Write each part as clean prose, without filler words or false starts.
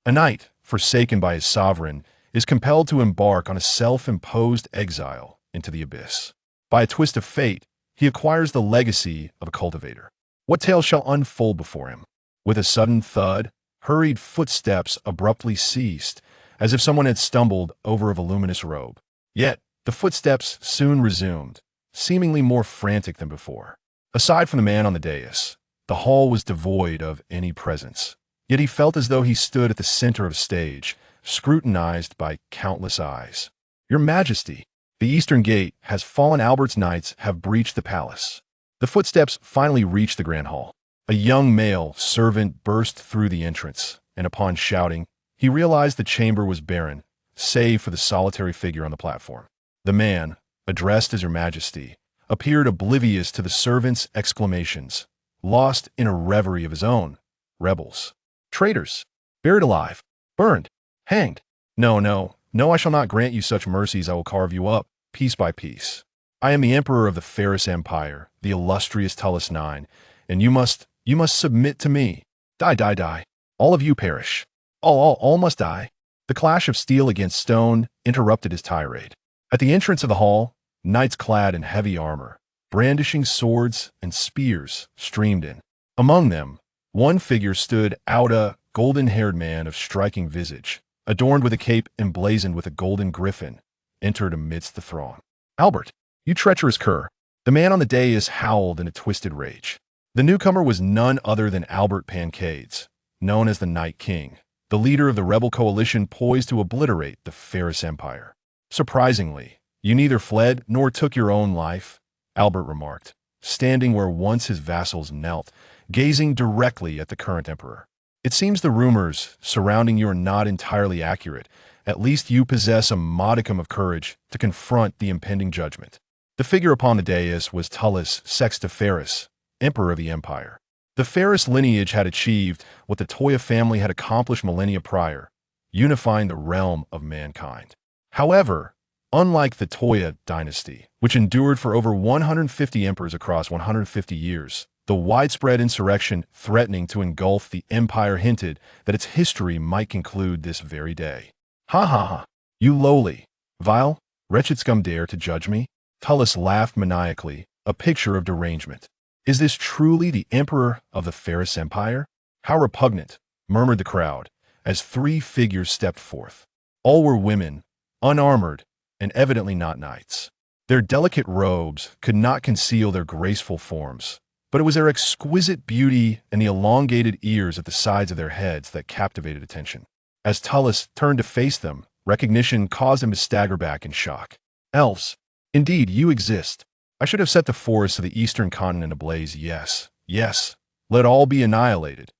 A knight, forsaken by his sovereign, is compelled to embark on a self-imposed exile into the abyss. By a twist of fate, he acquires the legacy of a cultivator. What tale shall unfold before him? With a sudden thud, hurried footsteps abruptly ceased, as if someone had stumbled over a voluminous robe. Yet, the footsteps soon resumed, seemingly more frantic than before. Aside from the man on the dais, the hall was devoid of any presence. Yet he felt as though he stood at the center of a stage, scrutinized by countless eyes. "Your Majesty, the Eastern Gate has fallen. Albert's knights have breached the palace." The footsteps finally reached the grand hall. A young male servant burst through the entrance, and upon shouting, he realized the chamber was barren, save for the solitary figure on the platform. The man, addressed as Your Majesty, appeared oblivious to the servant's exclamations, lost in a reverie of his own. "Rebels. Traitors. Buried alive. Burned. Hanged. No, no, no, I shall not grant you such mercies. I will carve you up, piece by piece. I am the Emperor of the Ferris Empire, the illustrious Tullus IX, and you must submit to me. Die, die, die. All of you perish. All must die." The clash of steel against stone interrupted his tirade. At the entrance of the hall, knights clad in heavy armor, brandishing swords and spears, streamed in. Among them, one figure stood out, a golden-haired man of striking visage, adorned with a cape emblazoned with a golden griffin, entered amidst the throng. "Albert, you treacherous cur!" The man on the dais howled in a twisted rage. The newcomer was none other than Albert Pancades, known as the Night King, the leader of the rebel coalition poised to obliterate the Ferris Empire. "Surprisingly, you neither fled nor took your own life," Albert remarked, standing where once his vassals knelt, gazing directly at the current emperor. "It seems the rumors surrounding you are not entirely accurate. At least you possess a modicum of courage to confront the impending judgment." The figure upon the dais was Tullus Ferris, Emperor of the Empire. The Ferris lineage had achieved what the Toya family had accomplished millennia prior, unifying the realm of mankind. However, unlike the Toya dynasty, which endured for over 150 emperors across 150 years, the widespread insurrection threatening to engulf the empire hinted that its history might conclude this very day. "Ha ha ha! You lowly, vile, wretched scum dare to judge me?" Tullus laughed maniacally, a picture of derangement. "Is this truly the Emperor of the Ferris Empire? How repugnant," murmured the crowd, as three figures stepped forth. All were women, unarmored, and evidently not knights. Their delicate robes could not conceal their graceful forms, but it was their exquisite beauty and the elongated ears at the sides of their heads that captivated attention. As Tullus turned to face them, recognition caused him to stagger back in shock. "Elves, indeed you exist. I should have set the forests of the eastern continent ablaze. Yes, yes, let all be annihilated."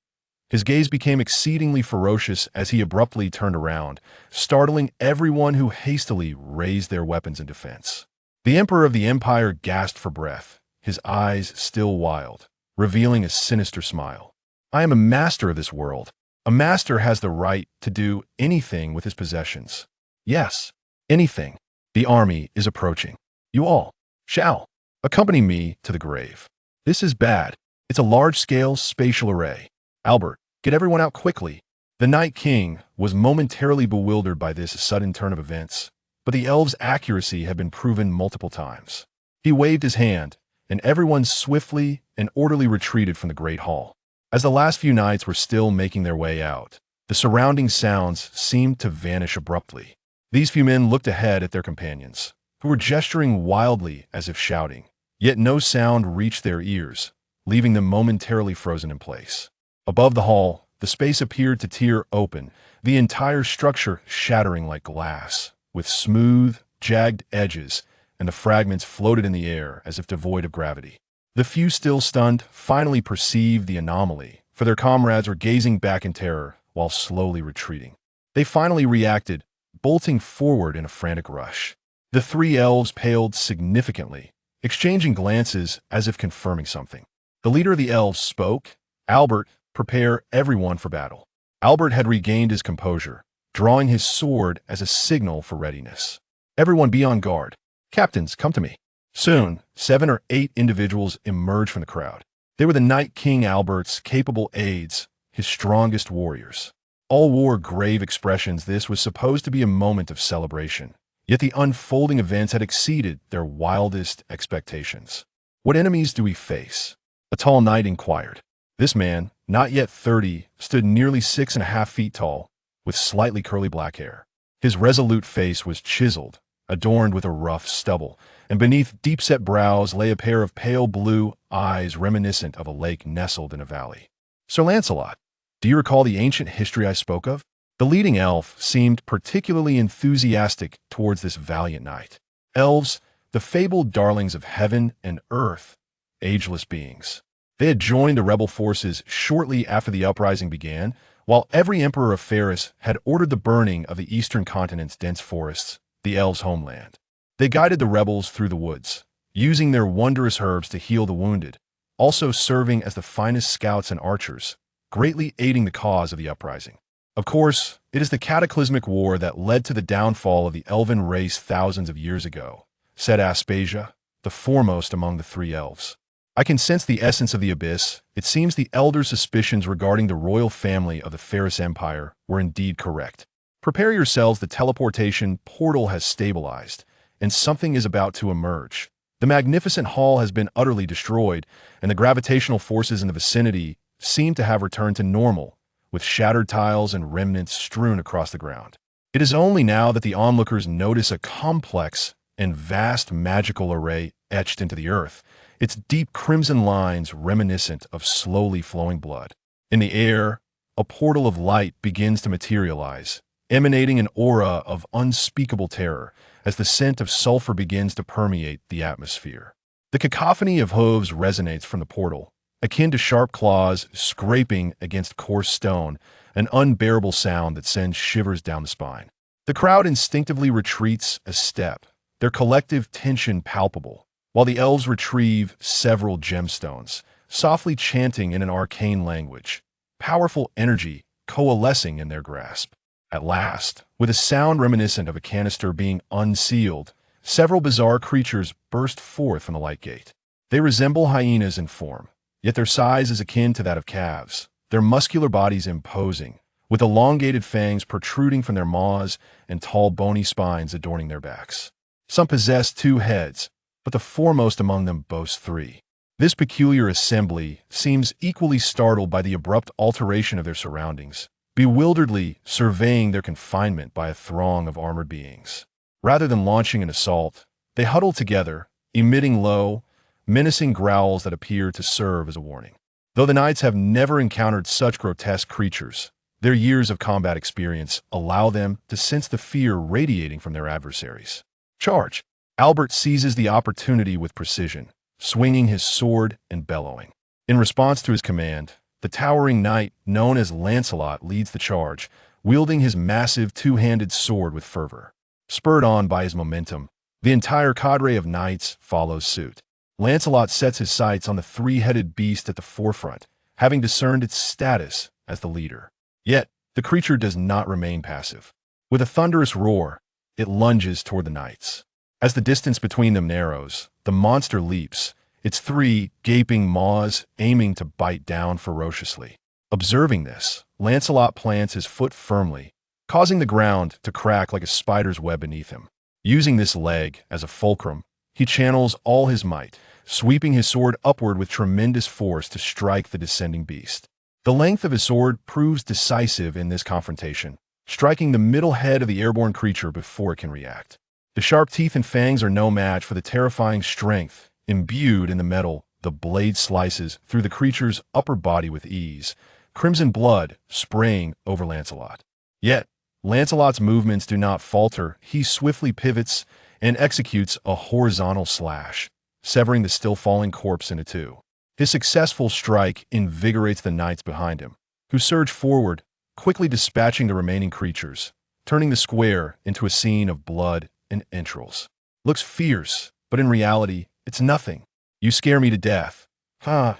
His gaze became exceedingly ferocious as he abruptly turned around, startling everyone who hastily raised their weapons in defense. The Emperor of the Empire gasped for breath, his eyes still wild, revealing a sinister smile. "I am a master of this world. A master has the right to do anything with his possessions. Yes, anything. The army is approaching. You all shall accompany me to the grave. This is bad. It's a large-scale spatial array. Albert, get everyone out quickly." The Night King was momentarily bewildered by this sudden turn of events, but the elves' accuracy had been proven multiple times. He waved his hand, and everyone swiftly and orderly retreated from the great hall. As the last few knights were still making their way out, the surrounding sounds seemed to vanish abruptly. These few men looked ahead at their companions, who were gesturing wildly as if shouting, yet no sound reached their ears, leaving them momentarily frozen in place. Above the hall, the space appeared to tear open, the entire structure shattering like glass, with smooth, jagged edges, and the fragments floated in the air as if devoid of gravity. The few still stunned finally perceived the anomaly, for their comrades were gazing back in terror while slowly retreating. They finally reacted, bolting forward in a frantic rush. The three elves paled significantly, exchanging glances as if confirming something. The leader of the elves spoke. "Albert, prepare everyone for battle." Albert had regained his composure, drawing his sword as a signal for readiness. "Everyone be on guard. Captains, come to me." Soon, 7 or 8 individuals emerged from the crowd. They were the Night King Albert's capable aides, his strongest warriors. All wore grave expressions. This was supposed to be a moment of celebration. Yet the unfolding events had exceeded their wildest expectations. "What enemies do we face?" a tall knight inquired. This man, not yet 30, stood nearly 6.5 feet tall, with slightly curly black hair. His resolute face was chiseled, adorned with a rough stubble, and beneath deep-set brows lay a pair of pale blue eyes reminiscent of a lake nestled in a valley. "Sir Lancelot, do you recall the ancient history I spoke of?" The leading elf seemed particularly enthusiastic towards this valiant knight. Elves, the fabled darlings of heaven and earth, ageless beings. They had joined the rebel forces shortly after the uprising began, while every emperor of Faris had ordered the burning of the eastern continent's dense forests, the elves' homeland. They guided the rebels through the woods, using their wondrous herbs to heal the wounded, also serving as the finest scouts and archers, greatly aiding the cause of the uprising. Of course, it is the cataclysmic war that led to the downfall of the elven race thousands of years ago, said Aspasia, the foremost among the three elves. "I can sense the essence of the abyss. It seems the elder's suspicions regarding the royal family of the Faris Empire were indeed correct. Prepare yourselves, the teleportation portal has stabilized, and something is about to emerge. The magnificent hall has been utterly destroyed, and the gravitational forces in the vicinity seem to have returned to normal, with shattered tiles and remnants strewn across the ground. It is only now that the onlookers notice a complex and vast magical array etched into the earth, its deep crimson lines reminiscent of slowly flowing blood. In the air, a portal of light begins to materialize, emanating an aura of unspeakable terror as the scent of sulfur begins to permeate the atmosphere. The cacophony of hooves resonates from the portal, akin to sharp claws scraping against coarse stone, an unbearable sound that sends shivers down the spine. The crowd instinctively retreats a step, their collective tension palpable, while the elves retrieve several gemstones, softly chanting in an arcane language, powerful energy coalescing in their grasp. At last, with a sound reminiscent of a canister being unsealed, several bizarre creatures burst forth from the light gate. They resemble hyenas in form, yet their size is akin to that of calves, their muscular bodies imposing, with elongated fangs protruding from their maws and tall bony spines adorning their backs. Some possess 2 heads, but the foremost among them boasts 3. This peculiar assembly seems equally startled by the abrupt alteration of their surroundings, bewilderedly surveying their confinement by a throng of armored beings. Rather than launching an assault, they huddle together, emitting low, menacing growls that appear to serve as a warning. Though the knights have never encountered such grotesque creatures, their years of combat experience allow them to sense the fear radiating from their adversaries. "Charge!" Albert seizes the opportunity with precision, swinging his sword and bellowing. In response to his command, the towering knight known as Lancelot leads the charge, wielding his massive 2-handed sword with fervor. Spurred on by his momentum, the entire cadre of knights follows suit. Lancelot sets his sights on the 3-headed beast at the forefront, having discerned its status as the leader. Yet, the creature does not remain passive. With a thunderous roar, it lunges toward the knights. As the distance between them narrows, the monster leaps, its 3 gaping maws aiming to bite down ferociously. Observing this, Lancelot plants his foot firmly, causing the ground to crack like a spider's web beneath him. Using this leg as a fulcrum, he channels all his might, sweeping his sword upward with tremendous force to strike the descending beast. The length of his sword proves decisive in this confrontation, striking the middle head of the airborne creature before it can react. The sharp teeth and fangs are no match for the terrifying strength imbued in the metal. The blade slices through the creature's upper body with ease, crimson blood spraying over Lancelot. Yet, Lancelot's movements do not falter. He swiftly pivots and executes a horizontal slash, severing the still-falling corpse into 2. His successful strike invigorates the knights behind him, who surge forward, quickly dispatching the remaining creatures, turning the square into a scene of blood and entrails. Looks fierce, but in reality, it's nothing. "You scare me to death." "Ha!"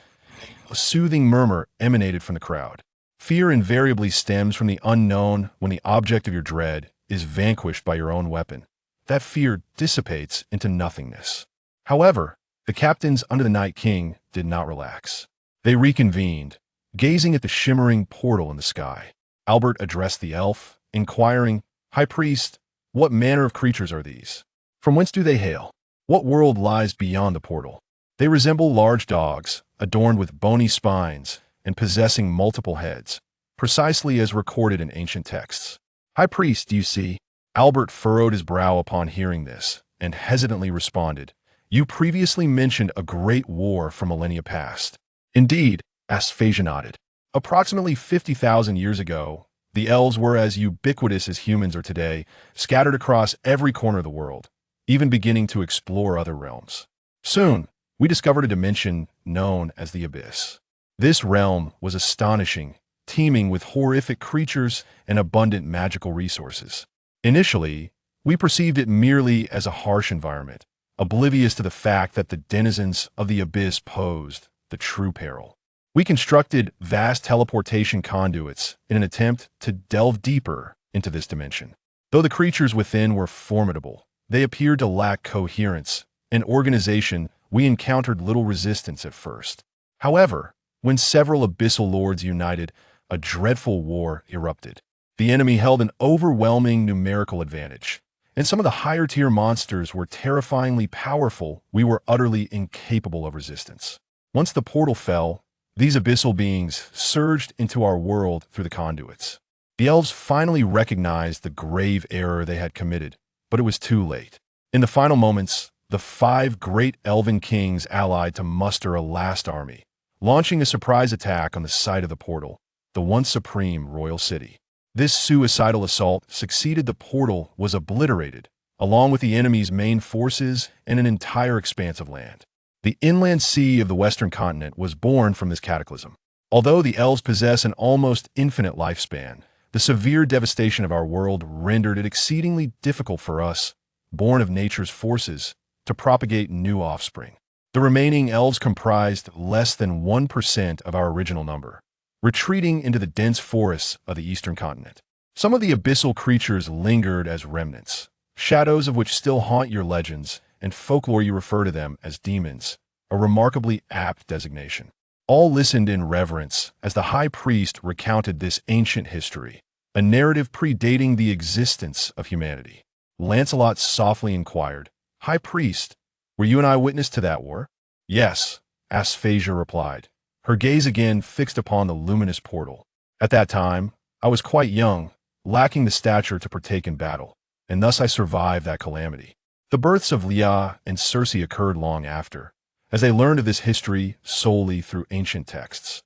A soothing murmur emanated from the crowd. Fear invariably stems from the unknown. When the object of your dread is vanquished by your own weapon, that fear dissipates into nothingness. However, the captains under the Night King did not relax. They reconvened, gazing at the shimmering portal in the sky. Albert addressed the elf, inquiring, "High priest, what manner of creatures are these? From whence do they hail? What world lies beyond the portal?" "They resemble large dogs, adorned with bony spines and possessing multiple heads, precisely as recorded in ancient texts." "High priest, do you see?" Albert furrowed his brow upon hearing this, and hesitantly responded, "You previously mentioned a great war from millennia past." "Indeed," Asphasia nodded. "Approximately 50,000 years ago, the elves were as ubiquitous as humans are today, scattered across every corner of the world, even beginning to explore other realms. Soon, we discovered a dimension known as the Abyss. This realm was astonishing, teeming with horrific creatures and abundant magical resources. Initially, we perceived it merely as a harsh environment, oblivious to the fact that the denizens of the Abyss posed the true peril. We constructed vast teleportation conduits in an attempt to delve deeper into this dimension. Though the creatures within were formidable, they appeared to lack coherence and organization. We encountered little resistance at first. However, when several abyssal lords united, a dreadful war erupted. The enemy held an overwhelming numerical advantage, and some of the higher-tier monsters were terrifyingly powerful. We were utterly incapable of resistance. Once the portal fell, these abyssal beings surged into our world through the conduits. The elves finally recognized the grave error they had committed, but it was too late. In the final moments, the 5 great elven kings allied to muster a last army, launching a surprise attack on the site of the portal, the once supreme royal city. This suicidal assault succeeded. The portal was obliterated, along with the enemy's main forces and an entire expanse of land. The inland sea of the western continent was born from this cataclysm. Although the elves possess an almost infinite lifespan, the severe devastation of our world rendered it exceedingly difficult for us, born of nature's forces, to propagate new offspring. The remaining elves comprised less than 1% of our original number, retreating into the dense forests of the eastern continent. Some of the abyssal creatures lingered as remnants, shadows of which still haunt your legends and folklore. You refer to them as demons, a remarkably apt designation. All listened in reverence as the high priest recounted this ancient history, a narrative predating the existence of humanity. Lancelot softly inquired, "High priest, were you and I witness to that war?" "Yes," Asphasia replied, her gaze again fixed upon the luminous portal. "At that time, I was quite young, lacking the stature to partake in battle, and thus I survived that calamity." The births of Leah and Circe occurred long after, as they learned of this history solely through ancient texts.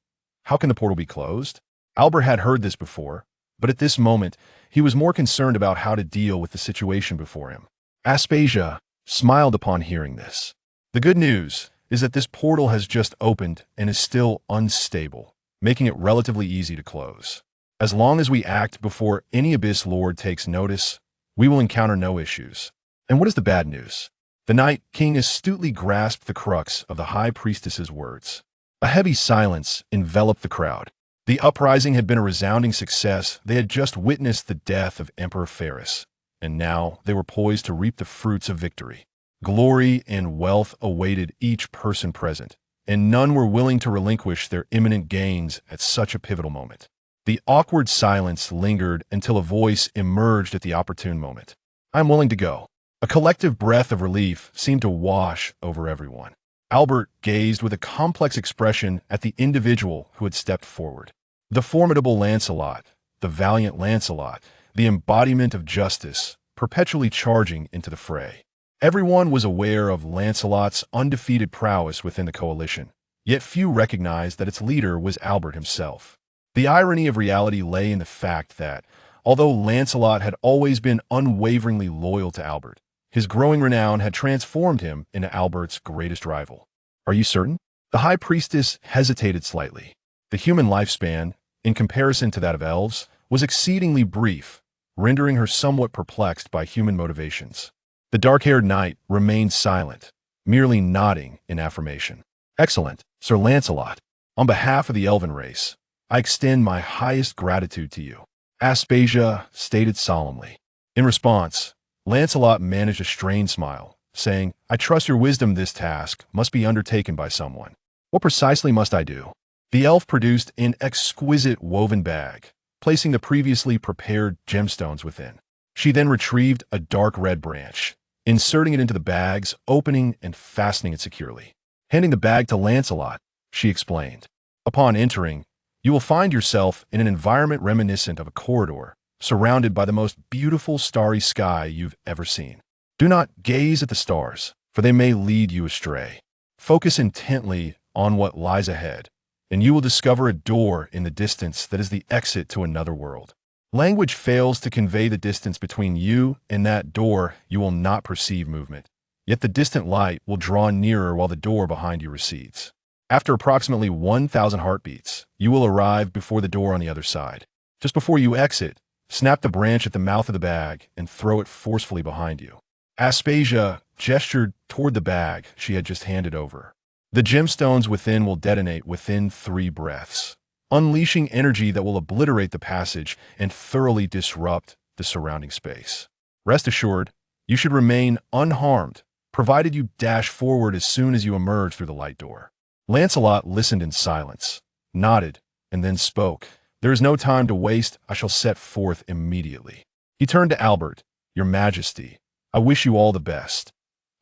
How can the portal be closed? Albert had heard this before, but at this moment, he was more concerned about how to deal with the situation before him. Aspasia smiled upon hearing this. "The good news is that this portal has just opened and is still unstable, making it relatively easy to close. As long as we act before any Abyss Lord takes notice, we will encounter no issues." "And what is the bad news?" The Night King astutely grasped the crux of the High Priestess's words. A heavy silence enveloped the crowd. The uprising had been a resounding success. They had just witnessed the death of Emperor Ferris, and now they were poised to reap the fruits of victory. Glory and wealth awaited each person present, and none were willing to relinquish their imminent gains at such a pivotal moment. The awkward silence lingered until a voice emerged at the opportune moment. "I'm willing to go." A collective breath of relief seemed to wash over everyone. Albert gazed with a complex expression at the individual who had stepped forward. The formidable Lancelot, the valiant Lancelot, the embodiment of justice, perpetually charging into the fray. Everyone was aware of Lancelot's undefeated prowess within the coalition, yet few recognized that its leader was Albert himself. The irony of reality lay in the fact that, although Lancelot had always been unwaveringly loyal to Albert, his growing renown had transformed him into Albert's greatest rival. "Are you certain?" The High Priestess hesitated slightly. The human lifespan, in comparison to that of elves, was exceedingly brief, rendering her somewhat perplexed by human motivations. The dark-haired knight remained silent, merely nodding in affirmation. "Excellent, Sir Lancelot. On behalf of the elven race, I extend my highest gratitude to you," Aspasia stated solemnly. In response, Lancelot managed a strained smile, saying, "I trust your wisdom. This task must be undertaken by someone. What precisely must I do?" The elf produced an exquisite woven bag, placing the previously prepared gemstones within. She then retrieved a dark red branch, inserting it into the bags, opening and fastening it securely. Handing the bag to Lancelot, she explained, "Upon entering, you will find yourself in an environment reminiscent of a corridor, surrounded by the most beautiful starry sky you've ever seen. Do not gaze at the stars, for they may lead you astray. Focus intently on what lies ahead, and you will discover a door in the distance that is the exit to another world. Language fails to convey the distance between you and that door. You will not perceive movement, yet the distant light will draw nearer while the door behind you recedes. After approximately 1,000 heartbeats, you will arrive before the door on the other side. Just before you exit, snap the branch at the mouth of the bag and throw it forcefully behind you." Aspasia gestured toward the bag she had just handed over. "The gemstones within will detonate within 3 breaths, unleashing energy that will obliterate the passage and thoroughly disrupt the surrounding space. Rest assured, you should remain unharmed, provided you dash forward as soon as you emerge through the light door." Lancelot listened in silence, nodded, and then spoke. "There is no time to waste. I shall set forth immediately." He turned to Albert. "Your Majesty, I wish you all the best."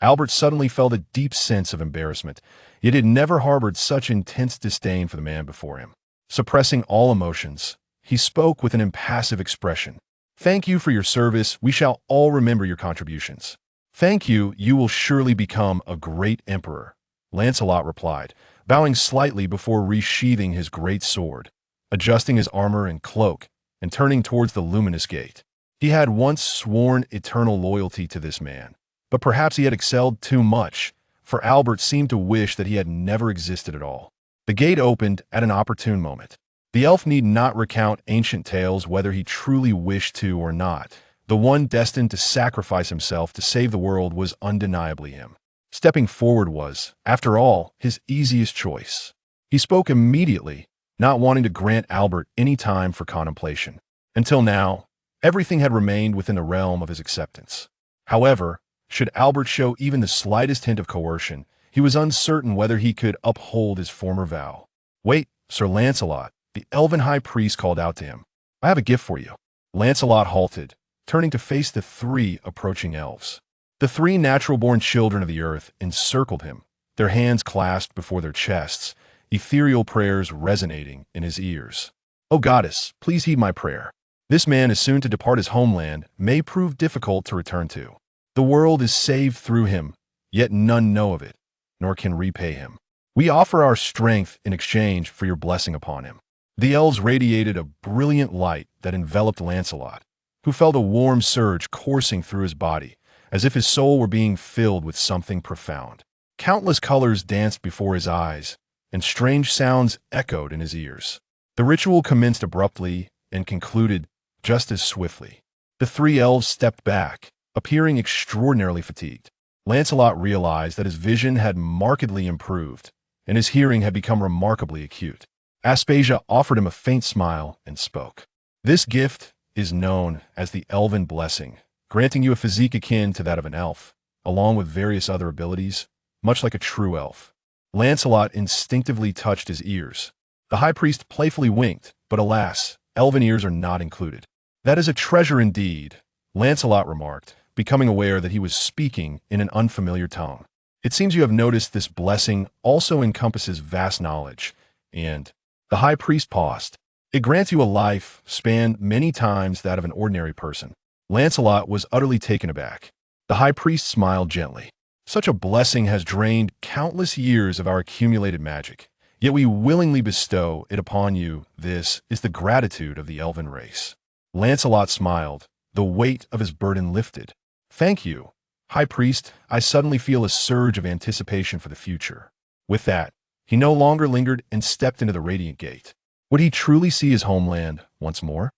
Albert suddenly felt a deep sense of embarrassment, yet had never harbored such intense disdain for the man before him. Suppressing all emotions, he spoke with an impassive expression. "Thank you for your service. We shall all remember your contributions." "Thank you. You will surely become a great emperor," Lancelot replied, bowing slightly before resheathing his great sword, adjusting his armor and cloak, and turning towards the luminous gate. He had once sworn eternal loyalty to this man, but perhaps he had excelled too much, for Albert seemed to wish that he had never existed at all. The gate opened at an opportune moment. The elf need not recount ancient tales whether he truly wished to or not. The one destined to sacrifice himself to save the world was undeniably him. Stepping forward was, after all, his easiest choice. He spoke immediately, not wanting to grant Albert any time for contemplation. Until now, everything had remained within the realm of his acceptance. However, should Albert show even the slightest hint of coercion, he was uncertain whether he could uphold his former vow. "Wait, Sir Lancelot," the elven high priest called out to him. "I have a gift for you." Lancelot halted, turning to face the 3 approaching elves. The 3 natural-born children of the earth encircled him, their hands clasped before their chests, ethereal prayers resonating in his ears. "O goddess, please heed my prayer. This man is soon to depart his homeland, may prove difficult to return to. The world is saved through him, yet none know of it, nor can repay him. We offer our strength in exchange for your blessing upon him." The elves radiated a brilliant light that enveloped Lancelot, who felt a warm surge coursing through his body, as if his soul were being filled with something profound. Countless colors danced before his eyes, and strange sounds echoed in his ears. The ritual commenced abruptly and concluded just as swiftly. The 3 elves stepped back, appearing extraordinarily fatigued. Lancelot realized that his vision had markedly improved, and his hearing had become remarkably acute. Aspasia offered him a faint smile and spoke. "This gift is known as the Elven Blessing, granting you a physique akin to that of an elf, along with various other abilities, much like a true elf." Lancelot instinctively touched his ears. The high priest playfully winked, but alas, elven ears are not included. "That is a treasure indeed," Lancelot remarked, becoming aware that he was speaking in an unfamiliar tone. "It seems you have noticed this blessing also encompasses vast knowledge, and—" The high priest paused. "It grants you a life span many times that of an ordinary person." Lancelot was utterly taken aback. The high priest smiled gently. "Such a blessing has drained countless years of our accumulated magic, yet we willingly bestow it upon you. This is the gratitude of the elven race." Lancelot smiled, the weight of his burden lifted. "Thank you, High Priest. I suddenly feel a surge of anticipation for the future." With that, he no longer lingered and stepped into the radiant gate. Would he truly see his homeland once more?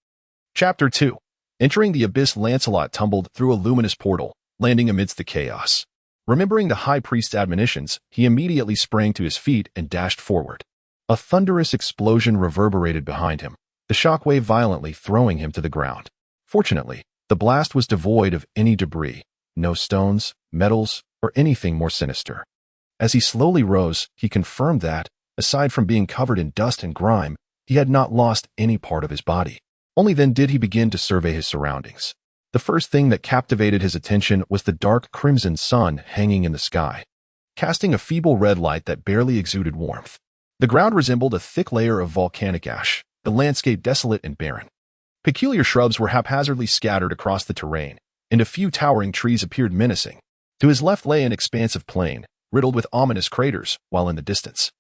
Chapter 2. Entering the abyss, Lancelot tumbled through a luminous portal, landing amidst the chaos. Remembering the high priest's admonitions, he immediately sprang to his feet and dashed forward. A thunderous explosion reverberated behind him, the shockwave violently throwing him to the ground. Fortunately, the blast was devoid of any debris, no stones, metals, or anything more sinister. As he slowly rose, he confirmed that, aside from being covered in dust and grime, he had not lost any part of his body. Only then did he begin to survey his surroundings. The first thing that captivated his attention was the dark crimson sun hanging in the sky, casting a feeble red light that barely exuded warmth. The ground resembled a thick layer of volcanic ash, the landscape desolate and barren. Peculiar shrubs were haphazardly scattered across the terrain, and a few towering trees appeared menacing. To his left lay an expansive plain, riddled with ominous craters, while in the distance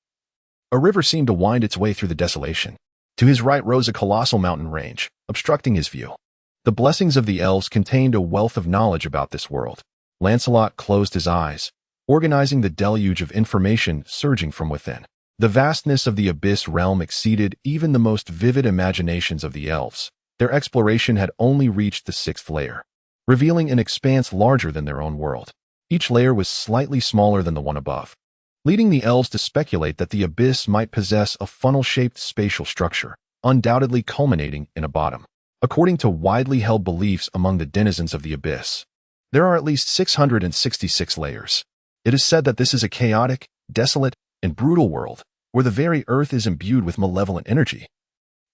a river seemed to wind its way through the desolation. To his right rose a colossal mountain range, obstructing his view. The blessings of the elves contained a wealth of knowledge about this world. Lancelot closed his eyes, organizing the deluge of information surging from within. The vastness of the abyss realm exceeded even the most vivid imaginations of the elves. Their exploration had only reached the 6th layer, revealing an expanse larger than their own world. Each layer was slightly smaller than the one above, leading the elves to speculate that the abyss might possess a funnel-shaped spatial structure, undoubtedly culminating in a bottom. According to widely held beliefs among the denizens of the abyss, there are at least 666 layers. It is said that this is a chaotic, desolate, and brutal world, where the very earth is imbued with malevolent energy,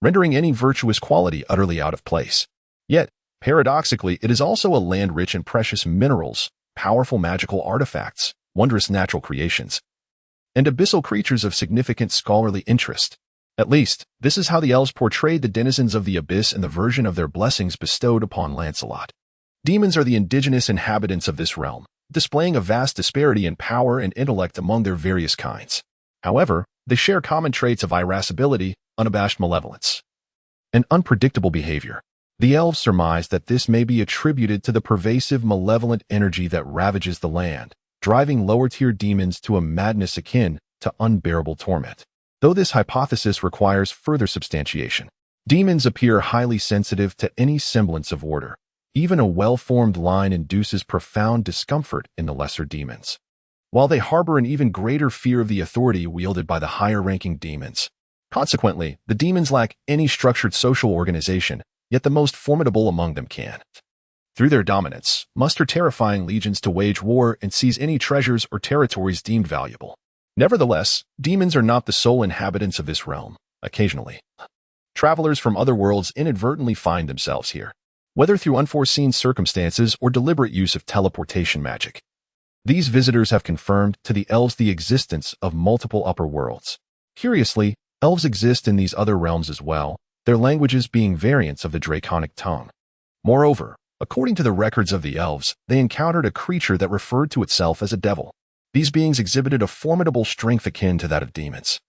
rendering any virtuous quality utterly out of place. Yet, paradoxically, it is also a land rich in precious minerals, powerful magical artifacts, wondrous natural creations, and abyssal creatures of significant scholarly interest. At least, this is how the elves portrayed the denizens of the abyss in the version of their blessings bestowed upon Lancelot. Demons are the indigenous inhabitants of this realm, displaying a vast disparity in power and intellect among their various kinds. However, they share common traits of irascibility, unabashed malevolence, and unpredictable behavior. The elves surmise that this may be attributed to the pervasive malevolent energy that ravages the land, driving lower-tier demons to a madness akin to unbearable torment. Though this hypothesis requires further substantiation, demons appear highly sensitive to any semblance of order. Even a well-formed line induces profound discomfort in the lesser demons, while they harbor an even greater fear of the authority wielded by the higher-ranking demons. Consequently, the demons lack any structured social organization, yet the most formidable among them can, through their dominance, muster terrifying legions to wage war and seize any treasures or territories deemed valuable. Nevertheless, demons are not the sole inhabitants of this realm. Occasionally, travelers from other worlds inadvertently find themselves here, whether through unforeseen circumstances or deliberate use of teleportation magic. These visitors have confirmed to the elves the existence of multiple upper worlds. Curiously, elves exist in these other realms as well, their languages being variants of the Draconic tongue. Moreover, according to the records of the elves, they encountered a creature that referred to itself as a devil. These beings exhibited a formidable strength akin to that of demons,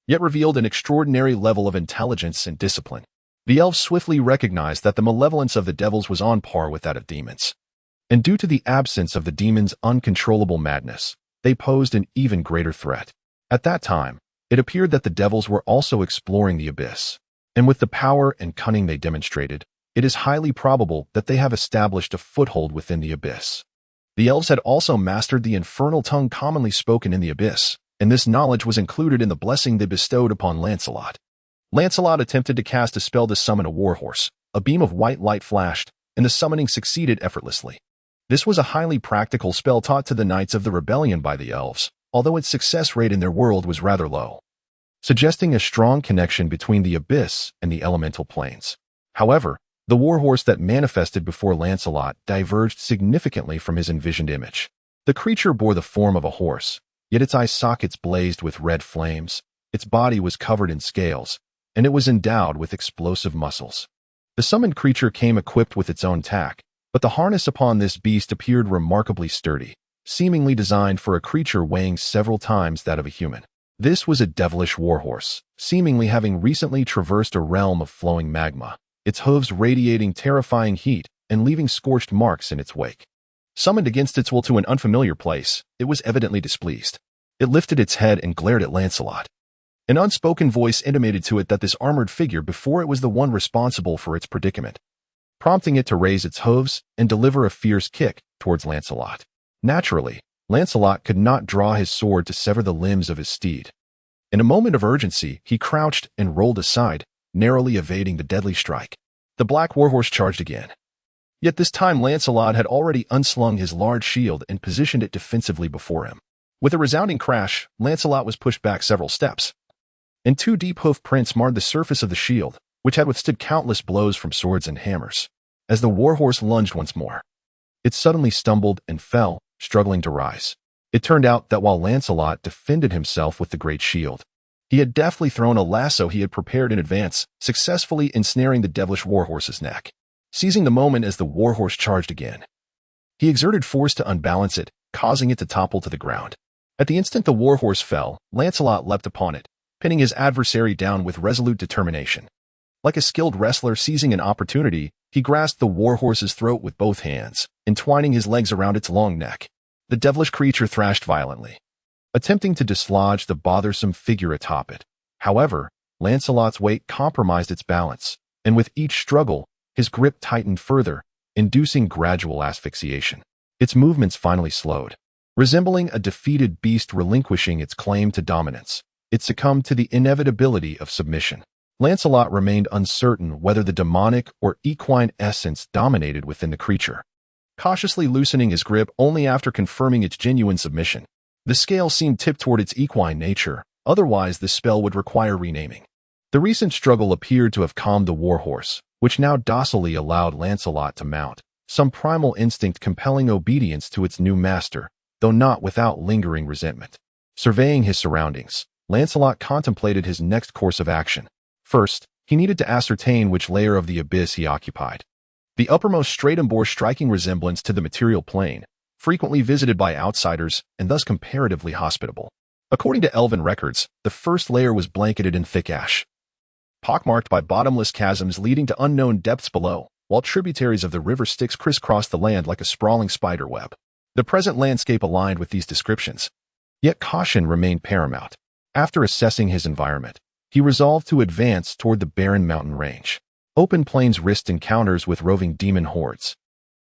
yet revealed an extraordinary level of intelligence and discipline. The elves swiftly recognized that the malevolence of the devils was on par with that of demons, and due to the absence of the demons' uncontrollable madness, they posed an even greater threat. At that time, it appeared that the devils were also exploring the abyss, and with the power and cunning they demonstrated, it is highly probable that they have established a foothold within the abyss. The elves had also mastered the infernal tongue commonly spoken in the abyss, and this knowledge was included in the blessing they bestowed upon Lancelot. Lancelot attempted to cast a spell to summon a warhorse. A beam of white light flashed, and the summoning succeeded effortlessly. This was a highly practical spell taught to the Knights of the Rebellion by the elves, although its success rate in their world was rather low, suggesting a strong connection between the abyss and the elemental planes. However, the warhorse that manifested before Lancelot diverged significantly from his envisioned image. The creature bore the form of a horse, yet its eye sockets blazed with red flames, its body was covered in scales, and it was endowed with explosive muscles. The summoned creature came equipped with its own tack, but the harness upon this beast appeared remarkably sturdy, seemingly designed for a creature weighing several times that of a human. This was a devilish warhorse, seemingly having recently traversed a realm of flowing magma, its hooves radiating terrifying heat and leaving scorched marks in its wake. Summoned against its will to an unfamiliar place, it was evidently displeased. It lifted its head and glared at Lancelot. An unspoken voice intimated to it that this armored figure before it was the one responsible for its predicament, prompting it to raise its hooves and deliver a fierce kick towards Lancelot. Naturally, Lancelot could not draw his sword to sever the limbs of his steed. In a moment of urgency, he crouched and rolled aside, narrowly evading the deadly strike. The black warhorse charged again. Yet this time Lancelot had already unslung his large shield and positioned it defensively before him. With a resounding crash, Lancelot was pushed back several steps, and two deep hoof prints marred the surface of the shield, which had withstood countless blows from swords and hammers. As the warhorse lunged once more, it suddenly stumbled and fell, struggling to rise. It turned out that while Lancelot defended himself with the great shield, he had deftly thrown a lasso he had prepared in advance, successfully ensnaring the devilish warhorse's neck. Seizing the moment as the warhorse charged again, he exerted force to unbalance it, causing it to topple to the ground. At the instant the warhorse fell, Lancelot leapt upon it, pinning his adversary down with resolute determination. Like a skilled wrestler seizing an opportunity, he grasped the warhorse's throat with both hands, entwining his legs around its long neck. The devilish creature thrashed violently, attempting to dislodge the bothersome figure atop it. However, Lancelot's weight compromised its balance, and with each struggle, his grip tightened further, inducing gradual asphyxiation. Its movements finally slowed. Resembling a defeated beast relinquishing its claim to dominance, it succumbed to the inevitability of submission. Lancelot remained uncertain whether the demonic or equine essence dominated within the creature, cautiously loosening his grip only after confirming its genuine submission. The scale seemed tipped toward its equine nature, otherwise the spell would require renaming. The recent struggle appeared to have calmed the warhorse, which now docilely allowed Lancelot to mount, some primal instinct compelling obedience to its new master, though not without lingering resentment. Surveying his surroundings, Lancelot contemplated his next course of action. First, he needed to ascertain which layer of the abyss he occupied. The uppermost stratum bore striking resemblance to the material plane, frequently visited by outsiders and thus comparatively hospitable. According to elven records, the first layer was blanketed in thick ash, pockmarked by bottomless chasms leading to unknown depths below, while tributaries of the river Styx crisscrossed the land like a sprawling spider web. The present landscape aligned with these descriptions, yet caution remained paramount. After assessing his environment, he resolved to advance toward the barren mountain range. Open plains risked encounters with roving demon hordes,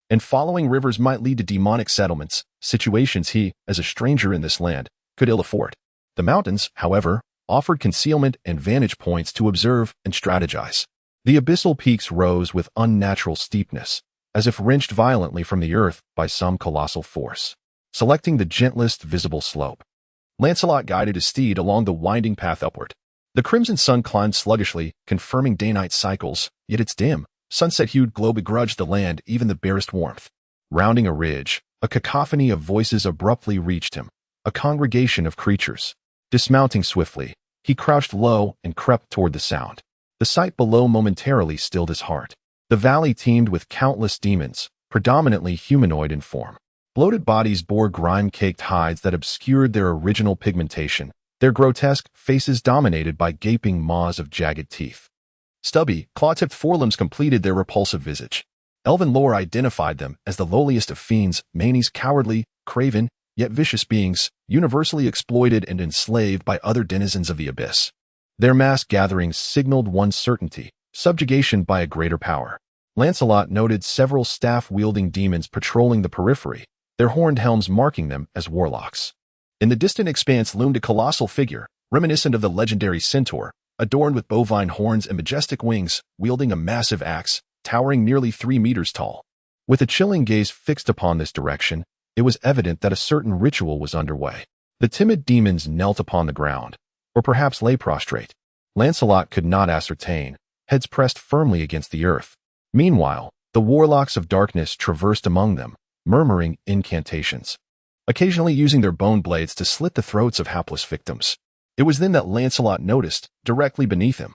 and following rivers might lead to demonic settlements, situations he, as a stranger in this land, could ill afford. The mountains, however, offered concealment and vantage points to observe and strategize. The abyssal peaks rose with unnatural steepness, as if wrenched violently from the earth by some colossal force. Selecting the gentlest visible slope, Lancelot guided his steed along the winding path upward. The crimson sun climbed sluggishly, confirming day-night cycles, yet its dim, sunset-hued glow begrudged the land even the barest warmth. Rounding a ridge, a cacophony of voices abruptly reached him, a congregation of creatures. Dismounting swiftly, he crouched low and crept toward the sound. The sight below momentarily stilled his heart. The valley teemed with countless demons, predominantly humanoid in form. Bloated bodies bore grime-caked hides that obscured their original pigmentation, their grotesque faces dominated by gaping maws of jagged teeth. Stubby, claw-tipped forelimbs completed their repulsive visage. Elven lore identified them as the lowliest of fiends, manies, cowardly, craven, yet vicious beings, universally exploited and enslaved by other denizens of the abyss. Their mass gatherings signaled one certainty: subjugation by a greater power. Lancelot noted several staff-wielding demons patrolling the periphery, their horned helms marking them as warlocks. In the distant expanse loomed a colossal figure, reminiscent of the legendary centaur, adorned with bovine horns and majestic wings, wielding a massive axe, towering nearly 3 meters tall. With a chilling gaze fixed upon this direction, it was evident that a certain ritual was underway. The timid demons knelt upon the ground, or perhaps lay prostrate. Lancelot could not ascertain, heads pressed firmly against the earth. Meanwhile, the warlocks of darkness traversed among them, murmuring incantations, occasionally using their bone blades to slit the throats of hapless victims. It was then that Lancelot noticed, directly beneath him,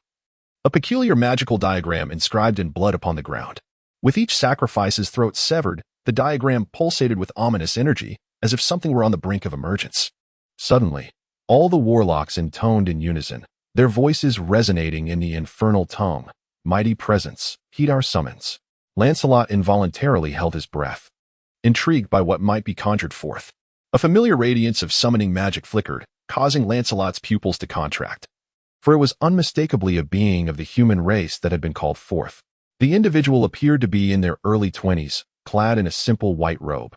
a peculiar magical diagram inscribed in blood upon the ground. With each sacrifice's throat severed, the diagram pulsated with ominous energy, as if something were on the brink of emergence. Suddenly, all the warlocks intoned in unison, their voices resonating in the infernal tongue. Mighty presence, heed our summons. Lancelot involuntarily held his breath, intrigued by what might be conjured forth. A familiar radiance of summoning magic flickered, causing Lancelot's pupils to contract. For it was unmistakably a being of the human race that had been called forth. The individual appeared to be in their early 20s, clad in a simple white robe,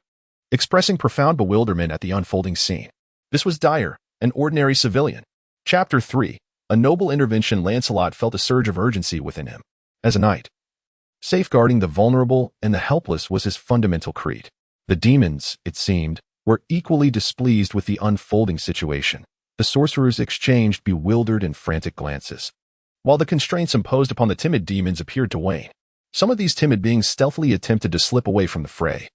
expressing profound bewilderment at the unfolding scene. This was Dyer, an ordinary civilian. Chapter 3. A noble intervention. Lancelot felt a surge of urgency within him. As a knight, safeguarding the vulnerable and the helpless was his fundamental creed. The demons, it seemed, were equally displeased with the unfolding situation. The sorcerers exchanged bewildered and frantic glances, While the constraints imposed upon the timid demons appeared to wane, some of these timid beings stealthily attempted to slip away from the fray,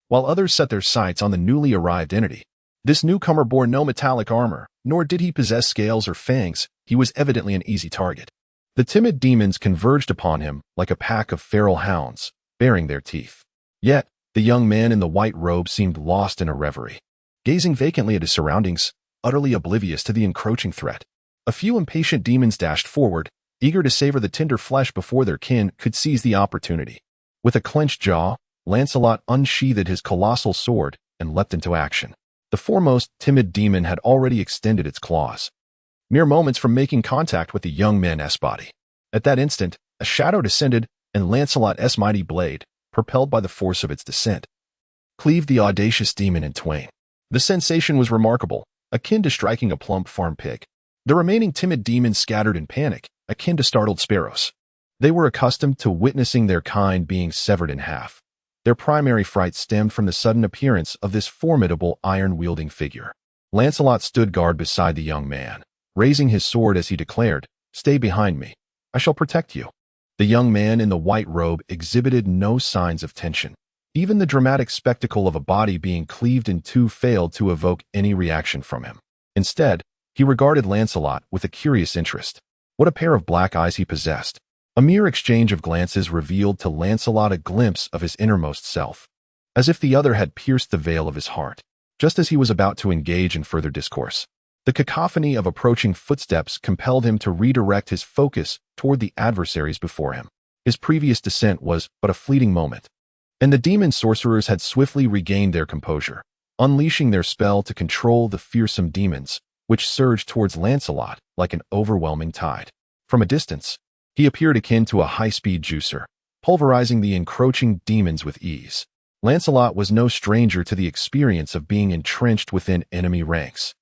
while others set their sights on the newly arrived entity. This newcomer bore no metallic armor, nor did he possess scales or fangs. He was evidently an easy target. The timid demons converged upon him like a pack of feral hounds, baring their teeth. Yet, the young man in the white robe seemed lost in a reverie, gazing vacantly at his surroundings, utterly oblivious to the encroaching threat. A few impatient demons dashed forward, eager to savor the tender flesh before their kin could seize the opportunity. With a clenched jaw, Lancelot unsheathed his colossal sword and leapt into action. The foremost timid demon had already extended its claws, mere moments from making contact with the young man's body. At that instant, a shadow descended, and Lancelot's mighty blade, propelled by the force of its descent, cleaved the audacious demon in twain. The sensation was remarkable, akin to striking a plump farm pig. The remaining timid demons scattered in panic, akin to startled sparrows. They were accustomed to witnessing their kind being severed in half. Their primary fright stemmed from the sudden appearance of this formidable iron-wielding figure. Lancelot stood guard beside the young man, raising his sword as he declared, "Stay behind me. I shall protect you." The young man in the white robe exhibited no signs of tension. Even the dramatic spectacle of a body being cleaved in two failed to evoke any reaction from him. Instead, he regarded Lancelot with a curious interest. What a pair of black eyes he possessed! A mere exchange of glances revealed to Lancelot a glimpse of his innermost self, as if the other had pierced the veil of his heart. Just as he was about to engage in further discourse, the cacophony of approaching footsteps compelled him to redirect his focus toward the adversaries before him. His previous descent was but a fleeting moment, and the demon sorcerers had swiftly regained their composure, unleashing their spell to control the fearsome demons, which surged towards Lancelot like an overwhelming tide. From a distance, he appeared akin to a high-speed juicer, pulverizing the encroaching demons with ease. Lancelot was no stranger to the experience of being entrenched within enemy ranks.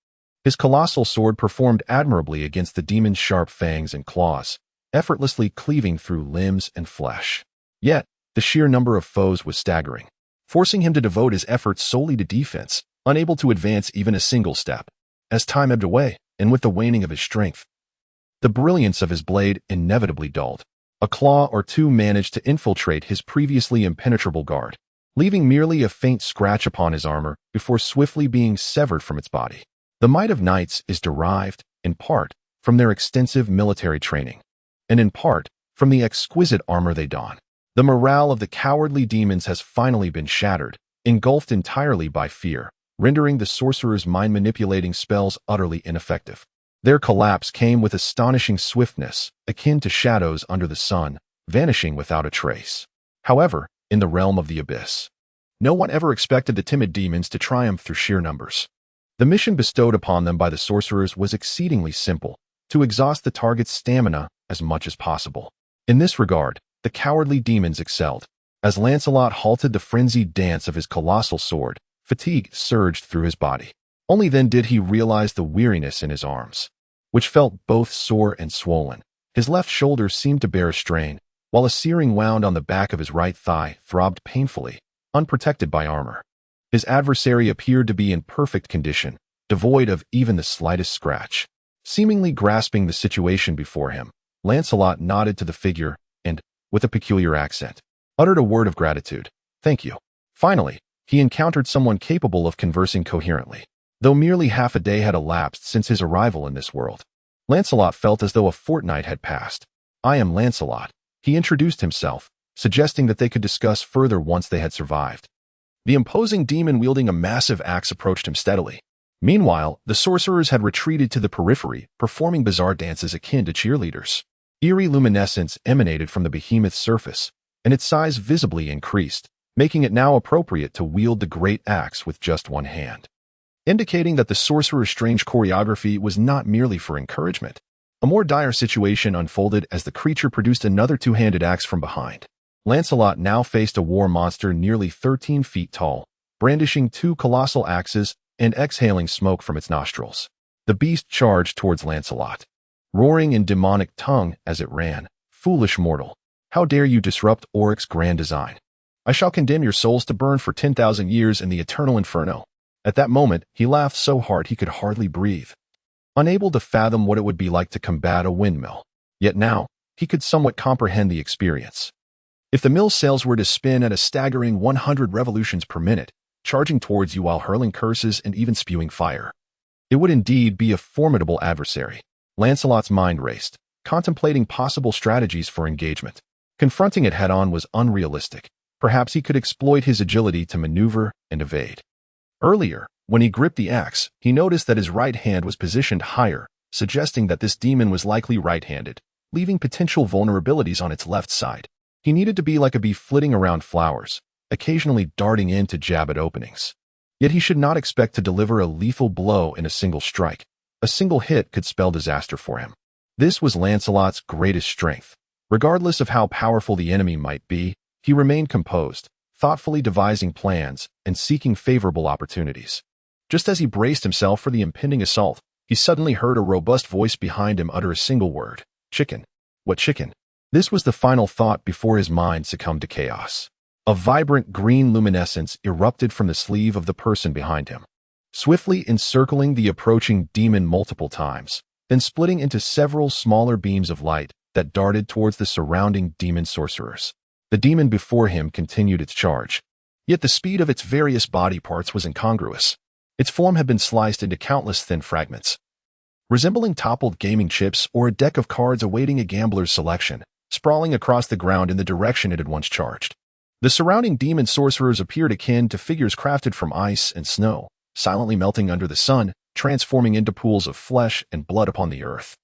His colossal sword performed admirably against the demon's sharp fangs and claws, effortlessly cleaving through limbs and flesh. Yet, the sheer number of foes was staggering, forcing him to devote his efforts solely to defense, unable to advance even a single step. As time ebbed away, and with the waning of his strength, the brilliance of his blade inevitably dulled. A claw or two managed to infiltrate his previously impenetrable guard, leaving merely a faint scratch upon his armor before swiftly being severed from its body. The might of knights is derived, in part, from their extensive military training, and in part, from the exquisite armor they don. The morale of the cowardly demons has finally been shattered, engulfed entirely by fear, rendering the sorcerer's mind-manipulating spells utterly ineffective. Their collapse came with astonishing swiftness, akin to shadows under the sun, vanishing without a trace. However, in the realm of the abyss, no one ever expected the timid demons to triumph through sheer numbers. The mission bestowed upon them by the sorcerers was exceedingly simple: to exhaust the target's stamina as much as possible. In this regard, the cowardly demons excelled. As Lancelot halted the frenzied dance of his colossal sword, fatigue surged through his body. Only then did he realize the weariness in his arms, which felt both sore and swollen. His left shoulder seemed to bear a strain, while a searing wound on the back of his right thigh throbbed painfully, unprotected by armor. His adversary appeared to be in perfect condition, devoid of even the slightest scratch. Seemingly grasping the situation before him, Lancelot nodded to the figure and, with a peculiar accent, uttered a word of gratitude. "Thank you." Finally, he encountered someone capable of conversing coherently. Though merely half a day had elapsed since his arrival in this world, Lancelot felt as though a fortnight had passed. "I am Lancelot," he introduced himself, suggesting that they could discuss further once they had survived. The imposing demon wielding a massive axe approached him steadily. Meanwhile, the sorcerers had retreated to the periphery, performing bizarre dances akin to cheerleaders. Eerie luminescence emanated from the behemoth's surface, and its size visibly increased, making it now appropriate to wield the great axe with just one hand, indicating that the sorcerer's strange choreography was not merely for encouragement. A more dire situation unfolded as the creature produced another two-handed axe from behind. Lancelot now faced a war monster nearly 13 feet tall, brandishing two colossal axes and exhaling smoke from its nostrils. The beast charged towards Lancelot, roaring in demonic tongue as it ran. "Foolish mortal, how dare you disrupt Oryx's grand design? I shall condemn your souls to burn for 10,000 years in the eternal inferno." At that moment, he laughed so hard he could hardly breathe, unable to fathom what it would be like to combat a windmill. Yet now, he could somewhat comprehend the experience. If the mill's sails were to spin at a staggering 100 revolutions per minute, charging towards you while hurling curses and even spewing fire, it would indeed be a formidable adversary. Lancelot's mind raced, contemplating possible strategies for engagement. Confronting it head-on was unrealistic. Perhaps he could exploit his agility to maneuver and evade. Earlier, when he gripped the axe, he noticed that his right hand was positioned higher, suggesting that this demon was likely right-handed, leaving potential vulnerabilities on its left side. He needed to be like a bee flitting around flowers, occasionally darting in to jab at openings. Yet he should not expect to deliver a lethal blow in a single strike. A single hit could spell disaster for him. This was Lancelot's greatest strength. Regardless of how powerful the enemy might be, he remained composed, thoughtfully devising plans and seeking favorable opportunities. Just as he braced himself for the impending assault, he suddenly heard a robust voice behind him utter a single word. Chicken. What chicken? This was the final thought before his mind succumbed to chaos. A vibrant green luminescence erupted from the sleeve of the person behind him, swiftly encircling the approaching demon multiple times, then splitting into several smaller beams of light that darted towards the surrounding demon sorcerers. The demon before him continued its charge, yet the speed of its various body parts was incongruous. Its form had been sliced into countless thin fragments, resembling toppled gaming chips or a deck of cards awaiting a gambler's selection, sprawling across the ground in the direction it had once charged. The surrounding demon sorcerers appeared akin to figures crafted from ice and snow, silently melting under the sun, transforming into pools of flesh and blood upon the earth.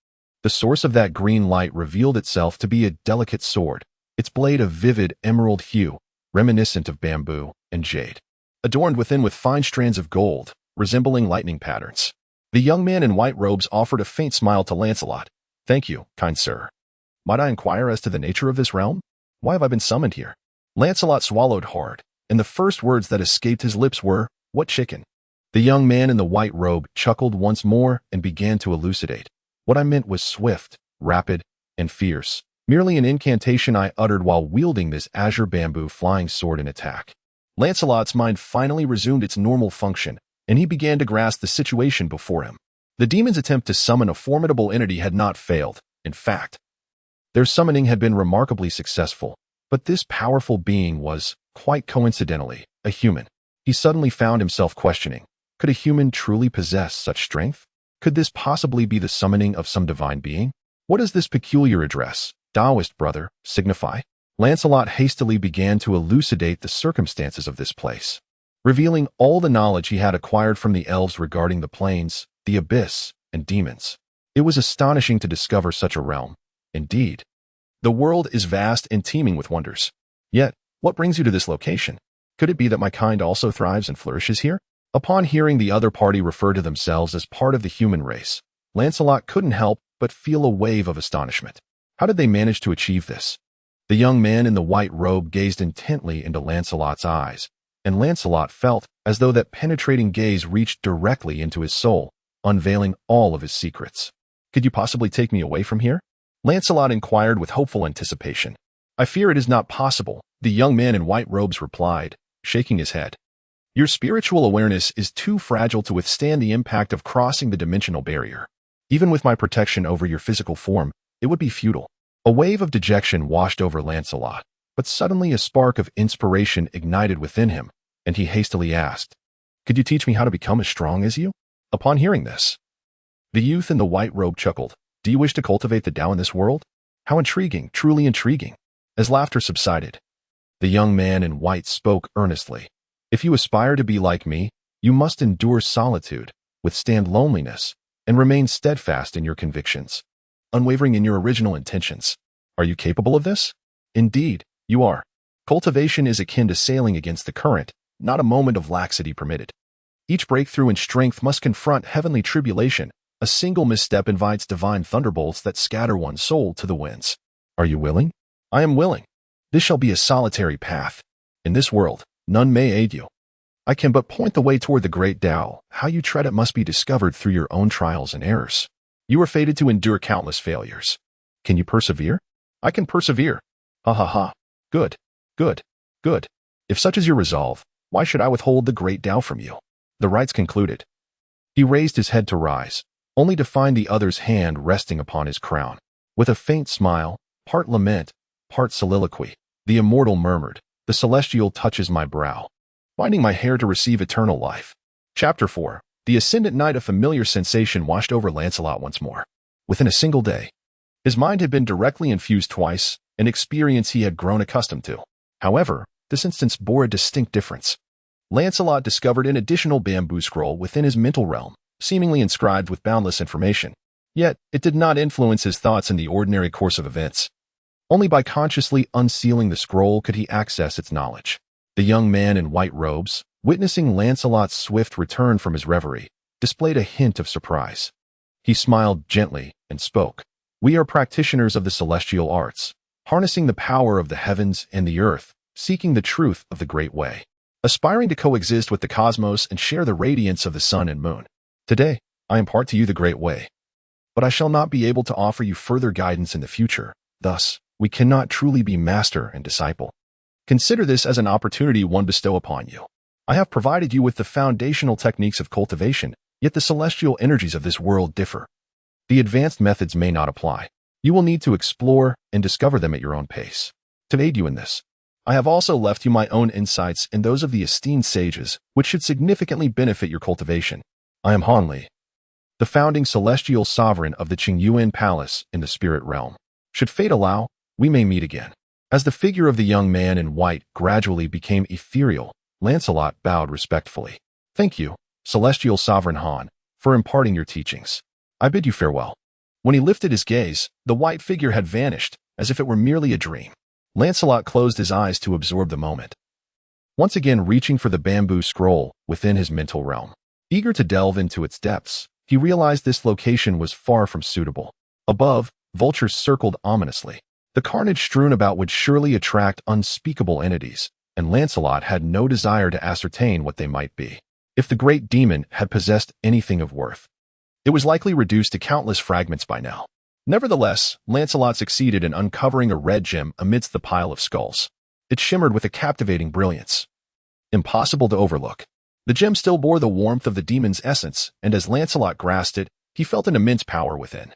The source of that green light revealed itself to be a delicate sword, its blade of vivid emerald hue, reminiscent of bamboo and jade, adorned within with fine strands of gold, resembling lightning patterns. The young man in white robes offered a faint smile to Lancelot. "Thank you, kind sir. Might I inquire as to the nature of this realm? Why have I been summoned here?" Lancelot swallowed hard, and the first words that escaped his lips were, "What chicken?" The young man in the white robe chuckled once more and began to elucidate. "What I meant was swift, rapid, and fierce. Merely an incantation I uttered while wielding this azure bamboo flying sword in attack." Lancelot's mind finally resumed its normal function, and he began to grasp the situation before him. The demon's attempt to summon a formidable entity had not failed. In fact, their summoning had been remarkably successful, but this powerful being was, quite coincidentally, a human. He suddenly found himself questioning, could a human truly possess such strength? Could this possibly be the summoning of some divine being? What does this peculiar address, Taoist brother, signify? Lancelot hastily began to elucidate the circumstances of this place, revealing all the knowledge he had acquired from the elves regarding the plains, the abyss, and demons. It was astonishing to discover such a realm. Indeed, the world is vast and teeming with wonders. Yet, what brings you to this location? Could it be that my kind also thrives and flourishes here? Upon hearing the other party refer to themselves as part of the human race, Lancelot couldn't help but feel a wave of astonishment. How did they manage to achieve this? The young man in the white robe gazed intently into Lancelot's eyes, and Lancelot felt as though that penetrating gaze reached directly into his soul, unveiling all of his secrets. "Could you possibly take me away from here?" Lancelot inquired with hopeful anticipation. "I fear it is not possible," the young man in white robes replied, shaking his head. "Your spiritual awareness is too fragile to withstand the impact of crossing the dimensional barrier. Even with my protection over your physical form, it would be futile." A wave of dejection washed over Lancelot, but suddenly a spark of inspiration ignited within him, and he hastily asked, "Could you teach me how to become as strong as you?" Upon hearing this, the youth in the white robe chuckled. "Do you wish to cultivate the Tao in this world? How intriguing, truly intriguing." As laughter subsided, the young man in white spoke earnestly. "If you aspire to be like me, you must endure solitude, withstand loneliness, and remain steadfast in your convictions, unwavering in your original intentions. Are you capable of this? Indeed, you are. Cultivation is akin to sailing against the current, not a moment of laxity permitted. Each breakthrough in strength must confront heavenly tribulation. A single misstep invites divine thunderbolts that scatter one's soul to the winds. Are you willing? I am willing. This shall be a solitary path. In this world, none may aid you. I can but point the way toward the great Tao. How you tread it must be discovered through your own trials and errors. You are fated to endure countless failures. Can you persevere? I can persevere. Ha ha ha. Good, good, good. If such is your resolve, why should I withhold the great Tao from you?" The rites concluded. He raised his head to rise, only to find the other's hand resting upon his crown. With a faint smile, part lament, part soliloquy, the immortal murmured, "The celestial touches my brow, binding my hair to receive eternal life." Chapter 4. The Ascendant Night. A familiar sensation washed over Lancelot once more. Within a single day, his mind had been directly infused twice, an experience he had grown accustomed to. However, this instance bore a distinct difference. Lancelot discovered an additional bamboo scroll within his mental realm, seemingly inscribed with boundless information. Yet, it did not influence his thoughts in the ordinary course of events. Only by consciously unsealing the scroll could he access its knowledge. The young man in white robes, witnessing Lancelot's swift return from his reverie, displayed a hint of surprise. He smiled gently and spoke. "We are practitioners of the celestial arts, harnessing the power of the heavens and the earth, seeking the truth of the great way, aspiring to coexist with the cosmos and share the radiance of the sun and moon. Today, I impart to you the great way, but I shall not be able to offer you further guidance in the future. Thus, we cannot truly be master and disciple. Consider this as an opportunity one bestow upon you. I have provided you with the foundational techniques of cultivation, yet the celestial energies of this world differ. The advanced methods may not apply. You will need to explore and discover them at your own pace. To aid you in this, I have also left you my own insights and those of the esteemed sages, which should significantly benefit your cultivation. I am Hanli, the founding celestial sovereign of the Qingyuan Palace in the spirit realm. Should fate allow, we may meet again." As the figure of the young man in white gradually became ethereal, Lancelot bowed respectfully. "Thank you, celestial sovereign Han, for imparting your teachings. I bid you farewell." When he lifted his gaze, the white figure had vanished, as if it were merely a dream. Lancelot closed his eyes to absorb the moment, once again reaching for the bamboo scroll within his mental realm. Eager to delve into its depths, he realized this location was far from suitable. Above, vultures circled ominously. The carnage strewn about would surely attract unspeakable entities, and Lancelot had no desire to ascertain what they might be. If the great demon had possessed anything of worth, it was likely reduced to countless fragments by now. Nevertheless, Lancelot succeeded in uncovering a red gem amidst the pile of skulls. It shimmered with a captivating brilliance, impossible to overlook. The gem still bore the warmth of the demon's essence, and as Lancelot grasped it, he felt an immense power within.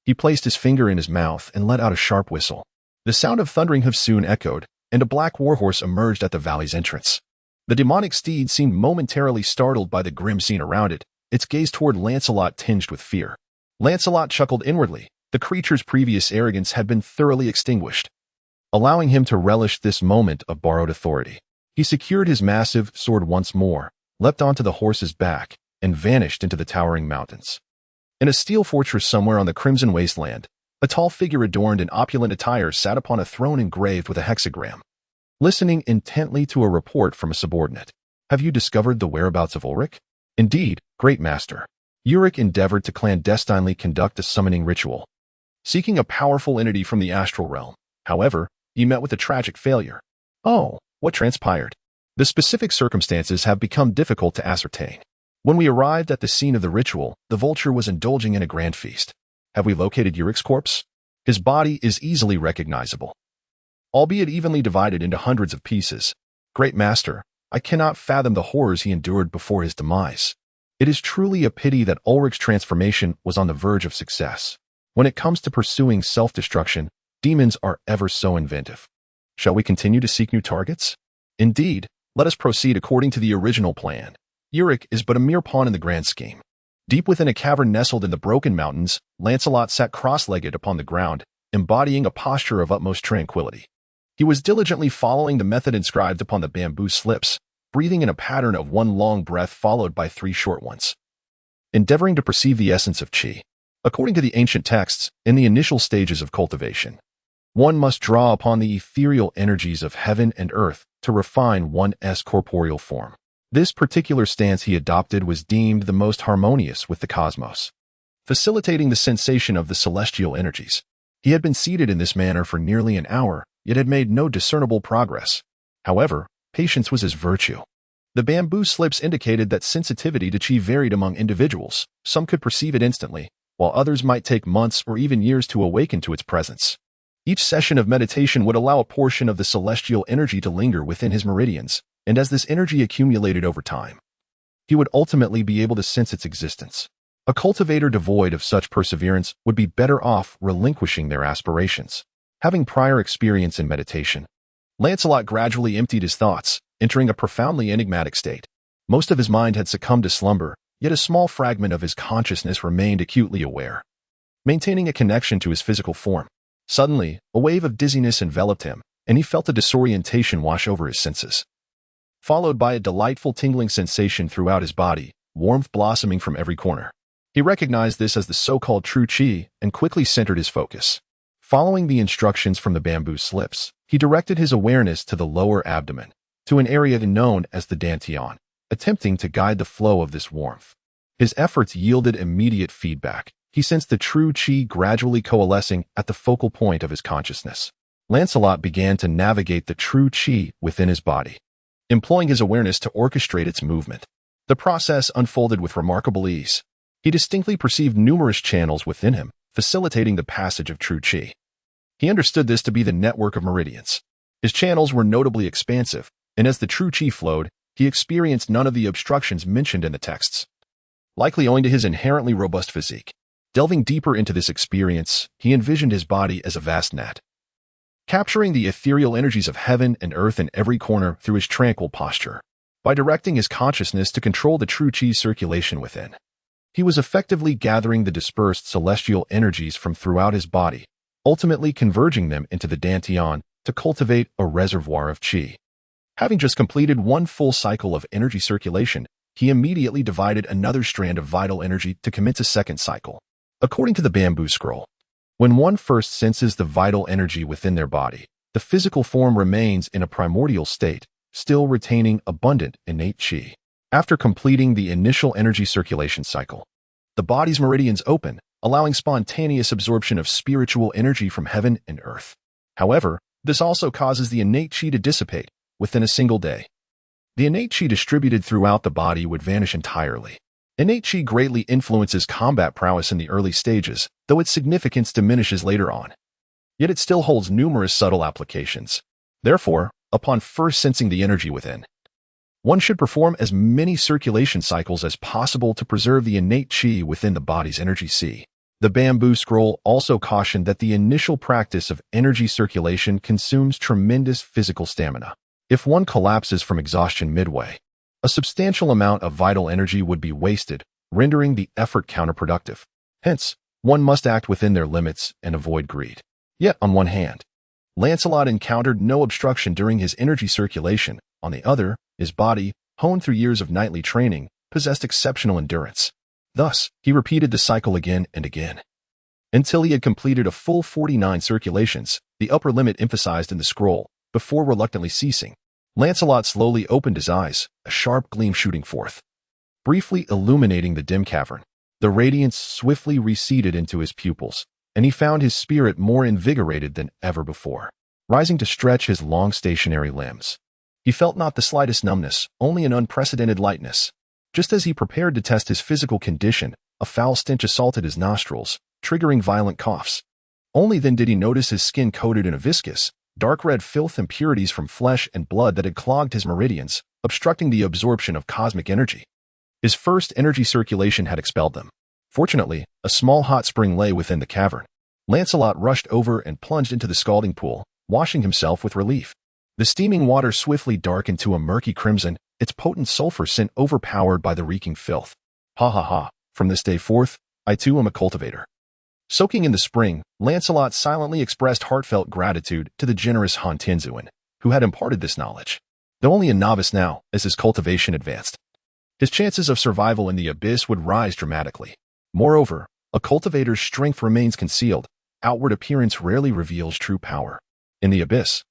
He placed his finger in his mouth and let out a sharp whistle. The sound of thundering hoofs soon echoed, and a black warhorse emerged at the valley's entrance. The demonic steed seemed momentarily startled by the grim scene around it, its gaze toward Lancelot tinged with fear. Lancelot chuckled inwardly. The creature's previous arrogance had been thoroughly extinguished, allowing him to relish this moment of borrowed authority. He secured his massive sword once more, leapt onto the horse's back, and vanished into the towering mountains. In a steel fortress somewhere on the Crimson Wasteland, a tall figure adorned in opulent attire sat upon a throne engraved with a hexagram, listening intently to a report from a subordinate. "Have you discovered the whereabouts of Ulrich?" "Indeed, great master." Ulrich endeavored to clandestinely conduct a summoning ritual, seeking a powerful entity from the astral realm. However, he met with a tragic failure. "Oh, what transpired?" "The specific circumstances have become difficult to ascertain. When we arrived at the scene of the ritual, the vulture was indulging in a grand feast." "Have we located Ulrich's corpse?" "His body is easily recognizable, albeit evenly divided into hundreds of pieces." "Great master, I cannot fathom the horrors he endured before his demise. It is truly a pity that Ulrich's transformation was on the verge of success. When it comes to pursuing self-destruction, demons are ever so inventive." "Shall we continue to seek new targets?" "Indeed, let us proceed according to the original plan. Ulrich is but a mere pawn in the grand scheme." Deep within a cavern nestled in the Broken Mountains, Lancelot sat cross-legged upon the ground, embodying a posture of utmost tranquility. He was diligently following the method inscribed upon the bamboo slips, breathing in a pattern of one long breath followed by 3 short ones, endeavoring to perceive the essence of qi. According to the ancient texts, in the initial stages of cultivation, one must draw upon the ethereal energies of heaven and earth to refine one's corporeal form. This particular stance he adopted was deemed the most harmonious with the cosmos, facilitating the sensation of the celestial energies. He had been seated in this manner for nearly an hour, yet had made no discernible progress. However, patience was his virtue. The bamboo slips indicated that sensitivity to qi varied among individuals. Some could perceive it instantly, while others might take months or even years to awaken to its presence. Each session of meditation would allow a portion of the celestial energy to linger within his meridians, and as this energy accumulated over time, he would ultimately be able to sense its existence. A cultivator devoid of such perseverance would be better off relinquishing their aspirations. Having prior experience in meditation, Lancelot gradually emptied his thoughts, entering a profoundly enigmatic state. Most of his mind had succumbed to slumber, yet a small fragment of his consciousness remained acutely aware, maintaining a connection to his physical form. Suddenly, a wave of dizziness enveloped him, and he felt a disorientation wash over his senses, followed by a delightful tingling sensation throughout his body, warmth blossoming from every corner. He recognized this as the so-called true qi and quickly centered his focus. Following the instructions from the bamboo slips, he directed his awareness to the lower abdomen, to an area known as the dantian, attempting to guide the flow of this warmth. His efforts yielded immediate feedback. He sensed the true qi gradually coalescing at the focal point of his consciousness. Lancelot began to navigate the true qi within his body, employing his awareness to orchestrate its movement. The process unfolded with remarkable ease. He distinctly perceived numerous channels within him, facilitating the passage of true qi. He understood this to be the network of meridians. His channels were notably expansive, and as the true qi flowed, he experienced none of the obstructions mentioned in the texts, likely owing to his inherently robust physique. Delving deeper into this experience, he envisioned his body as a vast net, capturing the ethereal energies of heaven and earth in every corner through his tranquil posture. By directing his consciousness to control the true qi circulation within, he was effectively gathering the dispersed celestial energies from throughout his body, ultimately converging them into the dantian to cultivate a reservoir of qi. Having just completed one full cycle of energy circulation, he immediately divided another strand of vital energy to commence a second cycle. According to the bamboo scroll, when one first senses the vital energy within their body, the physical form remains in a primordial state, still retaining abundant innate qi. After completing the initial energy circulation cycle, the body's meridians open, allowing spontaneous absorption of spiritual energy from heaven and earth. However, this also causes the innate qi to dissipate within a single day. The innate qi distributed throughout the body would vanish entirely. Innate qi greatly influences combat prowess in the early stages, though its significance diminishes later on. Yet it still holds numerous subtle applications. Therefore, upon first sensing the energy within, one should perform as many circulation cycles as possible to preserve the innate qi within the body's energy sea. The bamboo scroll also cautioned that the initial practice of energy circulation consumes tremendous physical stamina. If one collapses from exhaustion midway, a substantial amount of vital energy would be wasted, rendering the effort counterproductive. Hence, one must act within their limits and avoid greed. Yet, on one hand, Lancelot encountered no obstruction during his energy circulation. On the other, his body, honed through years of nightly training, possessed exceptional endurance. Thus, he repeated the cycle again and again, until he had completed a full 49 circulations, the upper limit emphasized in the scroll, before reluctantly ceasing. Lancelot slowly opened his eyes, a sharp gleam shooting forth, briefly illuminating the dim cavern. The radiance swiftly receded into his pupils, and he found his spirit more invigorated than ever before. Rising to stretch his long stationary limbs, he felt not the slightest numbness, only an unprecedented lightness. Just as he prepared to test his physical condition, a foul stench assaulted his nostrils, triggering violent coughs. Only then did he notice his skin coated in a viscous, dark red filth, impurities from flesh and blood that had clogged his meridians, obstructing the absorption of cosmic energy. His first energy circulation had expelled them. Fortunately, a small hot spring lay within the cavern. Lancelot rushed over and plunged into the scalding pool, washing himself with relief. The steaming water swiftly darkened to a murky crimson, its potent sulfur scent overpowered by the reeking filth. Ha ha ha, from this day forth, I too am a cultivator. Soaking in the spring, Lancelot silently expressed heartfelt gratitude to the generous Han Tenzuin, who had imparted this knowledge. Though only a novice now, as his cultivation advanced, his chances of survival in the abyss would rise dramatically. Moreover, a cultivator's strength remains concealed. Outward appearance rarely reveals true power. In the abyss,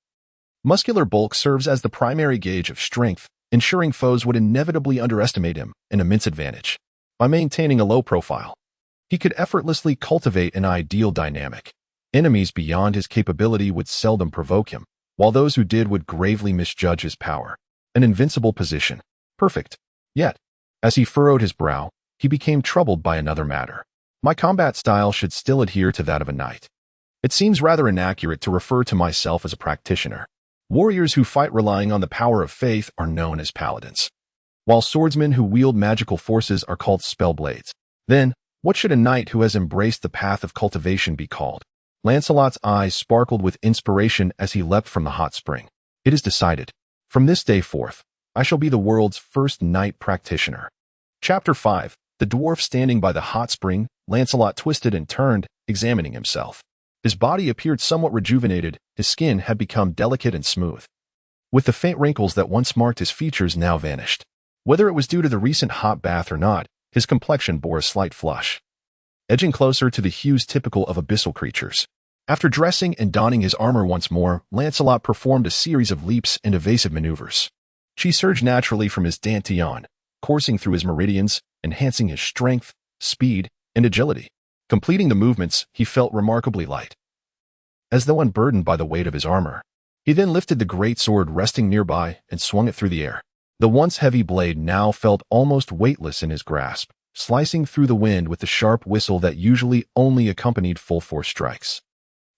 muscular bulk serves as the primary gauge of strength, ensuring foes would inevitably underestimate him, an immense advantage. By maintaining a low profile, he could effortlessly cultivate an ideal dynamic. Enemies beyond his capability would seldom provoke him, while those who did would gravely misjudge his power. An invincible position. Perfect. Yet, as he furrowed his brow, he became troubled by another matter. My combat style should still adhere to that of a knight. It seems rather inaccurate to refer to myself as a practitioner. Warriors who fight relying on the power of faith are known as paladins, while swordsmen who wield magical forces are called spellblades. Then, What should a knight who has embraced the path of cultivation be called? Lancelot's eyes sparkled with inspiration as he leapt from the hot spring. It is decided. From this day forth, I shall be the world's first knight practitioner. Chapter 5. The dwarf standing by the hot spring. Lancelot twisted and turned, examining himself. His body appeared somewhat rejuvenated, his skin had become delicate and smooth. With the faint wrinkles that once marked his features now vanished. Whether it was due to the recent hot bath or not, his complexion bore a slight flush, edging closer to the hues typical of abyssal creatures. After dressing and donning his armor once more, Lancelot performed a series of leaps and evasive maneuvers. Chi surged naturally from his dantian, coursing through his meridians, enhancing his strength, speed, and agility. Completing the movements, he felt remarkably light, as though unburdened by the weight of his armor. He then lifted the great sword resting nearby and swung it through the air. The once heavy blade now felt almost weightless in his grasp, slicing through the wind with the sharp whistle that usually only accompanied full-force strikes.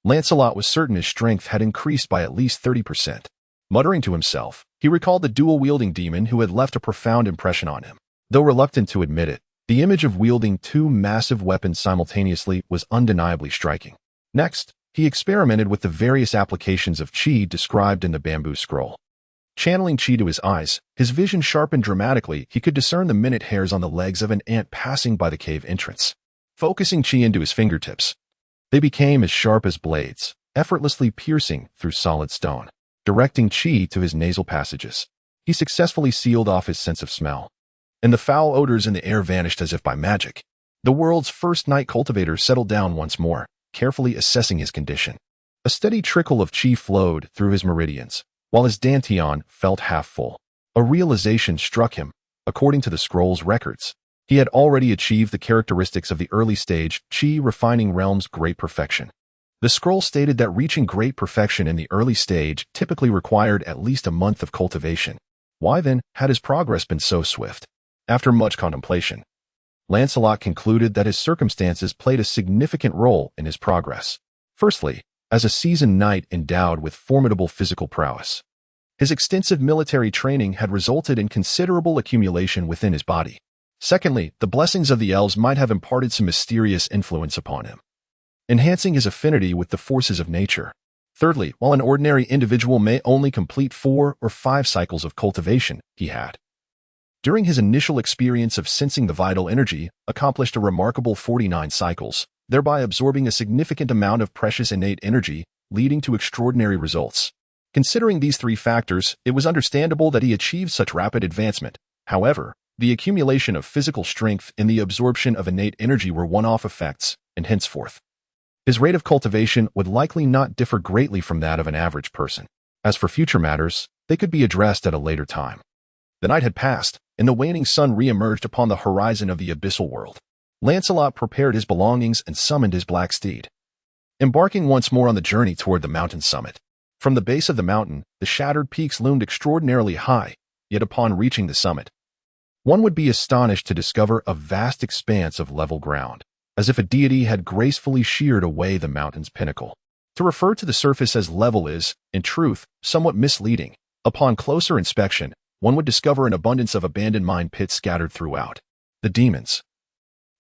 Lancelot was certain his strength had increased by at least 30%. Muttering to himself, he recalled the dual-wielding demon who had left a profound impression on him. Though reluctant to admit it, the image of wielding two massive weapons simultaneously was undeniably striking. Next, he experimented with the various applications of chi described in the bamboo scroll. Channeling chi to his eyes, his vision sharpened dramatically. He could discern the minute hairs on the legs of an ant passing by the cave entrance. Focusing chi into his fingertips, they became as sharp as blades, effortlessly piercing through solid stone. Directing chi to his nasal passages, he successfully sealed off his sense of smell, and the foul odors in the air vanished as if by magic. The world's first knight cultivator settled down once more, carefully assessing his condition. A steady trickle of chi flowed through his meridians, while his dantian felt half full. A realization struck him. According to the scroll's records, he had already achieved the characteristics of the early stage chi refining realm's great perfection. The scroll stated that reaching great perfection in the early stage typically required at least a month of cultivation. Why then had his progress been so swift? After much contemplation, Lancelot concluded that his circumstances played a significant role in his progress. Firstly, as a seasoned knight endowed with formidable physical prowess, his extensive military training had resulted in considerable accumulation within his body. Secondly, the blessings of the elves might have imparted some mysterious influence upon him, enhancing his affinity with the forces of nature. Thirdly, while an ordinary individual may only complete 4 or 5 cycles of cultivation, he had, during his initial experience of sensing the vital energy, accomplished a remarkable 49 cycles, thereby absorbing a significant amount of precious innate energy, leading to extraordinary results. Considering these 3 factors, it was understandable that he achieved such rapid advancement. However, the accumulation of physical strength and the absorption of innate energy were one-off effects, and henceforth, his rate of cultivation would likely not differ greatly from that of an average person. As for future matters, they could be addressed at a later time. The night had passed, and the waning sun re-emerged upon the horizon of the abyssal world. Lancelot prepared his belongings and summoned his black steed, embarking once more on the journey toward the mountain summit. From the base of the mountain, the shattered peaks loomed extraordinarily high, yet upon reaching the summit, one would be astonished to discover a vast expanse of level ground, as if a deity had gracefully sheared away the mountain's pinnacle. To refer to the surface as level is, in truth, somewhat misleading. Upon closer inspection, one would discover an abundance of abandoned mine pits scattered throughout. The demons,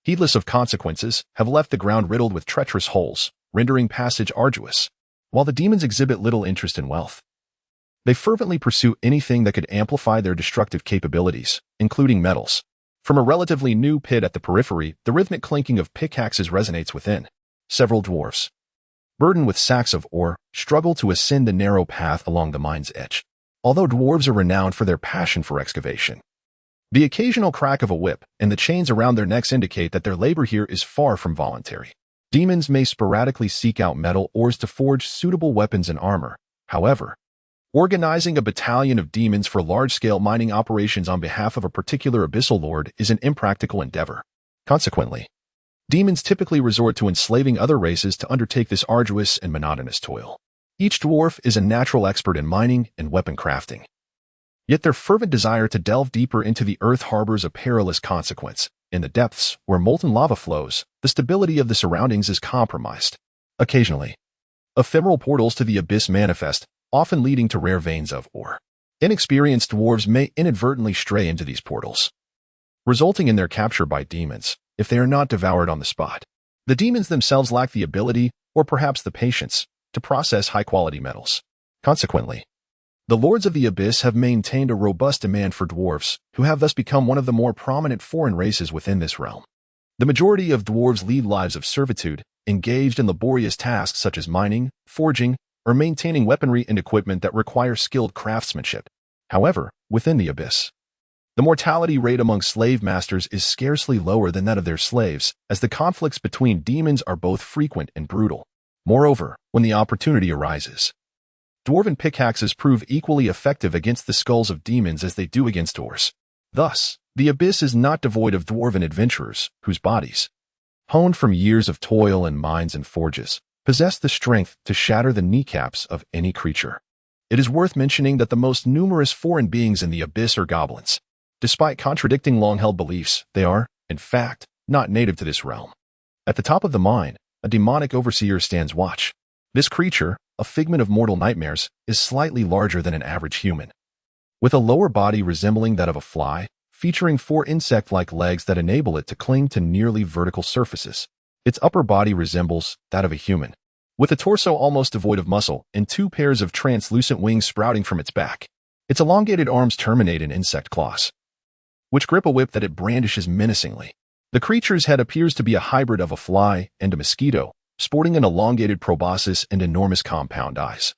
heedless of consequences, have left the ground riddled with treacherous holes, rendering passage arduous. While the demons exhibit little interest in wealth, they fervently pursue anything that could amplify their destructive capabilities, including metals. From a relatively new pit at the periphery, the rhythmic clinking of pickaxes resonates within. Several dwarfs, burdened with sacks of ore, struggle to ascend the narrow path along the mine's edge. Although dwarves are renowned for their passion for excavation, the occasional crack of a whip and the chains around their necks indicate that their labor here is far from voluntary. Demons may sporadically seek out metal ores to forge suitable weapons and armor. However, organizing a battalion of demons for large-scale mining operations on behalf of a particular abyssal lord is an impractical endeavor. Consequently, demons typically resort to enslaving other races to undertake this arduous and monotonous toil. Each dwarf is a natural expert in mining and weapon crafting, yet their fervent desire to delve deeper into the earth harbors a perilous consequence. In the depths, where molten lava flows, the stability of the surroundings is compromised. Occasionally, ephemeral portals to the abyss manifest, often leading to rare veins of ore. Inexperienced dwarves may inadvertently stray into these portals, resulting in their capture by demons. if they are not devoured on the spot. The demons themselves lack the ability, or perhaps the patience, to process high-quality metals. Consequently, the Lords of the Abyss have maintained a robust demand for dwarves, who have thus become one of the more prominent foreign races within this realm. The majority of dwarves lead lives of servitude, engaged in laborious tasks such as mining, forging, or maintaining weaponry and equipment that require skilled craftsmanship. However, within the Abyss, the mortality rate among slave masters is scarcely lower than that of their slaves, as the conflicts between demons are both frequent and brutal. Moreover, when the opportunity arises, dwarven pickaxes prove equally effective against the skulls of demons as they do against oars. Thus, the Abyss is not devoid of dwarven adventurers, whose bodies, honed from years of toil in mines and forges, possess the strength to shatter the kneecaps of any creature. It is worth mentioning that the most numerous foreign beings in the Abyss are goblins. Despite contradicting long-held beliefs, they are, in fact, not native to this realm. At the top of the mine, a demonic overseer stands watch. This creature, a figment of mortal nightmares, is slightly larger than an average human. With a lower body resembling that of a fly, featuring 4 insect-like legs that enable it to cling to nearly vertical surfaces, its upper body resembles that of a human, with a torso almost devoid of muscle and 2 pairs of translucent wings sprouting from its back. Its elongated arms terminate in insect claws, which grip a whip that it brandishes menacingly. The creature's head appears to be a hybrid of a fly and a mosquito, sporting an elongated proboscis and enormous compound eyes,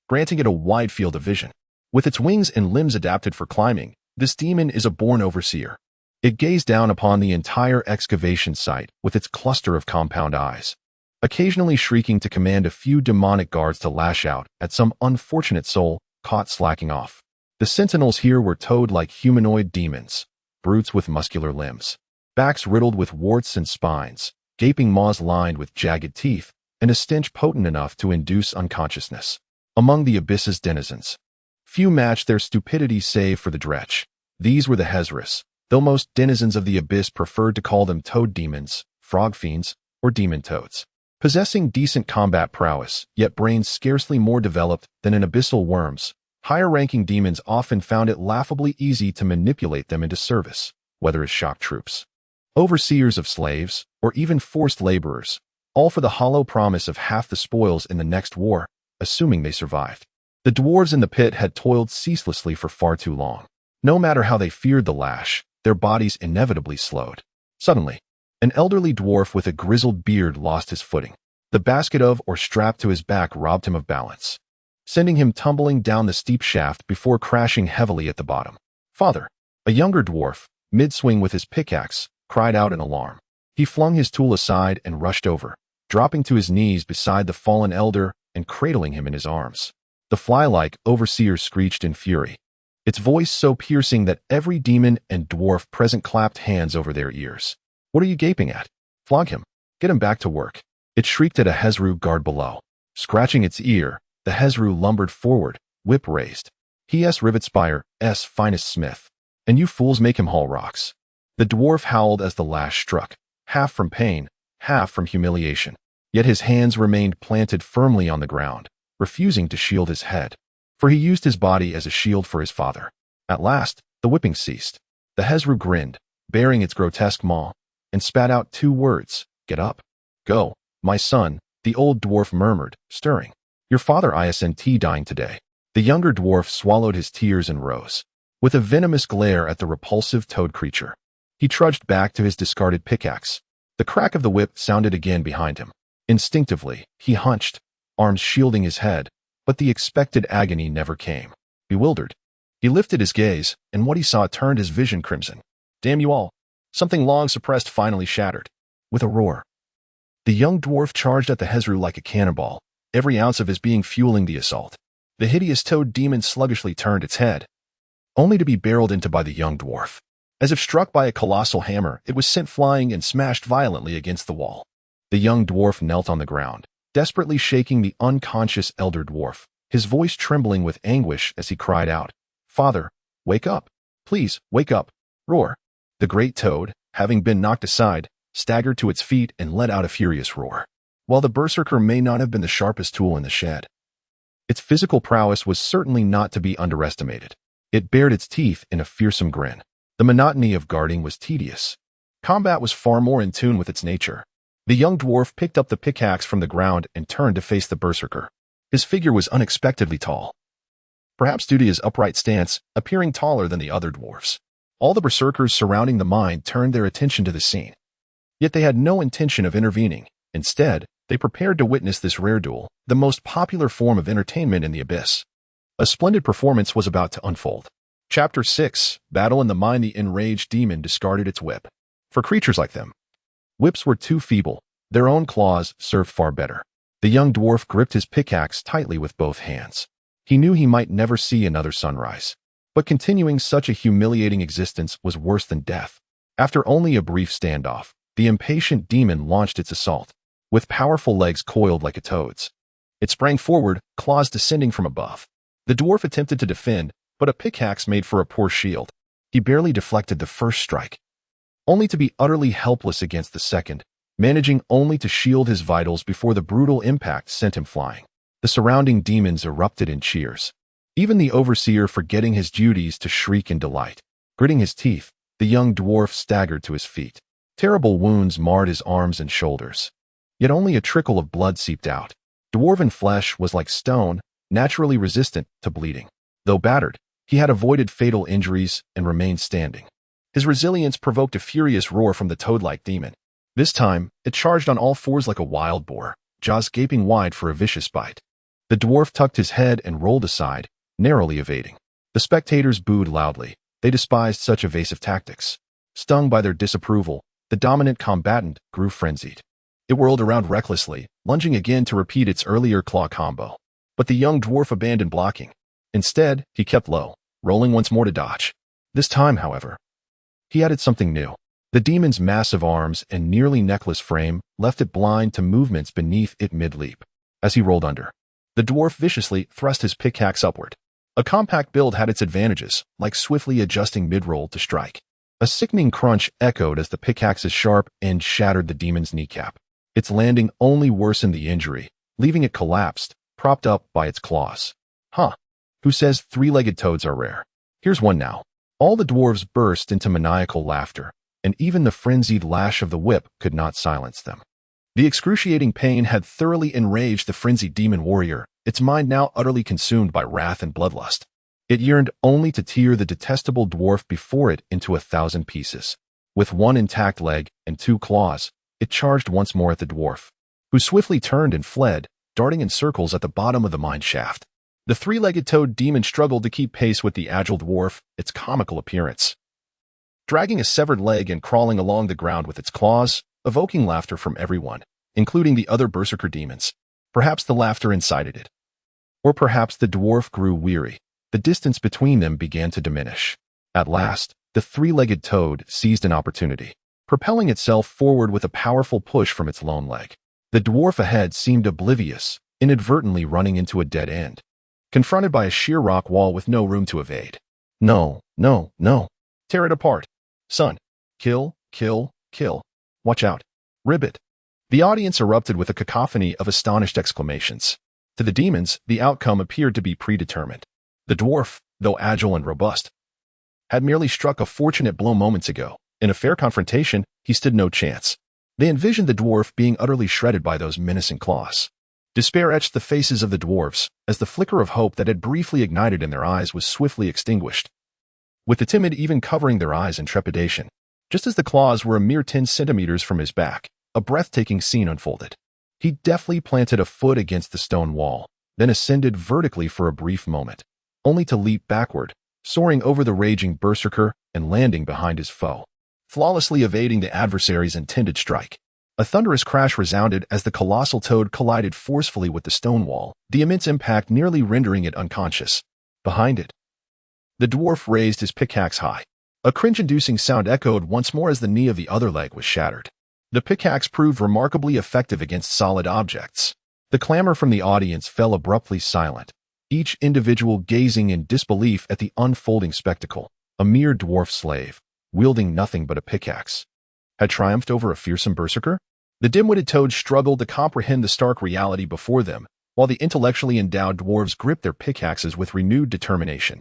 granting it a wide field of vision. With its wings and limbs adapted for climbing, this demon is a born overseer. It gazed down upon the entire excavation site with its cluster of compound eyes, occasionally shrieking to command a few demonic guards to lash out at some unfortunate soul caught slacking off. The sentinels here were toad-like humanoid demons, brutes with muscular limbs, backs riddled with warts and spines, gaping maws lined with jagged teeth, and a stench potent enough to induce unconsciousness. Among the Abyss's denizens, few matched their stupidity save for the Dretch. These were the Hezris, though most denizens of the Abyss preferred to call them toad demons, frog fiends, or demon toads. Possessing decent combat prowess, yet brains scarcely more developed than an abyssal worm's, higher-ranking demons often found it laughably easy to manipulate them into service, whether as shock troops, overseers of slaves, or even forced laborers, all for the hollow promise of half the spoils in the next war, assuming they survived. The dwarves in the pit had toiled ceaselessly for far too long. No matter how they feared the lash, their bodies inevitably slowed. Suddenly, an elderly dwarf with a grizzled beard lost his footing. The basket of or strap to his back robbed him of balance, sending him tumbling down the steep shaft before crashing heavily at the bottom. Father, a younger dwarf, mid-swing with his pickaxe, cried out in alarm. He flung his tool aside and rushed over, dropping to his knees beside the fallen elder and cradling him in his arms. The fly-like overseer screeched in fury, its voice so piercing that every demon and dwarf present clapped hands over their ears. What are you gaping at? Flog him. Get him back to work. It shrieked at a Hezru guard below. Scratching its ear, the Hezru lumbered forward, whip raised. He-s Rivet Spire's finest smith. And you fools make him haul rocks. The dwarf howled as the lash struck, half from pain, half from humiliation. Yet his hands remained planted firmly on the ground, refusing to shield his head, for he used his body as a shield for his father. At last, the whipping ceased. The Hezru grinned, baring its grotesque maw, and spat out 2 words, "Get up. Go, my son," the old dwarf murmured, stirring. "Your father isn't dying today." The younger dwarf swallowed his tears and rose, with a venomous glare at the repulsive toad creature. He trudged back to his discarded pickaxe. The crack of the whip sounded again behind him. Instinctively, he hunched, arms shielding his head, but the expected agony never came. Bewildered, he lifted his gaze, and what he saw turned his vision crimson. Damn you all! Something long suppressed finally shattered. With a roar, the young dwarf charged at the Hezru like a cannonball, every ounce of his being fueling the assault. The hideous toad demon sluggishly turned its head, only to be barreled into by the young dwarf. As if struck by a colossal hammer, it was sent flying and smashed violently against the wall. The young dwarf knelt on the ground, desperately shaking the unconscious elder dwarf, his voice trembling with anguish as he cried out, "Father, wake up! Please, wake up!" Roar. The great toad, having been knocked aside, staggered to its feet and let out a furious roar. While the berserker may not have been the sharpest tool in the shed, its physical prowess was certainly not to be underestimated. It bared its teeth in a fearsome grin. The monotony of guarding was tedious. Combat was far more in tune with its nature. The young dwarf picked up the pickaxe from the ground and turned to face the berserker. His figure was unexpectedly tall, perhaps due to his upright stance, appearing taller than the other dwarfs. All the berserkers surrounding the mine turned their attention to the scene. Yet they had no intention of intervening. Instead, they prepared to witness this rare duel, the most popular form of entertainment in the abyss. A splendid performance was about to unfold. Chapter 6, Battle in the Mine. The enraged demon discarded its whip. For creatures like them, whips were too feeble. Their own claws served far better. The young dwarf gripped his pickaxe tightly with both hands. He knew he might never see another sunrise. But continuing such a humiliating existence was worse than death. After only a brief standoff, the impatient demon launched its assault. With powerful legs coiled like a toad's, it sprang forward, claws descending from above. The dwarf attempted to defend, but a pickaxe made for a poor shield. He barely deflected the first strike, only to be utterly helpless against the second, managing only to shield his vitals before the brutal impact sent him flying. The surrounding demons erupted in cheers, even the overseer forgetting his duties to shriek in delight. Gritting his teeth, the young dwarf staggered to his feet. Terrible wounds marred his arms and shoulders, yet only a trickle of blood seeped out. Dwarven flesh was like stone, naturally resistant to bleeding. Though battered, he had avoided fatal injuries and remained standing. His resilience provoked a furious roar from the toad-like demon. This time, it charged on all fours like a wild boar, jaws gaping wide for a vicious bite. The dwarf tucked his head and rolled aside, narrowly evading. The spectators booed loudly. They despised such evasive tactics. Stung by their disapproval, the dominant combatant grew frenzied. It whirled around recklessly, lunging again to repeat its earlier claw combo. But the young dwarf abandoned blocking. Instead, he kept low, rolling once more to dodge. This time, however, he added something new. The demon's massive arms and nearly necklace frame left it blind to movements beneath it mid-leap. As he rolled under, the dwarf viciously thrust his pickaxe upward. A compact build had its advantages, like swiftly adjusting mid-roll to strike. A sickening crunch echoed as the pickaxe's sharp end shattered the demon's kneecap. Its landing only worsened the injury, leaving it collapsed, propped up by its claws. Huh. Who says three-legged toads are rare? Here's one now. All the dwarves burst into maniacal laughter, and even the frenzied lash of the whip could not silence them. The excruciating pain had thoroughly enraged the frenzied demon warrior, its mind now utterly consumed by wrath and bloodlust. It yearned only to tear the detestable dwarf before it into 1,000 pieces. With one intact leg and 2 claws, it charged once more at the dwarf, who swiftly turned and fled, darting in circles at the bottom of the mine shaft. The three-legged toad demon struggled to keep pace with the agile dwarf, its comical appearance, dragging a severed leg and crawling along the ground with its claws, evoking laughter from everyone, including the other berserker demons. Perhaps the laughter incited it. Or perhaps the dwarf grew weary. The distance between them began to diminish. At last, the three-legged toad seized an opportunity, propelling itself forward with a powerful push from its lone leg. The dwarf ahead seemed oblivious, inadvertently running into a dead end, confronted by a sheer rock wall with no room to evade. No, no, no. Tear it apart. Son. Kill, kill, kill. Watch out. Ribbit. The audience erupted with a cacophony of astonished exclamations. To the demons, the outcome appeared to be predetermined. The dwarf, though agile and robust, had merely struck a fortunate blow moments ago. In a fair confrontation, he stood no chance. They envisioned the dwarf being utterly shredded by those menacing claws. Despair etched the faces of the dwarves, as the flicker of hope that had briefly ignited in their eyes was swiftly extinguished, with the timid even covering their eyes in trepidation. Just as the claws were a mere 10 centimeters from his back, a breathtaking scene unfolded. He deftly planted a foot against the stone wall, then ascended vertically for a brief moment, only to leap backward, soaring over the raging berserker and landing behind his foe, flawlessly evading the adversary's intended strike. A thunderous crash resounded as the colossal toad collided forcefully with the stone wall, the immense impact nearly rendering it unconscious. Behind it, the dwarf raised his pickaxe high. A cringe-inducing sound echoed once more as the knee of the other leg was shattered. The pickaxe proved remarkably effective against solid objects. The clamor from the audience fell abruptly silent, each individual gazing in disbelief at the unfolding spectacle. A mere dwarf slave, wielding nothing but a pickaxe, had triumphed over a fearsome berserker? The dim-witted toads struggled to comprehend the stark reality before them, while the intellectually endowed dwarves gripped their pickaxes with renewed determination.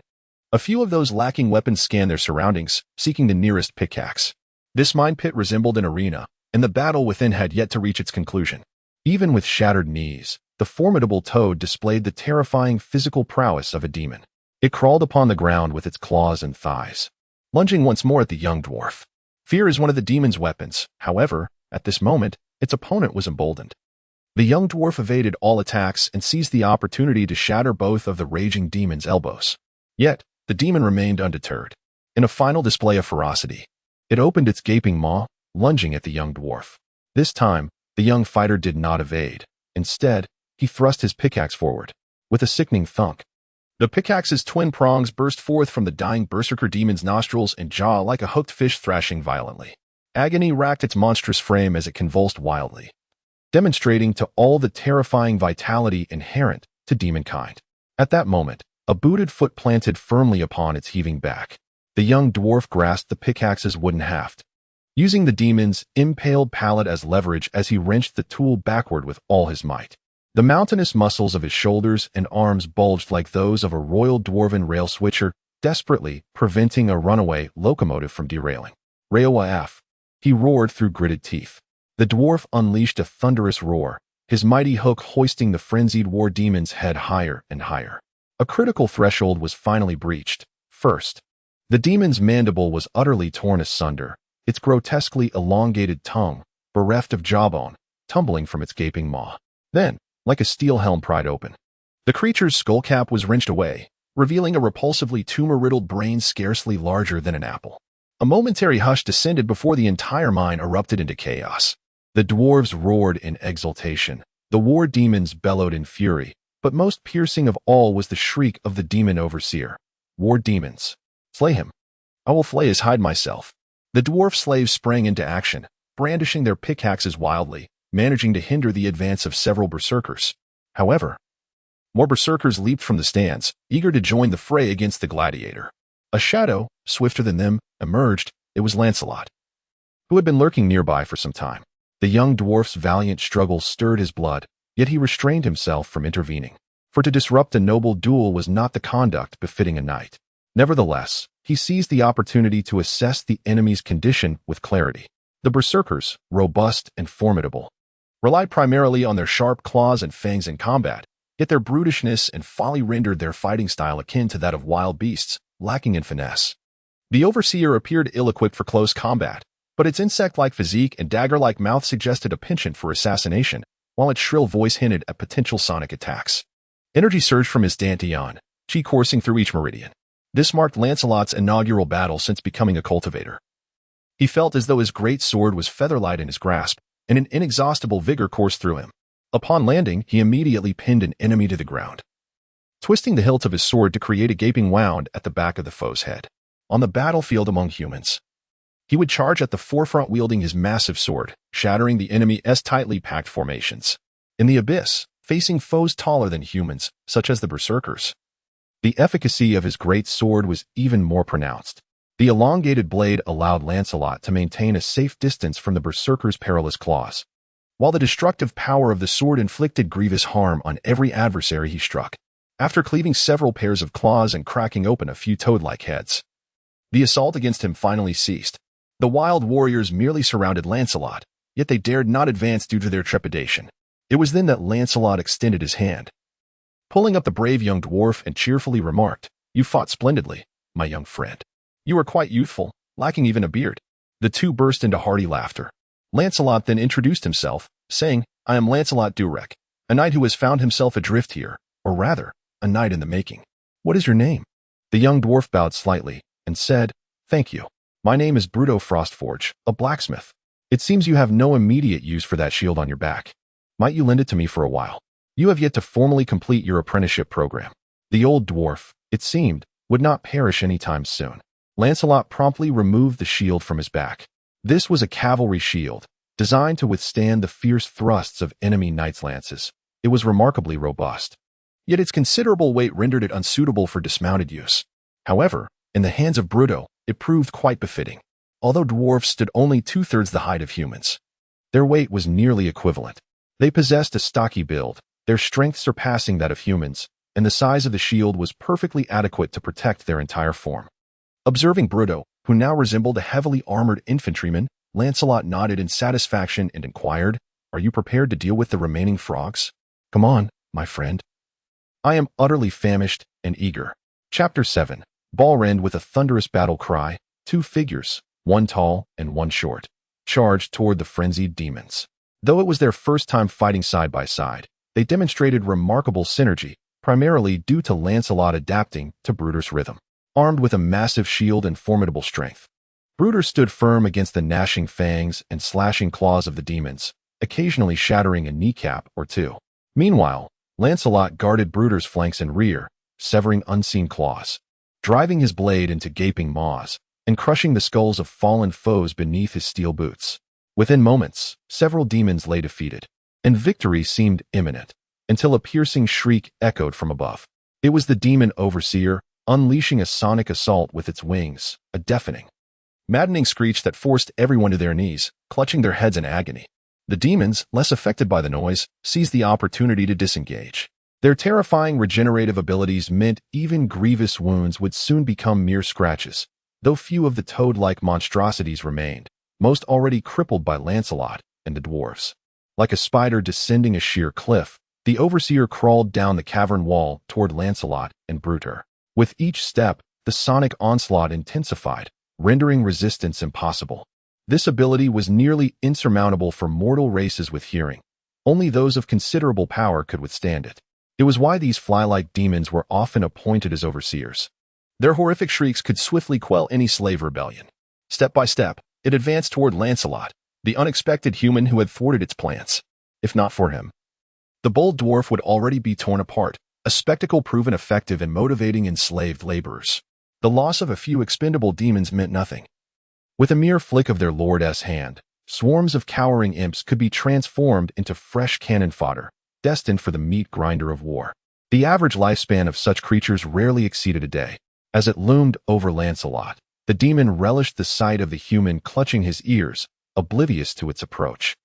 A few of those lacking weapons scanned their surroundings, seeking the nearest pickaxe. This mine pit resembled an arena, and the battle within had yet to reach its conclusion. Even with shattered knees, the formidable toad displayed the terrifying physical prowess of a demon. It crawled upon the ground with its claws and thighs, lunging once more at the young dwarf. Fear is one of the demon's weapons. However, at this moment, its opponent was emboldened. The young dwarf evaded all attacks and seized the opportunity to shatter both of the raging demon's elbows. Yet, the demon remained undeterred. In a final display of ferocity, it opened its gaping maw, lunging at the young dwarf. This time, the young fighter did not evade. Instead, he thrust his pickaxe forward. With a sickening thunk, the pickaxe's twin prongs burst forth from the dying berserker demon's nostrils and jaw like a hooked fish thrashing violently. Agony racked its monstrous frame as it convulsed wildly, demonstrating to all the terrifying vitality inherent to demonkind. At that moment, a booted foot planted firmly upon its heaving back. The young dwarf grasped the pickaxe's wooden haft, using the demon's impaled palate as leverage as he wrenched the tool backward with all his might. The mountainous muscles of his shoulders and arms bulged like those of a royal dwarven rail switcher, desperately preventing a runaway locomotive from derailing. Reoaf! He roared through gritted teeth. The dwarf unleashed a thunderous roar, his mighty hook hoisting the frenzied war demon's head higher and higher. A critical threshold was finally breached. First, the demon's mandible was utterly torn asunder, its grotesquely elongated tongue, bereft of jawbone, tumbling from its gaping maw. Then, like a steel helm pried open, the creature's skullcap was wrenched away, revealing a repulsively tumor-riddled brain scarcely larger than an apple. A momentary hush descended before the entire mine erupted into chaos. The dwarves roared in exultation. The war demons bellowed in fury, but most piercing of all was the shriek of the demon overseer. War demons! Slay him! I will flay his hide myself. The dwarf slaves sprang into action, brandishing their pickaxes wildly, managing to hinder the advance of several berserkers. However, more berserkers leaped from the stands, eager to join the fray against the gladiator. A shadow, swifter than them, emerged. It was Lancelot, who had been lurking nearby for some time. The young dwarf's valiant struggle stirred his blood, yet he restrained himself from intervening, for to disrupt a noble duel was not the conduct befitting a knight. Nevertheless, he seized the opportunity to assess the enemy's condition with clarity. The berserkers, robust and formidable, relied primarily on their sharp claws and fangs in combat, yet their brutishness and folly rendered their fighting style akin to that of wild beasts, lacking in finesse. The overseer appeared ill-equipped for close combat, but its insect-like physique and dagger-like mouth suggested a penchant for assassination, while its shrill voice hinted at potential sonic attacks. Energy surged from his dantian, chi coursing through each meridian. This marked Lancelot's inaugural battle since becoming a cultivator. He felt as though his great sword was featherlight in his grasp, and an inexhaustible vigor coursed through him. Upon landing, he immediately pinned an enemy to the ground, twisting the hilt of his sword to create a gaping wound at the back of the foe's head. On the battlefield among humans, he would charge at the forefront wielding his massive sword, shattering the enemy's tightly packed formations. In the abyss, facing foes taller than humans, such as the berserkers, the efficacy of his great sword was even more pronounced. The elongated blade allowed Lancelot to maintain a safe distance from the berserker's perilous claws, while the destructive power of the sword inflicted grievous harm on every adversary he struck. After cleaving several pairs of claws and cracking open a few toad-like heads, the assault against him finally ceased. The wild warriors merely surrounded Lancelot, yet they dared not advance due to their trepidation. It was then that Lancelot extended his hand, pulling up the brave young dwarf, and cheerfully remarked, "You fought splendidly, my young friend. You are quite youthful, lacking even a beard." The two burst into hearty laughter. Lancelot then introduced himself, saying, "I am Lancelot Durek, a knight who has found himself adrift here, or rather, a knight in the making. What is your name?" The young dwarf bowed slightly, and said, "Thank you. My name is Bruto Frostforge, a blacksmith. It seems you have no immediate use for that shield on your back. Might you lend it to me for a while? You have yet to formally complete your apprenticeship program." The old dwarf, it seemed, would not perish any time soon. Lancelot promptly removed the shield from his back. This was a cavalry shield, designed to withstand the fierce thrusts of enemy knights' lances. It was remarkably robust, yet its considerable weight rendered it unsuitable for dismounted use. However, in the hands of Bruto, it proved quite befitting. Although dwarfs stood only 2/3 the height of humans, their weight was nearly equivalent. They possessed a stocky build, their strength surpassing that of humans, and the size of the shield was perfectly adequate to protect their entire form. Observing Bruto, who now resembled a heavily armored infantryman. Lancelot nodded in satisfaction and inquired, "Are you prepared to deal with the remaining frogs?" "Come on, my friend. I am utterly famished and eager." Chapter 7. Balrend, with a thunderous battle cry, two figures, one tall and one short, charged toward the frenzied demons. Though it was their first time fighting side by side, they demonstrated remarkable synergy, primarily due to Lancelot adapting to Bruder's rhythm. Armed with a massive shield and formidable strength, Bruder stood firm against the gnashing fangs and slashing claws of the demons, occasionally shattering a kneecap or two. Meanwhile, Lancelot guarded Bruder's flanks and rear, severing unseen claws, driving his blade into gaping maws, and crushing the skulls of fallen foes beneath his steel boots. Within moments, several demons lay defeated, and victory seemed imminent, until a piercing shriek echoed from above. It was the demon overseer, unleashing a sonic assault with its wings, a deafening, maddening screech that forced everyone to their knees, clutching their heads in agony. The demons, less affected by the noise, seized the opportunity to disengage. Their terrifying regenerative abilities meant even grievous wounds would soon become mere scratches, though few of the toad-like monstrosities remained, most already crippled by Lancelot and the dwarves. Like a spider descending a sheer cliff, the overseer crawled down the cavern wall toward Lancelot and Bruder. With each step, the sonic onslaught intensified, rendering resistance impossible. This ability was nearly insurmountable for mortal races with hearing. Only those of considerable power could withstand it. It was why these fly-like demons were often appointed as overseers. Their horrific shrieks could swiftly quell any slave rebellion. Step by step, it advanced toward Lancelot, the unexpected human who had thwarted its plans. If not for him, the bold dwarf would already be torn apart, a spectacle proven effective in motivating enslaved laborers. The loss of a few expendable demons meant nothing. With a mere flick of their lord's hand, swarms of cowering imps could be transformed into fresh cannon fodder, destined for the meat grinder of war. The average lifespan of such creatures rarely exceeded a day. As it loomed over Lancelot, the demon relished the sight of the human clutching his ears, oblivious to its approach.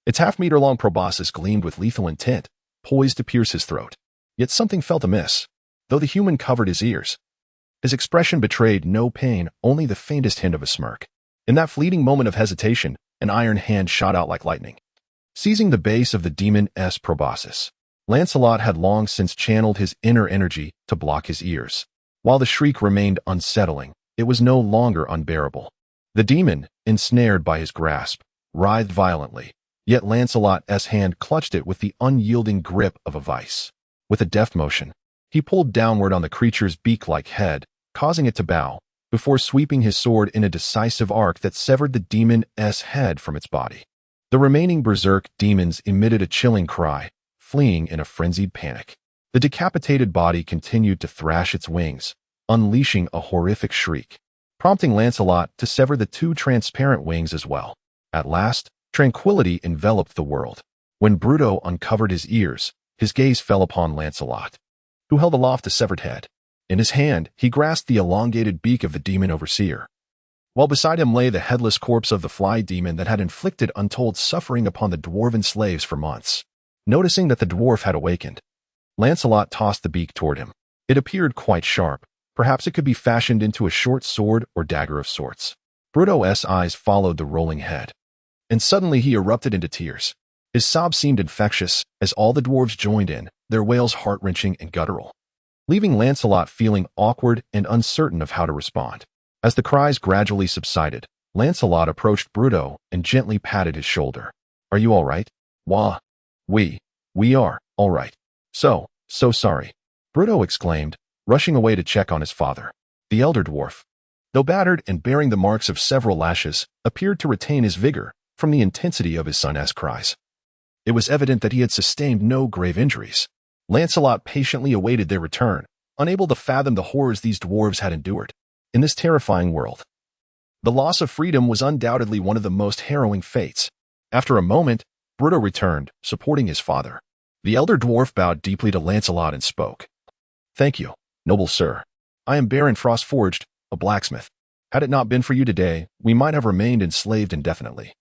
Its half-meter-long proboscis gleamed with lethal intent, poised to pierce his throat. Yet something felt amiss. Though the human covered his ears, his expression betrayed no pain, only the faintest hint of a smirk. In that fleeting moment of hesitation, an iron hand shot out like lightning, seizing the base of the demon's proboscis. Lancelot had long since channeled his inner energy to block his ears. While the shriek remained unsettling, it was no longer unbearable. The demon, ensnared by his grasp, writhed violently, yet Lancelot's hand clutched it with the unyielding grip of a vice. With a deft motion, he pulled downward on the creature's beak-like head, causing it to bow, before sweeping his sword in a decisive arc that severed the demon's head from its body. The remaining berserk demons emitted a chilling cry, fleeing in a frenzied panic. The decapitated body continued to thrash its wings, unleashing a horrific shriek, prompting Lancelot to sever the two transparent wings as well. At last, tranquility enveloped the world. When Bruto uncovered his ears, his gaze fell upon Lancelot, who held aloft the severed head. In his hand, he grasped the elongated beak of the demon overseer, while beside him lay the headless corpse of the fly demon that had inflicted untold suffering upon the dwarven slaves for months. Noticing that the dwarf had awakened, Lancelot tossed the beak toward him. It appeared quite sharp. Perhaps it could be fashioned into a short sword or dagger of sorts. Bruto's eyes followed the rolling head, and suddenly he erupted into tears. His sobs seemed infectious as all the dwarves joined in, their wails heart-wrenching and guttural, leaving Lancelot feeling awkward and uncertain of how to respond. As the cries gradually subsided, Lancelot approached Bruto and gently patted his shoulder. "Are you all right?" "Wah. We are, all right. So sorry," Bruto exclaimed, rushing away to check on his father. The elder dwarf, though battered and bearing the marks of several lashes, appeared to retain his vigor from the intensity of his son's cries. It was evident that he had sustained no grave injuries. Lancelot patiently awaited their return, unable to fathom the horrors these dwarves had endured. In this terrifying world, the loss of freedom was undoubtedly one of the most harrowing fates. After a moment, Bruto returned, supporting his father. The elder dwarf bowed deeply to Lancelot and spoke. "Thank you, noble sir. I am Baron Frostforged, a blacksmith. Had it not been for you today, we might have remained enslaved indefinitely,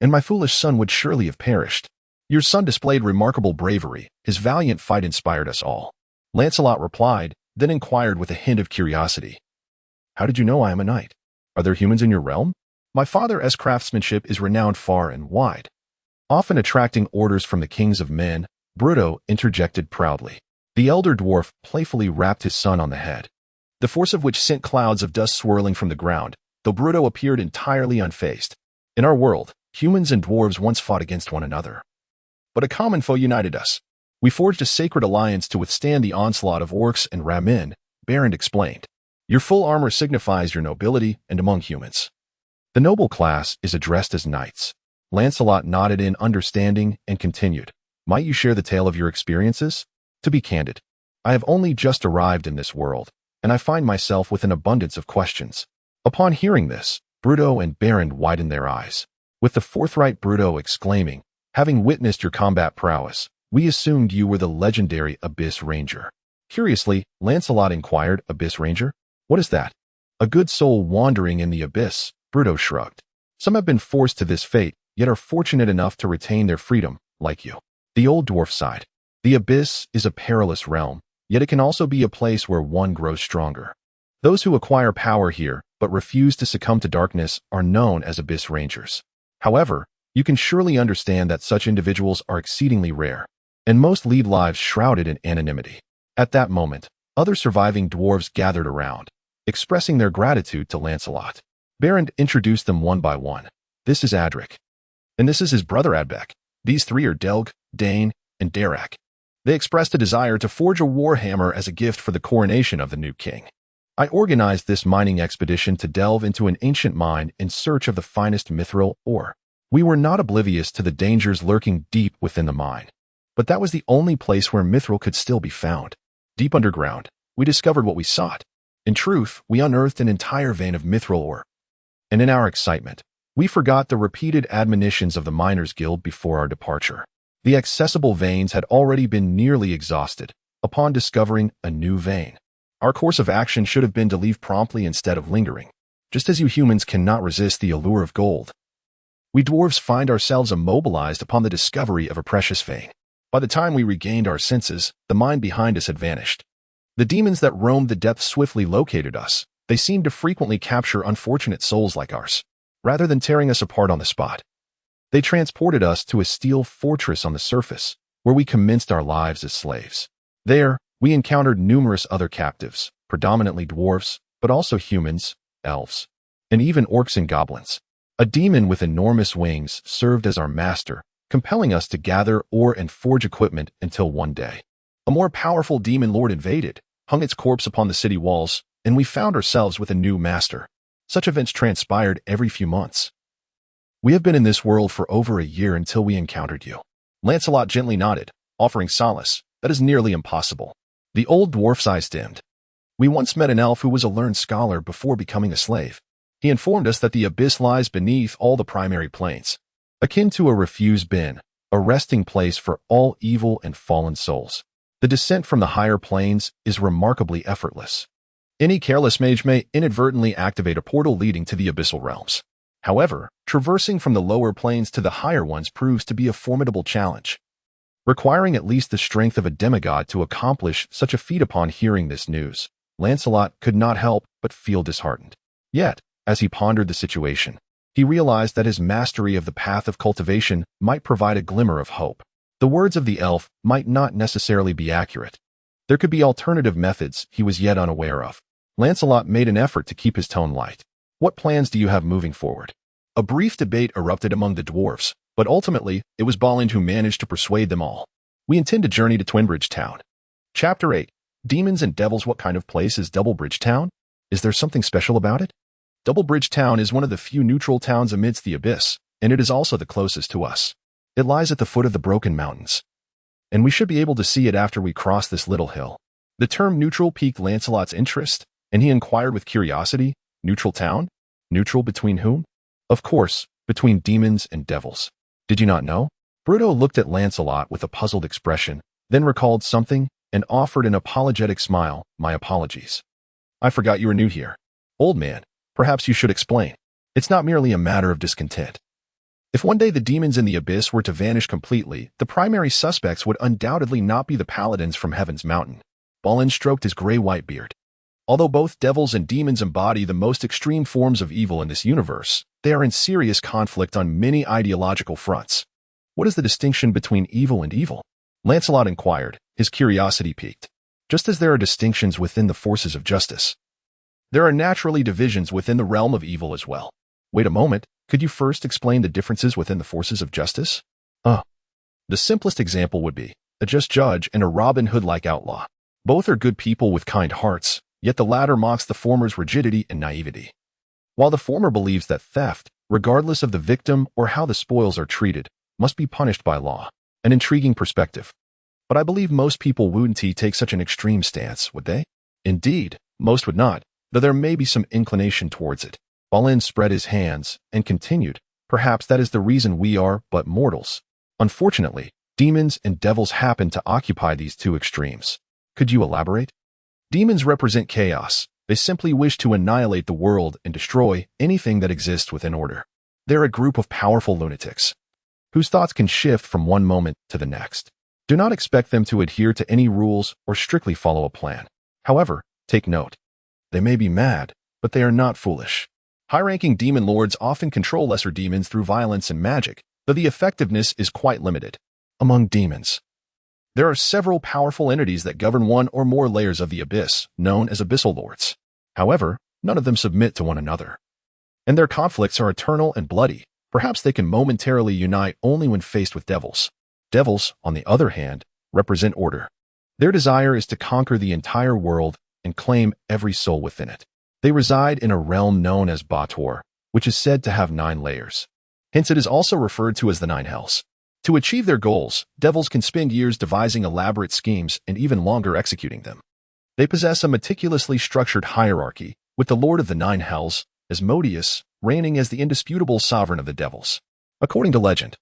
and my foolish son would surely have perished. Your son displayed remarkable bravery. His valiant fight inspired us all." Lancelot replied, then inquired with a hint of curiosity. "How did you know I am a knight? Are there humans in your realm? My father's craftsmanship is renowned far and wide. Often attracting orders from the kings of men, Bruto interjected proudly. The elder dwarf playfully rapped his son on the head, the force of which sent clouds of dust swirling from the ground, though Bruto appeared entirely unfazed. In our world, humans and dwarves once fought against one another. But a common foe united us. We forged a sacred alliance to withstand the onslaught of orcs and ramin, Barend explained. Your full armor signifies your nobility and among humans. The noble class is addressed as knights. Lancelot nodded in understanding and continued. Might you share the tale of your experiences? To be candid, I have only just arrived in this world, and I find myself with an abundance of questions. Upon hearing this, Bruto and Barend widened their eyes, with the forthright Bruto exclaiming, having witnessed your combat prowess, we assumed you were the legendary Abyss Ranger. Curiously, Lancelot inquired, Abyss Ranger? What is that? A good soul wandering in the abyss, Bruto shrugged. Some have been forced to this fate, yet are fortunate enough to retain their freedom, like you. The old dwarf sighed. The abyss is a perilous realm, yet it can also be a place where one grows stronger. Those who acquire power here, but refuse to succumb to darkness, are known as Abyss Rangers. However, you can surely understand that such individuals are exceedingly rare, and most lead lives shrouded in anonymity. At that moment, other surviving dwarves gathered around, expressing their gratitude to Lancelot. Barend introduced them one by one. This is Adric. And this is his brother Adbec. These three are Delg, Dane, and Darak. They expressed a desire to forge a warhammer as a gift for the coronation of the new king. I organized this mining expedition to delve into an ancient mine in search of the finest mithril ore. We were not oblivious to the dangers lurking deep within the mine. But that was the only place where mithril could still be found. Deep underground, we discovered what we sought. In truth, we unearthed an entire vein of mithril ore. And in our excitement, we forgot the repeated admonitions of the Miners' Guild before our departure. The accessible veins had already been nearly exhausted upon discovering a new vein. Our course of action should have been to leave promptly instead of lingering, just as you humans cannot resist the allure of gold. We dwarves find ourselves immobilized upon the discovery of a precious vein. By the time we regained our senses, the mine behind us had vanished. The demons that roamed the depths swiftly located us. They seemed to frequently capture unfortunate souls like ours, rather than tearing us apart on the spot. They transported us to a steel fortress on the surface, where we commenced our lives as slaves. There, we encountered numerous other captives, predominantly dwarves, but also humans, elves, and even orcs and goblins. A demon with enormous wings served as our master, compelling us to gather ore and forge equipment until one day, a more powerful demon lord invaded, hung its corpse upon the city walls, and we found ourselves with a new master. Such events transpired every few months. We have been in this world for over a year until we encountered you. Lancelot gently nodded, offering solace. That is nearly impossible. The old dwarf's eyes dimmed. We once met an elf who was a learned scholar before becoming a slave. He informed us that the abyss lies beneath all the primary planes, akin to a refuse bin, a resting place for all evil and fallen souls. The descent from the higher planes is remarkably effortless. Any careless mage may inadvertently activate a portal leading to the abyssal realms. However, traversing from the lower planes to the higher ones proves to be a formidable challenge, requiring at least the strength of a demigod to accomplish such a feat. Upon hearing this news, Lancelot could not help but feel disheartened. Yet, as he pondered the situation, he realized that his mastery of the path of cultivation might provide a glimmer of hope. The words of the elf might not necessarily be accurate. There could be alternative methods he was yet unaware of. Lancelot made an effort to keep his tone light. What plans do you have moving forward? A brief debate erupted among the dwarves, but ultimately, it was Bolland who managed to persuade them all. We intend to journey to Twinbridge Town. Chapter 8. Demons and Devils. What kind of place is Doublebridge Town? Is there something special about it? Doublebridge Town is one of the few neutral towns amidst the abyss, and it is also the closest to us. It lies at the foot of the Broken Mountains, and we should be able to see it after we cross this little hill. The term neutral piqued Lancelot's interest, and he inquired with curiosity, neutral town? Neutral between whom? Of course, between demons and devils. Did you not know? Bruto looked at Lancelot with a puzzled expression, then recalled something, and offered an apologetic smile. My apologies. I forgot you were new here. Old man, perhaps you should explain. It's not merely a matter of discontent. If one day the demons in the abyss were to vanish completely, the primary suspects would undoubtedly not be the paladins from Heaven's Mountain. Bolland stroked his gray-white beard. Although both devils and demons embody the most extreme forms of evil in this universe, they are in serious conflict on many ideological fronts. What is the distinction between evil and evil? Lancelot inquired, his curiosity piqued. Just as there are distinctions within the forces of justice, there are naturally divisions within the realm of evil as well. Wait a moment, could you first explain the differences within the forces of justice? The simplest example would be a just judge and a Robin Hood-like outlaw. Both are good people with kind hearts, yet the latter mocks the former's rigidity and naivety. While the former believes that theft, regardless of the victim or how the spoils are treated, must be punished by law. An intriguing perspective. But I believe most people wouldn't take such an extreme stance, would they? Indeed, most would not, though there may be some inclination towards it. Balin spread his hands and continued, perhaps that is the reason we are but mortals. Unfortunately, demons and devils happen to occupy these two extremes. Could you elaborate? Demons represent chaos. They simply wish to annihilate the world and destroy anything that exists within order. They're a group of powerful lunatics whose thoughts can shift from one moment to the next. Do not expect them to adhere to any rules or strictly follow a plan. However, take note. They may be mad, but they are not foolish. High-ranking demon lords often control lesser demons through violence and magic, though the effectiveness is quite limited. Among demons, there are several powerful entities that govern one or more layers of the abyss, known as abyssal lords. However, none of them submit to one another, and their conflicts are eternal and bloody. Perhaps they can momentarily unite only when faced with devils. Devils, on the other hand, represent order. Their desire is to conquer the entire world and claim every soul within it. They reside in a realm known as Bator, which is said to have 9 layers. Hence it is also referred to as the 9 hells. To achieve their goals, devils can spend years devising elaborate schemes and even longer executing them. They possess a meticulously structured hierarchy, with the Lord of the 9 hells, Asmodeus, reigning as the indisputable sovereign of the devils. According to legend,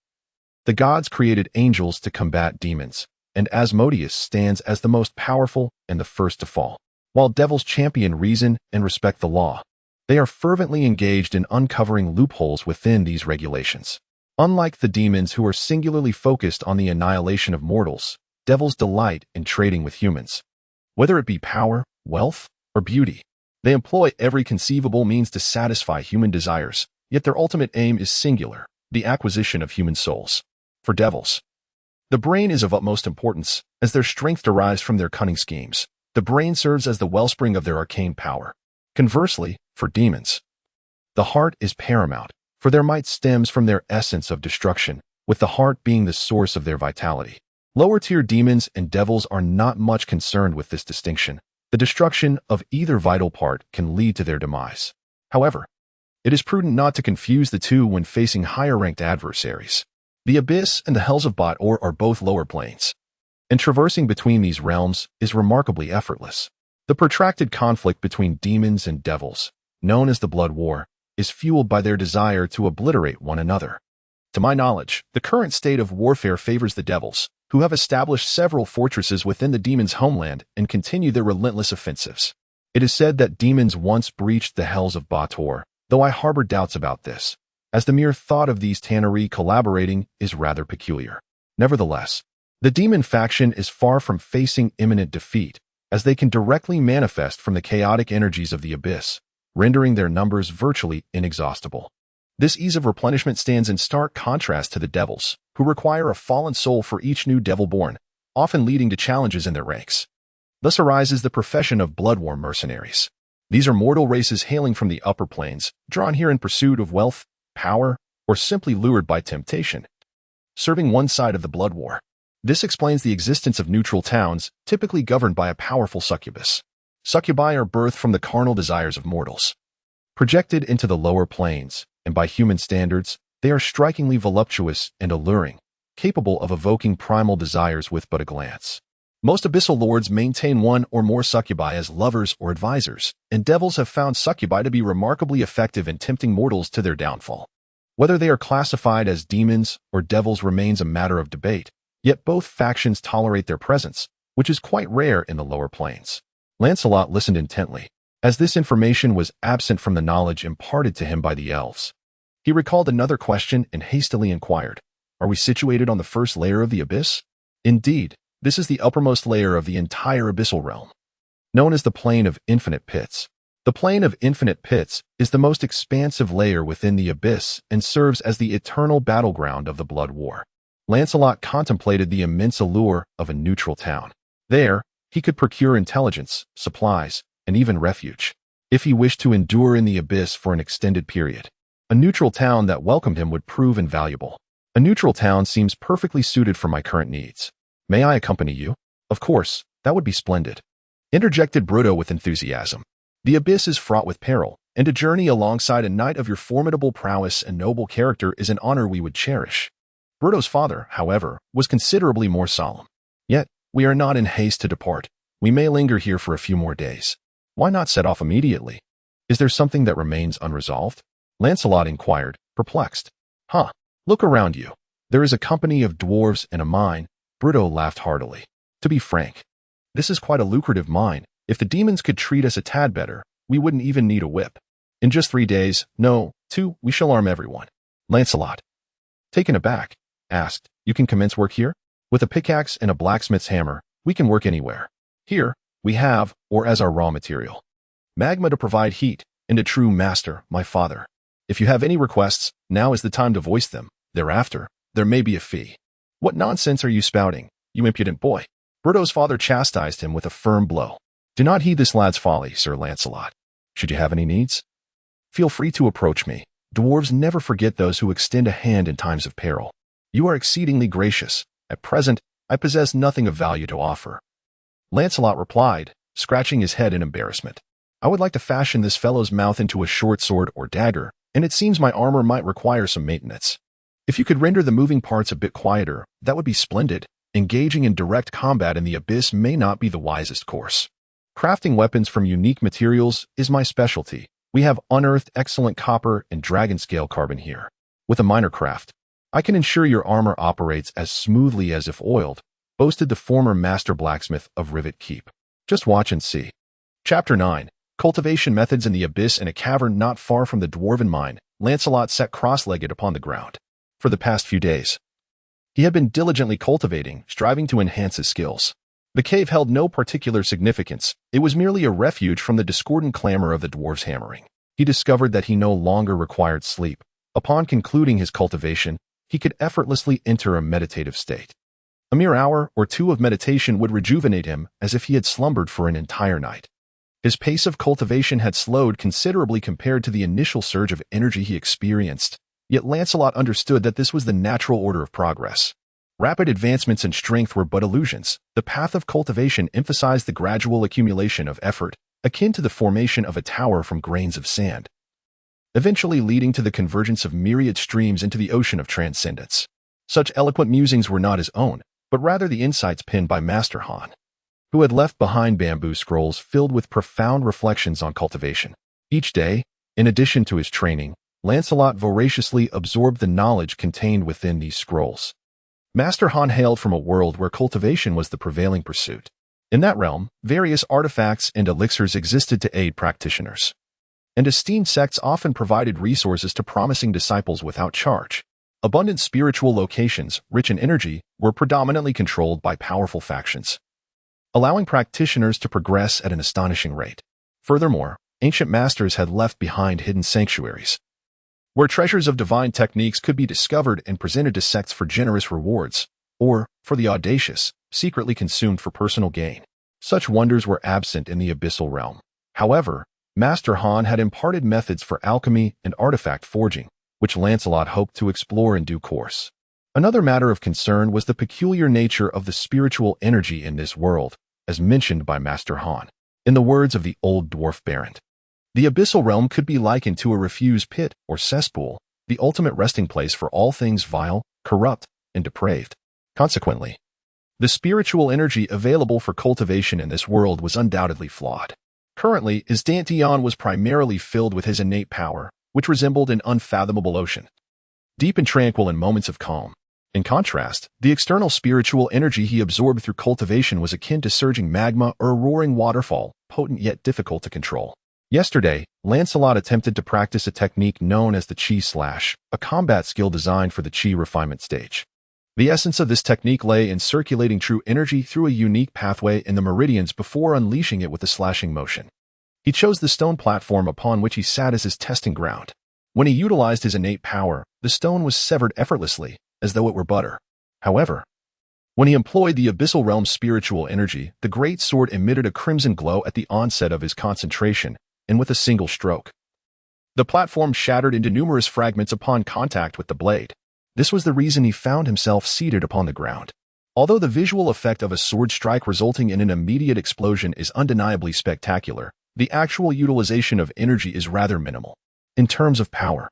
the gods created angels to combat demons, and Asmodeus stands as the most powerful and the first to fall. While devils champion reason and respect the law, they are fervently engaged in uncovering loopholes within these regulations. Unlike the demons who are singularly focused on the annihilation of mortals, devils delight in trading with humans. Whether it be power, wealth, or beauty, they employ every conceivable means to satisfy human desires, yet their ultimate aim is singular, the acquisition of human souls. For devils, the brain is of utmost importance, as their strength derives from their cunning schemes. The brain serves as the wellspring of their arcane power. Conversely, for demons, the heart is paramount, for their might stems from their essence of destruction, with the heart being the source of their vitality. Lower-tier demons and devils are not much concerned with this distinction. The destruction of either vital part can lead to their demise. However, it is prudent not to confuse the two when facing higher-ranked adversaries. The abyss and the hells of Bator are both lower planes, and traversing between these realms is remarkably effortless. The protracted conflict between demons and devils, known as the Blood War, is fueled by their desire to obliterate one another. To my knowledge, the current state of warfare favors the devils, who have established several fortresses within the demons' homeland and continue their relentless offensives. It is said that demons once breached the hells of Bator, though I harbor doubts about this, as the mere thought of these Tanar'ri collaborating is rather peculiar. Nevertheless, the demon faction is far from facing imminent defeat, as they can directly manifest from the chaotic energies of the abyss, rendering their numbers virtually inexhaustible. This ease of replenishment stands in stark contrast to the devils, who require a fallen soul for each new devil born, often leading to challenges in their ranks. Thus arises the profession of blood war mercenaries. These are mortal races hailing from the upper planes, drawn here in pursuit of wealth, power, or simply lured by temptation, serving one side of the blood war. This explains the existence of neutral towns, typically governed by a powerful succubus. Succubi are birthed from the carnal desires of mortals, projected into the lower planes, and by human standards, they are strikingly voluptuous and alluring, capable of evoking primal desires with but a glance. Most abyssal lords maintain one or more succubi as lovers or advisors, and devils have found succubi to be remarkably effective in tempting mortals to their downfall. Whether they are classified as demons or devils remains a matter of debate, yet both factions tolerate their presence, which is quite rare in the lower planes. Lancelot listened intently, as this information was absent from the knowledge imparted to him by the elves. He recalled another question and hastily inquired, "Are we situated on the first layer of the abyss?" "Indeed, this is the uppermost layer of the entire abyssal realm. known as the Plane of Infinite Pits. The Plane of Infinite Pits is the most expansive layer within the abyss and serves as the eternal battleground of the Blood War. Lancelot contemplated the immense allure of a neutral town. There, he could procure intelligence, supplies, and even refuge, if he wished to endure in the abyss for an extended period. A neutral town that welcomed him would prove invaluable. A neutral town seems perfectly suited for my current needs. May I accompany you? Of course, that would be splendid, interjected Bruto with enthusiasm. The abyss is fraught with peril, and a journey alongside a knight of your formidable prowess and noble character is an honor we would cherish. Bruto's father, however, was considerably more solemn. Yet, we are not in haste to depart. We may linger here for a few more days. Why not set off immediately? Is there something that remains unresolved? Lancelot inquired, perplexed. Look around you. There is a company of dwarves and a mine. Bruto laughed heartily. To be frank, this is quite a lucrative mine. If the demons could treat us a tad better, we wouldn't even need a whip. In just 3 days, no, 2, we shall arm everyone. Lancelot, taken aback, asked, You can commence work here? With a pickaxe and a blacksmith's hammer, we can work anywhere. Here, we have, or as our raw material, magma to provide heat, and a true master, my father. If you have any requests, now is the time to voice them. Thereafter, there may be a fee. What nonsense are you spouting, you impudent boy? Bruto's father chastised him with a firm blow. Do not heed this lad's folly, Sir Lancelot. Should you have any needs, feel free to approach me. Dwarves never forget those who extend a hand in times of peril. You are exceedingly gracious. At present, I possess nothing of value to offer. Lancelot replied, scratching his head in embarrassment. I would like to fashion this fellow's mouth into a short sword or dagger, and it seems my armor might require some maintenance. If you could render the moving parts a bit quieter, that would be splendid. Engaging in direct combat in the abyss may not be the wisest course. Crafting weapons from unique materials is my specialty. We have unearthed excellent copper and dragon-scale carbon here. With a minor craft, I can ensure your armor operates as smoothly as if oiled, boasted the former master blacksmith of Rivet Keep. Just watch and see. Chapter 9. Cultivation Methods in the Abyss. In a cavern not far from the dwarven mine, Lancelot sat cross-legged upon the ground. For the past few days, he had been diligently cultivating, striving to enhance his skills. The cave held no particular significance. It was merely a refuge from the discordant clamor of the dwarves' hammering. He discovered that he no longer required sleep. Upon concluding his cultivation, he could effortlessly enter a meditative state. A mere hour or 2 of meditation would rejuvenate him as if he had slumbered for an entire night. His pace of cultivation had slowed considerably compared to the initial surge of energy he experienced, yet Lancelot understood that this was the natural order of progress. Rapid advancements in strength were but illusions. The path of cultivation emphasized the gradual accumulation of effort, akin to the formation of a tower from grains of sand, eventually leading to the convergence of myriad streams into the ocean of transcendence. Such eloquent musings were not his own, but rather the insights penned by Master Han, who had left behind bamboo scrolls filled with profound reflections on cultivation. Each day, in addition to his training, Lancelot voraciously absorbed the knowledge contained within these scrolls. Master Han hailed from a world where cultivation was the prevailing pursuit. In that realm, various artifacts and elixirs existed to aid practitioners, and esteemed sects often provided resources to promising disciples without charge. Abundant spiritual locations, rich in energy, were predominantly controlled by powerful factions, allowing practitioners to progress at an astonishing rate. Furthermore, ancient masters had left behind hidden sanctuaries, where treasures of divine techniques could be discovered and presented to sects for generous rewards, or, for the audacious, secretly consumed for personal gain. Such wonders were absent in the abyssal realm. However, Master Han had imparted methods for alchemy and artifact forging, which Lancelot hoped to explore in due course. Another matter of concern was the peculiar nature of the spiritual energy in this world, as mentioned by Master Han. In the words of the old dwarf Baron, the abyssal realm could be likened to a refuse pit or cesspool, the ultimate resting place for all things vile, corrupt, and depraved. Consequently, the spiritual energy available for cultivation in this world was undoubtedly flawed. Currently, his Danteon was primarily filled with his innate power, which resembled an unfathomable ocean, deep and tranquil in moments of calm. In contrast, the external spiritual energy he absorbed through cultivation was akin to surging magma or a roaring waterfall, potent yet difficult to control. Yesterday, Lancelot attempted to practice a technique known as the Chi Slash, a combat skill designed for the Chi refinement stage. The essence of this technique lay in circulating true energy through a unique pathway in the meridians before unleashing it with a slashing motion. He chose the stone platform upon which he sat as his testing ground. When he utilized his innate power, the stone was severed effortlessly, as though it were butter. However, when he employed the abyssal realm's spiritual energy, the great sword emitted a crimson glow at the onset of his concentration, and with a single stroke, the platform shattered into numerous fragments upon contact with the blade. This was the reason he found himself seated upon the ground. Although the visual effect of a sword strike resulting in an immediate explosion is undeniably spectacular, the actual utilization of energy is rather minimal. In terms of power,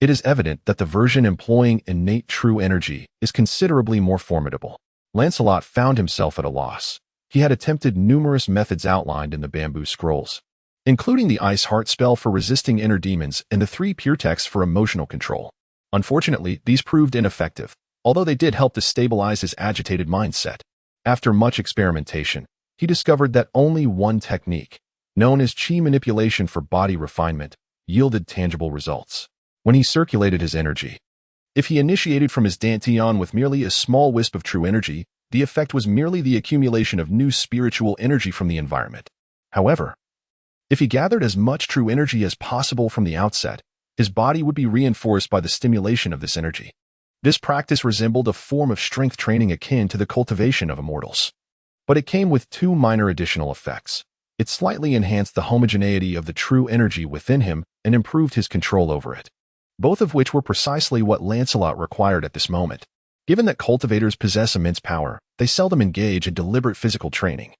it is evident that the version employing innate true energy is considerably more formidable. Lancelot found himself at a loss. He had attempted numerous methods outlined in the bamboo scrolls, including the Ice Heart spell for resisting inner demons and the 3 pure texts for emotional control. Unfortunately, these proved ineffective, although they did help to stabilize his agitated mindset. After much experimentation, he discovered that only one technique, known as chi manipulation for body refinement, yielded tangible results. When he circulated his energy, if he initiated from his dantian with merely a small wisp of true energy, the effect was merely the accumulation of new spiritual energy from the environment. However, if he gathered as much true energy as possible from the outset, his body would be reinforced by the stimulation of this energy. This practice resembled a form of strength training akin to the cultivation of immortals. But it came with 2 minor additional effects. It slightly enhanced the homogeneity of the true energy within him and improved his control over it, both of which were precisely what Lancelot required at this moment. Given that cultivators possess immense power, they seldom engage in deliberate physical training.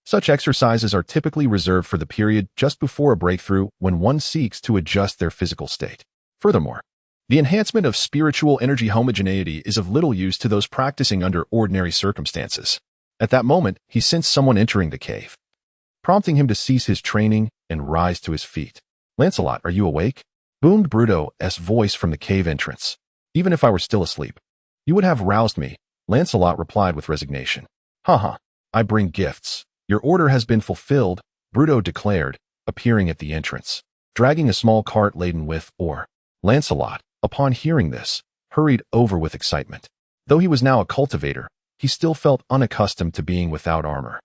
Such exercises are typically reserved for the period just before a breakthrough when one seeks to adjust their physical state. Furthermore, the enhancement of spiritual energy homogeneity is of little use to those practicing under ordinary circumstances. At that moment, he sensed someone entering the cave, prompting him to cease his training and rise to his feet. "Lancelot, are you awake?" boomed Bruto's voice from the cave entrance. "Even if I were still asleep, you would have roused me," Lancelot replied with resignation. "Haha, I bring gifts. Your order has been fulfilled," Bruto declared, appearing at the entrance, dragging a small cart laden with ore. Lancelot, upon hearing this, hurried over with excitement. Though he was now a cultivator, he still felt unaccustomed to being without armor.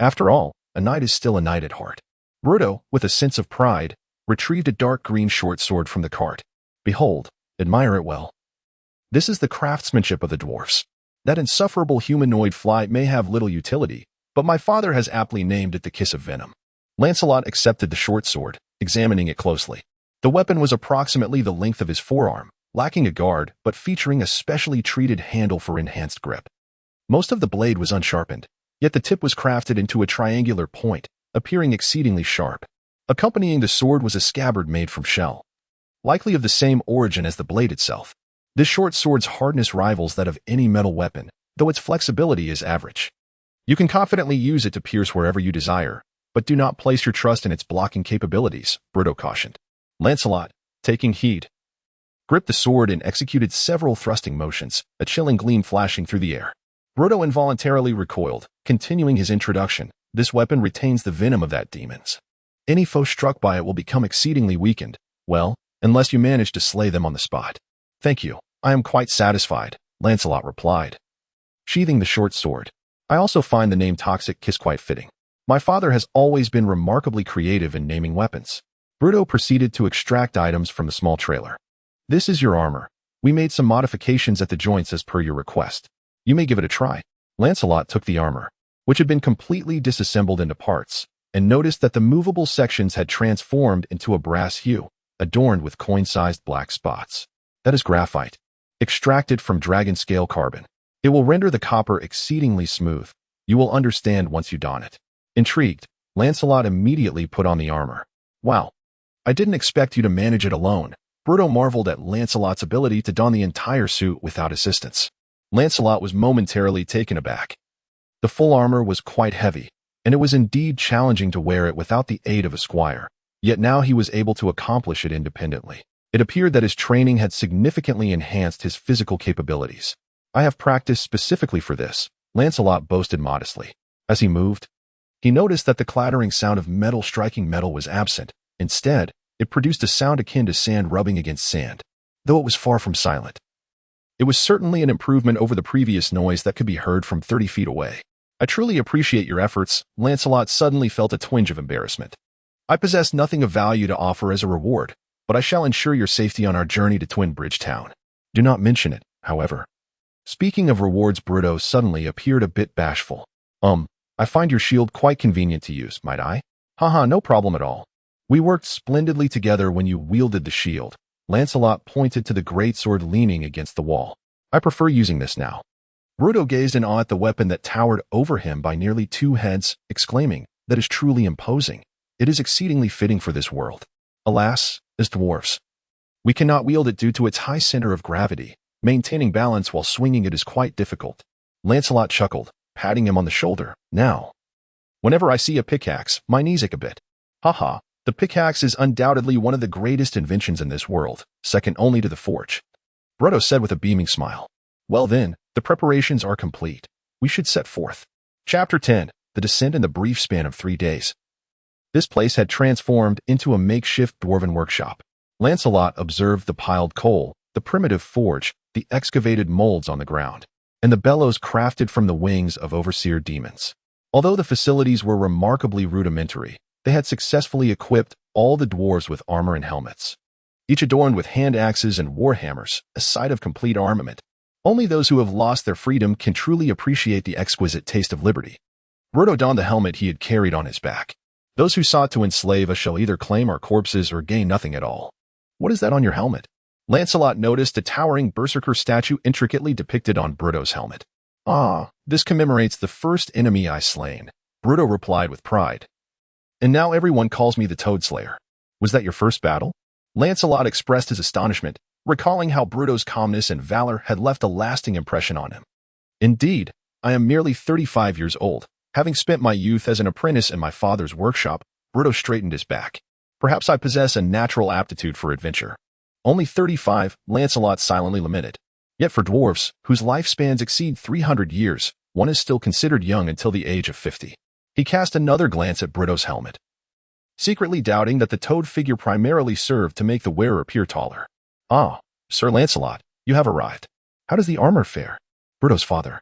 After all, a knight is still a knight at heart. Bruto, with a sense of pride, retrieved a dark green short sword from the cart. "Behold, admire it well. This is the craftsmanship of the dwarfs. That insufferable humanoid fly may have little utility, but my father has aptly named it the Kiss of Venom." Lancelot accepted the short sword, examining it closely. The weapon was approximately the length of his forearm, lacking a guard but featuring a specially treated handle for enhanced grip. Most of the blade was unsharpened, yet the tip was crafted into a triangular point, appearing exceedingly sharp. Accompanying the sword was a scabbard made from shell, likely of the same origin as the blade itself. This short sword's hardness rivals that of any metal weapon, though its flexibility is average. You can confidently use it to pierce wherever you desire, but do not place your trust in its blocking capabilities, Bruto cautioned. Lancelot, taking heed, gripped the sword and executed several thrusting motions, a chilling gleam flashing through the air. Bruto involuntarily recoiled, continuing his introduction. "This weapon retains the venom of that demon's. Any foe struck by it will become exceedingly weakened, well, unless you manage to slay them on the spot." "Thank you, I am quite satisfied," Lancelot replied, sheathing the short sword. "I also find the name Toxic Kiss quite fitting. My father has always been remarkably creative in naming weapons." Bruto proceeded to extract items from the small trailer. "This is your armor. We made some modifications at the joints as per your request. You may give it a try." Lancelot took the armor, which had been completely disassembled into parts, and noticed that the movable sections had transformed into a brass hue, adorned with coin-sized black spots. "That is graphite, extracted from dragon scale carbon. It will render the copper exceedingly smooth. You will understand once you don it." Intrigued, Lancelot immediately put on the armor. "Wow, I didn't expect you to manage it alone." Bruto marveled at Lancelot's ability to don the entire suit without assistance. Lancelot was momentarily taken aback. The full armor was quite heavy, and it was indeed challenging to wear it without the aid of a squire. Yet now he was able to accomplish it independently. It appeared that his training had significantly enhanced his physical capabilities. "I have practiced specifically for this," Lancelot boasted modestly. As he moved, he noticed that the clattering sound of metal striking metal was absent. Instead, it produced a sound akin to sand rubbing against sand, though it was far from silent. It was certainly an improvement over the previous noise that could be heard from 30 feet away. I truly appreciate your efforts. Lancelot suddenly felt a twinge of embarrassment. I possess nothing of value to offer as a reward, but I shall ensure your safety on our journey to Twin Bridge Town. Do not mention it, however. Speaking of rewards, Bruto suddenly appeared a bit bashful. I find your shield quite convenient to use, might I? Haha, no problem at all. We worked splendidly together when you wielded the shield. Lancelot pointed to the greatsword leaning against the wall. I prefer using this now. Bruto gazed in awe at the weapon that towered over him by nearly 2 heads, exclaiming, "That is truly imposing. It is exceedingly fitting for this world. Alas, as dwarfs, we cannot wield it due to its high center of gravity. Maintaining balance while swinging it is quite difficult." Lancelot chuckled, patting him on the shoulder. "Now, whenever I see a pickaxe, my knees ache a bit. Haha, the pickaxe is undoubtedly one of the greatest inventions in this world, second only to the forge," Bruto said with a beaming smile. "Well then, the preparations are complete. We should set forth." Chapter 10. The Descent in the brief span of 3 days. This place had transformed into a makeshift dwarven workshop. Lancelot observed the piled coal, the primitive forge, the excavated molds on the ground, and the bellows crafted from the wings of overseer demons. Although the facilities were remarkably rudimentary, they had successfully equipped all the dwarves with armor and helmets, each adorned with hand axes and warhammers, a sight of complete armament. Only those who have lost their freedom can truly appreciate the exquisite taste of liberty. Bruto donned the helmet he had carried on his back. Those who sought to enslave us shall either claim our corpses or gain nothing at all. What is that on your helmet? Lancelot noticed a towering berserker statue intricately depicted on Bruto's helmet. "Ah, this commemorates the first enemy I slain," Bruto replied with pride. "And now everyone calls me the Toad Slayer. Was that your first battle?" Lancelot expressed his astonishment, recalling how Bruto's calmness and valor had left a lasting impression on him. "Indeed, I am merely 35 years old, having spent my youth as an apprentice in my father's workshop." Bruto straightened his back. "Perhaps I possess a natural aptitude for adventure." "Only 35, Lancelot silently lamented. Yet for dwarves, whose lifespans exceed 300 years, one is still considered young until the age of 50. He cast another glance at Bruto's helmet, secretly doubting that the toad figure primarily served to make the wearer appear taller. "Ah, Sir Lancelot, you have arrived. How does the armor fare?" Bruto's father,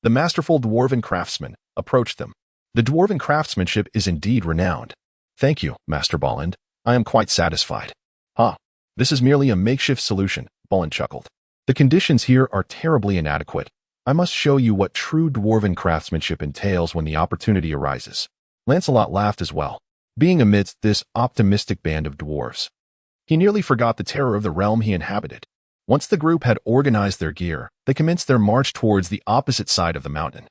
the masterful dwarven craftsman, approached them. "The dwarven craftsmanship is indeed renowned." "Thank you, Master Bolland. I am quite satisfied." "Ah, this is merely a makeshift solution," Bolland chuckled. "The conditions here are terribly inadequate. I must show you what true dwarven craftsmanship entails when the opportunity arises." Lancelot laughed as well. Being amidst this optimistic band of dwarves, he nearly forgot the terror of the realm he inhabited. Once the group had organized their gear, they commenced their march towards the opposite side of the mountain.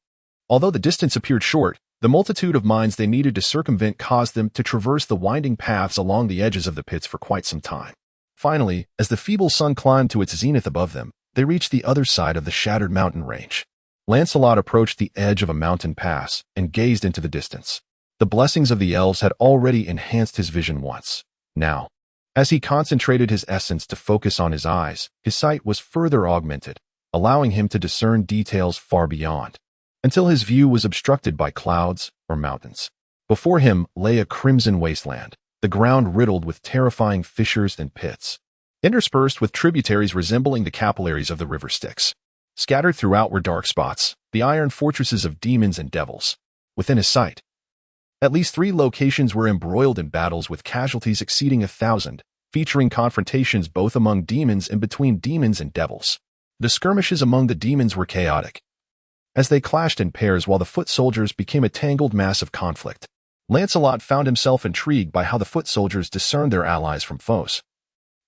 Although the distance appeared short, the multitude of mines they needed to circumvent caused them to traverse the winding paths along the edges of the pits for quite some time. Finally, as the feeble sun climbed to its zenith above them, they reached the other side of the shattered mountain range. Lancelot approached the edge of a mountain pass and gazed into the distance. The blessings of the elves had already enhanced his vision once. Now, as he concentrated his essence to focus on his eyes, his sight was further augmented, allowing him to discern details far beyond, until his view was obstructed by clouds or mountains. Before him lay a crimson wasteland, the ground riddled with terrifying fissures and pits, interspersed with tributaries resembling the capillaries of the river Styx. Scattered throughout were dark spots, the iron fortresses of demons and devils. Within his sight, at least 3 locations were embroiled in battles with casualties exceeding 1,000, featuring confrontations both among demons and between demons and devils. The skirmishes among the demons were chaotic, as they clashed in pairs while the foot soldiers became a tangled mass of conflict. Lancelot found himself intrigued by how the foot soldiers discerned their allies from foes.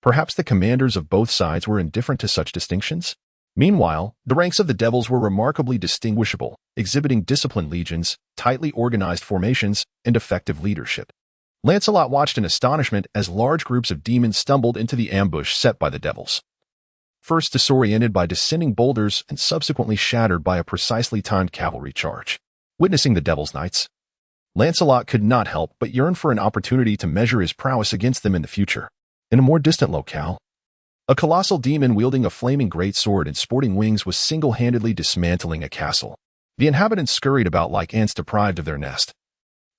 Perhaps the commanders of both sides were indifferent to such distinctions? Meanwhile, the ranks of the devils were remarkably distinguishable, exhibiting disciplined legions, tightly organized formations, and effective leadership. Lancelot watched in astonishment as large groups of demons stumbled into the ambush set by the devils, first disoriented by descending boulders and subsequently shattered by a precisely timed cavalry charge. Witnessing the Devil's Knights, Lancelot could not help but yearn for an opportunity to measure his prowess against them in the future. In a more distant locale, a colossal demon wielding a flaming greatsword and sporting wings was single-handedly dismantling a castle. The inhabitants scurried about like ants deprived of their nest,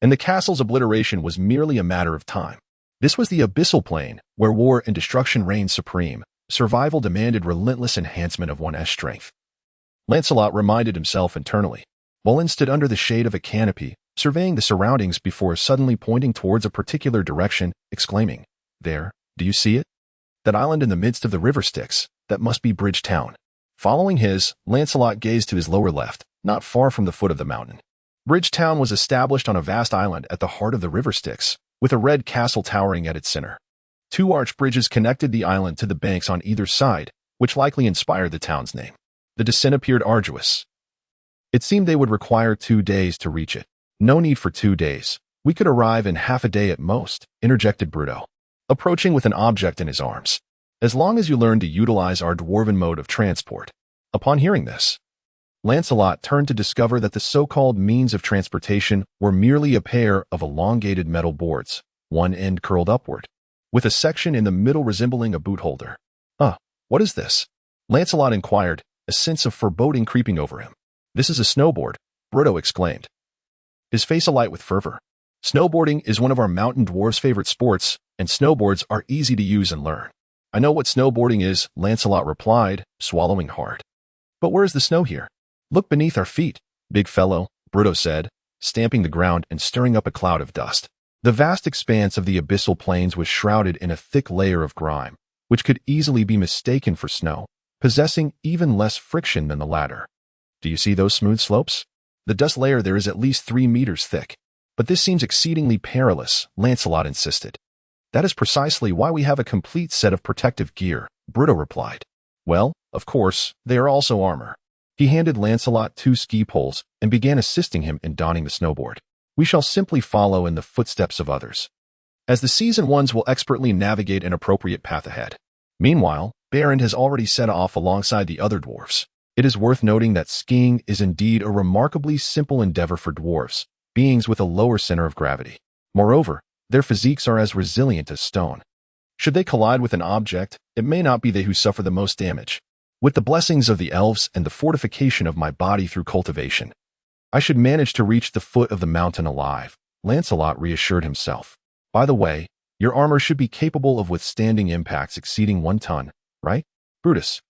and the castle's obliteration was merely a matter of time. This was the abyssal plane, where war and destruction reigned supreme, survival demanded relentless enhancement of one's strength. Lancelot reminded himself internally. Bolin stood under the shade of a canopy, surveying the surroundings before suddenly pointing towards a particular direction, exclaiming, "There, do you see it? That island in the midst of the river Styx, that must be Bridge Town." Following his, Lancelot gazed to his lower left, not far from the foot of the mountain. Bridge Town was established on a vast island at the heart of the river Styx, with a red castle towering at its center. Two arch bridges connected the island to the banks on either side, which likely inspired the town's name. The descent appeared arduous. It seemed they would require 2 days to reach it. "No need for 2 days. We could arrive in half a day at most," interjected Bruto, approaching with an object in his arms. "As long as you learn to utilize our dwarven mode of transport." Upon hearing this, Lancelot turned to discover that the so-called means of transportation were merely a pair of elongated metal boards, one end curled upward, with a section in the middle resembling a boot holder. What is this?" Lancelot inquired, a sense of foreboding creeping over him. "This is a snowboard," Bruto exclaimed, his face alight with fervor. "Snowboarding is one of our mountain dwarves' favorite sports, and snowboards are easy to use and learn." "I know what snowboarding is," Lancelot replied, swallowing hard. "But where is the snow here?" "Look beneath our feet, big fellow," Bruto said, stamping the ground and stirring up a cloud of dust. The vast expanse of the abyssal plains was shrouded in a thick layer of grime, which could easily be mistaken for snow, possessing even less friction than the latter. "Do you see those smooth slopes? The dust layer there is at least 3 meters thick. But this seems exceedingly perilous," Lancelot insisted. "That is precisely why we have a complete set of protective gear," Bruto replied. "Well, of course, they are also armor." He handed Lancelot 2 ski poles and began assisting him in donning the snowboard. "We shall simply follow in the footsteps of others, as the seasoned ones will expertly navigate an appropriate path ahead." Meanwhile, Berend has already set off alongside the other dwarves. It is worth noting that skiing is indeed a remarkably simple endeavor for dwarves, beings with a lower center of gravity. Moreover, their physiques are as resilient as stone. Should they collide with an object, it may not be they who suffer the most damage. With the blessings of the elves and the fortification of my body through cultivation, I should manage to reach the foot of the mountain alive, Lancelot reassured himself. "By the way, your armor should be capable of withstanding impacts exceeding 1 ton, right, Brutus?"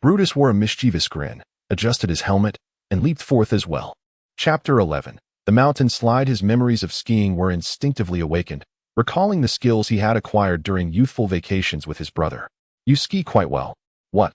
Brutus wore a mischievous grin, adjusted his helmet, and leaped forth as well. Chapter 11. The mountain slide. His memories of skiing were instinctively awakened, recalling the skills he had acquired during youthful vacations with his brother. "You ski quite well." "What?"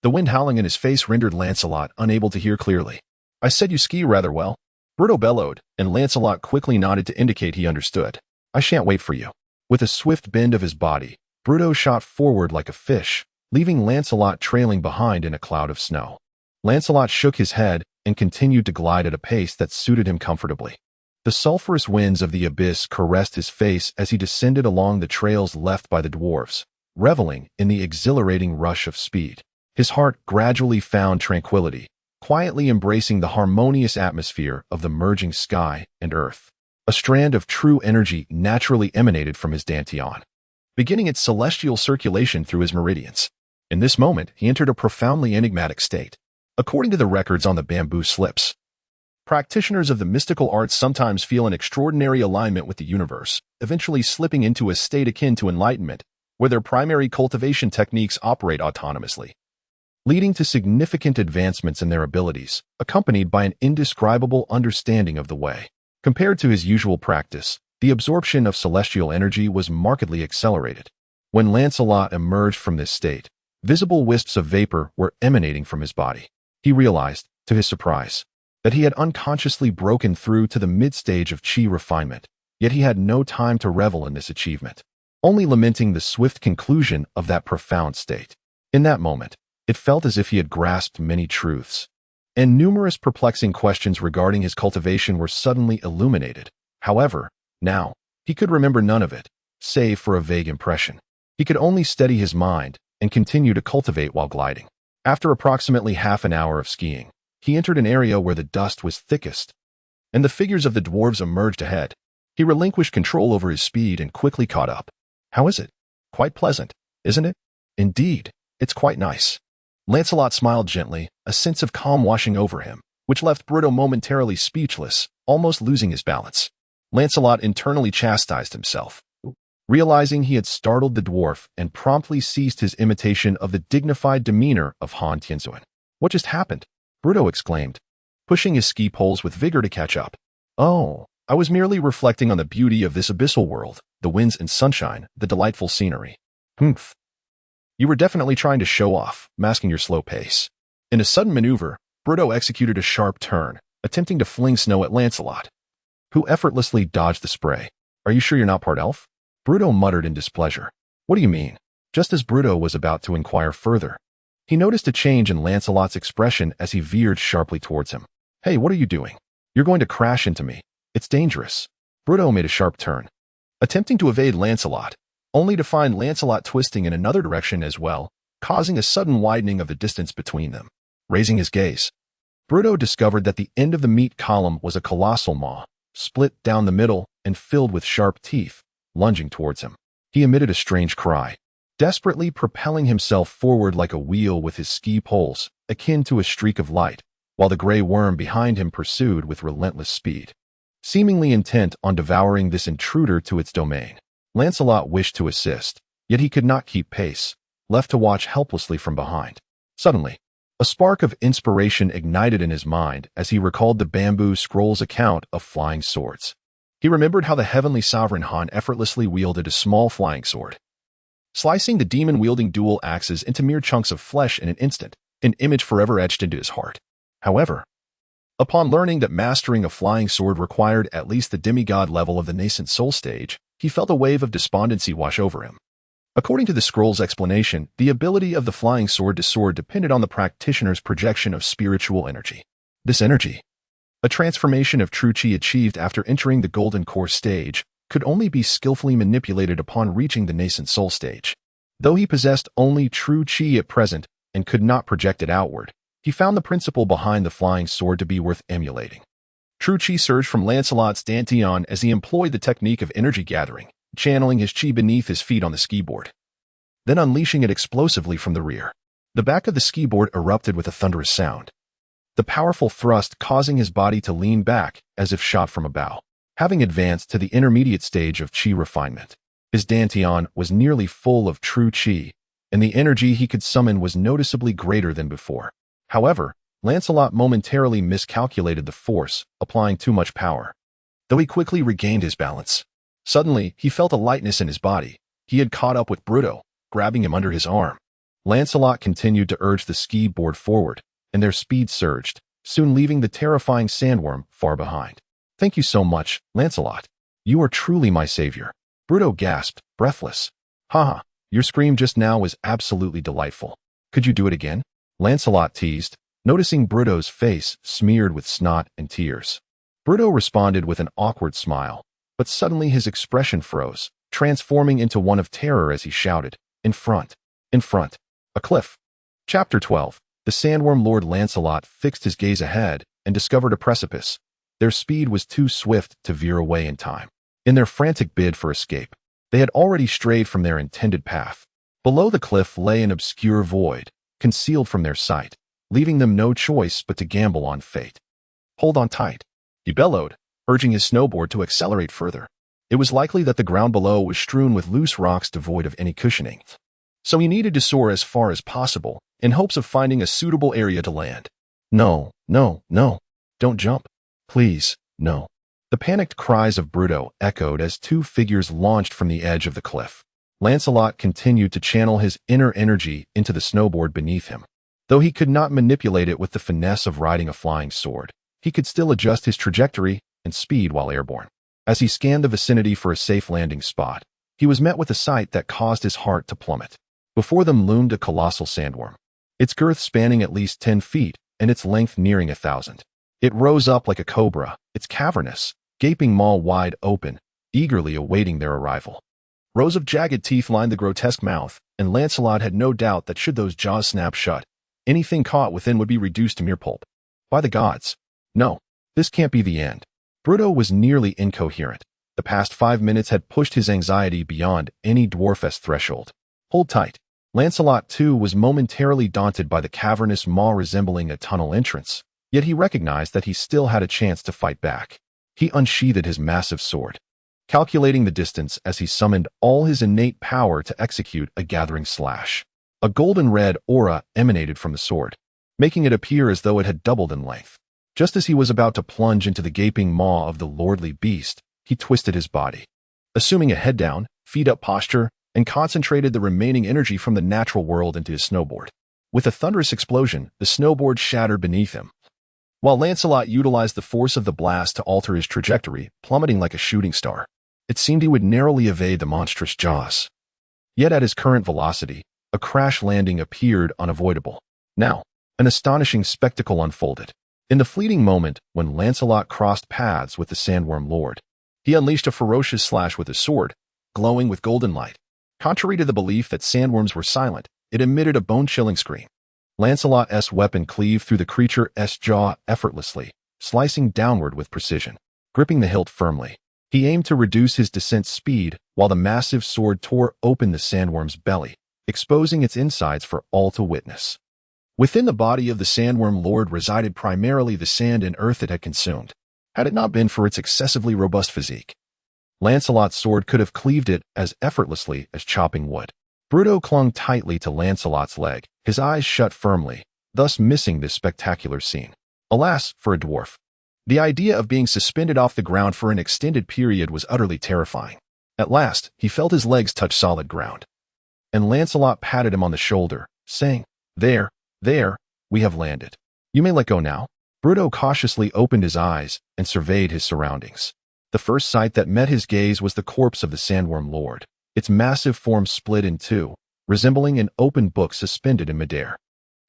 The wind howling in his face rendered Lancelot unable to hear clearly. "I said you ski rather well," Bruto bellowed, and Lancelot quickly nodded to indicate he understood. "I shan't wait for you." With a swift bend of his body, Bruto shot forward like a fish, leaving Lancelot trailing behind in a cloud of snow. Lancelot shook his head and continued to glide at a pace that suited him comfortably. The sulphurous winds of the abyss caressed his face as he descended along the trails left by the dwarves, reveling in the exhilarating rush of speed. His heart gradually found tranquility, quietly embracing the harmonious atmosphere of the merging sky and earth. A strand of true energy naturally emanated from his dantian, beginning its celestial circulation through his meridians. In this moment, he entered a profoundly enigmatic state. According to the records on the bamboo slips, practitioners of the mystical arts sometimes feel an extraordinary alignment with the universe, eventually slipping into a state akin to enlightenment, where their primary cultivation techniques operate autonomously, leading to significant advancements in their abilities, accompanied by an indescribable understanding of the way. Compared to his usual practice, the absorption of celestial energy was markedly accelerated. When Lancelot emerged from this state, visible wisps of vapor were emanating from his body. He realized, to his surprise, that he had unconsciously broken through to the mid-stage of chi refinement, yet he had no time to revel in this achievement, only lamenting the swift conclusion of that profound state. In that moment, it felt as if he had grasped many truths, and numerous perplexing questions regarding his cultivation were suddenly illuminated. However, now, he could remember none of it, save for a vague impression. He could only steady his mind and continue to cultivate while gliding. After approximately half an hour of skiing, he entered an area where the dust was thickest, and the figures of the dwarves emerged ahead. He relinquished control over his speed and quickly caught up. "How is it? Quite pleasant, isn't it?" "Indeed, it's quite nice." Lancelot smiled gently, a sense of calm washing over him, which left Bruto momentarily speechless, almost losing his balance. Lancelot internally chastised himself. realizing he had startled the dwarf and promptly ceased his imitation of the dignified demeanor of Han Tianzuan. "What just happened?" Bruto exclaimed, pushing his ski poles with vigor to catch up. "Oh, I was merely reflecting on the beauty of this abyssal world, the winds and sunshine, the delightful scenery." "Humph. You were definitely trying to show off, masking your slow pace." In a sudden maneuver, Bruto executed a sharp turn, attempting to fling snow at Lancelot, who effortlessly dodged the spray. "Are you sure you're not part elf?" Bruto muttered in displeasure. "What do you mean?" Just as Bruto was about to inquire further, he noticed a change in Lancelot's expression as he veered sharply towards him. "Hey, what are you doing? You're going to crash into me. It's dangerous." Bruto made a sharp turn, attempting to evade Lancelot, only to find Lancelot twisting in another direction as well, causing a sudden widening of the distance between them. Raising his gaze, Bruto discovered that the end of the meat column was a colossal maw, split down the middle and filled with sharp teeth, lunging towards him. He emitted a strange cry, desperately propelling himself forward like a wheel with his ski poles, akin to a streak of light, while the gray worm behind him pursued with relentless speed. Seemingly intent on devouring this intruder to its domain, Lancelot wished to assist, yet he could not keep pace, left to watch helplessly from behind. Suddenly, a spark of inspiration ignited in his mind as he recalled the bamboo scroll's account of flying swords. He remembered how the heavenly sovereign Han effortlessly wielded a small flying sword, slicing the demon-wielding dual axes into mere chunks of flesh in an instant, an image forever etched into his heart. However, upon learning that mastering a flying sword required at least the demigod level of the nascent soul stage, he felt a wave of despondency wash over him. According to the scroll's explanation, the ability of the flying sword to soar depended on the practitioner's projection of spiritual energy. This energy, a transformation of true chi achieved after entering the golden core stage, could only be skillfully manipulated upon reaching the nascent soul stage. Though he possessed only true chi at present and could not project it outward, he found the principle behind the flying sword to be worth emulating. True chi surged from Lancelot's dantian as he employed the technique of energy gathering, channeling his chi beneath his feet on the ski board, then unleashing it explosively from the rear. The back of the ski board erupted with a thunderous sound, the powerful thrust causing his body to lean back as if shot from a bow. Having advanced to the intermediate stage of chi refinement, his dantian was nearly full of true chi, and the energy he could summon was noticeably greater than before. However, Lancelot momentarily miscalculated the force, applying too much power. Though he quickly regained his balance, suddenly he felt a lightness in his body. He had caught up with Bruto, grabbing him under his arm. Lancelot continued to urge the ski board forward, and their speed surged, soon leaving the terrifying sandworm far behind. "Thank you so much, Lancelot. You are truly my savior," Bruto gasped, breathless. "Haha, your scream just now was absolutely delightful. Could you do it again?" Lancelot teased, noticing Bruto's face smeared with snot and tears. Bruto responded with an awkward smile, but suddenly his expression froze, transforming into one of terror as he shouted, In front! In front! A cliff!" Chapter 12. The Sandworm Lord. Lancelot fixed his gaze ahead and discovered a precipice. Their speed was too swift to veer away in time. In their frantic bid for escape, they had already strayed from their intended path. Below the cliff lay an obscure void, concealed from their sight, leaving them no choice but to gamble on fate. "Hold on tight," he bellowed, urging his snowboard to accelerate further. It was likely that the ground below was strewn with loose rocks devoid of any cushioning, so he needed to soar as far as possible in hopes of finding a suitable area to land. "No, no, no. Don't jump. Please, no." The panicked cries of Bruto echoed as two figures launched from the edge of the cliff. Lancelot continued to channel his inner energy into the snowboard beneath him. Though he could not manipulate it with the finesse of riding a flying sword, he could still adjust his trajectory and speed while airborne. As he scanned the vicinity for a safe landing spot, he was met with a sight that caused his heart to plummet. Before them loomed a colossal sandworm, its girth spanning at least 10 feet and its length nearing 1,000. It rose up like a cobra, its cavernous, gaping maw wide open, eagerly awaiting their arrival. Rows of jagged teeth lined the grotesque mouth, and Lancelot had no doubt that should those jaws snap shut, anything caught within would be reduced to mere pulp. By the gods! No, this can't be the end. Bruto was nearly incoherent. The past 5 minutes had pushed his anxiety beyond any dwarfess threshold. Hold tight. Lancelot, too, was momentarily daunted by the cavernous maw resembling a tunnel entrance, yet he recognized that he still had a chance to fight back. He unsheathed his massive sword, calculating the distance as he summoned all his innate power to execute a gathering slash. A golden-red aura emanated from the sword, making it appear as though it had doubled in length. Just as he was about to plunge into the gaping maw of the lordly beast, he twisted his body, assuming a head-down, feet-up posture, and concentrated the remaining energy from the natural world into his snowboard. With a thunderous explosion, the snowboard shattered beneath him, while Lancelot utilized the force of the blast to alter his trajectory, plummeting like a shooting star. It seemed he would narrowly evade the monstrous jaws. Yet at his current velocity, a crash landing appeared unavoidable. Now, an astonishing spectacle unfolded. In the fleeting moment when Lancelot crossed paths with the Sandworm Lord, he unleashed a ferocious slash with his sword, glowing with golden light. Contrary to the belief that sandworms were silent, it emitted a bone-chilling scream. Lancelot's weapon cleaved through the creature's jaw effortlessly, slicing downward with precision. Gripping the hilt firmly, he aimed to reduce his descent speed while the massive sword tore open the sandworm's belly, exposing its insides for all to witness. Within the body of the Sandworm Lord resided primarily the sand and earth it had consumed. Had it not been for its excessively robust physique, Lancelot's sword could have cleaved it as effortlessly as chopping wood. Bruto clung tightly to Lancelot's leg, his eyes shut firmly, thus missing this spectacular scene. Alas, for a dwarf, the idea of being suspended off the ground for an extended period was utterly terrifying. At last, he felt his legs touch solid ground, and Lancelot patted him on the shoulder, saying, There, we have landed. You may let go now." Bruto cautiously opened his eyes and surveyed his surroundings. The first sight that met his gaze was the corpse of the Sandworm Lord, its massive form split in two, resembling an open book suspended in midair.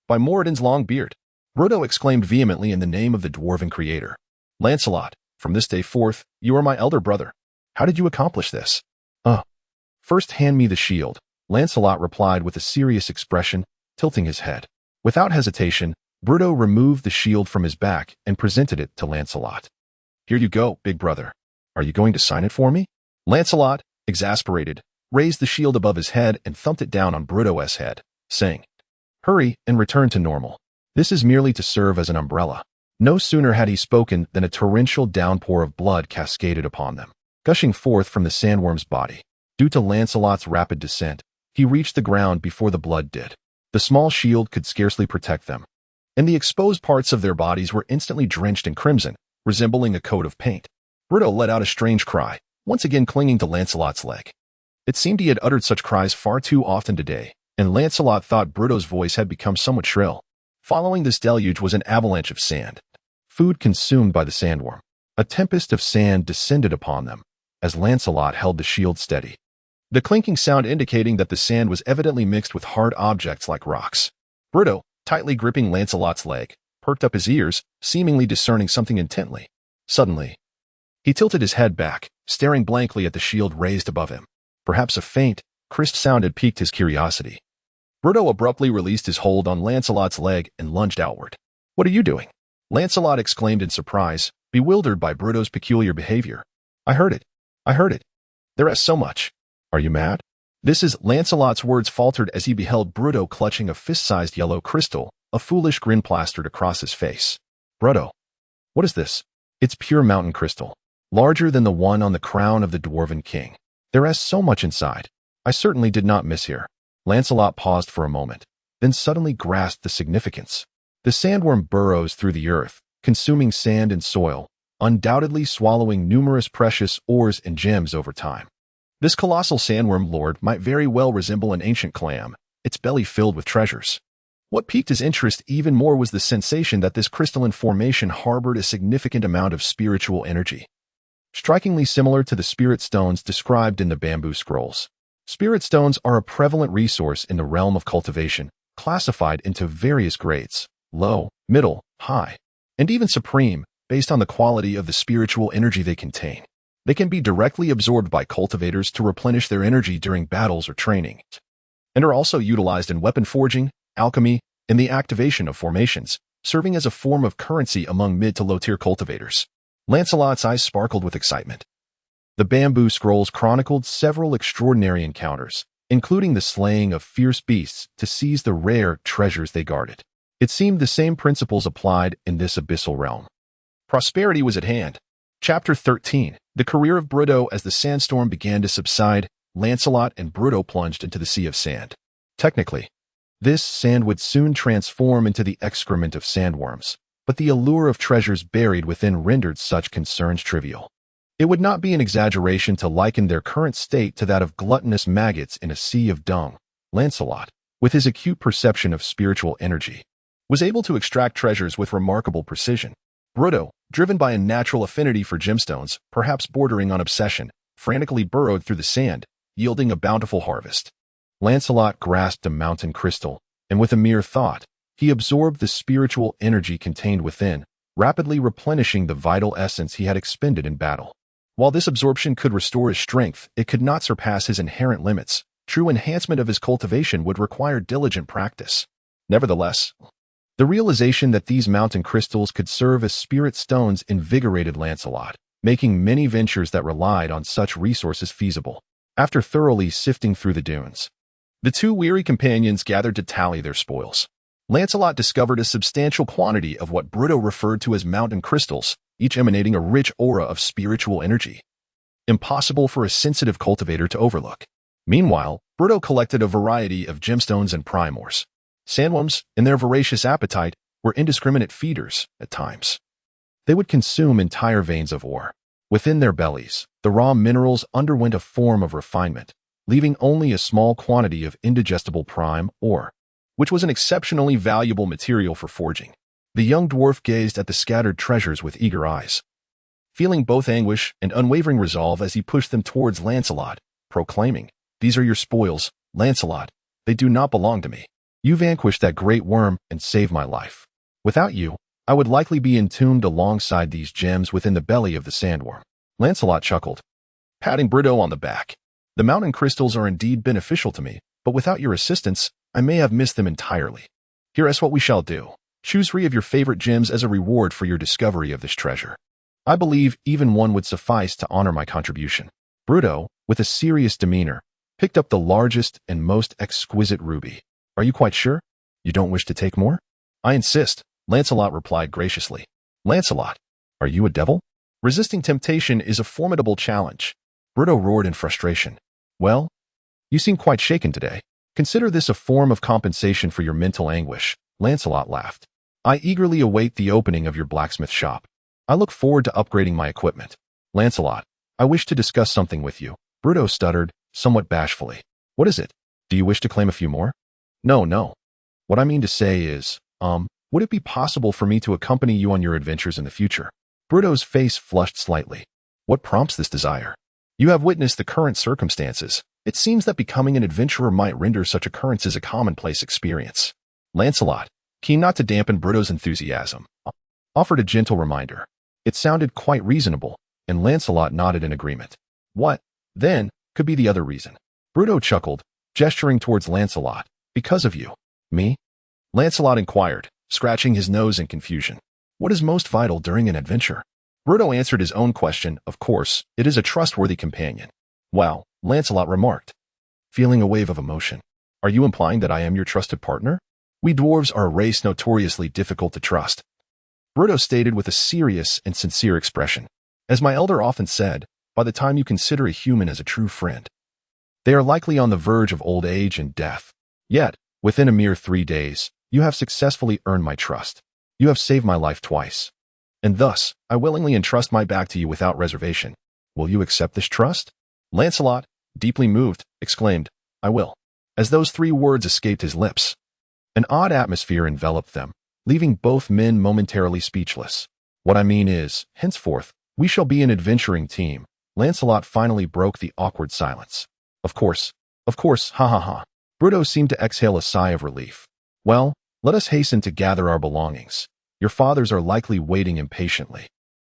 "By Moradin's long beard!" Bruto exclaimed vehemently in the name of the dwarven creator. "Lancelot, from this day forth, you are my elder brother. How did you accomplish this?" First hand me the shield," Lancelot replied with a serious expression, tilting his head. Without hesitation, Bruto removed the shield from his back and presented it to Lancelot. "Here you go, big brother. Are you going to sign it for me?" Lancelot, exasperated, raised the shield above his head and thumped it down on Bruto's head, saying, "Hurry and return to normal. This is merely to serve as an umbrella." No sooner had he spoken than a torrential downpour of blood cascaded upon them, gushing forth from the sandworm's body. Due to Lancelot's rapid descent, he reached the ground before the blood did. The small shield could scarcely protect them, and the exposed parts of their bodies were instantly drenched in crimson, resembling a coat of paint. Bruto let out a strange cry, once again clinging to Lancelot's leg. It seemed he had uttered such cries far too often today, and Lancelot thought Bruto's voice had become somewhat shrill. Following this deluge was an avalanche of sand, food consumed by the sandworm. A tempest of sand descended upon them, as Lancelot held the shield steady, the clinking sound indicating that the sand was evidently mixed with hard objects like rocks. Bruto, tightly gripping Lancelot's leg, perked up his ears, seemingly discerning something intently. Suddenly, he tilted his head back, staring blankly at the shield raised above him. Perhaps a faint, crisp sound had piqued his curiosity. Bruto abruptly released his hold on Lancelot's leg and lunged outward. "What are you doing?" Lancelot exclaimed in surprise, bewildered by Bruto's peculiar behavior. I heard it. There is so much." "Are you mad?" Lancelot's words faltered as he beheld Bruto clutching a fist-sized yellow crystal, a foolish grin plastered across his face. "Bruto, what is this?" "It's pure mountain crystal, larger than the one on the crown of the Dwarven King. There is so much inside. I certainly did not mishear." Lancelot paused for a moment, then suddenly grasped the significance. The sandworm burrows through the earth, consuming sand and soil, undoubtedly swallowing numerous precious ores and gems over time. This colossal sandworm lord might very well resemble an ancient clam, its belly filled with treasures. What piqued his interest even more was the sensation that this crystalline formation harbored a significant amount of spiritual energy, strikingly similar to the spirit stones described in the bamboo scrolls. Spirit stones are a prevalent resource in the realm of cultivation, classified into various grades: low, middle, high, and even supreme, based on the quality of the spiritual energy they contain. They can be directly absorbed by cultivators to replenish their energy during battles or training, and are also utilized in weapon forging, alchemy, and the activation of formations, serving as a form of currency among mid to low-tier cultivators. Lancelot's eyes sparkled with excitement. The bamboo scrolls chronicled several extraordinary encounters, including the slaying of fierce beasts to seize the rare treasures they guarded. It seemed the same principles applied in this abyssal realm. Prosperity was at hand. Chapter 13. The career of Bruto. As the sandstorm began to subside, Lancelot and Bruto plunged into the sea of sand. Technically, this sand would soon transform into the excrement of sandworms, but the allure of treasures buried within rendered such concerns trivial. It would not be an exaggeration to liken their current state to that of gluttonous maggots in a sea of dung. Lancelot, with his acute perception of spiritual energy, was able to extract treasures with remarkable precision. Bruto, driven by a natural affinity for gemstones, perhaps bordering on obsession, frantically burrowed through the sand, yielding a bountiful harvest. Lancelot grasped a mountain crystal, and with a mere thought, he absorbed the spiritual energy contained within, rapidly replenishing the vital essence he had expended in battle. While this absorption could restore his strength, it could not surpass his inherent limits. True enhancement of his cultivation would require diligent practice. Nevertheless, the realization that these mountain crystals could serve as spirit stones invigorated Lancelot, making many ventures that relied on such resources feasible. After thoroughly sifting through the dunes, the two weary companions gathered to tally their spoils. Lancelot discovered a substantial quantity of what Bruto referred to as mountain crystals, each emanating a rich aura of spiritual energy, impossible for a sensitive cultivator to overlook. Meanwhile, Bruto collected a variety of gemstones and primors. Sandworms, in their voracious appetite, were indiscriminate feeders at times. They would consume entire veins of ore. Within their bellies, the raw minerals underwent a form of refinement, leaving only a small quantity of indigestible prime ore, which was an exceptionally valuable material for forging. The young dwarf gazed at the scattered treasures with eager eyes, feeling both anguish and unwavering resolve as he pushed them towards Lancelot, proclaiming, "These are your spoils, Lancelot. They do not belong to me. You vanquished that great worm and saved my life. Without you, I would likely be entombed alongside these gems within the belly of the sandworm." Lancelot chuckled, patting Bruto on the back. "The mountain crystals are indeed beneficial to me, but without your assistance, I may have missed them entirely. Here is what we shall do. Choose 3 of your favorite gems as a reward for your discovery of this treasure. I believe even one would suffice to honor my contribution." Bruto, with a serious demeanor, picked up the largest and most exquisite ruby. "Are you quite sure? You don't wish to take more?" "I insist," Lancelot replied graciously. "Lancelot, are you a devil? Resisting temptation is a formidable challenge." Bruto roared in frustration. "Well, you seem quite shaken today. Consider this a form of compensation for your mental anguish." Lancelot laughed. "I eagerly await the opening of your blacksmith shop. I look forward to upgrading my equipment." "Lancelot, I wish to discuss something with you," Bruto stuttered, somewhat bashfully. "What is it? Do you wish to claim a few more?" No. What I mean to say is, would it be possible for me to accompany you on your adventures in the future?" Bruto's face flushed slightly. "What prompts this desire? You have witnessed the current circumstances. It seems that becoming an adventurer might render such occurrences a commonplace experience." Lancelot, keen not to dampen Bruto's enthusiasm, offered a gentle reminder. It sounded quite reasonable, and Lancelot nodded in agreement. "What, then, could be the other reason?" Bruto chuckled, gesturing towards Lancelot. "Because of you." "Me?" Lancelot inquired, scratching his nose in confusion. "What is most vital during an adventure?" Bruto answered his own question. "Of course, it is a trustworthy companion." "Wow," Lancelot remarked, feeling a wave of emotion. "Are you implying that I am your trusted partner?" "We dwarves are a race notoriously difficult to trust," Bruto stated with a serious and sincere expression. "As my elder often said, by the time you consider a human as a true friend, they are likely on the verge of old age and death. Yet, within a mere 3 days, you have successfully earned my trust. You have saved my life twice. And thus, I willingly entrust my back to you without reservation. Will you accept this trust?" Lancelot, deeply moved, exclaimed, "I will." As those 3 words escaped his lips, an odd atmosphere enveloped them, leaving both men momentarily speechless. "What I mean is, henceforth, we shall be an adventuring team." Lancelot finally broke the awkward silence. Of course, ha ha ha." Bruto seemed to exhale a sigh of relief. "Well, let us hasten to gather our belongings. Your fathers are likely waiting impatiently."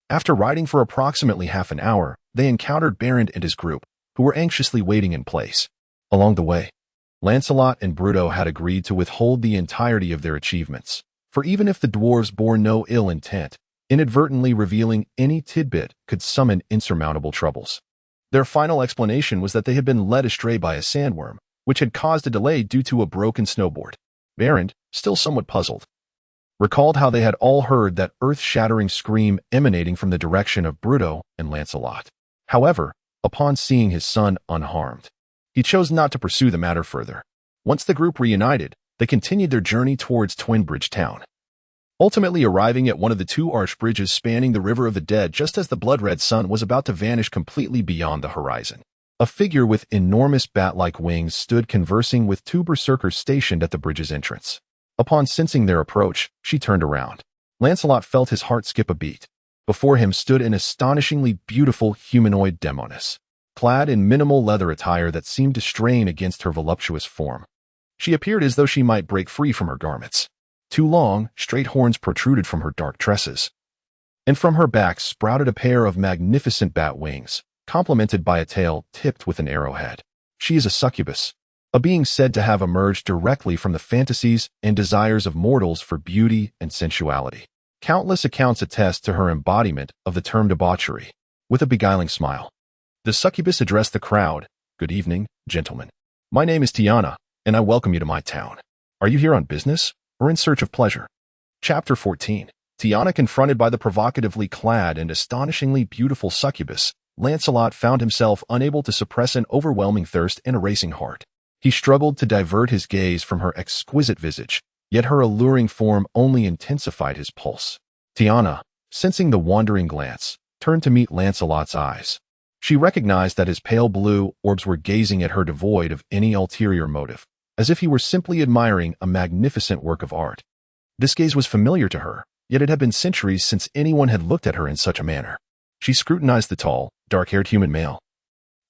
After riding for approximately half an hour, they encountered Berend and his group, who were anxiously waiting in place. Along the way, Lancelot and Bruto had agreed to withhold the entirety of their achievements, for even if the dwarves bore no ill intent, inadvertently revealing any tidbit could summon insurmountable troubles. Their final explanation was that they had been led astray by a sandworm, which had caused a delay due to a broken snowboard. Berend, still somewhat puzzled, recalled how they had all heard that earth-shattering scream emanating from the direction of Bruto and Lancelot. However, upon seeing his son unharmed, he chose not to pursue the matter further. Once the group reunited, they continued their journey towards Twinbridge Town, ultimately arriving at one of the two arched bridges spanning the River of the Dead just as the blood-red sun was about to vanish completely beyond the horizon. A figure with enormous bat-like wings stood conversing with two berserkers stationed at the bridge's entrance. Upon sensing their approach, she turned around. Lancelot felt his heart skip a beat. Before him stood an astonishingly beautiful humanoid demoness, clad in minimal leather attire that seemed to strain against her voluptuous form. She appeared as though she might break free from her garments. Two long, straight horns protruded from her dark tresses, and from her back sprouted a pair of magnificent bat wings, complemented by a tail tipped with an arrowhead. She is a succubus, a being said to have emerged directly from the fantasies and desires of mortals for beauty and sensuality. Countless accounts attest to her embodiment of the term debauchery. With a beguiling smile, the succubus addressed the crowd. "Good evening, gentlemen. My name is Tiana, and I welcome you to my town. Are you here on business or in search of pleasure?" Chapter 14. Tiana confronted by the provocatively clad and astonishingly beautiful succubus, Lancelot found himself unable to suppress an overwhelming thirst and a racing heart. He struggled to divert his gaze from her exquisite visage, yet her alluring form only intensified his pulse. Tiana, sensing the wandering glance, turned to meet Lancelot's eyes. She recognized that his pale blue orbs were gazing at her devoid of any ulterior motive, as if he were simply admiring a magnificent work of art. This gaze was familiar to her, yet it had been centuries since anyone had looked at her in such a manner. She scrutinized the tall, dark-haired human male,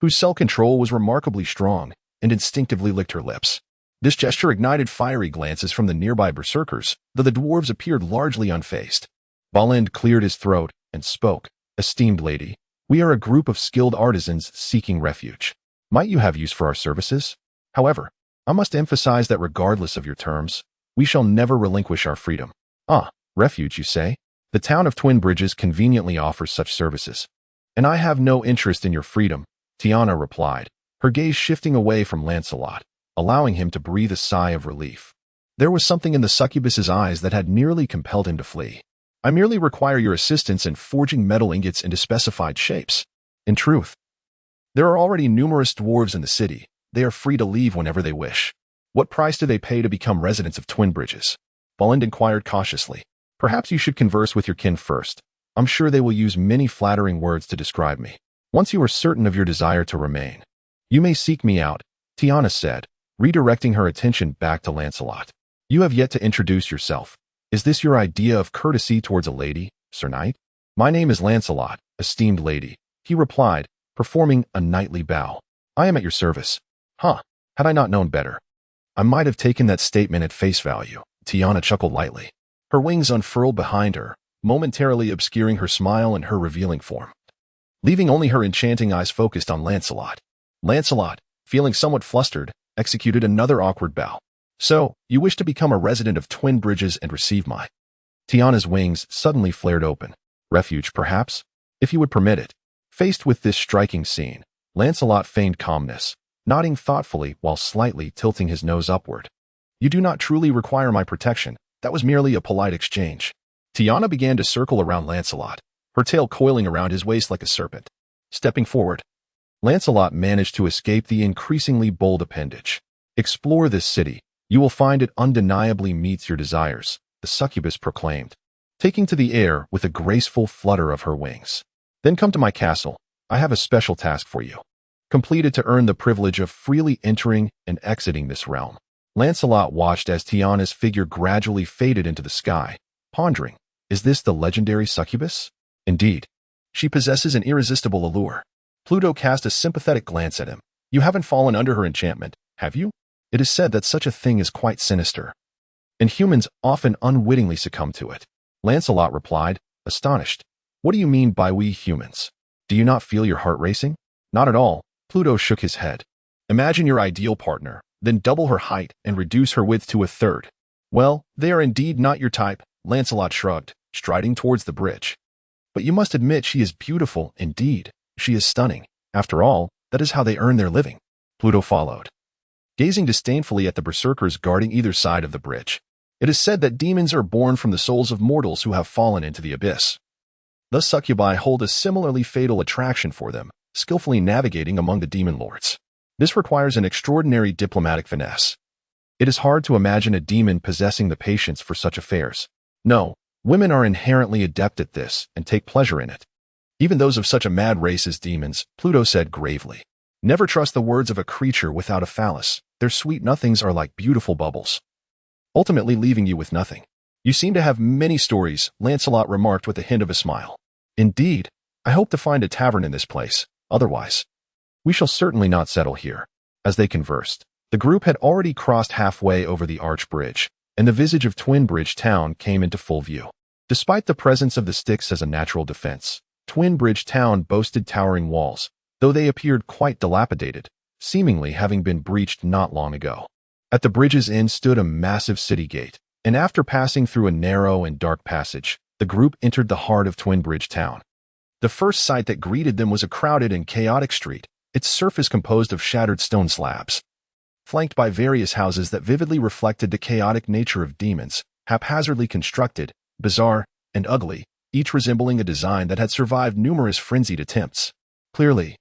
whose self-control was remarkably strong, and instinctively licked her lips. This gesture ignited fiery glances from the nearby berserkers, though the dwarves appeared largely unfazed. Balend cleared his throat and spoke. "Esteemed lady, we are a group of skilled artisans seeking refuge. Might you have use for our services? However, I must emphasize that regardless of your terms, we shall never relinquish our freedom." "Ah, refuge, you say? The town of Twinbridges conveniently offers such services. And I have no interest in your freedom," Tiana replied, her gaze shifting away from Lancelot, allowing him to breathe a sigh of relief. There was something in the succubus's eyes that had nearly compelled him to flee. "I merely require your assistance in forging metal ingots into specified shapes. In truth, there are already numerous dwarves in the city. They are free to leave whenever they wish." "What price do they pay to become residents of Twinbridges?" Balend inquired cautiously. "Perhaps you should converse with your kin first. I'm sure they will use many flattering words to describe me. Once you are certain of your desire to remain, you may seek me out," Tiana said, redirecting her attention back to Lancelot. "You have yet to introduce yourself. Is this your idea of courtesy towards a lady, Sir Knight?" "My name is Lancelot, esteemed lady," he replied, performing a knightly bow. "I am at your service." "Huh, had I not known better, I might have taken that statement at face value," Tiana chuckled lightly. Her wings unfurled behind her, momentarily obscuring her smile and her revealing form, leaving only her enchanting eyes focused on Lancelot. Lancelot, feeling somewhat flustered, executed another awkward bow. "So, you wish to become a resident of Twinbridges and receive my—" Tiana's wings suddenly flared open. "Refuge, perhaps? If you would permit it." Faced with this striking scene, Lancelot feigned calmness, nodding thoughtfully while slightly tilting his nose upward. "You do not truly require my protection. That was merely a polite exchange." Tiana began to circle around Lancelot, her tail coiling around his waist like a serpent. Stepping forward, Lancelot managed to escape the increasingly bold appendage. "Explore this city. You will find it undeniably meets your desires," the succubus proclaimed, taking to the air with a graceful flutter of her wings. "Then come to my castle. I have a special task for you. Complete it to earn the privilege of freely entering and exiting this realm." Lancelot watched as Tiana's figure gradually faded into the sky, pondering, is this the legendary succubus? Indeed, she possesses an irresistible allure. Pluto cast a sympathetic glance at him. "You haven't fallen under her enchantment, have you? It is said that such a thing is quite sinister, and humans often unwittingly succumb to it." Lancelot replied, astonished. "What do you mean by we humans? Do you not feel your heart racing?" "Not at all," Pluto shook his head. "Imagine your ideal partner, then double her height and reduce her width to a third." "Well, they are indeed not your type," Lancelot shrugged, striding towards the bridge. "But you must admit she is beautiful indeed. She is stunning. After all, that is how they earn their living." Pluto followed, gazing disdainfully at the berserkers guarding either side of the bridge. It is said that demons are born from the souls of mortals who have fallen into the abyss. Thus succubi hold a similarly fatal attraction for them, skillfully navigating among the demon lords. This requires an extraordinary diplomatic finesse. It is hard to imagine a demon possessing the patience for such affairs. No, women are inherently adept at this and take pleasure in it. Even those of such a mad race as demons, Pluto said gravely. Never trust the words of a creature without a phallus. Their sweet nothings are like beautiful bubbles, ultimately leaving you with nothing. You seem to have many stories, Lancelot remarked with a hint of a smile. Indeed, I hope to find a tavern in this place. Otherwise, we shall certainly not settle here. As they conversed, the group had already crossed halfway over the arch bridge, and the visage of Twinbridge Town came into full view. Despite the presence of the sticks as a natural defense, Twinbridge Town boasted towering walls, though they appeared quite dilapidated, seemingly having been breached not long ago. At the bridge's end stood a massive city gate, and after passing through a narrow and dark passage, the group entered the heart of Twinbridge Town. The first sight that greeted them was a crowded and chaotic street, its surface composed of shattered stone slabs, flanked by various houses that vividly reflected the chaotic nature of demons, haphazardly constructed, bizarre, and ugly, each resembling a design that had survived numerous frenzied attempts. Clearly,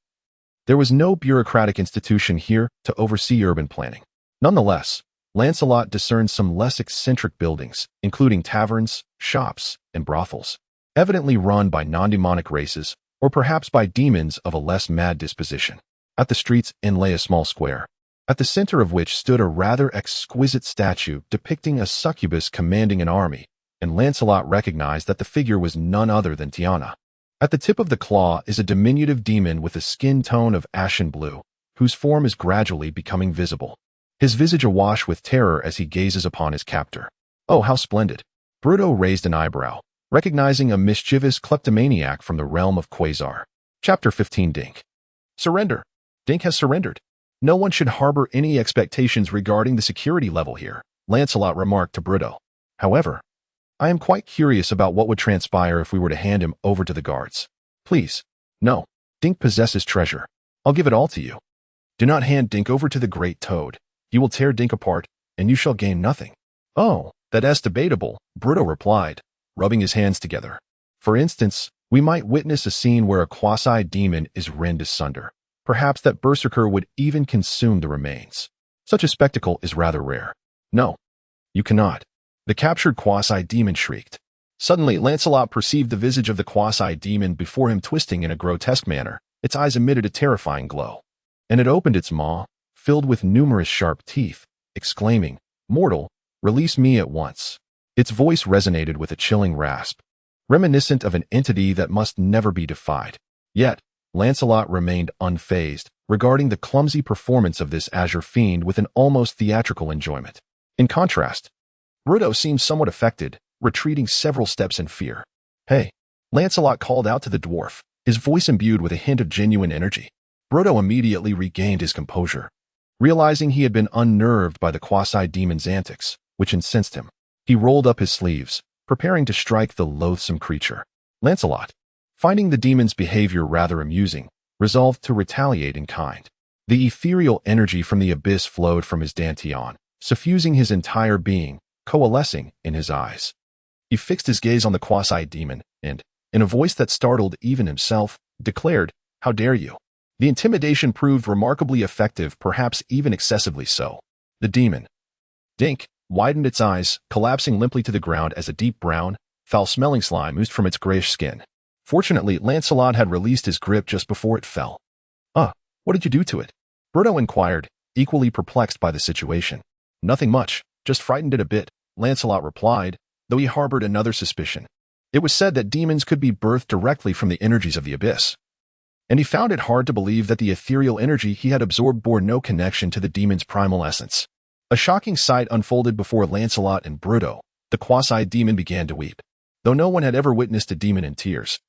there was no bureaucratic institution here to oversee urban planning. Nonetheless, Lancelot discerned some less eccentric buildings, including taverns, shops, and brothels, evidently run by non-demonic races, or perhaps by demons of a less mad disposition. At the street's end lay a small square, at the center of which stood a rather exquisite statue depicting a succubus commanding an army, and Lancelot recognized that the figure was none other than Tiana. At the tip of the claw is a diminutive demon with a skin tone of ashen blue, whose form is gradually becoming visible, his visage awash with terror as he gazes upon his captor. Oh, how splendid! Bruto raised an eyebrow, recognizing a mischievous kleptomaniac from the realm of Quasar. Chapter 15. Dink. Surrender. Dink has surrendered. No one should harbor any expectations regarding the security level here, Lancelot remarked to Bruto. However, I am quite curious about what would transpire if we were to hand him over to the guards. Please. No. Dink possesses treasure. I'll give it all to you. Do not hand Dink over to the great toad. He will tear Dink apart, and you shall gain nothing. Oh, that is debatable, Bruto replied, rubbing his hands together. For instance, we might witness a scene where a quasi-demon is rent asunder. Perhaps that berserker would even consume the remains. Such a spectacle is rather rare. No, you cannot. The captured quasi-demon shrieked. Suddenly, Lancelot perceived the visage of the quasi-demon before him twisting in a grotesque manner. Its eyes emitted a terrifying glow, and it opened its maw, filled with numerous sharp teeth, exclaiming, "Mortal, release me at once." Its voice resonated with a chilling rasp, reminiscent of an entity that must never be defied. Yet, Lancelot remained unfazed, regarding the clumsy performance of this azure fiend with an almost theatrical enjoyment. In contrast, Bruto seemed somewhat affected, retreating several steps in fear. "Hey!" Lancelot called out to the dwarf, his voice imbued with a hint of genuine energy. Bruto immediately regained his composure, realizing he had been unnerved by the quasi-demon's antics, which incensed him. He rolled up his sleeves, preparing to strike the loathsome creature. Lancelot, finding the demon's behavior rather amusing, resolved to retaliate in kind. The ethereal energy from the abyss flowed from his dantian, suffusing his entire being, coalescing in his eyes. He fixed his gaze on the quasi-demon and, in a voice that startled even himself, declared, "How dare you?" The intimidation proved remarkably effective, perhaps even excessively so. The demon, Dink, widened its eyes, collapsing limply to the ground as a deep brown, foul-smelling slime oozed from its grayish skin. Fortunately, Lancelot had released his grip just before it fell. What did you do to it?" Bruto inquired, equally perplexed by the situation. "Nothing much, just frightened it a bit," Lancelot replied, though he harbored another suspicion. It was said that demons could be birthed directly from the energies of the abyss, and he found it hard to believe that the ethereal energy he had absorbed bore no connection to the demon's primal essence. A shocking sight unfolded before Lancelot and Bruto. The quasi-demon began to weep. Though no one had ever witnessed a demon in tears,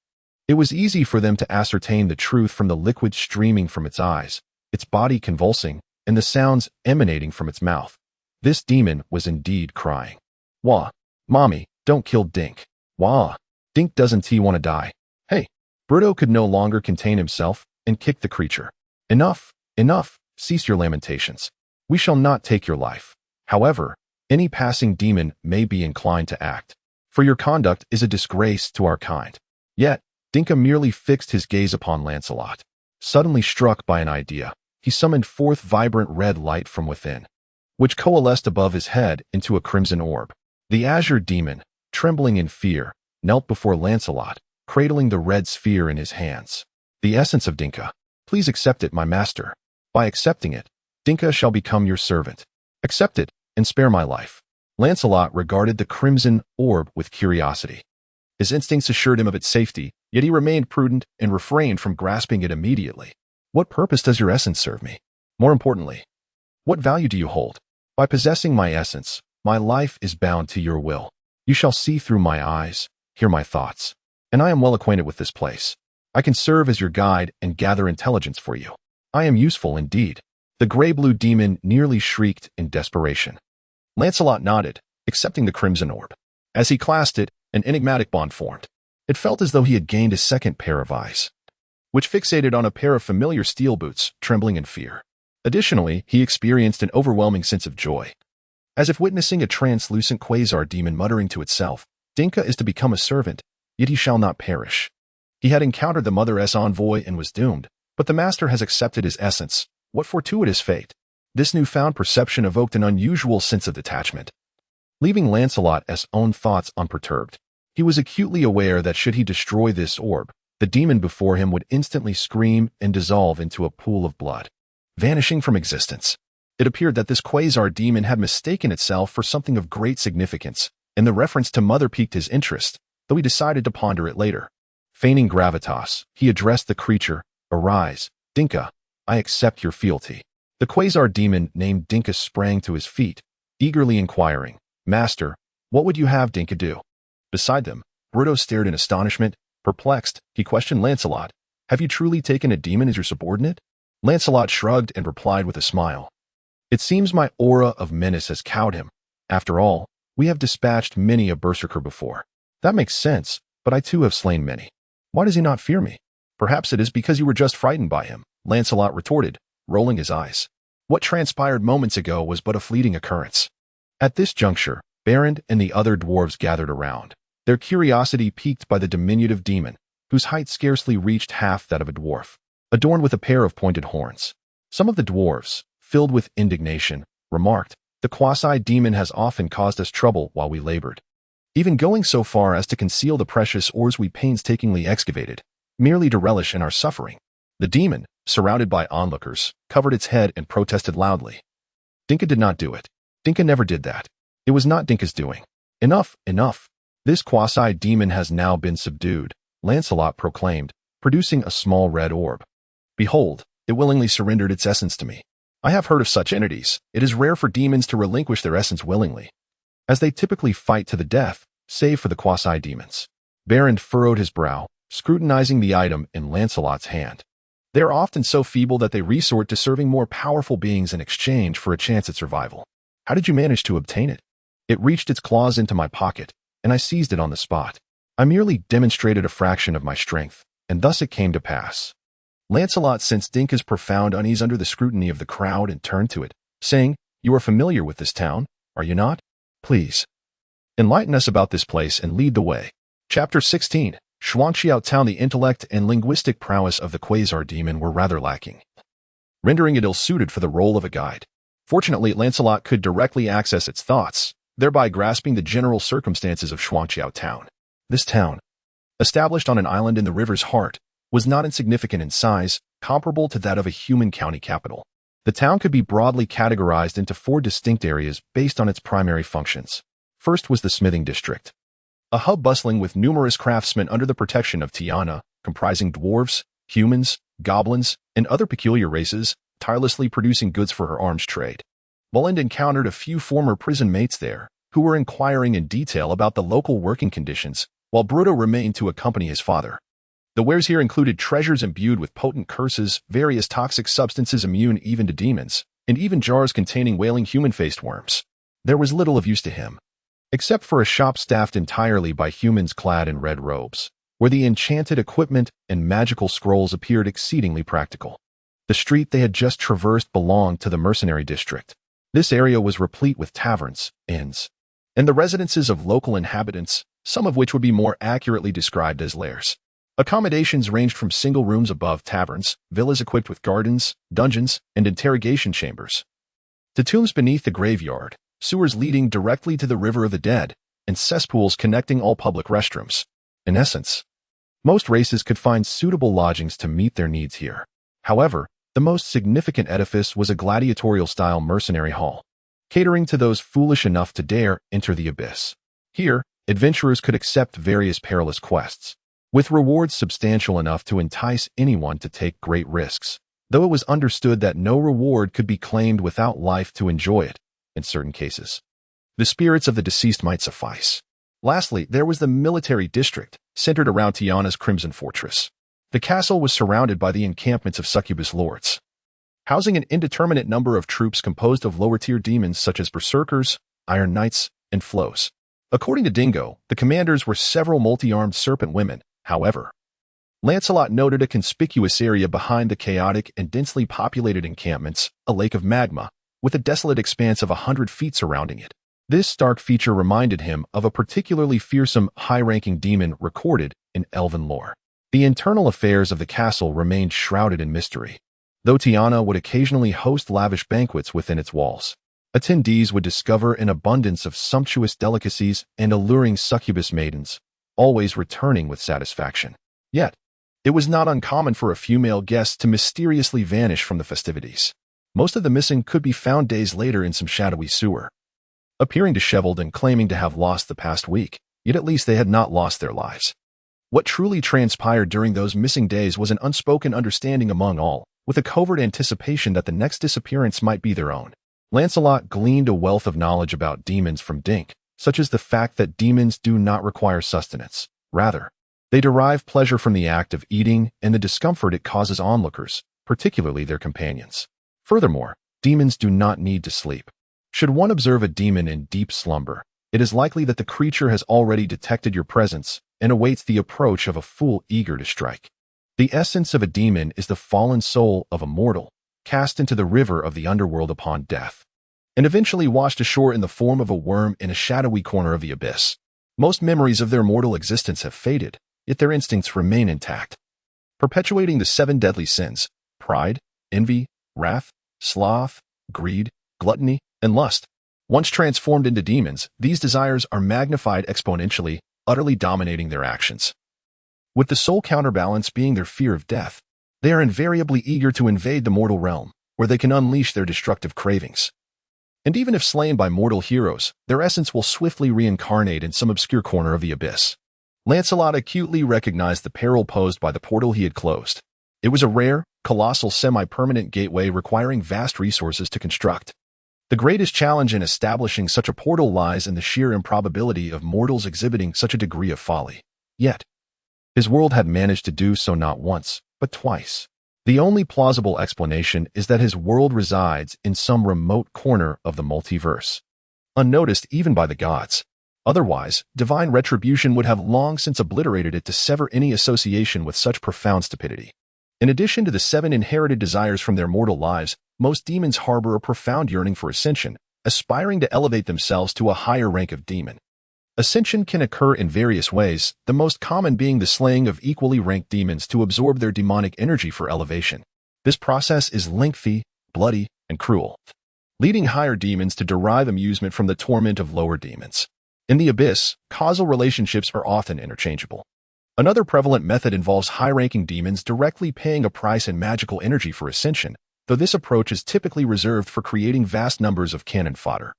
it was easy for them to ascertain the truth from the liquid streaming from its eyes, its body convulsing, and the sounds emanating from its mouth. This demon was indeed crying. "Wah, Mommy, don't kill Dink. Wah, Dink doesn't he want to die? Hey!" Bruto could no longer contain himself and kicked the creature. Enough, cease your lamentations. We shall not take your life. However, Any passing demon may be inclined to act, for your conduct is a disgrace to our kind. Yet, Dinka merely fixed his gaze upon Lancelot. Suddenly struck by an idea, he summoned forth vibrant red light from within, which coalesced above his head into a crimson orb. The azure demon, trembling in fear, knelt before Lancelot, cradling the red sphere in his hands. The essence of Dinka. Please accept it, my master. By accepting it, Dinka shall become your servant. Accept it, and spare my life. Lancelot regarded the crimson orb with curiosity. His instincts assured him of its safety, yet he remained prudent and refrained from grasping it immediately. What purpose does your essence serve me? More importantly, what value do you hold? By possessing my essence, my life is bound to your will. You shall see through my eyes, hear my thoughts. And I am well acquainted with this place. I can serve as your guide and gather intelligence for you. I am useful indeed. The gray-blue demon nearly shrieked in desperation. Lancelot nodded, accepting the crimson orb. As he clasped it, an enigmatic bond formed. It felt as though he had gained a second pair of eyes, which fixated on a pair of familiar steel boots, trembling in fear. Additionally, he experienced an overwhelming sense of joy, as if witnessing a translucent quasar demon muttering to itself, Dinka is to become a servant, yet he shall not perish. He had encountered the Mother's envoy and was doomed, but the master has accepted his essence. What fortuitous fate! This newfound perception evoked an unusual sense of detachment. Leaving Lancelot's own thoughts unperturbed, he was acutely aware that should he destroy this orb, the demon before him would instantly scream and dissolve into a pool of blood, vanishing from existence. It appeared that this quasar demon had mistaken itself for something of great significance, and the reference to Mother piqued his interest, though he decided to ponder it later. Feigning gravitas, he addressed the creature, "Arise, Dinka, I accept your fealty." The quasar demon named Dinka sprang to his feet, eagerly inquiring, "Master, what would you have Dinka do?" Beside them, Bruto stared in astonishment. Perplexed, he questioned Lancelot, "Have you truly taken a demon as your subordinate?" Lancelot shrugged and replied with a smile, "It seems my aura of menace has cowed him. After all, we have dispatched many a berserker before." "That makes sense, but I too have slain many. Why does he not fear me?" "Perhaps it is because you were just frightened by him," Lancelot retorted, rolling his eyes. "What transpired moments ago was but a fleeting occurrence." At this juncture, Berend and the other dwarves gathered around, their curiosity piqued by the diminutive demon, whose height scarcely reached half that of a dwarf, adorned with a pair of pointed horns. Some of the dwarves, filled with indignation, remarked, "The quasi-demon has often caused us trouble while we labored, even going so far as to conceal the precious ores we painstakingly excavated, merely to relish in our suffering." The demon, surrounded by onlookers, covered its head and protested loudly. "Dinka did not do it. Dinka never did that. It was not Dinka's doing. Enough, enough. This quasi-demon has now been subdued," Lancelot proclaimed, producing a small red orb. "Behold, it willingly surrendered its essence to me. I have heard of such entities. It is rare for demons to relinquish their essence willingly, as they typically fight to the death, save for the quasi-demons." Berend furrowed his brow, scrutinizing the item in Lancelot's hand. "They are often so feeble that they resort to serving more powerful beings in exchange for a chance at survival. How did you manage to obtain it?" "It reached its claws into my pocket, and I seized it on the spot. I merely demonstrated a fraction of my strength, and thus it came to pass." Lancelot sensed Dinka's profound unease under the scrutiny of the crowd and turned to it, saying, "You are familiar with this town, are you not? Please enlighten us about this place and lead the way." Chapter 16. Xuanxiao Town. The intellect and linguistic prowess of the quasar demon were rather lacking, rendering it ill-suited for the role of a guide. Fortunately, Lancelot could directly access its thoughts, thereby grasping the general circumstances of Xuanxiao Town. This town, established on an island in the river's heart, was not insignificant in size, comparable to that of a human county capital. The town could be broadly categorized into 4 distinct areas based on its primary functions. First was the smithing district, a hub bustling with numerous craftsmen under the protection of Tiana, comprising dwarves, humans, goblins, and other peculiar races, tirelessly producing goods for her arms trade. Bolland encountered a few former prison mates there, who were inquiring in detail about the local working conditions, while Bruto remained to accompany his father. The wares here included treasures imbued with potent curses, various toxic substances immune even to demons, and even jars containing wailing human-faced worms. There was little of use to him, except for a shop staffed entirely by humans clad in red robes, where the enchanted equipment and magical scrolls appeared exceedingly practical. The street they had just traversed belonged to the mercenary district. This area was replete with taverns, inns, and the residences of local inhabitants, some of which would be more accurately described as lairs. Accommodations ranged from single rooms above taverns, villas equipped with gardens, dungeons, and interrogation chambers, to tombs beneath the graveyard, sewers leading directly to the river of the dead, and cesspools connecting all public restrooms. In essence, most races could find suitable lodgings to meet their needs here. However, the most significant edifice was a gladiatorial-style mercenary hall, catering to those foolish enough to dare enter the abyss. Here, adventurers could accept various perilous quests, with rewards substantial enough to entice anyone to take great risks, though it was understood that no reward could be claimed without life to enjoy it. In certain cases, the spirits of the deceased might suffice. Lastly, there was the military district, centered around Tiana's Crimson Fortress. The castle was surrounded by the encampments of succubus lords, housing an indeterminate number of troops composed of lower-tier demons such as berserkers, iron knights, and flows. According to Dingo, the commanders were several multi-armed serpent women. However, Lancelot noted a conspicuous area behind the chaotic and densely populated encampments, a lake of magma, with a desolate expanse of 100 feet surrounding it. This stark feature reminded him of a particularly fearsome, high-ranking demon recorded in elven lore. The internal affairs of the castle remained shrouded in mystery, though Tiana would occasionally host lavish banquets within its walls. Attendees would discover an abundance of sumptuous delicacies and alluring succubus maidens, always returning with satisfaction. Yet, it was not uncommon for a few male guests to mysteriously vanish from the festivities. Most of the missing could be found days later in some shadowy sewer, appearing disheveled and claiming to have lost the past week, yet at least they had not lost their lives. What truly transpired during those missing days was an unspoken understanding among all, with a covert anticipation that the next disappearance might be their own. Lancelot gleaned a wealth of knowledge about demons from Dink, such as the fact that demons do not require sustenance. Rather, they derive pleasure from the act of eating and the discomfort it causes onlookers, particularly their companions. Furthermore, demons do not need to sleep. Should one observe a demon in deep slumber, it is likely that the creature has already detected your presence and awaits the approach of a fool eager to strike. The essence of a demon is the fallen soul of a mortal, cast into the river of the underworld upon death, and eventually washed ashore in the form of a worm in a shadowy corner of the abyss. Most memories of their mortal existence have faded, yet their instincts remain intact, perpetuating the 7 deadly sins: pride, envy, wrath, sloth, greed, gluttony, and lust. Once transformed into demons, these desires are magnified exponentially, utterly dominating their actions. With the sole counterbalance being their fear of death, they are invariably eager to invade the mortal realm, where they can unleash their destructive cravings. And even if slain by mortal heroes, their essence will swiftly reincarnate in some obscure corner of the abyss. Lancelot acutely recognized the peril posed by the portal he had closed. It was a rare, colossal semi-permanent gateway requiring vast resources to construct. The greatest challenge in establishing such a portal lies in the sheer improbability of mortals exhibiting such a degree of folly. Yet, his world had managed to do so not once, but twice. The only plausible explanation is that his world resides in some remote corner of the multiverse, unnoticed even by the gods. Otherwise, divine retribution would have long since obliterated it to sever any association with such profound stupidity. In addition to the 7 inherited desires from their mortal lives, most demons harbor a profound yearning for ascension, aspiring to elevate themselves to a higher rank of demon. Ascension can occur in various ways, the most common being the slaying of equally ranked demons to absorb their demonic energy for elevation. This process is lengthy, bloody, and cruel, leading higher demons to derive amusement from the torment of lower demons. In the abyss, causal relationships are often interchangeable. Another prevalent method involves high-ranking demons directly paying a price in magical energy for ascension, though this approach is typically reserved for creating vast numbers of cannon fodder.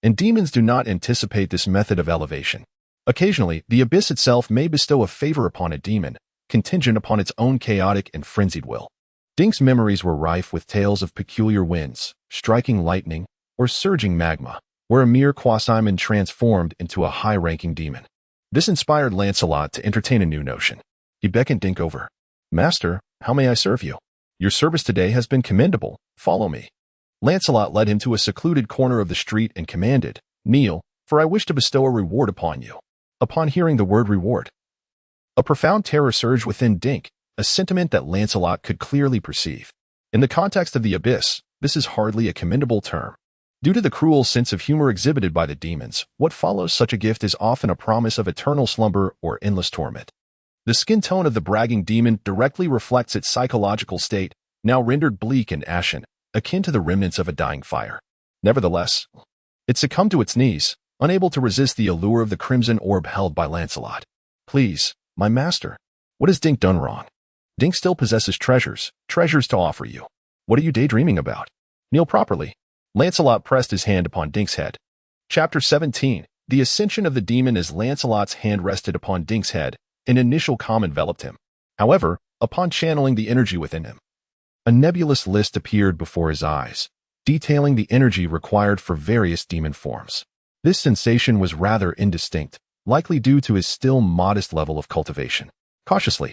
And demons do not anticipate this method of elevation. Occasionally, the abyss itself may bestow a favor upon a demon, contingent upon its own chaotic and frenzied will. Dink's memories were rife with tales of peculiar winds, striking lightning, or surging magma, where a mere quasimon transformed into a high-ranking demon. This inspired Lancelot to entertain a new notion. He beckoned Dink over. "Master, how may I serve you? Your service today has been commendable. Follow me." Lancelot led him to a secluded corner of the street and commanded, "Kneel, for I wish to bestow a reward upon you." Upon hearing the word reward, a profound terror surged within Dink, a sentiment that Lancelot could clearly perceive. In the context of the abyss, this is hardly a commendable term. Due to the cruel sense of humor exhibited by the demons, what follows such a gift is often a promise of eternal slumber or endless torment. The skin tone of the bragging demon directly reflects its psychological state, now rendered bleak and ashen, akin to the remnants of a dying fire. Nevertheless, it succumbed to its knees, unable to resist the allure of the crimson orb held by Lancelot. Please, my master, what has Dink done wrong? Dink still possesses treasures to offer you. What are you daydreaming about? Kneel properly. Lancelot pressed his hand upon Dink's head. Chapter 17. The ascension of the demon. As Lancelot's hand rested upon Dink's head, an initial calm enveloped him. However, upon channeling the energy within him, a nebulous list appeared before his eyes, detailing the energy required for various demon forms. This sensation was rather indistinct, likely due to his still modest level of cultivation. Cautiously,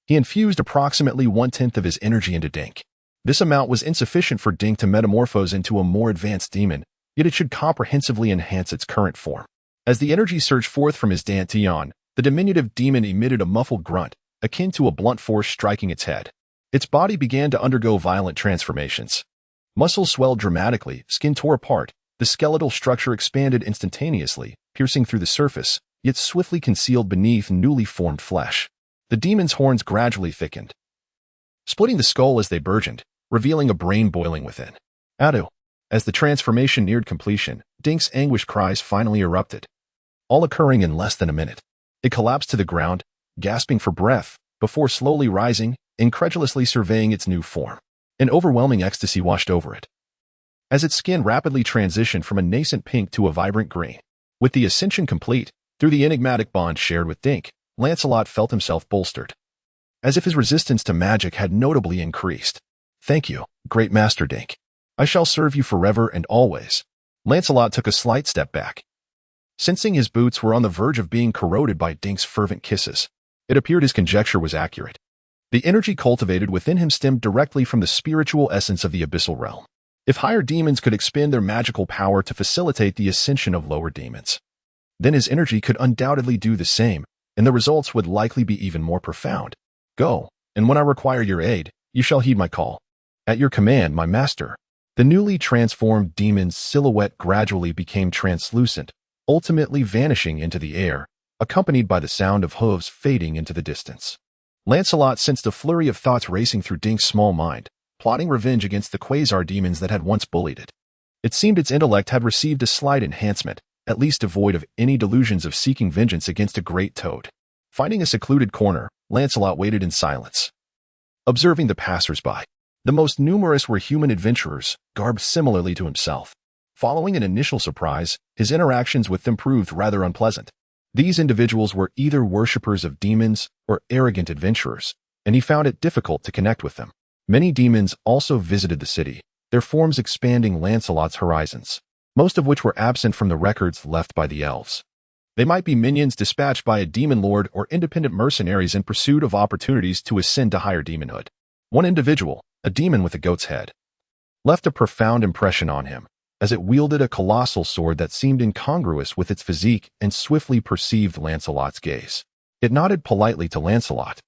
he infused approximately 1/10 of his energy into Dink. This amount was insufficient for Dink to metamorphose into a more advanced demon, yet it should comprehensively enhance its current form. As the energy surged forth from his dantian, the diminutive demon emitted a muffled grunt, akin to a blunt force striking its head. Its body began to undergo violent transformations. Muscles swelled dramatically, skin tore apart, the skeletal structure expanded instantaneously, piercing through the surface, yet swiftly concealed beneath newly formed flesh. The demon's horns gradually thickened, splitting the skull as they burgeoned, revealing a brain boiling within. Adu. As the transformation neared completion, Dink's anguished cries finally erupted, all occurring in less than a minute. It collapsed to the ground, gasping for breath, before slowly rising, incredulously surveying its new form. An overwhelming ecstasy washed over it, as its skin rapidly transitioned from a nascent pink to a vibrant green. With the ascension complete, through the enigmatic bond shared with Dink, Lancelot felt himself bolstered, as if his resistance to magic had notably increased. Thank you, great master Dink. I shall serve you forever and always. Lancelot took a slight step back, sensing his boots were on the verge of being corroded by Dink's fervent kisses. It appeared his conjecture was accurate. The energy cultivated within him stemmed directly from the spiritual essence of the abyssal realm. If higher demons could expend their magical power to facilitate the ascension of lower demons, then his energy could undoubtedly do the same, and the results would likely be even more profound. Go, and when I require your aid, you shall heed my call. At your command, my master. The newly transformed demon's silhouette gradually became translucent, ultimately vanishing into the air, accompanied by the sound of hooves fading into the distance. Lancelot sensed a flurry of thoughts racing through Dink's small mind, plotting revenge against the quasar demons that had once bullied it. It seemed its intellect had received a slight enhancement, at least devoid of any delusions of seeking vengeance against a great toad. Finding a secluded corner, Lancelot waited in silence, observing the passers-by. The most numerous were human adventurers, garbed similarly to himself. Following an initial surprise, his interactions with them proved rather unpleasant. These individuals were either worshippers of demons or arrogant adventurers, and he found it difficult to connect with them. Many demons also visited the city, their forms expanding Lancelot's horizons, most of which were absent from the records left by the elves. They might be minions dispatched by a demon lord or independent mercenaries in pursuit of opportunities to ascend to higher demonhood. One individual, a demon with a goat's head, left a profound impression on him, as it wielded a colossal sword that seemed incongruous with its physique and swiftly perceived Lancelot's gaze. It nodded politely to Lancelot,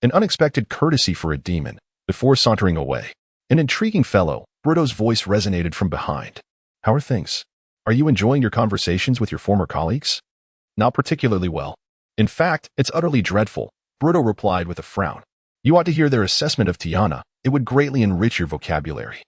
an unexpected courtesy for a demon, before sauntering away. An intriguing fellow, Bruto's voice resonated from behind. How are things? Are you enjoying your conversations with your former colleagues? Not particularly well. In fact, it's utterly dreadful, Bruto replied with a frown. You ought to hear their assessment of Tiana. It would greatly enrich your vocabulary.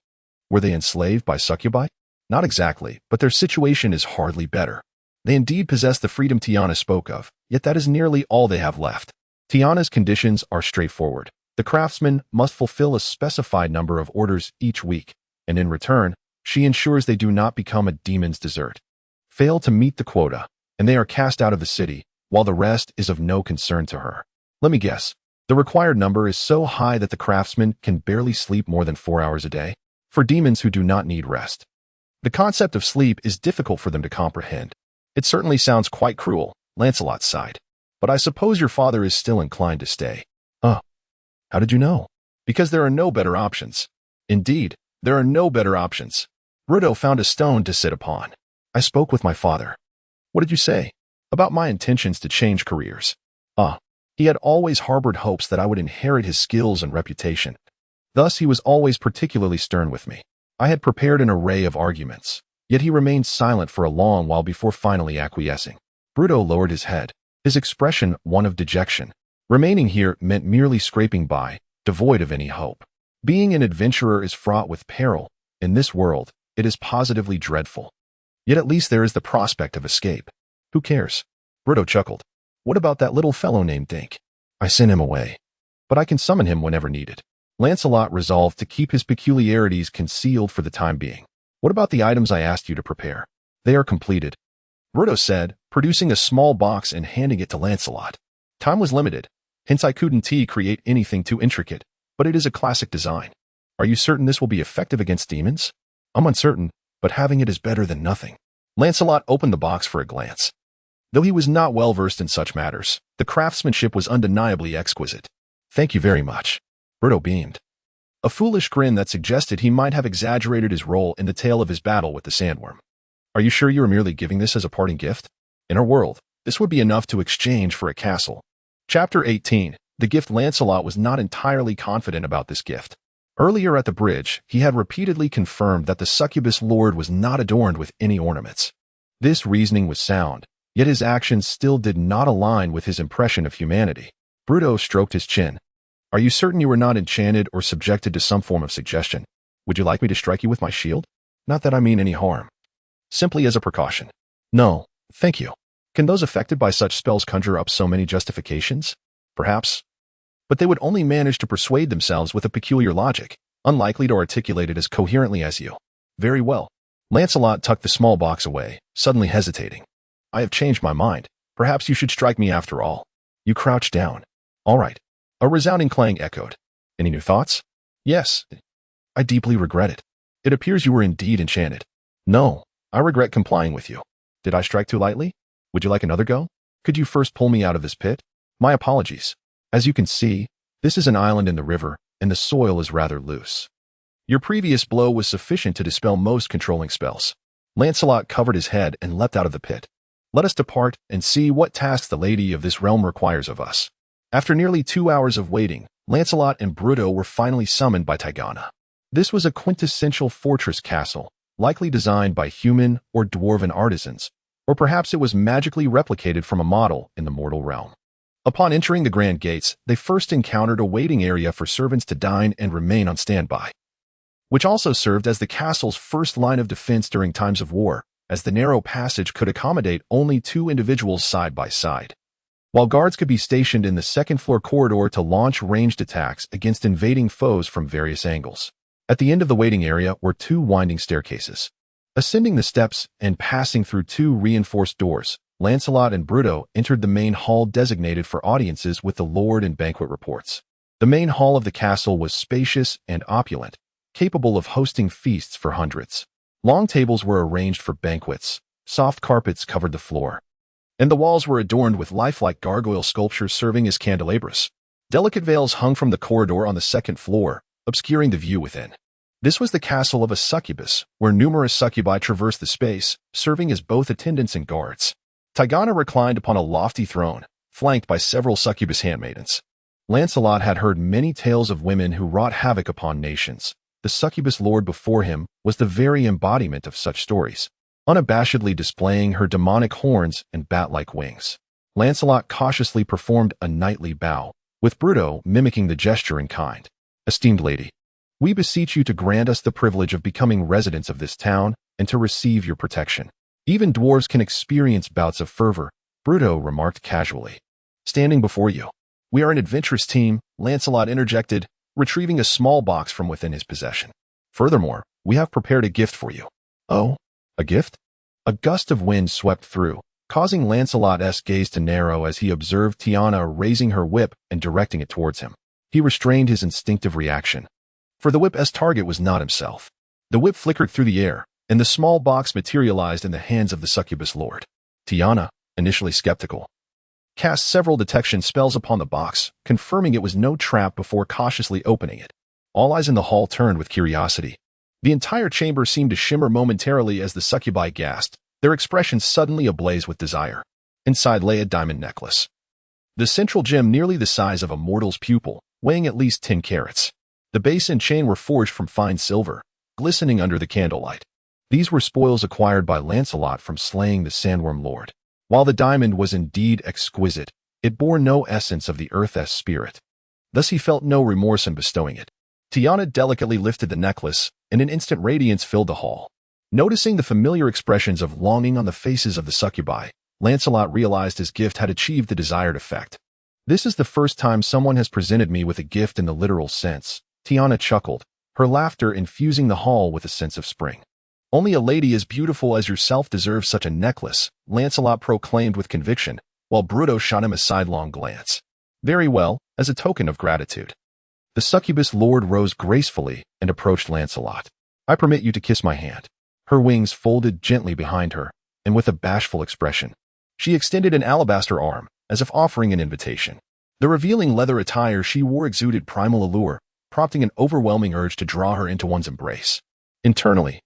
Were they enslaved by succubi? Not exactly, but their situation is hardly better. They indeed possess the freedom Tiana spoke of, yet that is nearly all they have left. Tiana's conditions are straightforward. The craftsman must fulfill a specified number of orders each week, and in return, she ensures they do not become a demon's dessert. Fail to meet the quota, and they are cast out of the city, while the rest is of no concern to her. Let me guess. The required number is so high that the craftsman can barely sleep more than 4 hours a day, for demons who do not need rest. The concept of sleep is difficult for them to comprehend. It certainly sounds quite cruel, Lancelot sighed. But I suppose your father is still inclined to stay. How did you know? Because there are no better options. Indeed, there are no better options. Bruto found a stone to sit upon. I spoke with my father. What did you say? About my intentions to change careers. He had always harbored hopes that I would inherit his skills and reputation. Thus, he was always particularly stern with me. I had prepared an array of arguments, Yet he remained silent for a long while before finally acquiescing. Bruto lowered his head, his expression one of dejection. Remaining here meant merely scraping by, devoid of any hope. Being an adventurer is fraught with peril. In this world, it is positively dreadful. Yet at least there is the prospect of escape. Who cares? Bruto chuckled. What about that little fellow named Dink? I sent him away, but I can summon him whenever needed. Lancelot resolved to keep his peculiarities concealed for the time being. What about the items I asked you to prepare? They are completed, Bruto said, producing a small box and handing it to Lancelot. Time was limited, hence I couldn't create anything too intricate, but it is a classic design. Are you certain this will be effective against demons? I'm uncertain, but having it is better than nothing. Lancelot opened the box for a glance. Though he was not well versed in such matters, the craftsmanship was undeniably exquisite. Thank you very much. Bruto beamed. A foolish grin that suggested he might have exaggerated his role in the tale of his battle with the sandworm. Are you sure you are merely giving this as a parting gift? In our world, this would be enough to exchange for a castle. Chapter 18. The gift. Lancelot was not entirely confident about this gift. Earlier at the bridge, he had repeatedly confirmed that the succubus lord was not adorned with any ornaments. This reasoning was sound, yet his actions still did not align with his impression of humanity. Bruto stroked his chin. Are you certain you are not enchanted or subjected to some form of suggestion? Would you like me to strike you with my shield? Not that I mean any harm. Simply as a precaution. No, thank you. Can those affected by such spells conjure up so many justifications? Perhaps. But they would only manage to persuade themselves with a peculiar logic, unlikely to articulate it as coherently as you. Very well. Lancelot tucked the small box away, suddenly hesitating. I have changed my mind. Perhaps you should strike me after all. You crouched down. All right. A resounding clang echoed. Any new thoughts? Yes. I deeply regret it. It appears you were indeed enchanted. No, I regret complying with you. Did I strike too lightly? Would you like another go? Could you first pull me out of this pit? My apologies. As you can see, this is an island in the river, and the soil is rather loose. Your previous blow was sufficient to dispel most controlling spells. Lancelot covered his head and leapt out of the pit. Let us depart and see what tasks the lady of this realm requires of us. After nearly 2 hours of waiting, Lancelot and Bruto were finally summoned by Tigana. This was a quintessential fortress castle, likely designed by human or dwarven artisans, or perhaps it was magically replicated from a model in the mortal realm. Upon entering the grand gates, they first encountered a waiting area for servants to dine and remain on standby, which also served as the castle's first line of defense during times of war, as the narrow passage could accommodate only 2 individuals side by side, while guards could be stationed in the second-floor corridor to launch ranged attacks against invading foes from various angles. At the end of the waiting area were 2 winding staircases. Ascending the steps and passing through 2 reinforced doors, Lancelot and Bruto entered the main hall designated for audiences with the lord and banquet reports. The main hall of the castle was spacious and opulent, capable of hosting feasts for hundreds. Long tables were arranged for banquets, soft carpets covered the floor, and the walls were adorned with lifelike gargoyle sculptures serving as candelabras. Delicate veils hung from the corridor on the second floor, obscuring the view within. This was the castle of a succubus, where numerous succubi traversed the space, serving as both attendants and guards. Tigana reclined upon a lofty throne, flanked by several succubus handmaidens. Lancelot had heard many tales of women who wrought havoc upon nations. The succubus lord before him was the very embodiment of such stories, unabashedly displaying her demonic horns and bat-like wings. Lancelot cautiously performed a knightly bow, with Bruto mimicking the gesture in kind. Esteemed lady, we beseech you to grant us the privilege of becoming residents of this town and to receive your protection. Even dwarves can experience bouts of fervor, Bruto remarked casually. Standing before you. We are an adventurous team, Lancelot interjected, retrieving a small box from within his possession. Furthermore, we have prepared a gift for you. Oh, a gift? A gust of wind swept through, causing Lancelot's gaze to narrow as he observed Tiana raising her whip and directing it towards him. He restrained his instinctive reaction, for the whip's target was not himself. The whip flickered through the air, and the small box materialized in the hands of the succubus lord. Tiana, initially skeptical, cast several detection spells upon the box, confirming it was no trap before cautiously opening it. All eyes in the hall turned with curiosity. The entire chamber seemed to shimmer momentarily as the succubi gasped, their expressions suddenly ablaze with desire. Inside lay a diamond necklace, the central gem nearly the size of a mortal's pupil, weighing at least 10 carats. The base and chain were forged from fine silver, glistening under the candlelight. These were spoils acquired by Lancelot from slaying the Sandworm Lord. While the diamond was indeed exquisite, it bore no essence of the Earth's spirit. Thus he felt no remorse in bestowing it. Tiana delicately lifted the necklace, and an instant radiance filled the hall. Noticing the familiar expressions of longing on the faces of the succubi, Lancelot realized his gift had achieved the desired effect. "This is the first time someone has presented me with a gift in the literal sense," Tiana chuckled, her laughter infusing the hall with a sense of spring. "Only a lady as beautiful as yourself deserves such a necklace," Lancelot proclaimed with conviction, while Bruto shot him a sidelong glance. "Very well, as a token of gratitude." The succubus lord rose gracefully and approached Lancelot. "I permit you to kiss my hand." Her wings folded gently behind her, and with a bashful expression, she extended an alabaster arm, as if offering an invitation. The revealing leather attire she wore exuded primal allure, prompting an overwhelming urge to draw her into one's embrace. Internally,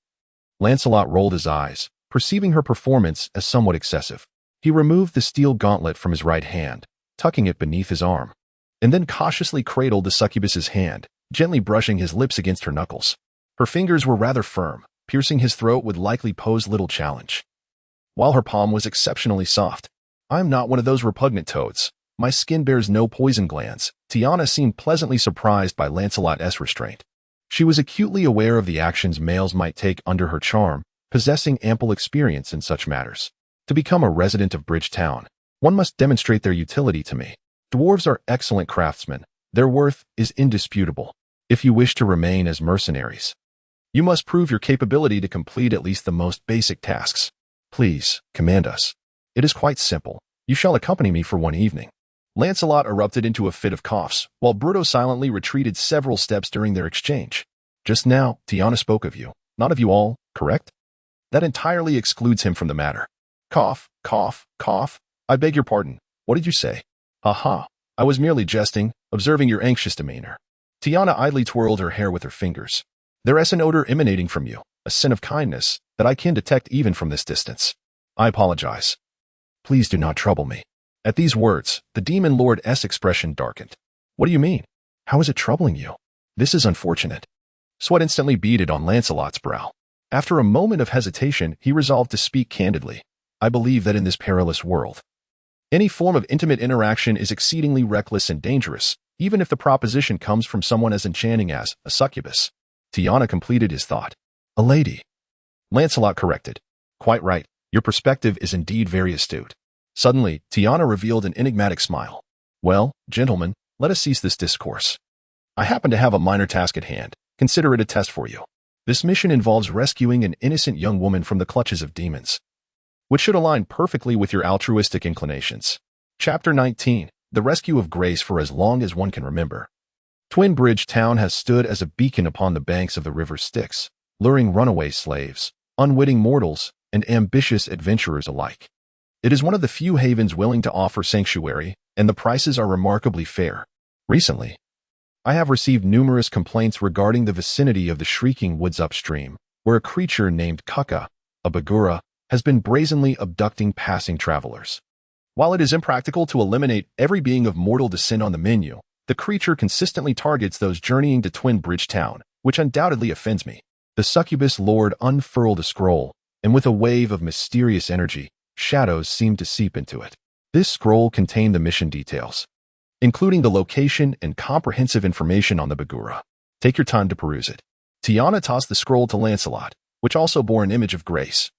Lancelot rolled his eyes, perceiving her performance as somewhat excessive. He removed the steel gauntlet from his right hand, tucking it beneath his arm, and then cautiously cradled the succubus's hand, gently brushing his lips against her knuckles. Her fingers were rather firm, piercing his throat would likely pose little challenge, while her palm was exceptionally soft. "I am not one of those repugnant toads. My skin bears no poison glands." Tiana seemed pleasantly surprised by Lancelot's restraint. She was acutely aware of the actions males might take under her charm, possessing ample experience in such matters. "To become a resident of Bridgetown, one must demonstrate their utility to me. Dwarves are excellent craftsmen. Their worth is indisputable. If you wish to remain as mercenaries, you must prove your capability to complete at least the most basic tasks. Please, command us. It is quite simple. You shall accompany me for one evening." Lancelot erupted into a fit of coughs, while Bruto silently retreated several steps during their exchange. "Just now, Tiana spoke of you, not of you all, correct? That entirely excludes him from the matter." Cough, cough, cough. "I beg your pardon. What did you say?" "Aha. I was merely jesting, observing your anxious demeanor." Tiana idly twirled her hair with her fingers. "There is an odor emanating from you, a scent of kindness, that I can detect even from this distance. I apologize. Please do not trouble me." At these words, the demon lord's expression darkened. "What do you mean? How is it troubling you? This is unfortunate." Sweat instantly beaded on Lancelot's brow. After a moment of hesitation, he resolved to speak candidly. "I believe that in this perilous world, any form of intimate interaction is exceedingly reckless and dangerous, even if the proposition comes from someone as enchanting as a succubus." Tiana completed his thought. "A lady," Lancelot corrected. "Quite right. Your perspective is indeed very astute." Suddenly, Tiana revealed an enigmatic smile. "Well, gentlemen, let us cease this discourse. I happen to have a minor task at hand. Consider it a test for you. This mission involves rescuing an innocent young woman from the clutches of demons, which should align perfectly with your altruistic inclinations." Chapter 19. The Rescue of Grace for as long as one can remember. Twin Bridge Town has stood as a beacon upon the banks of the river Styx, luring runaway slaves, unwitting mortals, and ambitious adventurers alike. It is one of the few havens willing to offer sanctuary, and the prices are remarkably fair. Recently, I have received numerous complaints regarding the vicinity of the Shrieking Woods upstream, where a creature named Kukka, a Bagura, has been brazenly abducting passing travelers. While it is impractical to eliminate every being of mortal descent on the menu, the creature consistently targets those journeying to Twin Bridge Town, which undoubtedly offends me. The succubus lord unfurled a scroll, and with a wave of mysterious energy, shadows seemed to seep into it. This scroll contained the mission details, including the location and comprehensive information on the Bagura. Take your time to peruse it. Tiana tossed the scroll to Lancelot, which also bore an image of Grace,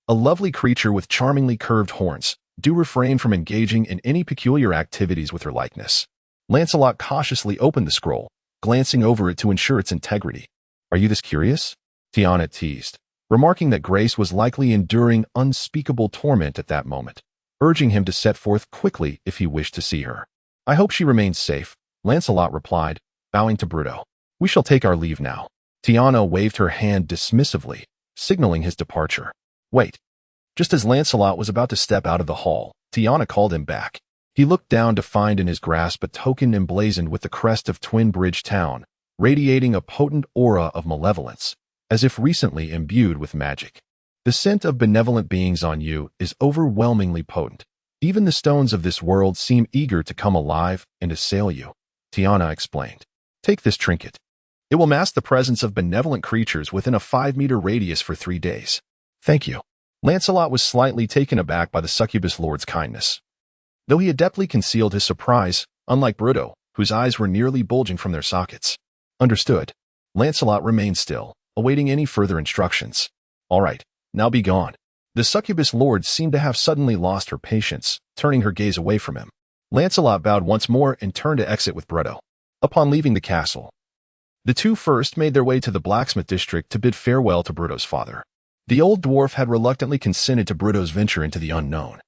a lovely creature with charmingly curved horns. Do refrain from engaging in any peculiar activities with her likeness. Lancelot cautiously opened the scroll, glancing over it to ensure its integrity. "Are you this curious?" Tiana teased, remarking that Grace was likely enduring unspeakable torment at that moment, urging him to set forth quickly if he wished to see her. "I hope she remains safe," Lancelot replied, bowing to Bruto. "We shall take our leave now." Tiana waved her hand dismissively, signaling his departure. "Wait." Just as Lancelot was about to step out of the hall, Tiana called him back. He looked down to find in his grasp a token emblazoned with the crest of Twin Bridge Town, radiating a potent aura of malevolence, as if recently imbued with magic. "The scent of benevolent beings on you is overwhelmingly potent. Even the stones of this world seem eager to come alive and assail you," Tiana explained. "Take this trinket." It will mask the presence of benevolent creatures within a 5-meter radius for 3 days. Thank you. Lancelot was slightly taken aback by the succubus lord's kindness. Though he adeptly concealed his surprise, unlike Bruto, whose eyes were nearly bulging from their sockets. Understood. Lancelot remained still, awaiting any further instructions. All right, now be gone. The succubus lord seemed to have suddenly lost her patience, turning her gaze away from him. Lancelot bowed once more and turned to exit with Bruto. Upon leaving the castle, the two first made their way to the blacksmith district to bid farewell to Bruto's father. The old dwarf had reluctantly consented to Bruto's venture into the unknown.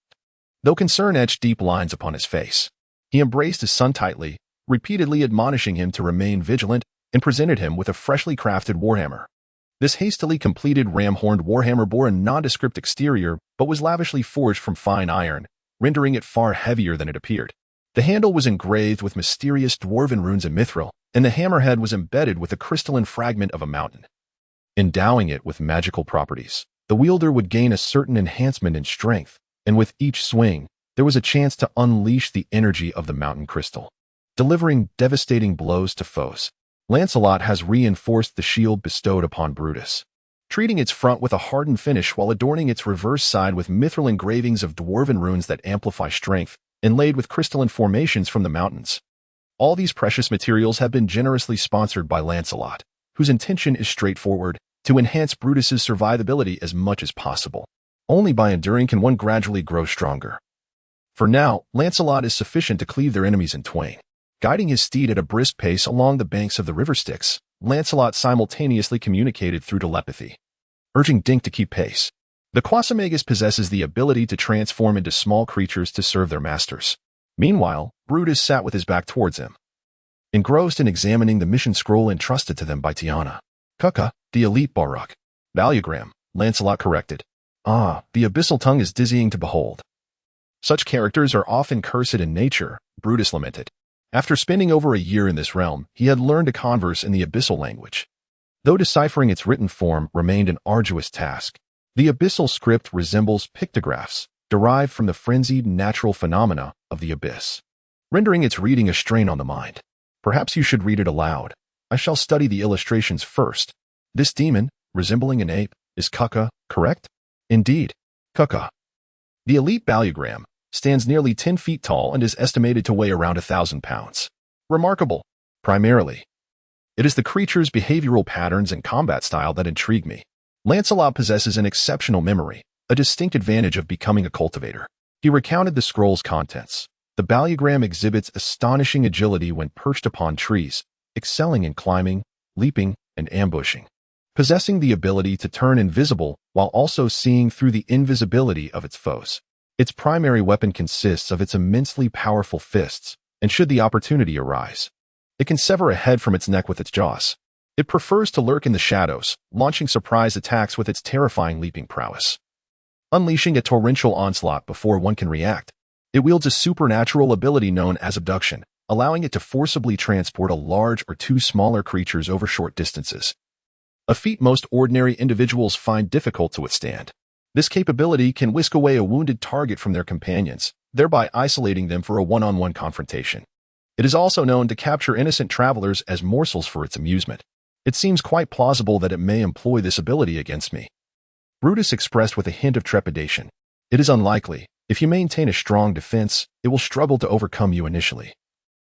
Though concern etched deep lines upon his face, he embraced his son tightly, repeatedly admonishing him to remain vigilant, and presented him with a freshly crafted warhammer. This hastily completed ram-horned warhammer bore a nondescript exterior but was lavishly forged from fine iron, rendering it far heavier than it appeared. The handle was engraved with mysterious dwarven runes and mithril, and the hammerhead was embedded with a crystalline fragment of a mountain. Endowing it with magical properties, the wielder would gain a certain enhancement in strength, and with each swing, there was a chance to unleash the energy of the mountain crystal, delivering devastating blows to foes. Lancelot has reinforced the shield bestowed upon Brutus, treating its front with a hardened finish while adorning its reverse side with mithril engravings of dwarven runes that amplify strength, inlaid with crystalline formations from the mountains. All these precious materials have been generously sponsored by Lancelot, whose intention is straightforward: to enhance Brutus's survivability as much as possible. Only by enduring can one gradually grow stronger. For now, Lancelot is sufficient to cleave their enemies in twain. Guiding his steed at a brisk pace along the banks of the river Styx, Lancelot simultaneously communicated through telepathy, urging Dink to keep pace. The Quasimodos possesses the ability to transform into small creatures to serve their masters. Meanwhile, Brutus sat with his back towards him, engrossed in examining the mission scroll entrusted to them by Tiana. Kuka, the elite Baruch. Valugram, Lancelot corrected. Ah, the abyssal tongue is dizzying to behold. Such characters are often cursed in nature, Brutus lamented. After spending over a year in this realm, he had learned to converse in the abyssal language. Though deciphering its written form remained an arduous task, the abyssal script resembles pictographs, derived from the frenzied natural phenomena of the abyss, rendering its reading a strain on the mind. Perhaps you should read it aloud. I shall study the illustrations first. This demon, resembling an ape, is Kuka, correct? Indeed, Kuka. The elite Balugram stands nearly 10 feet tall and is estimated to weigh around 1,000 pounds. Remarkable. Primarily, it is the creature's behavioral patterns and combat style that intrigue me. Lancelot possesses an exceptional memory, a distinct advantage of becoming a cultivator. He recounted the scroll's contents. The Balugram exhibits astonishing agility when perched upon trees, excelling in climbing, leaping, and ambushing, possessing the ability to turn invisible while also seeing through the invisibility of its foes. Its primary weapon consists of its immensely powerful fists, and should the opportunity arise, it can sever a head from its neck with its jaws. It prefers to lurk in the shadows, launching surprise attacks with its terrifying leaping prowess, unleashing a torrential onslaught before one can react. It wields a supernatural ability known as abduction, allowing it to forcibly transport a large or two smaller creatures over short distances, a feat most ordinary individuals find difficult to withstand. This capability can whisk away a wounded target from their companions, thereby isolating them for a one-on-one confrontation. It is also known to capture innocent travelers as morsels for its amusement. It seems quite plausible that it may employ this ability against me. Brutus expressed with a hint of trepidation. It is unlikely. If you maintain a strong defense, it will struggle to overcome you initially.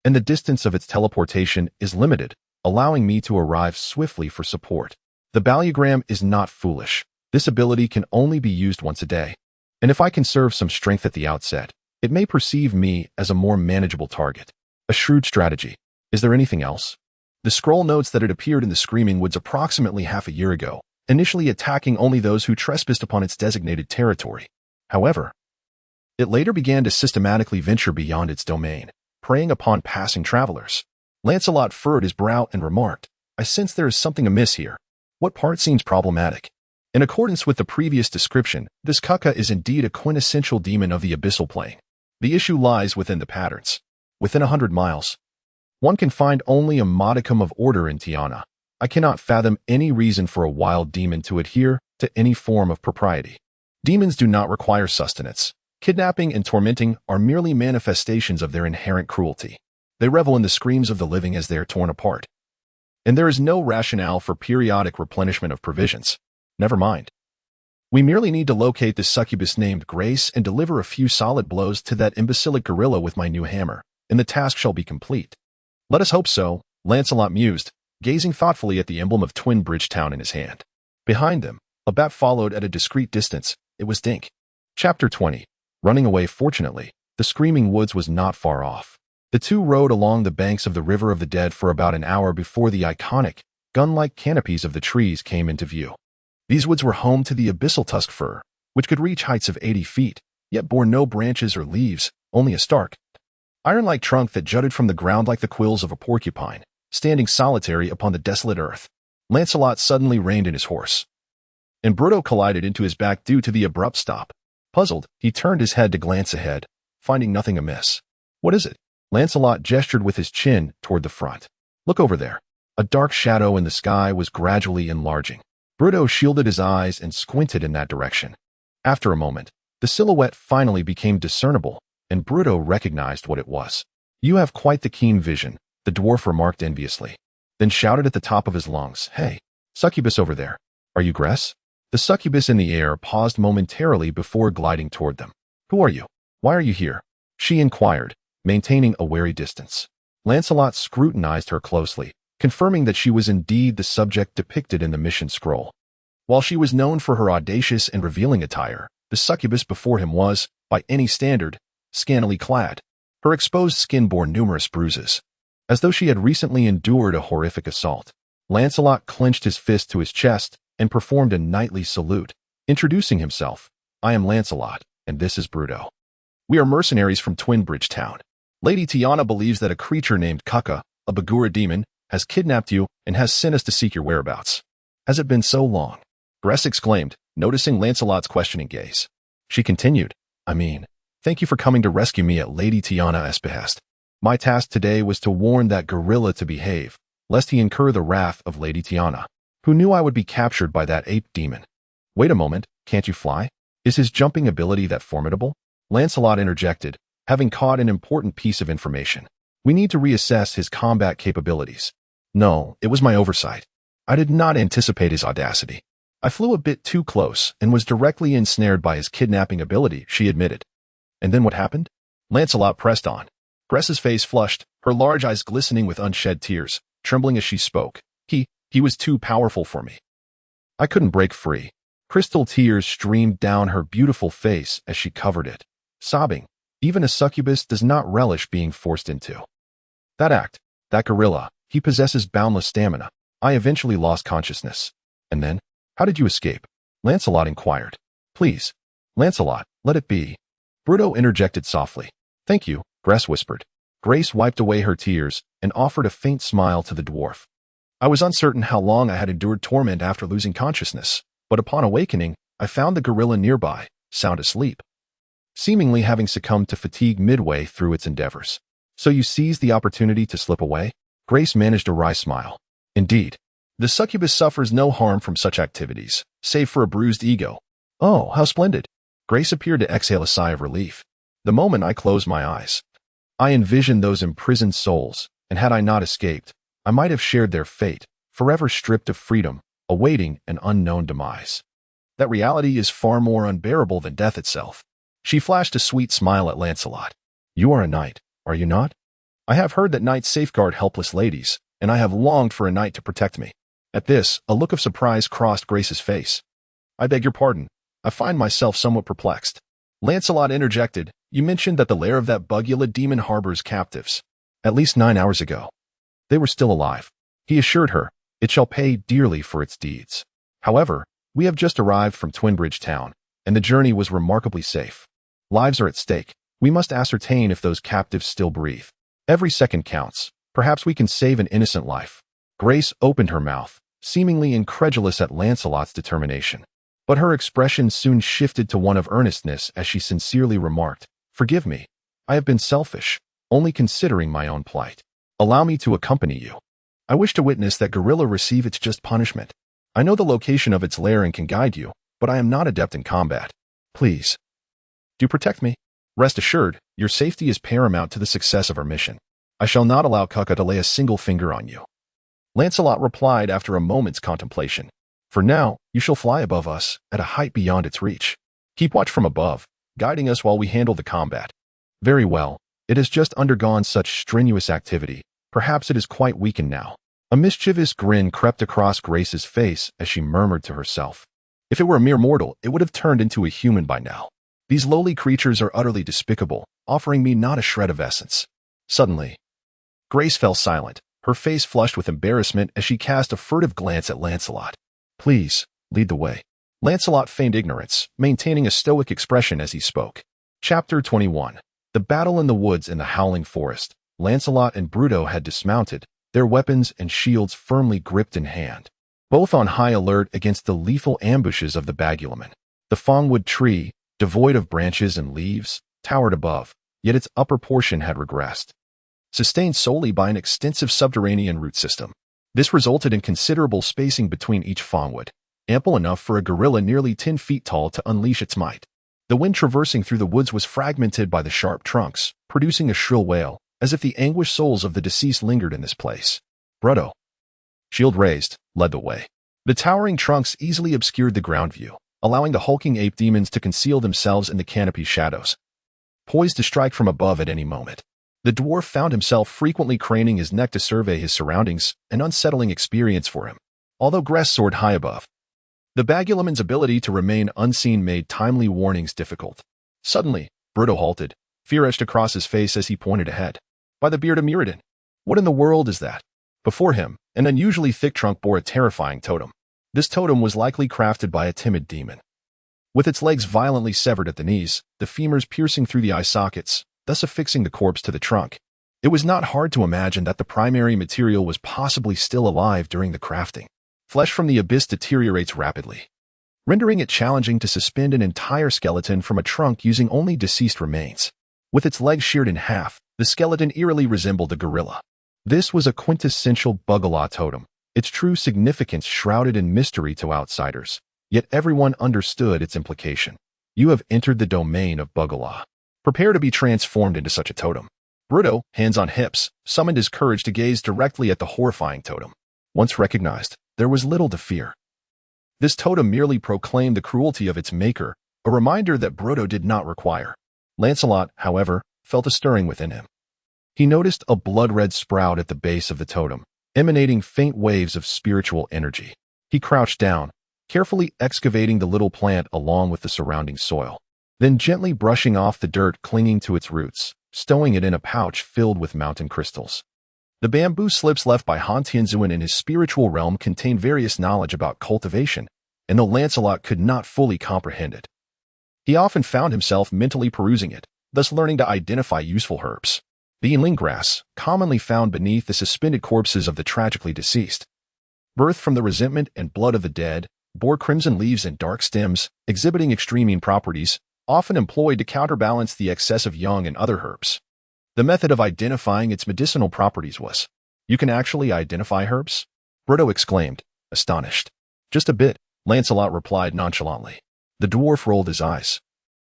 And the distance of its teleportation is limited, allowing me to arrive swiftly for support. The Balugram is not foolish. This ability can only be used once a day, and if I conserve some strength at the outset, it may perceive me as a more manageable target. A shrewd strategy. Is there anything else? The scroll notes that it appeared in the Screaming Woods approximately half a year ago, initially attacking only those who trespassed upon its designated territory. However, it later began to systematically venture beyond its domain, preying upon passing travelers. Lancelot furrowed his brow and remarked, I sense there is something amiss here. What part seems problematic? In accordance with the previous description, this Kuka is indeed a quintessential demon of the abyssal plane. The issue lies within the patterns. Within 100 miles, one can find only a modicum of order in Tiana. I cannot fathom any reason for a wild demon to adhere to any form of propriety. Demons do not require sustenance. Kidnapping and tormenting are merely manifestations of their inherent cruelty. They revel in the screams of the living as they are torn apart. and there is no rationale for periodic replenishment of provisions. Never mind. We merely need to locate this succubus named Grace and deliver a few solid blows to that imbecilic gorilla with my new hammer, and the task shall be complete. Let us hope so, Lancelot mused, gazing thoughtfully at the emblem of Twinbridge Town in his hand. Behind them, a bat followed at a discreet distance. It was Dink. Chapter 20. Running away. Fortunately, the Screaming Woods was not far off. The two rode along the banks of the River of the Dead for about an hour before the iconic, gun-like canopies of the trees came into view. These woods were home to the abyssal tusk fir, which could reach heights of 80 feet, yet bore no branches or leaves, only a stark, iron-like trunk that jutted from the ground like the quills of a porcupine, standing solitary upon the desolate earth. Lancelot suddenly reined in his horse, and Bruto collided into his back due to the abrupt stop. Puzzled, he turned his head to glance ahead, finding nothing amiss. What is it? Lancelot gestured with his chin toward the front. Look over there. A dark shadow in the sky was gradually enlarging. Bruto shielded his eyes and squinted in that direction. After a moment, the silhouette finally became discernible, and Bruto recognized what it was. You have quite the keen vision, the dwarf remarked enviously, then shouted at the top of his lungs, Hey, succubus over there. Are you Gress? The succubus in the air paused momentarily before gliding toward them. Who are you? Why are you here? She inquired, maintaining a wary distance. Lancelot scrutinized her closely, confirming that she was indeed the subject depicted in the mission scroll. While she was known for her audacious and revealing attire, the succubus before him was, by any standard, scantily clad. Her exposed skin bore numerous bruises, as though she had recently endured a horrific assault. Lancelot clenched his fist to his chest and performed a knightly salute, introducing himself. I am Lancelot, and this is Bruto. We are mercenaries from Twinbridge Town. Lady Tiana believes that a creature named Kaka, a Bagura demon, has kidnapped you and has sent us to seek your whereabouts. Has it been so long? Gress exclaimed, noticing Lancelot's questioning gaze. She continued, thank you for coming to rescue me at Lady Tiana's behest. My task today was to warn that gorilla to behave, lest he incur the wrath of Lady Tiana, who knew I would be captured by that ape demon. Wait a moment, can't you fly? Is his jumping ability that formidable? Lancelot interjected, having caught an important piece of information. We need to reassess his combat capabilities. No, it was my oversight. I did not anticipate his audacity. I flew a bit too close and was directly ensnared by his kidnapping ability, she admitted. And then what happened? Lancelot pressed on. Gress's face flushed, her large eyes glistening with unshed tears, trembling as she spoke. He was too powerful for me. I couldn't break free. Crystal tears streamed down her beautiful face as she covered it, sobbing. Even a succubus does not relish being forced into that gorilla, he possesses boundless stamina. I eventually lost consciousness. And then, how did you escape? Lancelot inquired. Please, Lancelot, let it be. Bruto interjected softly. Thank you, Gress whispered. Grace wiped away her tears and offered a faint smile to the dwarf. I was uncertain how long I had endured torment after losing consciousness, but upon awakening, I found the gorilla nearby, sound asleep, seemingly having succumbed to fatigue midway through its endeavors. So you seized the opportunity to slip away? Grace managed a wry smile. Indeed. The succubus suffers no harm from such activities, save for a bruised ego. Oh, how splendid. Grace appeared to exhale a sigh of relief. The moment I closed my eyes, I envisioned those imprisoned souls, and had I not escaped, I might have shared their fate, forever stripped of freedom, awaiting an unknown demise. That reality is far more unbearable than death itself. She flashed a sweet smile at Lancelot. You are a knight, are you not? I have heard that knights safeguard helpless ladies, and I have longed for a knight to protect me. At this, a look of surprise crossed Grace's face. I beg your pardon. I find myself somewhat perplexed. Lancelot interjected. You mentioned that the lair of that Bugula demon harbors captives. At least 9 hours ago. They were still alive. He assured her, it shall pay dearly for its deeds. However, we have just arrived from Twinbridge Town, and the journey was remarkably safe. Lives are at stake. We must ascertain if those captives still breathe. Every second counts. Perhaps we can save an innocent life. Grace opened her mouth, seemingly incredulous at Lancelot's determination. But her expression soon shifted to one of earnestness as she sincerely remarked, Forgive me. I have been selfish, only considering my own plight. Allow me to accompany you. I wish to witness that gorilla receive its just punishment. I know the location of its lair and can guide you, but I am not adept in combat. Please, do protect me. Rest assured, your safety is paramount to the success of our mission. I shall not allow Kaka to lay a single finger on you. Lancelot replied after a moment's contemplation. For now, you shall fly above us, at a height beyond its reach. Keep watch from above, guiding us while we handle the combat. Very well. It has just undergone such strenuous activity. Perhaps it is quite weakened now. A mischievous grin crept across Grace's face as she murmured to herself. If it were a mere mortal, it would have turned into a human by now. These lowly creatures are utterly despicable, offering me not a shred of essence. Suddenly, Grace fell silent, her face flushed with embarrassment as she cast a furtive glance at Lancelot. Please, lead the way. Lancelot feigned ignorance, maintaining a stoic expression as he spoke. Chapter 21. The battle in the woods in the howling forest. Lancelot and Bruto had dismounted, their weapons and shields firmly gripped in hand, both on high alert against the lethal ambushes of the Bagulaman. The Fongwood tree, devoid of branches and leaves, towered above, yet its upper portion had regressed, sustained solely by an extensive subterranean root system. This resulted in considerable spacing between each Fongwood, ample enough for a gorilla nearly 10 feet tall to unleash its might. The wind traversing through the woods was fragmented by the sharp trunks, producing a shrill wail, as if the anguished souls of the deceased lingered in this place. Bruto, shield raised, led the way. The towering trunks easily obscured the ground view, allowing the hulking ape demons to conceal themselves in the canopy's shadows, poised to strike from above at any moment. The dwarf found himself frequently craning his neck to survey his surroundings, an unsettling experience for him. Although Gress soared high above, the Bagulaman's ability to remain unseen made timely warnings difficult. Suddenly, Bruto halted, fear etched across his face as he pointed ahead. By the beard of Mirrodin! What in the world is that? Before him, an unusually thick trunk bore a terrifying totem. This totem was likely crafted by a timid demon. With its legs violently severed at the knees, the femurs piercing through the eye sockets, thus affixing the corpse to the trunk, it was not hard to imagine that the primary material was possibly still alive during the crafting. Flesh from the abyss deteriorates rapidly, rendering it challenging to suspend an entire skeleton from a trunk using only deceased remains. With its legs sheared in half, the skeleton eerily resembled a gorilla. This was a quintessential Bugala totem, its true significance shrouded in mystery to outsiders. Yet everyone understood its implication. You have entered the domain of Bugala. Prepare to be transformed into such a totem. Bruto, hands on hips, summoned his courage to gaze directly at the horrifying totem. Once recognized, there was little to fear. This totem merely proclaimed the cruelty of its maker, a reminder that Bruto did not require. Lancelot, however, felt a stirring within him. He noticed a blood-red sprout at the base of the totem, emanating faint waves of spiritual energy. He crouched down, carefully excavating the little plant along with the surrounding soil, then gently brushing off the dirt clinging to its roots, stowing it in a pouch filled with mountain crystals. The bamboo slips left by Han Tianzuan in his spiritual realm contained various knowledge about cultivation, and though Lancelot could not fully comprehend it, he often found himself mentally perusing it, thus learning to identify useful herbs. The Yinling grass, commonly found beneath the suspended corpses of the tragically deceased, birthed from the resentment and blood of the dead, bore crimson leaves and dark stems, exhibiting extreme properties, often employed to counterbalance the excess of young and other herbs. The method of identifying its medicinal properties was, "You can actually identify herbs?" Bruto exclaimed, astonished. "Just a bit," Lancelot replied nonchalantly. The dwarf rolled his eyes,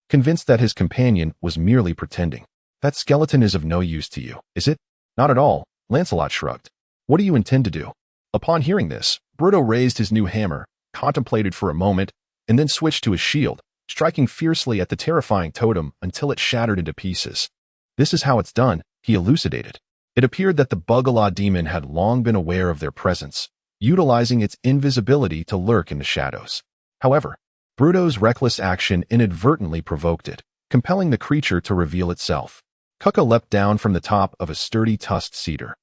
convinced that his companion was merely pretending. "That skeleton is of no use to you, is it?" "Not at all," Lancelot shrugged. "What do you intend to do?" Upon hearing this, Bruto raised his new hammer, contemplated for a moment, and then switched to his shield, striking fiercely at the terrifying totem until it shattered into pieces. "This is how it's done," he elucidated. It appeared that the Bugala demon had long been aware of their presence, utilizing its invisibility to lurk in the shadows. However, Bruto's reckless action inadvertently provoked it, compelling the creature to reveal itself. Kuka leapt down from the top of a sturdy tusked cedar,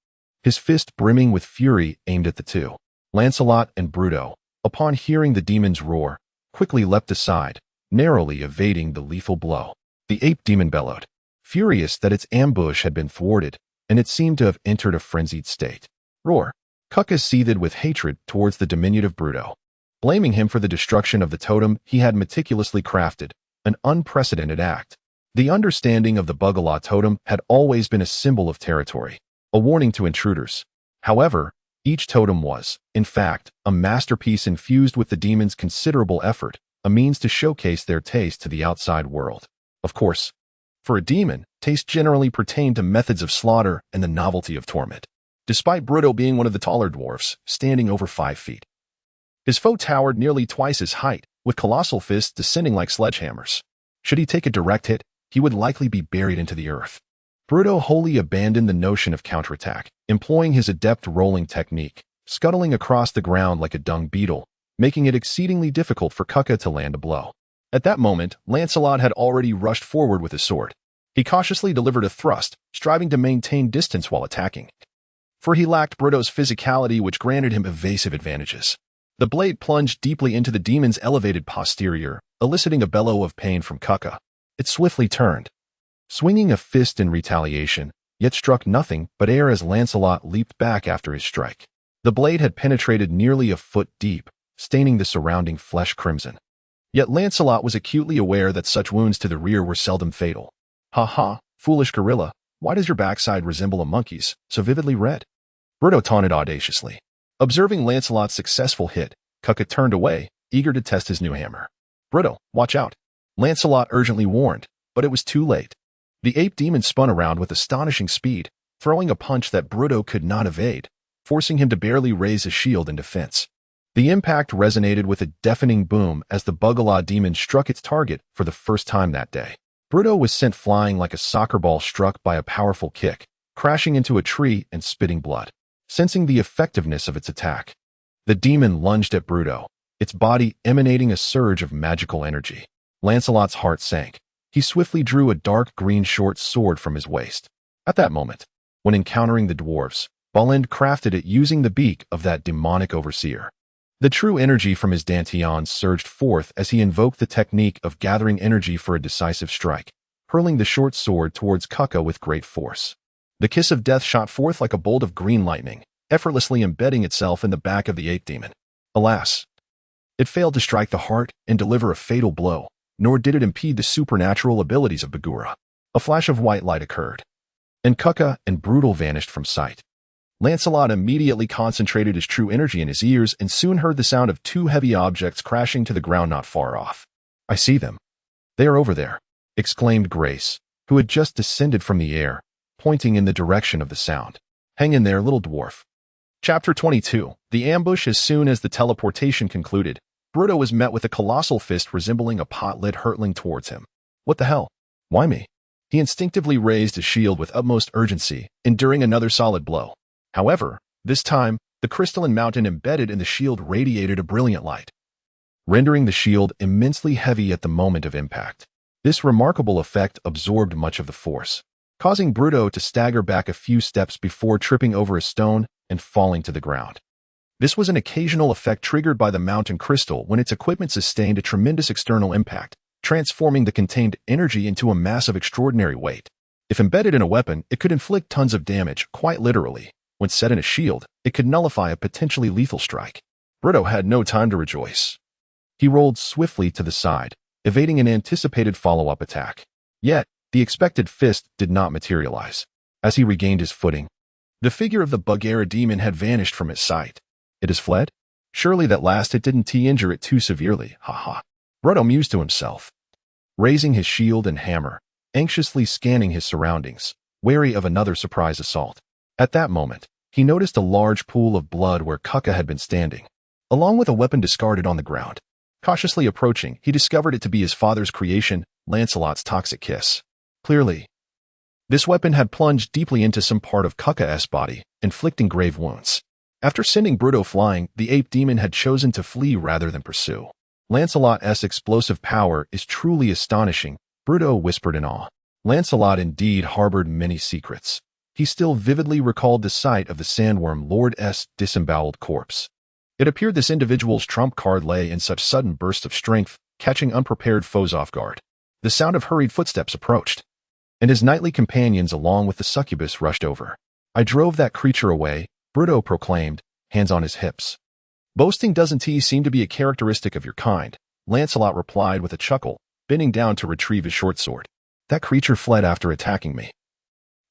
his fist brimming with fury aimed at the two. Lancelot and Bruto, upon hearing the demon's roar, quickly leapt aside, narrowly evading the lethal blow. The ape demon bellowed, furious that its ambush had been thwarted, and it seemed to have entered a frenzied state. Roar! Kuka seethed with hatred towards the diminutive Bruto, blaming him for the destruction of the totem he had meticulously crafted, an unprecedented act. The understanding of the Bugala totem had always been a symbol of territory, a warning to intruders. However, each totem was, in fact, a masterpiece infused with the demon's considerable effort, a means to showcase their taste to the outside world. Of course, for a demon, taste generally pertained to methods of slaughter and the novelty of torment. despite Bruto being one of the taller dwarfs, standing over 5 feet. His foe towered nearly twice his height, with colossal fists descending like sledgehammers. Should he take a direct hit, he would likely be buried into the earth. Bruto wholly abandoned the notion of counterattack, employing his adept rolling technique, scuttling across the ground like a dung beetle, making it exceedingly difficult for Cucca to land a blow. At that moment, Lancelot had already rushed forward with his sword. He cautiously delivered a thrust, striving to maintain distance while attacking. For he lacked Bruto's physicality, which granted him evasive advantages. The blade plunged deeply into the demon's elevated posterior, eliciting a bellow of pain from Cucca. It swiftly turned, swinging a fist in retaliation, yet struck nothing but air as Lancelot leaped back after his strike. The blade had penetrated nearly a foot deep, staining the surrounding flesh crimson. Yet Lancelot was acutely aware that such wounds to the rear were seldom fatal. "Ha ha, foolish gorilla, why does your backside resemble a monkey's, so vividly red?" Bruto taunted audaciously. Observing Lancelot's successful hit, Cucca turned away, eager to test his new hammer. "Bruto, watch out," Lancelot urgently warned, but it was too late. The ape demon spun around with astonishing speed, throwing a punch that Bruto could not evade, forcing him to barely raise his shield in defense. The impact resonated with a deafening boom as the Bugala demon struck its target for the first time that day. Bruto was sent flying like a soccer ball struck by a powerful kick, crashing into a tree and spitting blood. Sensing the effectiveness of its attack, the demon lunged at Bruto, its body emanating a surge of magical energy. Lancelot's heart sank. He swiftly drew a dark green short sword from his waist. At that moment, when encountering the dwarves, Balin crafted it using the beak of that demonic overseer. The true energy from his dantian surged forth as he invoked the technique of gathering energy for a decisive strike, hurling the short sword towards Cucca with great force. The kiss of death shot forth like a bolt of green lightning, effortlessly embedding itself in the back of the ape demon. Alas, it failed to strike the heart and deliver a fatal blow, nor did it impede the supernatural abilities of Bagura. A flash of white light occurred, and Cucca and Brutal vanished from sight. Lancelot immediately concentrated his true energy in his ears and soon heard the sound of 2 heavy objects crashing to the ground not far off. "I see them. They are over there," exclaimed Grace, who had just descended from the air, pointing in the direction of the sound. "Hang in there, little dwarf." Chapter 22. The ambush. As soon as the teleportation concluded, Bruto was met with a colossal fist resembling a pot lid hurtling towards him. "What the hell? Why me?" He instinctively raised his shield with utmost urgency, enduring another solid blow. However, this time, the crystalline mountain embedded in the shield radiated a brilliant light, rendering the shield immensely heavy at the moment of impact. This remarkable effect absorbed much of the force, causing Bruto to stagger back a few steps before tripping over a stone and falling to the ground. This was an occasional effect triggered by the mountain crystal when its equipment sustained a tremendous external impact, transforming the contained energy into a mass of extraordinary weight. If embedded in a weapon, it could inflict tons of damage, quite literally. When set in a shield, it could nullify a potentially lethal strike. Bruto had no time to rejoice. He rolled swiftly to the side, evading an anticipated follow-up attack. Yet, the expected fist did not materialize. As he regained his footing, the figure of the Bugera demon had vanished from his sight. "It has fled? Surely that last hit didn't injure it too severely, haha." Bruto mused to himself, raising his shield and hammer, anxiously scanning his surroundings, wary of another surprise assault. At that moment, he noticed a large pool of blood where Cucca had been standing, along with a weapon discarded on the ground. Cautiously approaching, he discovered it to be his father's creation, Lancelot's toxic kiss. Clearly, this weapon had plunged deeply into some part of Cucca's body, inflicting grave wounds. After sending Bruto flying, the ape demon had chosen to flee rather than pursue. "Lancelot's explosive power is truly astonishing," Bruto whispered in awe. Lancelot indeed harbored many secrets. He still vividly recalled the sight of the sandworm Lord's disemboweled corpse. It appeared this individual's trump card lay in such sudden bursts of strength, catching unprepared foes off guard. The sound of hurried footsteps approached, and his nightly companions along with the succubus rushed over. "I drove that creature away," Bruto proclaimed, hands on his hips. "Boasting doesn't seem to be a characteristic of your kind," Lancelot replied with a chuckle, bending down to retrieve his short sword. "That creature fled after attacking me.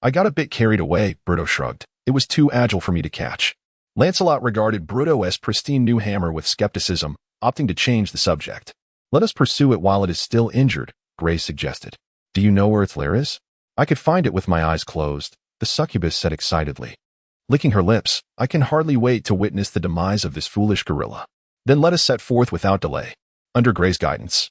I got a bit carried away," Bruto shrugged. "It was too agile for me to catch." Lancelot regarded Bruto's pristine new hammer with skepticism, opting to change the subject. "Let us pursue it while it is still injured," Grace suggested. "Do you know where its lair is?" "I could find it with my eyes closed," the succubus said excitedly. licking her lips. "I can hardly wait to witness the demise of this foolish gorilla. Then let us set forth without delay." Under Gray's guidance,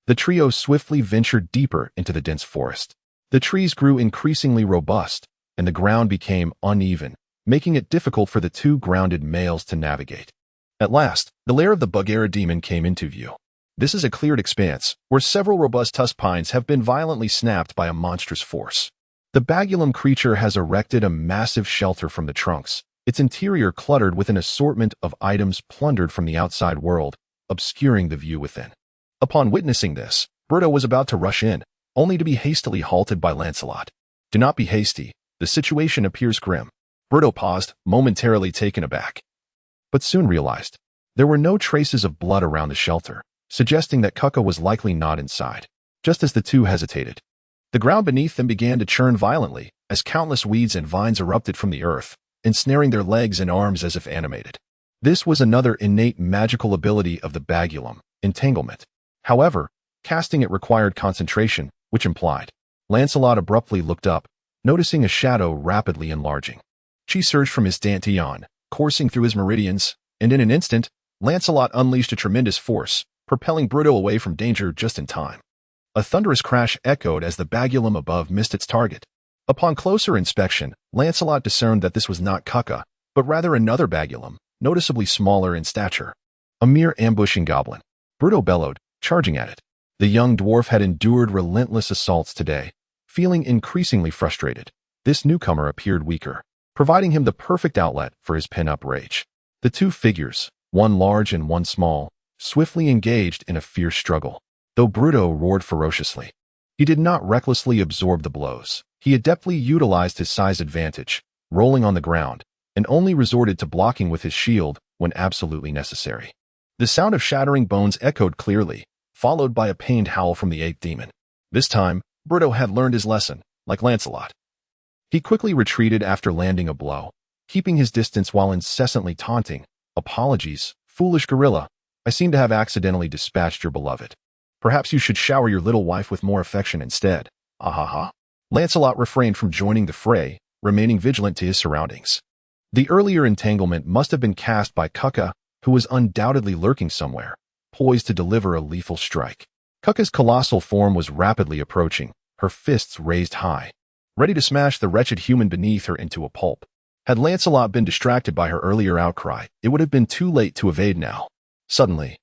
the trio swiftly ventured deeper into the dense forest. The trees grew increasingly robust, and the ground became uneven, making it difficult for the two grounded males to navigate. At last, the lair of the Bagheera demon came into view. This is a cleared expanse, where several robust tusk pines have been violently snapped by a monstrous force. The Bagulum creature has erected a massive shelter from the trunks, its interior cluttered with an assortment of items plundered from the outside world, obscuring the view within. Upon witnessing this, Bruto was about to rush in, only to be hastily halted by Lancelot. "Do not be hasty. The situation appears grim." Bruto paused, momentarily taken aback, but soon realized there were no traces of blood around the shelter, suggesting that Kukka was likely not inside. Just as the two hesitated, the ground beneath them began to churn violently as countless weeds and vines erupted from the earth, ensnaring their legs and arms as if animated. This was another innate magical ability of the Bagulum, entanglement. However, casting it required concentration, which implied. Lancelot abruptly looked up, noticing a shadow rapidly enlarging. Chi surged from his dantian, coursing through his meridians, and in an instant, Lancelot unleashed a tremendous force, propelling Bruto away from danger just in time. A thunderous crash echoed as the Bagulum above missed its target. Upon closer inspection, Lancelot discerned that this was not Kukka, but rather another Bagulum, noticeably smaller in stature. A mere ambushing goblin. Bruto bellowed, charging at it. The young dwarf had endured relentless assaults today. Feeling increasingly frustrated, this newcomer appeared weaker, providing him the perfect outlet for his pent-up rage. The two figures, one large and one small, swiftly engaged in a fierce struggle. Though Bruto roared ferociously, he did not recklessly absorb the blows. He adeptly utilized his size advantage, rolling on the ground, and only resorted to blocking with his shield when absolutely necessary. The sound of shattering bones echoed clearly, followed by a pained howl from the eighth demon. This time, Bruto had learned his lesson, like Lancelot. He quickly retreated after landing a blow, keeping his distance while incessantly taunting. "Apologies, foolish gorilla. I seem to have accidentally dispatched your beloved. Perhaps you should shower your little wife with more affection instead." Ahaha. Lancelot refrained from joining the fray, remaining vigilant to his surroundings. The earlier entanglement must have been cast by Kukka, who was undoubtedly lurking somewhere, poised to deliver a lethal strike. Kukka's colossal form was rapidly approaching, her fists raised high, ready to smash the wretched human beneath her into a pulp. Had Lancelot been distracted by her earlier outcry, it would have been too late to evade now. Suddenly,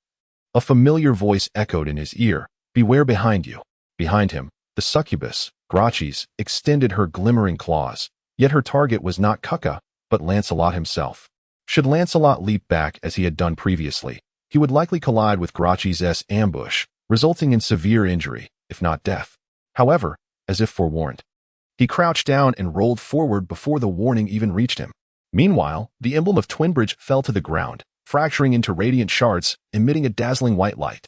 a familiar voice echoed in his ear, "Beware behind you." Behind him, the succubus, Grachis, extended her glimmering claws, yet her target was not Kukka, but Lancelot himself. Should Lancelot leap back as he had done previously, he would likely collide with Grachis' ambush, resulting in severe injury, if not death. However, as if forewarned, he crouched down and rolled forward before the warning even reached him. Meanwhile, the emblem of Twinbridge fell to the ground, fracturing into radiant shards, emitting a dazzling white light.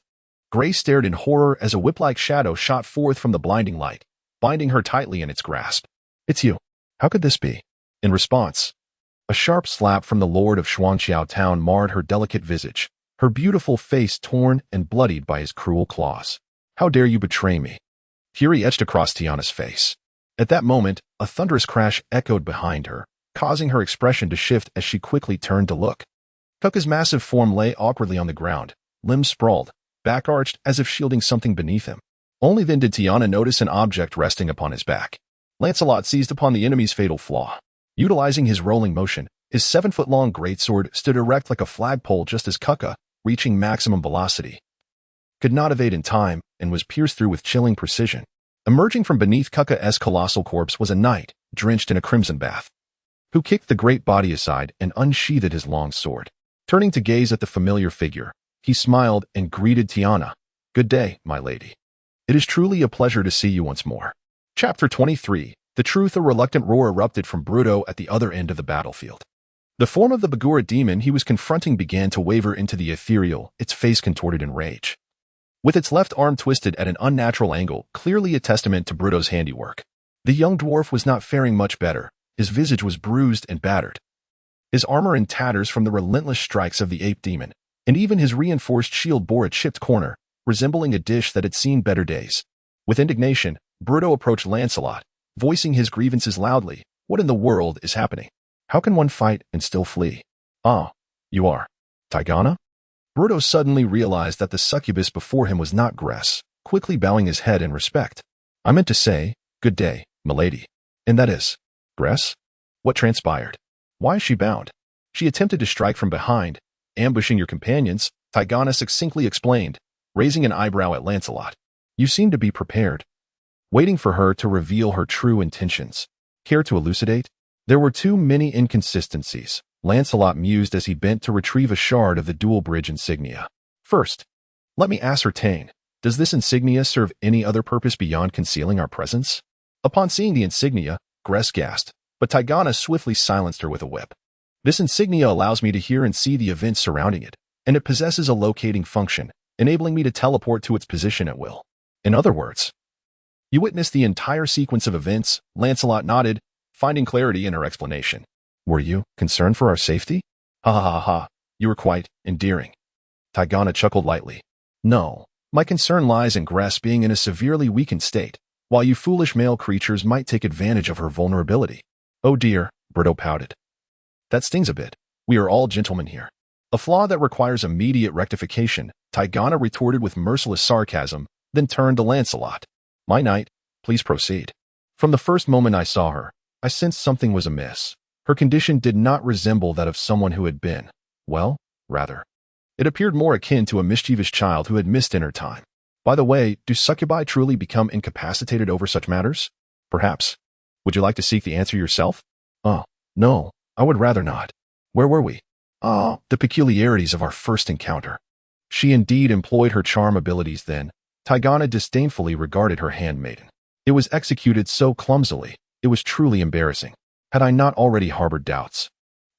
Gray stared in horror as a whip-like shadow shot forth from the blinding light, binding her tightly in its grasp. "It's you. How could this be?" In response, a sharp slap from the Lord of Xuanxiao Town marred her delicate visage, her beautiful face torn and bloodied by his cruel claws. "How dare you betray me?" Fury etched across Tiana's face. At that moment, a thunderous crash echoed behind her, causing her expression to shift as she quickly turned to look. Kukka's massive form lay awkwardly on the ground, limbs sprawled, back arched as if shielding something beneath him. Only then did Tiana notice an object resting upon his back. Lancelot seized upon the enemy's fatal flaw. Utilizing his rolling motion, his 7-foot-long greatsword stood erect like a flagpole just as Kukka, reaching maximum velocity, could not evade in time and was pierced through with chilling precision. Emerging from beneath Kukka's colossal corpse was a knight, drenched in a crimson bath, who kicked the great body aside and unsheathed his long sword. Turning to gaze at the familiar figure, he smiled and greeted Tiana. "Good day, my lady. It is truly a pleasure to see you once more." Chapter 23. The truth. A reluctant roar erupted from Bruto at the other end of the battlefield. The form of the Bagheera demon he was confronting began to waver into the ethereal, its face contorted in rage, with its left arm twisted at an unnatural angle, clearly a testament to Bruto's handiwork. The young dwarf was not faring much better. His visage was bruised and battered, his armor in tatters from the relentless strikes of the ape demon, and even his reinforced shield bore a chipped corner, resembling a dish that had seen better days. With indignation, Bruto approached Lancelot, voicing his grievances loudly. "What in the world is happening? How can one fight and still flee? Ah, you are Tigana? Bruto suddenly realized that the succubus before him was not Gress, quickly bowing his head in respect. I meant to say, good day, milady. And that is, Gress? What transpired? Why is she bound? She attempted to strike from behind, ambushing your companions, Tigana succinctly explained, raising an eyebrow at Lancelot. You seem to be prepared. Waiting for her to reveal her true intentions. Care to elucidate? There were too many inconsistencies, Lancelot mused as he bent to retrieve a shard of the dual bridge insignia. First, let me ascertain, does this insignia serve any other purpose beyond concealing our presence? Upon seeing the insignia, Gress gasped, but Tigana swiftly silenced her with a whip. This insignia allows me to hear and see the events surrounding it, and it possesses a locating function, enabling me to teleport to its position at will. In other words, you witnessed the entire sequence of events, Lancelot nodded, finding clarity in her explanation. Were you concerned for our safety? Ha ha ha ha, you were quite endearing. Tigana chuckled lightly. No, my concern lies in Gress being in a severely weakened state, while you foolish male creatures might take advantage of her vulnerability. Oh dear, Bruto pouted. That stings a bit. We are all gentlemen here. A flaw that requires immediate rectification, Tigana retorted with merciless sarcasm, then turned to Lancelot. My knight, please proceed. From the first moment I saw her, I sensed something was amiss. Her condition did not resemble that of someone who had been, well, rather. It appeared more akin to a mischievous child who had missed dinner time. By the way, do succubi truly become incapacitated over such matters? Perhaps. Would you like to seek the answer yourself? Oh, no, I would rather not. Where were we? Ah, the peculiarities of our first encounter. She indeed employed her charm abilities then. Tigana disdainfully regarded her handmaiden. It was executed so clumsily, it was truly embarrassing. Had I not already harbored doubts,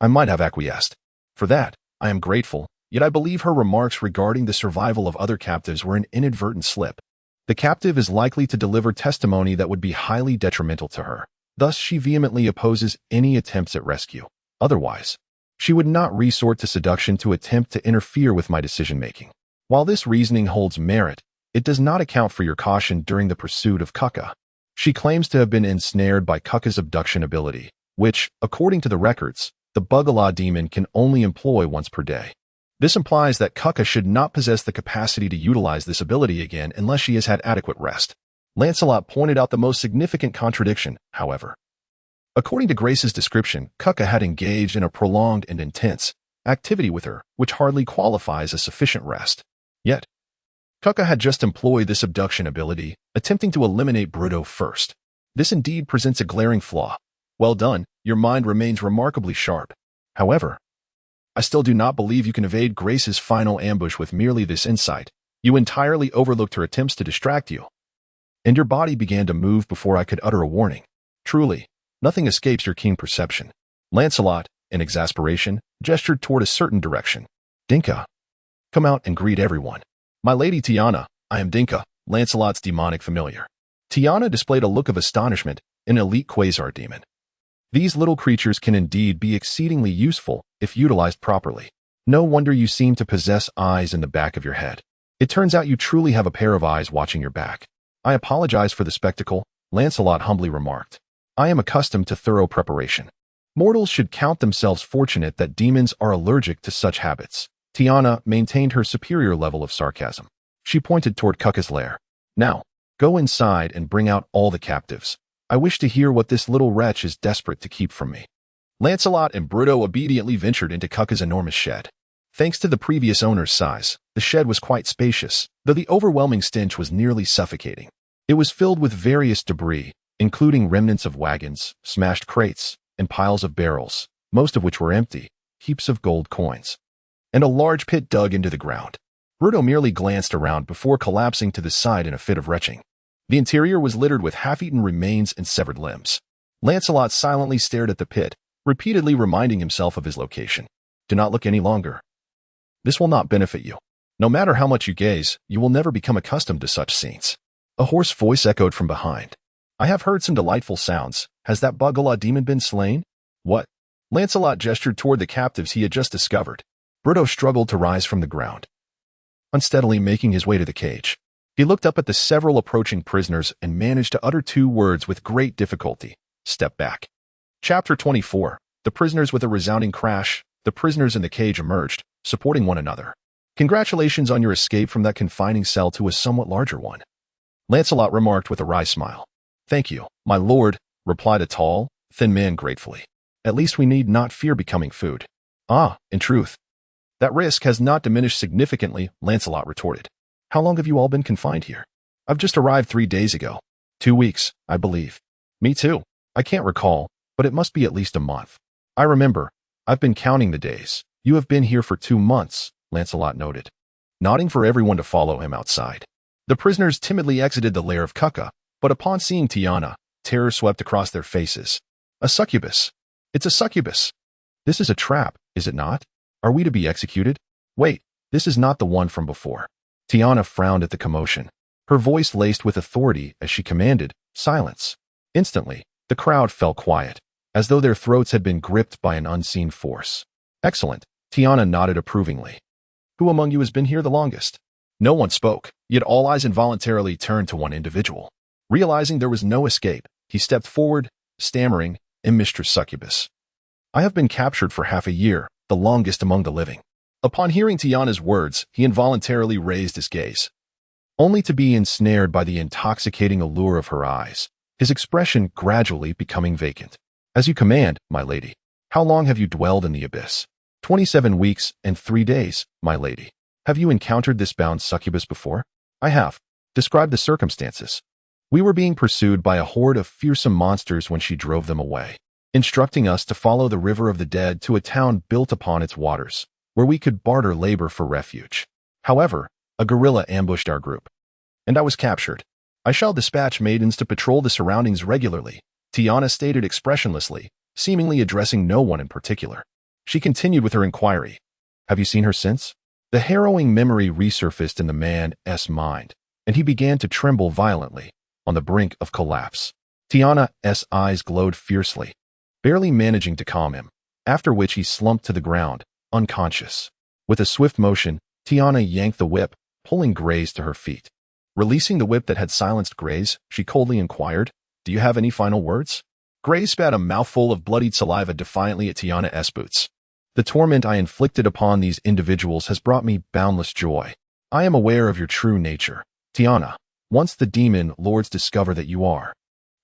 I might have acquiesced. For that, I am grateful, yet I believe her remarks regarding the survival of other captives were an inadvertent slip. The captive is likely to deliver testimony that would be highly detrimental to her. Thus, she vehemently opposes any attempts at rescue. Otherwise, she would not resort to seduction to attempt to interfere with my decision-making. While this reasoning holds merit, it does not account for your caution during the pursuit of Cucca. She claims to have been ensnared by Cucca's abduction ability, which, according to the records, the Bugala demon can only employ once per day. This implies that Cucca should not possess the capacity to utilize this ability again unless she has had adequate rest. Lancelot pointed out the most significant contradiction, however. According to Grace's description, Cucca had engaged in a prolonged and intense activity with her, which hardly qualifies as sufficient rest. Yet, Cucca had just employed this abduction ability, attempting to eliminate Bruto first. This indeed presents a glaring flaw. Well done, your mind remains remarkably sharp. However, I still do not believe you can evade Grace's final ambush with merely this insight. You entirely overlooked her attempts to distract you. And your body began to move before I could utter a warning. Truly, nothing escapes your keen perception. Lancelot, in exasperation, gestured toward a certain direction. Dinka, come out and greet everyone. My lady Tiana, I am Dinka, Lancelot's demonic familiar. Tiana displayed a look of astonishment, an elite quasar demon. These little creatures can indeed be exceedingly useful if utilized properly. No wonder you seem to possess eyes in the back of your head. It turns out you truly have a pair of eyes watching your back. I apologize for the spectacle, Lancelot humbly remarked. I am accustomed to thorough preparation. Mortals should count themselves fortunate that demons are allergic to such habits. Tiana maintained her superior level of sarcasm. She pointed toward Cucca's lair. Now, go inside and bring out all the captives. I wish to hear what this little wretch is desperate to keep from me. Lancelot and Bruto obediently ventured into Cucca's enormous shed. Thanks to the previous owner's size, the shed was quite spacious, though the overwhelming stench was nearly suffocating. It was filled with various debris, including remnants of wagons, smashed crates, and piles of barrels, most of which were empty, heaps of gold coins, and a large pit dug into the ground. Bruto merely glanced around before collapsing to the side in a fit of retching. The interior was littered with half-eaten remains and severed limbs. Lancelot silently stared at the pit, repeatedly reminding himself of his location. Do not look any longer. This will not benefit you. No matter how much you gaze, you will never become accustomed to such scenes. A hoarse voice echoed from behind. I have heard some delightful sounds. Has that Bugala demon been slain? What? Lancelot gestured toward the captives he had just discovered. Bruto struggled to rise from the ground, unsteadily making his way to the cage. He looked up at the several approaching prisoners and managed to utter two words with great difficulty. Step back. Chapter 24. The prisoners with a resounding crash, the prisoners in the cage emerged, supporting one another. Congratulations on your escape from that confining cell to a somewhat larger one, Lancelot remarked with a wry smile. Thank you, my lord, replied a tall, thin man gratefully. At least we need not fear becoming food. Ah, in truth. That risk has not diminished significantly, Lancelot retorted. How long have you all been confined here? I've just arrived 3 days ago. 2 weeks, I believe. Me too. I can't recall, but it must be at least a month. I remember. I've been counting the days. You have been here for 2 months, Lancelot noted, nodding for everyone to follow him outside. The prisoners timidly exited the lair of Cucca, but upon seeing Tiana, terror swept across their faces. A succubus. It's a succubus. This is a trap, is it not? Are we to be executed? Wait, this is not the one from before. Tiana frowned at the commotion, her voice laced with authority as she commanded, silence. Instantly, the crowd fell quiet, as though their throats had been gripped by an unseen force. Excellent, Tiana nodded approvingly. Who among you has been here the longest? No one spoke, yet all eyes involuntarily turned to one individual. Realizing there was no escape, he stepped forward, stammering, Mistress Succubus. I have been captured for half a year, the longest among the living. Upon hearing Tiana's words, he involuntarily raised his gaze, only to be ensnared by the intoxicating allure of her eyes, his expression gradually becoming vacant. As you command, my lady. How long have you dwelled in the abyss? 27 weeks and 3 days, my lady. Have you encountered this bound succubus before? I have. Describe the circumstances. We were being pursued by a horde of fearsome monsters when she drove them away, instructing us to follow the river of the dead to a town built upon its waters, where we could barter labor for refuge. However, a guerrilla ambushed our group, and I was captured. I shall dispatch maidens to patrol the surroundings regularly, Tiana stated expressionlessly, seemingly addressing no one in particular. She continued with her inquiry. Have you seen her since? The harrowing memory resurfaced in the man's mind, and he began to tremble violently, on the brink of collapse. Tiana's eyes glowed fiercely, barely managing to calm him, after which he slumped to the ground, unconscious. With a swift motion, Tiana yanked the whip, pulling Grace to her feet. Releasing the whip that had silenced Grace, she coldly inquired, Do you have any final words? Grace spat a mouthful of bloodied saliva defiantly at Tiana's boots. The torment I inflicted upon these individuals has brought me boundless joy. I am aware of your true nature, Tiana, once the demon lords discover that you are.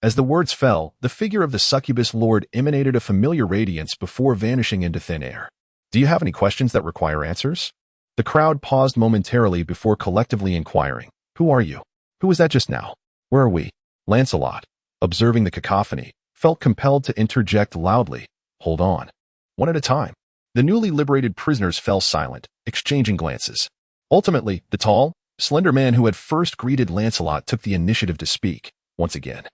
As the words fell, the figure of the succubus lord emanated a familiar radiance before vanishing into thin air. Do you have any questions that require answers? The crowd paused momentarily before collectively inquiring, Who are you? Who was that just now? Where are we? Lancelot, observing the cacophony, felt compelled to interject loudly, Hold on. One at a time. The newly liberated prisoners fell silent, exchanging glances. Ultimately, the tall, slender man who had first greeted Lancelot took the initiative to speak, once again.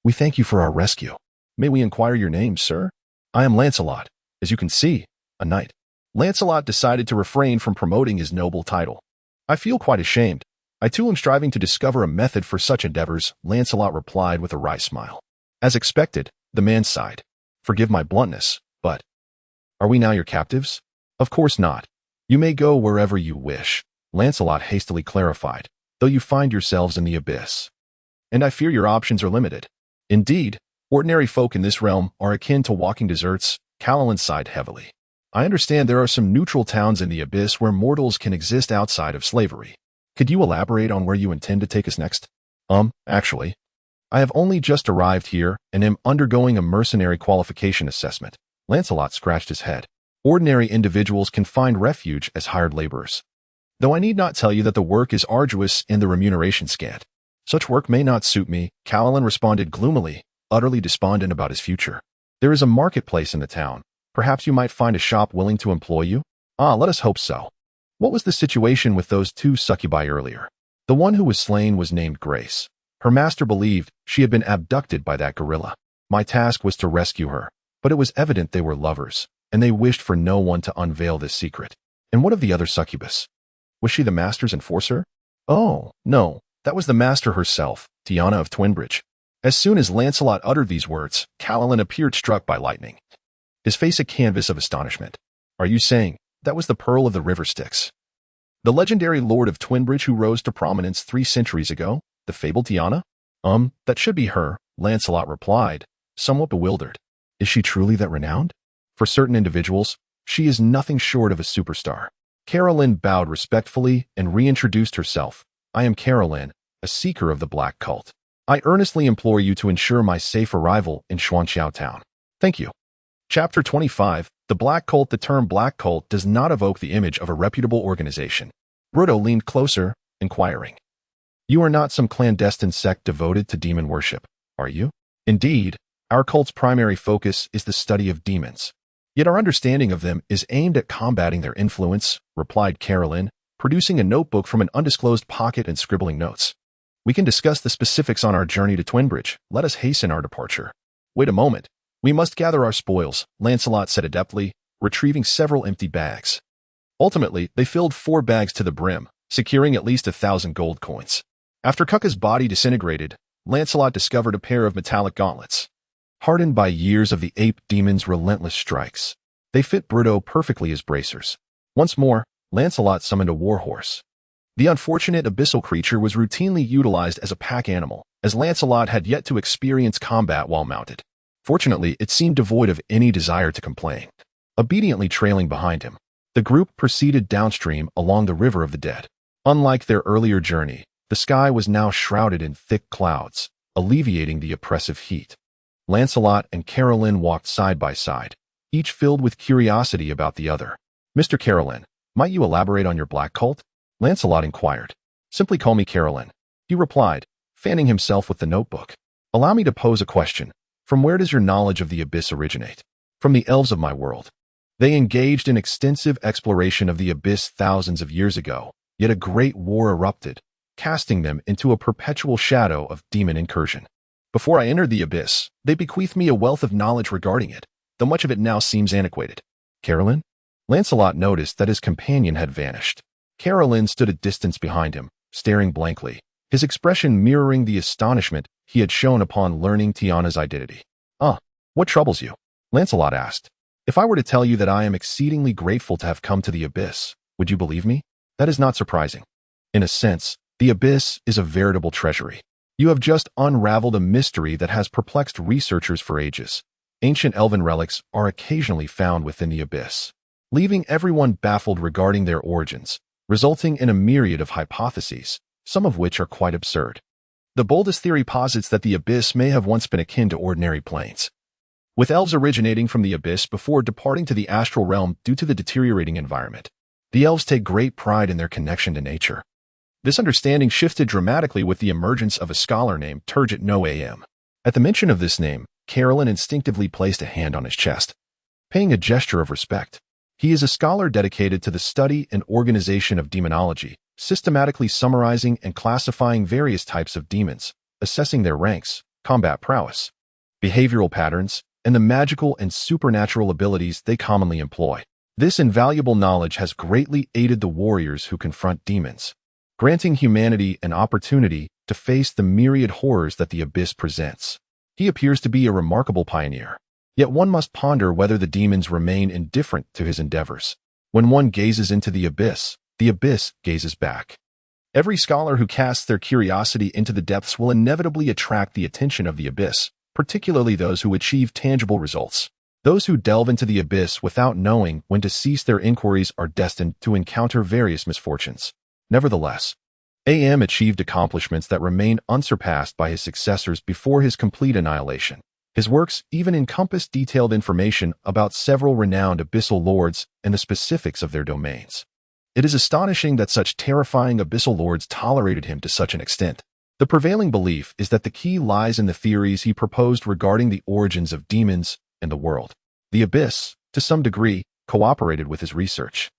We thank you for our rescue. May we inquire your name, sir? I am Lancelot, as you can see, a knight. Lancelot decided to refrain from promoting his noble title. I feel quite ashamed. I too am striving to discover a method for such endeavors, Lancelot replied with a wry smile. As expected, the man sighed. Forgive my bluntness, but are we now your captives? Of course not. You may go wherever you wish, Lancelot hastily clarified, though you find yourselves in the abyss. And I fear your options are limited. Indeed, ordinary folk in this realm are akin to walking deserts, Callowin sighed heavily. I understand there are some neutral towns in the abyss where mortals can exist outside of slavery. Could you elaborate on where you intend to take us next? Actually, I have only just arrived here and am undergoing a mercenary qualification assessment. Lancelot scratched his head. Ordinary individuals can find refuge as hired laborers. Though I need not tell you that the work is arduous and the remuneration scant. Such work may not suit me, Callowin responded gloomily, utterly despondent about his future. There is a marketplace in the town. Perhaps you might find a shop willing to employ you? Let us hope so. What was the situation with those 2 succubi earlier? The one who was slain was named Grace. Her master believed she had been abducted by that gorilla. My task was to rescue her, but it was evident they were lovers, and they wished for no one to unveil this secret. And what of the other succubus? Was she the master's enforcer? Oh, no, that was the master herself, Tiana of Twinbridge. As soon as Lancelot uttered these words, Callowin appeared struck by lightning, his face a canvas of astonishment. Are you saying that was the Pearl of the River Styx? The legendary lord of Twinbridge who rose to prominence 3 centuries ago? The fabled Tiana? That should be her, Lancelot replied, somewhat bewildered. Is she truly that renowned? For certain individuals, she is nothing short of a superstar. Carolyn bowed respectfully and reintroduced herself. I am Carolyn, a seeker of the Black Cult. I earnestly implore you to ensure my safe arrival in Xuanqiao Town. Thank you. Chapter 25. The Black Cult. The term Black Cult does not evoke the image of a reputable organization. Bruto leaned closer, inquiring. You are not some clandestine sect devoted to demon worship, are you? Indeed, our cult's primary focus is the study of demons. Yet our understanding of them is aimed at combating their influence, replied Carolyn, producing a notebook from an undisclosed pocket and scribbling notes. We can discuss the specifics on our journey to Twinbridge. Let us hasten our departure. Wait a moment. We must gather our spoils, Lancelot said adeptly, retrieving several empty bags. Ultimately, they filled 4 bags to the brim, securing at least 1,000 gold coins. After Kuka's body disintegrated, Lancelot discovered a pair of metallic gauntlets. Hardened by years of the ape demon's relentless strikes, they fit Bruto perfectly as bracers. Once more, Lancelot summoned a warhorse. The unfortunate abyssal creature was routinely utilized as a pack animal, as Lancelot had yet to experience combat while mounted. Fortunately, it seemed devoid of any desire to complain. Obediently trailing behind him, the group proceeded downstream along the River of the Dead. Unlike their earlier journey, the sky was now shrouded in thick clouds, alleviating the oppressive heat. Lancelot and Carolyn walked side by side, each filled with curiosity about the other. Mr. Carolyn, might you elaborate on your Black Cult? Lancelot inquired. Simply call me Carolyn, he replied, fanning himself with the notebook. Allow me to pose a question. From where does your knowledge of the abyss originate? From the elves of my world. They engaged in extensive exploration of the abyss thousands of years ago, yet a great war erupted, casting them into a perpetual shadow of demon incursion. Before I entered the abyss, they bequeathed me a wealth of knowledge regarding it, though much of it now seems antiquated. Carolyn? Lancelot noticed that his companion had vanished. Carolyn stood a distance behind him, staring blankly, his expression mirroring the astonishment he had shown upon learning Tiana's identity. What troubles you? Lancelot asked. If I were to tell you that I am exceedingly grateful to have come to the abyss, would you believe me? That is not surprising. In a sense, the abyss is a veritable treasury. You have just unraveled a mystery that has perplexed researchers for ages. Ancient elven relics are occasionally found within the abyss, leaving everyone baffled regarding their origins, resulting in a myriad of hypotheses, some of which are quite absurd. The boldest theory posits that the abyss may have once been akin to ordinary planes, with elves originating from the abyss before departing to the astral realm due to the deteriorating environment. The elves take great pride in their connection to nature. This understanding shifted dramatically with the emergence of a scholar named Turgid No Am. At the mention of this name, Carolyn instinctively placed a hand on his chest, paying a gesture of respect. He is a scholar dedicated to the study and organization of demonology, systematically summarizing and classifying various types of demons, assessing their ranks, combat prowess, behavioral patterns, and the magical and supernatural abilities they commonly employ. This invaluable knowledge has greatly aided the warriors who confront demons, granting humanity an opportunity to face the myriad horrors that the abyss presents. He appears to be a remarkable pioneer. Yet one must ponder whether the demons remain indifferent to his endeavors. When one gazes into the abyss gazes back. Every scholar who casts their curiosity into the depths will inevitably attract the attention of the abyss, particularly those who achieve tangible results. Those who delve into the abyss without knowing when to cease their inquiries are destined to encounter various misfortunes. Nevertheless, AM achieved accomplishments that remain unsurpassed by his successors before his complete annihilation. His works even encompass detailed information about several renowned abyssal lords and the specifics of their domains. It is astonishing that such terrifying abyssal lords tolerated him to such an extent. The prevailing belief is that the key lies in the theories he proposed regarding the origins of demons and the world. The abyss, to some degree, cooperated with his research,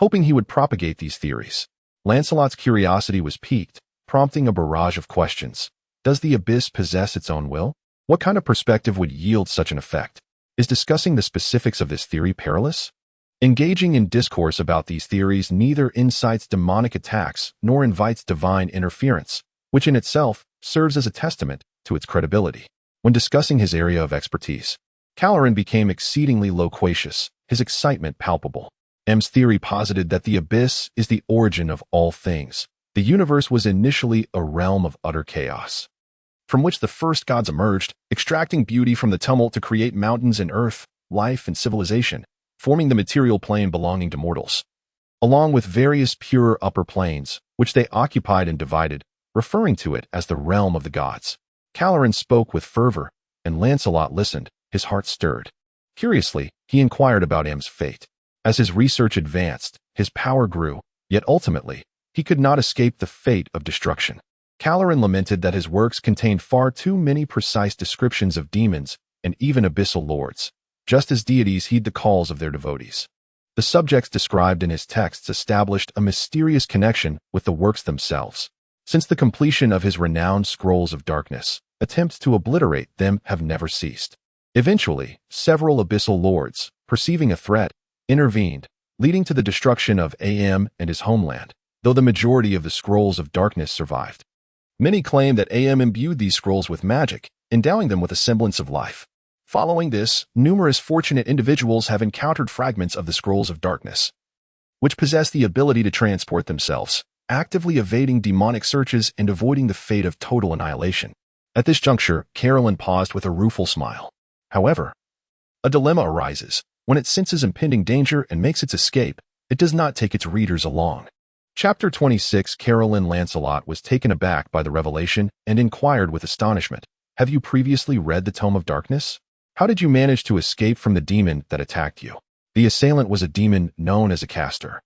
hoping he would propagate these theories. Lancelot's curiosity was piqued, prompting a barrage of questions. Does the abyss possess its own will? What kind of perspective would yield such an effect? Is discussing the specifics of this theory perilous? Engaging in discourse about these theories neither incites demonic attacks nor invites divine interference, which in itself serves as a testament to its credibility. When discussing his area of expertise, Caloran became exceedingly loquacious, his excitement palpable. M's theory posited that the abyss is the origin of all things. The universe was initially a realm of utter chaos, from which the first gods emerged, extracting beauty from the tumult to create mountains and earth, life, and civilization, forming the material plane belonging to mortals, along with various purer upper planes, which they occupied and divided, referring to it as the realm of the gods. Calaran spoke with fervor, and Lancelot listened, his heart stirred. Curiously, he inquired about M's fate. As his research advanced, his power grew, yet ultimately, he could not escape the fate of destruction. Calaran lamented that his works contained far too many precise descriptions of demons and even abyssal lords, just as deities heed the calls of their devotees. The subjects described in his texts established a mysterious connection with the works themselves. Since the completion of his renowned Scrolls of Darkness, attempts to obliterate them have never ceased. Eventually, several abyssal lords, perceiving a threat, intervened, leading to the destruction of Am and his homeland, though the majority of the Scrolls of Darkness survived. Many claim that Am imbued these scrolls with magic, endowing them with a semblance of life. Following this, numerous fortunate individuals have encountered fragments of the Scrolls of Darkness, which possess the ability to transport themselves, actively evading demonic searches and avoiding the fate of total annihilation. At this juncture, Carolyn paused with a rueful smile. However, a dilemma arises. When it senses impending danger and makes its escape, it does not take its readers along. Chapter 26. Carolyn Lancelot was taken aback by the revelation and inquired with astonishment, "Have you previously read the Tome of Darkness? How did you manage to escape from the demon that attacked you?" The assailant was a demon known as a caster,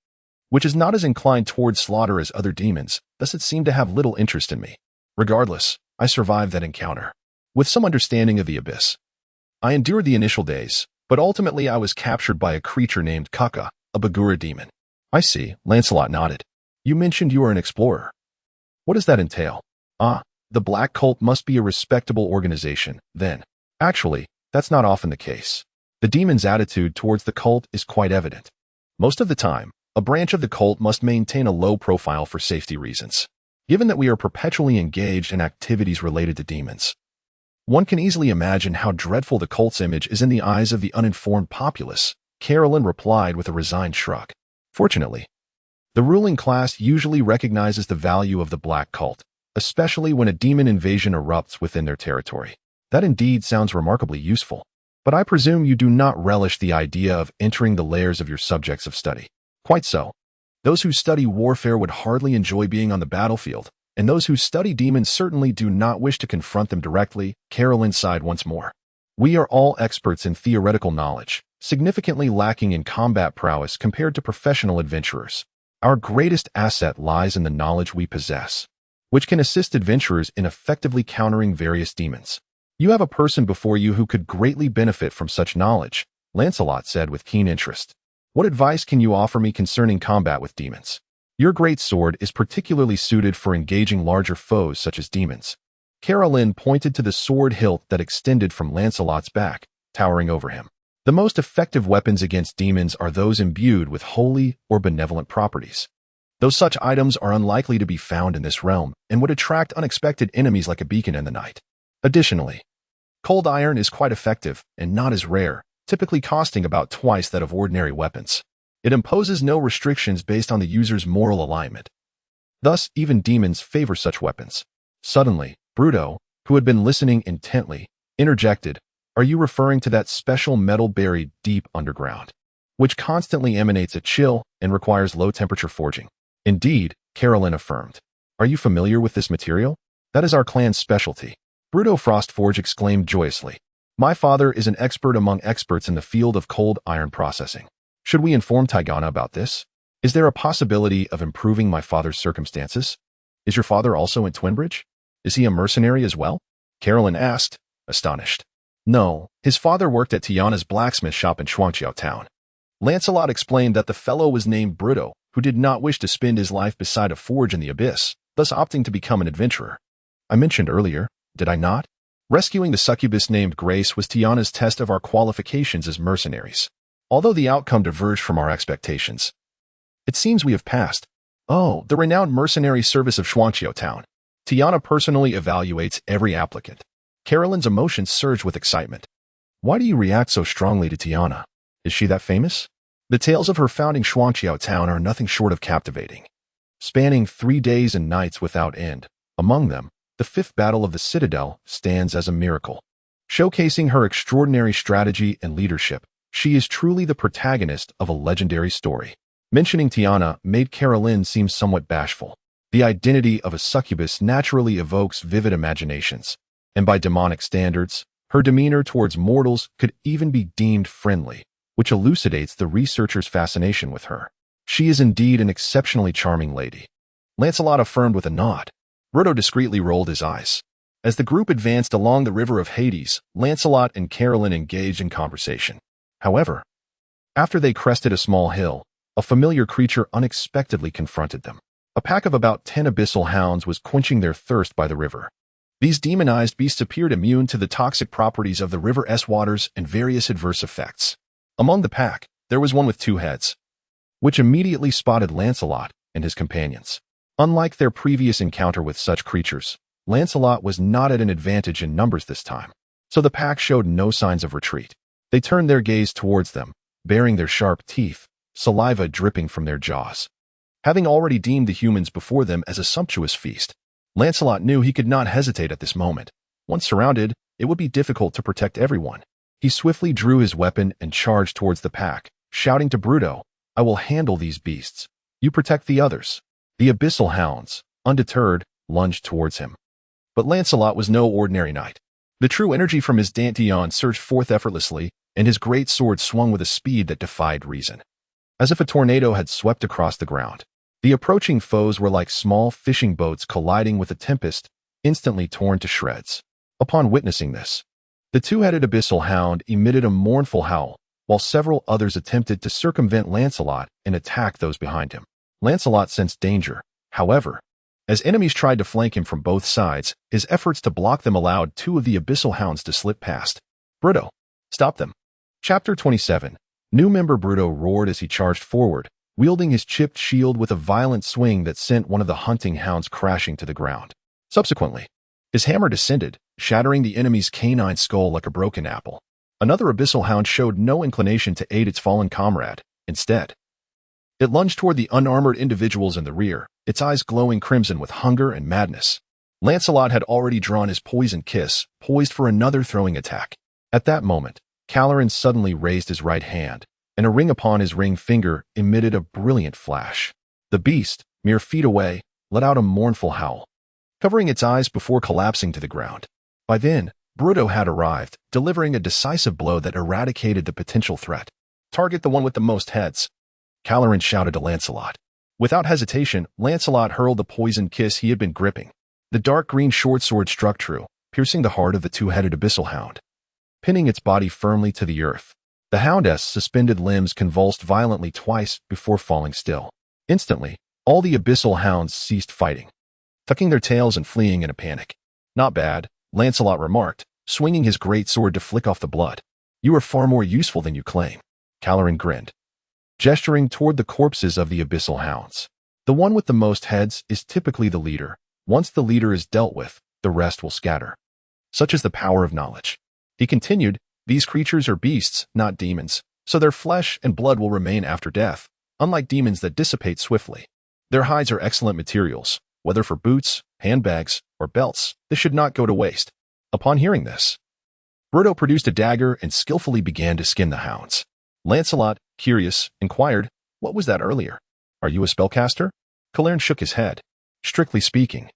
which is not as inclined towards slaughter as other demons, thus it seemed to have little interest in me. Regardless, I survived that encounter. With some understanding of the abyss, I endured the initial days, but ultimately I was captured by a creature named Kaka, a Bagura demon. "I see," Lancelot nodded. "You mentioned you are an explorer. What does that entail?" "Ah, the Black Cult must be a respectable organization, then." "Actually, that's not often the case. The demon's attitude towards the cult is quite evident. Most of the time, a branch of the cult must maintain a low profile for safety reasons. Given that we are perpetually engaged in activities related to demons, one can easily imagine how dreadful the cult's image is in the eyes of the uninformed populace," Carolyn replied with a resigned shrug. "Fortunately, the ruling class usually recognizes the value of the Black Cult, especially when a demon invasion erupts within their territory. That indeed sounds remarkably useful. But I presume you do not relish the idea of entering the lairs of your subjects of study." "Quite so. Those who study warfare would hardly enjoy being on the battlefield, and those who study demons certainly do not wish to confront them directly," Carolyn sighed once more. "We are all experts in theoretical knowledge, significantly lacking in combat prowess compared to professional adventurers. Our greatest asset lies in the knowledge we possess, which can assist adventurers in effectively countering various demons. You have a person before you who could greatly benefit from such knowledge," Lancelot said with keen interest. "What advice can you offer me concerning combat with demons? Your great sword is particularly suited for engaging larger foes such as demons." Carolyn pointed to the sword hilt that extended from Lancelot's back, towering over him. "The most effective weapons against demons are those imbued with holy or benevolent properties. Though such items are unlikely to be found in this realm and would attract unexpected enemies like a beacon in the night. Additionally, cold iron is quite effective and not as rare, typically costing about twice that of ordinary weapons. It imposes no restrictions based on the user's moral alignment. Thus, even demons favor such weapons." Suddenly, Bruto, who had been listening intently, interjected, "Are you referring to that special metal buried deep underground, which constantly emanates a chill and requires low-temperature forging?" "Indeed," Carolyn affirmed. "Are you familiar with this material? That is our clan's specialty." Bruto Frostforge exclaimed joyously. "My father is an expert among experts in the field of cold iron processing. Should we inform Tigana about this? Is there a possibility of improving my father's circumstances? Is your father also in Twinbridge? Is he a mercenary as well?" Carolyn asked, astonished. "No, his father worked at Tiana's blacksmith shop in Shuangqiao town." Lancelot explained that the fellow was named Bruto, who did not wish to spend his life beside a forge in the abyss, thus opting to become an adventurer. "I mentioned earlier, did I not? Rescuing the succubus named Grace was Tiana's test of our qualifications as mercenaries. Although the outcome diverged from our expectations, it seems we have passed." "Oh, the renowned mercenary service of Shuangqiao town. Tiana personally evaluates every applicant." Carolyn's emotions surged with excitement. "Why do you react so strongly to Tiana? Is she that famous?" "The tales of her founding Shuangqiao town are nothing short of captivating. Spanning 3 days and nights without end, among them, the 5th Battle of the Citadel stands as a miracle, showcasing her extraordinary strategy and leadership," She is truly the protagonist of a legendary story. Mentioning Tiana made Caroline seem somewhat bashful. The identity of a succubus naturally evokes vivid imaginations, and by demonic standards, her demeanor towards mortals could even be deemed friendly, which elucidates the researcher's fascination with her. She is indeed an exceptionally charming lady. Lancelot affirmed with a nod. Bruto discreetly rolled his eyes. As the group advanced along the river of Hades, Lancelot and Caroline engaged in conversation. However, after they crested a small hill, a familiar creature unexpectedly confronted them. A pack of about 10 abyssal hounds was quenching their thirst by the river. These demonized beasts appeared immune to the toxic properties of the river's waters and various adverse effects. Among the pack, there was one with 2 heads, which immediately spotted Lancelot and his companions. Unlike their previous encounter with such creatures, Lancelot was not at an advantage in numbers this time, so the pack showed no signs of retreat. They turned their gaze towards them, baring their sharp teeth, saliva dripping from their jaws. Having already deemed the humans before them as a sumptuous feast, Lancelot knew he could not hesitate at this moment. Once surrounded, it would be difficult to protect everyone. He swiftly drew his weapon and charged towards the pack, shouting to Bruto, "I will handle these beasts. You protect the others." The abyssal hounds, undeterred, lunged towards him. But Lancelot was no ordinary knight. The true energy from his dantian surged forth effortlessly, and his great sword swung with a speed that defied reason. As if a tornado had swept across the ground, the approaching foes were like small fishing boats colliding with a tempest, instantly torn to shreds. Upon witnessing this, the 2-headed abyssal hound emitted a mournful howl, while several others attempted to circumvent Lancelot and attack those behind him. Lancelot sensed danger, however. As enemies tried to flank him from both sides, his efforts to block them allowed 2 of the abyssal hounds to slip past. Bruto, stop them. Chapter 27. New member Bruto roared as he charged forward, wielding his chipped shield with a violent swing that sent one of the hunting hounds crashing to the ground. Subsequently, his hammer descended, shattering the enemy's canine skull like a broken apple. Another abyssal hound showed no inclination to aid its fallen comrade. Instead, it lunged toward the unarmored individuals in the rear, its eyes glowing crimson with hunger and madness. Lancelot had already drawn his poison kiss, poised for another throwing attack. At that moment, Caloran suddenly raised his right hand, and a ring upon his ring finger emitted a brilliant flash. The beast, mere feet away, let out a mournful howl, covering its eyes before collapsing to the ground. By then, Bruto had arrived, delivering a decisive blow that eradicated the potential threat. "Target the one with the most heads," Caloran shouted to Lancelot. Without hesitation, Lancelot hurled the poisoned kiss he had been gripping. The dark green short sword struck true, piercing the heart of the 2-headed abyssal hound, pinning its body firmly to the earth. The houndess' suspended limbs convulsed violently twice before falling still. Instantly, all the abyssal hounds ceased fighting, tucking their tails and fleeing in a panic. "Not bad," Lancelot remarked, swinging his great sword to flick off the blood. "You are far more useful than you claim." Caloran grinned, gesturing toward the corpses of the abyssal hounds. "The one with the most heads is typically the leader. Once the leader is dealt with, the rest will scatter. Such is the power of knowledge." He continued, "These creatures are beasts, not demons, so their flesh and blood will remain after death, unlike demons that dissipate swiftly. Their hides are excellent materials, whether for boots, handbags, or belts. This should not go to waste." Upon hearing this, Bruto produced a dagger and skillfully began to skin the hounds. Lancelot, curious, inquired, "What was that earlier? Are you a spellcaster?" Calaran shook his head. "Strictly speaking,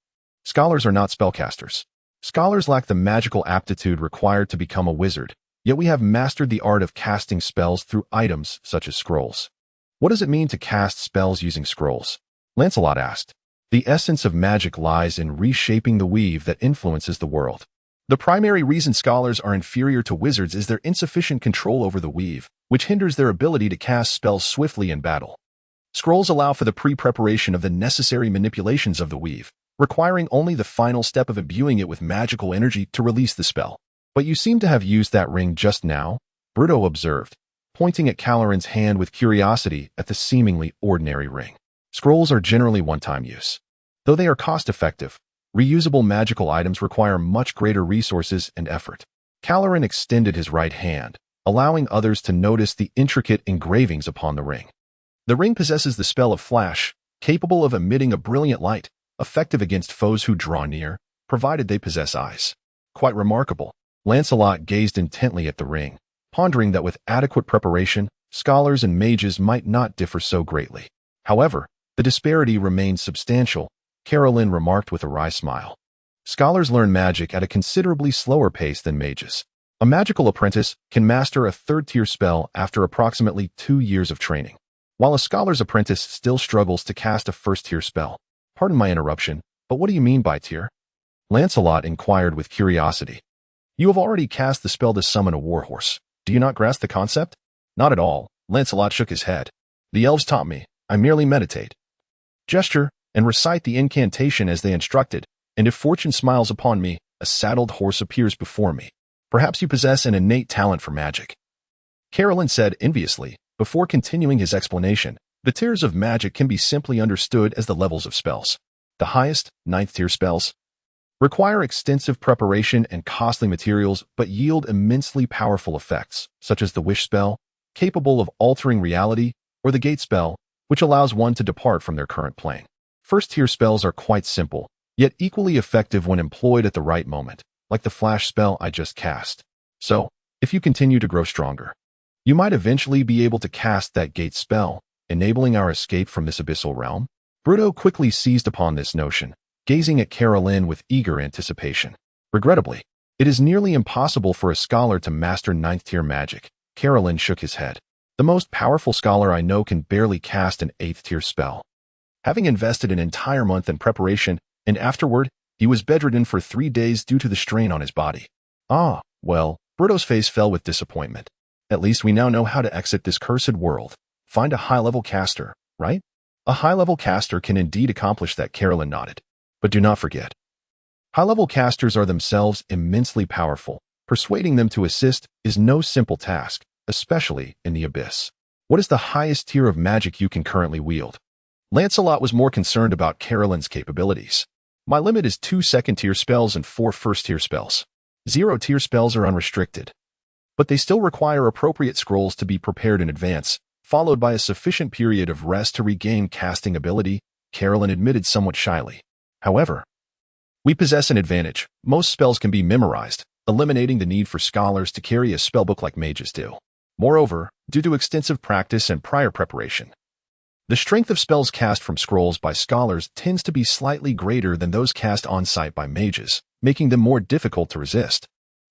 scholars are not spellcasters. Scholars lack the magical aptitude required to become a wizard, yet we have mastered the art of casting spells through items such as scrolls." "What does it mean to cast spells using scrolls?" Lancelot asked. "The essence of magic lies in reshaping the weave that influences the world. The primary reason scholars are inferior to wizards is their insufficient control over the weave, which hinders their ability to cast spells swiftly in battle. Scrolls allow for the pre-preparation of the necessary manipulations of the weave, requiring only the final step of imbuing it with magical energy to release the spell." "But you seem to have used that ring just now," Bruto observed, pointing at Caloran's hand with curiosity at the seemingly ordinary ring. "Scrolls are generally one-time use. Though they are cost-effective, reusable magical items require much greater resources and effort." Caloran extended his right hand, allowing others to notice the intricate engravings upon the ring. "The ring possesses the spell of flash, capable of emitting a brilliant light, effective against foes who draw near, provided they possess eyes." "Quite remarkable." Lancelot gazed intently at the ring, pondering that with adequate preparation, scholars and mages might not differ so greatly. However, the disparity remained substantial, Carolyn remarked with a wry smile. Scholars learn magic at a considerably slower pace than mages. A magical apprentice can master a third-tier spell after approximately 2 years of training, while a scholar's apprentice still struggles to cast a first-tier spell. Pardon my interruption, but what do you mean by tier? Lancelot inquired with curiosity. You have already cast the spell to summon a warhorse. Do you not grasp the concept? Not at all, Lancelot shook his head. The elves taught me. I merely meditate, gesture, and recite the incantation as they instructed, and if fortune smiles upon me, a saddled horse appears before me. Perhaps you possess an innate talent for magic. Carolyn said enviously, before continuing his explanation. The tiers of magic can be simply understood as the levels of spells. The highest, 9th-tier spells, require extensive preparation and costly materials but yield immensely powerful effects, such as the wish spell, capable of altering reality, or the gate spell, which allows one to depart from their current plane. First-tier spells are quite simple, yet equally effective when employed at the right moment, like the flash spell I just cast. So, if you continue to grow stronger, you might eventually be able to cast that gate spell, enabling our escape from this abyssal realm. Bruto quickly seized upon this notion, gazing at Carolyn with eager anticipation. Regrettably, it is nearly impossible for a scholar to master 9th-tier magic. Carolyn shook his head. The most powerful scholar I know can barely cast an 8th-tier spell. Having invested an entire month in preparation, and afterward, he was bedridden for 3 days due to the strain on his body. Ah, well, Bruto's face fell with disappointment. At least we now know how to exit this cursed world. Find a high-level caster, right? A high-level caster can indeed accomplish that, Carolyn nodded. But do not forget, high-level casters are themselves immensely powerful. Persuading them to assist is no simple task, especially in the abyss. What is the highest tier of magic you can currently wield? Lancelot was more concerned about Carolyn's capabilities. My limit is 2 second-tier spells and 4 first-tier spells. 0-tier spells are unrestricted, but they still require appropriate scrolls to be prepared in advance, followed by a sufficient period of rest to regain casting ability, Carolyn admitted somewhat shyly. However, we possess an advantage. Most spells can be memorized, eliminating the need for scholars to carry a spellbook like mages do. Moreover, due to extensive practice and prior preparation, the strength of spells cast from scrolls by scholars tends to be slightly greater than those cast on-site by mages, making them more difficult to resist.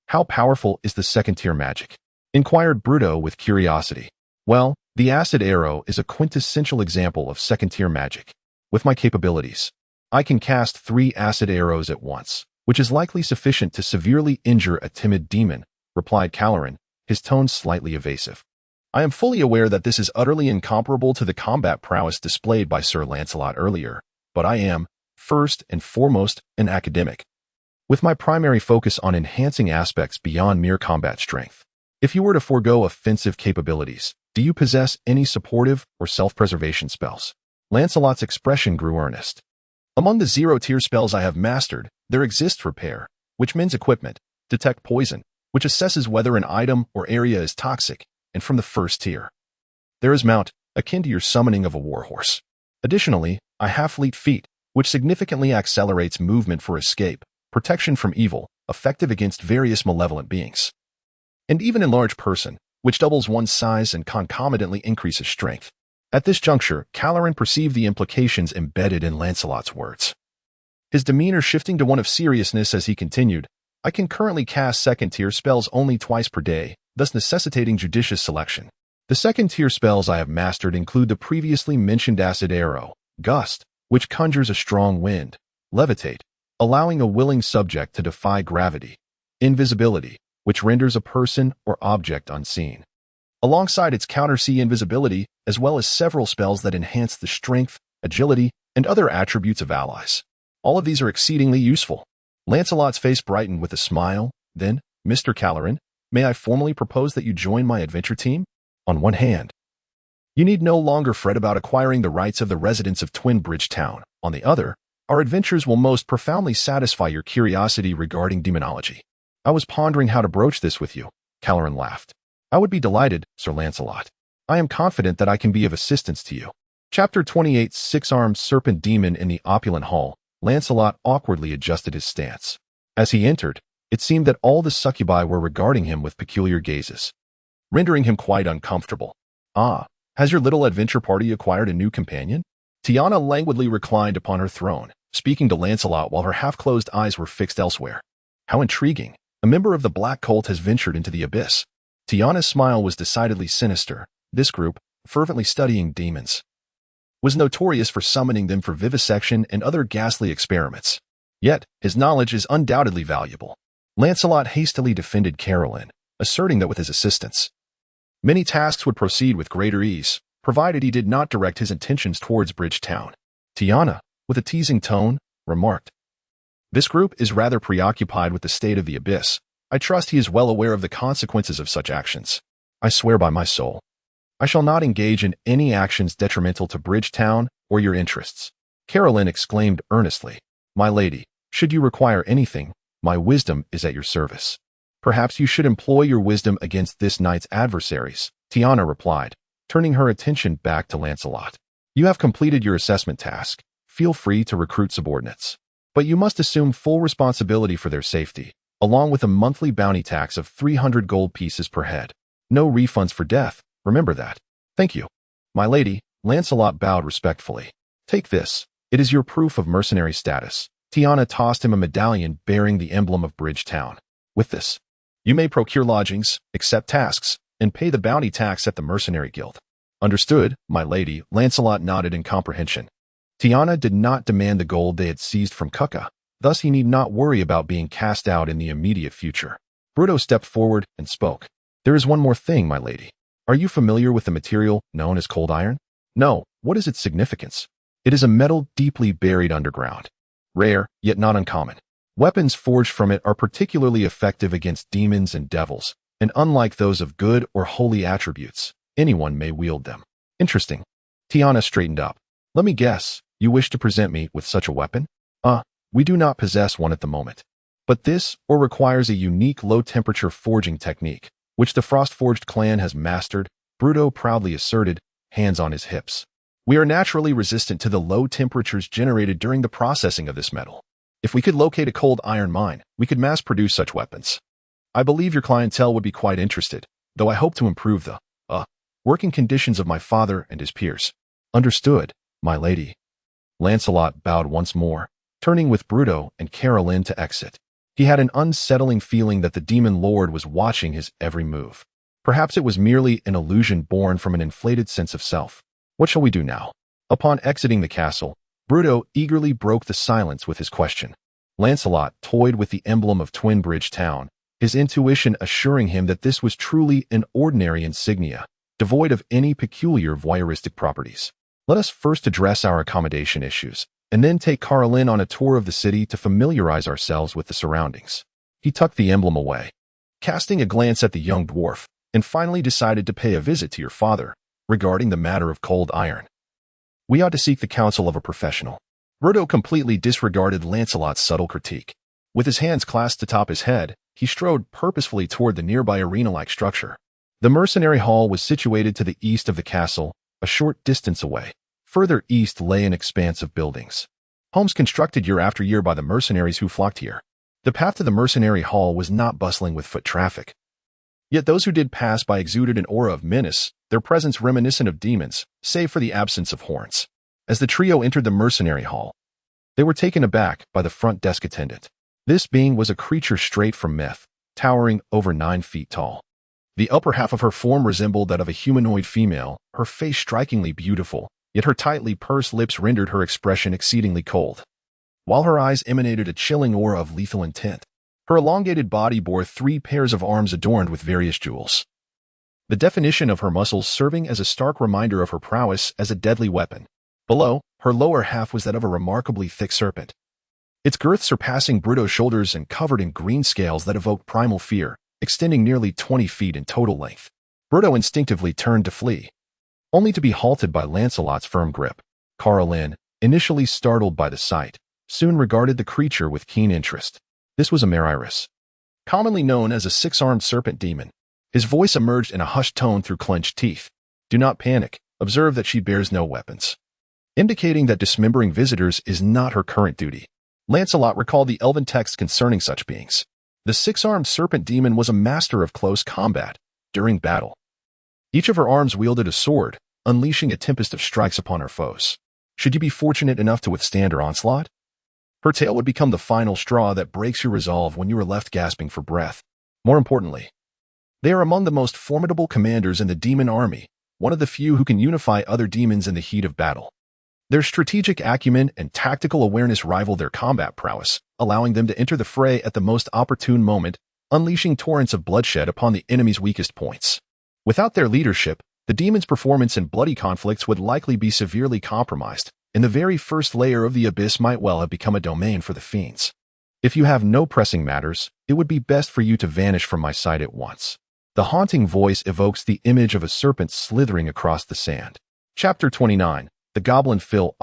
How powerful is the second-tier magic? Inquired Bruto with curiosity. Well, the acid arrow is a quintessential example of second-tier magic. With my capabilities, I can cast 3 acid arrows at once, which is likely sufficient to severely injure a timid demon, replied Caloran, his tone slightly evasive. I am fully aware that this is utterly incomparable to the combat prowess displayed by Sir Lancelot earlier, but I am, first and foremost, an academic, with my primary focus on enhancing aspects beyond mere combat strength. If you were to forego offensive capabilities, do you possess any supportive or self-preservation spells? Lancelot's expression grew earnest. Among the 0-tier spells I have mastered, there exists Repair, which mends equipment, Detect Poison, which assesses whether an item or area is toxic, and from the first tier, there is Mount, akin to your summoning of a warhorse. Additionally, I have Fleet Feet, which significantly accelerates movement for escape, protection from evil, effective against various malevolent beings, and even Enlarge Person, which doubles one's size and concomitantly increases strength. At this juncture, Caloran perceived the implications embedded in Lancelot's words. His demeanor shifting to one of seriousness as he continued, I can currently cast second-tier spells only twice per day, thus necessitating judicious selection. The second-tier spells I have mastered include the previously mentioned Acid Arrow, Gust, which conjures a strong wind, Levitate, allowing a willing subject to defy gravity, Invisibility, which renders a person or object unseen, alongside its counter-C invisibility, as well as several spells that enhance the strength, agility, and other attributes of allies. All of these are exceedingly useful. Lancelot's face brightened with a smile. Then, Mr. Caloran, may I formally propose that you join my adventure team? On one hand, you need no longer fret about acquiring the rights of the residents of Twin Bridge Town. On the other, our adventures will most profoundly satisfy your curiosity regarding demonology. I was pondering how to broach this with you, Caloran laughed. I would be delighted, Sir Lancelot. I am confident that I can be of assistance to you. Chapter 28 Six-Armed Serpent Demon in the Opulent Hall. Lancelot awkwardly adjusted his stance. As he entered, it seemed that all the succubi were regarding him with peculiar gazes. rendering him quite uncomfortable. "Ah, has your little adventure party acquired a new companion?" Tiana languidly reclined upon her throne, speaking to Lancelot while her half-closed eyes were fixed elsewhere. "How intriguing. A member of the Black Cult has ventured into the abyss." Tiana's smile was decidedly sinister. This group, fervently studying demons, was notorious for summoning them for vivisection and other ghastly experiments. Yet, his knowledge is undoubtedly valuable. Lancelot hastily defended Carolyn, asserting that with his assistance, many tasks would proceed with greater ease, provided he did not direct his intentions towards Bridgetown. Tiana, with a teasing tone, remarked, "This group is rather preoccupied with the state of the abyss. I trust he is well aware of the consequences of such actions. I swear by my soul, I shall not engage in any actions detrimental to Bridgetown or your interests." Carolyn exclaimed earnestly, "My lady, should you require anything, my wisdom is at your service." "Perhaps you should employ your wisdom against this knight's adversaries," Tiana replied, turning her attention back to Lancelot. "You have completed your assessment task. Feel free to recruit subordinates. But you must assume full responsibility for their safety, along with a monthly bounty tax of 300 gold pieces per head. No refunds for death, remember that." "Thank you, my lady," Lancelot bowed respectfully. "Take this. It is your proof of mercenary status." Tiana tossed him a medallion bearing the emblem of Bridgetown. "With this, you may procure lodgings, accept tasks, and pay the bounty tax at the mercenary guild." "Understood, my lady," Lancelot nodded in comprehension. Tiana did not demand the gold they had seized from Cucca, thus he need not worry about being cast out in the immediate future. Bruto stepped forward and spoke. "There is one more thing, my lady. Are you familiar with the material known as cold iron?" "No. What is its significance?" "It is a metal deeply buried underground. Rare, yet not uncommon. Weapons forged from it are particularly effective against demons and devils, and unlike those of good or holy attributes, anyone may wield them." "Interesting." Tiana straightened up. "Let me guess, you wish to present me with such a weapon?" We do not possess one at the moment. But this or requires a unique low-temperature forging technique, which the Frostforged clan has mastered," Bruto proudly asserted, hands on his hips. "We are naturally resistant to the low temperatures generated during the processing of this metal. If we could locate a cold iron mine, we could mass-produce such weapons. I believe your clientele would be quite interested, though I hope to improve the working conditions of my father and his peers." "Understood, my lady." Lancelot bowed once more, turning with Bruto and Carolyn to exit. He had an unsettling feeling that the demon lord was watching his every move. Perhaps it was merely an illusion born from an inflated sense of self. "What shall we do now?" Upon exiting the castle, Bruto eagerly broke the silence with his question. Lancelot toyed with the emblem of Twin Bridge Town, his intuition assuring him that this was truly an ordinary insignia, devoid of any peculiar voyeuristic properties. "Let us first address our accommodation issues, and then take Carolyn on a tour of the city to familiarize ourselves with the surroundings." He tucked the emblem away, casting a glance at the young dwarf, and finally decided to pay a visit to your father regarding the matter of cold iron. "We ought to seek the counsel of a professional." Bruto completely disregarded Lancelot's subtle critique. With his hands clasped atop his head, he strode purposefully toward the nearby arena-like structure. The mercenary hall was situated to the east of the castle, a short distance away. Further east lay an expanse of buildings, homes constructed year after year by the mercenaries who flocked here. The path to the mercenary hall was not bustling with foot traffic. Yet those who did pass by exuded an aura of menace, their presence reminiscent of demons, save for the absence of horns. As the trio entered the mercenary hall, they were taken aback by the front desk attendant. This being was a creature straight from myth, towering over 9 feet tall. The upper half of her form resembled that of a humanoid female, her face strikingly beautiful, yet her tightly pursed lips rendered her expression exceedingly cold, while her eyes emanated a chilling aura of lethal intent. Her elongated body bore 3 pairs of arms adorned with various jewels, the definition of her muscles serving as a stark reminder of her prowess as a deadly weapon. Below, her lower half was that of a remarkably thick serpent, its girth surpassing Bruto's shoulders and covered in green scales that evoked primal fear, extending nearly 20 feet in total length. Bruto instinctively turned to flee, only to be halted by Lancelot's firm grip. Carolyn, initially startled by the sight, soon regarded the creature with keen interest. This was a Mariris, commonly known as a 6-armed serpent demon. His voice emerged in a hushed tone through clenched teeth. "Do not panic. Observe that she bears no weapons," indicating that dismembering visitors is not her current duty. Lancelot recalled the elven text concerning such beings. The 6-armed serpent demon was a master of close combat. During battle, Each of her arms wielded a sword, unleashing a tempest of strikes upon her foes. Should you be fortunate enough to withstand her onslaught, her tail would become the final straw that breaks your resolve when you are left gasping for breath. More importantly, they are among the most formidable commanders in the demon army, one of the few who can unify other demons in the heat of battle. Their strategic acumen and tactical awareness rival their combat prowess, allowing them to enter the fray at the most opportune moment, unleashing torrents of bloodshed upon the enemy's weakest points. Without their leadership, the demons' performance in bloody conflicts would likely be severely compromised, and the very first layer of the abyss might well have become a domain for the fiends. If you have no pressing matters, it would be best for you to vanish from my sight at once. The haunting voice evokes the image of a serpent slithering across the sand. Chapter 29. The Goblin Phil.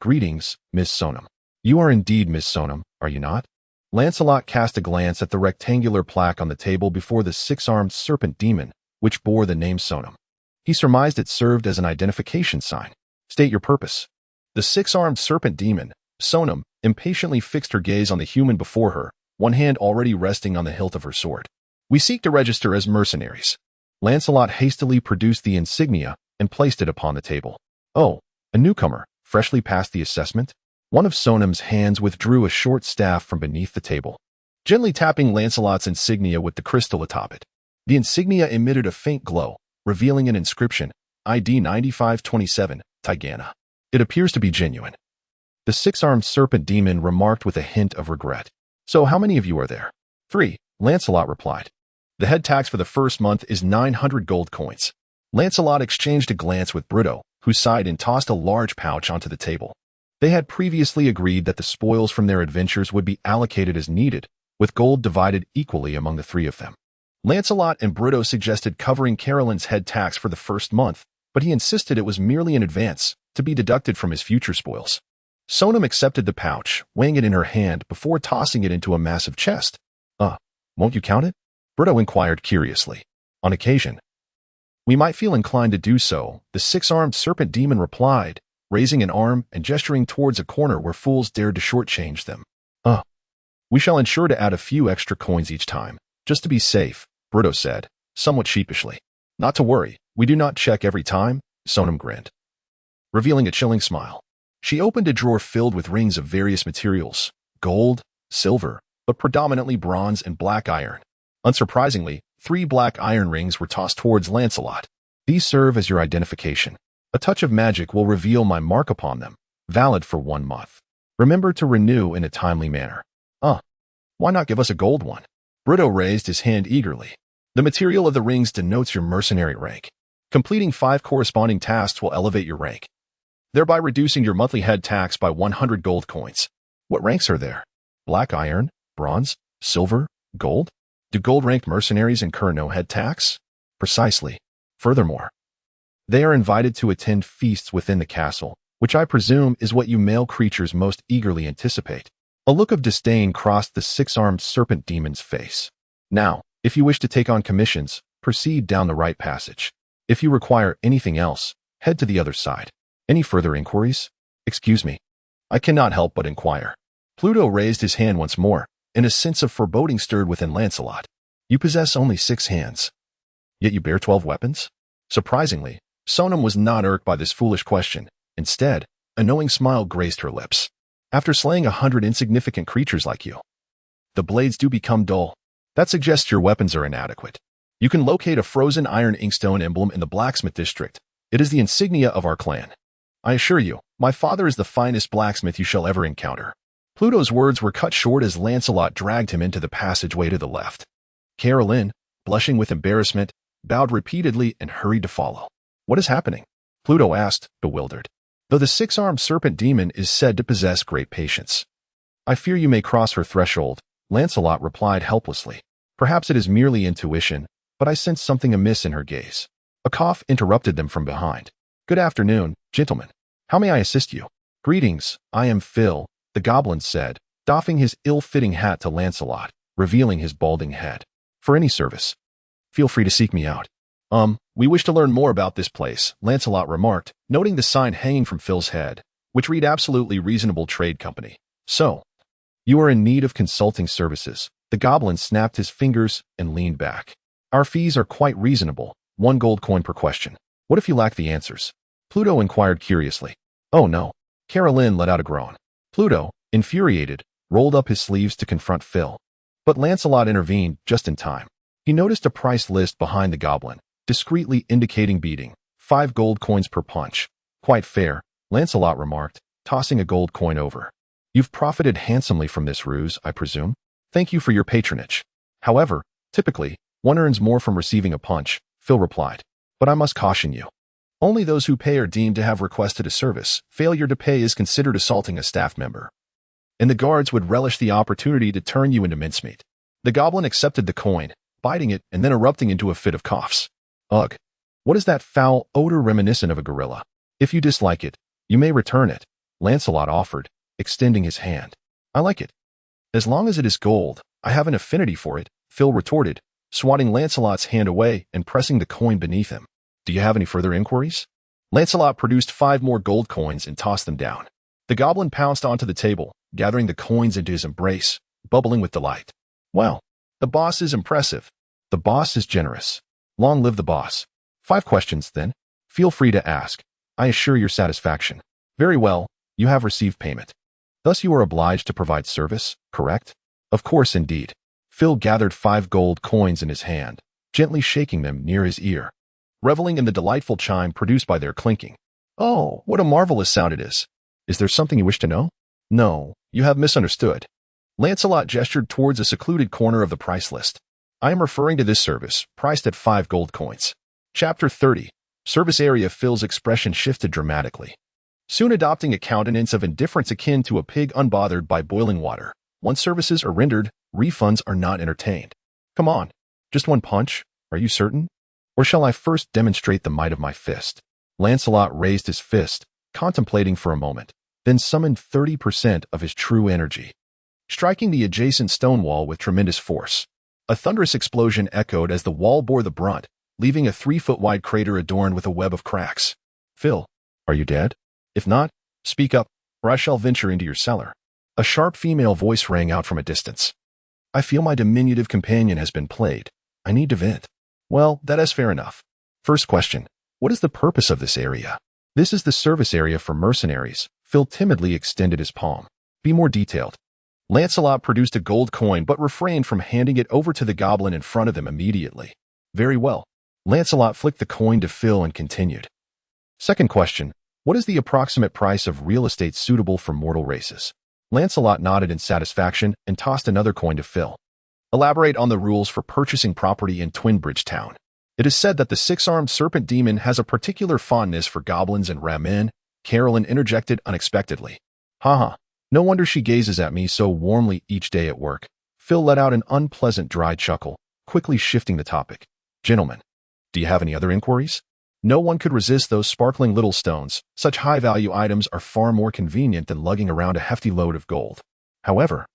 Greetings, Miss Sonam. You are indeed Miss Sonam, are you not? Lancelot cast a glance at the rectangular plaque on the table before the six-armed serpent demon, which bore the name Sonam. He surmised it served as an identification sign. State your purpose. The six-armed serpent demon, Sonam, impatiently fixed her gaze on the human before her, one hand already resting on the hilt of her sword. We seek to register as mercenaries. Lancelot hastily produced the insignia and placed it upon the table. Oh, a newcomer, freshly passed the assessment? One of Sonam's hands withdrew a short staff from beneath the table, gently tapping Lancelot's insignia with the crystal atop it. The insignia emitted a faint glow, revealing an inscription, ID 9527, Tigana. It appears to be genuine. The six-armed serpent demon remarked with a hint of regret. So how many of you are there? 3, Lancelot replied. The head tax for the first month is 900 gold coins. Lancelot exchanged a glance with Brutto, who sighed and tossed a large pouch onto the table. They had previously agreed that the spoils from their adventures would be allocated as needed, with gold divided equally among the three of them. Lancelot and Brutto suggested covering Caroline's head tax for the first month, but he insisted it was merely an advance, to be deducted from his future spoils. Sonam accepted the pouch, weighing it in her hand before tossing it into a massive chest. Won't you count it? Brutto inquired curiously. On occasion. We might feel inclined to do so, the six-armed serpent demon replied, raising an arm and gesturing towards a corner where fools dared to shortchange them. We shall ensure to add a few extra coins each time, just to be safe, Brutto said, somewhat sheepishly. Not to worry, we do not check every time, Sonam grinned, revealing a chilling smile. She opened a drawer filled with rings of various materials, gold, silver, but predominantly bronze and black iron. Unsurprisingly, 3 black iron rings were tossed towards Lancelot. These serve as your identification. A touch of magic will reveal my mark upon them, valid for 1 month. Remember to renew in a timely manner. Why not give us a gold one? Brutto raised his hand eagerly. The material of the rings denotes your mercenary rank. Completing 5 corresponding tasks will elevate your rank, thereby reducing your monthly head tax by 100 gold coins. What ranks are there? Black iron, bronze, silver, gold? Do gold-ranked mercenaries incur no head tax? Precisely. Furthermore, they are invited to attend feasts within the castle, which I presume is what you male creatures most eagerly anticipate. A look of disdain crossed the six-armed serpent demon's face. Now, if you wish to take on commissions, proceed down the right passage. If you require anything else, head to the other side. Any further inquiries? Excuse me. I cannot help but inquire. Pluto raised his hand once more, and a sense of foreboding stirred within Lancelot. You possess only 6 hands, yet you bear 12 weapons? Surprisingly, Sonam was not irked by this foolish question. Instead, a knowing smile graced her lips. After slaying 100 insignificant creatures like you, the blades do become dull. That suggests your weapons are inadequate. You can locate a frozen iron inkstone emblem in the blacksmith district. It is the insignia of our clan. I assure you, my father is the finest blacksmith you shall ever encounter. Pluto's words were cut short as Lancelot dragged him into the passageway to the left. Caroline, blushing with embarrassment, bowed repeatedly and hurried to follow. What is happening? Pluto asked, bewildered. Though the six-armed serpent demon is said to possess great patience, I fear you may cross her threshold, Lancelot replied helplessly. Perhaps it is merely intuition, but I sense something amiss in her gaze. A cough interrupted them from behind. Good afternoon, gentlemen. How may I assist you? Greetings, I am Phil, the goblin said, doffing his ill-fitting hat to Lancelot, revealing his balding head. For any service, feel free to seek me out. We wish to learn more about this place, Lancelot remarked, noting the sign hanging from Phil's head, which read Absolutely Reasonable Trade Company. So, you are in need of consulting services. The goblin snapped his fingers and leaned back. Our fees are quite reasonable, 1 gold coin per question. What if you lack the answers? Pluto inquired curiously. Oh no. Carolyn let out a groan. Pluto, infuriated, rolled up his sleeves to confront Phil. But Lancelot intervened just in time. He noticed a price list behind the goblin, discreetly indicating beating, 5 gold coins per punch. Quite fair, Lancelot remarked, tossing a gold coin over. You've profited handsomely from this ruse, I presume? Thank you for your patronage. However, typically, one earns more from receiving a punch, Phil replied. But I must caution you. Only those who pay are deemed to have requested a service. Failure to pay is considered assaulting a staff member. And the guards would relish the opportunity to turn you into mincemeat. The goblin accepted the coin, biting it and then erupting into a fit of coughs. Ugh. What is that foul odor reminiscent of a gorilla? If you dislike it, you may return it, Lancelot offered, extending his hand. I like it. As long as it is gold, I have an affinity for it, Phil retorted, swatting Lancelot's hand away and pressing the coin beneath him. Do you have any further inquiries? Lancelot produced 5 more gold coins and tossed them down. The goblin pounced onto the table, gathering the coins into his embrace, bubbling with delight. Well, the boss is impressive. The boss is generous. Long live the boss. 5 questions, then. Feel free to ask. I assure your satisfaction. Very well, you have received payment. Thus you are obliged to provide service, correct? Of course, indeed. Phil gathered 5 gold coins in his hand, gently shaking them near his ear, reveling in the delightful chime produced by their clinking. Oh, what a marvelous sound it is. Is there something you wish to know? No, you have misunderstood. Lancelot gestured towards a secluded corner of the price list. I am referring to this service, priced at 5 gold coins. Chapter 30. Service area. Phil's expression shifted dramatically, soon adopting a countenance of indifference akin to a pig unbothered by boiling water. Once services are rendered, refunds are not entertained. Come on, just 1 punch, are you certain? Or shall I first demonstrate the might of my fist? Lancelot raised his fist, contemplating for a moment, then summoned 30% of his true energy, striking the adjacent stone wall with tremendous force. A thunderous explosion echoed as the wall bore the brunt, leaving a 3-foot-wide crater adorned with a web of cracks. Phil, are you dead? If not, speak up, or I shall venture into your cellar. A sharp female voice rang out from a distance. I feel my diminutive companion has been played. I need to vent. Well, that is fair enough. First question, what is the purpose of this area? This is the service area for mercenaries. Phil timidly extended his palm. Be more detailed. Lancelot produced a gold coin but refrained from handing it over to the goblin in front of them immediately. Very well. Lancelot flicked the coin to Phil and continued. Second question, what is the approximate price of real estate suitable for mortal races? Lancelot nodded in satisfaction and tossed another coin to Phil. Elaborate on the rules for purchasing property in Twinbridge Town. It is said that the 6-armed serpent demon has a particular fondness for goblins and ramen. Carolyn interjected unexpectedly. Haha, no wonder she gazes at me so warmly each day at work. Phil let out an unpleasant dry chuckle, quickly shifting the topic. Gentlemen, do you have any other inquiries? No one could resist those sparkling little stones. Such high-value items are far more convenient than lugging around a hefty load of gold. However,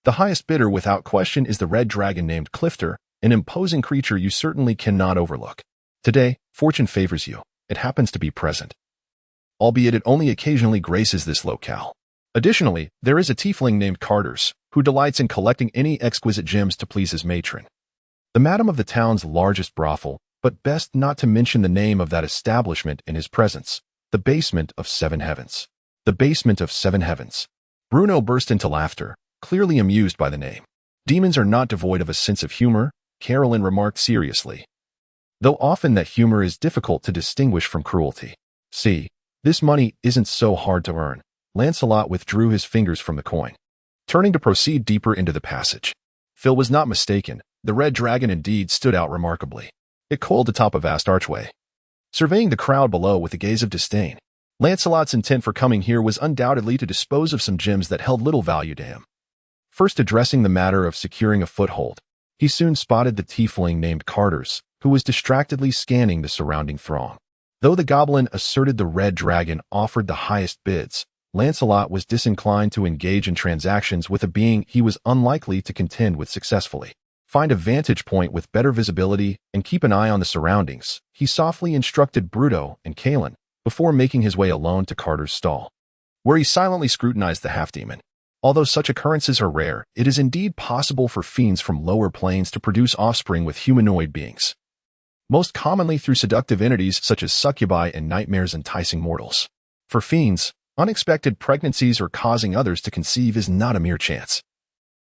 the highest bidder without question is the red dragon named Clifter, an imposing creature you certainly cannot overlook. Today, fortune favors you. It happens to be present, albeit it only occasionally graces this locale. Additionally, there is a tiefling named Carters, who delights in collecting any exquisite gems to please his matron, the madam of the town's largest brothel, but best not to mention the name of that establishment in his presence. The basement of 7 heavens. The basement of 7 heavens. Bruno burst into laughter, clearly amused by the name. Demons are not devoid of a sense of humor, Carolyn remarked seriously, though often that humor is difficult to distinguish from cruelty. See, this money isn't so hard to earn. Lancelot withdrew his fingers from the coin, turning to proceed deeper into the passage. Phil was not mistaken. The red dragon indeed stood out remarkably. It coiled atop a vast archway, surveying the crowd below with a gaze of disdain. Lancelot's intent for coming here was undoubtedly to dispose of some gems that held little value to him. First addressing the matter of securing a foothold, he soon spotted the tiefling named Carters, who was distractedly scanning the surrounding throng. Though the goblin asserted the red dragon offered the highest bids, Lancelot was disinclined to engage in transactions with a being he was unlikely to contend with successfully. Find a vantage point with better visibility and keep an eye on the surroundings, he softly instructed Bruto and Kalen before making his way alone to Carter's stall, where he silently scrutinized the half-demon. Although such occurrences are rare, it is indeed possible for fiends from lower planes to produce offspring with humanoid beings. most commonly through seductive entities such as succubi and nightmares enticing mortals. For fiends, unexpected pregnancies or causing others to conceive is not a mere chance.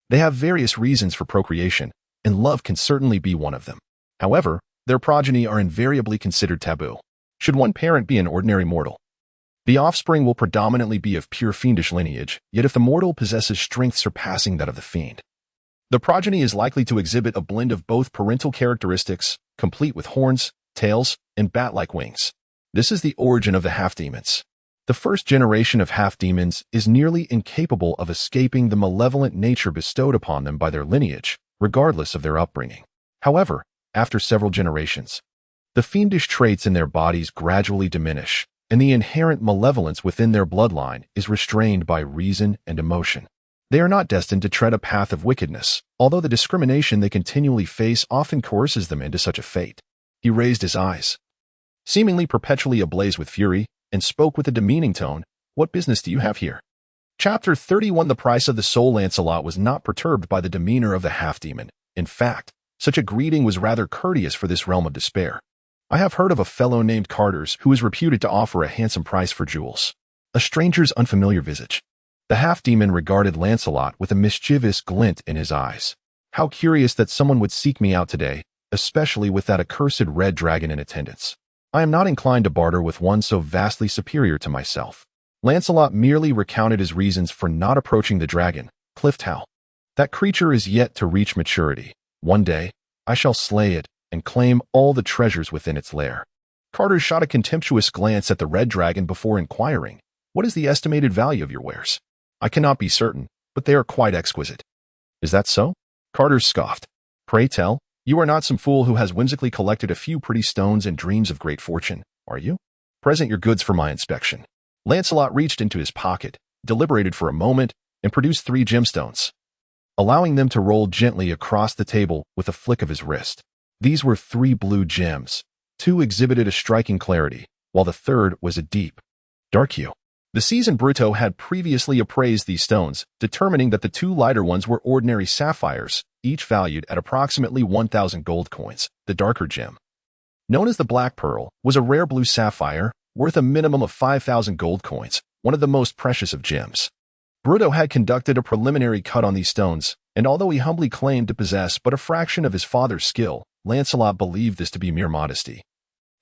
They have various reasons for procreation, and love can certainly be one of them. However, their progeny are invariably considered taboo. Should one parent be an ordinary mortal, the offspring will predominantly be of pure fiendish lineage, yet if the mortal possesses strength surpassing that of the fiend, the progeny is likely to exhibit a blend of both parental characteristics, complete with horns, tails, and bat-like wings. This is the origin of the half-demons. The first generation of half-demons is nearly incapable of escaping the malevolent nature bestowed upon them by their lineage, regardless of their upbringing. However, after several generations, the fiendish traits in their bodies gradually diminish, and the inherent malevolence within their bloodline is restrained by reason and emotion. They are not destined to tread a path of wickedness, although the discrimination they continually face often coerces them into such a fate. He raised his eyes, seemingly perpetually ablaze with fury, and spoke with a demeaning tone. "What business do you have here?" Chapter 31. The price of the soul. Lancelot was not perturbed by the demeanor of the half-demon. In fact, such a greeting was rather courteous for this realm of despair. "I have heard of a fellow named Carters who is reputed to offer a handsome price for jewels." A stranger's unfamiliar visage. The half-demon regarded Lancelot with a mischievous glint in his eyes. "How curious that someone would seek me out today, especially with that accursed red dragon in attendance. I am not inclined to barter with one so vastly superior to myself." Lancelot merely recounted his reasons for not approaching the dragon. Cliftow. "That creature is yet to reach maturity. One day, I shall slay it and claim all the treasures within its lair." Carter shot a contemptuous glance at the red dragon before inquiring, "What is the estimated value of your wares?" "I cannot be certain, but they are quite exquisite." "Is that so?" Carter scoffed. "Pray tell, you are not some fool who has whimsically collected a few pretty stones and dreams of great fortune, are you? Present your goods for my inspection." Lancelot reached into his pocket, deliberated for a moment, and produced 3 gemstones, allowing them to roll gently across the table with a flick of his wrist. These were 3 blue gems. 2 exhibited a striking clarity, while the third was a deep, dark hue. The seasoned Bruto had previously appraised these stones, determining that the 2 lighter ones were ordinary sapphires, each valued at approximately 1,000 gold coins. The darker gem, known as the Black Pearl, was a rare blue sapphire, worth a minimum of 5,000 gold coins, one of the most precious of gems. Bruto had conducted a preliminary cut on these stones, and although he humbly claimed to possess but a fraction of his father's skill, Lancelot believed this to be mere modesty.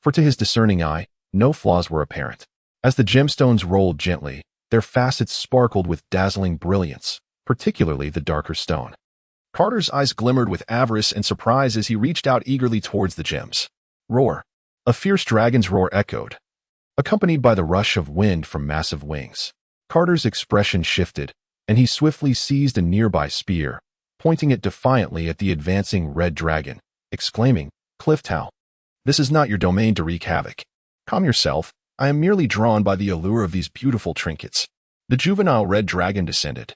For to his discerning eye, no flaws were apparent. As the gemstones rolled gently, their facets sparkled with dazzling brilliance, particularly the darker stone. Carter's eyes glimmered with avarice and surprise as he reached out eagerly towards the gems. Roar. A fierce dragon's roar echoed, accompanied by the rush of wind from massive wings. Carter's expression shifted, and he swiftly seized a nearby spear, pointing it defiantly at the advancing red dragon, exclaiming, "Cliftow, this is not your domain to wreak havoc. Calm yourself, I am merely drawn by the allure of these beautiful trinkets." The juvenile red dragon descended,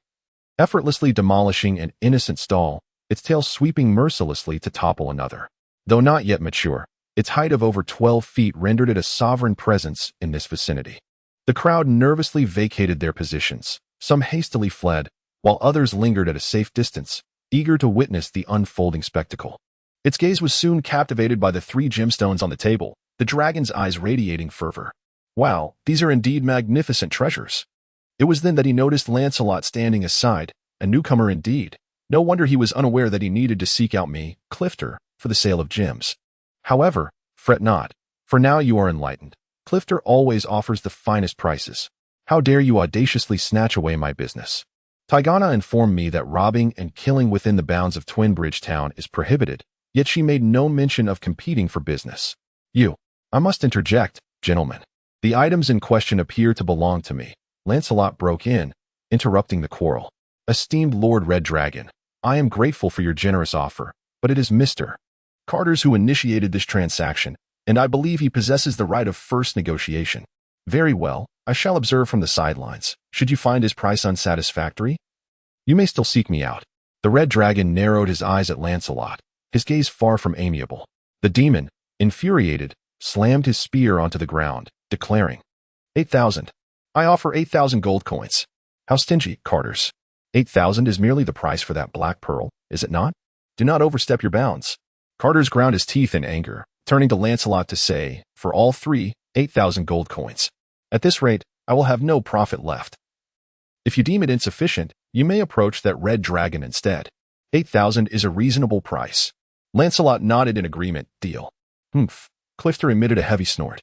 effortlessly demolishing an innocent stall, its tail sweeping mercilessly to topple another. Though not yet mature, its height of over 12 feet rendered it a sovereign presence in this vicinity. The crowd nervously vacated their positions. Some hastily fled, while others lingered at a safe distance, eager to witness the unfolding spectacle. Its gaze was soon captivated by the 3 gemstones on the table, the dragon's eyes radiating fervor. "Wow, these are indeed magnificent treasures." It was then that he noticed Lancelot standing aside, a newcomer indeed. No wonder he was unaware that he needed to seek out me, Clifter, for the sale of gems. "However, fret not, for now you are enlightened. Clifter always offers the finest prices. How dare you audaciously snatch away my business?" Tigana informed me that robbing and killing within the bounds of Twinbridge Town is prohibited, yet she made no mention of competing for business. I must interject, gentlemen. The items in question appear to belong to me." Lancelot broke in, interrupting the quarrel. "Esteemed Lord Red Dragon, I am grateful for your generous offer, but it is Mr. Carter's who initiated this transaction, and I believe he possesses the right of first negotiation." "Very well, I shall observe from the sidelines. Should you find his price unsatisfactory, you may still seek me out." The red dragon narrowed his eyes at Lancelot, his gaze far from amiable. The demon, infuriated, slammed his spear onto the ground, declaring, 8,000. I offer 8,000 gold coins. How stingy, Carters. 8,000 is merely the price for that black pearl, is it not? Do not overstep your bounds. Carters ground his teeth in anger, turning to Lancelot to say, "For all three, 8,000 gold coins. At this rate, I will have no profit left. If you deem it insufficient, you may approach that red dragon instead. 8,000 is a reasonable price." Lancelot nodded in agreement. "Deal." "Humph." Clifter emitted a heavy snort,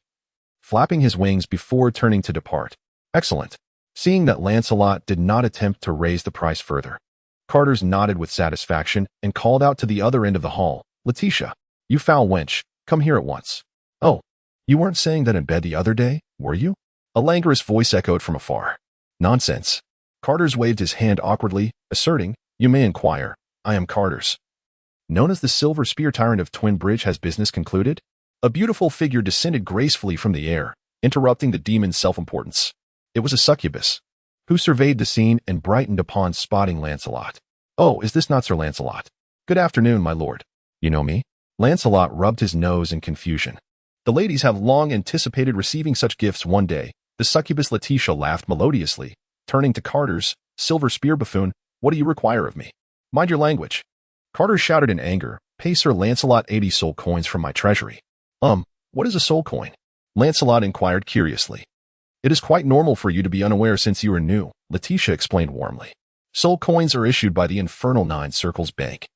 flapping his wings before turning to depart. "Excellent." Seeing that Lancelot did not attempt to raise the price further, Carters nodded with satisfaction and called out to the other end of the hall, "Letitia, you foul wench, come here at once." "Oh, you weren't saying that in bed the other day, were you?" A languorous voice echoed from afar. "Nonsense." Carters waved his hand awkwardly, asserting, "You may inquire. I am Carters." "Known as the Silver Spear Tyrant of Twin Bridge, has business concluded?" A beautiful figure descended gracefully from the air, interrupting the demon's self-importance. It was a succubus, who surveyed the scene and brightened upon spotting Lancelot. "Oh, is this not Sir Lancelot? Good afternoon, my lord. You know me?" Lancelot rubbed his nose in confusion. "The ladies have long anticipated receiving such gifts one day." The succubus Letitia laughed melodiously, turning to Carters. "Silver Spear buffoon, what do you require of me?" "Mind your language." Carter shouted in anger, "Pay Sir Lancelot 80 soul coins from my treasury." What is a soul coin?" Lancelot inquired curiously. "It is quite normal for you to be unaware since you are new," Letitia explained warmly. "Soul coins are issued by the Infernal Nine Circles Bank.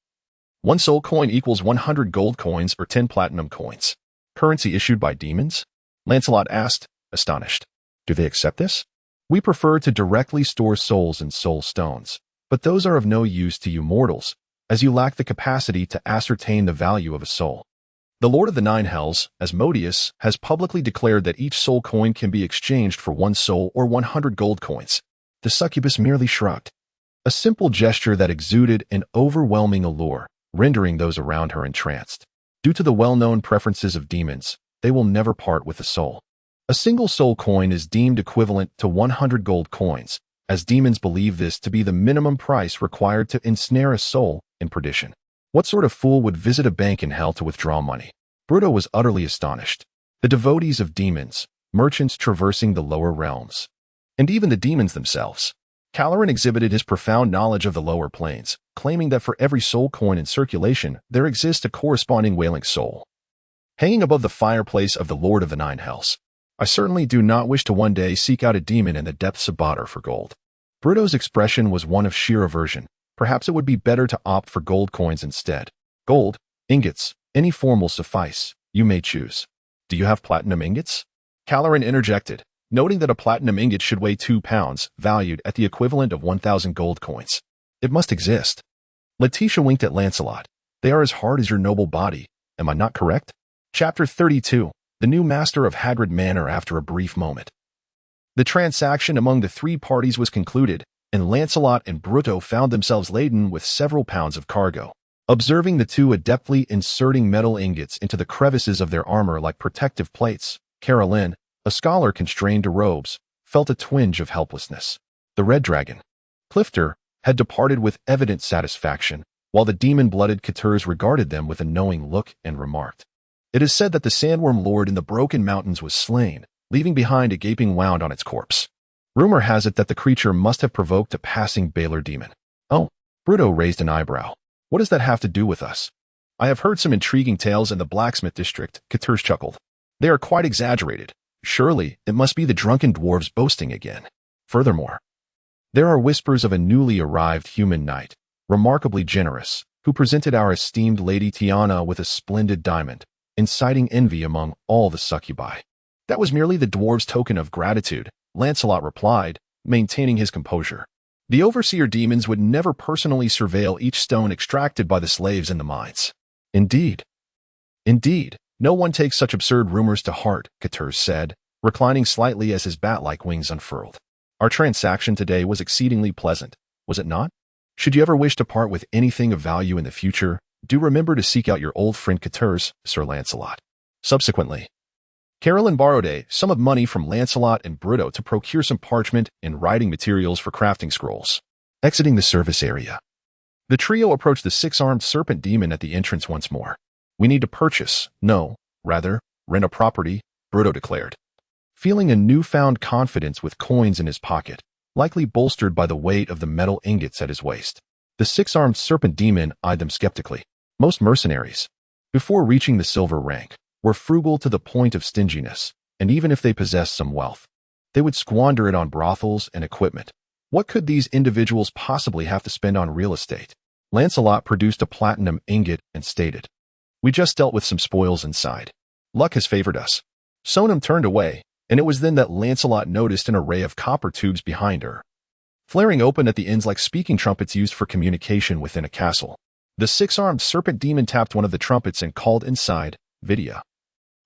1 soul coin equals 100 gold coins or 10 platinum coins. Currency issued by demons?" Lancelot asked, astonished. "Do they accept this?" "We prefer to directly store souls in soul stones, but those are of no use to you mortals, as you lack the capacity to ascertain the value of a soul. The Lord of the Nine Hells, Asmodeus, has publicly declared that each soul coin can be exchanged for 1 soul or 100 gold coins." The succubus merely shrugged, a simple gesture that exuded an overwhelming allure, rendering those around her entranced. Due to the well-known preferences of demons, they will never part with a soul. A single soul coin is deemed equivalent to 100 gold coins, as demons believe this to be the minimum price required to ensnare a soul in perdition. What sort of fool would visit a bank in hell to withdraw money? Bruto was utterly astonished. The devotees of demons, merchants traversing the lower realms, and even the demons themselves. Caloran exhibited his profound knowledge of the lower planes, claiming that for every soul coin in circulation, there exists a corresponding wailing soul, hanging above the fireplace of the Lord of the Nine Hells. "I certainly do not wish to one day seek out a demon in the depths of Badr for gold." Bruto's expression was one of sheer aversion. Perhaps it would be better to opt for gold coins instead. "Gold, ingots, any form will suffice. You may choose." "Do you have platinum ingots?" Caloran interjected, noting that a platinum ingot should weigh 2 pounds, valued at the equivalent of 1,000 gold coins. "It must exist." Letitia winked at Lancelot. "They are as hard as your noble body. Am I not correct?" Chapter 32. The new master of Hagrid Manor. After a brief moment, the transaction among the three parties was concluded, and Lancelot and Bruto found themselves laden with several pounds of cargo. Observing the two adeptly inserting metal ingots into the crevices of their armor like protective plates, Caroline, a scholar constrained to robes, felt a twinge of helplessness. The Red Dragon, Clifter, had departed with evident satisfaction, while the demon-blooded Catturs regarded them with a knowing look and remarked, "It is said that the Sandworm Lord in the Broken Mountains was slain, leaving behind a gaping wound on its corpse. Rumor has it that the creature must have provoked a passing Baylor demon." "Oh," Bruto raised an eyebrow. "What does that have to do with us?" "I have heard some intriguing tales in the blacksmith district," Catturs chuckled. "They are quite exaggerated. Surely, it must be the drunken dwarves boasting again. Furthermore, there are whispers of a newly arrived human knight, remarkably generous, who presented our esteemed Lady Tiana with a splendid diamond, inciting envy among all the succubi." "That was merely the dwarves' token of gratitude," Lancelot replied, maintaining his composure. "The overseer demons would never personally surveil each stone extracted by the slaves in the mines." Indeed, no one takes such absurd rumors to heart," Catturs said, reclining slightly as his bat-like wings unfurled. "Our transaction today was exceedingly pleasant, was it not? Should you ever wish to part with anything of value in the future, do remember to seek out your old friend Catturs, Sir Lancelot." Subsequently, Caroline borrowed a sum of money from Lancelot and Bruto to procure some parchment and writing materials for crafting scrolls. Exiting the service area, the trio approached the six-armed serpent demon at the entrance once more. "We need to rent a property," Bruto declared, feeling a newfound confidence with coins in his pocket, likely bolstered by the weight of the metal ingots at his waist. The six-armed serpent demon eyed them skeptically. "Most mercenaries." Before reaching the silver rank, were frugal to the point of stinginess, and even if they possessed some wealth, they would squander it on brothels and equipment. What could these individuals possibly have to spend on real estate? Lancelot produced a platinum ingot and stated, "We just dealt with some spoils inside. Luck has favored us." Sonam turned away, and it was then that Lancelot noticed an array of copper tubes behind her, flaring open at the ends like speaking trumpets used for communication within a castle. The six-armed serpent demon tapped one of the trumpets and called inside, "Vidya,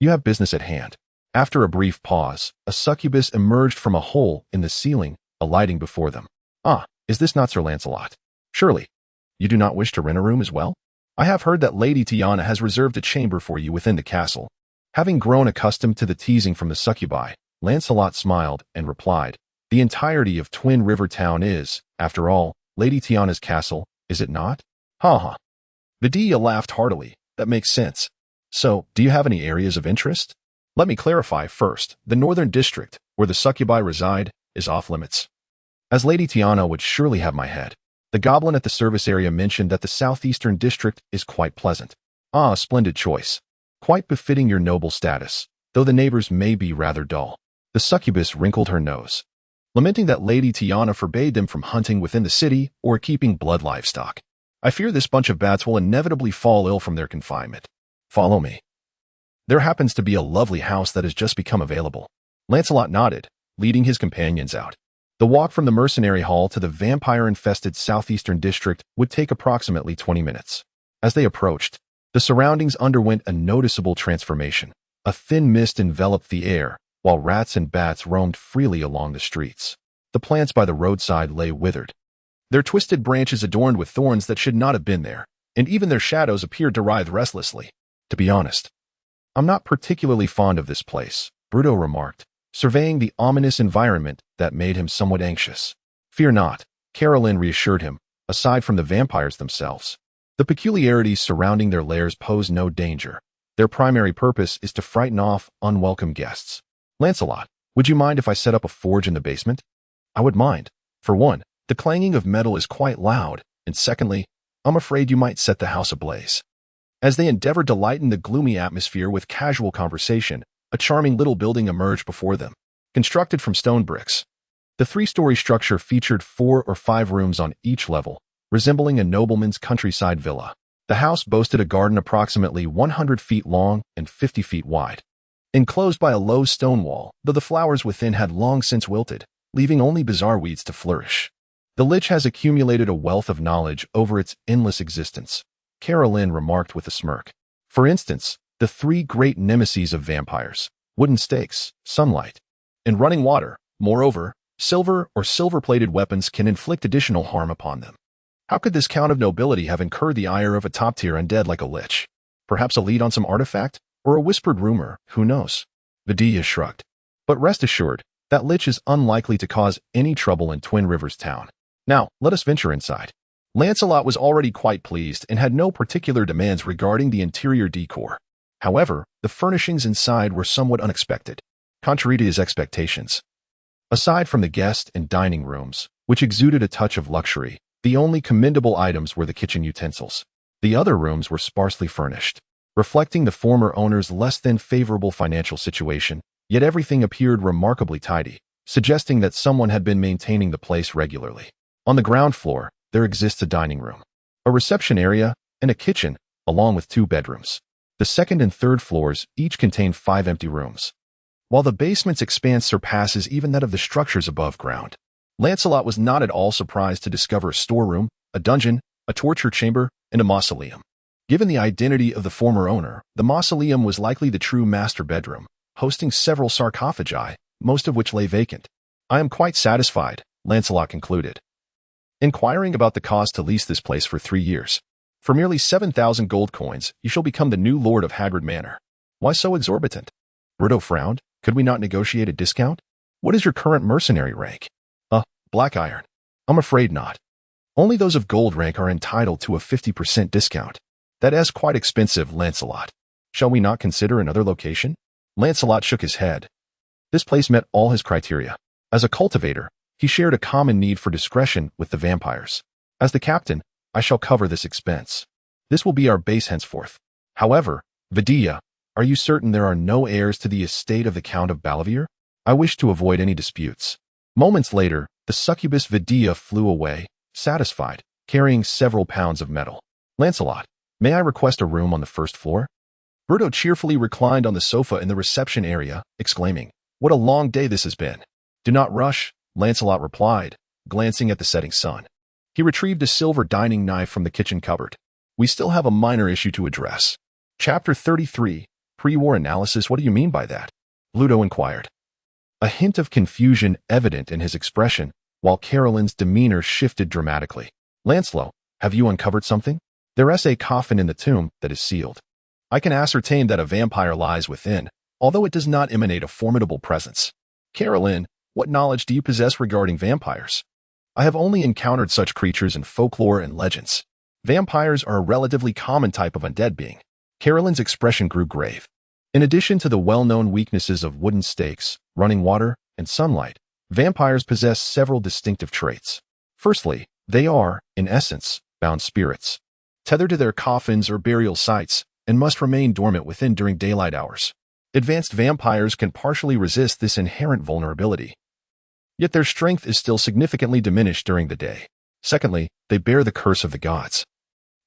you have business at hand." After a brief pause, a succubus emerged from a hole in the ceiling, alighting before them. "Ah, is this not Sir Lancelot? Surely, you do not wish to rent a room as well? I have heard that Lady Tiana has reserved a chamber for you within the castle." Having grown accustomed to the teasing from the succubi, Lancelot smiled and replied, "The entirety of Twin River Town is, after all, Lady Tiana's castle, is it not?" "Ha ha." Vidya laughed heartily. "That makes sense. So, do you have any areas of interest?" "Let me clarify first. The northern district, where the succubi reside, is off limits, as Lady Tiana would surely have my head. The goblin at the service area mentioned that the southeastern district is quite pleasant." "Ah, a splendid choice. Quite befitting your noble status, though the neighbors may be rather dull." The succubus wrinkled her nose, lamenting that Lady Tiana forbade them from hunting within the city or keeping blood livestock. "I fear this bunch of bats will inevitably fall ill from their confinement. Follow me. There happens to be a lovely house that has just become available." Lancelot nodded, leading his companions out. The walk from the mercenary hall to the vampire-infested southeastern district would take approximately 20 minutes. As they approached, the surroundings underwent a noticeable transformation. A thin mist enveloped the air, while rats and bats roamed freely along the streets. The plants by the roadside lay withered, their twisted branches adorned with thorns that should not have been there, and even their shadows appeared to writhe restlessly. "To be honest, I'm not particularly fond of this place," Bruto remarked, surveying the ominous environment that made him somewhat anxious. "Fear not," Carolyn reassured him, "aside from the vampires themselves, the peculiarities surrounding their lairs pose no danger. Their primary purpose is to frighten off unwelcome guests." "Lancelot, would you mind if I set up a forge in the basement?" "I would mind. For one, the clanging of metal is quite loud, and secondly, I'm afraid you might set the house ablaze." As they endeavored to lighten the gloomy atmosphere with casual conversation, a charming little building emerged before them. Constructed from stone bricks, the three-story structure featured 4 or 5 rooms on each level, resembling a nobleman's countryside villa. The house boasted a garden approximately 100 feet long and 50 feet wide, enclosed by a low stone wall, though the flowers within had long since wilted, leaving only bizarre weeds to flourish. "The Lich has accumulated a wealth of knowledge over its endless existence," Carolyn remarked with a smirk. "For instance, the 3 great nemeses of vampires, wooden stakes, sunlight, and running water. Moreover, silver or silver-plated weapons can inflict additional harm upon them. How could this count of nobility have incurred the ire of a top-tier undead like a Lich? Perhaps a lead on some artifact? Or a whispered rumor, who knows?" Vidya shrugged. "But rest assured, that Lich is unlikely to cause any trouble in Twin Rivers Town. Now, let us venture inside." Lancelot was already quite pleased and had no particular demands regarding the interior decor. However, the furnishings inside were somewhat unexpected, contrary to his expectations. Aside from the guest and dining rooms, which exuded a touch of luxury, the only commendable items were the kitchen utensils. The other rooms were sparsely furnished, reflecting the former owner's less than favorable financial situation, yet everything appeared remarkably tidy, suggesting that someone had been maintaining the place regularly. On the ground floor, there exists a dining room, a reception area, and a kitchen, along with 2 bedrooms. The second and third floors each contain 5 empty rooms, while the basement's expanse surpasses even that of the structures above ground. Lancelot was not at all surprised to discover a storeroom, a dungeon, a torture chamber, and a mausoleum. Given the identity of the former owner, the mausoleum was likely the true master bedroom, hosting several sarcophagi, most of which lay vacant. "I am quite satisfied," Lancelot concluded, inquiring about the cost to lease this place for 3 years. "For merely 7,000 gold coins, you shall become the new lord of Hagrid Manor." "Why so exorbitant?" Bruto frowned. "Could we not negotiate a discount? What is your current mercenary rank?" Black Iron." "I'm afraid not. Only those of gold rank are entitled to a 50% discount. That is quite expensive, Lancelot. Shall we not consider another location?" Lancelot shook his head. This place met all his criteria. As a cultivator, he shared a common need for discretion with the vampires. "As the captain, I shall cover this expense. This will be our base henceforth. However, Vidya, Are you certain there are no heirs to the estate of the Count of Balavir? I wish to avoid any disputes. Moments later, the succubus Vidia flew away, satisfied, carrying several pounds of metal. Lancelot, may I request a room on the first floor? Berto cheerfully reclined on the sofa in the reception area, exclaiming, "What a long day this has been." "Do not rush," Lancelot replied, glancing at the setting sun. He retrieved a silver dining knife from the kitchen cupboard. "We still have a minor issue to address." Chapter 33, Pre-War Analysis. What do you mean by that? Bluto inquired. A hint of confusion evident in his expression, while Caroline's demeanor shifted dramatically. "Lancelot, have you uncovered something? There is a coffin in the tomb that is sealed. I can ascertain that a vampire lies within, although it does not emanate a formidable presence." "Caroline, what knowledge do you possess regarding vampires?" "I have only encountered such creatures in folklore and legends. Vampires are a relatively common type of undead being." Caroline's expression grew grave. In addition to the well-known weaknesses of wooden stakes, running water, and sunlight, vampires possess several distinctive traits. Firstly, they are, in essence, bound spirits, tethered to their coffins or burial sites, and must remain dormant within during daylight hours. Advanced vampires can partially resist this inherent vulnerability, yet their strength is still significantly diminished during the day. Secondly, they bear the curse of the gods,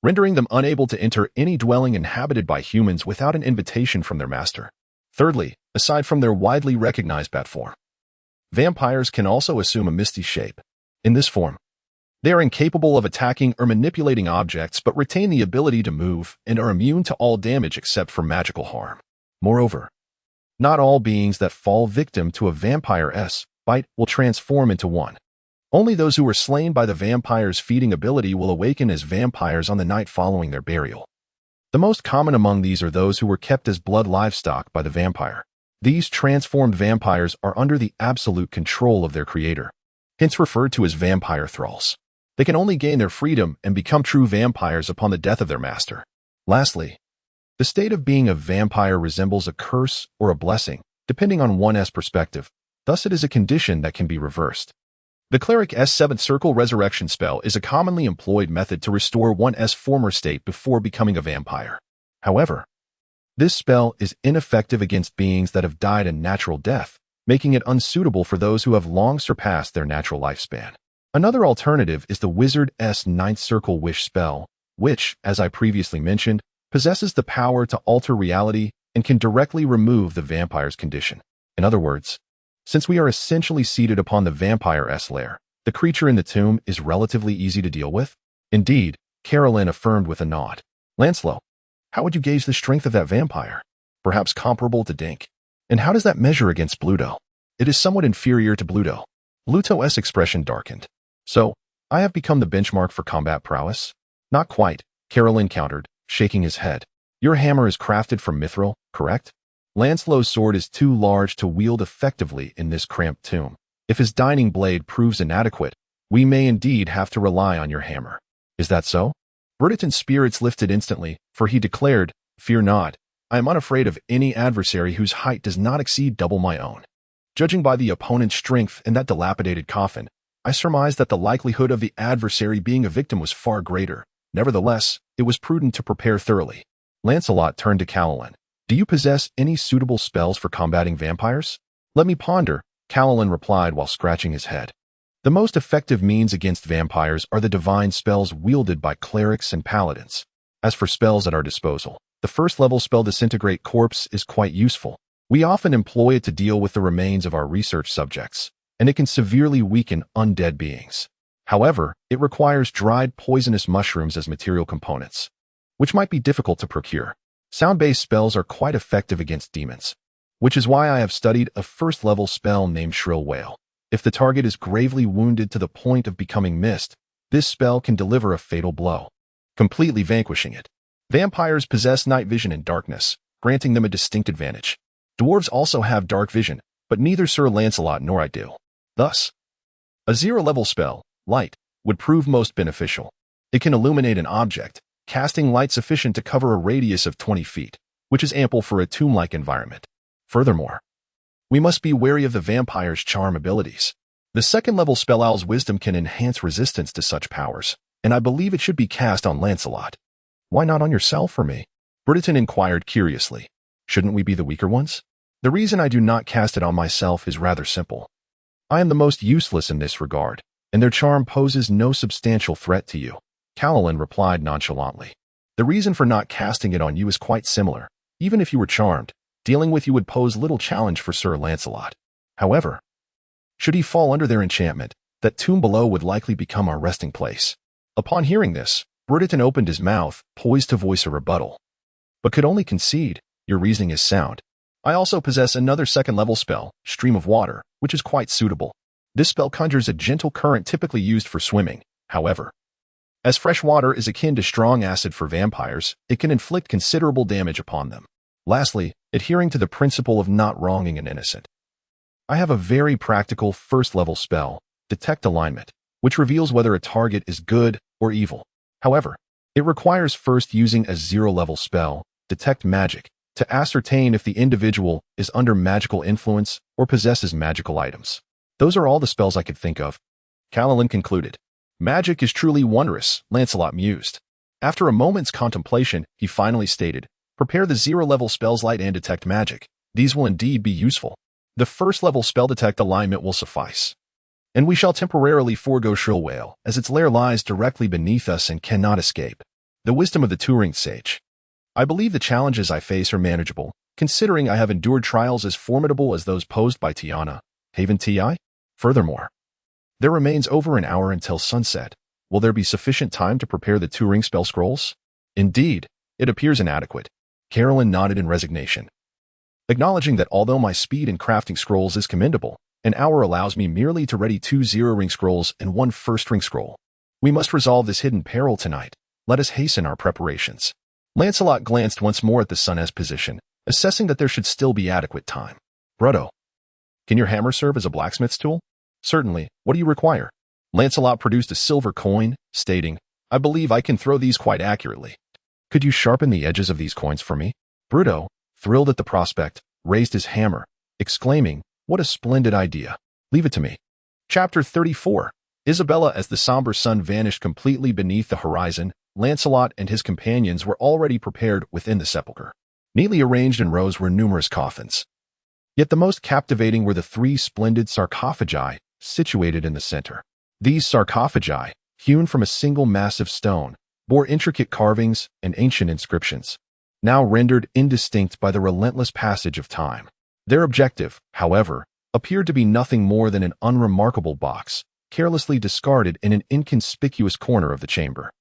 rendering them unable to enter any dwelling inhabited by humans without an invitation from their master. Thirdly, aside from their widely recognized bat form, vampires can also assume a misty shape. In this form, they are incapable of attacking or manipulating objects but retain the ability to move and are immune to all damage except for magical harm. Moreover, not all beings that fall victim to a vampire's bite will transform into one. Only those who were slain by the vampire's feeding ability will awaken as vampires on the night following their burial. The most common among these are those who were kept as blood livestock by the vampire. These transformed vampires are under the absolute control of their creator, hence referred to as vampire thralls. They can only gain their freedom and become true vampires upon the death of their master. Lastly, the state of being a vampire resembles a curse or a blessing, depending on one's perspective. Thus, it is a condition that can be reversed. The cleric's seventh circle resurrection spell is a commonly employed method to restore one's former state before becoming a vampire. However, this spell is ineffective against beings that have died a natural death, making it unsuitable for those who have long surpassed their natural lifespan. Another alternative is the wizard's ninth circle wish spell, which, as I previously mentioned, possesses the power to alter reality and can directly remove the vampire's condition. In other words, since we are essentially seated upon the vampire's lair, the creature in the tomb is relatively easy to deal with. Indeed, Caroline affirmed with a nod. "Lancelot, how would you gauge the strength of that vampire? Perhaps comparable to Dink. And how does that measure against Bluto?" "It is somewhat inferior to Bluto." Bluto's expression darkened. "So, I have become the benchmark for combat prowess?" "Not quite," Caroline countered, shaking his head. "Your hammer is crafted from mithril, correct? Lancelot's sword is too large to wield effectively in this cramped tomb. If his dining blade proves inadequate, we may indeed have to rely on your hammer." "Is that so?" Berto's spirits lifted instantly, for he declared, "Fear not. I am unafraid of any adversary whose height does not exceed double my own. Judging by the opponent's strength in that dilapidated coffin, I surmise that the likelihood of the adversary being a victim was far greater. Nevertheless, it was prudent to prepare thoroughly." Lancelot turned to Caroline. "Do you possess any suitable spells for combating vampires?" "Let me ponder," Caroline replied while scratching his head. "The most effective means against vampires are the divine spells wielded by clerics and paladins. As for spells at our disposal, the first-level spell Disintegrate Corpse is quite useful. We often employ it to deal with the remains of our research subjects, and it can severely weaken undead beings. However, it requires dried poisonous mushrooms as material components, which might be difficult to procure. Sound-based spells are quite effective against demons, which is why I have studied a first-level spell named Shrill Wail. If the target is gravely wounded to the point of becoming mist, this spell can deliver a fatal blow, completely vanquishing it. Vampires possess night vision and darkness, granting them a distinct advantage. Dwarves also have dark vision, but neither Sir Lancelot nor I do. Thus, a zero-level spell, Light, would prove most beneficial. It can illuminate an object, casting light sufficient to cover a radius of 20 feet, which is ample for a tomb-like environment. Furthermore, we must be wary of the vampire's charm abilities. The second-level spell Owl's Wisdom can enhance resistance to such powers, and I believe it should be cast on Lancelot. "Why not on yourself or me?" Bridgerton inquired curiously. Shouldn't we be the weaker ones? The reason I do not cast it on myself is rather simple. I am the most useless in this regard, and their charm poses no substantial threat to you. Callilyn replied nonchalantly. The reason for not casting it on you is quite similar. Even if you were charmed, dealing with you would pose little challenge for Sir Lancelot. However, should he fall under their enchantment, that tomb below would likely become our resting place. Upon hearing this, Bridgerton opened his mouth, poised to voice a rebuttal, but could only concede. Your reasoning is sound. I also possess another second-level spell, Stream of Water, which is quite suitable. This spell conjures a gentle current typically used for swimming. However, as fresh water is akin to strong acid for vampires, it can inflict considerable damage upon them. Lastly, adhering to the principle of not wronging an innocent, I have a very practical first-level spell, Detect Alignment, which reveals whether a target is good or evil. However, it requires first using a zero-level spell, Detect Magic, to ascertain if the individual is under magical influence or possesses magical items. Those are all the spells I could think of. Callilyn concluded. Magic is truly wondrous, Lancelot mused. After a moment's contemplation, he finally stated, prepare the zero-level spells Light and Detect Magic. These will indeed be useful. The first-level spell Detect Alignment will suffice. And we shall temporarily forego Shrill Whale, as its lair lies directly beneath us and cannot escape. The wisdom of the Turing Sage. I believe the challenges I face are manageable, considering I have endured trials as formidable as those posed by Tiana. Haven Ti? Furthermore, there remains over an hour until sunset. Will there be sufficient time to prepare the Turing spell scrolls? Indeed, it appears inadequate. Callilyn nodded in resignation, acknowledging that although my speed in crafting scrolls is commendable, an hour allows me merely to ready 2 zero-ring scrolls and 1 first-ring scroll. We must resolve this hidden peril tonight. Let us hasten our preparations. Lancelot glanced once more at the sun's position, assessing that there should still be adequate time. Brutto, can your hammer serve as a blacksmith's tool? Certainly. What do you require? Lancelot produced a silver coin, stating, I believe I can throw these quite accurately. Could you sharpen the edges of these coins for me? Brutto, thrilled at the prospect, raised his hammer, exclaiming, what a splendid idea. Leave it to me. Chapter 34. Isabella. As the somber sun vanished completely beneath the horizon, Lancelot and his companions were already prepared within the sepulchre. Neatly arranged in rows were numerous coffins. Yet the most captivating were the 3 splendid sarcophagi situated in the center. These sarcophagi, hewn from a single massive stone, bore intricate carvings and ancient inscriptions, now rendered indistinct by the relentless passage of time. Their objective, however, appeared to be nothing more than an unremarkable box, carelessly discarded in an inconspicuous corner of the chamber.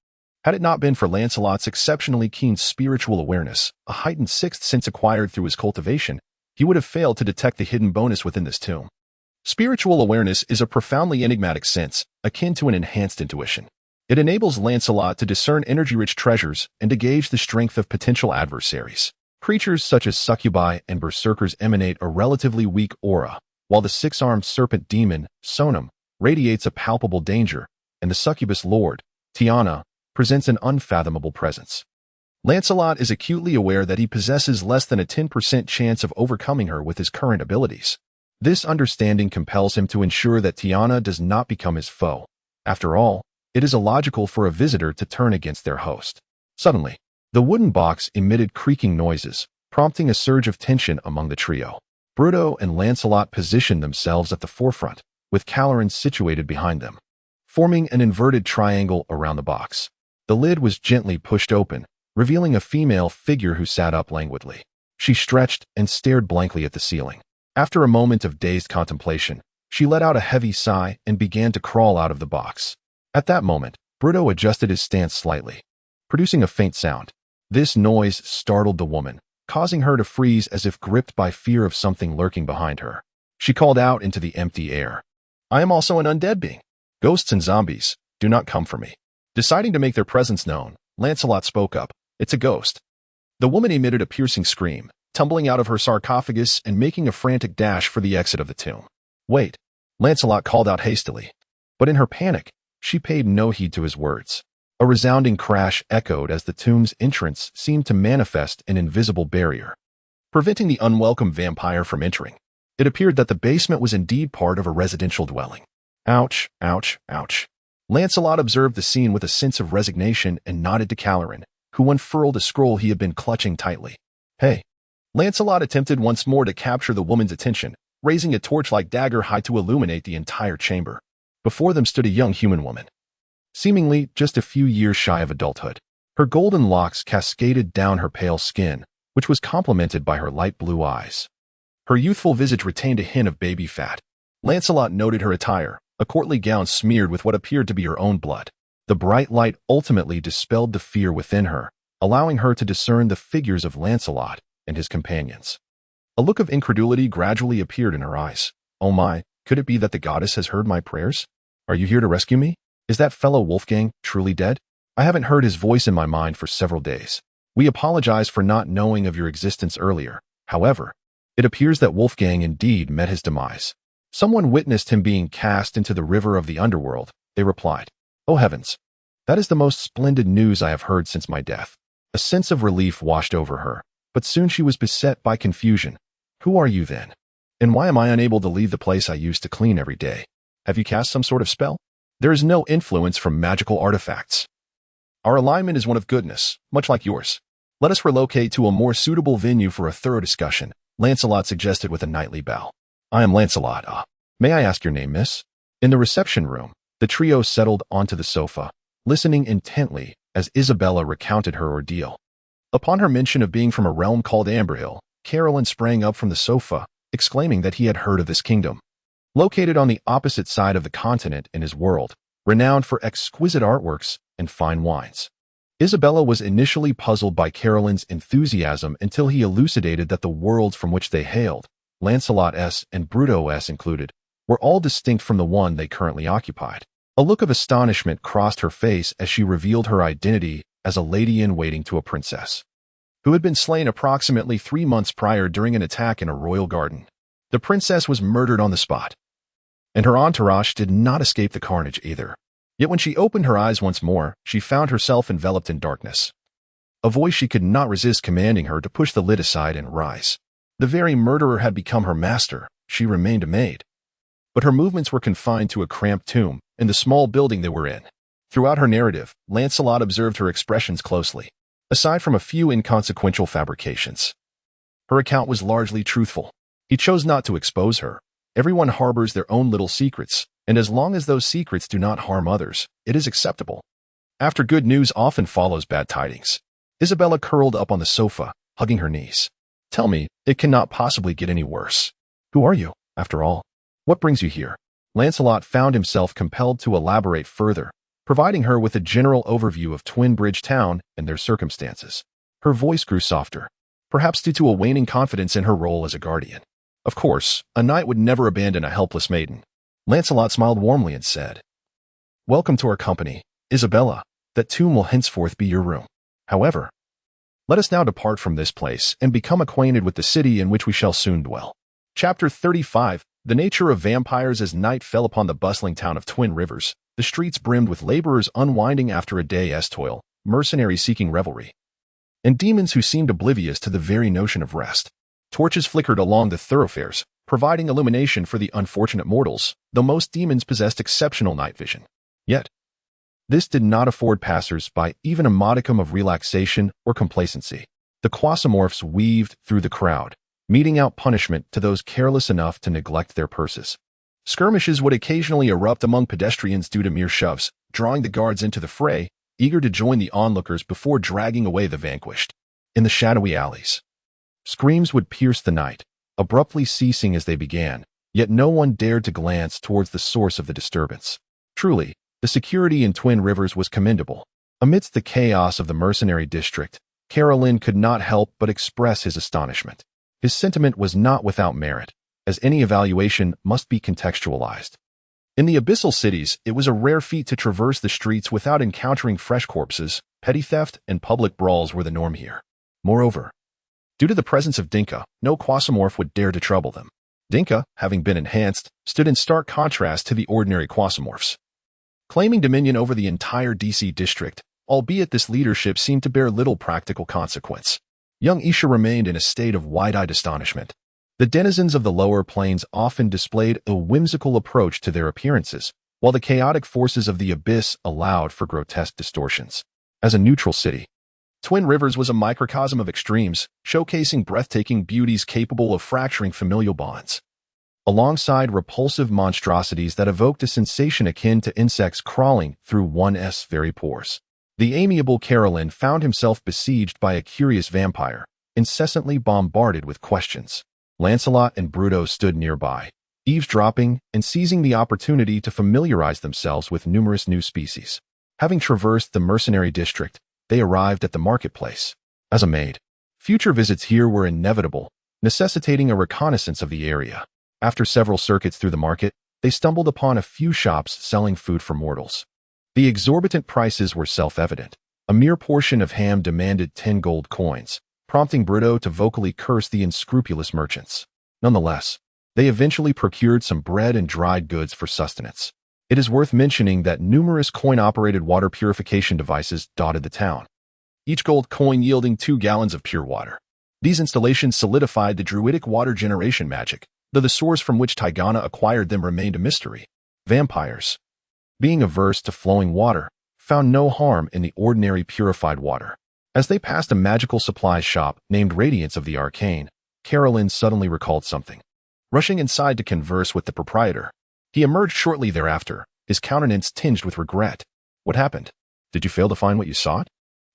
Had it not been for Lancelot's exceptionally keen spiritual awareness, a heightened sixth sense acquired through his cultivation, he would have failed to detect the hidden bonus within this tomb. Spiritual awareness is a profoundly enigmatic sense, akin to an enhanced intuition. It enables Lancelot to discern energy-rich treasures and to gauge the strength of potential adversaries. Creatures such as succubi and berserkers emanate a relatively weak aura, while the 6-armed serpent demon, Sonam, radiates a palpable danger, and the succubus lord, Tiana, presents an unfathomable presence. Lancelot is acutely aware that he possesses less than a 10% chance of overcoming her with his current abilities. This understanding compels him to ensure that Tiana does not become his foe. After all, it is illogical for a visitor to turn against their host. Suddenly, the wooden box emitted creaking noises, prompting a surge of tension among the trio. Brutto and Lancelot positioned themselves at the forefront, with Callilyn situated behind them, forming an inverted triangle around the box. The lid was gently pushed open, revealing a female figure who sat up languidly. She stretched and stared blankly at the ceiling. After a moment of dazed contemplation, she let out a heavy sigh and began to crawl out of the box. At that moment, Brutto adjusted his stance slightly, producing a faint sound. This noise startled the woman, causing her to freeze as if gripped by fear of something lurking behind her. She called out into the empty air. I am also an undead being. Ghosts and zombies, do not come for me. Deciding to make their presence known, Lancelot spoke up. It's a ghost. The woman emitted a piercing scream, tumbling out of her sarcophagus and making a frantic dash for the exit of the tomb. Wait, Lancelot called out hastily. But in her panic, she paid no heed to his words. A resounding crash echoed as the tomb's entrance seemed to manifest an invisible barrier, preventing the unwelcome vampire from entering. It appeared that the basement was indeed part of a residential dwelling. Ouch, ouch, ouch. Lancelot observed the scene with a sense of resignation and nodded to Callilyn, who unfurled a scroll he had been clutching tightly. Hey, Lancelot attempted once more to capture the woman's attention, raising a torch-like dagger high to illuminate the entire chamber. Before them stood a young human woman, seemingly just a few years shy of adulthood. Her golden locks cascaded down her pale skin, which was complemented by her light blue eyes. Her youthful visage retained a hint of baby fat. Lancelot noted her attire, a courtly gown smeared with what appeared to be her own blood. The bright light ultimately dispelled the fear within her, allowing her to discern the figures of Lancelot and his companions. A look of incredulity gradually appeared in her eyes. Oh my, could it be that the goddess has heard my prayers? Are you here to rescue me? Is that fellow Wolfgang truly dead? I haven't heard his voice in my mind for several days. We apologize for not knowing of your existence earlier. However, it appears that Wolfgang indeed met his demise. Someone witnessed him being cast into the river of the underworld, they replied. Oh heavens! That is the most splendid news I have heard since my death. A sense of relief washed over her, but soon she was beset by confusion. Who are you then? And why am I unable to leave the place I used to clean every day? Have you cast some sort of spell? There is no influence from magical artifacts. Our alignment is one of goodness, much like yours. Let us relocate to a more suitable venue for a thorough discussion, Lancelot suggested with a knightly bow. I am Lancelot. May I ask your name, miss? In the reception room, the trio settled onto the sofa, listening intently as Isabella recounted her ordeal. Upon her mention of being from a realm called Amberhill, Carolyn sprang up from the sofa, exclaiming that he had heard of this kingdom. Located on the opposite side of the continent in his world, renowned for exquisite artworks and fine wines. Isabella was initially puzzled by Carolyn's enthusiasm until he elucidated that the worlds from which they hailed, Lancelot-s and Bruto-s included, were all distinct from the one they currently occupied. A look of astonishment crossed her face as she revealed her identity as a lady-in-waiting to a princess, who had been slain approximately 3 months prior during an attack in a royal garden. The princess was murdered on the spot, and her entourage did not escape the carnage either. Yet when she opened her eyes once more, she found herself enveloped in darkness. A voice she could not resist commanding her to push the lid aside and rise. The very murderer had become her master. She remained a maid, but her movements were confined to a cramped tomb in the small building they were in. Throughout her narrative, Lancelot observed her expressions closely. Aside from a few inconsequential fabrications, her account was largely truthful. He chose not to expose her. Everyone harbors their own little secrets, and as long as those secrets do not harm others, it is acceptable. After good news often follows bad tidings. Isabella curled up on the sofa, hugging her knees. Tell me, it cannot possibly get any worse. Who are you, after all? What brings you here? Lancelot found himself compelled to elaborate further, providing her with a general overview of Twinbridge Town and their circumstances. Her voice grew softer, perhaps due to a waning confidence in her role as a guardian. Of course, a knight would never abandon a helpless maiden. Lancelot smiled warmly and said, Welcome to our company, Isabella. That tomb will henceforth be your room. However, let us now depart from this place and become acquainted with the city in which we shall soon dwell. Chapter 35. The nature of vampires. As night fell upon the bustling town of Twin Rivers, the streets brimmed with laborers unwinding after a day's toil, mercenaries seeking revelry, and demons who seemed oblivious to the very notion of rest. Torches flickered along the thoroughfares, providing illumination for the unfortunate mortals, though most demons possessed exceptional night vision. Yet, this did not afford passers-by even a modicum of relaxation or complacency. The quasimorphs weaved through the crowd, meting out punishment to those careless enough to neglect their purses. Skirmishes would occasionally erupt among pedestrians due to mere shoves, drawing the guards into the fray, eager to join the onlookers before dragging away the vanquished. In the shadowy alleys, screams would pierce the night, abruptly ceasing as they began, yet no one dared to glance towards the source of the disturbance. Truly, the security in Twin Rivers was commendable. Amidst the chaos of the mercenary district, Carolyn could not help but express his astonishment. His sentiment was not without merit, as any evaluation must be contextualized. In the abyssal cities, it was a rare feat to traverse the streets without encountering fresh corpses. Petty theft and public brawls were the norm here. Moreover, due to the presence of Dinka, no quasimorph would dare to trouble them. Dinka, having been enhanced, stood in stark contrast to the ordinary quasimorphs, claiming dominion over the entire DC district, albeit this leadership seemed to bear little practical consequence. Young Isha remained in a state of wide-eyed astonishment. The denizens of the lower planes often displayed a whimsical approach to their appearances, while the chaotic forces of the abyss allowed for grotesque distortions. As a neutral city, Twin Rivers was a microcosm of extremes, showcasing breathtaking beauties capable of fracturing familial bonds, alongside repulsive monstrosities that evoked a sensation akin to insects crawling through one's very pores. The amiable Carolyn found himself besieged by a curious vampire, incessantly bombarded with questions. Lancelot and Bruto stood nearby, eavesdropping and seizing the opportunity to familiarize themselves with numerous new species. Having traversed the mercenary district, they arrived at the marketplace. As a maid, future visits here were inevitable, necessitating a reconnaissance of the area. After several circuits through the market, they stumbled upon a few shops selling food for mortals. The exorbitant prices were self-evident. A mere portion of ham demanded 10 gold coins, prompting Bruto to vocally curse the unscrupulous merchants. Nonetheless, they eventually procured some bread and dried goods for sustenance. It is worth mentioning that numerous coin-operated water purification devices dotted the town, each gold coin yielding 2 gallons of pure water. These installations solidified the druidic water generation magic, though the source from which Tigana acquired them remained a mystery. Vampires, being averse to flowing water, found no harm in the ordinary purified water. As they passed a magical supplies shop named Radiance of the Arcane, Carolyn suddenly recalled something. Rushing inside to converse with the proprietor, he emerged shortly thereafter, his countenance tinged with regret. What happened? Did you fail to find what you sought?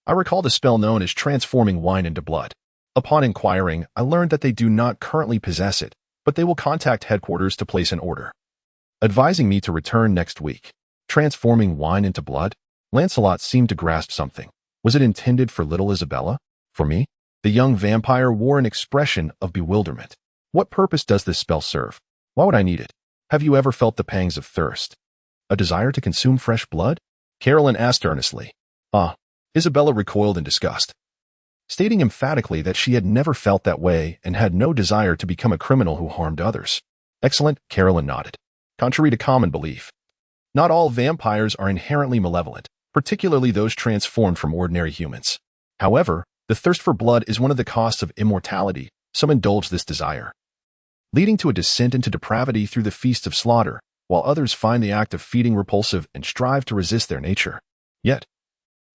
I recalled a spell known as transforming wine into blood. Upon inquiring, I learned that they do not currently possess it, but they will contact headquarters to place an order, advising me to return next week. Transforming wine into blood? Lancelot seemed to grasp something. Was it intended for little Isabella? For me? The young vampire wore an expression of bewilderment. What purpose does this spell serve? Why would I need it? Have you ever felt the pangs of thirst? A desire to consume fresh blood? Carolyn asked earnestly. Isabella recoiled in disgust, stating emphatically that she had never felt that way and had no desire to become a criminal who harmed others. Excellent, Carolyn nodded. Contrary to common belief, not all vampires are inherently malevolent, particularly those transformed from ordinary humans. However, the thirst for blood is one of the costs of immortality. Some indulge this desire, leading to a descent into depravity through the feast of slaughter, while others find the act of feeding repulsive and strive to resist their nature. Yet,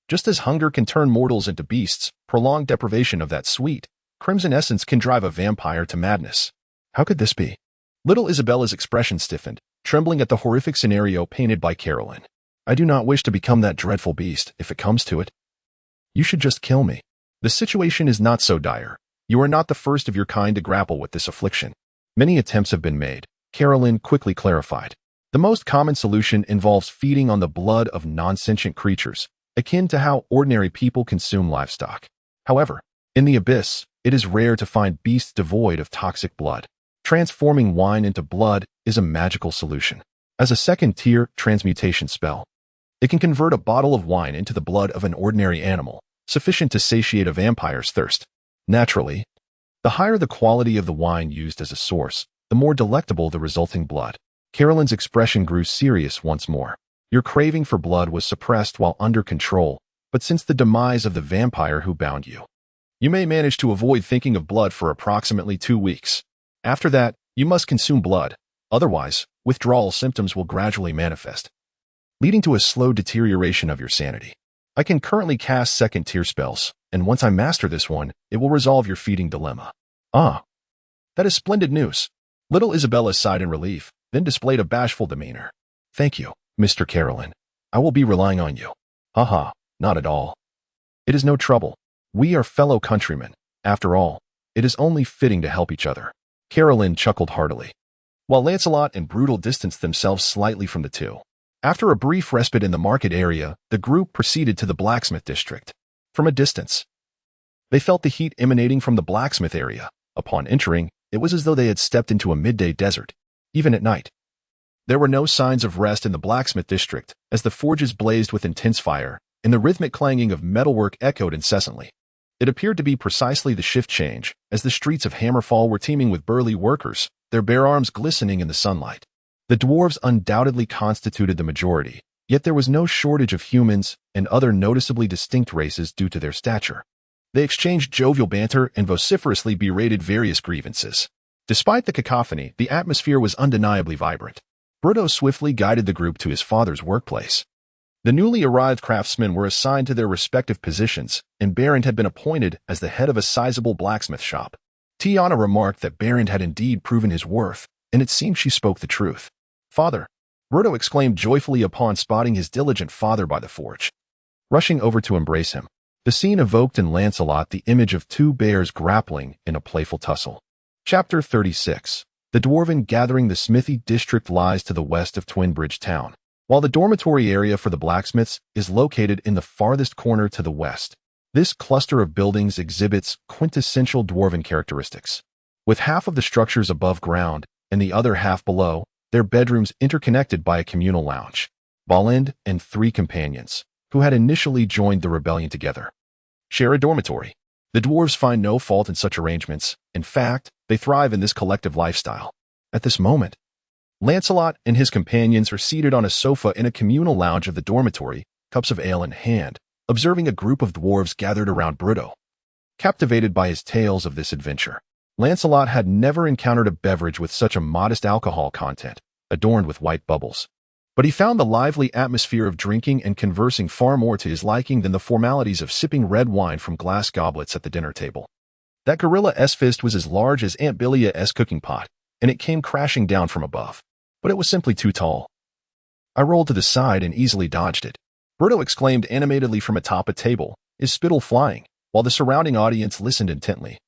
just as hunger can turn mortals into beasts, prolonged deprivation of that sweet, crimson essence can drive a vampire to madness. How could this be? Little Isabella's expression stiffened, trembling at the horrific scenario painted by Carolyn. I do not wish to become that dreadful beast, if it comes to it. You should just kill me. The situation is not so dire. You are not the first of your kind to grapple with this affliction. Many attempts have been made, Carolyn quickly clarified. The most common solution involves feeding on the blood of non-sentient creatures, akin to how ordinary people consume livestock. However, in the abyss, it is rare to find beasts devoid of toxic blood. Transforming wine into blood is a magical solution. As a second-tier transmutation spell, it can convert a bottle of wine into the blood of an ordinary animal, sufficient to satiate a vampire's thirst. Naturally, the higher the quality of the wine used as a source, the more delectable the resulting blood. Carolyn's expression grew serious once more. Your craving for blood was suppressed while under control, but since the demise of the vampire who bound you, you may manage to avoid thinking of blood for approximately 2 weeks. After that, you must consume blood. Otherwise, withdrawal symptoms will gradually manifest, leading to a slow deterioration of your sanity. I can currently cast second-tier spells, and once I master this one, it will resolve your feeding dilemma. That is splendid news. Little Isabella sighed in relief, then displayed a bashful demeanor. Thank you, Mr. Carolyn. I will be relying on you. Not at all. It is no trouble. We are fellow countrymen. After all, it is only fitting to help each other. Carolyn chuckled heartily, while Lancelot and Brutal distanced themselves slightly from the two. After a brief respite in the market area, the group proceeded to the blacksmith district. From a distance, they felt the heat emanating from the blacksmith area. Upon entering, it was as though they had stepped into a midday desert. Even at night, there were no signs of rest in the blacksmith district, as the forges blazed with intense fire, and the rhythmic clanging of metalwork echoed incessantly. It appeared to be precisely the shift change, as the streets of Hammerfall were teeming with burly workers, their bare arms glistening in the sunlight. The dwarves undoubtedly constituted the majority, yet there was no shortage of humans and other noticeably distinct races due to their stature. They exchanged jovial banter and vociferously berated various grievances. Despite the cacophony, the atmosphere was undeniably vibrant. Bruto swiftly guided the group to his father's workplace. The newly arrived craftsmen were assigned to their respective positions, and Berend had been appointed as the head of a sizable blacksmith shop. Tiana remarked that Berend had indeed proven his worth, and it seemed she spoke the truth. "Father!" Bruto exclaimed joyfully upon spotting his diligent father by the forge. Rushing over to embrace him, the scene evoked in Lancelot the image of two bears grappling in a playful tussle. Chapter 36. The Dwarven Gathering. The smithy district lies to the west of Twinbridge town, while the dormitory area for the blacksmiths is located in the farthest corner to the west. This cluster of buildings exhibits quintessential dwarven characteristics. With half of the structures above ground and the other half below, their bedrooms interconnected by a communal lounge. Balend and 3 companions, who had initially joined the rebellion together, share a dormitory. The dwarves find no fault in such arrangements. In fact, they thrive in this collective lifestyle. At this moment, Lancelot and his companions are seated on a sofa in a communal lounge of the dormitory, cups of ale in hand, observing a group of dwarves gathered around Bruto. Captivated by his tales of this adventure, Lancelot had never encountered a beverage with such a modest alcohol content, adorned with white bubbles. But he found the lively atmosphere of drinking and conversing far more to his liking than the formalities of sipping red wine from glass goblets at the dinner table. That gorilla-'s fist was as large as Aunt Billia's cooking pot, and it came crashing down from above. But it was simply too tall. I rolled to the side and easily dodged it. Bruto exclaimed animatedly from atop a table, his spittle flying, while the surrounding audience listened intently.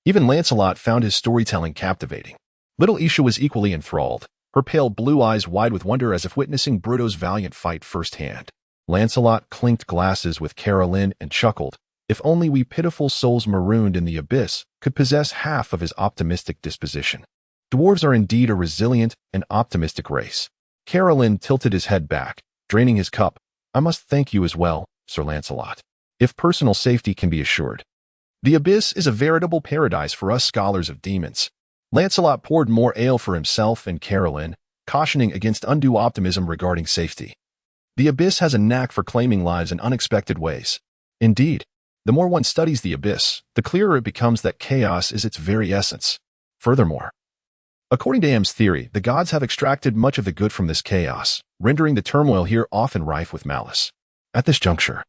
Even Lancelot found his storytelling captivating. Little Isha was equally enthralled, her pale blue eyes wide with wonder as if witnessing Bruto's valiant fight firsthand. Lancelot clinked glasses with Caroline and chuckled. If only we pitiful souls marooned in the abyss could possess half of his optimistic disposition. Dwarves are indeed a resilient and optimistic race. Caroline tilted his head back, draining his cup. I must thank you as well, Sir Lancelot. If personal safety can be assured. The abyss is a veritable paradise for us scholars of demons. Lancelot poured more ale for himself and Caroline, cautioning against undue optimism regarding safety. The abyss has a knack for claiming lives in unexpected ways. Indeed, the more one studies the abyss, the clearer it becomes that chaos is its very essence. Furthermore, according to Am's theory, the gods have extracted much of the good from this chaos, rendering the turmoil here often rife with malice. At this juncture,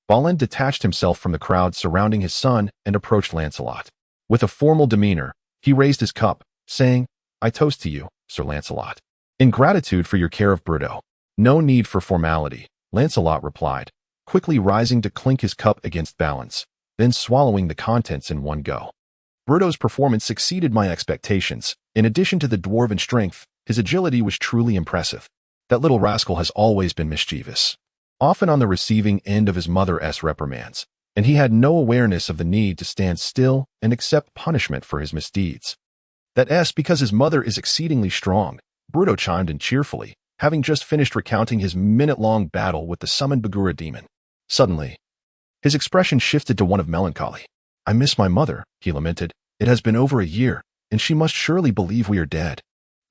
Balin detached himself from the crowd surrounding his son and approached Lancelot. With a formal demeanor, he raised his cup, saying, I toast to you, Sir Lancelot, in gratitude for your care of Bruto. No need for formality, Lancelot replied, quickly rising to clink his cup against Balin's, then swallowing the contents in one go. Bruto's performance exceeded my expectations. In addition to the dwarven strength, his agility was truly impressive. That little rascal has always been mischievous, often on the receiving end of his mother's reprimands, and he had no awareness of the need to stand still and accept punishment for his misdeeds. That's because his mother is exceedingly strong, Bruto chimed in cheerfully, having just finished recounting his minute-long battle with the summoned Bagura demon. Suddenly, his expression shifted to one of melancholy. I miss my mother, he lamented. It has been over a year, and she must surely believe we are dead.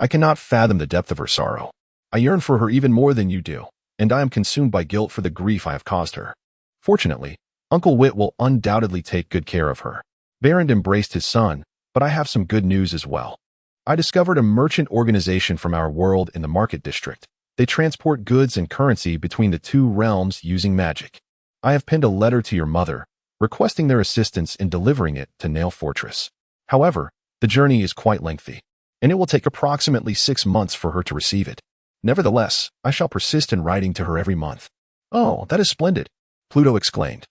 I cannot fathom the depth of her sorrow. I yearn for her even more than you do, and I am consumed by guilt for the grief I have caused her. Fortunately, Uncle Wit will undoubtedly take good care of her. Berend embraced his son, but I have some good news as well. I discovered a merchant organization from our world in the market district. They transport goods and currency between the two realms using magic. I have penned a letter to your mother, requesting their assistance in delivering it to Nail Fortress. However, the journey is quite lengthy, and it will take approximately 6 months for her to receive it. Nevertheless, I shall persist in writing to her every month. Oh, that is splendid, Pluto exclaimed,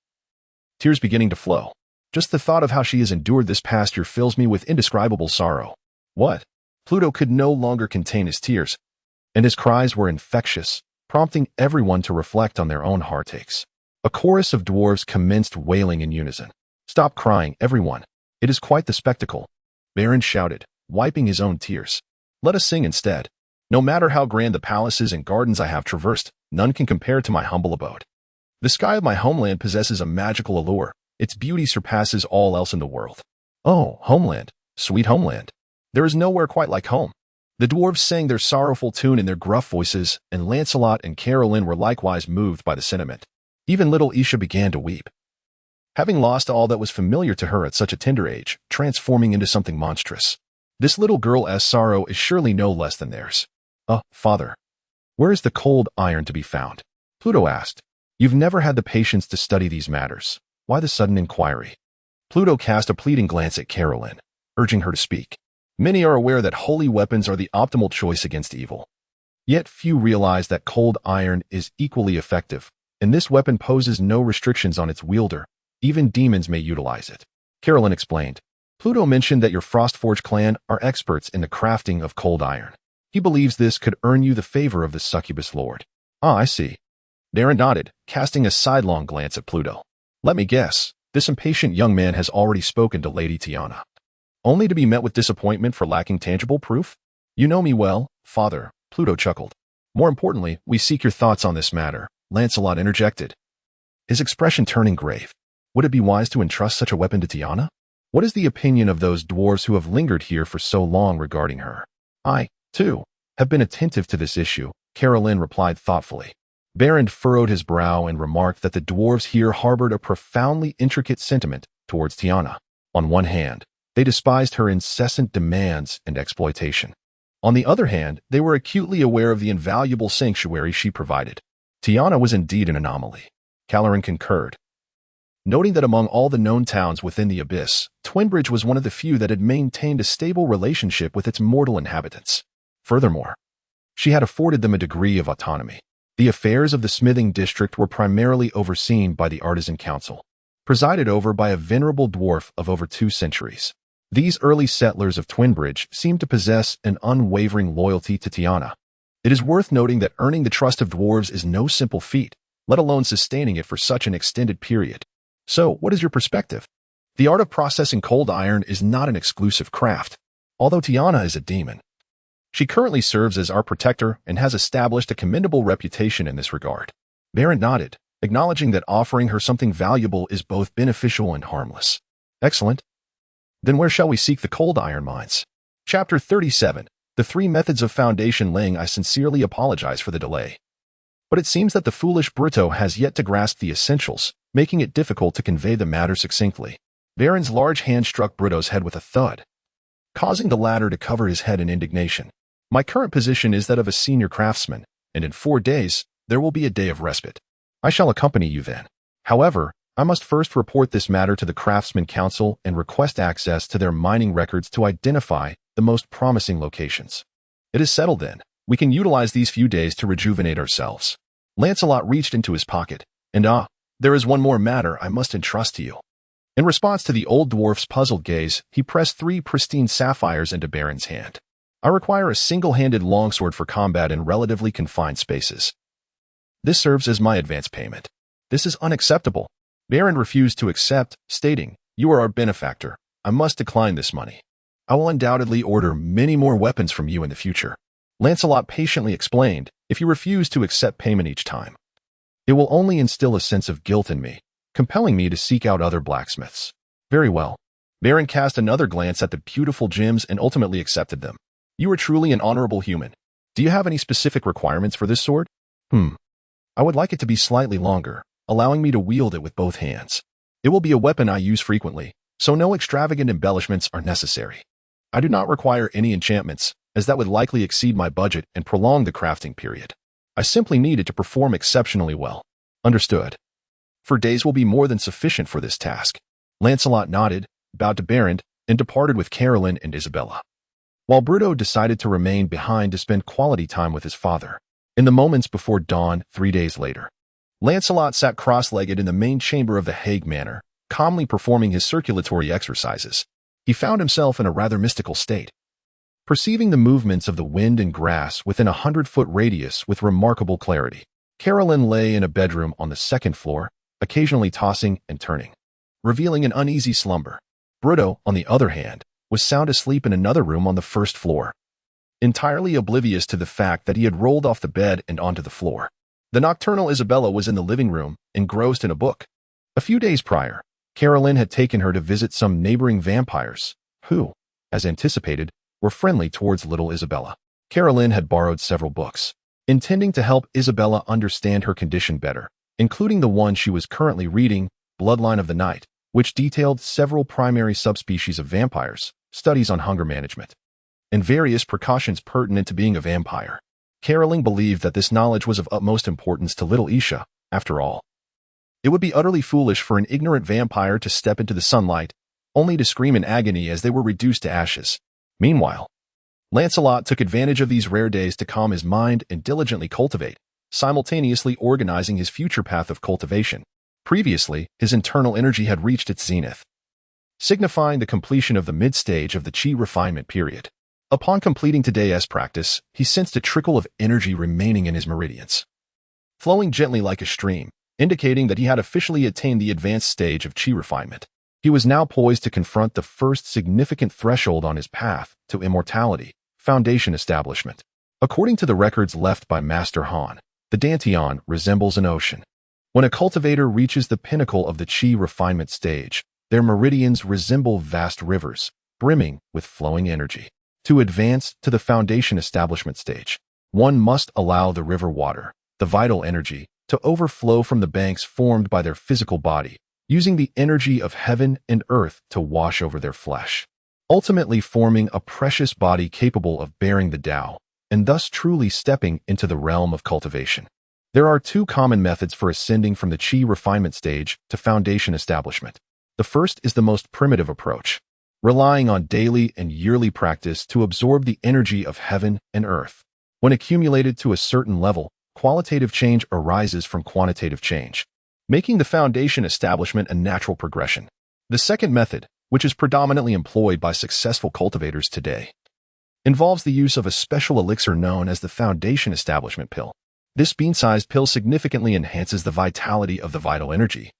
tears beginning to flow. Just the thought of how she has endured this past year fills me with indescribable sorrow. What? Pluto could no longer contain his tears, and his cries were infectious, prompting everyone to reflect on their own heartaches. A chorus of dwarves commenced wailing in unison. Stop crying, everyone. It is quite the spectacle, Baron shouted, wiping his own tears. Let us sing instead. No matter how grand the palaces and gardens I have traversed, none can compare to my humble abode. The sky of my homeland possesses a magical allure. Its beauty surpasses all else in the world. Oh, homeland, sweet homeland. There is nowhere quite like home. The dwarves sang their sorrowful tune in their gruff voices, and Lancelot and Caroline were likewise moved by the sentiment. Even little Isha began to weep. Having lost all that was familiar to her at such a tender age, transforming into something monstrous. This little girl's sorrow is surely no less than theirs. Father, where is the cold iron to be found? Pluto asked. You've never had the patience to study these matters. Why the sudden inquiry? Pluto cast a pleading glance at Carolyn, urging her to speak. Many are aware that holy weapons are the optimal choice against evil. Yet few realize that cold iron is equally effective, and this weapon poses no restrictions on its wielder. Even demons may utilize it. Carolyn explained. Pluto mentioned that your Frostforge clan are experts in the crafting of cold iron. He believes this could earn you the favor of the succubus lord. Ah, I see. Darren nodded, casting a sidelong glance at Pluto. Let me guess, this impatient young man has already spoken to Lady Tiana. Only to be met with disappointment for lacking tangible proof? You know me well, father, Pluto chuckled. More importantly, we seek your thoughts on this matter, Lancelot interjected, his expression turning grave. Would it be wise to entrust such a weapon to Tiana? What is the opinion of those dwarves who have lingered here for so long regarding her? I, too, have been attentive to this issue, Carolyn replied thoughtfully. Barrand furrowed his brow and remarked that the dwarves here harbored a profoundly intricate sentiment towards Tiana. On one hand, they despised her incessant demands and exploitation. On the other hand, they were acutely aware of the invaluable sanctuary she provided. Tiana was indeed an anomaly. Caloran concurred, noting that among all the known towns within the Abyss, Twinbridge was one of the few that had maintained a stable relationship with its mortal inhabitants. Furthermore, she had afforded them a degree of autonomy. The affairs of the smithing district were primarily overseen by the Artisan Council, presided over by a venerable dwarf of over 2 centuries. These early settlers of Twinbridge seemed to possess an unwavering loyalty to Tiana. It is worth noting that earning the trust of dwarves is no simple feat, let alone sustaining it for such an extended period. So, what is your perspective? The art of processing cold iron is not an exclusive craft, although Tiana is a demon. She currently serves as our protector and has established a commendable reputation in this regard. Barrett nodded, acknowledging that offering her something valuable is both beneficial and harmless. Excellent. Then where shall we seek the cold iron mines? Chapter 37. The 3 methods of foundation laying. I sincerely apologize for the delay. But it seems that the foolish Brutto has yet to grasp the essentials, making it difficult to convey the matter succinctly. Baron's large hand struck Brutto's head with a thud, causing the latter to cover his head in indignation. My current position is that of a senior craftsman, and in 4 days, there will be a day of respite. I shall accompany you then. However, I must first report this matter to the Craftsman Council and request access to their mining records to identify the most promising locations. It is settled then. We can utilize these few days to rejuvenate ourselves. Lancelot reached into his pocket, and there is one more matter I must entrust to you. In response to the old dwarf's puzzled gaze, he pressed 3 pristine sapphires into Baron's hand. I require a single-handed longsword for combat in relatively confined spaces. This serves as my advance payment. This is unacceptable. Baron refused to accept, stating, You are our benefactor. I must decline this money. I will undoubtedly order many more weapons from you in the future. Lancelot patiently explained, If you refuse to accept payment each time, it will only instill a sense of guilt in me, compelling me to seek out other blacksmiths. Very well. Baron cast another glance at the beautiful gems and ultimately accepted them. You are truly an honorable human. Do you have any specific requirements for this sword? I would like it to be slightly longer, allowing me to wield it with both hands. It will be a weapon I use frequently, so no extravagant embellishments are necessary. I do not require any enchantments, as that would likely exceed my budget and prolong the crafting period. I simply need it to perform exceptionally well. Understood. 4 days will be more than sufficient for this task. Lancelot nodded, bowed to Baron, and departed with Carolyn and Isabella, while Brutto decided to remain behind to spend quality time with his father. In the moments before dawn, 3 days later, Lancelot sat cross-legged in the main chamber of the Hague Manor, calmly performing his circulatory exercises. He found himself in a rather mystical state, perceiving the movements of the wind and grass within a 100-foot radius with remarkable clarity. Carolyn lay in a bedroom on the 2nd floor, occasionally tossing and turning, revealing an uneasy slumber. Brutto, on the other hand, was sound asleep in another room on the 1st floor, entirely oblivious to the fact that he had rolled off the bed and onto the floor. The nocturnal Isabella was in the living room, engrossed in a book. A few days prior, Carolyn had taken her to visit some neighboring vampires, who, as anticipated, were friendly towards little Isabella. Carolyn had borrowed several books, intending to help Isabella understand her condition better, including the one she was currently reading, Bloodline of the Night, which detailed several primary subspecies of vampires, studies on hunger management, and various precautions pertinent to being a vampire. Caroling believed that this knowledge was of utmost importance to little Isha, after all. It would be utterly foolish for an ignorant vampire to step into the sunlight, only to scream in agony as they were reduced to ashes. Meanwhile, Lancelot took advantage of these rare days to calm his mind and diligently cultivate, simultaneously organizing his future path of cultivation. Previously, his internal energy had reached its zenith, signifying the completion of the mid-stage of the chi refinement period. Upon completing today's practice, he sensed a trickle of energy remaining in his meridians, flowing gently like a stream, indicating that he had officially attained the advanced stage of chi refinement. He was now poised to confront the first significant threshold on his path to immortality, foundation establishment. According to the records left by Master Han, the Dantian resembles an ocean. When a cultivator reaches the pinnacle of the chi refinement stage, their meridians resemble vast rivers, brimming with flowing energy. To advance to the foundation establishment stage, one must allow the river water, the vital energy, to overflow from the banks formed by their physical body, using the energy of heaven and earth to wash over their flesh, ultimately forming a precious body capable of bearing the Tao, and thus truly stepping into the realm of cultivation. There are two common methods for ascending from the chi refinement stage to foundation establishment. The first is the most primitive approach, relying on daily and yearly practice to absorb the energy of heaven and earth. When accumulated to a certain level, qualitative change arises from quantitative change, making the foundation establishment a natural progression. The second method, which is predominantly employed by successful cultivators today, involves the use of a special elixir known as the foundation establishment pill. This bean-sized pill significantly enhances the vitality of the vital energy,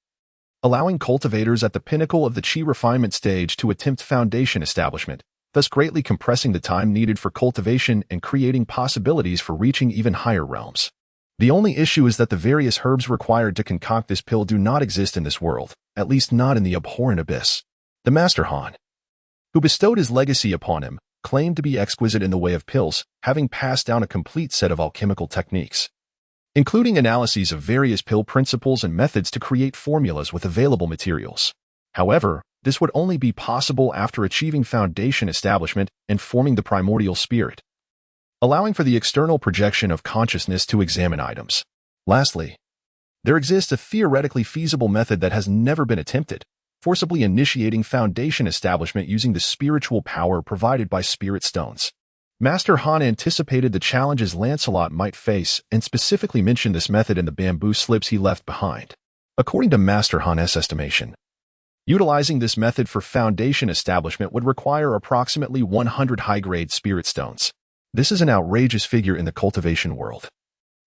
allowing cultivators at the pinnacle of the chi refinement stage to attempt foundation establishment, thus greatly compressing the time needed for cultivation and creating possibilities for reaching even higher realms. The only issue is that the various herbs required to concoct this pill do not exist in this world, at least not in the abhorrent abyss. The Master Han, who bestowed his legacy upon him, claimed to be exquisite in the way of pills, having passed down a complete set of alchemical techniques, including analyses of various pill principles and methods to create formulas with available materials. However, this would only be possible after achieving foundation establishment and forming the primordial spirit, allowing for the external projection of consciousness to examine items. Lastly, there exists a theoretically feasible method that has never been attempted, forcibly initiating foundation establishment using the spiritual power provided by spirit stones. Master Han anticipated the challenges Lancelot might face and specifically mentioned this method in the bamboo slips he left behind. According to Master Han's estimation, utilizing this method for foundation establishment would require approximately 100 high-grade spirit stones. This is an outrageous figure in the cultivation world,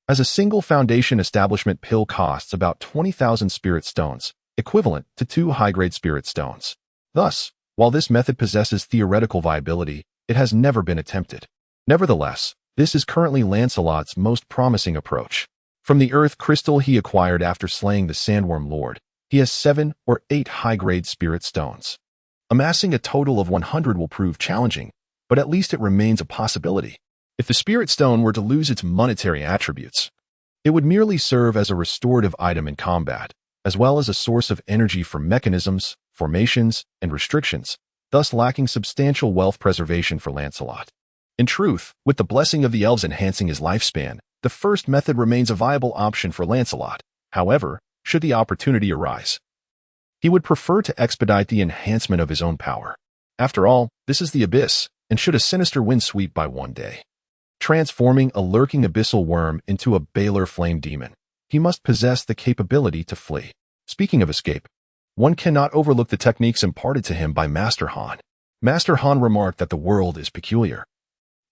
as a single foundation establishment pill costs about 20,000 spirit stones, equivalent to 2 high-grade spirit stones. Thus, while this method possesses theoretical viability, it has never been attempted. Nevertheless, this is currently Lancelot's most promising approach. From the earth crystal he acquired after slaying the Sandworm Lord, he has 7 or 8 high-grade spirit stones. Amassing a total of 100 will prove challenging, but at least it remains a possibility. If the spirit stone were to lose its monetary attributes, it would merely serve as a restorative item in combat, as well as a source of energy for mechanisms, formations, and restrictions, thus lacking substantial wealth preservation for Lancelot. In truth, with the blessing of the elves enhancing his lifespan, the first method remains a viable option for Lancelot. However, should the opportunity arise, he would prefer to expedite the enhancement of his own power. After all, this is the abyss, and should a sinister wind sweep by one day, transforming a lurking abyssal worm into a Baylor flame demon, he must possess the capability to flee. Speaking of escape, one cannot overlook the techniques imparted to him by Master Han. Master Han remarked that the world is peculiar,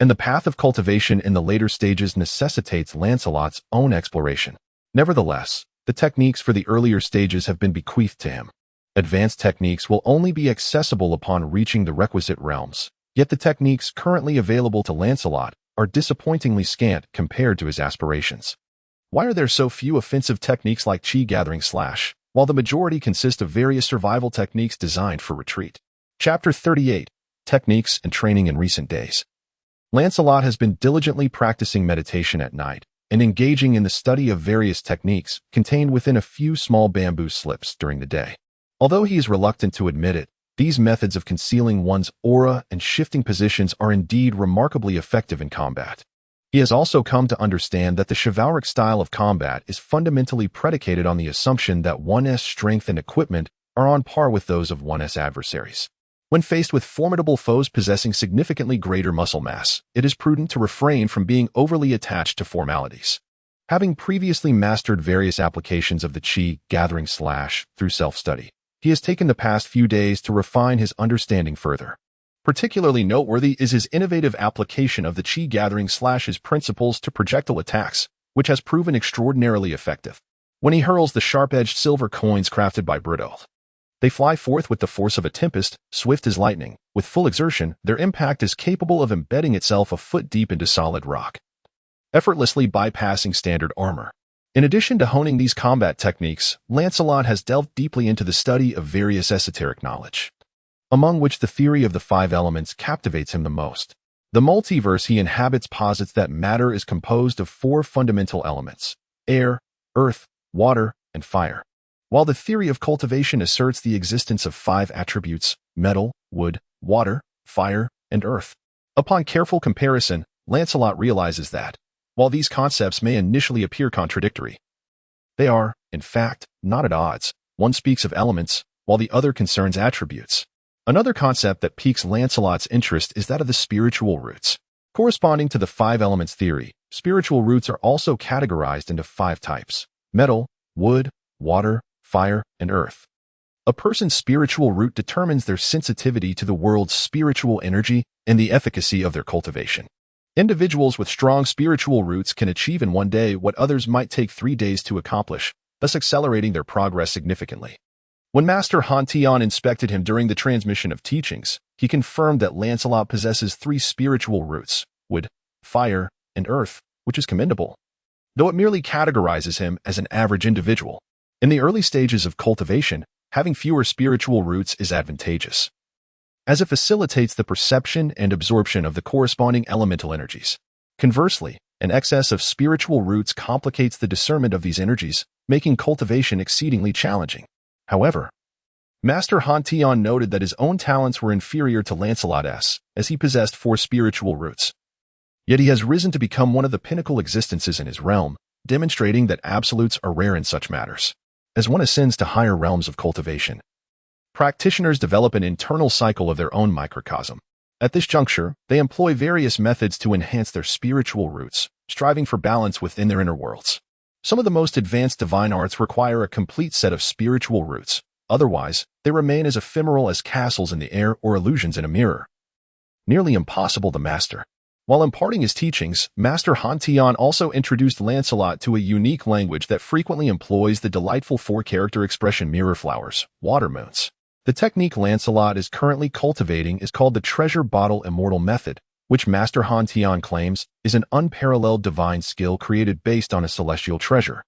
and the path of cultivation in the later stages necessitates Lancelot's own exploration. Nevertheless, the techniques for the earlier stages have been bequeathed to him. Advanced techniques will only be accessible upon reaching the requisite realms, yet the techniques currently available to Lancelot are disappointingly scant compared to his aspirations. Why are there so few offensive techniques like chi gathering / while the majority consist of various survival techniques designed for retreat? Chapter 38, Techniques and Training in Recent Days. Lancelot has been diligently practicing meditation at night and engaging in the study of various techniques contained within a few small bamboo slips during the day. Although he is reluctant to admit it, these methods of concealing one's aura and shifting positions are indeed remarkably effective in combat. He has also come to understand that the chivalric style of combat is fundamentally predicated on the assumption that one's strength and equipment are on par with those of one's adversaries. When faced with formidable foes possessing significantly greater muscle mass, it is prudent to refrain from being overly attached to formalities. Having previously mastered various applications of the chi gathering slash through self-study, he has taken the past few days to refine his understanding further. Particularly noteworthy is his innovative application of the chi gathering slash's principles to projectile attacks, which has proven extraordinarily effective. When he hurls the sharp-edged silver coins crafted by Brito, they fly forth with the force of a tempest, swift as lightning. With full exertion, their impact is capable of embedding itself a foot deep into solid rock, effortlessly bypassing standard armor. In addition to honing these combat techniques, Lancelot has delved deeply into the study of various esoteric knowledge, among which the theory of the five elements captivates him the most. The multiverse he inhabits posits that matter is composed of four fundamental elements: air, earth, water, and fire, while the theory of cultivation asserts the existence of five attributes: metal, wood, water, fire, and earth. Upon careful comparison, Lancelot realizes that, while these concepts may initially appear contradictory, they are, in fact, not at odds. One speaks of elements, while the other concerns attributes. Another concept that piques Lancelot's interest is that of the spiritual roots. Corresponding to the five elements theory, spiritual roots are also categorized into five types: metal, wood, water, fire, and earth. A person's spiritual root determines their sensitivity to the world's spiritual energy and the efficacy of their cultivation. Individuals with strong spiritual roots can achieve in one day what others might take 3 days to accomplish, thus accelerating their progress significantly. When Master Han Tian inspected him during the transmission of teachings, he confirmed that Lancelot possesses 3 spiritual roots: wood, fire, and earth, which is commendable, though it merely categorizes him as an average individual. In the early stages of cultivation, having fewer spiritual roots is advantageous, as it facilitates the perception and absorption of the corresponding elemental energies. Conversely, an excess of spiritual roots complicates the discernment of these energies, making cultivation exceedingly challenging. However, Master Han Tian noted that his own talents were inferior to Lancelot's, as he possessed 4 spiritual roots. Yet he has risen to become one of the pinnacle existences in his realm, demonstrating that absolutes are rare in such matters. As one ascends to higher realms of cultivation, practitioners develop an internal cycle of their own microcosm. At this juncture, they employ various methods to enhance their spiritual roots, striving for balance within their inner worlds. Some of the most advanced divine arts require a complete set of spiritual roots. Otherwise, they remain as ephemeral as castles in the air or illusions in a mirror, nearly impossible to master. While imparting his teachings, Master Han Tian also introduced Lancelot to a unique language that frequently employs the delightful 4-character expression mirror flowers, water moons. The technique Lancelot is currently cultivating is called the Treasure Bottle Immortal Method, which Master Han Tian claims is an unparalleled divine skill created based on a celestial treasure,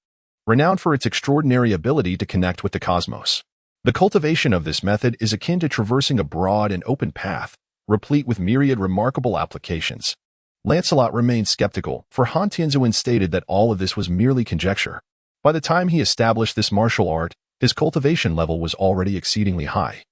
renowned for its extraordinary ability to connect with the cosmos. The cultivation of this method is akin to traversing a broad and open path, replete with myriad remarkable applications. Lancelot remained skeptical, for Han Tianzuan stated that all of this was merely conjecture. By the time he established this martial art, his cultivation level was already exceedingly high,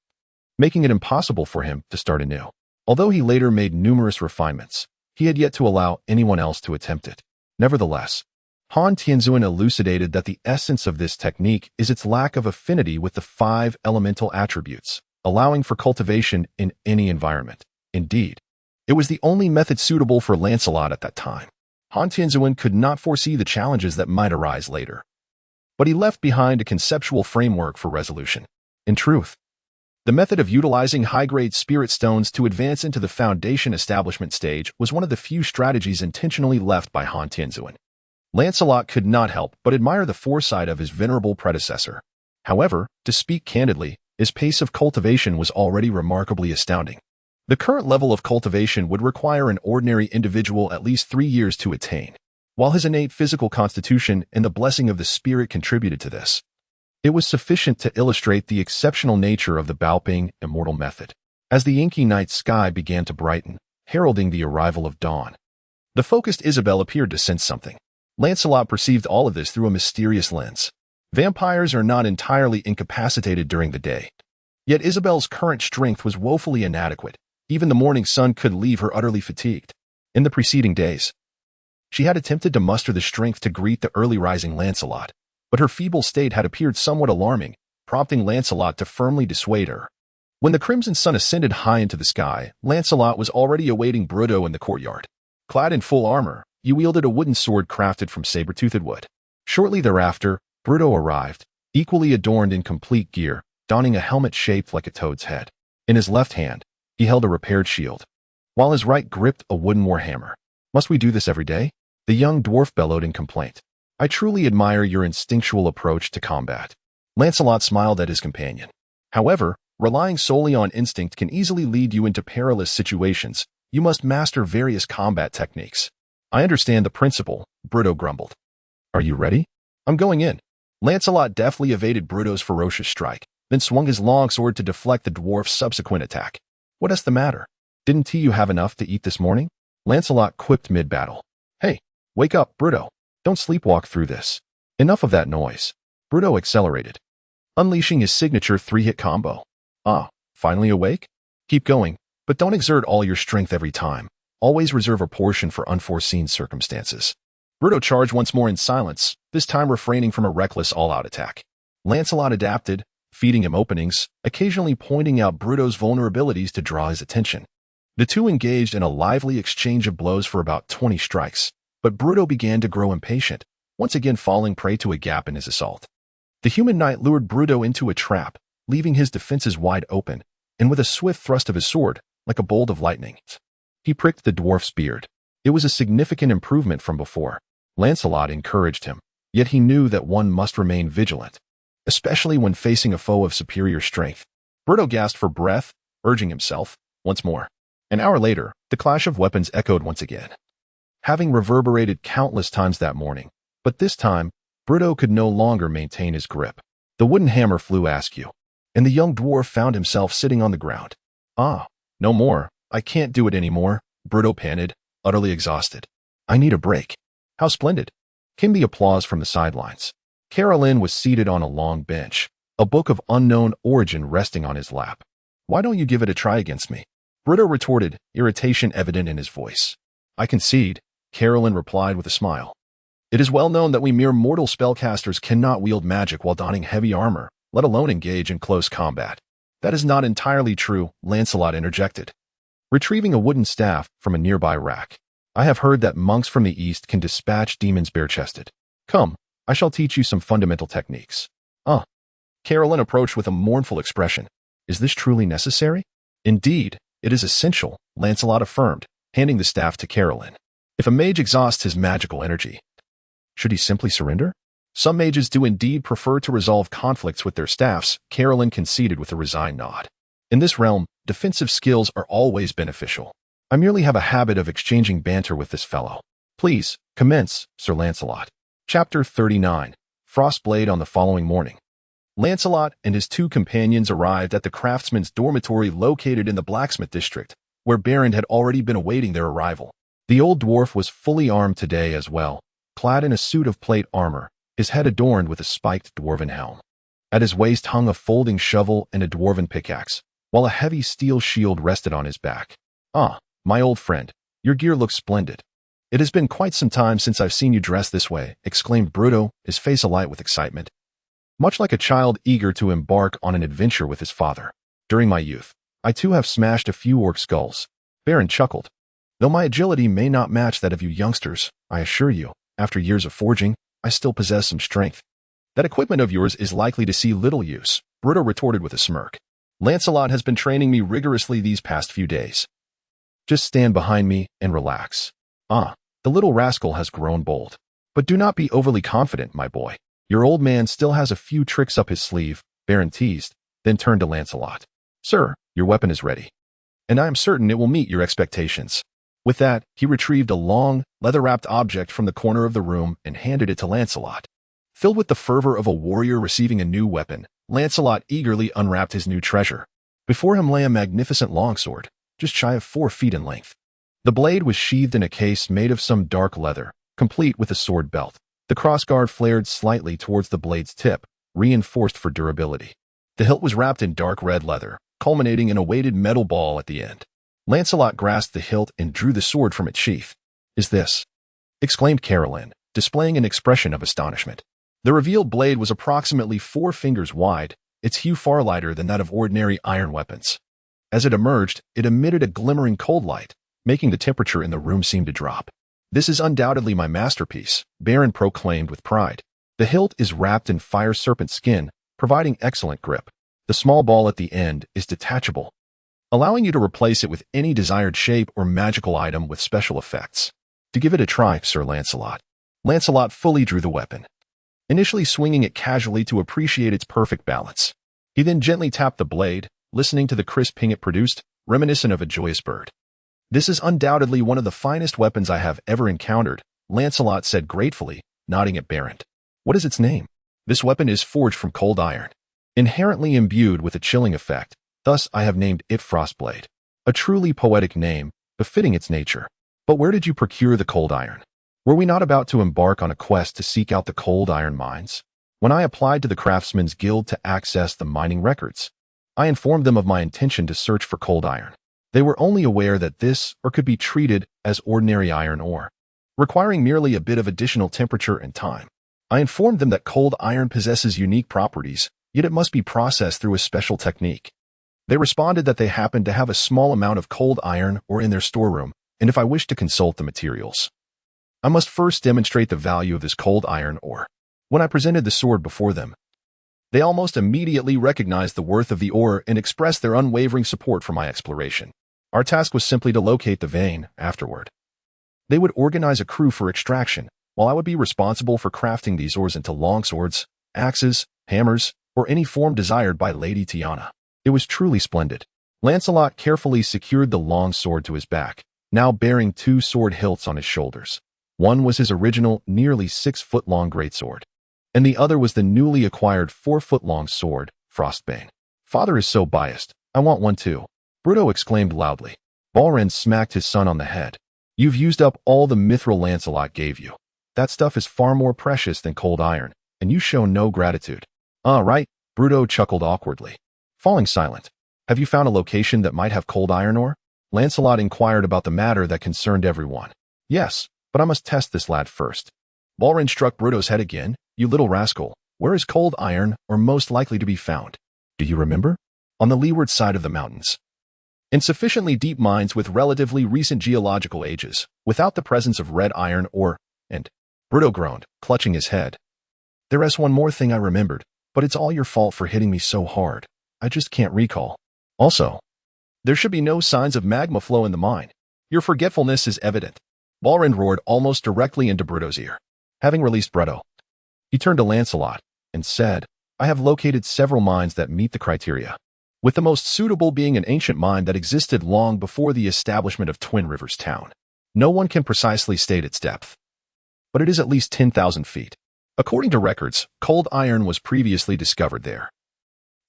making it impossible for him to start anew. Although he later made numerous refinements, he had yet to allow anyone else to attempt it. Nevertheless, Han Tianzuan elucidated that the essence of this technique is its lack of affinity with the 5 elemental attributes, allowing for cultivation in any environment. Indeed, it was the only method suitable for Lancelot at that time. Han Tianzuan could not foresee the challenges that might arise later, but he left behind a conceptual framework for resolution. In truth, the method of utilizing high-grade spirit stones to advance into the foundation establishment stage was one of the few strategies intentionally left by Han Tianzuan. Lancelot could not help but admire the foresight of his venerable predecessor. However, to speak candidly, his pace of cultivation was already remarkably astounding. The current level of cultivation would require an ordinary individual at least 3 years to attain. While his innate physical constitution and the blessing of the spirit contributed to this, it was sufficient to illustrate the exceptional nature of the Baoping immortal method. As the inky night sky began to brighten, heralding the arrival of dawn, the focused Isabel appeared to sense something. Lancelot perceived all of this through a mysterious lens. Vampires are not entirely incapacitated during the day. Yet Isabel's current strength was woefully inadequate. Even the morning sun could leave her utterly fatigued. In the preceding days, She had attempted to muster the strength to greet the early rising Lancelot, but her feeble state had appeared somewhat alarming, prompting Lancelot to firmly dissuade her. When the crimson sun ascended high into the sky, Lancelot was already awaiting Bruto in the courtyard. Clad in full armor, he wielded a wooden sword crafted from saber-toothed wood. Shortly thereafter, Bruto arrived, equally adorned in complete gear, donning a helmet shaped like a toad's head. In his left hand, he held a repaired shield, while his right gripped a wooden warhammer. "Must we do this every day?" The young dwarf bellowed in complaint. "I truly admire your instinctual approach to combat." Lancelot smiled at his companion. "However, relying solely on instinct can easily lead you into perilous situations. You must master various combat techniques." "I understand the principle," Bruto grumbled. "Are you ready?" "I'm going in." Lancelot deftly evaded Bruto's ferocious strike, then swung his longsword to deflect the dwarf's subsequent attack. "What's the matter? Didn't you have enough to eat this morning?" Lancelot quipped mid-battle. "Hey, wake up, Bruto. Don't sleepwalk through this." "Enough of that noise." Bruto accelerated, unleashing his signature 3-hit combo. "Ah, finally awake? Keep going, but don't exert all your strength every time. Always reserve a portion for unforeseen circumstances." Bruto charged once more in silence, this time refraining from a reckless all-out attack. Lancelot adapted, feeding him openings, occasionally pointing out Bruto's vulnerabilities to draw his attention. The two engaged in a lively exchange of blows for about 20 strikes, but Bruto began to grow impatient, once again falling prey to a gap in his assault. The human knight lured Bruto into a trap, leaving his defenses wide open, and with a swift thrust of his sword, like a bolt of lightning, he pricked the dwarf's beard. It was a significant improvement from before. Lancelot encouraged him, yet he knew that one must remain vigilant, especially when facing a foe of superior strength. Bruto gasped for breath, urging himself once more. An hour later, the clash of weapons echoed once again, having reverberated countless times that morning. But this time, Bruto could no longer maintain his grip. The wooden hammer flew askew, and the young dwarf found himself sitting on the ground. "Ah, no more. I can't do it anymore," Bruto panted, utterly exhausted. "I need a break." "How splendid," came the applause from the sidelines. Carolyn was seated on a long bench, a book of unknown origin resting on his lap. "Why don't you give it a try against me?" Bruto retorted, irritation evident in his voice. "I concede," Carolyn replied with a smile. "It is well known that we mere mortal spellcasters cannot wield magic while donning heavy armor, let alone engage in close combat." "That is not entirely true," Lancelot interjected, retrieving a wooden staff from a nearby rack. "I have heard that monks from the East can dispatch demons bare-chested. Come, I shall teach you some fundamental techniques." Carolyn approached with a mournful expression. "Is this truly necessary?" "Indeed, it is essential," Lancelot affirmed, handing the staff to Carolyn. "If a mage exhausts his magical energy, should he simply surrender?" "Some mages do indeed prefer to resolve conflicts with their staffs," Carolyn conceded with a resigned nod. "In this realm, defensive skills are always beneficial. I merely have a habit of exchanging banter with this fellow." "Please, commence, Sir Lancelot." Chapter 39. Frostblade. On the following morning, Lancelot and his two companions arrived at the craftsman's dormitory located in the blacksmith district, where Baron had already been awaiting their arrival. The old dwarf was fully armed today as well, clad in a suit of plate armor, his head adorned with a spiked dwarven helm. At his waist hung a folding shovel and a dwarven pickaxe, while a heavy steel shield rested on his back. "Ah, my old friend, your gear looks splendid. It has been quite some time since I've seen you dressed this way," exclaimed Bruto, his face alight with excitement. Much like a child eager to embark on an adventure with his father. "During my youth, I too have smashed a few orc skulls." Baron chuckled. "Though my agility may not match that of you youngsters, I assure you, after years of forging, I still possess some strength." "That equipment of yours is likely to see little use," Bruto retorted with a smirk. "Lancelot has been training me rigorously these past few days. Just stand behind me and relax." The little rascal has grown bold. "But do not be overly confident, my boy. Your old man still has a few tricks up his sleeve," Baron teased, then turned to Lancelot. "Sir, your weapon is ready, and I am certain it will meet your expectations." With that, he retrieved a long, leather-wrapped object from the corner of the room and handed it to Lancelot. Filled with the fervor of a warrior receiving a new weapon, Lancelot eagerly unwrapped his new treasure. Before him lay a magnificent longsword, just shy of 4 feet in length. The blade was sheathed in a case made of some dark leather, complete with a sword belt. The crossguard flared slightly towards the blade's tip, reinforced for durability. The hilt was wrapped in dark red leather, culminating in a weighted metal ball at the end. Lancelot grasped the hilt and drew the sword from its sheath. "Is this exclaimed Carolyn, displaying an expression of astonishment. The revealed blade was approximately 4 fingers wide, its hue far lighter than that of ordinary iron weapons. As it emerged, it emitted a glimmering cold light, making the temperature in the room seem to drop. "This is undoubtedly my masterpiece," Baron proclaimed with pride. The hilt is wrapped in fire serpent skin, providing excellent grip. The small ball at the end is detachable, allowing you to replace it with any desired shape or magical item with special effects. "To give it a try, Sir Lancelot." Lancelot fully drew the weapon, initially swinging it casually to appreciate its perfect balance. He then gently tapped the blade, listening to the crisp ping it produced, reminiscent of a joyous bird. "This is undoubtedly one of the finest weapons I have ever encountered," Lancelot said gratefully, nodding at Baron. "What is its name?" "This weapon is forged from cold iron, inherently imbued with a chilling effect. Thus I have named it Frostblade." A truly poetic name, befitting its nature. "But where did you procure the cold iron? Were we not about to embark on a quest to seek out the cold iron mines? When I applied to the Craftsmen's Guild to access the mining records, I informed them of my intention to search for cold iron. They were only aware that this ore could be treated as ordinary iron ore, requiring merely a bit of additional temperature and time. I informed them that cold iron possesses unique properties, yet it must be processed through a special technique. They responded that they happened to have a small amount of cold iron ore in their storeroom, and if I wished to consult the materials, I must first demonstrate the value of this cold iron ore. When I presented the sword before them, they almost immediately recognized the worth of the ore and expressed their unwavering support for my exploration. Our task was simply to locate the vein. Afterward, they would organize a crew for extraction, while I would be responsible for crafting these ores into longswords, axes, hammers, or any form desired by Lady Tiana. It was truly splendid. Lancelot carefully secured the long sword to his back, now bearing 2 sword hilts on his shoulders. One was his original, nearly 6-foot-long greatsword, and the other was the newly acquired 4-foot-long sword, Frostbane. "Father is so biased. I want one too," Bruto exclaimed loudly. Balren smacked his son on the head. "You've used up all the mithril Lancelot gave you. That stuff is far more precious than cold iron, and you show no gratitude." Right," Bruto chuckled awkwardly. Falling silent. "Have you found a location that might have cold iron ore?" Lancelot inquired about the matter that concerned everyone. "Yes, but I must test this lad first." Balren struck Bruto's head again. "You little rascal, where is cold iron ore most likely to be found? Do you remember?" "On the leeward side of the mountains, in sufficiently deep mines with relatively recent geological ages, without the presence of red iron ore, and—" Bruto groaned, clutching his head. "There is one more thing I remembered, but it's all your fault for hitting me so hard. I just can't recall. Also, there should be no signs of magma flow in the mine. Your forgetfulness is evident." Balren roared almost directly into Bruto's ear. Having released Bruto, he turned to Lancelot and said, "I have located several mines that meet the criteria, with the most suitable being an ancient mine that existed long before the establishment of Twin Rivers Town. No one can precisely state its depth, but it is at least 10,000 feet. According to records, cold iron was previously discovered there,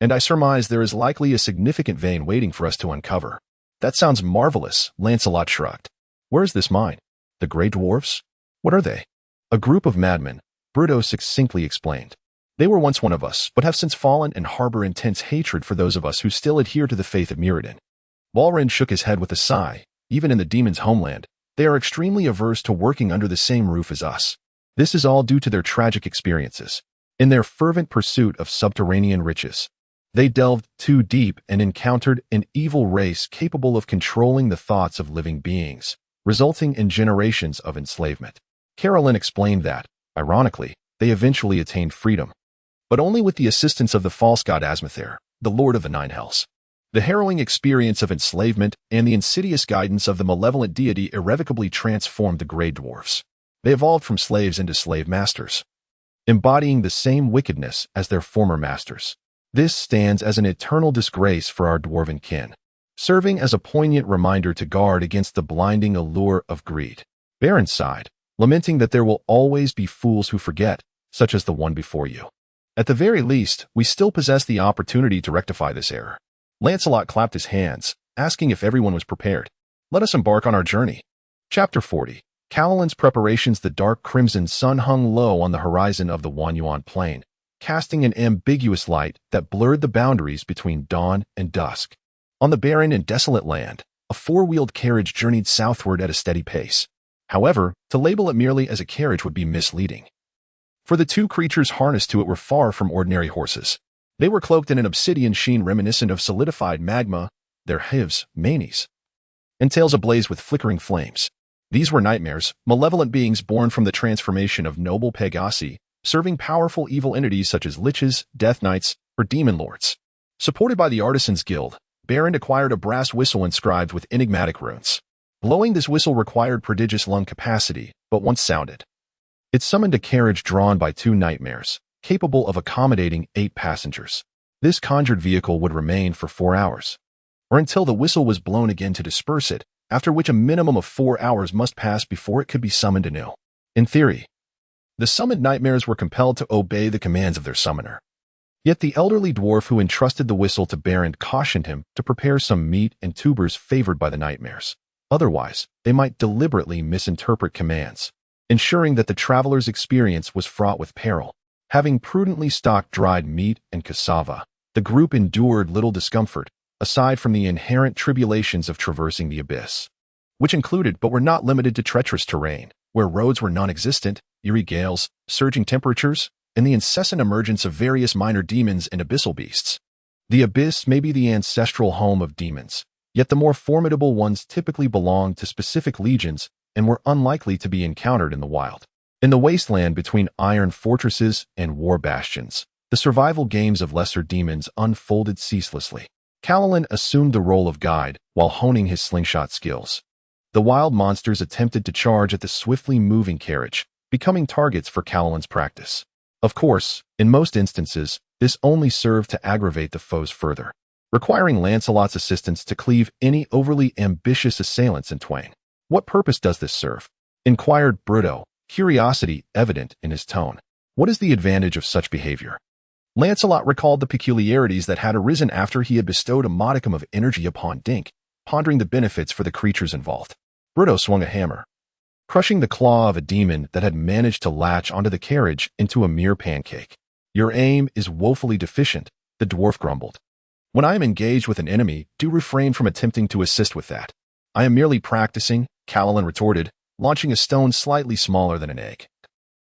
and I surmise there is likely a significant vein waiting for us to uncover." "That sounds marvelous," Lancelot shrugged. "Where is this mine?" "The Grey Dwarfs? What are they?" "A group of madmen," Bruto succinctly explained. "They were once one of us, but have since fallen and harbor intense hatred for those of us who still adhere to the faith of Mirrodin." Balren shook his head with a sigh. "Even in the demon's homeland, they are extremely averse to working under the same roof as us. This is all due to their tragic experiences. In their fervent pursuit of subterranean riches, they delved too deep and encountered an evil race capable of controlling the thoughts of living beings, resulting in generations of enslavement." Carolyn explained that, ironically, they eventually attained freedom, but only with the assistance of the false god Asmather, the Lord of the Nine Hells. The harrowing experience of enslavement and the insidious guidance of the malevolent deity irrevocably transformed the Grey Dwarfs. They evolved from slaves into slave masters, embodying the same wickedness as their former masters. This stands as an eternal disgrace for our dwarven kin, serving as a poignant reminder to guard against the blinding allure of greed. Baron sighed, lamenting that there will always be fools who forget, such as the one before you. "At the very least, we still possess the opportunity to rectify this error." Lancelot clapped his hands, asking if everyone was prepared. "Let us embark on our journey." Chapter 40. Calalin's preparations. The dark crimson sun hung low on the horizon of the Wanyuan plain, casting an ambiguous light that blurred the boundaries between dawn and dusk. On the barren and desolate land, a 4-wheeled carriage journeyed southward at a steady pace. However, to label it merely as a carriage would be misleading. For the two creatures harnessed to it were far from ordinary horses. They were cloaked in an obsidian sheen reminiscent of solidified magma, their hooves, manes, and tails ablaze with flickering flames. These were nightmares, malevolent beings born from the transformation of noble Pegasi, serving powerful evil entities such as liches, death knights, or demon lords. Supported by the Artisans Guild, Berend acquired a brass whistle inscribed with enigmatic runes. Blowing this whistle required prodigious lung capacity, but once sounded, it summoned a carriage drawn by two nightmares, capable of accommodating 8 passengers. This conjured vehicle would remain for 4 hours, or until the whistle was blown again to disperse it, after which a minimum of 4 hours must pass before it could be summoned anew. In theory, the summoned nightmares were compelled to obey the commands of their summoner. Yet the elderly dwarf who entrusted the whistle to Berend cautioned him to prepare some meat and tubers favored by the nightmares. Otherwise, they might deliberately misinterpret commands, ensuring that the traveler's experience was fraught with peril. Having prudently stocked dried meat and cassava, the group endured little discomfort, aside from the inherent tribulations of traversing the abyss, which included but were not limited to treacherous terrain, where roads were non-existent, eerie gales, surging temperatures, and the incessant emergence of various minor demons and abyssal beasts. The abyss may be the ancestral home of demons, yet the more formidable ones typically belonged to specific legions and were unlikely to be encountered in the wild. In the wasteland between iron fortresses and war bastions, the survival games of lesser demons unfolded ceaselessly. Callan assumed the role of guide while honing his slingshot skills. The wild monsters attempted to charge at the swiftly moving carriage, becoming targets for Callan's practice. Of course, in most instances, this only served to aggravate the foes further, requiring Lancelot's assistance to cleave any overly ambitious assailants in twain. "What purpose does this serve?" inquired Bruto, curiosity evident in his tone. "What is the advantage of such behavior?" Lancelot recalled the peculiarities that had arisen after he had bestowed a modicum of energy upon Dink, pondering the benefits for the creatures involved. Bruto swung a hammer, crushing the claw of a demon that had managed to latch onto the carriage into a mere pancake. "Your aim is woefully deficient," the dwarf grumbled. "When I am engaged with an enemy, do refrain from attempting to assist with that." "I am merely practicing," Callan retorted, launching a stone slightly smaller than an egg,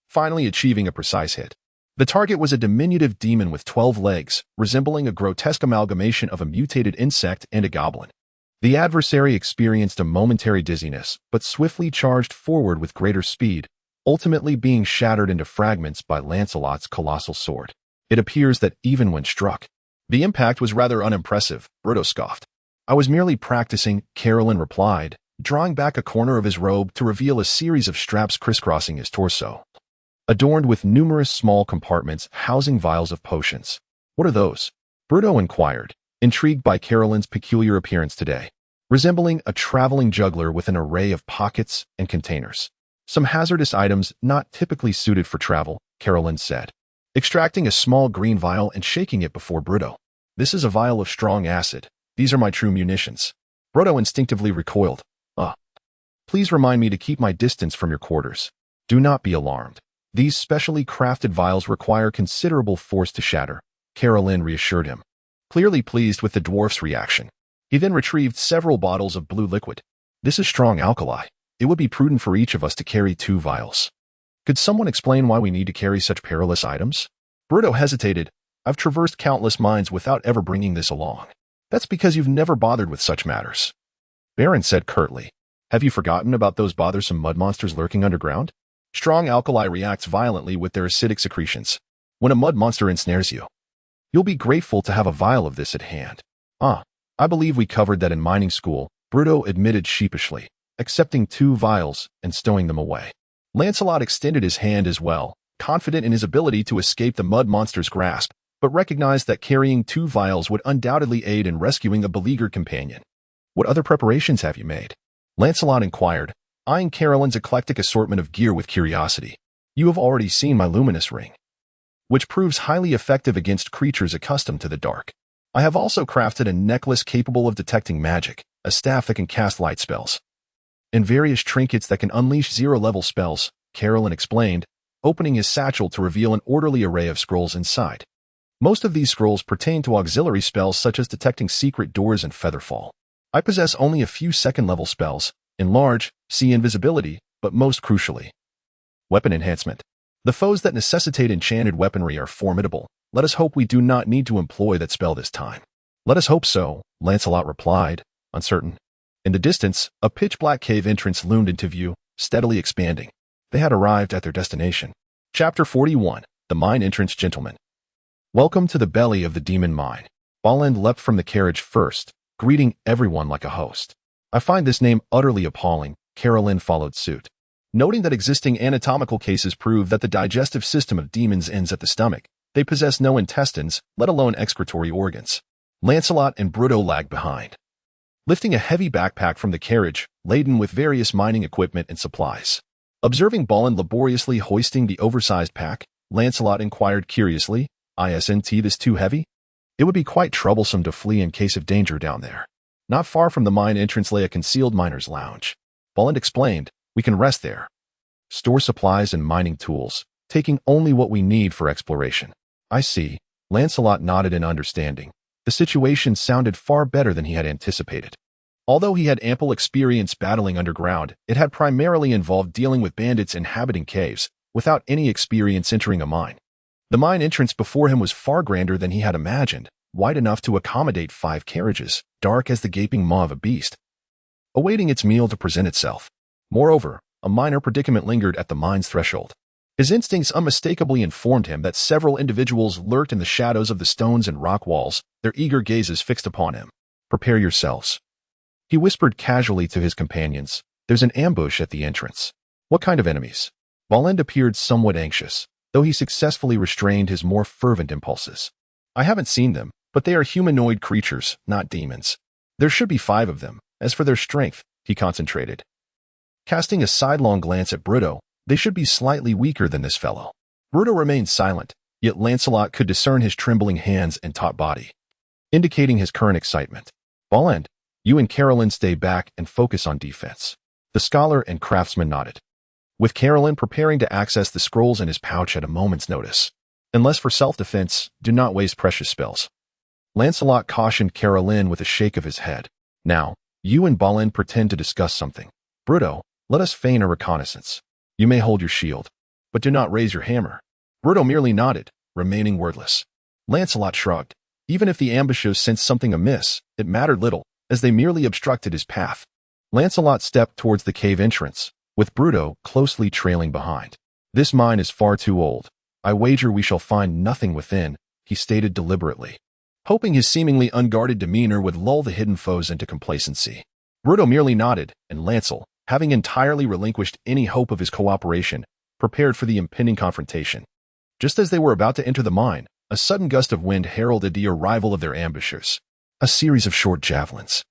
finally achieving a precise hit. The target was a diminutive demon with 12 legs, resembling a grotesque amalgamation of a mutated insect and a goblin. The adversary experienced a momentary dizziness, but swiftly charged forward with greater speed, ultimately being shattered into fragments by Lancelot's colossal sword. It appears that even when struck, the impact was rather unimpressive, Bruto scoffed. "I was merely practicing," Carolyn replied, drawing back a corner of his robe to reveal a series of straps crisscrossing his torso, adorned with numerous small compartments housing vials of potions. "What are those?" Bruto inquired, intrigued by Carolyn's peculiar appearance today, resembling a traveling juggler with an array of pockets and containers. "Some hazardous items not typically suited for travel," Carolyn said, extracting a small green vial and shaking it before Bruto. "This is a vial of strong acid. These are my true munitions." Bruto instinctively recoiled. Please remind me to keep my distance from your quarters. Do not be alarmed. These specially crafted vials require considerable force to shatter," Carolyn reassured him, clearly pleased with the dwarf's reaction. He then retrieved several bottles of blue liquid. "This is strong alkali. It would be prudent for each of us to carry 2 vials. Could someone explain why we need to carry such perilous items?" Bruto hesitated. "I've traversed countless mines without ever bringing this along." "That's because you've never bothered with such matters," Berend said curtly. "Have you forgotten about those bothersome mud monsters lurking underground? Strong alkali reacts violently with their acidic secretions. When a mud monster ensnares you, you'll be grateful to have a vial of this at hand." I believe we covered that in mining school," Bruto admitted sheepishly, accepting 2 vials and stowing them away. Lancelot extended his hand as well, confident in his ability to escape the mud monster's grasp, but recognized that carrying 2 vials would undoubtedly aid in rescuing a beleaguered companion. "What other preparations have you made?" Lancelot inquired, eyeing Carolyn's eclectic assortment of gear with curiosity. "You have already seen my luminous ring, which proves highly effective against creatures accustomed to the dark. I have also crafted a necklace capable of detecting magic, a staff that can cast light spells, and various trinkets that can unleash 0-level spells," Carolyn explained, opening his satchel to reveal an orderly array of scrolls inside. Most of these scrolls pertain to auxiliary spells such as detecting secret doors and featherfall. I possess only a few second-level spells. Enlarge, see invisibility, but most crucially, weapon enhancement. The foes that necessitate enchanted weaponry are formidable. Let us hope we do not need to employ that spell this time. Let us hope so, Lancelot replied, uncertain. In the distance, a pitch-black cave entrance loomed into view, steadily expanding. They had arrived at their destination. Chapter 41. The Mine Entrance Gentleman. Welcome to the belly of the demon mine. Balin leapt from the carriage first, greeting everyone like a host. I find this name utterly appalling. Carolyn followed suit. Noting that existing anatomical cases prove that the digestive system of demons ends at the stomach, they possess no intestines, let alone excretory organs. Lancelot and Bruto lagged behind, lifting a heavy backpack from the carriage, laden with various mining equipment and supplies. Observing Balin laboriously hoisting the oversized pack, Lancelot inquired curiously, "Isn't this too heavy? It would be quite troublesome to flee in case of danger down there." Not far from the mine entrance lay a concealed miner's lounge. Balin explained, "We can rest there. Store supplies and mining tools, taking only what we need for exploration." "I see." Lancelot nodded in understanding. The situation sounded far better than he had anticipated. Although he had ample experience battling underground, it had primarily involved dealing with bandits inhabiting caves, without any experience entering a mine. The mine entrance before him was far grander than he had imagined, wide enough to accommodate 5 carriages, dark as the gaping maw of a beast, awaiting its meal to present itself. Moreover, a minor predicament lingered at the mine's threshold. His instincts unmistakably informed him that several individuals lurked in the shadows of the stones and rock walls, their eager gazes fixed upon him. "Prepare yourselves," he whispered casually to his companions. "There's an ambush at the entrance." "What kind of enemies?" Balin appeared somewhat anxious, though he successfully restrained his more fervent impulses. "I haven't seen them, but they are humanoid creatures, not demons. There should be 5 of them. As for their strength," he concentrated, casting a sidelong glance at Bruto, "they should be slightly weaker than this fellow." Bruto remained silent, yet Lancelot could discern his trembling hands and taut body, indicating his current excitement. "Balin, you and Carolyn stay back and focus on defense." The scholar and craftsman nodded, with Carolyn preparing to access the scrolls in his pouch at a moment's notice. "Unless for self-defense, do not waste precious spells." Lancelot cautioned Carolyn with a shake of his head. "Now, you and Balin pretend to discuss something. Bruto, let us feign a reconnaissance. You may hold your shield, but do not raise your hammer." Bruto merely nodded, remaining wordless. Lancelot shrugged. Even if the ambushers sensed something amiss, it mattered little, as they merely obstructed his path. Lancelot stepped towards the cave entrance, with Bruto closely trailing behind. "This mine is far too old. I wager we shall find nothing within," he stated deliberately, hoping his seemingly unguarded demeanor would lull the hidden foes into complacency. Bruto merely nodded, and Lancel, having entirely relinquished any hope of his cooperation, prepared for the impending confrontation. Just as they were about to enter the mine, a sudden gust of wind heralded the arrival of their ambushers. A series of short javelins,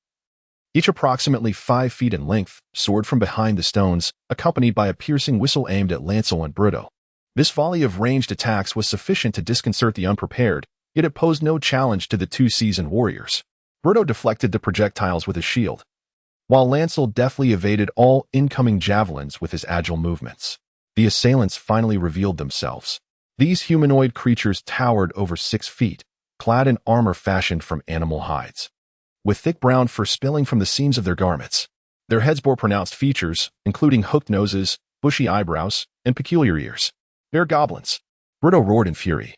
each approximately 5 feet in length, soared from behind the stones, accompanied by a piercing whistle aimed at Lancel and Bruto. This volley of ranged attacks was sufficient to disconcert the unprepared, yet it posed no challenge to the 2 seasoned warriors. Bruto deflected the projectiles with his shield, while Lancel deftly evaded all incoming javelins with his agile movements. The assailants finally revealed themselves. These humanoid creatures towered over 6 feet, clad in armor fashioned from animal hides, with thick brown fur spilling from the seams of their garments. Their heads bore pronounced features, including hooked noses, bushy eyebrows, and peculiar ears. "Bear goblins!" Bruto roared in fury.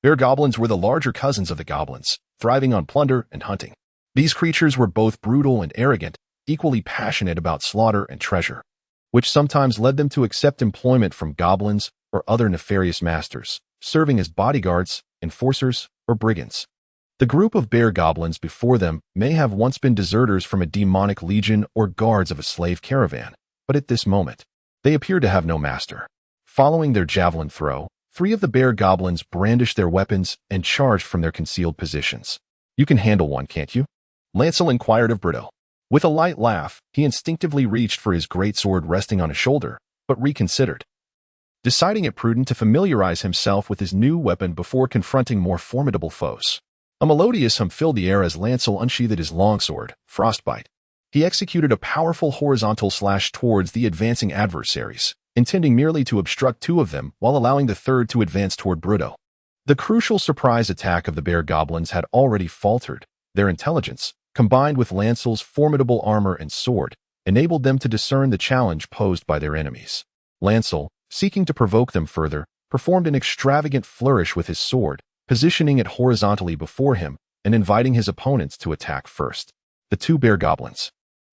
Bear goblins were the larger cousins of the goblins, thriving on plunder and hunting. These creatures were both brutal and arrogant, equally passionate about slaughter and treasure, which sometimes led them to accept employment from goblins or other nefarious masters, serving as bodyguards, enforcers, or brigands. The group of bear goblins before them may have once been deserters from a demonic legion or guards of a slave caravan, but at this moment, they appeared to have no master. Following their javelin throw, 3 of the bear goblins brandished their weapons and charged from their concealed positions. "You can handle one, can't you?" Lancel inquired of Bruto. With a light laugh, he instinctively reached for his greatsword resting on his shoulder, but reconsidered, deciding it prudent to familiarize himself with his new weapon before confronting more formidable foes. A melodious hum filled the air as Lancel unsheathed his longsword, Frostbite. He executed a powerful horizontal slash towards the advancing adversaries, intending merely to obstruct 2 of them while allowing the third to advance toward Bruto. The crucial surprise attack of the bear goblins had already faltered. Their intelligence, combined with Lancel's formidable armor and sword, enabled them to discern the challenge posed by their enemies. Lancel, seeking to provoke them further, performed an extravagant flourish with his sword, positioning it horizontally before him and inviting his opponents to attack first. The two bear goblins,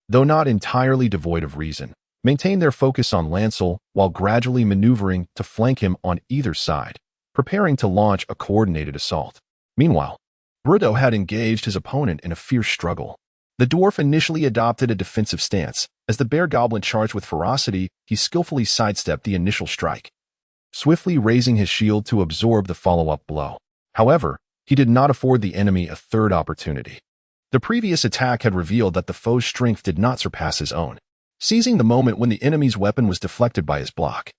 though not entirely devoid of reason, maintained their focus on Lancel while gradually maneuvering to flank him on either side, preparing to launch a coordinated assault. Meanwhile, Bruto had engaged his opponent in a fierce struggle. The dwarf initially adopted a defensive stance. As the bear goblin charged with ferocity, he skillfully sidestepped the initial strike, swiftly raising his shield to absorb the follow-up blow. However, he did not afford the enemy a third opportunity. The previous attack had revealed that the foe's strength did not surpass his own. Seizing the moment when the enemy's weapon was deflected by his block,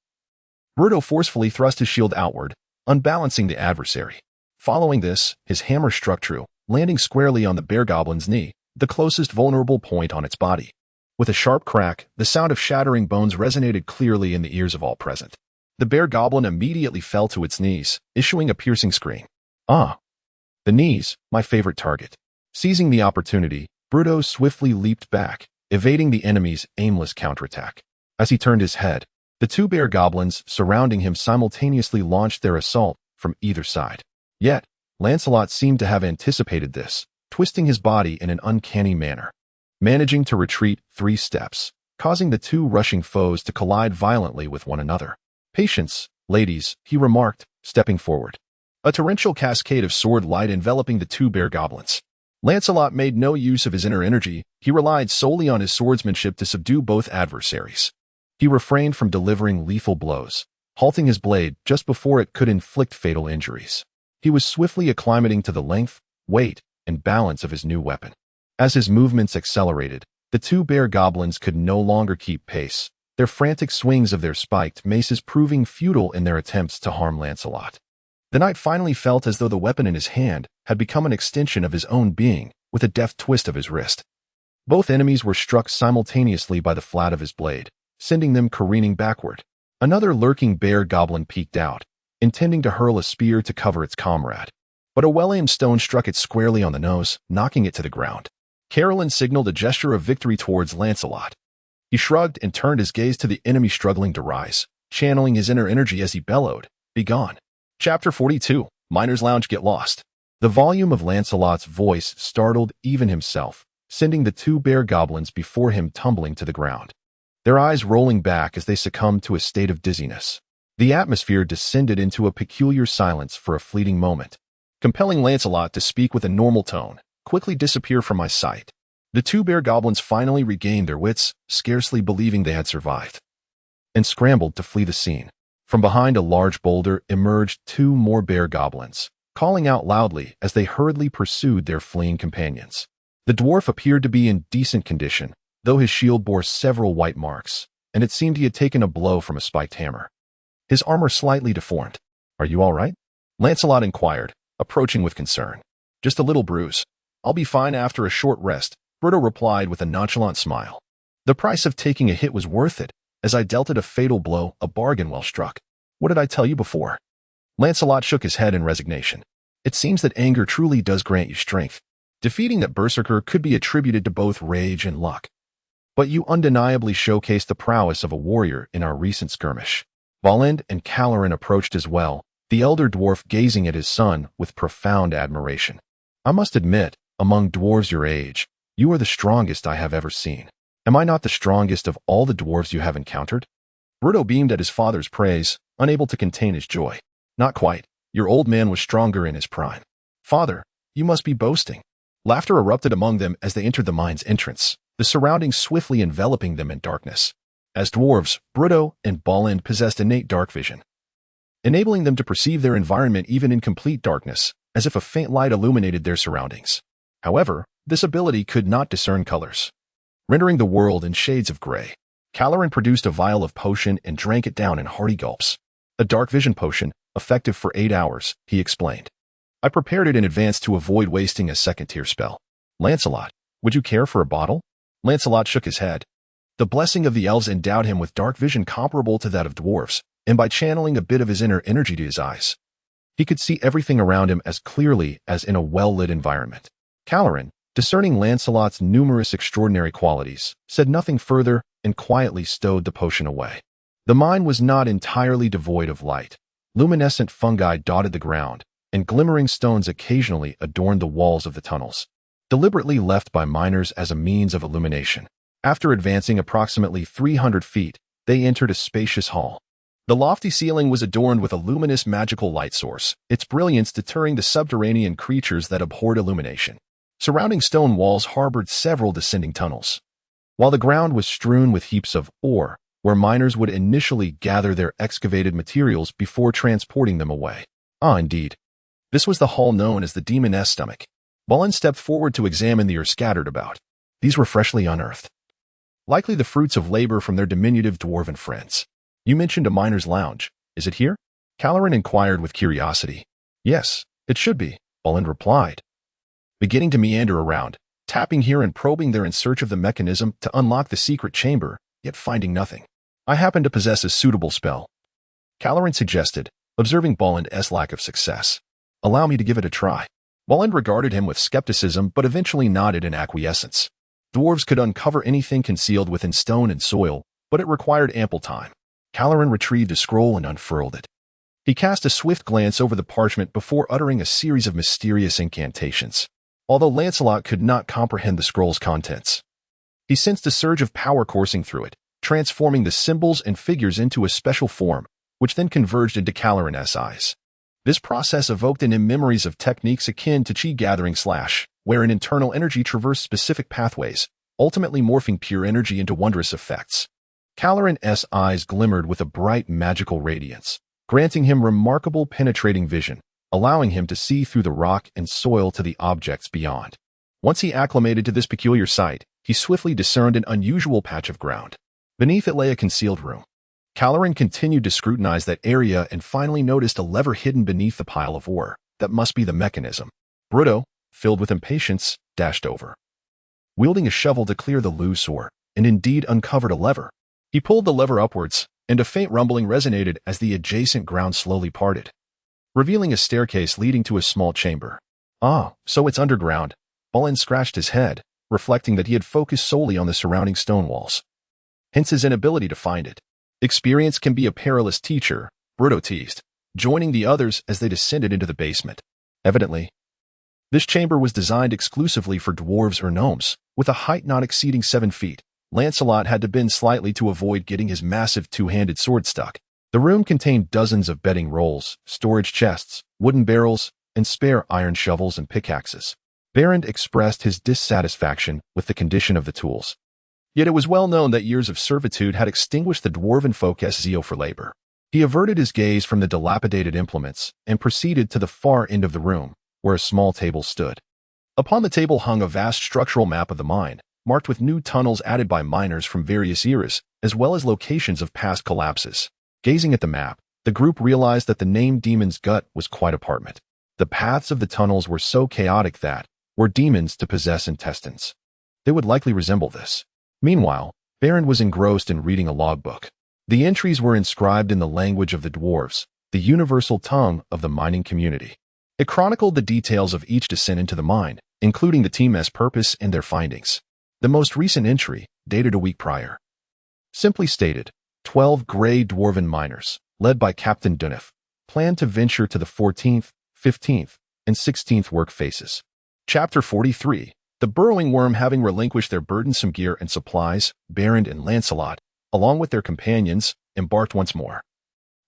Bruto forcefully thrust his shield outward, unbalancing the adversary. Following this, his hammer struck true, landing squarely on the bear goblin's knee, the closest vulnerable point on its body. With a sharp crack, the sound of shattering bones resonated clearly in the ears of all present. The bear goblin immediately fell to its knees, issuing a piercing scream. Ah! The knees, my favorite target. Seizing the opportunity, Bruto swiftly leaped back, evading the enemy's aimless counterattack. As he turned his head, the two bear goblins surrounding him simultaneously launched their assault from either side. Yet, Lancelot seemed to have anticipated this, twisting his body in an uncanny manner, managing to retreat 3 steps, causing the two rushing foes to collide violently with one another. Patience, ladies, he remarked, stepping forward. A torrential cascade of sword light enveloping the two bear goblins. Lancelot made no use of his inner energy. He relied solely on his swordsmanship to subdue both adversaries. He refrained from delivering lethal blows, halting his blade just before it could inflict fatal injuries. He was swiftly acclimating to the length, weight, and balance of his new weapon. As his movements accelerated, the two bear goblins could no longer keep pace, their frantic swings of their spiked maces proving futile in their attempts to harm Lancelot. The knight finally felt as though the weapon in his hand had become an extension of his own being, with a deft twist of his wrist. Both enemies were struck simultaneously by the flat of his blade, sending them careening backward. Another lurking bear goblin peeked out, intending to hurl a spear to cover its comrade. But a well-aimed stone struck it squarely on the nose, knocking it to the ground. Carolyn signaled a gesture of victory towards Lancelot. He shrugged and turned his gaze to the enemy struggling to rise, channeling his inner energy as he bellowed, "Begone." Chapter 42. Miner's Lounge Get Lost. The volume of Lancelot's voice startled even himself, sending the two bear goblins before him tumbling to the ground, their eyes rolling back as they succumbed to a state of dizziness. The atmosphere descended into a peculiar silence for a fleeting moment, compelling Lancelot to speak with a normal tone. "Quickly disappear from my sight." The two bear goblins finally regained their wits, scarcely believing they had survived, and scrambled to flee the scene. From behind a large boulder emerged 2 more bear goblins, calling out loudly as they hurriedly pursued their fleeing companions. The dwarf appeared to be in decent condition, though his shield bore several white marks, and it seemed he had taken a blow from a spiked hammer. His armor slightly deformed. "Are you all right?" Lancelot inquired, approaching with concern. "Just a little bruise. I'll be fine after a short rest," Bruto replied with a nonchalant smile. "The price of taking a hit was worth it, as I dealt it a fatal blow, a bargain well struck. What did I tell you before?" Lancelot shook his head in resignation. "It seems that anger truly does grant you strength. Defeating that berserker could be attributed to both rage and luck. But you undeniably showcased the prowess of a warrior in our recent skirmish." Valend and Caloran approached as well, the elder dwarf gazing at his son with profound admiration. "I must admit, among dwarves your age, you are the strongest I have ever seen. Am I not the strongest of all the dwarves you have encountered?" Bruto beamed at his father's praise, unable to contain his joy. "Not quite. Your old man was stronger in his prime." "Father, you must be boasting." Laughter erupted among them as they entered the mine's entrance, the surroundings swiftly enveloping them in darkness. As dwarves, Bruto and Valend possessed innate dark vision, enabling them to perceive their environment even in complete darkness, as if a faint light illuminated their surroundings. However, this ability could not discern colors, rendering the world in shades of gray. Caloran produced a vial of potion and drank it down in hearty gulps. "A dark vision potion, effective for 8 hours, he explained. "I prepared it in advance to avoid wasting a second-tier spell." "Lancelot, would you care for a bottle?" Lancelot shook his head. The blessing of the elves endowed him with dark vision comparable to that of dwarves, and by channeling a bit of his inner energy to his eyes, he could see everything around him as clearly as in a well-lit environment. Caloran, discerning Lancelot's numerous extraordinary qualities, said nothing further and quietly stowed the potion away. The mine was not entirely devoid of light. Luminescent fungi dotted the ground, and glimmering stones occasionally adorned the walls of the tunnels, deliberately left by miners as a means of illumination. After advancing approximately 300 feet, they entered a spacious hall. The lofty ceiling was adorned with a luminous magical light source, its brilliance deterring the subterranean creatures that abhorred illumination. Surrounding stone walls harbored several descending tunnels, while the ground was strewn with heaps of ore, where miners would initially gather their excavated materials before transporting them away. Ah, indeed. This was the hall known as the Demon's Stomach. Balin stepped forward to examine the ore scattered about. These were freshly unearthed, likely the fruits of labor from their diminutive dwarven friends. You mentioned a miner's lounge. Is it here? Caloran inquired with curiosity. Yes, it should be, Balin replied, beginning to meander around, tapping here and probing there in search of the mechanism to unlock the secret chamber, yet finding nothing. I happen to possess a suitable spell, Caloran suggested, observing Balin's lack of success. Allow me to give it a try. Balin regarded him with skepticism but eventually nodded in acquiescence. Dwarves could uncover anything concealed within stone and soil, but it required ample time. Caloran retrieved a scroll and unfurled it. He cast a swift glance over the parchment before uttering a series of mysterious incantations. Although Lancelot could not comprehend the scroll's contents, he sensed a surge of power coursing through it, transforming the symbols and figures into a special form, which then converged into Caloran's eyes. This process evoked in him memories of techniques akin to chi gathering / where an internal energy traversed specific pathways, ultimately morphing pure energy into wondrous effects. Caloran's eyes glimmered with a bright magical radiance, granting him remarkable penetrating vision, allowing him to see through the rock and soil to the objects beyond. Once he acclimated to this peculiar sight, he swiftly discerned an unusual patch of ground. Beneath it lay a concealed room. Caloran continued to scrutinize that area and finally noticed a lever hidden beneath the pile of ore. That must be the mechanism. Bruto, filled with impatience, dashed over, wielding a shovel to clear the loose ore, and indeed uncovered a lever. He pulled the lever upwards, and a faint rumbling resonated as the adjacent ground slowly parted, revealing a staircase leading to a small chamber. Ah, so it's underground. Balin scratched his head, reflecting that he had focused solely on the surrounding stone walls, hence his inability to find it. Experience can be a perilous teacher, Bruto teased, joining the others as they descended into the basement. Evidently, this chamber was designed exclusively for dwarves or gnomes. With a height not exceeding 7 feet, Lancelot had to bend slightly to avoid getting his massive two-handed sword stuck. The room contained dozens of bedding rolls, storage chests, wooden barrels, and spare iron shovels and pickaxes. Berend expressed his dissatisfaction with the condition of the tools. Yet it was well known that years of servitude had extinguished the dwarven folk's zeal for labor. He averted his gaze from the dilapidated implements and proceeded to the far end of the room, where a small table stood. Upon the table hung a vast structural map of the mine, marked with new tunnels added by miners from various eras, as well as locations of past collapses. Gazing at the map, the group realized that the name Demon's Gut was quite apartment. The paths of the tunnels were so chaotic that, were demons to possess intestines, they would likely resemble this. Meanwhile, Berend was engrossed in reading a logbook. The entries were inscribed in the language of the dwarves, the universal tongue of the mining community. It chronicled the details of each descent into the mine, including the team's purpose and their findings. The most recent entry, dated a week prior, simply stated, 12 gray dwarven miners, led by Captain Dunif, planned to venture to the 14th, 15th, and 16th work phases. Chapter 43. The burrowing worm having relinquished their burdensome gear and supplies, Berend and Lancelot, along with their companions, embarked once more.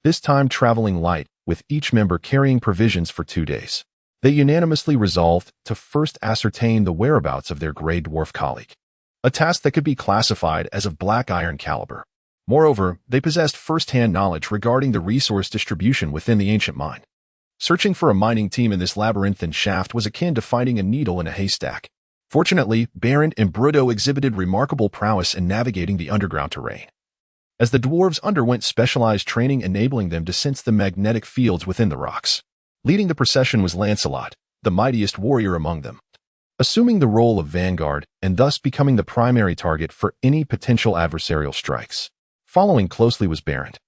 This time traveling light, with each member carrying provisions for 2 days. They unanimously resolved to first ascertain the whereabouts of their gray dwarf colleague, a task that could be classified as of black iron caliber. Moreover, they possessed first-hand knowledge regarding the resource distribution within the ancient mine. Searching for a mining team in this labyrinthine shaft was akin to finding a needle in a haystack. Fortunately, Berend and Bruto exhibited remarkable prowess in navigating the underground terrain, as the dwarves underwent specialized training enabling them to sense the magnetic fields within the rocks. Leading the procession was Lancelot, the mightiest warrior among them, assuming the role of vanguard and thus becoming the primary target for any potential adversarial strikes. Following closely was Berend,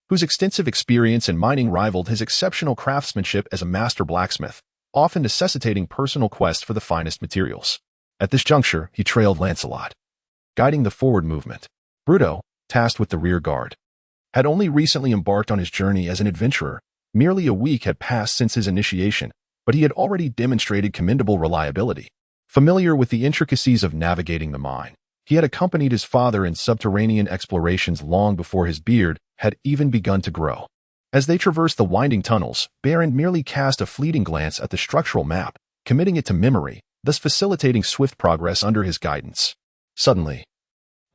whose extensive experience in mining rivaled his exceptional craftsmanship as a master blacksmith, often necessitating personal quests for the finest materials. At this juncture, he trailed Lancelot, guiding the forward movement. Bruto, tasked with the rear guard, had only recently embarked on his journey as an adventurer. Merely a week had passed since his initiation, but he had already demonstrated commendable reliability. Familiar with the intricacies of navigating the mine, he had accompanied his father in subterranean explorations long before his beard had even begun to grow. As they traversed the winding tunnels, Baron merely cast a fleeting glance at the structural map, committing it to memory, thus facilitating swift progress under his guidance. Suddenly,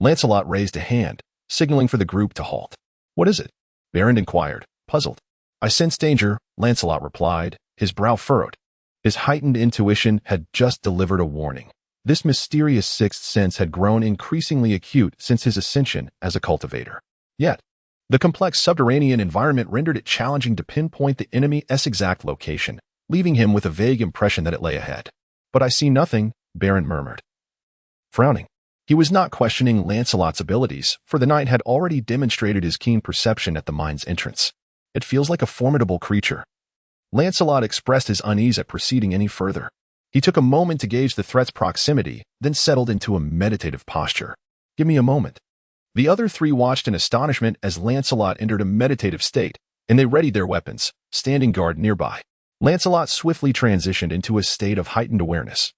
Lancelot raised a hand, signaling for the group to halt. "What is it?" Baron inquired, puzzled. "I sense danger," Lancelot replied, his brow furrowed. His heightened intuition had just delivered a warning. This mysterious sixth sense had grown increasingly acute since his ascension as a cultivator. Yet, the complex subterranean environment rendered it challenging to pinpoint the enemy's exact location, leaving him with a vague impression that it lay ahead. "But I see nothing," Baron murmured, frowning. He was not questioning Lancelot's abilities, for the knight had already demonstrated his keen perception at the mine's entrance. "It feels like a formidable creature." Lancelot expressed his unease at proceeding any further. He took a moment to gauge the threat's proximity, then settled into a meditative posture. "Give me a moment." The other three watched in astonishment as Lancelot entered a meditative state, and they readied their weapons, standing guard nearby. Lancelot swiftly transitioned into a state of heightened awareness,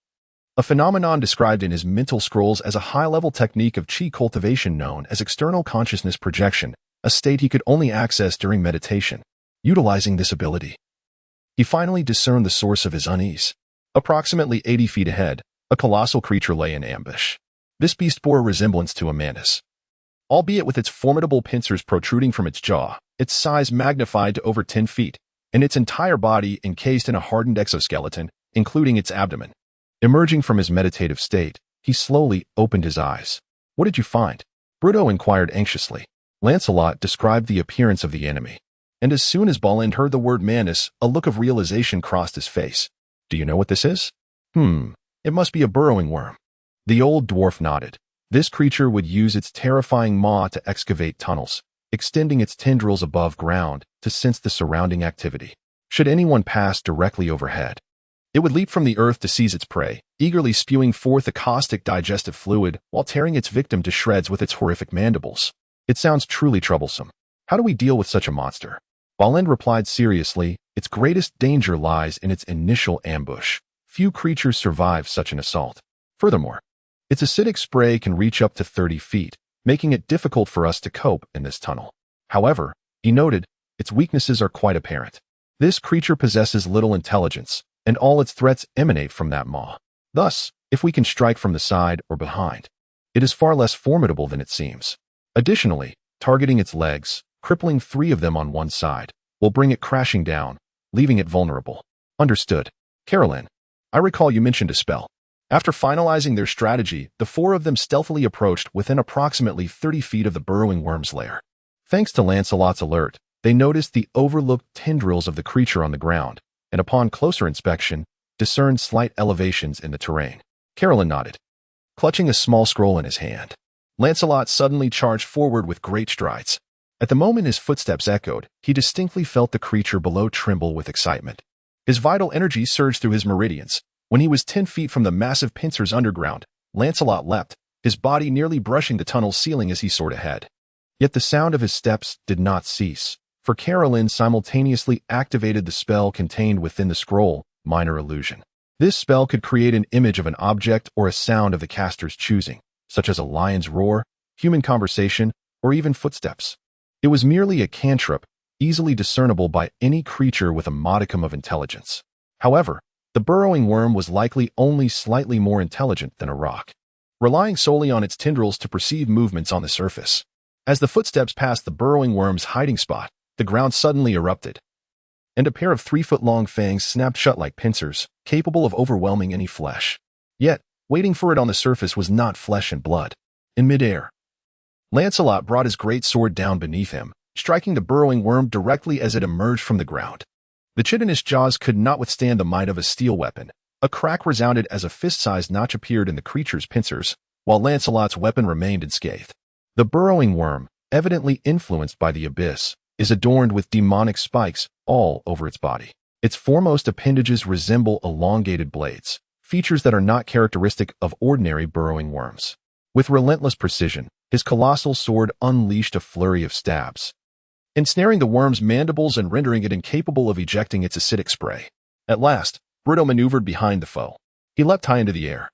a phenomenon described in his mental scrolls as a high-level technique of chi cultivation known as external consciousness projection, a state he could only access during meditation. Utilizing this ability, he finally discerned the source of his unease. Approximately 80 feet ahead, a colossal creature lay in ambush. This beast bore a resemblance to a mantis, albeit with its formidable pincers protruding from its jaw, its size magnified to over 10 feet, and its entire body encased in a hardened exoskeleton, including its abdomen. Emerging from his meditative state, he slowly opened his eyes. "What did you find?" Bruto inquired anxiously. Lancelot described the appearance of the enemy, and as soon as Balin heard the word mantis, a look of realization crossed his face. "Do you know what this is?" It must be a burrowing worm." The old dwarf nodded. This creature would use its terrifying maw to excavate tunnels, extending its tendrils above ground to sense the surrounding activity. Should anyone pass directly overhead, it would leap from the earth to seize its prey, eagerly spewing forth a caustic digestive fluid while tearing its victim to shreds with its horrific mandibles. "It sounds truly troublesome. How do we deal with such a monster?" Balin replied seriously, "Its greatest danger lies in its initial ambush. Few creatures survive such an assault. Furthermore, its acidic spray can reach up to 30 feet, making it difficult for us to cope in this tunnel. However," he noted, "its weaknesses are quite apparent. This creature possesses little intelligence, and all its threats emanate from that maw. Thus, if we can strike from the side or behind, it is far less formidable than it seems. Additionally, targeting its legs, crippling 3 of them on one side, will bring it crashing down, leaving it vulnerable." "Understood. Carolyn, I recall you mentioned a spell." After finalizing their strategy, the 4 of them stealthily approached within approximately 30 feet of the burrowing worm's lair. Thanks to Lancelot's alert, they noticed the overlooked tendrils of the creature on the ground, and upon closer inspection, discerned slight elevations in the terrain. Carolyn nodded, clutching a small scroll in his hand. Lancelot suddenly charged forward with great strides. At the moment his footsteps echoed, he distinctly felt the creature below tremble with excitement. His vital energy surged through his meridians. When he was 10 feet from the massive pincers underground, Lancelot leapt, his body nearly brushing the tunnel's ceiling as he soared ahead. Yet the sound of his steps did not cease, for Carolyn simultaneously activated the spell contained within the scroll, Minor Illusion. This spell could create an image of an object or a sound of the caster's choosing, such as a lion's roar, human conversation, or even footsteps. It was merely a cantrip, easily discernible by any creature with a modicum of intelligence. However, the burrowing worm was likely only slightly more intelligent than a rock, relying solely on its tendrils to perceive movements on the surface. As the footsteps passed the burrowing worm's hiding spot, the ground suddenly erupted, and a pair of 3-foot-long fangs snapped shut like pincers, capable of overwhelming any flesh. Yet, waiting for it on the surface was not flesh and blood. In midair, Lancelot brought his great sword down beneath him, striking the burrowing worm directly as it emerged from the ground. The chitinous jaws could not withstand the might of a steel weapon. A crack resounded as a fist-sized notch appeared in the creature's pincers, while Lancelot's weapon remained unscathed. The burrowing worm, evidently influenced by the abyss, is adorned with demonic spikes all over its body. Its foremost appendages resemble elongated blades, features that are not characteristic of ordinary burrowing worms. With relentless precision, his colossal sword unleashed a flurry of stabs, ensnaring the worm's mandibles and rendering it incapable of ejecting its acidic spray. At last, Brutto maneuvered behind the foe. He leapt high into the air,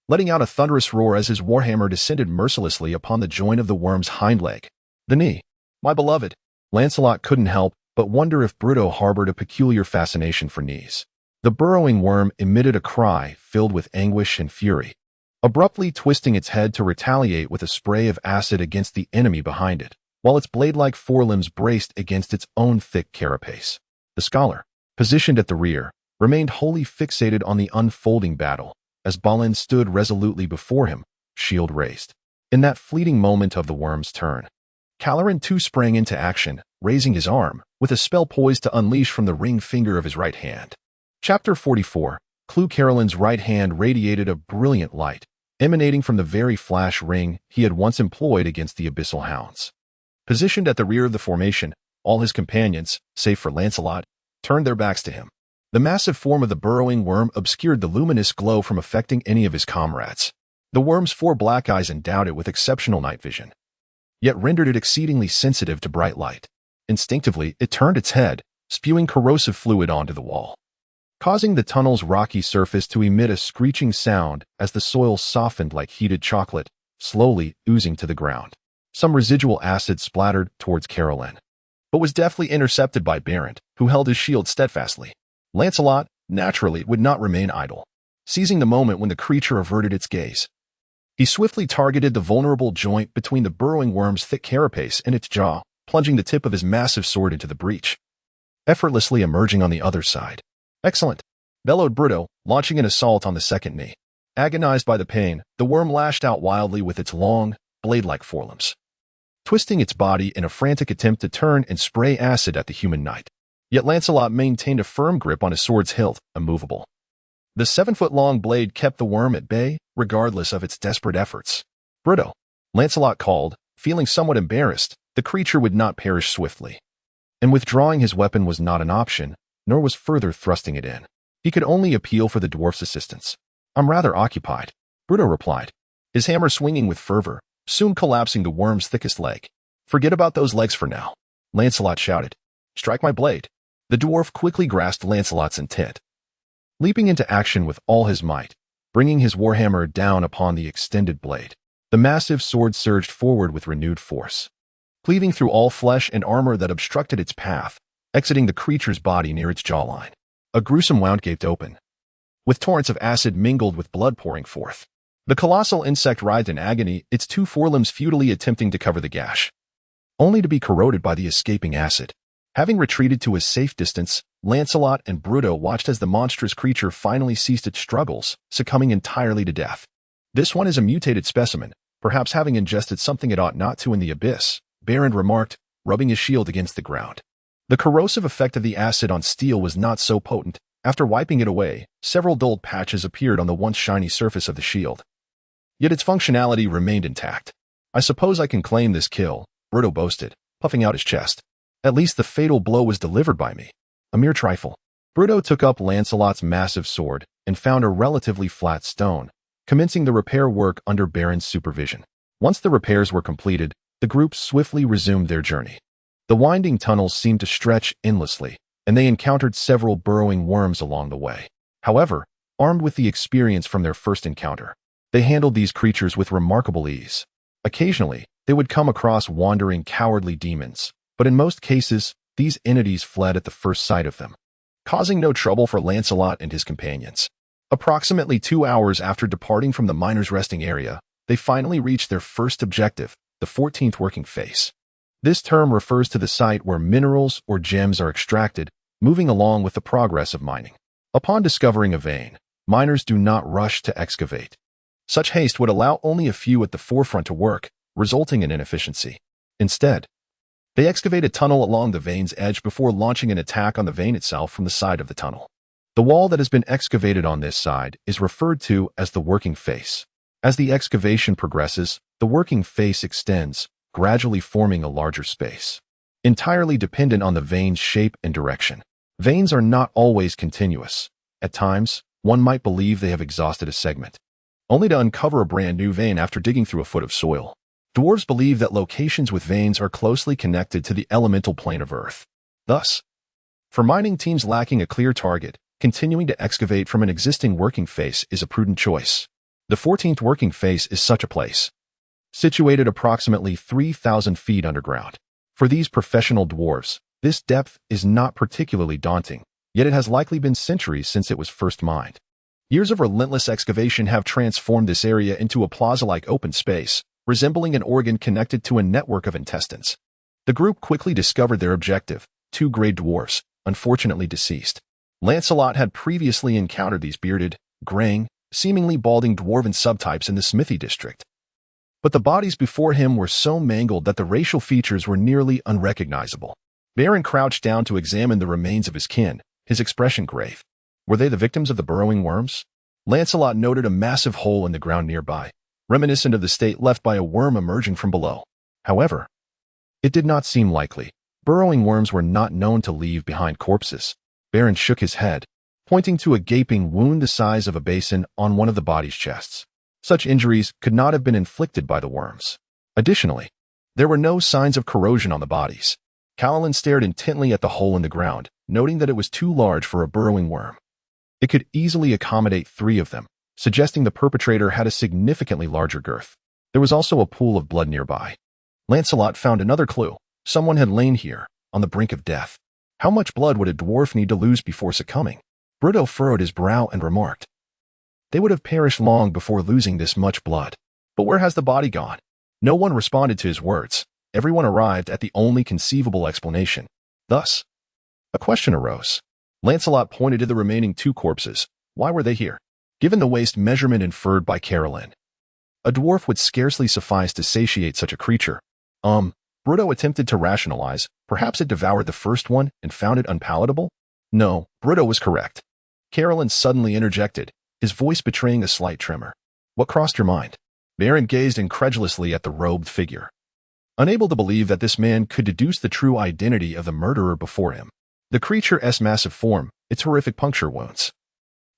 letting out a thunderous roar as his warhammer descended mercilessly upon the joint of the worm's hind leg. The knee. My beloved. Lancelot couldn't help but wonder if Brutto harbored a peculiar fascination for knees. The burrowing worm emitted a cry filled with anguish and fury, abruptly twisting its head to retaliate with a spray of acid against the enemy behind it, while its blade-like forelimbs braced against its own thick carapace. The scholar, positioned at the rear, remained wholly fixated on the unfolding battle, as Balin stood resolutely before him, shield raised. In that fleeting moment of the worm's turn, Caloran too sprang into action, raising his arm, with a spell poised to unleash from the ring finger of his right hand. Chapter 44. Clu Carolin's right hand radiated a brilliant light, emanating from the very flash ring he had once employed against the abyssal hounds. Positioned at the rear of the formation, all his companions, save for Lancelot, turned their backs to him. The massive form of the burrowing worm obscured the luminous glow from affecting any of his comrades. The worm's 4 black eyes endowed it with exceptional night vision, yet rendered it exceedingly sensitive to bright light. Instinctively, it turned its head, spewing corrosive fluid onto the wall, causing the tunnel's rocky surface to emit a screeching sound as the soil softened like heated chocolate, slowly oozing to the ground. Some residual acid splattered towards Carolyn, but was deftly intercepted by Berend, who held his shield steadfastly. Lancelot, naturally, would not remain idle. Seizing the moment when the creature averted its gaze, he swiftly targeted the vulnerable joint between the burrowing worm's thick carapace and its jaw, plunging the tip of his massive sword into the breach, effortlessly emerging on the other side. Excellent, bellowed Brutto, launching an assault on the second knee. Agonized by the pain, the worm lashed out wildly with its long, blade-like forelimbs, twisting its body in a frantic attempt to turn and spray acid at the human knight. Yet Lancelot maintained a firm grip on his sword's hilt, immovable. The 7-foot-long blade kept the worm at bay, regardless of its desperate efforts. Brutto, Lancelot called, feeling somewhat embarrassed. The creature would not perish swiftly, and withdrawing his weapon was not an option, nor was further thrusting it in. He could only appeal for the dwarf's assistance. I'm rather occupied, Brutto replied, his hammer swinging with fervor, soon collapsing the worm's thickest leg. Forget about those legs for now, Lancelot shouted. Strike my blade. The dwarf quickly grasped Lancelot's intent, leaping into action with all his might, bringing his warhammer down upon the extended blade. The massive sword surged forward with renewed force, cleaving through all flesh and armor that obstructed its path, exiting the creature's body near its jawline. A gruesome wound gaped open, with torrents of acid mingled with blood pouring forth. The colossal insect writhed in agony, its 2 forelimbs futilely attempting to cover the gash, only to be corroded by the escaping acid. Having retreated to a safe distance, Lancelot and Brutto watched as the monstrous creature finally ceased its struggles, succumbing entirely to death. This one is a mutated specimen, perhaps having ingested something it ought not to in the abyss, Berend remarked, rubbing his shield against the ground. The corrosive effect of the acid on steel was not so potent. After wiping it away, several dulled patches appeared on the once shiny surface of the shield. Yet its functionality remained intact. I suppose I can claim this kill, Brutto boasted, puffing out his chest. At least the fatal blow was delivered by me. A mere trifle. Brutto took up Lancelot's massive sword and found a relatively flat stone, commencing the repair work under Berend's supervision. Once the repairs were completed, the group swiftly resumed their journey. The winding tunnels seemed to stretch endlessly, and they encountered several burrowing worms along the way. However, armed with the experience from their first encounter, they handled these creatures with remarkable ease. Occasionally, they would come across wandering, cowardly demons, but in most cases, these entities fled at the first sight of them, causing no trouble for Lancelot and his companions. Approximately 2 hours after departing from the miners' resting area, they finally reached their first objective, the 14th working face. This term refers to the site where minerals or gems are extracted, moving along with the progress of mining. Upon discovering a vein, miners do not rush to excavate. Such haste would allow only a few at the forefront to work, resulting in inefficiency. Instead, they excavate a tunnel along the vein's edge before launching an attack on the vein itself from the side of the tunnel. The wall that has been excavated on this side is referred to as the working face. As the excavation progresses, the working face extends, gradually forming a larger space, entirely dependent on the vein's shape and direction. Veins are not always continuous. At times, one might believe they have exhausted a segment, only to uncover a brand new vein after digging through a foot of soil. Dwarves believe that locations with veins are closely connected to the elemental plane of Earth. Thus, for mining teams lacking a clear target, continuing to excavate from an existing working face is a prudent choice. The 14th working face is such a place, situated approximately 3,000 feet underground. For these professional dwarves, this depth is not particularly daunting, yet it has likely been centuries since it was first mined. Years of relentless excavation have transformed this area into a plaza-like open space, resembling an organ connected to a network of intestines. The group quickly discovered their objective, 2 gray dwarfs, unfortunately deceased. Lancelot had previously encountered these bearded, graying, seemingly balding dwarven subtypes in the Smithy district. But the bodies before him were so mangled that the racial features were nearly unrecognizable. Baron crouched down to examine the remains of his kin, his expression grave. Were they the victims of the burrowing worms? Lancelot noted a massive hole in the ground nearby, reminiscent of the state left by a worm emerging from below. However, it did not seem likely. Burrowing worms were not known to leave behind corpses. Baron shook his head, pointing to a gaping wound the size of a basin on one of the body's chests. Such injuries could not have been inflicted by the worms. Additionally, there were no signs of corrosion on the bodies. Callan stared intently at the hole in the ground, noting that it was too large for a burrowing worm. It could easily accommodate 3 of them, suggesting the perpetrator had a significantly larger girth. There was also a pool of blood nearby. Lancelot found another clue. Someone had lain here, on the brink of death. How much blood would a dwarf need to lose before succumbing? Bruto furrowed his brow and remarked, "They would have perished long before losing this much blood. But where has the body gone?" No one responded to his words. Everyone arrived at the only conceivable explanation. Thus, a question arose. Lancelot pointed to the remaining 2 corpses. Why were they here? Given the waist measurement inferred by Carolyn, a dwarf would scarcely suffice to satiate such a creature. Bruto attempted to rationalize. Perhaps it devoured the first one and found it unpalatable? No, Bruto was correct. Carolyn suddenly interjected, his voice betraying a slight tremor. What crossed your mind? Baron gazed incredulously at the robed figure, unable to believe that this man could deduce the true identity of the murderer before him. The creature's massive form, its horrific puncture wounds,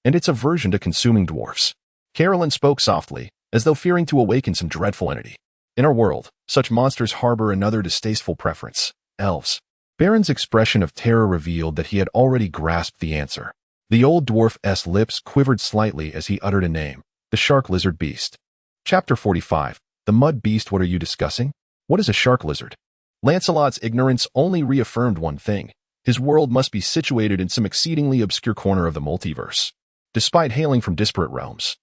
and its aversion to consuming dwarfs. Carolyn spoke softly, as though fearing to awaken some dreadful entity. In our world, such monsters harbor another distasteful preference: elves. Baron's expression of terror revealed that he had already grasped the answer. The old dwarf's lips quivered slightly as he uttered a name: the shark lizard beast. Chapter 45. The mud beast. What are you discussing? What is a shark lizard? Lancelot's ignorance only reaffirmed one thing. His world must be situated in some exceedingly obscure corner of the multiverse. Despite hailing from disparate realms,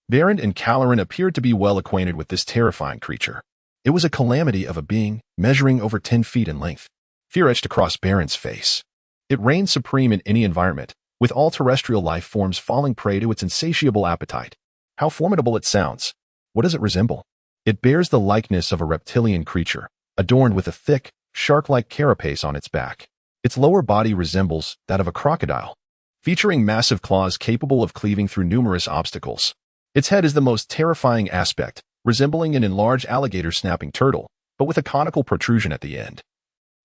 Baron and Callan appeared to be well acquainted with this terrifying creature. It was a calamity of a being, measuring over 10 feet in length. Fear etched across Baron's face. It reigned supreme in any environment, with all terrestrial life forms falling prey to its insatiable appetite. How formidable it sounds. What does it resemble? It bears the likeness of a reptilian creature, adorned with a thick, shark-like carapace on its back. Its lower body resembles that of a crocodile, featuring massive claws capable of cleaving through numerous obstacles. Its head is the most terrifying aspect, resembling an enlarged alligator-snapping turtle, but with a conical protrusion at the end,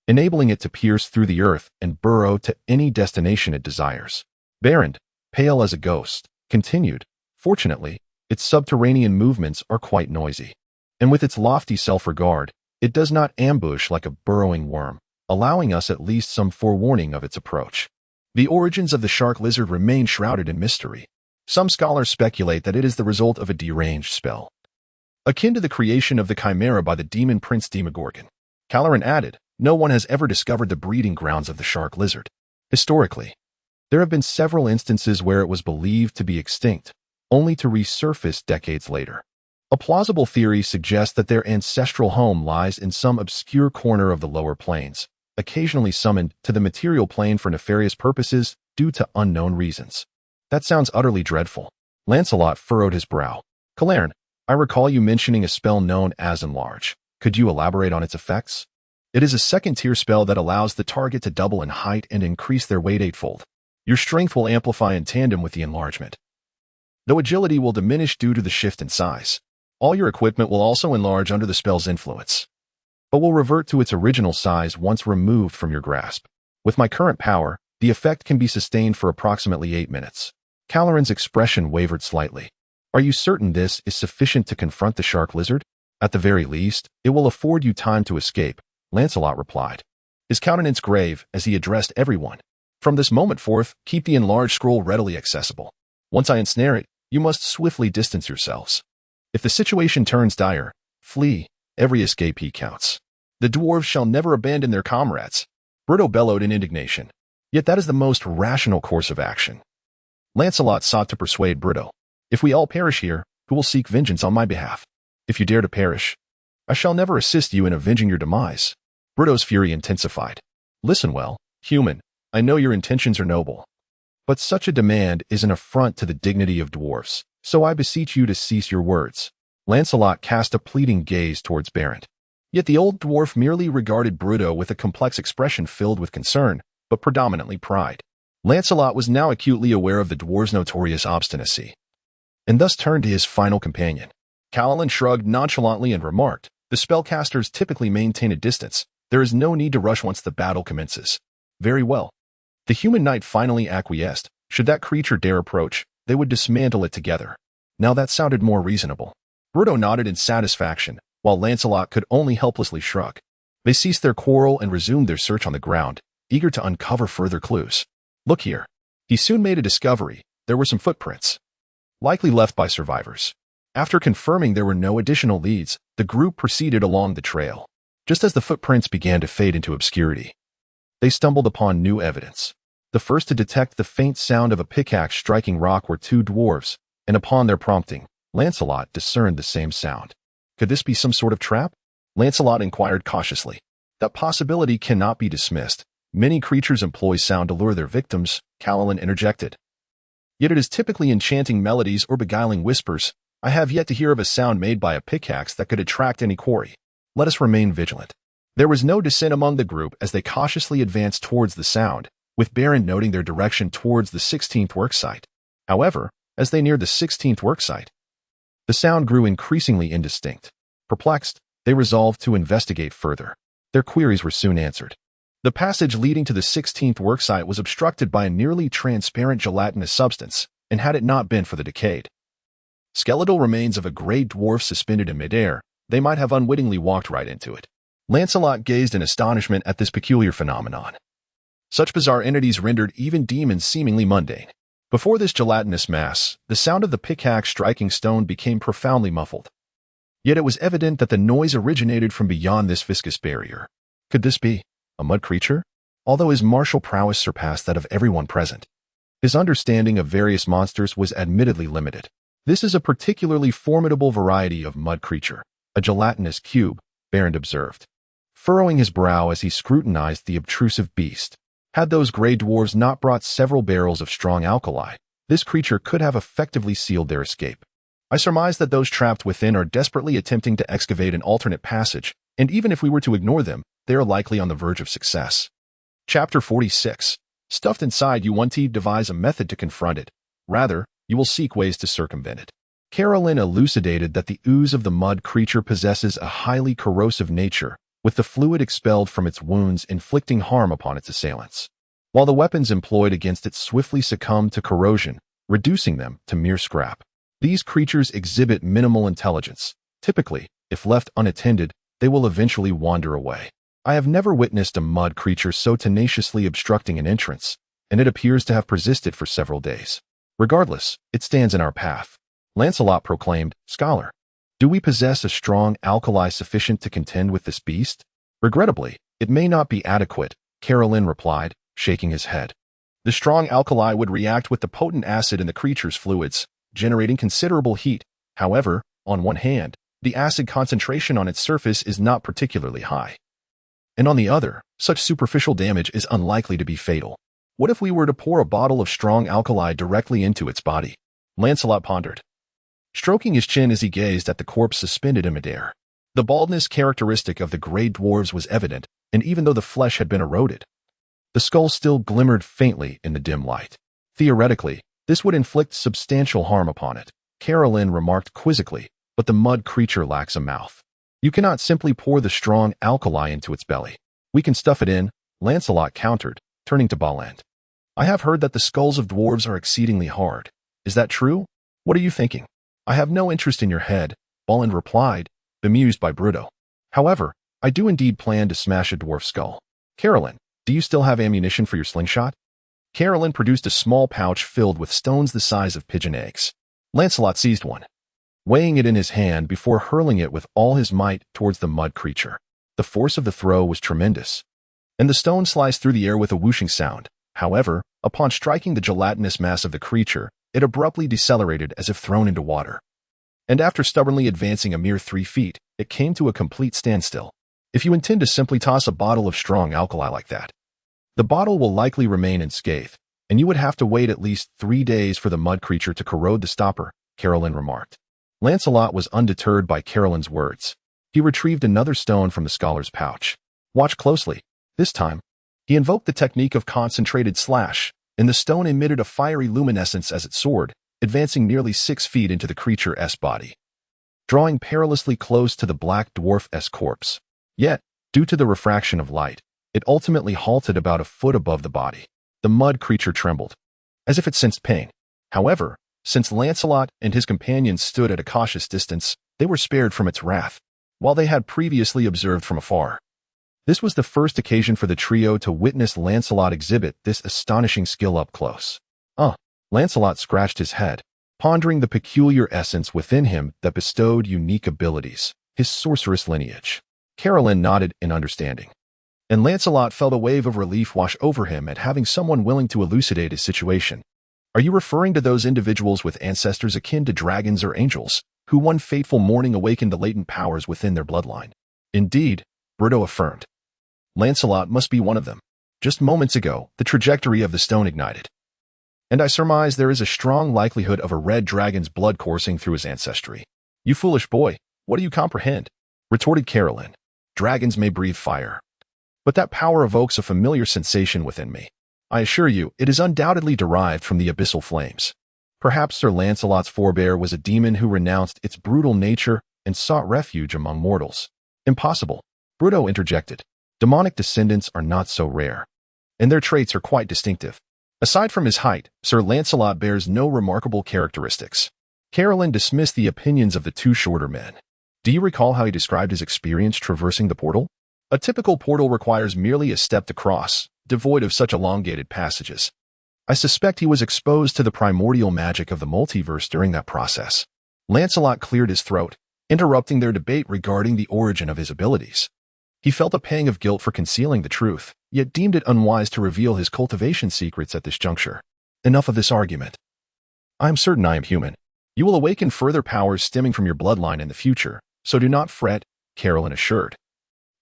enabling it to pierce through the earth and burrow to any destination it desires. Baron, pale as a ghost, continued, "Fortunately, its subterranean movements are quite noisy. And with its lofty self-regard, it does not ambush like a burrowing worm, allowing us at least some forewarning of its approach." The origins of the shark lizard remain shrouded in mystery. Some scholars speculate that it is the result of a deranged spell, akin to the creation of the chimera by the demon prince Demogorgon. Callan added, "No one has ever discovered the breeding grounds of the shark lizard. Historically, there have been several instances where it was believed to be extinct, only to resurface decades later. A plausible theory suggests that their ancestral home lies in some obscure corner of the lower planes, occasionally summoned to the material plane for nefarious purposes due to unknown reasons. That sounds utterly dreadful. Lancelot furrowed his brow. Callan, I recall you mentioning a spell known as Enlarge. Could you elaborate on its effects? It is a second-tier spell that allows the target to double in height and increase their weight 8-fold. Your strength will amplify in tandem with the enlargement, though agility will diminish due to the shift in size. All your equipment will also enlarge under the spell's influence, but will revert to its original size once removed from your grasp. With my current power, the effect can be sustained for approximately 8 minutes. Calorin's expression wavered slightly. Are you certain this is sufficient to confront the shark lizard? At the very least, it will afford you time to escape, Lancelot replied, his countenance grave as he addressed everyone. From this moment forth, keep the enlarged scroll readily accessible. Once I ensnare it, you must swiftly distance yourselves. If the situation turns dire, flee. Every escapee counts. The dwarves shall never abandon their comrades. Brutto bellowed in indignation. Yet that is the most rational course of action. Lancelot sought to persuade Brutto. If we all perish here, who will seek vengeance on my behalf? If you dare to perish, I shall never assist you in avenging your demise. Brutto's fury intensified. Listen well, human, I know your intentions are noble. But such a demand is an affront to the dignity of dwarfs, so I beseech you to cease your words. Lancelot cast a pleading gaze towards Berent. Yet the old dwarf merely regarded Brutto with a complex expression filled with concern, but predominantly pride. Lancelot was now acutely aware of the dwarf's notorious obstinacy, and thus turned to his final companion. Callan shrugged nonchalantly and remarked, the spellcasters typically maintain a distance. There is no need to rush once the battle commences. Very well. The human knight finally acquiesced. Should that creature dare approach, they would dismantle it together. Now that sounded more reasonable. Brutto nodded in satisfaction, while Lancelot could only helplessly shrug. They ceased their quarrel and resumed their search on the ground, eager to uncover further clues. Look here. He soon made a discovery. There were some footprints, likely left by survivors. After confirming there were no additional leads, the group proceeded along the trail. Just as the footprints began to fade into obscurity, they stumbled upon new evidence. The first to detect the faint sound of a pickaxe striking rock were two dwarves, and upon their prompting, Lancelot discerned the same sound. Could this be some sort of trap? Lancelot inquired cautiously. That possibility cannot be dismissed. Many creatures employ sound to lure their victims, Callan interjected. Yet it is typically enchanting melodies or beguiling whispers. I have yet to hear of a sound made by a pickaxe that could attract any quarry. Let us remain vigilant. There was no dissent among the group as they cautiously advanced towards the sound, with Baron noting their direction towards the 16th worksite. However, as they neared the 16th worksite, the sound grew increasingly indistinct. Perplexed, they resolved to investigate further. Their queries were soon answered. The passage leading to the 16th worksite was obstructed by a nearly transparent gelatinous substance, and had it not been for the decayed skeletal remains of a grey dwarf suspended in midair, they might have unwittingly walked right into it. Lancelot gazed in astonishment at this peculiar phenomenon. Such bizarre entities rendered even demons seemingly mundane. Before this gelatinous mass, the sound of the pickaxe striking stone became profoundly muffled. Yet it was evident that the noise originated from beyond this viscous barrier. Could this be a mud creature? Although his martial prowess surpassed that of everyone present, his understanding of various monsters was admittedly limited. This is a particularly formidable variety of mud creature, a gelatinous cube, Berend observed, furrowing his brow as he scrutinized the obtrusive beast. Had those gray dwarves not brought several barrels of strong alkali, this creature could have effectively sealed their escape. I surmise that those trapped within are desperately attempting to excavate an alternate passage, and even if we were to ignore them, they are likely on the verge of success. Chapter 46. Stuffed inside, you won't devise a method to confront it. Rather, you will seek ways to circumvent it. Carolyn elucidated that the ooze of the mud creature possesses a highly corrosive nature, with the fluid expelled from its wounds inflicting harm upon its assailants, while the weapons employed against it swiftly succumb to corrosion, reducing them to mere scrap. These creatures exhibit minimal intelligence. Typically, if left unattended, they will eventually wander away. I have never witnessed a mud creature so tenaciously obstructing an entrance, and it appears to have persisted for several days. Regardless, it stands in our path. Lancelot proclaimed, Scholar, do we possess a strong alkali sufficient to contend with this beast? Regrettably, it may not be adequate, Carolyn replied, shaking his head. The strong alkali would react with the potent acid in the creature's fluids, generating considerable heat. However, on one hand, the acid concentration on its surface is not particularly high, and on the other, such superficial damage is unlikely to be fatal. What if we were to pour a bottle of strong alkali directly into its body? Lancelot pondered, stroking his chin as he gazed at the corpse suspended in midair. The baldness characteristic of the gray dwarves was evident, and even though the flesh had been eroded, the skull still glimmered faintly in the dim light. Theoretically, this would inflict substantial harm upon it, Carolyn remarked quizzically, but the mud creature lacks a mouth. You cannot simply pour the strong alkali into its belly. We can stuff it in, Lancelot countered, turning to Balland. I have heard that the skulls of dwarves are exceedingly hard. Is that true? What are you thinking? I have no interest in your head, Bolland replied, bemused by Bruto. However, I do indeed plan to smash a dwarf skull. Carolyn, do you still have ammunition for your slingshot? Carolyn produced a small pouch filled with stones the size of pigeon eggs. Lancelot seized one, weighing it in his hand before hurling it with all his might towards the mud creature. The force of the throw was tremendous, and the stone sliced through the air with a whooshing sound. However, upon striking the gelatinous mass of the creature, it abruptly decelerated as if thrown into water. And after stubbornly advancing a mere 3 feet, it came to a complete standstill. If you intend to simply toss a bottle of strong alkali like that, the bottle will likely remain unscathed, and you would have to wait at least 3 days for the mud creature to corrode the stopper, Carolyn remarked. Lancelot was undeterred by Carolyn's words. He retrieved another stone from the scholar's pouch. Watch closely. This time, he invoked the technique of concentrated slash, and the stone emitted a fiery luminescence as it soared, advancing nearly 6 feet into the creature's body, drawing perilously close to the black dwarf's corpse. Yet, due to the refraction of light, it ultimately halted about a foot above the body. The mud creature trembled, as if it sensed pain. However, since Lancelot and his companions stood at a cautious distance, they were spared from its wrath, while they had previously observed from afar. This was the first occasion for the trio to witness Lancelot exhibit this astonishing skill up close. Lancelot scratched his head, pondering the peculiar essence within him that bestowed unique abilities, his sorceress lineage. Carolyn nodded in understanding, and Lancelot felt a wave of relief wash over him at having someone willing to elucidate his situation. Are you referring to those individuals with ancestors akin to dragons or angels, who one fateful morning awakened the latent powers within their bloodline? Indeed, Bruto affirmed. Lancelot must be one of them. Just moments ago, the trajectory of the stone ignited, and I surmise there is a strong likelihood of a red dragon's blood coursing through his ancestry. You foolish boy, what do you comprehend? Retorted Carolyn. Dragons may breathe fire, but that power evokes a familiar sensation within me. I assure you, it is undoubtedly derived from the abyssal flames. Perhaps Sir Lancelot's forebear was a demon who renounced its brutal nature and sought refuge among mortals. Impossible, Bruto interjected. Demonic descendants are not so rare, and their traits are quite distinctive. Aside from his height, Sir Lancelot bears no remarkable characteristics. Carolyn dismissed the opinions of the two shorter men. Do you recall how he described his experience traversing the portal? A typical portal requires merely a step to cross, devoid of such elongated passages. I suspect he was exposed to the primordial magic of the multiverse during that process. Lancelot cleared his throat, interrupting their debate regarding the origin of his abilities. He felt a pang of guilt for concealing the truth, yet deemed it unwise to reveal his cultivation secrets at this juncture. Enough of this argument. I am certain I am human. You will awaken further powers stemming from your bloodline in the future, so do not fret, Carolyn assured.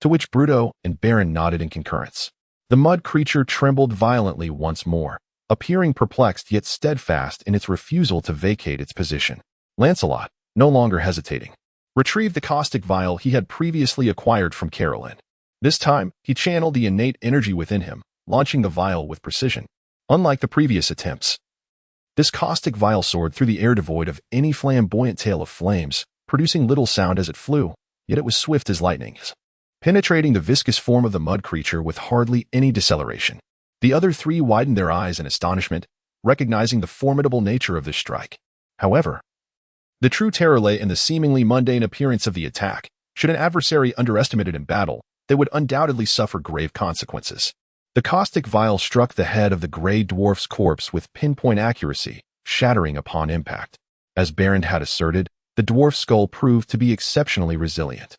To which Bruto and Baron nodded in concurrence. The mud creature trembled violently once more, appearing perplexed yet steadfast in its refusal to vacate its position. Lancelot, no longer hesitating, retrieved the caustic vial he had previously acquired from Carolyn. This time, he channeled the innate energy within him, launching the vial with precision. Unlike the previous attempts, this caustic vial soared through the air devoid of any flamboyant tail of flames, producing little sound as it flew, yet it was swift as lightning, penetrating the viscous form of the mud creature with hardly any deceleration. The other three widened their eyes in astonishment, recognizing the formidable nature of this strike. However, the true terror lay in the seemingly mundane appearance of the attack. Should an adversary underestimate it in battle, they would undoubtedly suffer grave consequences. The caustic vial struck the head of the gray dwarf's corpse with pinpoint accuracy, shattering upon impact. As Baron had asserted, the dwarf's skull proved to be exceptionally resilient.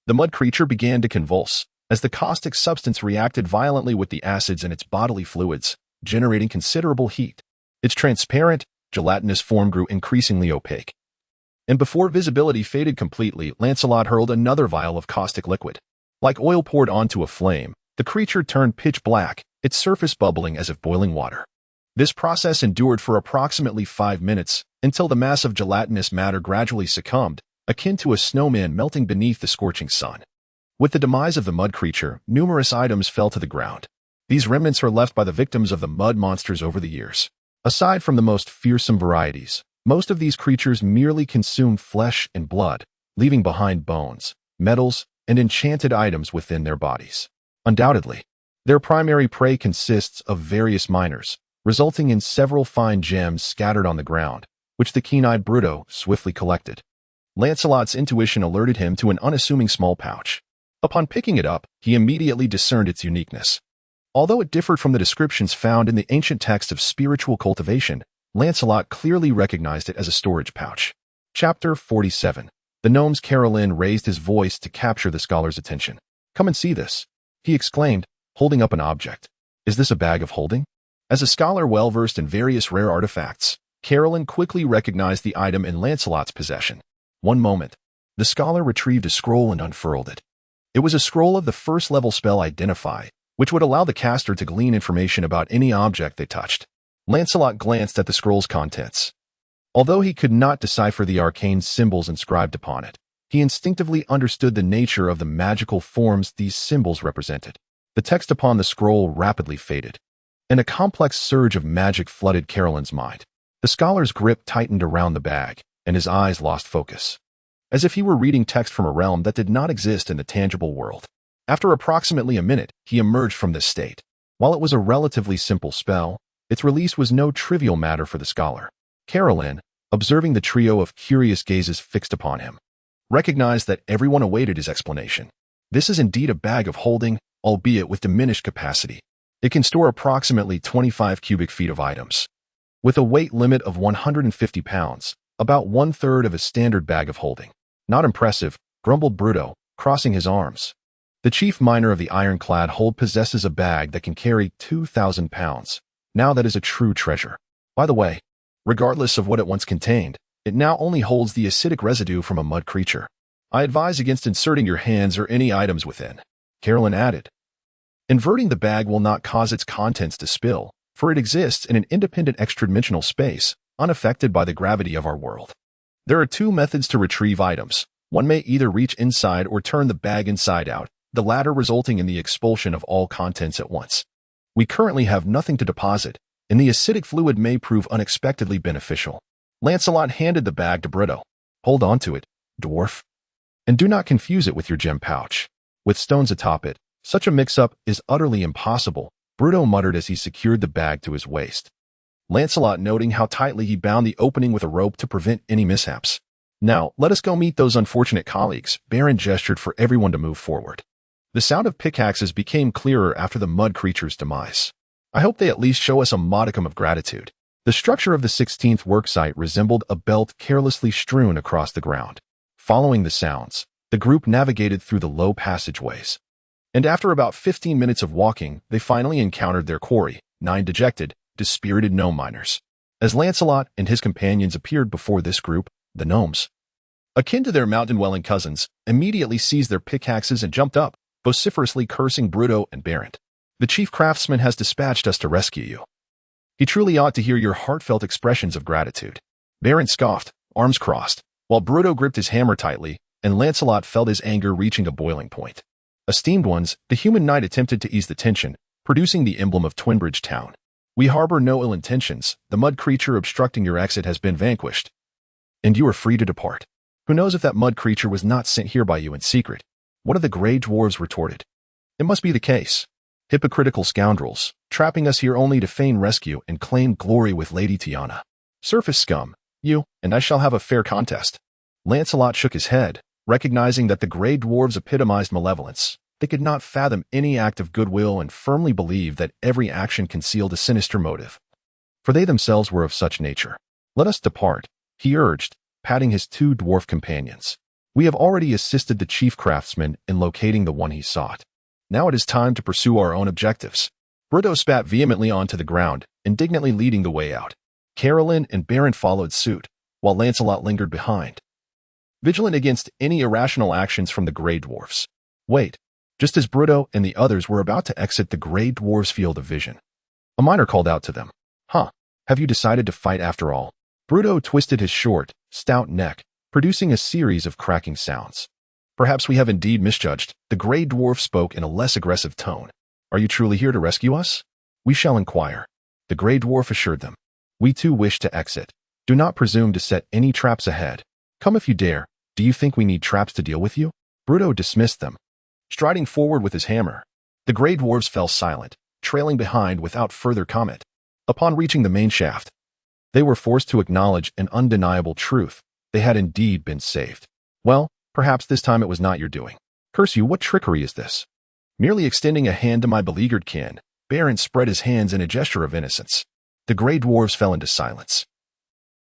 The mud creature began to convulse, as the caustic substance reacted violently with the acids in its bodily fluids, generating considerable heat. Its transparent, gelatinous form grew increasingly opaque, and before visibility faded completely, Lancelot hurled another vial of caustic liquid. Like oil poured onto a flame, the creature turned pitch black, its surface bubbling as if boiling water. This process endured for approximately 5 minutes, until the mass of gelatinous matter gradually succumbed, akin to a snowman melting beneath the scorching sun. With the demise of the mud creature, numerous items fell to the ground. These remnants are left by the victims of the mud monsters over the years. Aside from the most fearsome varieties, most of these creatures merely consume flesh and blood, leaving behind bones, metals, and enchanted items within their bodies. Undoubtedly, their primary prey consists of various miners, resulting in several fine gems scattered on the ground, which the keen-eyed Bruto swiftly collected. Lancelot's intuition alerted him to an unassuming small pouch. Upon picking it up, he immediately discerned its uniqueness. Although it differed from the descriptions found in the ancient text of spiritual cultivation, Lancelot clearly recognized it as a storage pouch. Chapter 47. The gnome's Carolyn raised his voice to capture the scholar's attention. "Come and see this," he exclaimed, holding up an object. "Is this a bag of holding?" As a scholar well-versed in various rare artifacts, Carolyn quickly recognized the item in Lancelot's possession. One moment. The scholar retrieved a scroll and unfurled it. It was a scroll of the first-level spell Identify, which would allow the caster to glean information about any object they touched. Lancelot glanced at the scroll's contents. Although he could not decipher the arcane symbols inscribed upon it, he instinctively understood the nature of the magical forms these symbols represented. The text upon the scroll rapidly faded, and a complex surge of magic flooded Carolyn's mind. The scholar's grip tightened around the bag, and his eyes lost focus, as if he were reading text from a realm that did not exist in the tangible world. After approximately a minute, he emerged from this state. While it was a relatively simple spell, its release was no trivial matter for the scholar. Carolyn, observing the trio of curious gazes fixed upon him, recognized that everyone awaited his explanation. This is indeed a bag of holding, albeit with diminished capacity. It can store approximately 25 cubic feet of items. With a weight limit of 150 pounds, about one-third of a standard bag of holding. "Not impressive," grumbled Bruto, crossing his arms. "The chief miner of the ironclad hold possesses a bag that can carry 2,000 pounds. Now that is a true treasure. By the way, regardless of what it once contained, it now only holds the acidic residue from a mud creature. I advise against inserting your hands or any items within," Carolyn added. "Inverting the bag will not cause its contents to spill, for it exists in an independent extra-dimensional space, unaffected by the gravity of our world. There are two methods to retrieve items. One may either reach inside or turn the bag inside out, the latter resulting in the expulsion of all contents at once. We currently have nothing to deposit, and the acidic fluid may prove unexpectedly beneficial." Lancelot handed the bag to Bruto. "Hold on to it, dwarf. And do not confuse it with your gem pouch. With stones atop it, such a mix-up is utterly impossible," Bruto muttered as he secured the bag to his waist. Lancelot noting how tightly he bound the opening with a rope to prevent any mishaps. "Now, let us go meet those unfortunate colleagues," Baron gestured for everyone to move forward. The sound of pickaxes became clearer after the mud creature's demise. "I hope they at least show us a modicum of gratitude." The structure of the 16th worksite resembled a belt carelessly strewn across the ground. Following the sounds, the group navigated through the low passageways. And after about 15 minutes of walking, they finally encountered their quarry, 9 dejected, dispirited gnome miners. As Lancelot and his companions appeared before this group, the gnomes, akin to their mountain-dwelling cousins, immediately seized their pickaxes and jumped up, vociferously cursing Bruto and Barent. "The chief craftsman has dispatched us to rescue you. He truly ought to hear your heartfelt expressions of gratitude." Barent scoffed, arms crossed, while Bruto gripped his hammer tightly, and Lancelot felt his anger reaching a boiling point. "Esteemed ones," the human knight attempted to ease the tension, producing the emblem of Twinbridge Town. "We harbor no ill intentions. The mud creature obstructing your exit has been vanquished, and you are free to depart. Who knows if that mud creature was not sent here by you in secret?" One of the gray dwarves retorted. "It must be the case. Hypocritical scoundrels, trapping us here only to feign rescue and claim glory with Lady Tiana. Surface scum, you and I shall have a fair contest." Lancelot shook his head, recognizing that the gray dwarves epitomized malevolence. They could not fathom any act of goodwill and firmly believed that every action concealed a sinister motive, for they themselves were of such nature. "Let us depart," he urged, patting his 2 dwarf companions. "We have already assisted the chief craftsman in locating the one he sought. Now it is time to pursue our own objectives." Bruto spat vehemently onto the ground, indignantly leading the way out. Carolyn and Baron followed suit, while Lancelot lingered behind, vigilant against any irrational actions from the gray dwarfs. Wait. Just as Bruto and the others were about to exit the gray dwarf's field of vision, a miner called out to them. "Huh, have you decided to fight after all?" Bruto twisted his short, stout neck, producing a series of cracking sounds. "Perhaps we have indeed misjudged," the gray dwarf spoke in a less aggressive tone. "Are you truly here to rescue us?" "We shall inquire," the gray dwarf assured them. "We too wish to exit. Do not presume to set any traps ahead. Come if you dare. Do you think we need traps to deal with you?" Bruto dismissed them, striding forward with his hammer. The gray dwarves fell silent, trailing behind without further comment. Upon reaching the main shaft, They were forced to acknowledge an undeniable truth. They had indeed been saved. Well, perhaps this time it was not your doing. Curse you, what trickery is this? Merely extending a hand to my beleaguered kin, Baron spread his hands in a gesture of innocence. The gray dwarves fell into silence,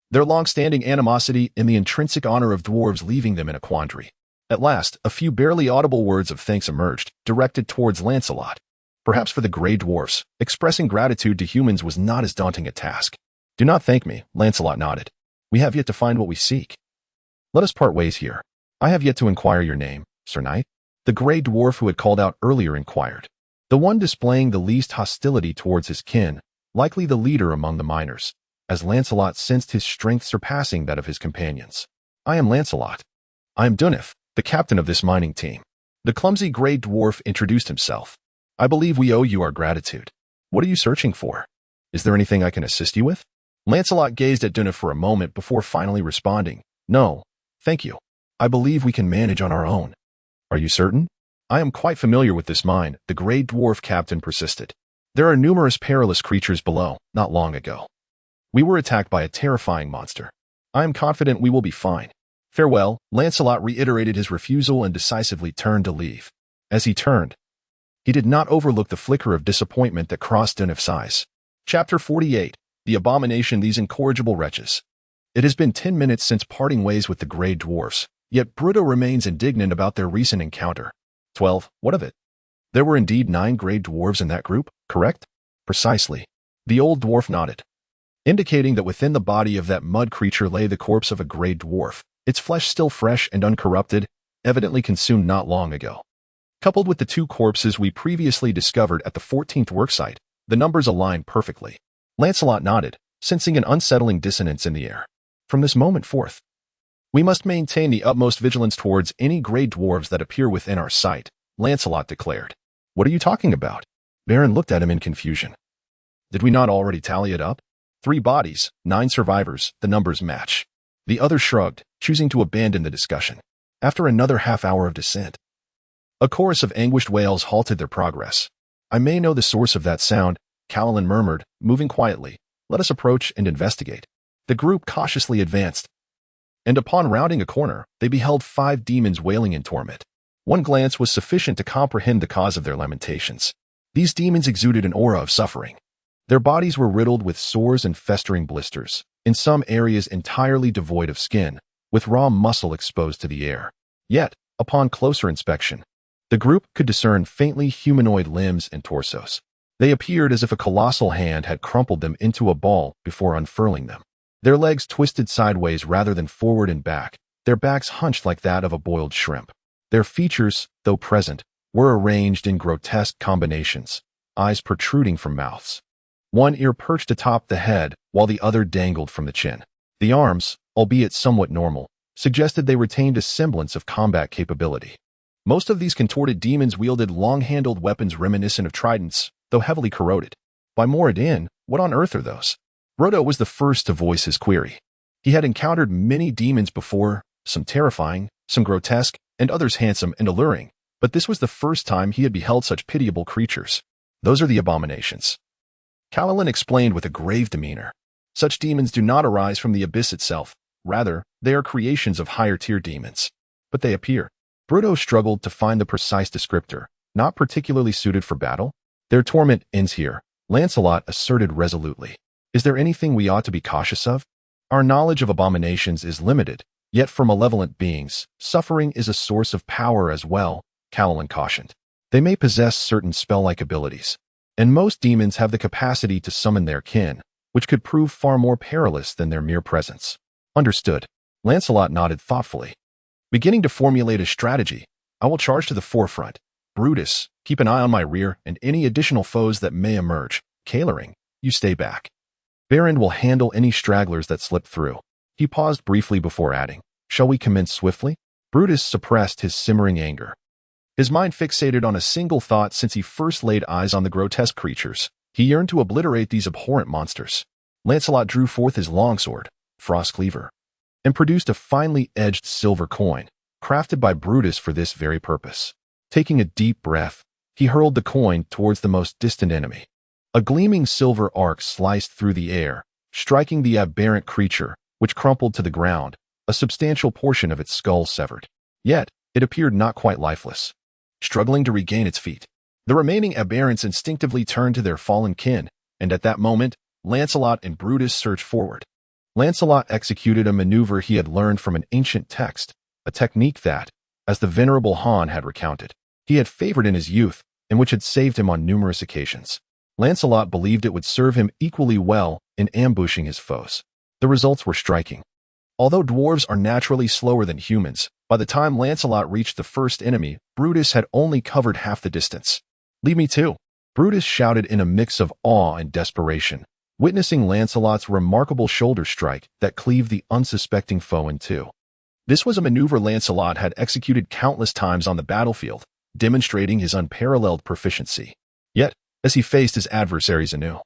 their long-standing animosity and the intrinsic honor of dwarves leaving them in a quandary. At last, a few barely audible words of thanks emerged, directed towards Lancelot. Perhaps for the gray dwarfs, expressing gratitude to humans was not as daunting a task. Do not thank me, Lancelot nodded. We have yet to find what we seek. Let us part ways here. I have yet to inquire your name, Sir Knight. The gray dwarf who had called out earlier inquired. The one displaying the least hostility towards his kin, likely the leader among the miners, as Lancelot sensed his strength surpassing that of his companions. I am Lancelot. I am Dunif, the captain of this mining team. The clumsy gray dwarf introduced himself. I believe we owe you our gratitude. What are you searching for? Is there anything I can assist you with? Lancelot gazed at Dunif for a moment before finally responding. No, thank you. I believe we can manage on our own. Are you certain? I am quite familiar with this mine, the gray dwarf captain persisted. There are numerous perilous creatures below, not long ago. We were attacked by a terrifying monster. I am confident we will be fine. Farewell, Lancelot reiterated his refusal and decisively turned to leave. As he turned, he did not overlook the flicker of disappointment that crossed Dunif's eyes. Chapter 48. The Abomination, these incorrigible wretches. It has been 10 minutes since parting ways with the gray dwarfs, yet Bruto remains indignant about their recent encounter. 12. What of it? There were indeed 9 gray dwarves in that group, correct? Precisely. The old dwarf nodded, indicating that within the body of that mud creature lay the corpse of a gray dwarf, its flesh still fresh and uncorrupted, evidently consumed not long ago. Coupled with the 2 corpses we previously discovered at the 14th worksite, the numbers aligned perfectly. Lancelot nodded, sensing an unsettling dissonance in the air. From this moment forth, we must maintain the utmost vigilance towards any gray dwarves that appear within our sight, Lancelot declared. What are you talking about? Baron looked at him in confusion. Did we not already tally it up? 3 bodies, 9 survivors, the numbers match. The other shrugged, choosing to abandon the discussion. After another half-hour of descent, a chorus of anguished wails halted their progress. I may know the source of that sound, Callillan murmured, moving quietly. Let us approach and investigate. The group cautiously advanced, and upon rounding a corner, they beheld 5 demons wailing in torment. One glance was sufficient to comprehend the cause of their lamentations. These demons exuded an aura of suffering. Their bodies were riddled with sores and festering blisters, in some areas entirely devoid of skin, with raw muscle exposed to the air. Yet, upon closer inspection, the group could discern faintly humanoid limbs and torsos. They appeared as if a colossal hand had crumpled them into a ball before unfurling them. Their legs twisted sideways rather than forward and back, their backs hunched like that of a boiled shrimp. Their features, though present, were arranged in grotesque combinations, eyes protruding from mouths. One ear perched atop the head, while the other dangled from the chin. The arms, albeit somewhat normal, suggested they retained a semblance of combat capability. Most of these contorted demons wielded long-handled weapons reminiscent of tridents, though heavily corroded. By Moradin, what on earth are those? Brodo was the first to voice his query. He had encountered many demons before, some terrifying, some grotesque, and others handsome and alluring, but this was the first time he had beheld such pitiable creatures. Those are the abominations. Callillan explained with a grave demeanor. Such demons do not arise from the abyss itself. Rather, they are creations of higher-tier demons. But they appear. Bruto struggled to find the precise descriptor, not particularly suited for battle. Their torment ends here, Lancelot asserted resolutely. Is there anything we ought to be cautious of? Our knowledge of abominations is limited, yet for malevolent beings, suffering is a source of power as well, Callillan cautioned. They may possess certain spell-like abilities, and most demons have the capacity to summon their kin, which could prove far more perilous than their mere presence. Understood. Lancelot nodded thoughtfully. Beginning to formulate a strategy, I will charge to the forefront. Brutus, keep an eye on my rear and any additional foes that may emerge. Caelering, you stay back. Baron will handle any stragglers that slip through. He paused briefly before adding, shall we commence swiftly? Brutus suppressed his simmering anger. His mind fixated on a single thought since he first laid eyes on the grotesque creatures. He yearned to obliterate these abhorrent monsters. Lancelot drew forth his longsword, Frost Cleaver, and produced a finely edged silver coin, crafted by Brutus for this very purpose. Taking a deep breath, he hurled the coin towards the most distant enemy. A gleaming silver arc sliced through the air, striking the aberrant creature, which crumpled to the ground, a substantial portion of its skull severed. Yet, it appeared not quite lifeless. Struggling to regain its feet, the remaining aberrants instinctively turned to their fallen kin, and at that moment, Lancelot and Brutus surged forward. Lancelot executed a maneuver he had learned from an ancient text, a technique that, as the venerable Han had recounted, he had favored in his youth and which had saved him on numerous occasions. Lancelot believed it would serve him equally well in ambushing his foes. The results were striking. Although dwarves are naturally slower than humans, by the time Lancelot reached the first enemy, Brutus had only covered half the distance. "Leave me too," Brutus shouted in a mix of awe and desperation, witnessing Lancelot's remarkable shoulder strike that cleaved the unsuspecting foe in two. This was a maneuver Lancelot had executed countless times on the battlefield, demonstrating his unparalleled proficiency. Yet, as he faced his adversaries anew,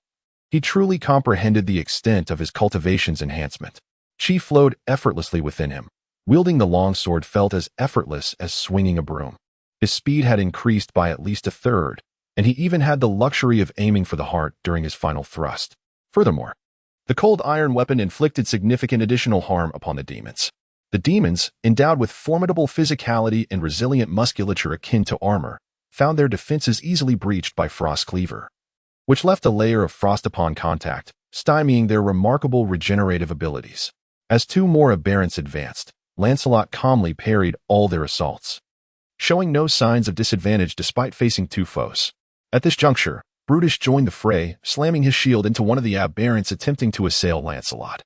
he truly comprehended the extent of his cultivation's enhancement. Chi flowed effortlessly within him. Wielding the longsword felt as effortless as swinging a broom. His speed had increased by at least a third, and he even had the luxury of aiming for the heart during his final thrust. Furthermore, the cold iron weapon inflicted significant additional harm upon the demons. The demons, endowed with formidable physicality and resilient musculature akin to armor, found their defenses easily breached by Frost Cleaver, which left a layer of frost upon contact, stymieing their remarkable regenerative abilities. As two more aberrants advanced, Lancelot calmly parried all their assaults, showing no signs of disadvantage despite facing two foes. At this juncture, Brutus joined the fray, slamming his shield into one of the aberrants attempting to assail Lancelot,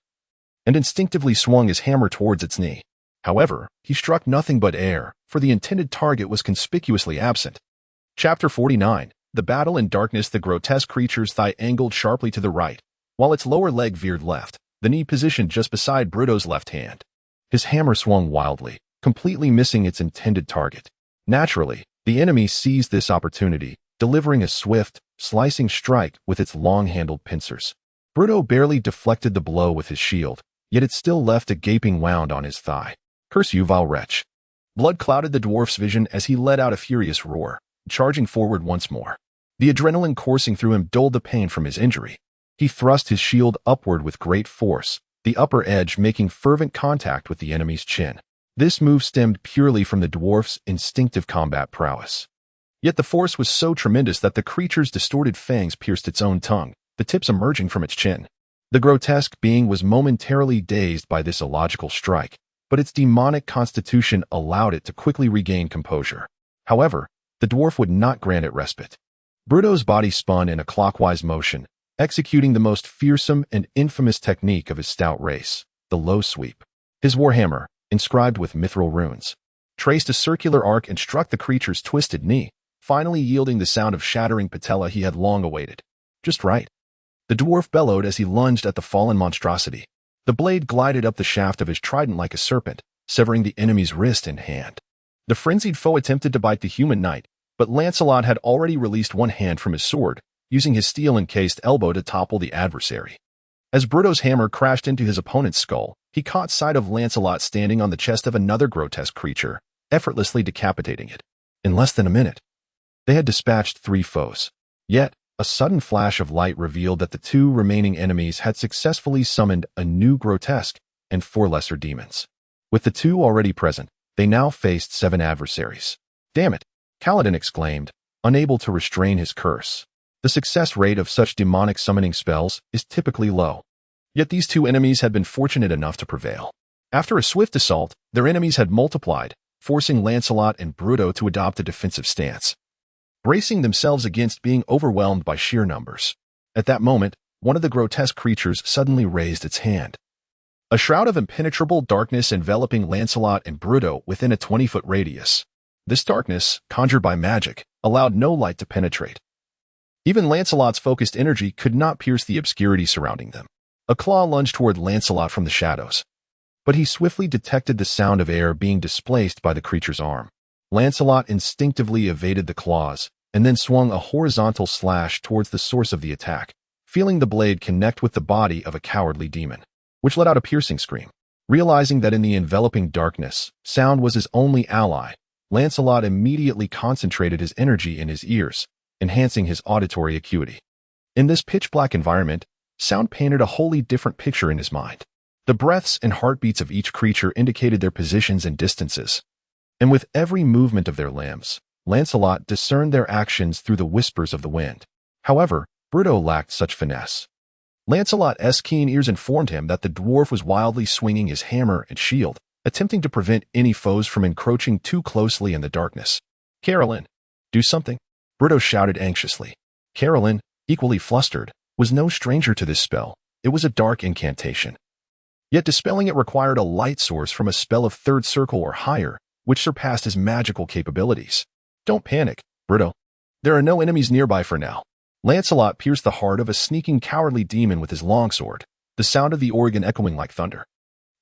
and instinctively swung his hammer towards its knee. However, he struck nothing but air, for the intended target was conspicuously absent. Chapter 49. The battle in darkness. The grotesque creature's thigh angled sharply to the right, while its lower leg veered left, the knee positioned just beside Bruto's left hand. His hammer swung wildly, completely missing its intended target. Naturally, the enemy seized this opportunity, delivering a swift, slicing strike with its long-handled pincers. Bruto barely deflected the blow with his shield, yet it still left a gaping wound on his thigh. "Curse you, vile wretch!" Blood clouded the dwarf's vision as he let out a furious roar, charging forward once more. The adrenaline coursing through him dulled the pain from his injury. He thrust his shield upward with great force, the upper edge making fervent contact with the enemy's chin. This move stemmed purely from the dwarf's instinctive combat prowess. Yet the force was so tremendous that the creature's distorted fangs pierced its own tongue, the tips emerging from its chin. The grotesque being was momentarily dazed by this illogical strike, but its demonic constitution allowed it to quickly regain composure. However, the dwarf would not grant it respite. Bruto's body spun in a clockwise motion, executing the most fearsome and infamous technique of his stout race, the low sweep. His warhammer, inscribed with mithril runes, traced a circular arc and struck the creature's twisted knee, finally yielding the sound of shattering patella he had long awaited. Just right. The dwarf bellowed as he lunged at the fallen monstrosity. The blade glided up the shaft of his trident like a serpent, severing the enemy's wrist and hand. The frenzied foe attempted to bite the human knight, but Lancelot had already released one hand from his sword, using his steel-encased elbow to topple the adversary. As Bruto's hammer crashed into his opponent's skull, he caught sight of Lancelot standing on the chest of another grotesque creature, effortlessly decapitating it. In less than a minute, they had dispatched 3 foes. Yet, a sudden flash of light revealed that the 2 remaining enemies had successfully summoned a new grotesque and 4 lesser demons. With the 2 already present, they now faced 7 adversaries. "Damn it!" Kaladin exclaimed, unable to restrain his curse. The success rate of such demonic summoning spells is typically low. Yet these 2 enemies had been fortunate enough to prevail. After a swift assault, their enemies had multiplied, forcing Lancelot and Bruto to adopt a defensive stance, bracing themselves against being overwhelmed by sheer numbers. At that moment, one of the grotesque creatures suddenly raised its hand. A shroud of impenetrable darkness enveloping Lancelot and Bruto within a 20-foot radius. This darkness, conjured by magic, allowed no light to penetrate. Even Lancelot's focused energy could not pierce the obscurity surrounding them. A claw lunged toward Lancelot from the shadows, but he swiftly detected the sound of air being displaced by the creature's arm. Lancelot instinctively evaded the claws, and then swung a horizontal slash towards the source of the attack, feeling the blade connect with the body of a cowardly demon, which let out a piercing scream. Realizing that in the enveloping darkness, sound was his only ally, Lancelot immediately concentrated his energy in his ears, enhancing his auditory acuity. In this pitch-black environment, Sound painted a wholly different picture in his mind. The breaths and heartbeats of each creature indicated their positions and distances, and with every movement of their limbs, Lancelot discerned their actions through the whispers of the wind. However, Bruto lacked such finesse. Lancelot's keen ears informed him that the dwarf was wildly swinging his hammer and shield, attempting to prevent any foes from encroaching too closely in the darkness. "Carolyn, do something," Bruto shouted anxiously. Carolyn, equally flustered, was no stranger to this spell. It was a dark incantation. Yet dispelling it required a light source from a spell of third circle or higher, which surpassed his magical capabilities. "Don't panic, Bruto. There are no enemies nearby for now." Lancelot pierced the heart of a sneaking cowardly demon with his longsword, the sound of the organ echoing like thunder.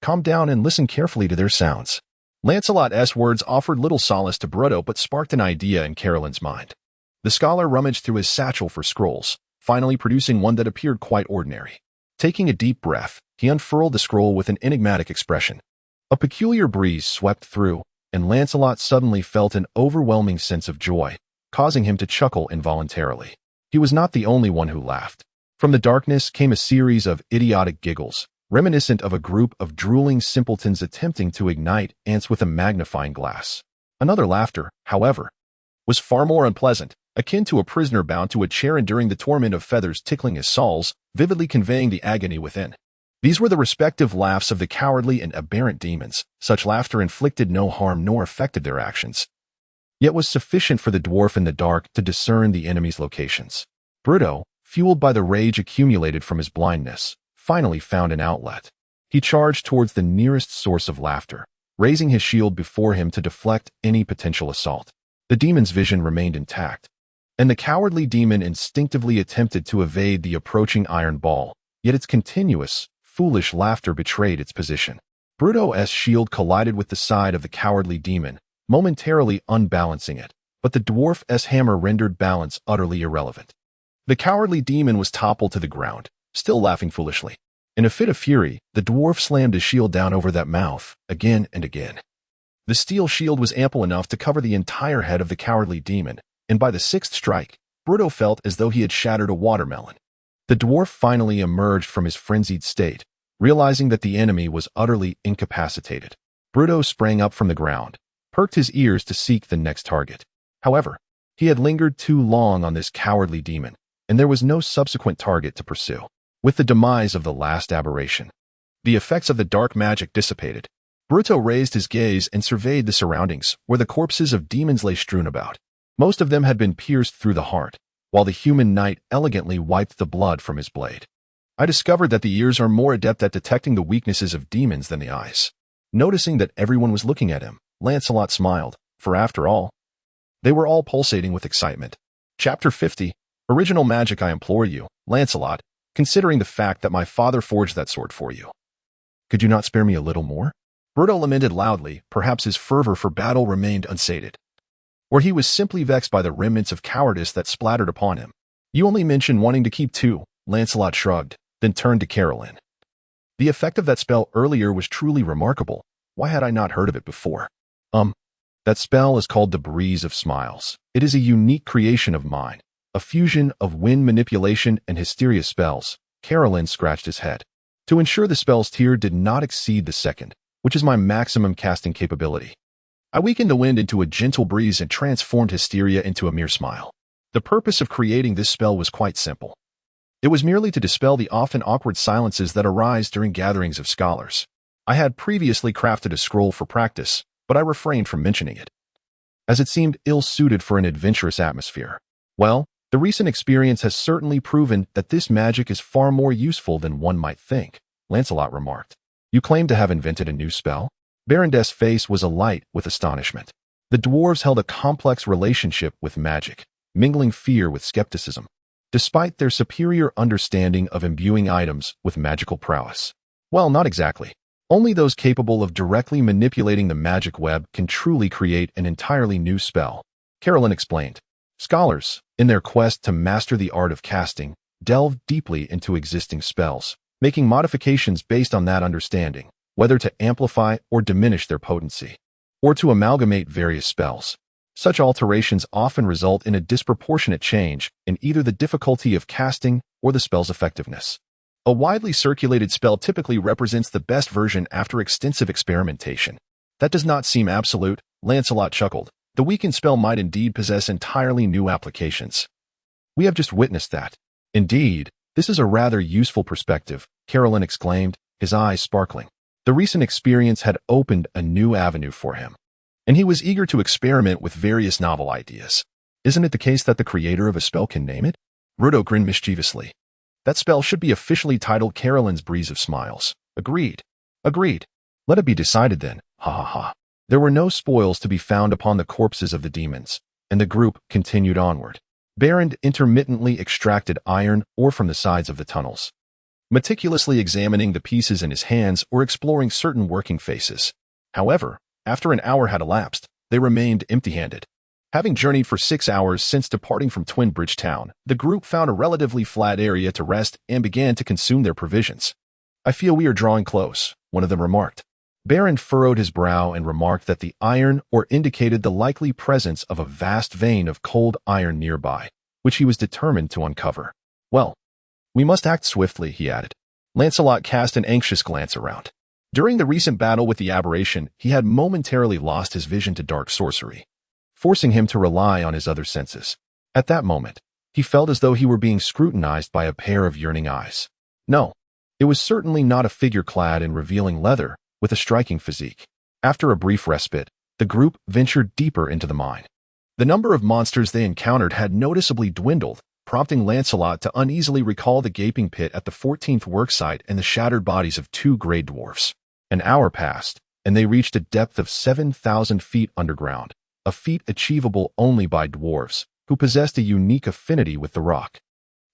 "Calm down and listen carefully to their sounds." Lancelot's words offered little solace to Bruto but sparked an idea in Carolyn's mind. The scholar rummaged through his satchel for scrolls, finally producing one that appeared quite ordinary. Taking a deep breath, he unfurled the scroll with an enigmatic expression. A peculiar breeze swept through, and Lancelot suddenly felt an overwhelming sense of joy, causing him to chuckle involuntarily. He was not the only one who laughed. From the darkness came a series of idiotic giggles, reminiscent of a group of drooling simpletons attempting to ignite ants with a magnifying glass. Another laughter, however, was far more unpleasant, akin to a prisoner bound to a chair enduring the torment of feathers tickling his soles, vividly conveying the agony within. These were the respective laughs of the cowardly and aberrant demons. Such laughter inflicted no harm nor affected their actions, yet was sufficient for the dwarf in the dark to discern the enemy's locations. Bruto, fueled by the rage accumulated from his blindness, finally found an outlet. He charged towards the nearest source of laughter, raising his shield before him to deflect any potential assault. The demon's vision remained intact, and the cowardly demon instinctively attempted to evade the approaching iron ball, yet its continuous, foolish laughter betrayed its position. Bruto's shield collided with the side of the cowardly demon, momentarily unbalancing it, but the dwarf's hammer rendered balance utterly irrelevant. The cowardly demon was toppled to the ground, still laughing foolishly. In a fit of fury, the dwarf slammed his shield down over that mouth, again and again. The steel shield was ample enough to cover the entire head of the cowardly demon, and by the sixth strike, Bruto felt as though he had shattered a watermelon. The dwarf finally emerged from his frenzied state, realizing that the enemy was utterly incapacitated. Bruto sprang up from the ground, perked his ears to seek the next target. However, he had lingered too long on this cowardly demon, and there was no subsequent target to pursue. With the demise of the last aberration, the effects of the dark magic dissipated. Bruto raised his gaze and surveyed the surroundings, where the corpses of demons lay strewn about. Most of them had been pierced through the heart, while the human knight elegantly wiped the blood from his blade. I discovered that the ears are more adept at detecting the weaknesses of demons than the eyes. Noticing that everyone was looking at him, Lancelot smiled, for after all, they were all pulsating with excitement. Chapter 50. Original magic. I implore you, Lancelot, considering the fact that my father forged that sword for you. Could you not spare me a little more? Bruto lamented loudly, perhaps his fervor for battle remained unsated, or he was simply vexed by the remnants of cowardice that splattered upon him. You only mentioned wanting to keep two, Lancelot shrugged, then turned to Carolyn. The effect of that spell earlier was truly remarkable. Why had I not heard of it before? That spell is called the Breeze of Smiles. It is a unique creation of mine, a fusion of wind manipulation and hysteria spells. Carolyn scratched his head. To ensure the spell's tier did not exceed the second, which is my maximum casting capability, I weakened the wind into a gentle breeze and transformed hysteria into a mere smile. The purpose of creating this spell was quite simple. It was merely to dispel the often awkward silences that arise during gatherings of scholars. I had previously crafted a scroll for practice, but I refrained from mentioning it, as it seemed ill-suited for an adventurous atmosphere. Well, the recent experience has certainly proven that this magic is far more useful than one might think, Lancelot remarked. You claim to have invented a new spell? Barondess' face was alight with astonishment. The dwarves held a complex relationship with magic, mingling fear with skepticism, despite their superior understanding of imbuing items with magical prowess. Well, not exactly. Only those capable of directly manipulating the magic web can truly create an entirely new spell, Carolyn explained. Scholars, in their quest to master the art of casting, delve deeply into existing spells, making modifications based on that understanding, whether to amplify or diminish their potency, or to amalgamate various spells. Such alterations often result in a disproportionate change in either the difficulty of casting or the spell's effectiveness. A widely circulated spell typically represents the best version after extensive experimentation. That does not seem absolute, Lancelot chuckled. The weakened spell might indeed possess entirely new applications. We have just witnessed that. Indeed, this is a rather useful perspective, Carolyn exclaimed, his eyes sparkling. The recent experience had opened a new avenue for him, and he was eager to experiment with various novel ideas. Isn't it the case that the creator of a spell can name it? Rudo grinned mischievously. That spell should be officially titled Carolyn's Breeze of Smiles. Agreed. Agreed. Let it be decided then. Ha ha ha. There were no spoils to be found upon the corpses of the demons, and the group continued onward. Berend intermittently extracted iron ore from the sides of the tunnels, meticulously examining the pieces in his hands or exploring certain working faces. However, after an hour had elapsed, they remained empty-handed. Having journeyed for 6 hours since departing from Twin Bridge Town, the group found a relatively flat area to rest and began to consume their provisions. I feel we are drawing close, one of them remarked. Berend furrowed his brow and remarked that the iron ore indicated the likely presence of a vast vein of cold iron nearby, which he was determined to uncover. Well, we must act swiftly, he added. Lancelot cast an anxious glance around. During the recent battle with the aberration, he had momentarily lost his vision to dark sorcery, forcing him to rely on his other senses. At that moment, he felt as though he were being scrutinized by a pair of yearning eyes. No, it was certainly not a figure clad in revealing leather, with a striking physique. After a brief respite, the group ventured deeper into the mine. The number of monsters they encountered had noticeably dwindled, prompting Lancelot to uneasily recall the gaping pit at the 14th worksite and the shattered bodies of 2 gray dwarfs. An hour passed, and they reached a depth of 7,000 feet underground, a feat achievable only by dwarves, who possessed a unique affinity with the rock,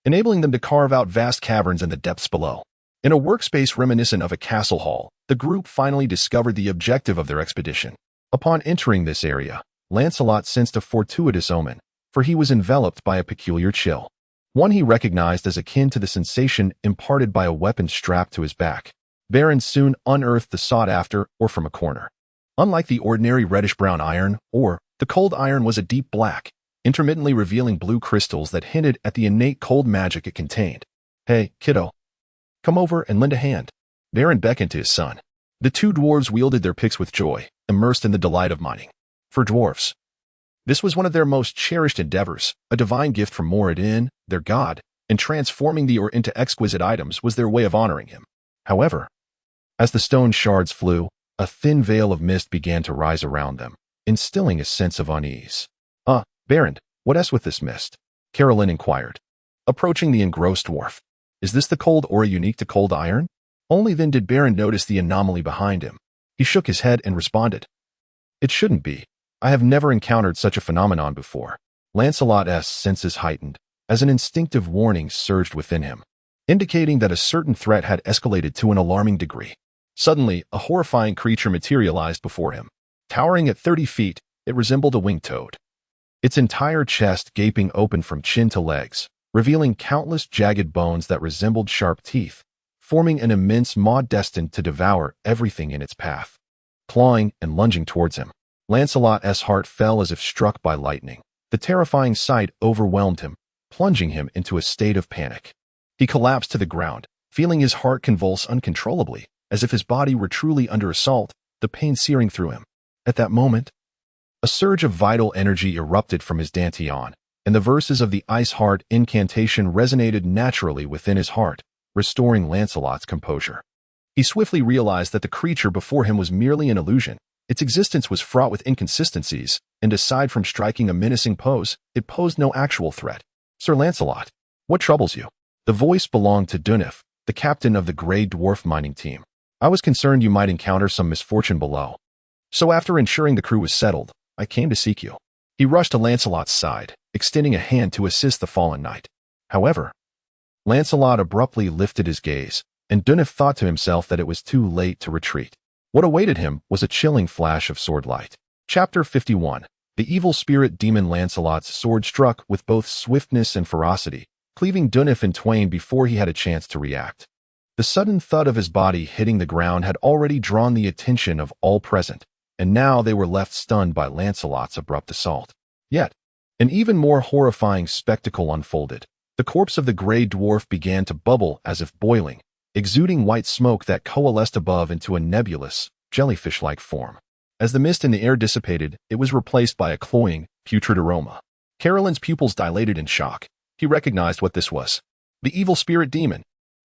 enabling them to carve out vast caverns in the depths below. In a workspace reminiscent of a castle hall, the group finally discovered the objective of their expedition. Upon entering this area, Lancelot sensed a fortuitous omen, for he was enveloped by a peculiar chill, one he recognized as akin to the sensation imparted by a weapon strapped to his back. Berend soon unearthed the sought-after ore from a corner. Unlike the ordinary reddish-brown iron ore, the cold iron was a deep black, intermittently revealing blue crystals that hinted at the innate cold magic it contained. Hey, kiddo. Come over and lend a hand. Berend beckoned to his son. The 2 dwarves wielded their picks with joy, immersed in the delight of mining. For dwarves, this was one of their most cherished endeavors, a divine gift from Moradin, their god, and transforming the ore into exquisite items was their way of honoring him. However, as the stone shards flew, a thin veil of mist began to rise around them, instilling a sense of unease. Berend, what else with this mist? Carolyn inquired, approaching the engrossed dwarf. Is this the cold ore unique to cold iron? Only then did Berend notice the anomaly behind him. He shook his head and responded, It shouldn't be. I have never encountered such a phenomenon before. Lancelot's senses heightened, as an instinctive warning surged within him, indicating that a certain threat had escalated to an alarming degree. Suddenly, a horrifying creature materialized before him. Towering at 30 feet, it resembled a winged toad, its entire chest gaping open from chin to legs, revealing countless jagged bones that resembled sharp teeth, forming an immense maw destined to devour everything in its path. Clawing and lunging towards him, Lancelot's heart fell as if struck by lightning. The terrifying sight overwhelmed him, plunging him into a state of panic. He collapsed to the ground, feeling his heart convulse uncontrollably, as if his body were truly under assault, the pain searing through him. At that moment, a surge of vital energy erupted from his dantian, and the verses of the Ice Heart incantation resonated naturally within his heart, restoring Lancelot's composure. He swiftly realized that the creature before him was merely an illusion. Its existence was fraught with inconsistencies, and aside from striking a menacing pose, it posed no actual threat. Sir Lancelot, what troubles you? The voice belonged to Dunif, the captain of the Grey Dwarf mining team. I was concerned you might encounter some misfortune below. So after ensuring the crew was settled, I came to seek you. He rushed to Lancelot's side, extending a hand to assist the fallen knight. However, Lancelot abruptly lifted his gaze, and Dunif thought to himself that it was too late to retreat. What awaited him was a chilling flash of sword light. Chapter 51. The evil spirit demon Lancelot's sword struck with both swiftness and ferocity, cleaving Dunif in twain before he had a chance to react. The sudden thud of his body hitting the ground had already drawn the attention of all present, and now they were left stunned by Lancelot's abrupt assault. Yet, an even more horrifying spectacle unfolded. The corpse of the gray dwarf began to bubble as if boiling, exuding white smoke that coalesced above into a nebulous, jellyfish-like form. As the mist in the air dissipated, it was replaced by a cloying, putrid aroma. Carolyn's pupils dilated in shock. He recognized what this was. The evil spirit demon.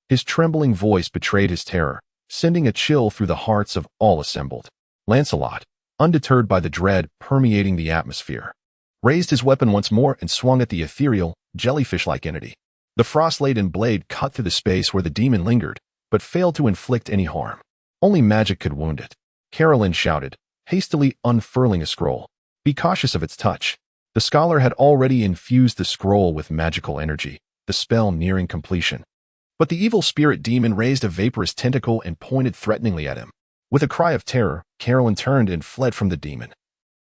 His trembling voice betrayed his terror, sending a chill through the hearts of all assembled. Lancelot, undeterred by the dread permeating the atmosphere, raised his weapon once more and swung at the ethereal, jellyfish-like entity. The frost-laden blade cut through the space where the demon lingered, but failed to inflict any harm. Only magic could wound it. Carolyn shouted, hastily unfurling a scroll. Be cautious of its touch. The scholar had already infused the scroll with magical energy, the spell nearing completion. But the evil spirit demon raised a vaporous tentacle and pointed threateningly at him. With a cry of terror, Carolyn turned and fled from the demon,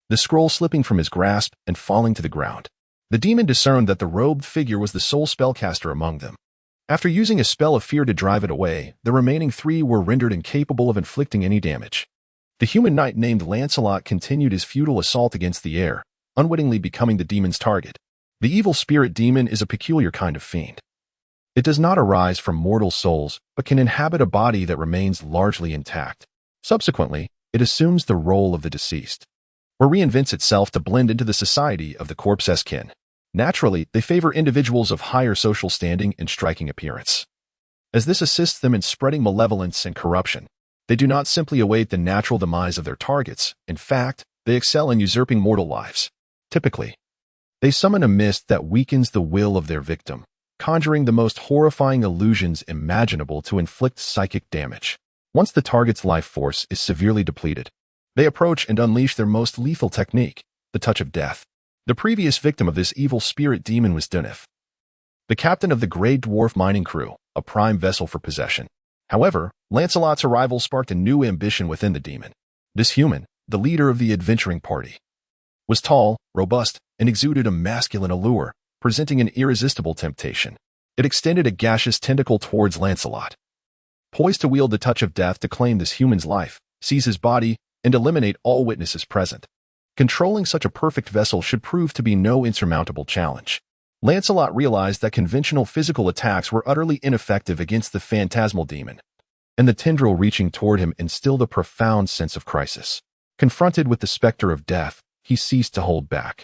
the scroll slipping from his grasp and falling to the ground. The demon discerned that the robed figure was the sole spellcaster among them. After using a spell of fear to drive it away, the remaining three were rendered incapable of inflicting any damage. The human knight named Lancelot continued his futile assault against the air, unwittingly becoming the demon's target. The evil spirit demon is a peculiar kind of fiend. It does not arise from mortal souls, but can inhabit a body that remains largely intact. Subsequently, it assumes the role of the deceased, or reinvents itself to blend into the society of the corpse's kin. Naturally, they favor individuals of higher social standing and striking appearance, as this assists them in spreading malevolence and corruption. They do not simply await the natural demise of their targets. In fact, they excel in usurping mortal lives. Typically, they summon a mist that weakens the will of their victim, conjuring the most horrifying illusions imaginable to inflict psychic damage. Once the target's life force is severely depleted, they approach and unleash their most lethal technique, the touch of death. The previous victim of this evil spirit demon was Dunif, the captain of the Grey Dwarf mining crew, a prime vessel for possession. However, Lancelot's arrival sparked a new ambition within the demon. This human, the leader of the adventuring party, was tall, robust, and exuded a masculine allure, presenting an irresistible temptation. It extended a gaseous tentacle towards Lancelot, poised to wield the touch of death to claim this human's life, seize his body, and eliminate all witnesses present. Controlling such a perfect vessel should prove to be no insurmountable challenge. Lancelot realized that conventional physical attacks were utterly ineffective against the phantasmal demon, and the tendril reaching toward him instilled a profound sense of crisis. Confronted with the specter of death, he ceased to hold back.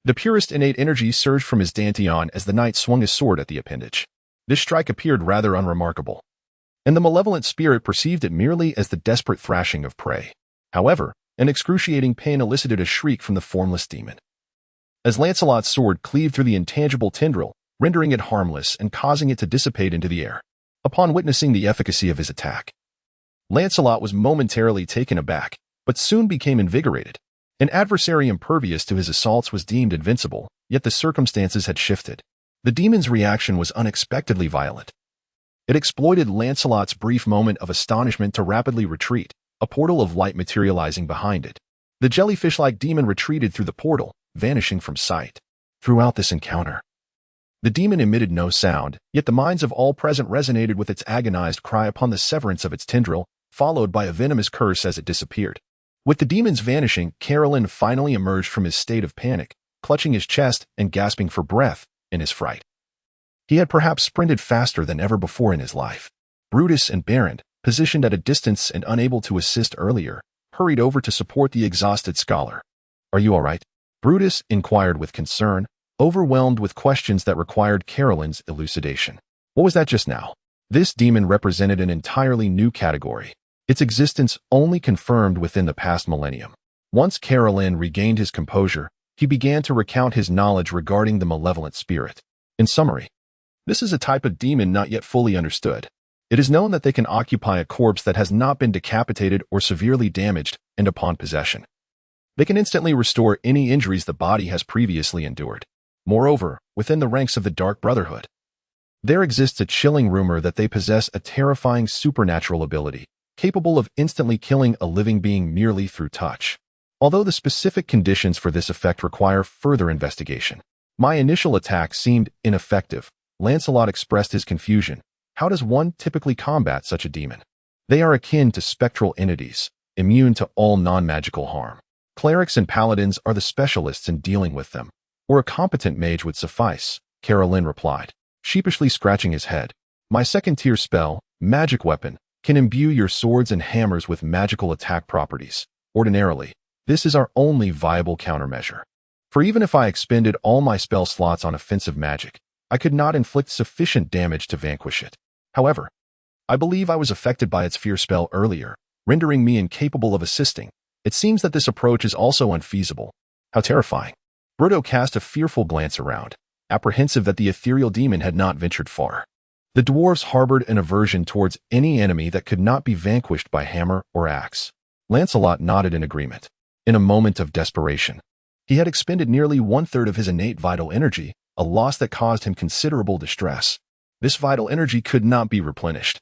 The purest innate energy surged from his dantian as the knight swung his sword at the appendage. This strike appeared rather unremarkable, and the malevolent spirit perceived it merely as the desperate thrashing of prey. However, an excruciating pain elicited a shriek from the formless demon, as Lancelot's sword cleaved through the intangible tendril, rendering it harmless and causing it to dissipate into the air. Upon witnessing the efficacy of his attack, Lancelot was momentarily taken aback, but soon became invigorated. An adversary impervious to his assaults was deemed invincible, yet the circumstances had shifted. The demon's reaction was unexpectedly violent. It exploited Lancelot's brief moment of astonishment to rapidly retreat, a portal of light materializing behind it. The jellyfish-like demon retreated through the portal, vanishing from sight. Throughout this encounter, the demon emitted no sound, yet the minds of all present resonated with its agonized cry upon the severance of its tendril, followed by a venomous curse as it disappeared. With the demon's vanishing, Carolyn finally emerged from his state of panic, clutching his chest and gasping for breath in his fright. He had perhaps sprinted faster than ever before in his life. Brutus and Berend, positioned at a distance and unable to assist earlier, hurried over to support the exhausted scholar. "Are you all right?" Brutus inquired with concern, overwhelmed with questions that required Carolyn's elucidation. What was that just now? This demon represented an entirely new category, its existence only confirmed within the past millennium. Once Carolyn regained his composure, he began to recount his knowledge regarding the malevolent spirit. In summary, this is a type of demon not yet fully understood. It is known that they can occupy a corpse that has not been decapitated or severely damaged, and upon possession, they can instantly restore any injuries the body has previously endured. Moreover, within the ranks of the Dark Brotherhood, there exists a chilling rumor that they possess a terrifying supernatural ability, capable of instantly killing a living being merely through touch. Although the specific conditions for this effect require further investigation. My initial attack seemed ineffective. Lancelot expressed his confusion. How does one typically combat such a demon? They are akin to spectral entities, immune to all non-magical harm. Clerics and paladins are the specialists in dealing with them, or a competent mage would suffice, Carolyn replied. sheepishly scratching his head. My second-tier spell, Magic Weapon, can imbue your swords and hammers with magical attack properties. Ordinarily, this is our only viable countermeasure. For even if I expended all my spell slots on offensive magic, I could not inflict sufficient damage to vanquish it. However, I believe I was affected by its fear spell earlier, rendering me incapable of assisting. It seems that this approach is also unfeasible. How terrifying. Bruto cast a fearful glance around, apprehensive that the ethereal demon had not ventured far. The dwarves harbored an aversion towards any enemy that could not be vanquished by hammer or axe. Lancelot nodded in agreement. In a moment of desperation, he had expended nearly one-third of his innate vital energy, a loss that caused him considerable distress. This vital energy could not be replenished.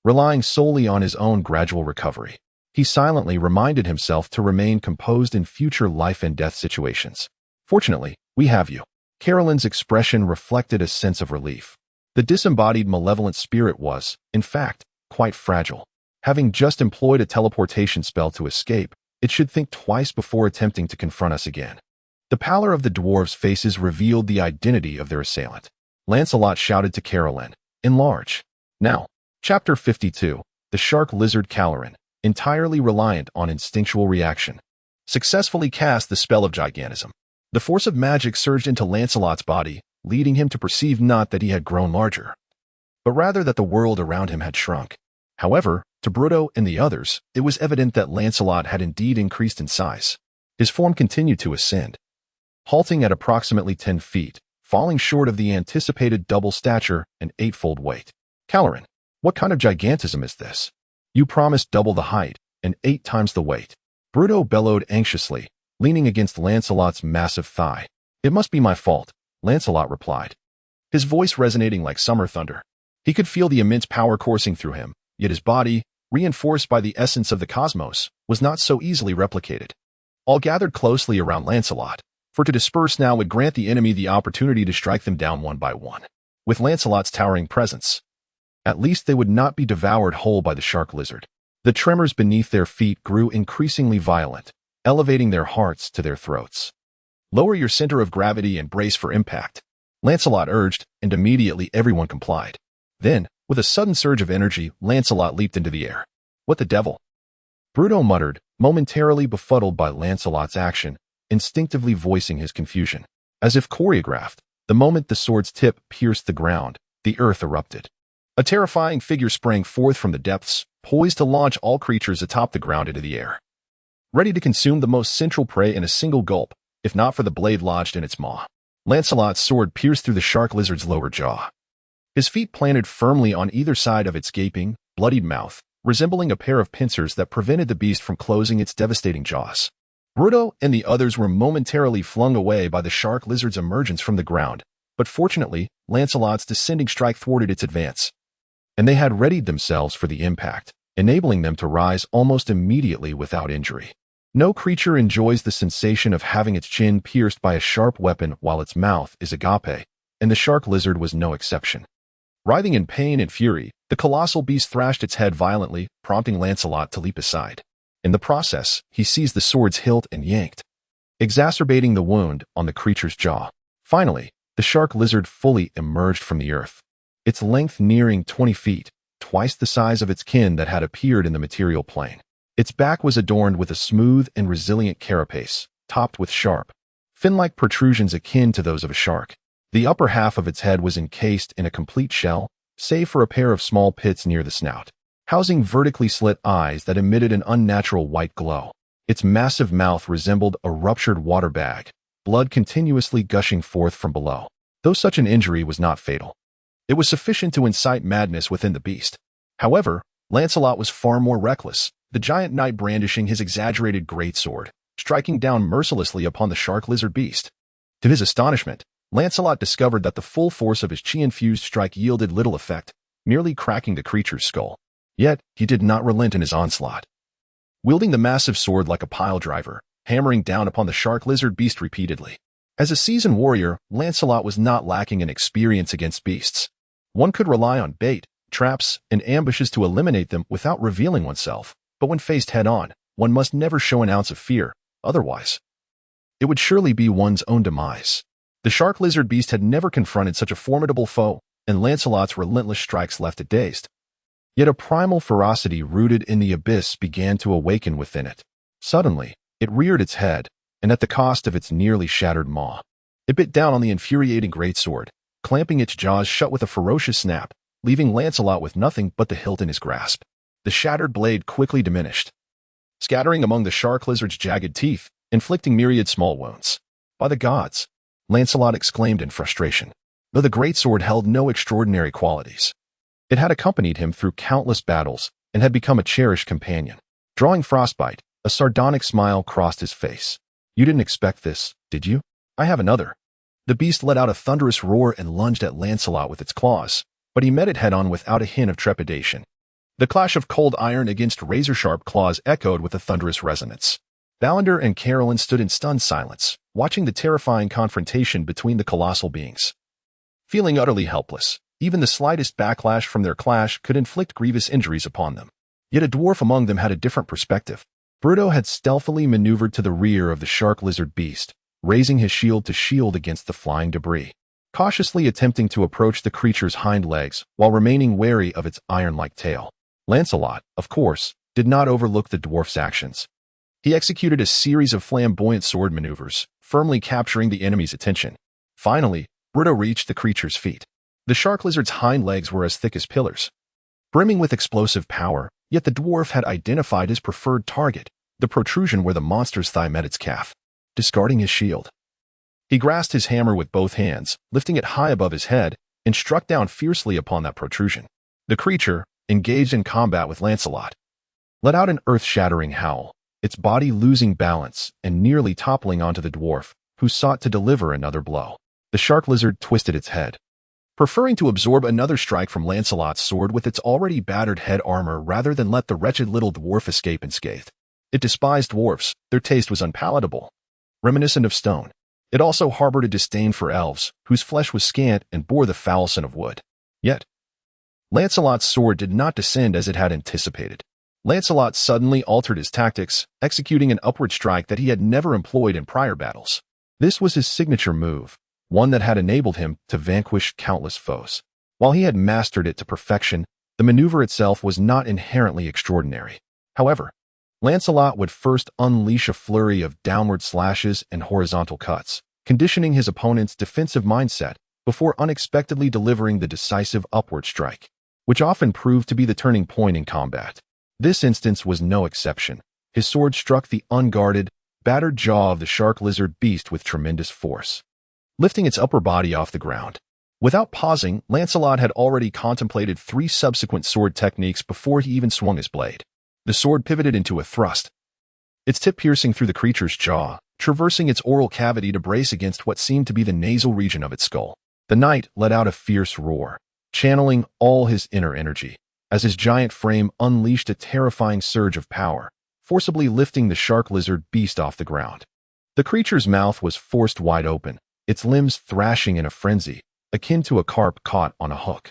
Relying solely on his own gradual recovery, he silently reminded himself to remain composed in future life and death situations. Fortunately, we have you. Carolyn's expression reflected a sense of relief. The disembodied malevolent spirit was, in fact, quite fragile. Having just employed a teleportation spell to escape, it should think twice before attempting to confront us again. The pallor of the dwarves' faces revealed the identity of their assailant. Lancelot shouted to Carolyn, "Enlarge." Now, Chapter 52, The Shark Lizard Caloran, entirely reliant on instinctual reaction, successfully cast the spell of gigantism. The force of magic surged into Lancelot's body, leading him to perceive not that he had grown larger, but rather that the world around him had shrunk. However, to Bruto and the others, it was evident that Lancelot had indeed increased in size. His form continued to ascend, halting at approximately 10 feet, falling short of the anticipated double stature and eightfold weight. Caloran, what kind of gigantism is this? You promised double the height and 8 times the weight. Bruto bellowed anxiously, leaning against Lancelot's massive thigh. It must be my fault, Lancelot replied, his voice resonating like summer thunder. He could feel the immense power coursing through him, yet his body, reinforced by the essence of the cosmos, was not so easily replicated. All gathered closely around Lancelot, for to disperse now would grant the enemy the opportunity to strike them down one by one. With Lancelot's towering presence, at least they would not be devoured whole by the shark lizard. The tremors beneath their feet grew increasingly violent, elevating their hearts to their throats. Lower your center of gravity and brace for impact, Lancelot urged, and immediately everyone complied. Then, with a sudden surge of energy, Lancelot leaped into the air. What the devil? Bruto muttered, momentarily befuddled by Lancelot's action, instinctively voicing his confusion. As if choreographed, the moment the sword's tip pierced the ground, the earth erupted. A terrifying figure sprang forth from the depths, poised to launch all creatures atop the ground into the air, ready to consume the most central prey in a single gulp, if not for the blade lodged in its maw. Lancelot's sword pierced through the shark lizard's lower jaw. His feet planted firmly on either side of its gaping, bloodied mouth, resembling a pair of pincers that prevented the beast from closing its devastating jaws. Bruto and the others were momentarily flung away by the shark lizard's emergence from the ground, but fortunately, Lancelot's descending strike thwarted its advance, and they had readied themselves for the impact, enabling them to rise almost immediately without injury. No creature enjoys the sensation of having its chin pierced by a sharp weapon while its mouth is agape, and the shark lizard was no exception. Writhing in pain and fury, the colossal beast thrashed its head violently, prompting Lancelot to leap aside. In the process, he seized the sword's hilt and yanked, exacerbating the wound on the creature's jaw. Finally, the shark lizard fully emerged from the earth, its length nearing 20 feet, twice the size of its kin that had appeared in the material plane. Its back was adorned with a smooth and resilient carapace, topped with sharp, fin-like protrusions akin to those of a shark. The upper half of its head was encased in a complete shell, save for a pair of small pits near the snout, housing vertically slit eyes that emitted an unnatural white glow. Its massive mouth resembled a ruptured water bag, blood continuously gushing forth from below. Though such an injury was not fatal, it was sufficient to incite madness within the beast. However, Lancelot was far more reckless, the giant knight brandishing his exaggerated greatsword, striking down mercilessly upon the shark lizard beast. To his astonishment, Lancelot discovered that the full force of his chi-infused strike yielded little effect, merely cracking the creature's skull. Yet, he did not relent in his onslaught. Wielding the massive sword like a pile driver, hammering down upon the shark lizard beast repeatedly. As a seasoned warrior, Lancelot was not lacking in experience against beasts. One could rely on bait, traps, and ambushes to eliminate them without revealing oneself, but when faced head-on, one must never show an ounce of fear, otherwise it would surely be one's own demise. The shark lizard beast had never confronted such a formidable foe, and Lancelot's relentless strikes left it dazed. Yet a primal ferocity rooted in the abyss began to awaken within it. Suddenly, it reared its head, and at the cost of its nearly shattered maw, it bit down on the infuriating greatsword, clamping its jaws shut with a ferocious snap, leaving Lancelot with nothing but the hilt in his grasp. The shattered blade quickly diminished, scattering among the shark lizard's jagged teeth, inflicting myriad small wounds. "By the gods!" Lancelot exclaimed in frustration. Though the greatsword held no extraordinary qualities, it had accompanied him through countless battles and had become a cherished companion. Drawing frostbite, a sardonic smile crossed his face. "You didn't expect this, did you? I have another." The beast let out a thunderous roar and lunged at Lancelot with its claws, but he met it head-on without a hint of trepidation. The clash of cold iron against razor-sharp claws echoed with a thunderous resonance. Ballinder and Carolyn stood in stunned silence, watching the terrifying confrontation between the colossal beings. Feeling utterly helpless, even the slightest backlash from their clash could inflict grievous injuries upon them. Yet a dwarf among them had a different perspective. Bruto had stealthily maneuvered to the rear of the shark lizard beast, raising his shield to shield against the flying debris, cautiously attempting to approach the creature's hind legs while remaining wary of its iron-like tail. Lancelot, of course, did not overlook the dwarf's actions. He executed a series of flamboyant sword maneuvers, firmly capturing the enemy's attention. Finally, Bruto reached the creature's feet. The shark lizard's hind legs were as thick as pillars, brimming with explosive power, yet the dwarf had identified his preferred target, the protrusion where the monster's thigh met its calf. Discarding his shield, he grasped his hammer with both hands, lifting it high above his head, and struck down fiercely upon that protrusion. The creature, engaged in combat with Lancelot, let out an earth-shattering howl, its body losing balance and nearly toppling onto the dwarf, who sought to deliver another blow. The shark lizard twisted its head, preferring to absorb another strike from Lancelot's sword with its already battered head armor rather than let the wretched little dwarf escape unscathed. It despised dwarfs, their taste was unpalatable, reminiscent of stone. It also harbored a disdain for elves, whose flesh was scant and bore the foul scent of wood. Yet, Lancelot's sword did not descend as it had anticipated. Lancelot suddenly altered his tactics, executing an upward strike that he had never employed in prior battles. This was his signature move, one that had enabled him to vanquish countless foes. While he had mastered it to perfection, the maneuver itself was not inherently extraordinary. However, Lancelot would first unleash a flurry of downward slashes and horizontal cuts, conditioning his opponent's defensive mindset before unexpectedly delivering the decisive upward strike, which often proved to be the turning point in combat. This instance was no exception. His sword struck the unguarded, battered jaw of the shark lizard beast with tremendous force, lifting its upper body off the ground. Without pausing, Lancelot had already contemplated 3 subsequent sword techniques before he even swung his blade. The sword pivoted into a thrust, its tip piercing through the creature's jaw, traversing its oral cavity to brace against what seemed to be the nasal region of its skull. The knight let out a fierce roar, channeling all his inner energy, as his giant frame unleashed a terrifying surge of power, forcibly lifting the shark lizard beast off the ground. The creature's mouth was forced wide open, its limbs thrashing in a frenzy, akin to a carp caught on a hook.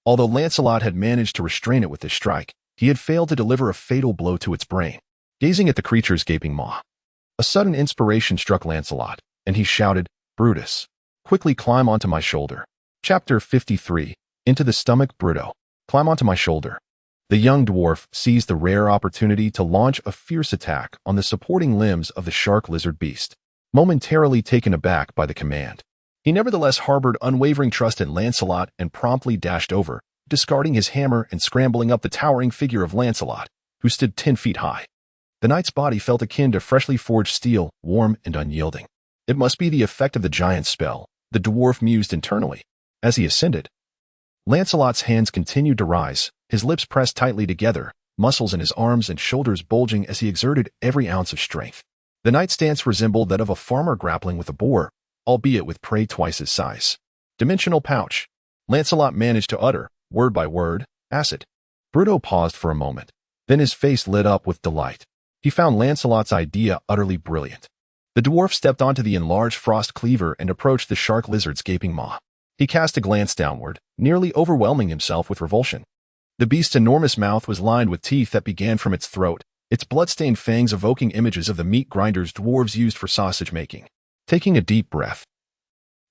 Although Lancelot had managed to restrain it with his strike, he had failed to deliver a fatal blow to its brain. Gazing at the creature's gaping maw, a sudden inspiration struck Lancelot, and he shouted, "Brutus, quickly climb onto my shoulder." Chapter 53, Into the Stomach. Bruto, climb onto my shoulder. The young dwarf seized the rare opportunity to launch a fierce attack on the supporting limbs of the shark lizard beast, momentarily taken aback by the command. He nevertheless harbored unwavering trust in Lancelot and promptly dashed over, discarding his hammer and scrambling up the towering figure of Lancelot, who stood 10 feet high. The knight's body felt akin to freshly forged steel, warm and unyielding. It must be the effect of the giant's spell, the dwarf mused internally. As he ascended, Lancelot's hands continued to rise, his lips pressed tightly together, muscles in his arms and shoulders bulging as he exerted every ounce of strength. The knight's stance resembled that of a farmer grappling with a boar, albeit with prey twice his size. Dimensional pouch. Lancelot managed to utter, word by word, acid. Bruto paused for a moment. Then his face lit up with delight. He found Lancelot's idea utterly brilliant. The dwarf stepped onto the enlarged frost cleaver and approached the shark lizard's gaping maw. He cast a glance downward, nearly overwhelming himself with revulsion. The beast's enormous mouth was lined with teeth that began from its throat, its blood-stained fangs evoking images of the meat grinders dwarves used for sausage making. Taking a deep breath,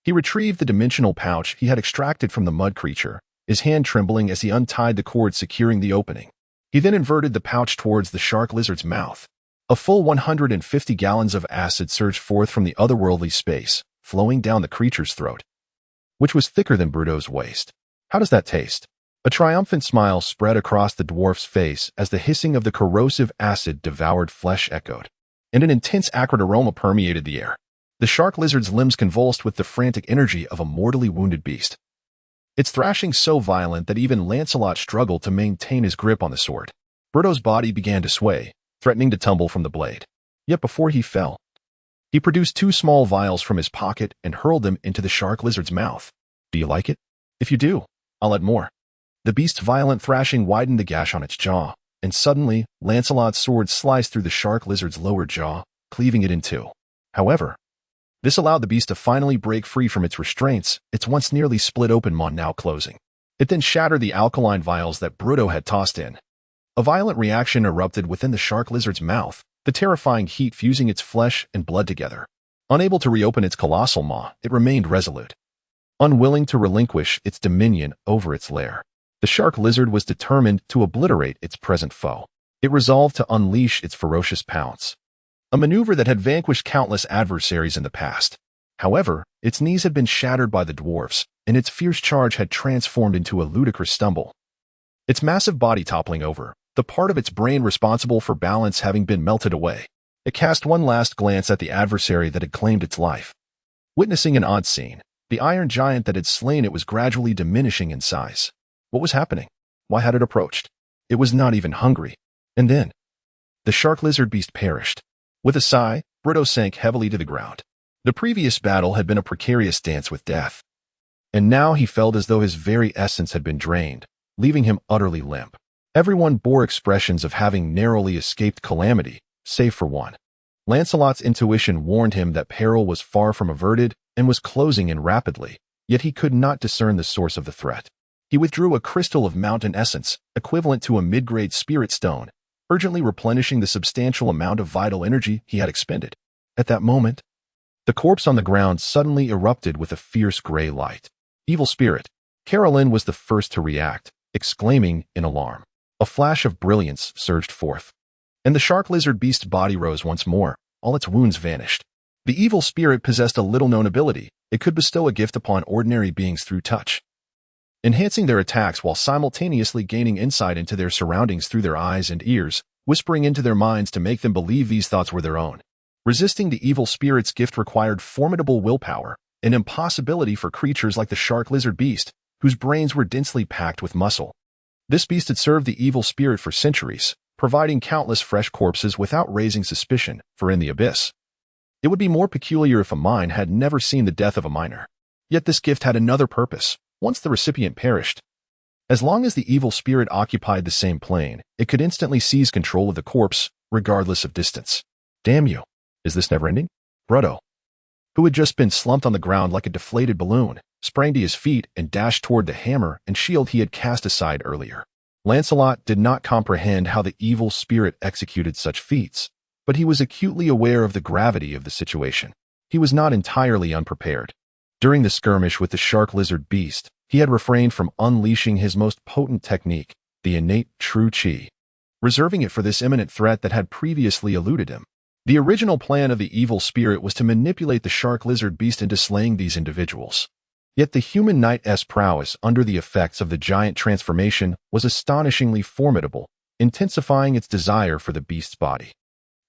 He retrieved the dimensional pouch he had extracted from the mud creature, his hand trembling as he untied the cord securing the opening. He then inverted the pouch towards the shark lizard's mouth. A full 150 gallons of acid surged forth from the otherworldly space, flowing down the creature's throat, which was thicker than Bruto's waist. How does that taste? A triumphant smile spread across the dwarf's face as the hissing of the corrosive acid devoured flesh echoed, and an intense acrid aroma permeated the air. The shark lizard's limbs convulsed with the frantic energy of a mortally wounded beast. Its thrashing so violent that even Lancelot struggled to maintain his grip on the sword. Bruto's body began to sway, threatening to tumble from the blade. Yet before he fell, he produced 2 small vials from his pocket and hurled them into the shark lizard's mouth. Do you like it? If you do, I'll add more. The beast's violent thrashing widened the gash on its jaw, and suddenly, Lancelot's sword sliced through the shark lizard's lower jaw, cleaving it in two. However, this allowed the beast to finally break free from its restraints, its once nearly split open maw now closing. It then shattered the alkaline vials that Bruto had tossed in. A violent reaction erupted within the shark lizard's mouth, the terrifying heat fusing its flesh and blood together. Unable to reopen its colossal maw, it remained resolute, unwilling to relinquish its dominion over its lair. The shark lizard was determined to obliterate its present foe. It resolved to unleash its ferocious pounce, a maneuver that had vanquished countless adversaries in the past. However, its knees had been shattered by the dwarfs, and its fierce charge had transformed into a ludicrous stumble. Its massive body toppling over, the part of its brain responsible for balance having been melted away. It cast one last glance at the adversary that had claimed its life. Witnessing an odd scene, the iron giant that had slain it was gradually diminishing in size. What was happening? Why had it approached? It was not even hungry. And then, the shark lizard beast perished. With a sigh, Bruto sank heavily to the ground. The previous battle had been a precarious dance with death. And now he felt as though his very essence had been drained, leaving him utterly limp. Everyone bore expressions of having narrowly escaped calamity, save for one. Lancelot's intuition warned him that peril was far from averted and was closing in rapidly, yet he could not discern the source of the threat. He withdrew a crystal of mountain essence, equivalent to a mid-grade spirit stone, urgently replenishing the substantial amount of vital energy he had expended. At that moment, the corpse on the ground suddenly erupted with a fierce gray light. Evil spirit. Carolyn was the first to react, exclaiming in alarm. A flash of brilliance surged forth, and the shark lizard beast's body rose once more. All its wounds vanished. The evil spirit possessed a little-known ability. It could bestow a gift upon ordinary beings through touch, enhancing their attacks while simultaneously gaining insight into their surroundings through their eyes and ears, whispering into their minds to make them believe these thoughts were their own. Resisting the evil spirit's gift required formidable willpower, an impossibility for creatures like the shark lizard beast, whose brains were densely packed with muscle. This beast had served the evil spirit for centuries, providing countless fresh corpses without raising suspicion, for in the abyss, it would be more peculiar if a mine had never seen the death of a miner. Yet this gift had another purpose. Once the recipient perished, as long as the evil spirit occupied the same plane, it could instantly seize control of the corpse, regardless of distance. Damn you. Is this never-ending? Bruto, who had just been slumped on the ground like a deflated balloon, sprang to his feet and dashed toward the hammer and shield he had cast aside earlier. Lancelot did not comprehend how the evil spirit executed such feats, but he was acutely aware of the gravity of the situation. He was not entirely unprepared. During the skirmish with the shark lizard beast, he had refrained from unleashing his most potent technique, the innate true chi, reserving it for this imminent threat that had previously eluded him. The original plan of the evil spirit was to manipulate the shark lizard beast into slaying these individuals. Yet the human knight's prowess under the effects of the giant transformation was astonishingly formidable, intensifying its desire for the beast's body.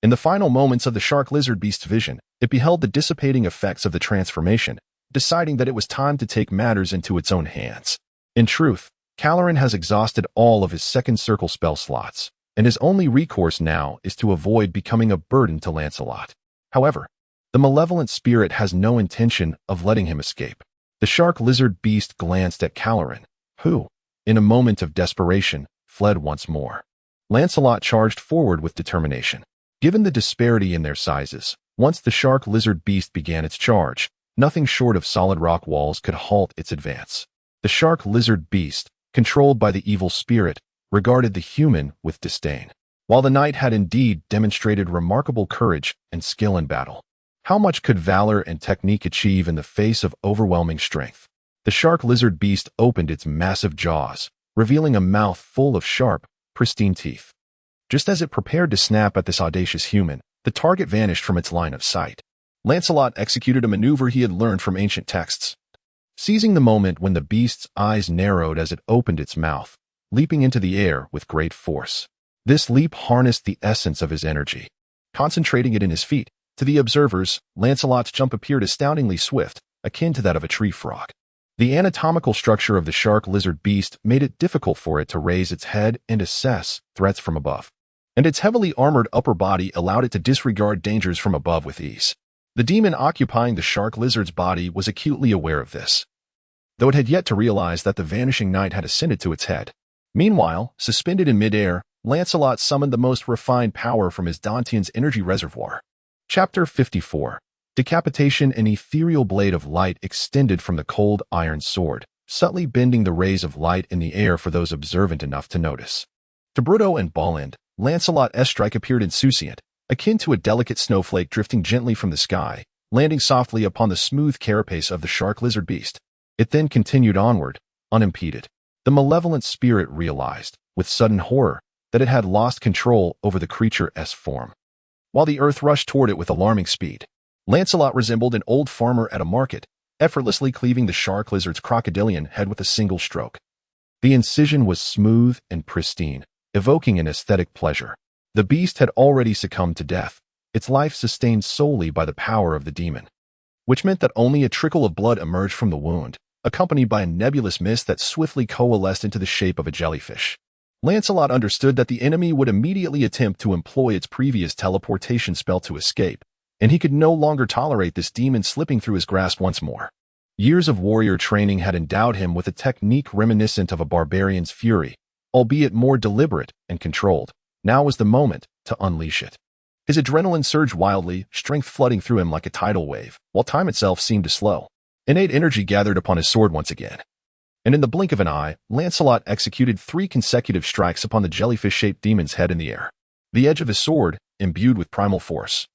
In the final moments of the shark lizard beast's vision, it beheld the dissipating effects of the transformation, deciding that it was time to take matters into its own hands. In truth, Caloran has exhausted all of his second circle spell slots, and his only recourse now is to avoid becoming a burden to Lancelot. However, the malevolent spirit has no intention of letting him escape. The shark lizard beast glanced at Caloran, who, in a moment of desperation, fled once more. Lancelot charged forward with determination. Given the disparity in their sizes, once the shark lizard beast began its charge, nothing short of solid rock walls could halt its advance. The shark lizard beast, controlled by the evil spirit, regarded the human with disdain. While the knight had indeed demonstrated remarkable courage and skill in battle, How much could valor and technique achieve in the face of overwhelming strength? The shark lizard beast opened its massive jaws, revealing a mouth full of sharp, pristine teeth. Just as it prepared to snap at this audacious human, the target vanished from its line of sight. Lancelot executed a maneuver he had learned from ancient texts. Seizing the moment when the beast's eyes narrowed as it opened its mouth, leaping into the air with great force. This leap harnessed the essence of his energy, concentrating it in his feet. To the observers, Lancelot's jump appeared astoundingly swift, akin to that of a tree frog. The anatomical structure of the shark lizard beast made it difficult for it to raise its head and assess threats from above, and its heavily armored upper body allowed it to disregard dangers from above with ease. The demon occupying the shark lizard's body was acutely aware of this, though it had yet to realize that the vanishing knight had ascended to its head. Meanwhile, suspended in midair, Lancelot summoned the most refined power from his Dantean's energy reservoir. Chapter 54. Decapitation. An ethereal blade of light extended from the cold iron sword, subtly bending the rays of light in the air for those observant enough to notice. To Bruto and Bolland, Lancelot's strike appeared insouciant, akin to a delicate snowflake drifting gently from the sky, landing softly upon the smooth carapace of the shark lizard beast. It then continued onward, unimpeded. The malevolent spirit realized, with sudden horror, that it had lost control over the creature's form. While the earth rushed toward it with alarming speed, Lancelot resembled an old farmer at a market, effortlessly cleaving the shark lizard's crocodilian head with a single stroke. The incision was smooth and pristine, evoking an aesthetic pleasure. The beast had already succumbed to death, its life sustained solely by the power of the demon, which meant that only a trickle of blood emerged from the wound, accompanied by a nebulous mist that swiftly coalesced into the shape of a jellyfish. Lancelot understood that the enemy would immediately attempt to employ its previous teleportation spell to escape, and he could no longer tolerate this demon slipping through his grasp once more. Years of warrior training had endowed him with a technique reminiscent of a barbarian's fury, albeit more deliberate and controlled. Now was the moment to unleash it. His adrenaline surged wildly, strength flooding through him like a tidal wave, while time itself seemed to slow. Innate energy gathered upon his sword once again, and in the blink of an eye, Lancelot executed 3 consecutive strikes upon the jellyfish-shaped demon's head in the air. The edge of his sword, imbued with primal force,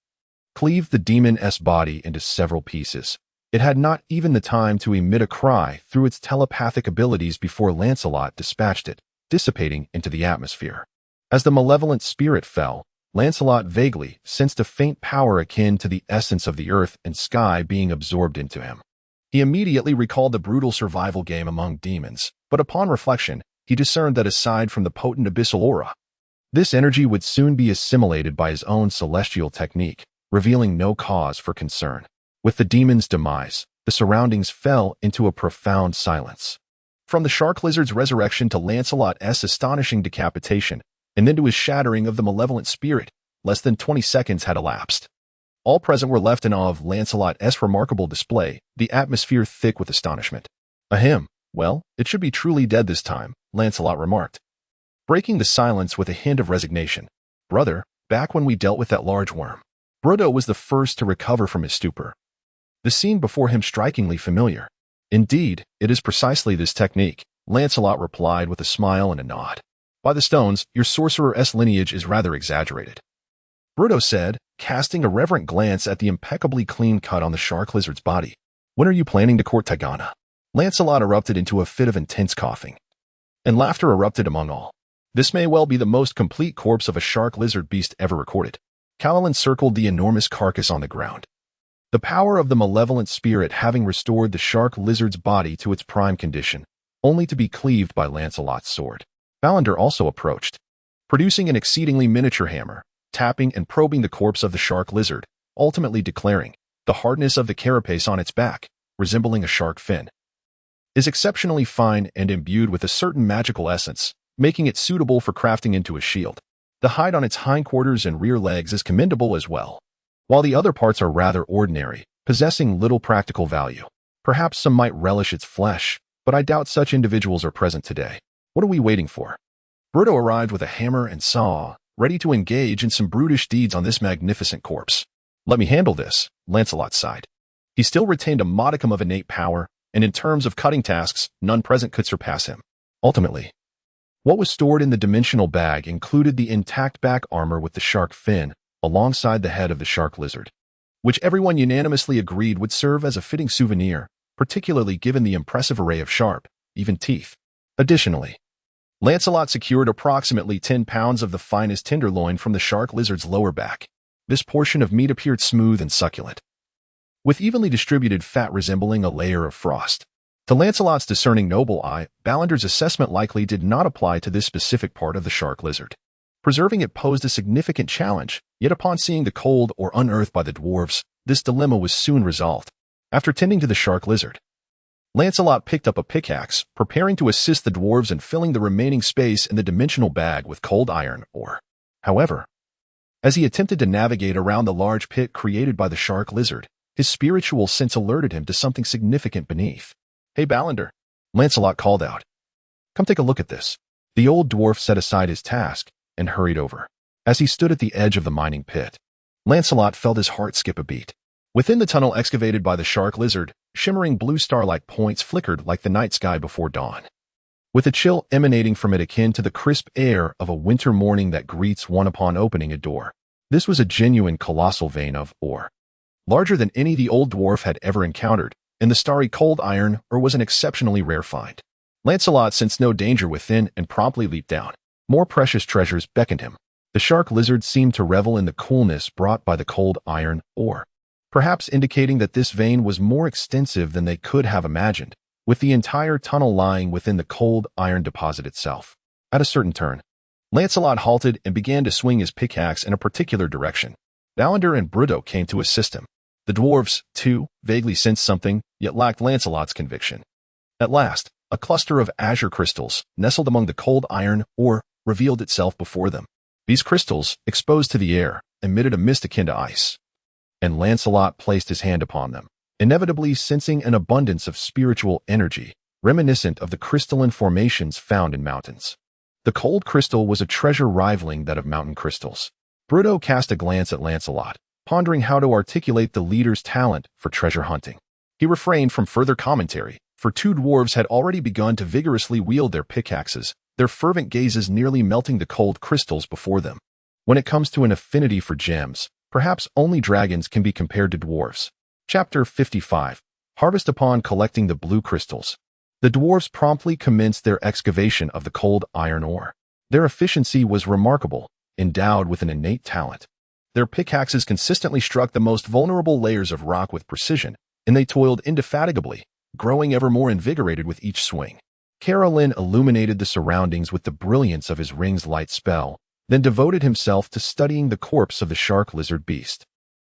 cleaved the demon's body into several pieces. It had not even the time to emit a cry through its telepathic abilities before Lancelot dispatched it, dissipating into the atmosphere. As the malevolent spirit fell, Lancelot vaguely sensed a faint power akin to the essence of the earth and sky being absorbed into him. He immediately recalled the brutal survival game among demons, but upon reflection, he discerned that aside from the potent abyssal aura, this energy would soon be assimilated by his own celestial technique, revealing no cause for concern. With the demon's demise, the surroundings fell into a profound silence. From the shark lizard's resurrection to Lancelot's astonishing decapitation, and then to his shattering of the malevolent spirit, less than 20 seconds had elapsed. All present were left in awe of Lancelot's remarkable display, the atmosphere thick with astonishment. Ahem, well, it should be truly dead this time, Lancelot remarked, breaking the silence with a hint of resignation. Brother, back when we dealt with that large worm. Bruto was the first to recover from his stupor, the scene before him strikingly familiar. Indeed, it is precisely this technique, Lancelot replied with a smile and a nod. By the stones, your sorcerer's lineage is rather exaggerated, Bruto said, casting a reverent glance at the impeccably clean cut on the shark lizard's body. When are you planning to court Tigana? Lancelot erupted into a fit of intense coughing, and laughter erupted among all. This may well be the most complete corpse of a shark lizard beast ever recorded. Calilan circled the enormous carcass on the ground, the power of the malevolent spirit having restored the shark lizard's body to its prime condition, only to be cleaved by Lancelot's sword. Ballinder also approached, producing an exceedingly miniature hammer, tapping and probing the corpse of the shark lizard, ultimately declaring, the hardness of the carapace on its back, resembling a shark fin, is exceptionally fine and imbued with a certain magical essence, making it suitable for crafting into a shield. The hide on its hindquarters and rear legs is commendable as well, while the other parts are rather ordinary, possessing little practical value. Perhaps some might relish its flesh, but I doubt such individuals are present today. What are we waiting for? Bruto arrived with a hammer and saw, ready to engage in some brutish deeds on this magnificent corpse. Let me handle this, Lancelot sighed. He still retained a modicum of innate power, and in terms of cutting tasks, none present could surpass him. Ultimately, what was stored in the dimensional bag included the intact back armor with the shark fin, alongside the head of the shark lizard. which everyone unanimously agreed would serve as a fitting souvenir, particularly given the impressive array of sharp, even teeth. Additionally, Lancelot secured approximately 10 pounds of the finest tenderloin from the shark lizard's lower back. This portion of meat appeared smooth and succulent, with evenly distributed fat resembling a layer of frost. To Lancelot's discerning noble eye, Ballander's assessment likely did not apply to this specific part of the shark lizard. Preserving it posed a significant challenge, yet upon seeing the cold or unearthed by the dwarves, this dilemma was soon resolved. After tending to the shark lizard, Lancelot picked up a pickaxe, preparing to assist the dwarves in filling the remaining space in the dimensional bag with cold iron ore. However, as he attempted to navigate around the large pit created by the shark lizard, his spiritual sense alerted him to something significant beneath. "Hey, Ballander," Lancelot called out. "Come take a look at this." The old dwarf set aside his task and hurried over. As he stood at the edge of the mining pit, Lancelot felt his heart skip a beat. Within the tunnel excavated by the shark lizard, shimmering blue star-like points flickered like the night sky before dawn, with a chill emanating from it akin to the crisp air of a winter morning that greets one upon opening a door. This was a genuine colossal vein of ore, larger than any the old dwarf had ever encountered, and the starry cold iron ore was an exceptionally rare find. Lancelot sensed no danger within and promptly leaped down. More precious treasures beckoned him. The shark lizard seemed to revel in the coolness brought by the cold iron ore, perhaps indicating that this vein was more extensive than they could have imagined, with the entire tunnel lying within the cold iron deposit itself. At a certain turn, Lancelot halted and began to swing his pickaxe in a particular direction. Ballander and Bruto came to assist him. The dwarves, too, vaguely sensed something, yet lacked Lancelot's conviction. At last, a cluster of azure crystals, nestled among the cold iron ore, revealed itself before them. These crystals, exposed to the air, emitted a mist akin to ice, and Lancelot placed his hand upon them, inevitably sensing an abundance of spiritual energy, reminiscent of the crystalline formations found in mountains. The cold crystal was a treasure rivaling that of mountain crystals. Bruto cast a glance at Lancelot, pondering how to articulate the leader's talent for treasure hunting. He refrained from further commentary, for two dwarves had already begun to vigorously wield their pickaxes, their fervent gazes nearly melting the cold crystals before them. When it comes to an affinity for gems, perhaps only dragons can be compared to dwarves. Chapter 55. Harvest. Upon collecting the blue crystals, the dwarves promptly commenced their excavation of the cold iron ore. Their efficiency was remarkable, endowed with an innate talent. Their pickaxes consistently struck the most vulnerable layers of rock with precision, and they toiled indefatigably, growing ever more invigorated with each swing. Carolyn illuminated the surroundings with the brilliance of his ring's light spell, then devoted himself to studying the corpse of the shark lizard beast.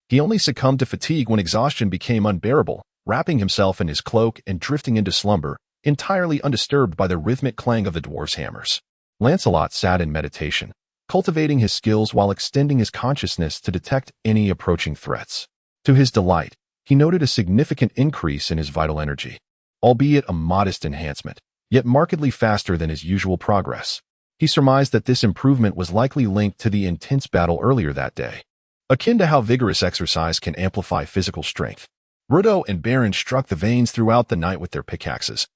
He only succumbed to fatigue when exhaustion became unbearable, wrapping himself in his cloak and drifting into slumber, entirely undisturbed by the rhythmic clang of the dwarf's hammers. Lancelot sat in meditation, cultivating his skills while extending his consciousness to detect any approaching threats. To his delight, he noted a significant increase in his vital energy, albeit a modest enhancement, yet markedly faster than his usual progress. He surmised that this improvement was likely linked to the intense battle earlier that day, akin to how vigorous exercise can amplify physical strength. Bruto and Baron struck the veins throughout the night with their pickaxes,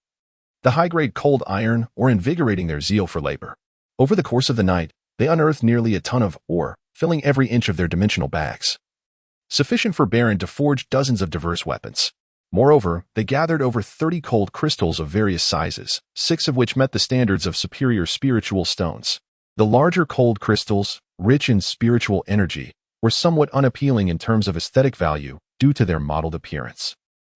the high-grade cold iron ore invigorating their zeal for labor. Over the course of the night, they unearthed nearly a ton of ore, filling every inch of their dimensional bags, sufficient for Baron to forge dozens of diverse weapons. Moreover, they gathered over 30 cold crystals of various sizes, 6 of which met the standards of superior spiritual stones. The larger cold crystals, rich in spiritual energy, were somewhat unappealing in terms of aesthetic value due to their mottled appearance.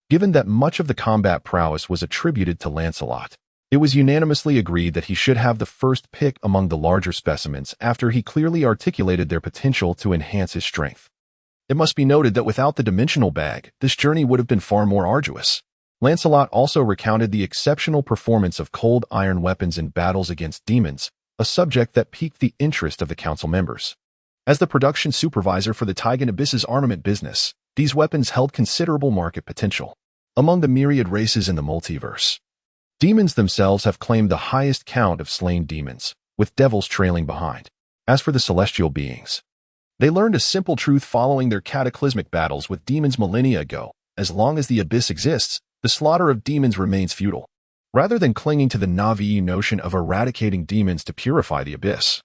Given that much of the combat prowess was attributed to Lancelot, it was unanimously agreed that he should have the first pick among the larger specimens after he clearly articulated their potential to enhance his strength. It must be noted that without the dimensional bag, this journey would have been far more arduous. Lancelot also recounted the exceptional performance of cold iron weapons in battles against demons, a subject that piqued the interest of the council members. As the production supervisor for the Tygan Abyss's armament business, these weapons held considerable market potential. Among the myriad races in the multiverse, demons themselves have claimed the highest count of slain demons, with devils trailing behind. As for the celestial beings, they learned a simple truth following their cataclysmic battles with demons millennia ago: as long as the abyss exists, the slaughter of demons remains futile. Rather than clinging to the naive notion of eradicating demons to purify the abyss,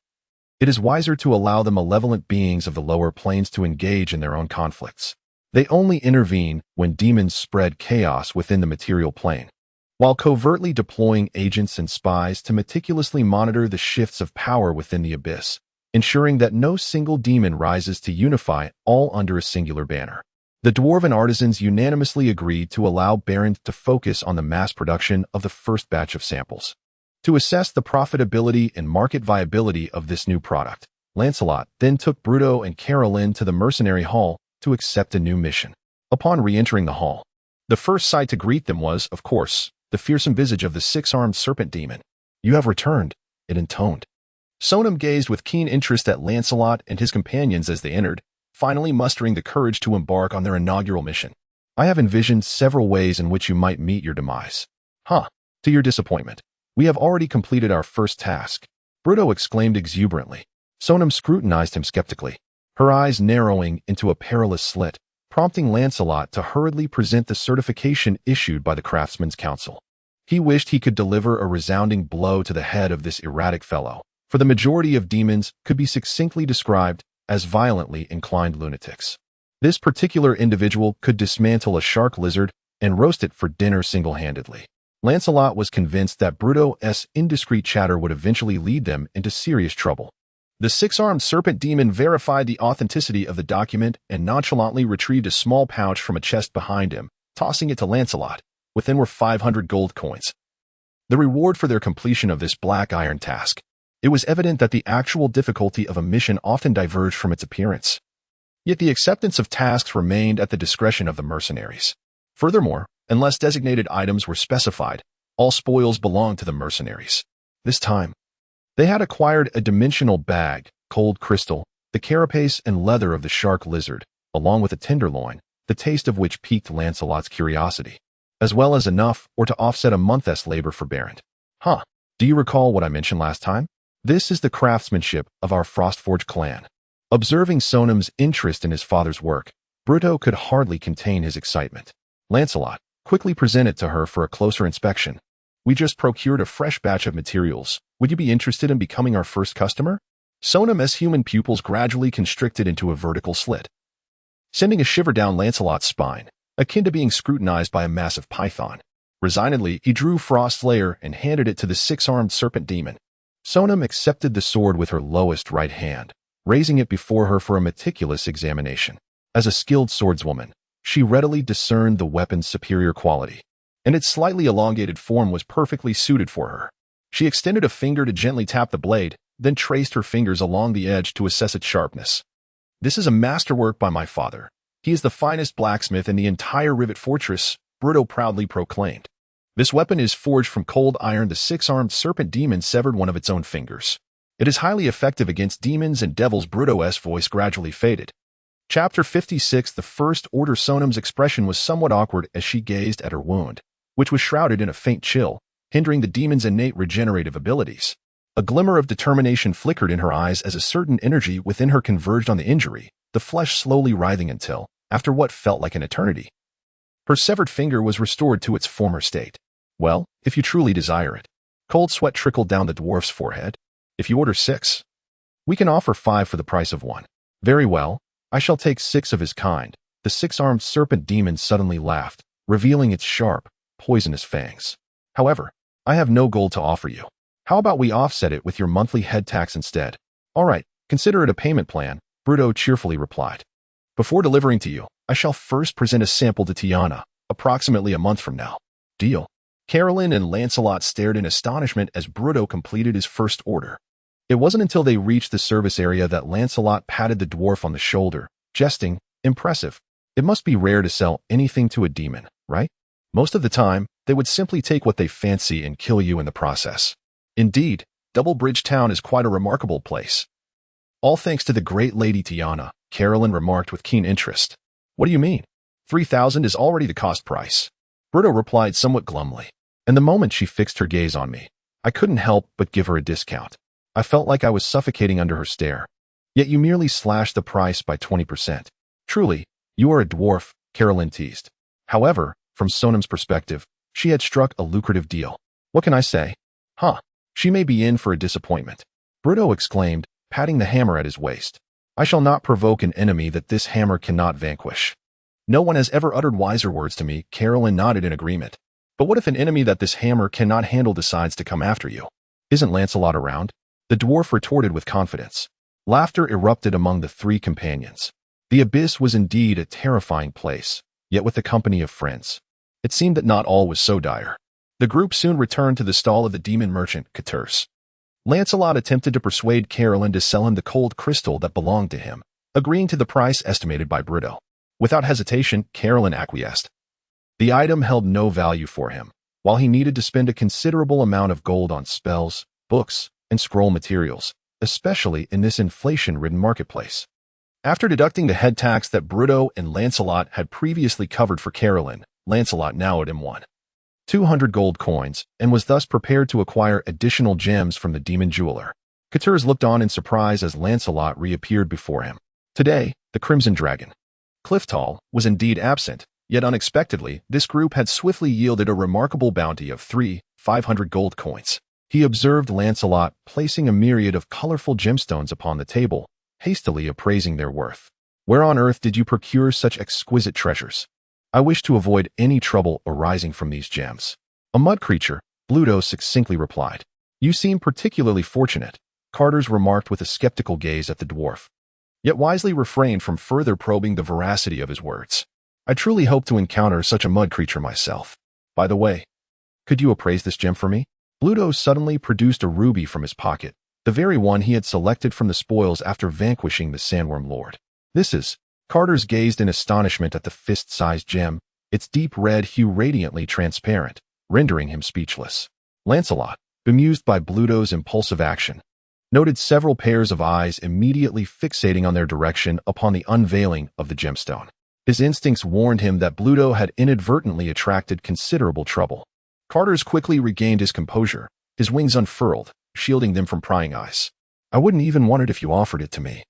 it is wiser to allow the malevolent beings of the lower planes to engage in their own conflicts. They only intervene when demons spread chaos within the material plane, while covertly deploying agents and spies to meticulously monitor the shifts of power within the abyss, ensuring that no single demon rises to unify all under a singular banner. The dwarven artisans unanimously agreed to allow Berend to focus on the mass production of the first batch of samples. To assess the profitability and market viability of this new product, Lancelot then took Bruto and Carolyn to the mercenary hall to accept a new mission. Upon re-entering the hall, the first sight to greet them was, of course, the fearsome visage of the six-armed serpent demon. "You have returned," it intoned. Sonam gazed with keen interest at Lancelot and his companions as they entered, finally mustering the courage to embark on their inaugural mission. "I have envisioned several ways in which you might meet your demise." "Huh, to your disappointment. We have already completed our first task," Bruto exclaimed exuberantly. Sonam scrutinized him skeptically, her eyes narrowing into a perilous slit, prompting Lancelot to hurriedly present the certification issued by the Craftsman's Council. He wished he could deliver a resounding blow to the head of this erratic fellow, for the majority of demons could be succinctly described as violently inclined lunatics. This particular individual could dismantle a shark lizard and roast it for dinner single-handedly. Lancelot was convinced that Bruto's indiscreet chatter would eventually lead them into serious trouble. The six-armed serpent demon verified the authenticity of the document and nonchalantly retrieved a small pouch from a chest behind him, tossing it to Lancelot. Within were 500 gold coins. The reward for their completion of this black iron task. It was evident that the actual difficulty of a mission often diverged from its appearance. Yet the acceptance of tasks remained at the discretion of the mercenaries. Furthermore, unless designated items were specified, all spoils belonged to the mercenaries. This time, they had acquired a dimensional bag, cold crystal, the carapace and leather of the shark lizard, along with a tenderloin, the taste of which piqued Lancelot's curiosity, as well as enough or to offset a month's labor for Berend. "Huh, do you recall what I mentioned last time? This is the craftsmanship of our Frostforge clan." Observing Sonam's interest in his father's work, Bruto could hardly contain his excitement. Lancelot quickly presented to her for a closer inspection. "We just procured a fresh batch of materials. Would you be interested in becoming our first customer?" Sonam's human pupils gradually constricted into a vertical slit, sending a shiver down Lancelot's spine, akin to being scrutinized by a massive python. Resignedly, he drew Frostslayer and handed it to the six-armed serpent demon. Sonam accepted the sword with her lowest right hand, raising it before her for a meticulous examination. As a skilled swordswoman, she readily discerned the weapon's superior quality, and its slightly elongated form was perfectly suited for her. She extended a finger to gently tap the blade, then traced her fingers along the edge to assess its sharpness. "This is a masterwork by my father. He is the finest blacksmith in the entire Rivet Fortress," Bruto proudly proclaimed. "This weapon is forged from cold iron." The six-armed serpent demon severed one of its own fingers. "It is highly effective against demons and devils." Bruto's voice gradually faded. Chapter 56. The First Order. Sonam's expression was somewhat awkward as she gazed at her wound, which was shrouded in a faint chill, hindering the demon's innate regenerative abilities. A glimmer of determination flickered in her eyes as a certain energy within her converged on the injury, the flesh slowly writhing until, after what felt like an eternity, her severed finger was restored to its former state. "Well, if you truly desire it." Cold sweat trickled down the dwarf's forehead. "If you order 6, we can offer 5 for the price of 1. "Very well, I shall take 6 of his kind." The six-armed serpent demon suddenly laughed, revealing its sharp, poisonous fangs. "However, I have no gold to offer you. How about we offset it with your monthly head tax instead?" "All right, consider it a payment plan," Bruto cheerfully replied. "Before delivering to you, I shall first present a sample to Tiana, approximately a month from now." "Deal." Carolyn and Lancelot stared in astonishment as Bruto completed his first order. It wasn't until they reached the service area that Lancelot patted the dwarf on the shoulder, jesting, "Impressive. It must be rare to sell anything to a demon, right? Most of the time, they would simply take what they fancy and kill you in the process." "Indeed, Double Bridge Town is quite a remarkable place." "All thanks to the great Lady Tiana," Carolyn remarked with keen interest. "What do you mean? 3,000 is already the cost price." Bruto replied somewhat glumly, and the moment she fixed her gaze on me, I couldn't help but give her a discount. I felt like I was suffocating under her stare. "Yet you merely slashed the price by 20%. Truly, you are a dwarf," Carolyn teased. However, from Sonam's perspective, she had struck a lucrative deal. "What can I say? Huh, she may be in for a disappointment," Bruto exclaimed, patting the hammer at his waist. "I shall not provoke an enemy that this hammer cannot vanquish." No one has ever uttered wiser words to me. Carolyn nodded in agreement. But what if an enemy that this hammer cannot handle decides to come after you? Isn't Lancelot around? The dwarf retorted with confidence. Laughter erupted among the three companions. The abyss was indeed a terrifying place, yet with the company of friends. It seemed that not all was so dire. The group soon returned to the stall of the demon merchant, Caterce. Lancelot attempted to persuade Carolyn to sell him the cold crystal that belonged to him, agreeing to the price estimated by Brito. Without hesitation, Carolyn acquiesced. The item held no value for him, while he needed to spend a considerable amount of gold on spells, books, and scroll materials, especially in this inflation-ridden marketplace. After deducting the head tax that Brito and Lancelot had previously covered for Carolyn, Lancelot now owed him 200 gold coins, and was thus prepared to acquire additional gems from the demon jeweler. Caterce looked on in surprise as Lancelot reappeared before him. Today, the Crimson Dragon, Clifftall, was indeed absent, yet unexpectedly, this group had swiftly yielded a remarkable bounty of 500 gold coins. He observed Lancelot placing a myriad of colorful gemstones upon the table, hastily appraising their worth. Where on earth did you procure such exquisite treasures? I wish to avoid any trouble arising from these gems. A mud creature, Bluto succinctly replied. You seem particularly fortunate, Carters remarked with a skeptical gaze at the dwarf, yet wisely refrained from further probing the veracity of his words. I truly hope to encounter such a mud creature myself. By the way, could you appraise this gem for me? Bluto suddenly produced a ruby from his pocket, the very one he had selected from the spoils after vanquishing the Sandworm Lord. This is... Carters gazed in astonishment at the fist-sized gem, its deep red hue radiantly transparent, rendering him speechless. Lancelot, bemused by Bluto's impulsive action, noted several pairs of eyes immediately fixating on their direction upon the unveiling of the gemstone. His instincts warned him that Bluto had inadvertently attracted considerable trouble. Carters quickly regained his composure, his wings unfurled, shielding them from prying eyes. I wouldn't even want it if you offered it to me.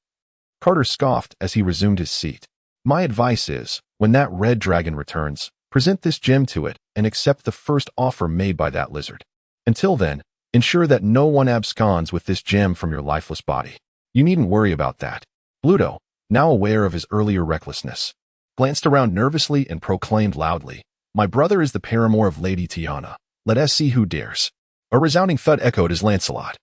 Carter scoffed as he resumed his seat. My advice is, when that red dragon returns, present this gem to it and accept the first offer made by that lizard. Until then, ensure that no one absconds with this gem from your lifeless body. You needn't worry about that. Bluto, now aware of his earlier recklessness, glanced around nervously and proclaimed loudly, My brother is the paramour of Lady Tiana. Let us see who dares. A resounding thud echoed as Lancelot,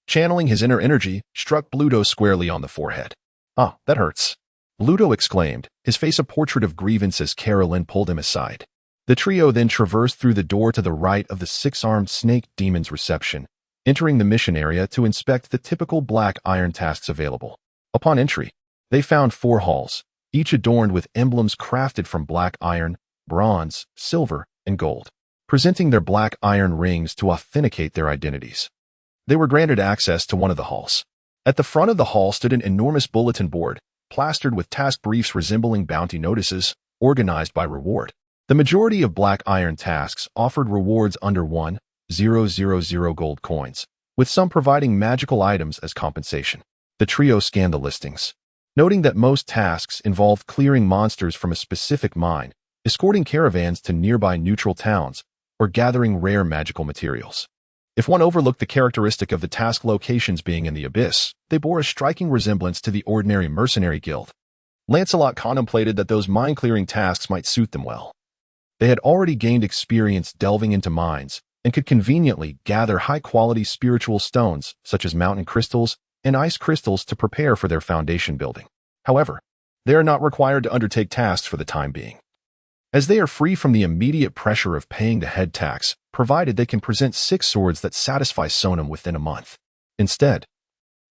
channeling his inner energy, struck Bluto squarely on the forehead. Ah, that hurts. Bluto exclaimed, his face a portrait of grievance as Carolyn pulled him aside. The trio then traversed through the door to the right of the six-armed snake demon's reception, entering the mission area to inspect the typical black iron tasks available. Upon entry, they found 4 halls, each adorned with emblems crafted from black iron, bronze, silver, and gold, presenting their black iron rings to authenticate their identities. They were granted access to one of the halls. At the front of the hall stood an enormous bulletin board, plastered with task briefs resembling bounty notices, organized by reward. The majority of black iron tasks offered rewards under 1,000 gold coins, with some providing magical items as compensation. The trio scanned the listings, noting that most tasks involved clearing monsters from a specific mine, escorting caravans to nearby neutral towns, or gathering rare magical materials. If one overlooked the characteristic of the task locations being in the abyss, they bore a striking resemblance to the ordinary mercenary guild. Lancelot contemplated that those mine-clearing tasks might suit them well. They had already gained experience delving into mines and could conveniently gather high-quality spiritual stones, such as mountain crystals and ice crystals, to prepare for their foundation building. However, they are not required to undertake tasks for the time being, as they are free from the immediate pressure of paying the head tax, provided they can present 6 swords that satisfy Sonam within a month. Instead,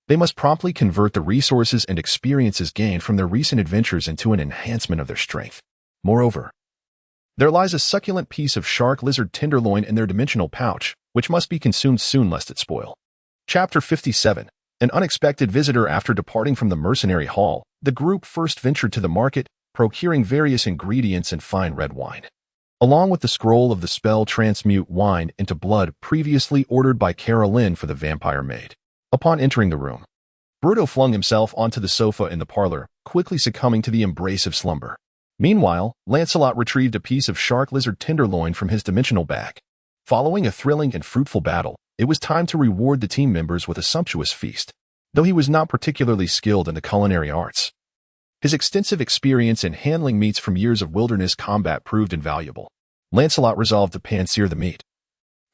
they must promptly convert the resources and experiences gained from their recent adventures into an enhancement of their strength. Moreover, there lies a succulent piece of shark lizard tenderloin in their dimensional pouch, which must be consumed soon lest it spoil. Chapter 57. An unexpected visitor. After departing from the mercenary hall, the group first ventured to the market, procuring various ingredients and fine red wine, along with the scroll of the spell transmute wine into blood previously ordered by Carolyn for the vampire maid. Upon entering the room, Bruto flung himself onto the sofa in the parlor, quickly succumbing to the embrace of slumber. Meanwhile, Lancelot retrieved a piece of shark lizard tenderloin from his dimensional bag. Following a thrilling and fruitful battle, it was time to reward the team members with a sumptuous feast. Though he was not particularly skilled in the culinary arts, His extensive experience in handling meats from years of wilderness combat proved invaluable. Lancelot resolved to pan-sear the meat.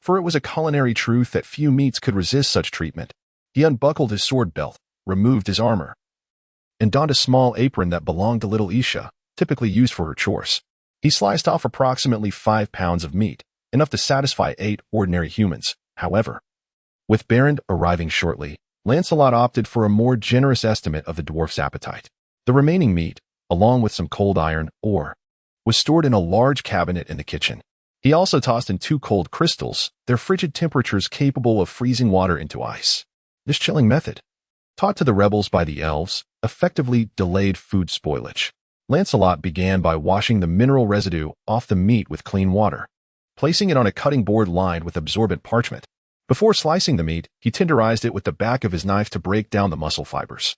For it was a culinary truth that few meats could resist such treatment. He unbuckled his sword belt, removed his armor, and donned a small apron that belonged to little Isha, typically used for her chores. He sliced off approximately 5 pounds of meat, enough to satisfy 8 ordinary humans. However, with Berend arriving shortly, Lancelot opted for a more generous estimate of the dwarf's appetite. The remaining meat, along with some cold iron ore, was stored in a large cabinet in the kitchen. He also tossed in 2 cold crystals, their frigid temperatures capable of freezing water into ice. This chilling method, taught to the rebels by the elves, effectively delayed food spoilage. Lancelot began by washing the mineral residue off the meat with clean water, placing it on a cutting board lined with absorbent parchment. Before slicing the meat, he tenderized it with the back of his knife to break down the muscle fibers,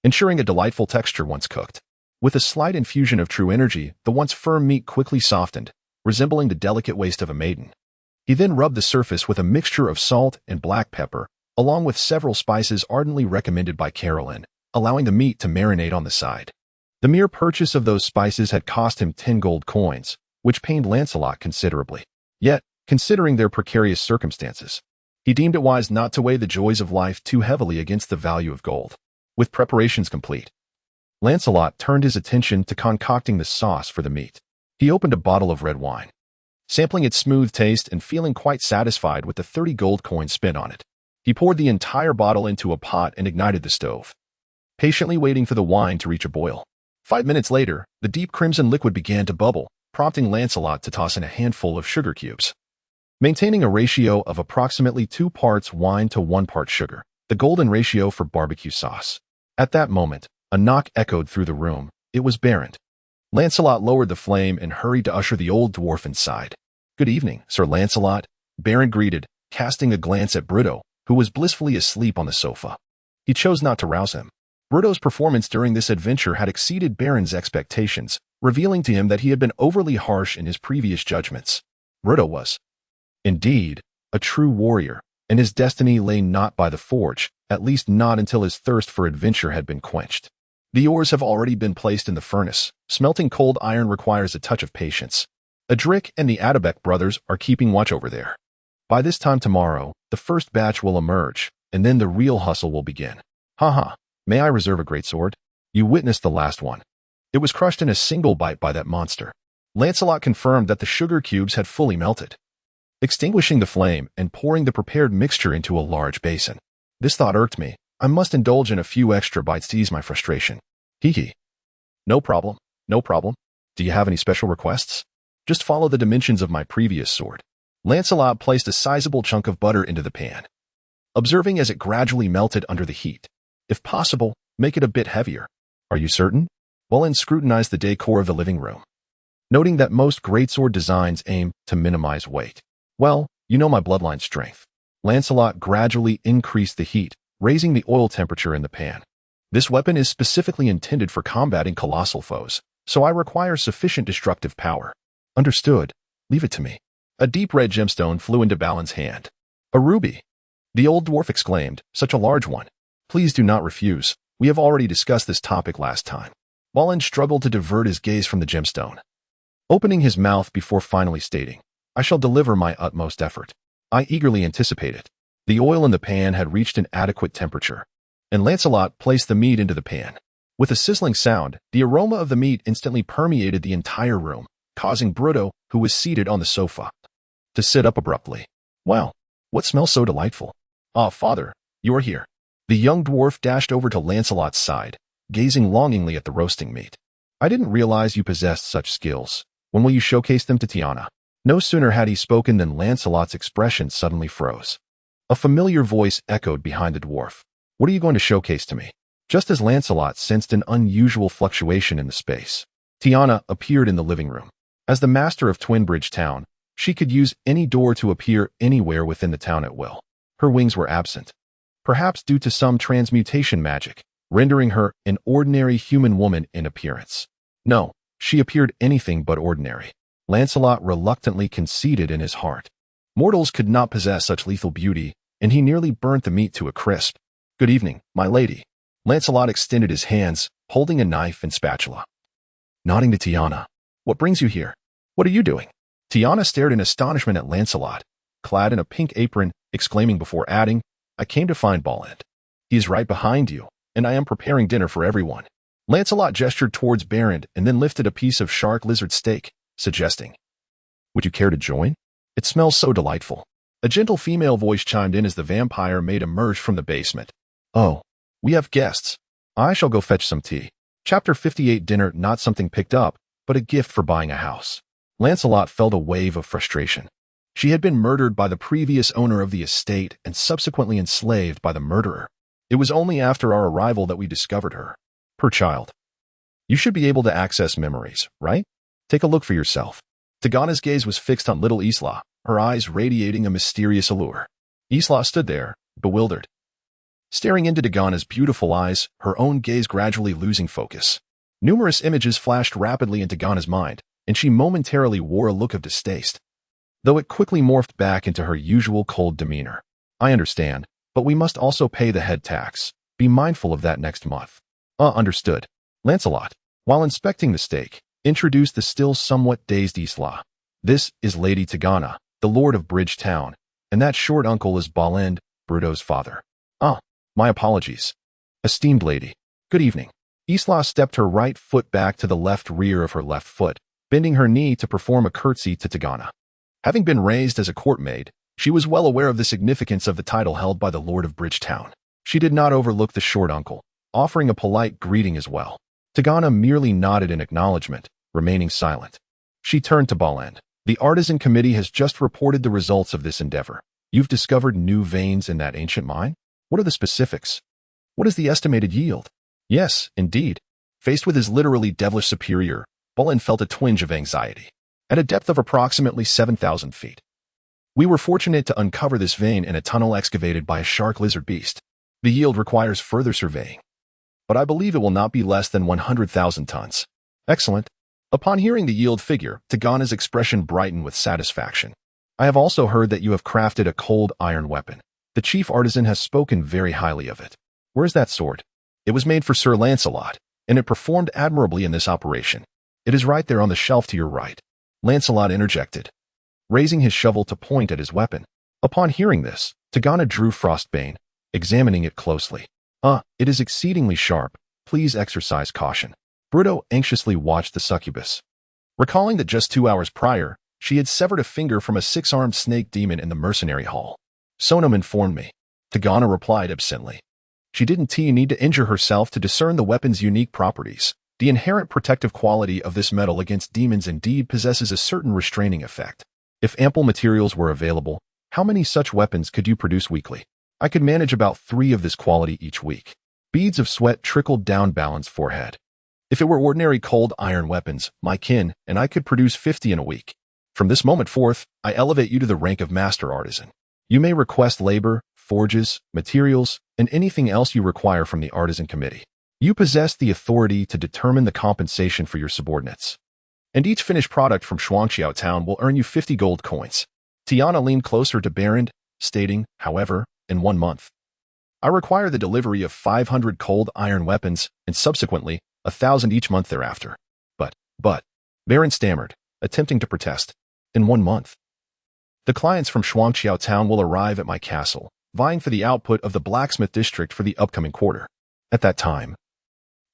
ensuring a delightful texture once cooked. With a slight infusion of true energy, the once firm meat quickly softened, resembling the delicate waist of a maiden. He then rubbed the surface with a mixture of salt and black pepper, along with several spices ardently recommended by Carolyn, allowing the meat to marinate on the side. The mere purchase of those spices had cost him 10 gold coins, which pained Lancelot considerably. Yet, considering their precarious circumstances, he deemed it wise not to weigh the joys of life too heavily against the value of gold. With preparations complete, Lancelot turned his attention to concocting the sauce for the meat. He opened a bottle of red wine, sampling its smooth taste and feeling quite satisfied with the 30 gold coins spent on it. He poured the entire bottle into a pot and ignited the stove, patiently waiting for the wine to reach a boil. 5 minutes later, the deep crimson liquid began to bubble, prompting Lancelot to toss in a handful of sugar cubes. Maintaining a ratio of approximately 2 parts wine to 1 part sugar, the golden ratio for barbecue sauce. At that moment, a knock echoed through the room. It was Berend. Lancelot lowered the flame and hurried to usher the old dwarf inside. "Good evening, Sir Lancelot," Berend greeted, casting a glance at Bruto, who was blissfully asleep on the sofa. He chose not to rouse him. Bruto's performance during this adventure had exceeded Berend's expectations, revealing to him that he had been overly harsh in his previous judgments. Bruto was, indeed, a true warrior, and his destiny lay not by the forge, at least not until his thirst for adventure had been quenched. The ores have already been placed in the furnace. Smelting cold iron requires a touch of patience. Adric and the Adabek brothers are keeping watch over there. By this time tomorrow, the first batch will emerge, and then the real hustle will begin. Haha, may I reserve a greatsword? You witnessed the last one. It was crushed in a single bite by that monster. Lancelot confirmed that the sugar cubes had fully melted, extinguishing the flame and pouring the prepared mixture into a large basin. This thought irked me. I must indulge in a few extra bites to ease my frustration. Hee. No problem, no problem. Do you have any special requests? Just follow the dimensions of my previous sword. Lancelot placed a sizable chunk of butter into the pan, observing as it gradually melted under the heat. If possible, make it a bit heavier. Are you certain? Wellen scrutinized the decor of the living room, noting that most greatsword designs aim to minimize weight. Well, you know my bloodline strength. Lancelot gradually increased the heat, raising the oil temperature in the pan. This weapon is specifically intended for combating colossal foes, so I require sufficient destructive power. Understood. Leave it to me. A deep red gemstone flew into Balin's hand. A ruby! The old dwarf exclaimed, such a large one. Please do not refuse. We have already discussed this topic last time. Balin struggled to divert his gaze from the gemstone, opening his mouth before finally stating, I shall deliver my utmost effort. I eagerly anticipate it. The oil in the pan had reached an adequate temperature, and Lancelot placed the meat into the pan. With a sizzling sound, the aroma of the meat instantly permeated the entire room, causing Bruto, who was seated on the sofa, to sit up abruptly. Wow, what smells so delightful? Ah, father, you are here. The young dwarf dashed over to Lancelot's side, gazing longingly at the roasting meat. I didn't realize you possessed such skills. When will you showcase them to Tiana? No sooner had he spoken than Lancelot's expression suddenly froze. A familiar voice echoed behind the dwarf. What are you going to showcase to me? Just as Lancelot sensed an unusual fluctuation in the space, Tiana appeared in the living room. As the master of Twinbridge Town, she could use any door to appear anywhere within the town at will. Her wings were absent, perhaps due to some transmutation magic, rendering her an ordinary human woman in appearance. No, she appeared anything but ordinary. Lancelot reluctantly conceded in his heart. Mortals could not possess such lethal beauty, and he nearly burnt the meat to a crisp. Good evening, my lady. Lancelot extended his hands, holding a knife and spatula. Nodding to Tiana. What brings you here? What are you doing? Tiana stared in astonishment at Lancelot, clad in a pink apron, exclaiming before adding, I came to find Bolland. He is right behind you, and I am preparing dinner for everyone. Lancelot gestured towards Berend and then lifted a piece of shark lizard steak, suggesting, would you care to join? It smells so delightful. A gentle female voice chimed in as the vampire maid emerged from the basement. Oh, we have guests. I shall go fetch some tea. Chapter 58 Dinner, not something picked up, but a gift for buying a house. Lancelot felt a wave of frustration. She had been murdered by the previous owner of the estate and subsequently enslaved by the murderer. It was only after our arrival that we discovered her. Her child. You should be able to access memories, right? Take a look for yourself. Tigana's gaze was fixed on little Isla, her eyes radiating a mysterious allure. Isla stood there, bewildered. Staring into Tigana's beautiful eyes, her own gaze gradually losing focus. Numerous images flashed rapidly into Tigana's mind, and she momentarily wore a look of distaste, though it quickly morphed back into her usual cold demeanor. I understand, but we must also pay the head tax. Be mindful of that next month. Understood. Lancelot, while inspecting the steak, introduced the still somewhat dazed Isla. This is Lady Tigana, the Lord of Bridgetown, and that short uncle is Bolland, Bruto's father. My apologies. Esteemed lady, good evening. Isla stepped her right foot back to the left rear of her left foot, bending her knee to perform a curtsy to Tigana. Having been raised as a court maid, she was well aware of the significance of the title held by the Lord of Bridgetown. She did not overlook the short uncle, offering a polite greeting as well. Tigana merely nodded in acknowledgement, remaining silent. She turned to Bolland. The Artisan Committee has just reported the results of this endeavor. You've discovered new veins in that ancient mine? What are the specifics? What is the estimated yield? Yes, indeed. Faced with his literally devilish superior, Bolland felt a twinge of anxiety. At a depth of approximately 7,000 feet. We were fortunate to uncover this vein in a tunnel excavated by a shark lizard beast. The yield requires further surveying, but I believe it will not be less than 100,000 tons. Excellent. Upon hearing the yield figure, Tigana's expression brightened with satisfaction. I have also heard that you have crafted a cold iron weapon. The chief artisan has spoken very highly of it. Where is that sword? It was made for Sir Lancelot, and it performed admirably in this operation. It is right there on the shelf to your right. Lancelot interjected, raising his shovel to point at his weapon. Upon hearing this, Tigana drew Frostbane, examining it closely. It is exceedingly sharp. Please exercise caution. Bruto anxiously watched the succubus. Recalling that just 2 hours prior, she had severed a finger from a 6-armed snake demon in the mercenary hall. Sonam informed me. Tigana replied absently. She didn't need to injure herself to discern the weapon's unique properties. The inherent protective quality of this metal against demons indeed possesses a certain restraining effect. If ample materials were available, how many such weapons could you produce weekly? I could manage about 3 of this quality each week. Beads of sweat trickled down Balland's forehead. If it were ordinary cold iron weapons, my kin and I could produce 50 in a week. From this moment forth, I elevate you to the rank of master artisan. You may request labor, forges, materials, and anything else you require from the Artisan Committee. You possess the authority to determine the compensation for your subordinates. And each finished product from Shuangqiao Town will earn you 50 gold coins. Tiana leaned closer to Berend, stating, however, in 1 month. I require the delivery of 500 cold iron weapons and subsequently 1,000 each month thereafter. But, Berend stammered, attempting to protest. In 1 month. The clients from Shuangqiao Town will arrive at my castle, vying for the output of the blacksmith district for the upcoming quarter. At that time,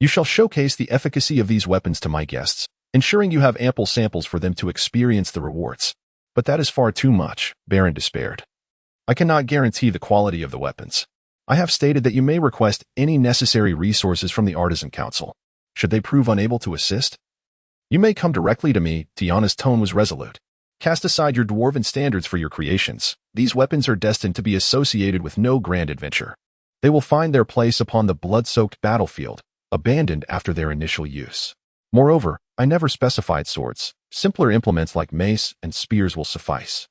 you shall showcase the efficacy of these weapons to my guests, ensuring you have ample samples for them to experience the rewards. But that is far too much, Berend despaired. I cannot guarantee the quality of the weapons. I have stated that you may request any necessary resources from the Artisan Council. Should they prove unable to assist, you may come directly to me. Tiana's tone was resolute. Cast aside your dwarven standards for your creations. These weapons are destined to be associated with no grand adventure. They will find their place upon the blood-soaked battlefield, abandoned after their initial use. Moreover, I never specified swords. Simpler implements like mace and spears will suffice.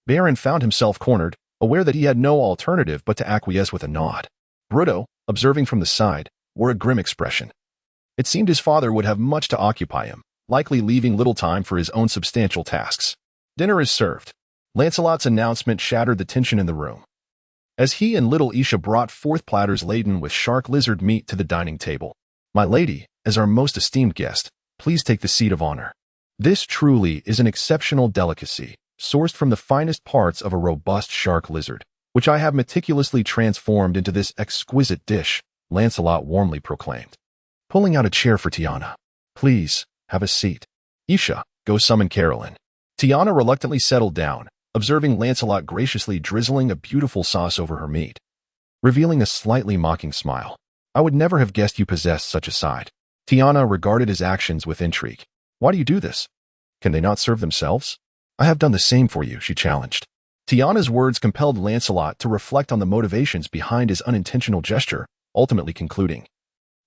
Berend found himself cornered, aware that he had no alternative but to acquiesce with a nod. Bruto, observing from the side, wore a grim expression. It seemed his father would have much to occupy him, likely leaving little time for his own substantial tasks. Dinner is served. Lancelot's announcement shattered the tension in the room, as he and little Isha brought forth platters laden with shark lizard meat to the dining table. My lady, as our most esteemed guest, please take the seat of honor. This truly is an exceptional delicacy, sourced from the finest parts of a robust shark lizard, which I have meticulously transformed into this exquisite dish, Lancelot warmly proclaimed, pulling out a chair for Tiana. Please, have a seat. Isha, go summon Carolyn. Tiana reluctantly settled down, observing Lancelot graciously drizzling a beautiful sauce over her meat, revealing a slightly mocking smile. I would never have guessed you possessed such a side. Tiana regarded his actions with intrigue. Why do you do this? Can they not serve themselves? I have done the same for you, she challenged. Tiana's words compelled Lancelot to reflect on the motivations behind his unintentional gesture, ultimately concluding,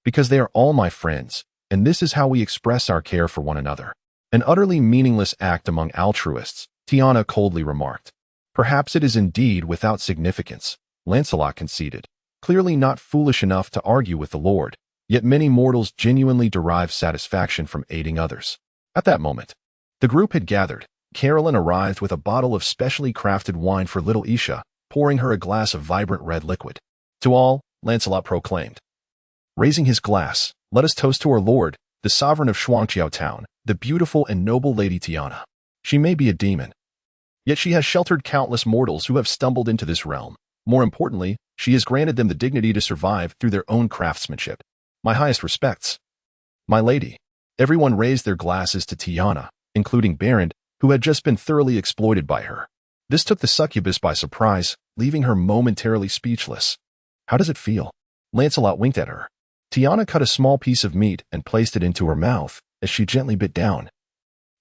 because they are all my friends, and this is how we express our care for one another. An utterly meaningless act among altruists, Tiana coldly remarked. Perhaps it is indeed without significance, Lancelot conceded, clearly not foolish enough to argue with the Lord, yet many mortals genuinely derive satisfaction from aiding others. At that moment, the group had gathered. Carolyn arrived with a bottle of specially crafted wine for little Isha, pouring her a glass of vibrant red liquid. To all, Lancelot proclaimed, raising his glass, let us toast to our Lord, the sovereign of Shuangqiao Town, the beautiful and noble Lady Tiana. She may be a demon, yet she has sheltered countless mortals who have stumbled into this realm. More importantly, she has granted them the dignity to survive through their own craftsmanship. My highest respects. My lady. Everyone raised their glasses to Tiana, including Baron, who had just been thoroughly exploited by her. This took the succubus by surprise, leaving her momentarily speechless. How does it feel? Lancelot winked at her. Tiana cut a small piece of meat and placed it into her mouth as she gently bit down.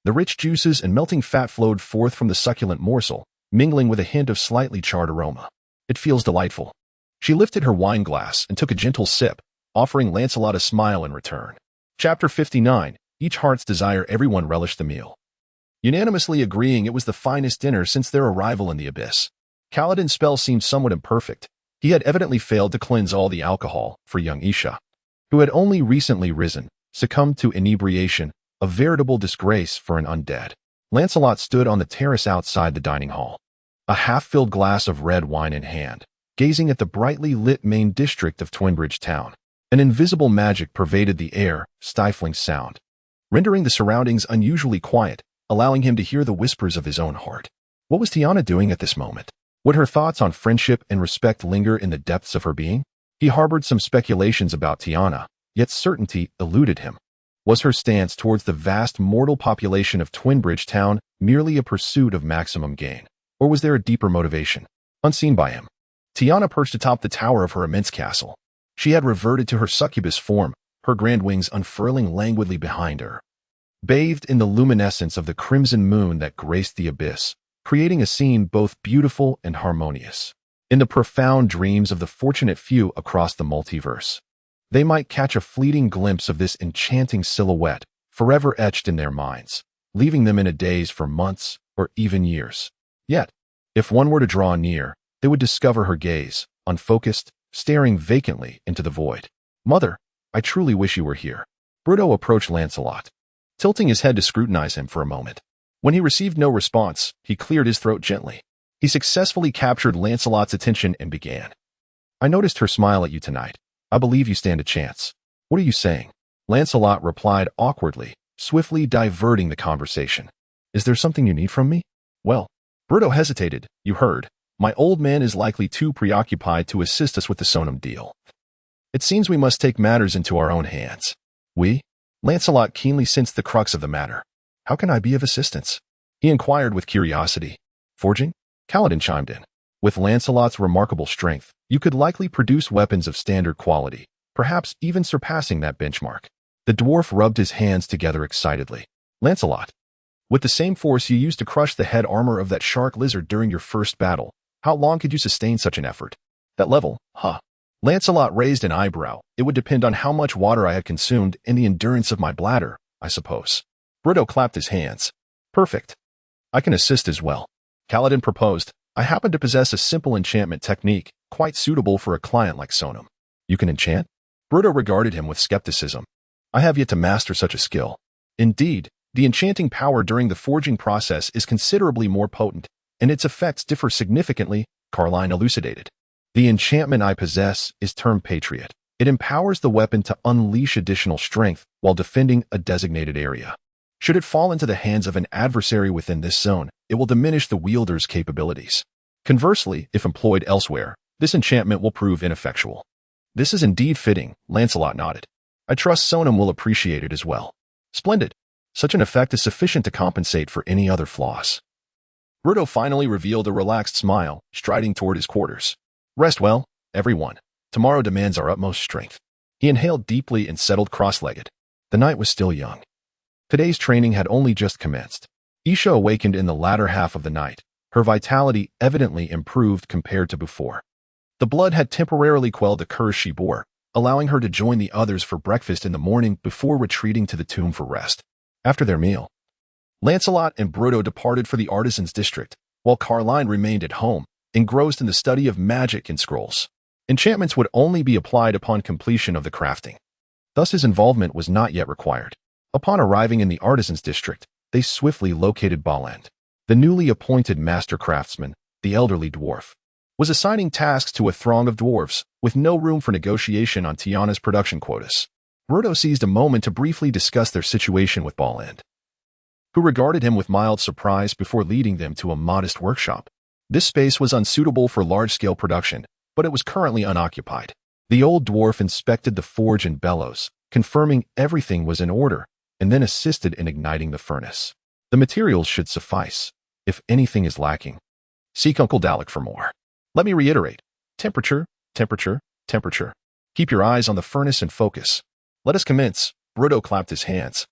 The rich juices and melting fat flowed forth from the succulent morsel, mingling with a hint of slightly charred aroma. It feels delightful. She lifted her wine glass and took a gentle sip, offering Lancelot a smile in return. Chapter 59. Each heart's desire. Everyone relished the meal, unanimously agreeing it was the finest dinner since their arrival in the abyss. Kaladin's spell seemed somewhat imperfect. He had evidently failed to cleanse all the alcohol for young Isha, who had only recently risen, succumbed to inebriation, a veritable disgrace for an undead. Lancelot stood on the terrace outside the dining hall, a half-filled glass of red wine in hand, gazing at the brightly lit main district of Twinbridge Town. An invisible magic pervaded the air, stifling sound, rendering the surroundings unusually quiet, allowing him to hear the whispers of his own heart. What was Tiana doing at this moment? Would her thoughts on friendship and respect linger in the depths of her being? He harbored some speculations about Tiana, yet certainty eluded him. Was her stance towards the vast mortal population of Twinbridge Town merely a pursuit of maximum gain? Or was there a deeper motivation, unseen by him? Tiana perched atop the tower of her immense castle. She had reverted to her succubus form, her grand wings unfurling languidly behind her, bathed in the luminescence of the crimson moon that graced the abyss, creating a scene both beautiful and harmonious. In the profound dreams of the fortunate few across the multiverse, they might catch a fleeting glimpse of this enchanting silhouette, forever etched in their minds, leaving them in a daze for months or even years. Yet, if one were to draw near, they would discover her gaze, unfocused, staring vacantly into the void. Mother, I truly wish you were here. Bruto approached Lancelot, tilting his head to scrutinize him for a moment. When he received no response, he cleared his throat gently. He successfully captured Lancelot's attention and began. I noticed her smile at you tonight. I believe you stand a chance. What are you saying? Lancelot replied awkwardly, swiftly diverting the conversation. Is there something you need from me? Well, Bruto hesitated. You heard. My old man is likely too preoccupied to assist us with the Sonam deal. It seems we must take matters into our own hands. We? Lancelot keenly sensed the crux of the matter. How can I be of assistance? He inquired with curiosity. Forging? Kaladin chimed in. With Lancelot's remarkable strength, you could likely produce weapons of standard quality, perhaps even surpassing that benchmark. The dwarf rubbed his hands together excitedly. Lancelot, with the same force you used to crush the head armor of that shark lizard during your first battle, how long could you sustain such an effort? That level, huh? Lancelot raised an eyebrow. It would depend on how much water I had consumed and the endurance of my bladder, I suppose. Bruto clapped his hands. Perfect. I can assist as well. Kaladin proposed. I happen to possess a simple enchantment technique, quite suitable for a client like Sonam. You can enchant? Bruto regarded him with skepticism. I have yet to master such a skill. Indeed, the enchanting power during the forging process is considerably more potent, and its effects differ significantly, Carline elucidated. The enchantment I possess is termed Patriot. It empowers the weapon to unleash additional strength while defending a designated area. Should it fall into the hands of an adversary within this zone, it will diminish the wielder's capabilities. Conversely, if employed elsewhere, this enchantment will prove ineffectual. This is indeed fitting, Lancelot nodded. I trust Sonam will appreciate it as well. Splendid. Such an effect is sufficient to compensate for any other flaws. Bruto finally revealed a relaxed smile, striding toward his quarters. Rest well, everyone. Tomorrow demands our utmost strength. He inhaled deeply and settled cross-legged. The night was still young. Today's training had only just commenced. Isha awakened in the latter half of the night. Her vitality evidently improved compared to before. The blood had temporarily quelled the curse she bore, allowing her to join the others for breakfast in the morning before retreating to the tomb for rest. After their meal, Lancelot and Bruto departed for the artisan's district, while Carline remained at home, engrossed in the study of magic and scrolls. Enchantments would only be applied upon completion of the crafting. Thus his involvement was not yet required. Upon arriving in the artisan's district, they swiftly located Bolland. The newly appointed master craftsman, the elderly dwarf, was assigning tasks to a throng of dwarves, with no room for negotiation on Tiana's production quotas. Bruto seized a moment to briefly discuss their situation with Bolland, who regarded him with mild surprise before leading them to a modest workshop. This space was unsuitable for large-scale production, but it was currently unoccupied. The old dwarf inspected the forge and bellows, confirming everything was in order, and then assisted in igniting the furnace. The materials should suffice. If anything is lacking, seek Uncle Dalek for more. Let me reiterate. Temperature, temperature, temperature. Keep your eyes on the furnace and focus. Let us commence. Bruto clapped his hands,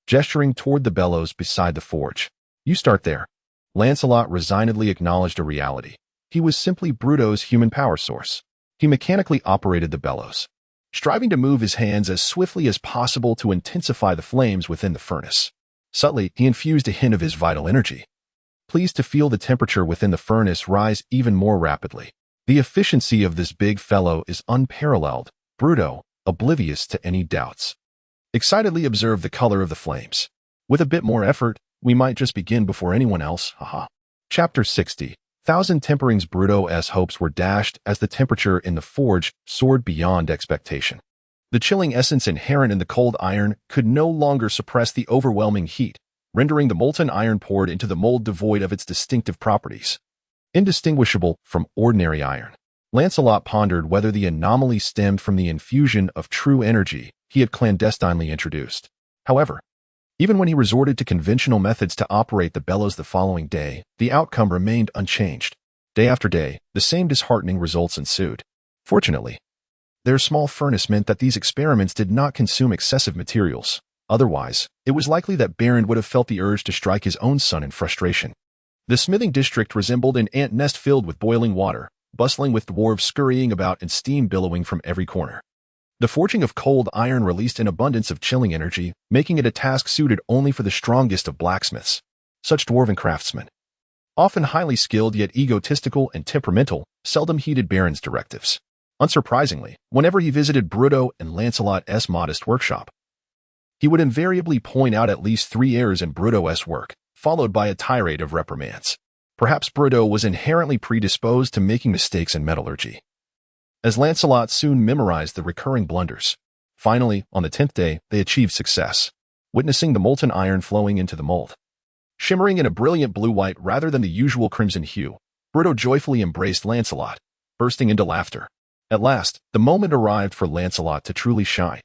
gesturing toward the bellows beside the forge. You start there. Lancelot resignedly acknowledged a reality. He was simply Bruto's human power source. He mechanically operated the bellows, striving to move his hands as swiftly as possible to intensify the flames within the furnace. Subtly, he infused a hint of his vital energy, pleased to feel the temperature within the furnace rise even more rapidly. The efficiency of this big fellow is unparalleled. Bruto, oblivious to any doubts, excitedly observed the color of the flames. With a bit more effort, we might just begin before anyone else, haha. Chapter 60. Thousand temperings. Bruto's hopes were dashed as the temperature in the forge soared beyond expectation. The chilling essence inherent in the cold iron could no longer suppress the overwhelming heat, rendering the molten iron poured into the mold devoid of its distinctive properties, indistinguishable from ordinary iron. Lancelot pondered whether the anomaly stemmed from the infusion of true energy he had clandestinely introduced. However, even when he resorted to conventional methods to operate the bellows the following day, the outcome remained unchanged. Day after day, the same disheartening results ensued. Fortunately, their small furnace meant that these experiments did not consume excessive materials. Otherwise, it was likely that Baron would have felt the urge to strike his own son in frustration. The smithing district resembled an ant nest filled with boiling water, bustling with dwarves scurrying about and steam billowing from every corner. The forging of cold iron released an abundance of chilling energy, making it a task suited only for the strongest of blacksmiths. Such dwarven craftsmen, often highly skilled yet egotistical and temperamental, seldom heeded Baron's directives. Unsurprisingly, whenever he visited Bruto and Lancelot's modest workshop, he would invariably point out at least 3 errors in Bruto's work, followed by a tirade of reprimands. Perhaps Bruto was inherently predisposed to making mistakes in metallurgy, as Lancelot soon memorized the recurring blunders. Finally, on the 10th day, they achieved success, witnessing the molten iron flowing into the mold, shimmering in a brilliant blue-white rather than the usual crimson hue. Bruto joyfully embraced Lancelot, bursting into laughter. At last, the moment arrived for Lancelot to truly shine.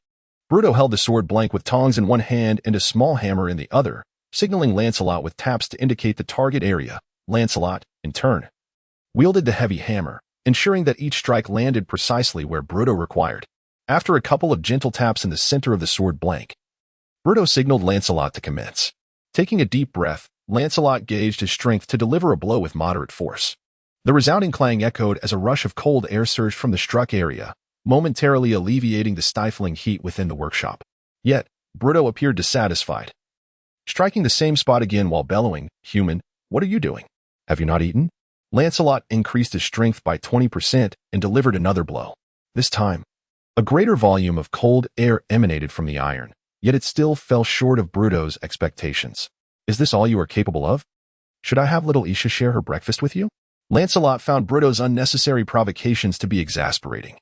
Bruto held the sword blank with tongs in one hand and a small hammer in the other, signaling Lancelot with taps to indicate the target area. Lancelot, in turn, wielded the heavy hammer, ensuring that each strike landed precisely where Bruto required. After a couple of gentle taps in the center of the sword blank, Bruto signaled Lancelot to commence. Taking a deep breath, Lancelot gauged his strength to deliver a blow with moderate force. The resounding clang echoed as a rush of cold air surged from the struck area, momentarily alleviating the stifling heat within the workshop. Yet, Bruto appeared dissatisfied, striking the same spot again while bellowing, "Human, what are you doing? Have you not eaten?" Lancelot increased his strength by 20% and delivered another blow. This time, a greater volume of cold air emanated from the iron, yet it still fell short of Bruto's expectations. "Is this all you are capable of? Should I have little Isha share her breakfast with you?" Lancelot found Bruto's unnecessary provocations to be exasperating.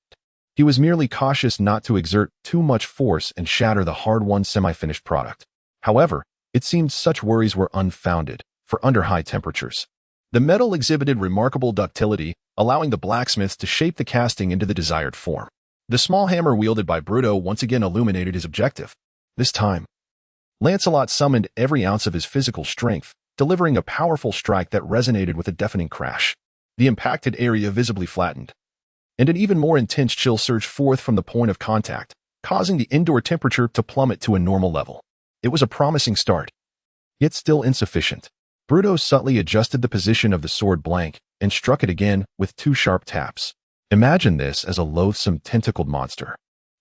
He was merely cautious not to exert too much force and shatter the hard-won semi-finished product. However, it seemed such worries were unfounded, for under high temperatures, the metal exhibited remarkable ductility, allowing the blacksmith to shape the casting into the desired form. The small hammer wielded by Bruto once again illuminated his objective. This time, Lancelot summoned every ounce of his physical strength, delivering a powerful strike that resonated with a deafening crash. The impacted area visibly flattened, and an even more intense chill surged forth from the point of contact, causing the indoor temperature to plummet to a normal level. It was a promising start, yet still insufficient. Bruto subtly adjusted the position of the sword blank and struck it again with 2 sharp taps. Imagine this as a loathsome tentacled monster,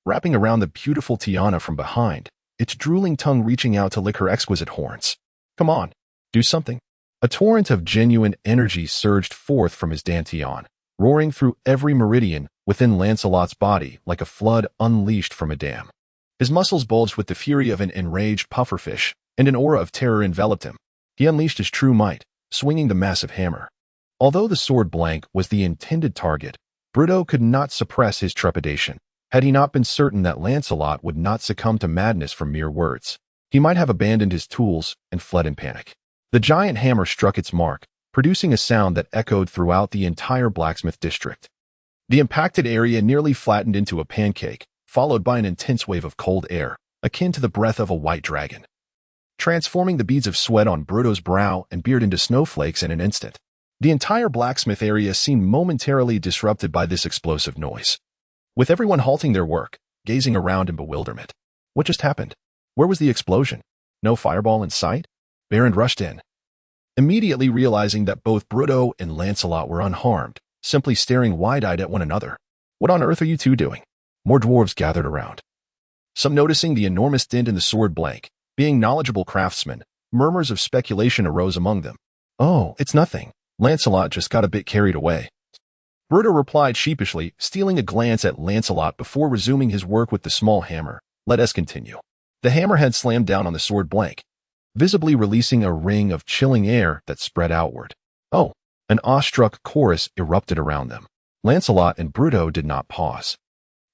wrapping around the beautiful Tiana from behind, its drooling tongue reaching out to lick her exquisite horns. Come on, do something. A torrent of genuine energy surged forth from his dantian, roaring through every meridian within Lancelot's body like a flood unleashed from a dam. His muscles bulged with the fury of an enraged pufferfish, and an aura of terror enveloped him. He unleashed his true might, swinging the massive hammer. Although the sword blank was the intended target, Bruto could not suppress his trepidation. Had he not been certain that Lancelot would not succumb to madness from mere words, he might have abandoned his tools and fled in panic. The giant hammer struck its mark, producing a sound that echoed throughout the entire blacksmith district. The impacted area nearly flattened into a pancake, followed by an intense wave of cold air, akin to the breath of a white dragon, transforming the beads of sweat on Bruto's brow and beard into snowflakes in an instant. The entire blacksmith area seemed momentarily disrupted by this explosive noise, with everyone halting their work, gazing around in bewilderment. What just happened? Where was the explosion? No fireball in sight? Baron rushed in, immediately realizing that both Bruto and Lancelot were unharmed, simply staring wide-eyed at one another. What on earth are you two doing? More dwarves gathered around, some noticing the enormous dent in the sword blank. Being knowledgeable craftsmen, murmurs of speculation arose among them. Oh, it's nothing. Lancelot just got a bit carried away. Bruto replied sheepishly, stealing a glance at Lancelot before resuming his work with the small hammer. Let us continue. The hammerhead slammed down on the sword blank, visibly releasing a ring of chilling air that spread outward. Oh, an awestruck chorus erupted around them. Lancelot and Bruto did not pause.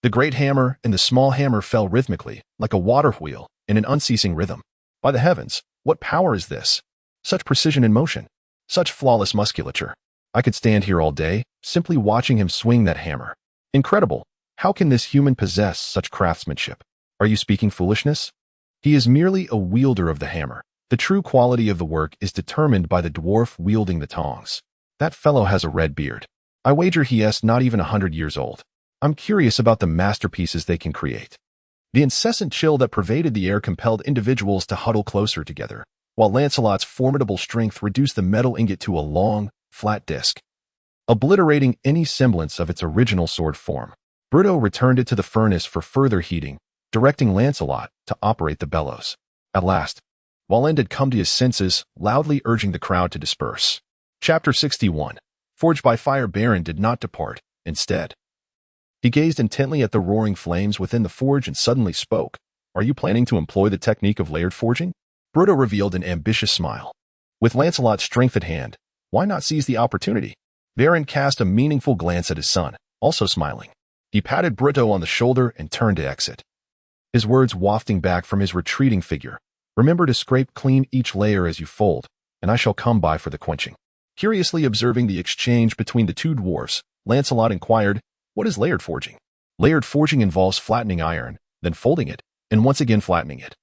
The great hammer and the small hammer fell rhythmically, like a water wheel, in an unceasing rhythm. By the heavens, what power is this? Such precision in motion, such flawless musculature. I could stand here all day, simply watching him swing that hammer. Incredible. How can this human possess such craftsmanship? Are you speaking foolishness? He is merely a wielder of the hammer. The true quality of the work is determined by the dwarf wielding the tongs. That fellow has a red beard. I wager he is not even 100 years old. I'm curious about the masterpieces they can create. The incessant chill that pervaded the air compelled individuals to huddle closer together, while Lancelot's formidable strength reduced the metal ingot to a long, flat disc, obliterating any semblance of its original sword form. Bruto returned it to the furnace for further heating, directing Lancelot to operate the bellows. At last, Walend had come to his senses, loudly urging the crowd to disperse. Chapter 61. Forged by Fire. Baron did not depart. Instead, he gazed intently at the roaring flames within the forge and suddenly spoke. Are you planning to employ the technique of layered forging? Bruto revealed an ambitious smile. With Lancelot's strength at hand, why not seize the opportunity? Baron cast a meaningful glance at his son, also smiling. He patted Bruto on the shoulder and turned to exit, his words wafting back from his retreating figure. Remember to scrape clean each layer as you fold, and I shall come by for the quenching. Curiously observing the exchange between the two dwarfs, Lancelot inquired, what is layered forging? Layered forging involves flattening iron, then folding it, and once again flattening it.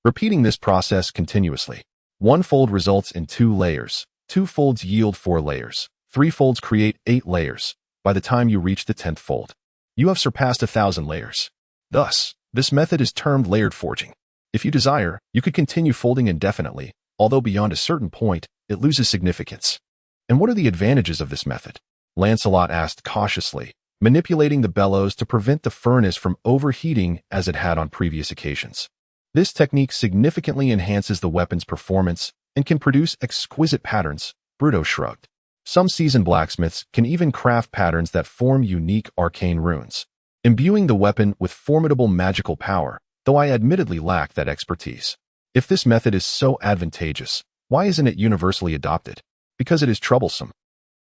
Repeating this process continuously. One fold results in 2 layers. 2 folds yield 4 layers. 3 folds create 8 layers. By the time you reach the 10th fold, you have surpassed 1,000 layers. Thus, this method is termed layered forging. If you desire, you could continue folding indefinitely, although beyond a certain point, it loses significance. And what are the advantages of this method? Lancelot asked cautiously, manipulating the bellows to prevent the furnace from overheating as it had on previous occasions. This technique significantly enhances the weapon's performance and can produce exquisite patterns. Bruto shrugged. Some seasoned blacksmiths can even craft patterns that form unique arcane runes, imbuing the weapon with formidable magical power, though I admittedly lack that expertise. If this method is so advantageous, why isn't it universally adopted? Because it is troublesome.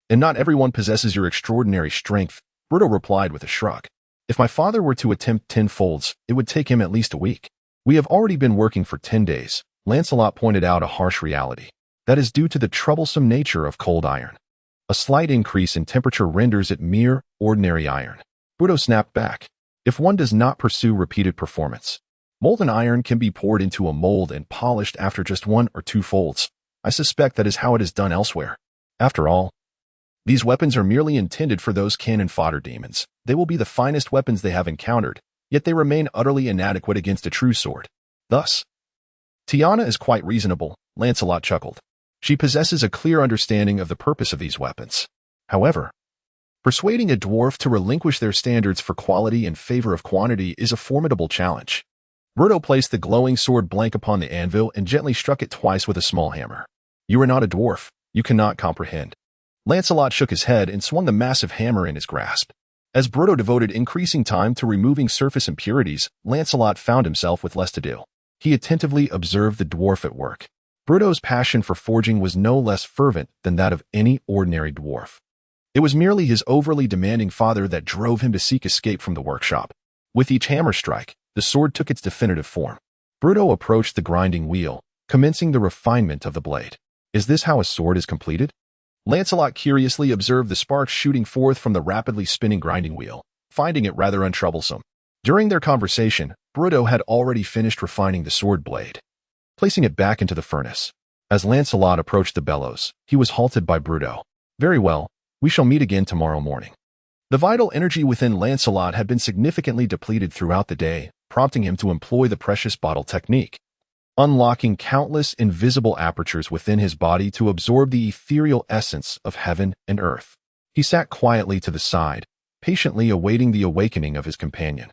And not everyone possesses your extraordinary strength, Bruto replied with a shrug. If my father were to attempt 10 folds, it would take him at least a week. We have already been working for 10 days, Lancelot pointed out a harsh reality. That is due to the troublesome nature of cold iron. A slight increase in temperature renders it mere, ordinary iron. Bruto snapped back. If one does not pursue repeated performance, molten iron can be poured into a mold and polished after just 1 or 2 folds. I suspect that is how it is done elsewhere. After all, these weapons are merely intended for those cannon fodder demons. They will be the finest weapons they have encountered, yet they remain utterly inadequate against a true sword. Thus, Tiana is quite reasonable, Lancelot chuckled. She possesses a clear understanding of the purpose of these weapons. However, persuading a dwarf to relinquish their standards for quality in favor of quantity is a formidable challenge. Bruto placed the glowing sword blank upon the anvil and gently struck it twice with a small hammer. You are not a dwarf. You cannot comprehend. Lancelot shook his head and swung the massive hammer in his grasp. As Bruto devoted increasing time to removing surface impurities, Lancelot found himself with less to do. He attentively observed the dwarf at work. Bruto's passion for forging was no less fervent than that of any ordinary dwarf. It was merely his overly demanding father that drove him to seek escape from the workshop. With each hammer strike, the sword took its definitive form. Bruto approached the grinding wheel, commencing the refinement of the blade. Is this how a sword is completed? Lancelot curiously observed the sparks shooting forth from the rapidly spinning grinding wheel, finding it rather untroublesome. During their conversation, Bruto had already finished refining the sword blade, placing it back into the furnace. As Lancelot approached the bellows, he was halted by Bruto. Very well, we shall meet again tomorrow morning. The vital energy within Lancelot had been significantly depleted throughout the day, prompting him to employ the precious bottle technique, unlocking countless invisible apertures within his body to absorb the ethereal essence of heaven and earth. He sat quietly to the side, patiently awaiting the awakening of his companion,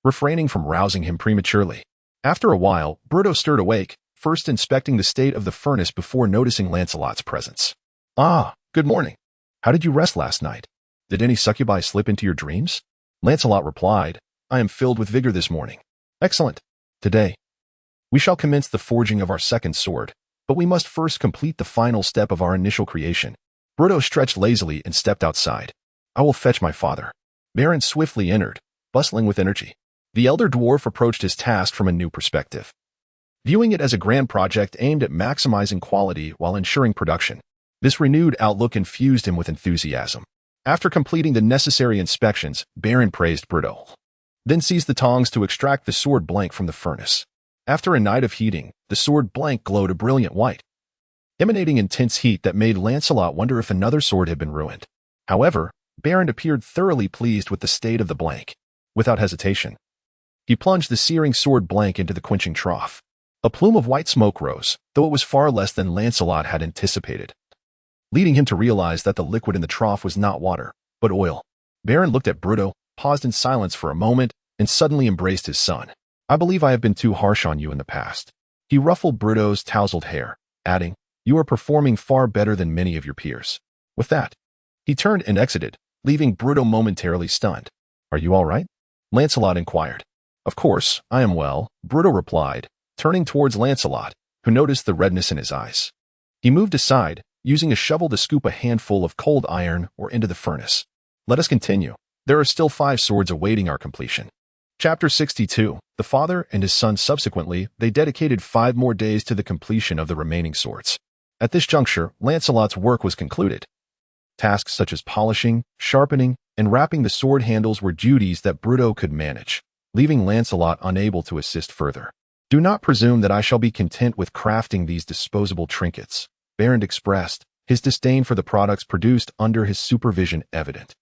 refraining from rousing him prematurely. After a while, Bruto stirred awake, first inspecting the state of the furnace before noticing Lancelot's presence. Ah, good morning. How did you rest last night? Did any succubi slip into your dreams? Lancelot replied, I am filled with vigor this morning. Excellent. Today, we shall commence the forging of our second sword, but we must first complete the final step of our initial creation. Bruto stretched lazily and stepped outside. I will fetch my father. Baron swiftly entered, bustling with energy. The elder dwarf approached his task from a new perspective, viewing it as a grand project aimed at maximizing quality while ensuring production. This renewed outlook infused him with enthusiasm. After completing the necessary inspections, Baron praised Bruto, then seized the tongs to extract the sword blank from the furnace. After a night of heating, the sword blank glowed a brilliant white, emanating intense heat that made Lancelot wonder if another sword had been ruined. However, Baron appeared thoroughly pleased with the state of the blank. Without hesitation, he plunged the searing sword blank into the quenching trough. A plume of white smoke rose, though it was far less than Lancelot had anticipated, leading him to realize that the liquid in the trough was not water, but oil. Baron looked at Bruto, paused in silence for a moment, and suddenly embraced his son. I believe I have been too harsh on you in the past. He ruffled Bruto's tousled hair, adding, You are performing far better than many of your peers. With that, he turned and exited, leaving Bruto momentarily stunned. Are you all right? Lancelot inquired. Of course, I am well, Bruto replied, turning towards Lancelot, who noticed the redness in his eyes. He moved aside, using a shovel to scoop a handful of cold iron ore into the furnace. Let us continue. There are still 5 swords awaiting our completion. Chapter 62. The father and his son subsequently, they dedicated 5 more days to the completion of the remaining swords. At this juncture, Lancelot's work was concluded. Tasks such as polishing, sharpening, and wrapping the sword handles were duties that Bruto could manage, leaving Lancelot unable to assist further. Do not presume that I shall be content with crafting these disposable trinkets, Baron expressed, his disdain for the products produced under his supervision evident.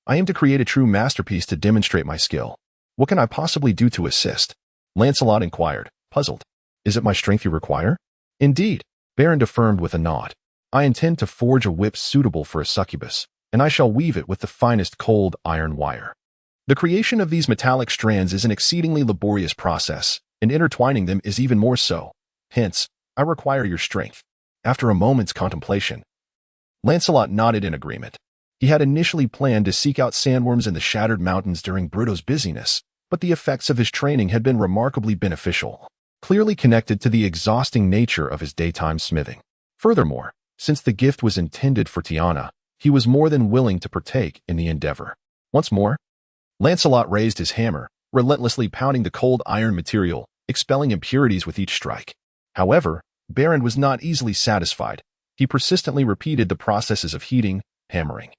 I aim to create a true masterpiece to demonstrate my skill. What can I possibly do to assist? Lancelot inquired, puzzled. Is it my strength you require? Indeed, Baron affirmed with a nod. I intend to forge a whip suitable for a succubus, and I shall weave it with the finest cold iron wire. The creation of these metallic strands is an exceedingly laborious process, and intertwining them is even more so. Hence, I require your strength. After a moment's contemplation, Lancelot nodded in agreement. He had initially planned to seek out sandworms in the shattered mountains during Bruto's busyness, but the effects of his training had been remarkably beneficial, clearly connected to the exhausting nature of his daytime smithing. Furthermore, since the gift was intended for Tiana, he was more than willing to partake in the endeavor. Once more, Lancelot raised his hammer, relentlessly pounding the cold iron material, expelling impurities with each strike. However, Berend was not easily satisfied. He persistently repeated the processes of heating, hammering,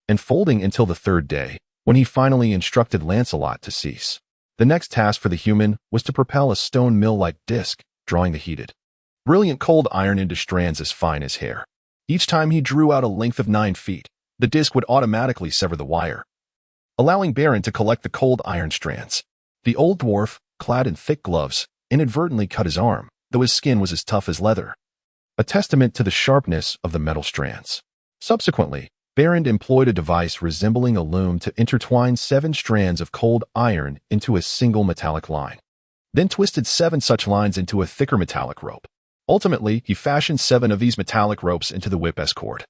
and folding until the third day, when he finally instructed Lancelot to cease. The next task for the human was to propel a stone mill-like disc, drawing the heated, brilliant cold iron into strands as fine as hair. Each time he drew out a length of 9 feet, the disc would automatically sever the wire, allowing Berend to collect the cold iron strands. The old dwarf, clad in thick gloves, inadvertently cut his arm, though his skin was as tough as leather, a testament to the sharpness of the metal strands. Subsequently, Berend employed a device resembling a loom to intertwine 7 strands of cold iron into a single metallic line, then twisted 7 such lines into a thicker metallic rope. Ultimately, he fashioned 7 of these metallic ropes into the whip cord,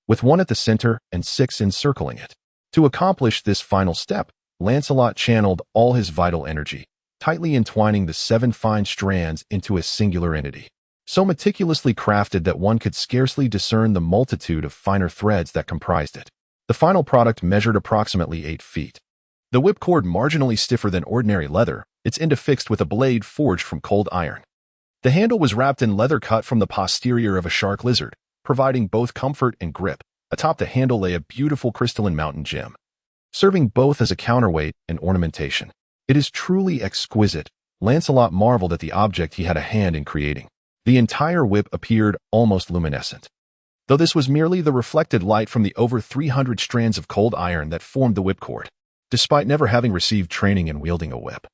with 1 at the center and 6 encircling it. To accomplish this final step, Lancelot channeled all his vital energy, tightly entwining the 7 fine strands into a singular entity, so meticulously crafted that one could scarcely discern the multitude of finer threads that comprised it. The final product measured approximately 8 feet. The whipcord marginally stiffer than ordinary leather, its end affixed with a blade forged from cold iron. The handle was wrapped in leather cut from the posterior of a shark lizard, providing both comfort and grip. Atop the handle lay a beautiful crystalline mountain gem, serving both as a counterweight and ornamentation. It is truly exquisite. Lancelot marveled at the object he had a hand in creating. The entire whip appeared almost luminescent, though this was merely the reflected light from the over 300 strands of cold iron that formed the whipcord. Despite never having received training in wielding a whip,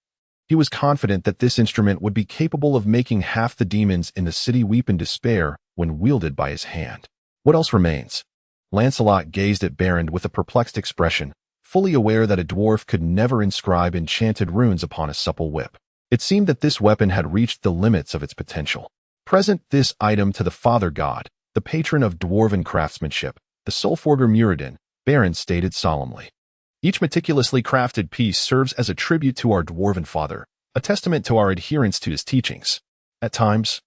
he was confident that this instrument would be capable of making half the demons in the city weep in despair when wielded by his hand. What else remains? Lancelot gazed at Berend with a perplexed expression, fully aware that a dwarf could never inscribe enchanted runes upon a supple whip. It seemed that this weapon had reached the limits of its potential. Present this item to the Father God, the patron of dwarven craftsmanship, the Solforger Muradin, Berend stated solemnly. Each meticulously crafted piece serves as a tribute to our dwarven father, a testament to our adherence to his teachings. At times,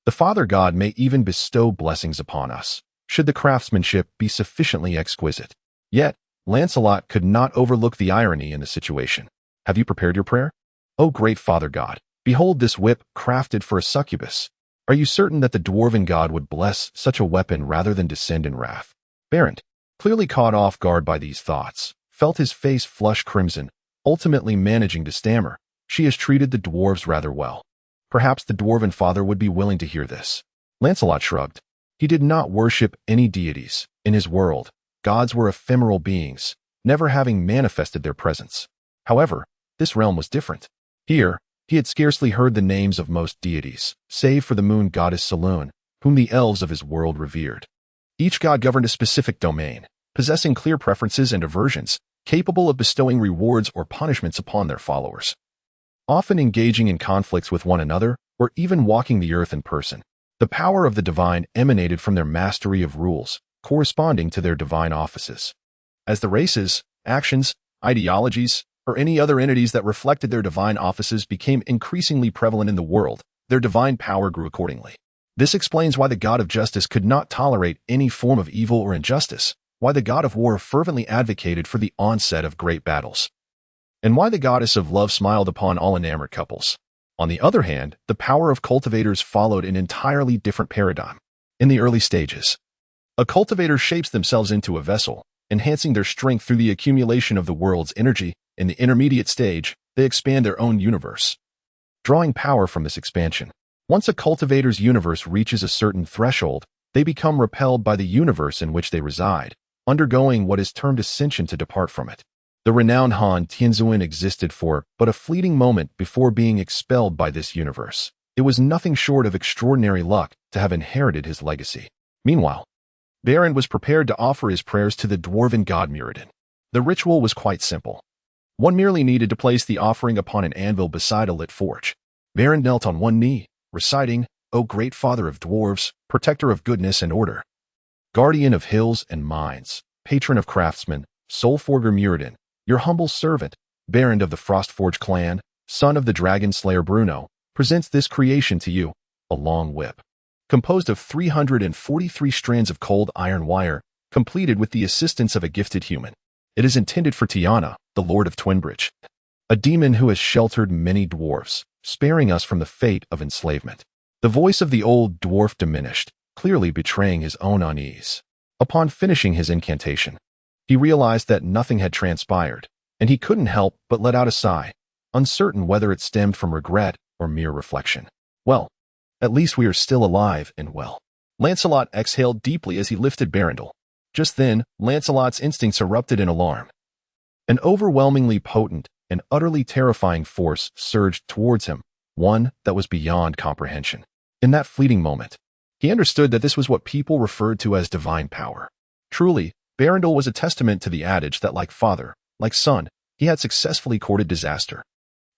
the Father God may even bestow blessings upon us, should the craftsmanship be sufficiently exquisite. Yet, Lancelot could not overlook the irony in the situation. Have you prepared your prayer? O great Father God, behold this whip crafted for a succubus. Are you certain that the dwarven god would bless such a weapon rather than descend in wrath? Berend, clearly caught off guard by these thoughts, felt his face flush crimson, ultimately managing to stammer. She has treated the dwarves rather well. Perhaps the dwarven father would be willing to hear this. Lancelot shrugged. He did not worship any deities. In his world, gods were ephemeral beings, never having manifested their presence. However, this realm was different. Here, he had scarcely heard the names of most deities, save for the moon goddess Selûne, whom the elves of his world revered. Each god governed a specific domain, possessing clear preferences and aversions, capable of bestowing rewards or punishments upon their followers, often engaging in conflicts with one another or even walking the earth in person. The power of the divine emanated from their mastery of rules, corresponding to their divine offices. As the races, actions, ideologies, or any other entities that reflected their divine offices became increasingly prevalent in the world, their divine power grew accordingly. This explains why the god of justice could not tolerate any form of evil or injustice, why the god of war fervently advocated for the onset of great battles, and why the goddess of love smiled upon all enamored couples. On the other hand, the power of cultivators followed an entirely different paradigm. In the early stages, a cultivator shapes themselves into a vessel, enhancing their strength through the accumulation of the world's energy. In the intermediate stage, they expand their own universe, drawing power from this expansion. Once a cultivator's universe reaches a certain threshold, they become repelled by the universe in which they reside, undergoing what is termed ascension to depart from it. The renowned Han Tianzuan existed for but a fleeting moment before being expelled by this universe. It was nothing short of extraordinary luck to have inherited his legacy. Meanwhile, Berend was prepared to offer his prayers to the dwarven god Muradin. The ritual was quite simple. One merely needed to place the offering upon an anvil beside a lit forge. Berend knelt on one knee, reciting, O great father of dwarves, protector of goodness and order, guardian of hills and mines, patron of craftsmen, Solforger Muradin, your humble servant, Berend of the Frostforge clan, son of the dragon slayer Bruno, presents this creation to you, a long whip, composed of 343 strands of cold iron wire, completed with the assistance of a gifted human. It is intended for Tiana, the Lord of Twinbridge, a demon who has sheltered many dwarfs, sparing us from the fate of enslavement." The voice of the old dwarf diminished, clearly betraying his own unease. Upon finishing his incantation, he realized that nothing had transpired, and he couldn't help but let out a sigh, uncertain whether it stemmed from regret or mere reflection. "Well, at least we are still alive and well." Lancelot exhaled deeply as he lifted Berendel. Just then, Lancelot's instincts erupted in alarm. An overwhelmingly potent and utterly terrifying force surged towards him, one that was beyond comprehension. In that fleeting moment, he understood that this was what people referred to as divine power. Truly, Berendel was a testament to the adage that like father, like son, he had successfully courted disaster.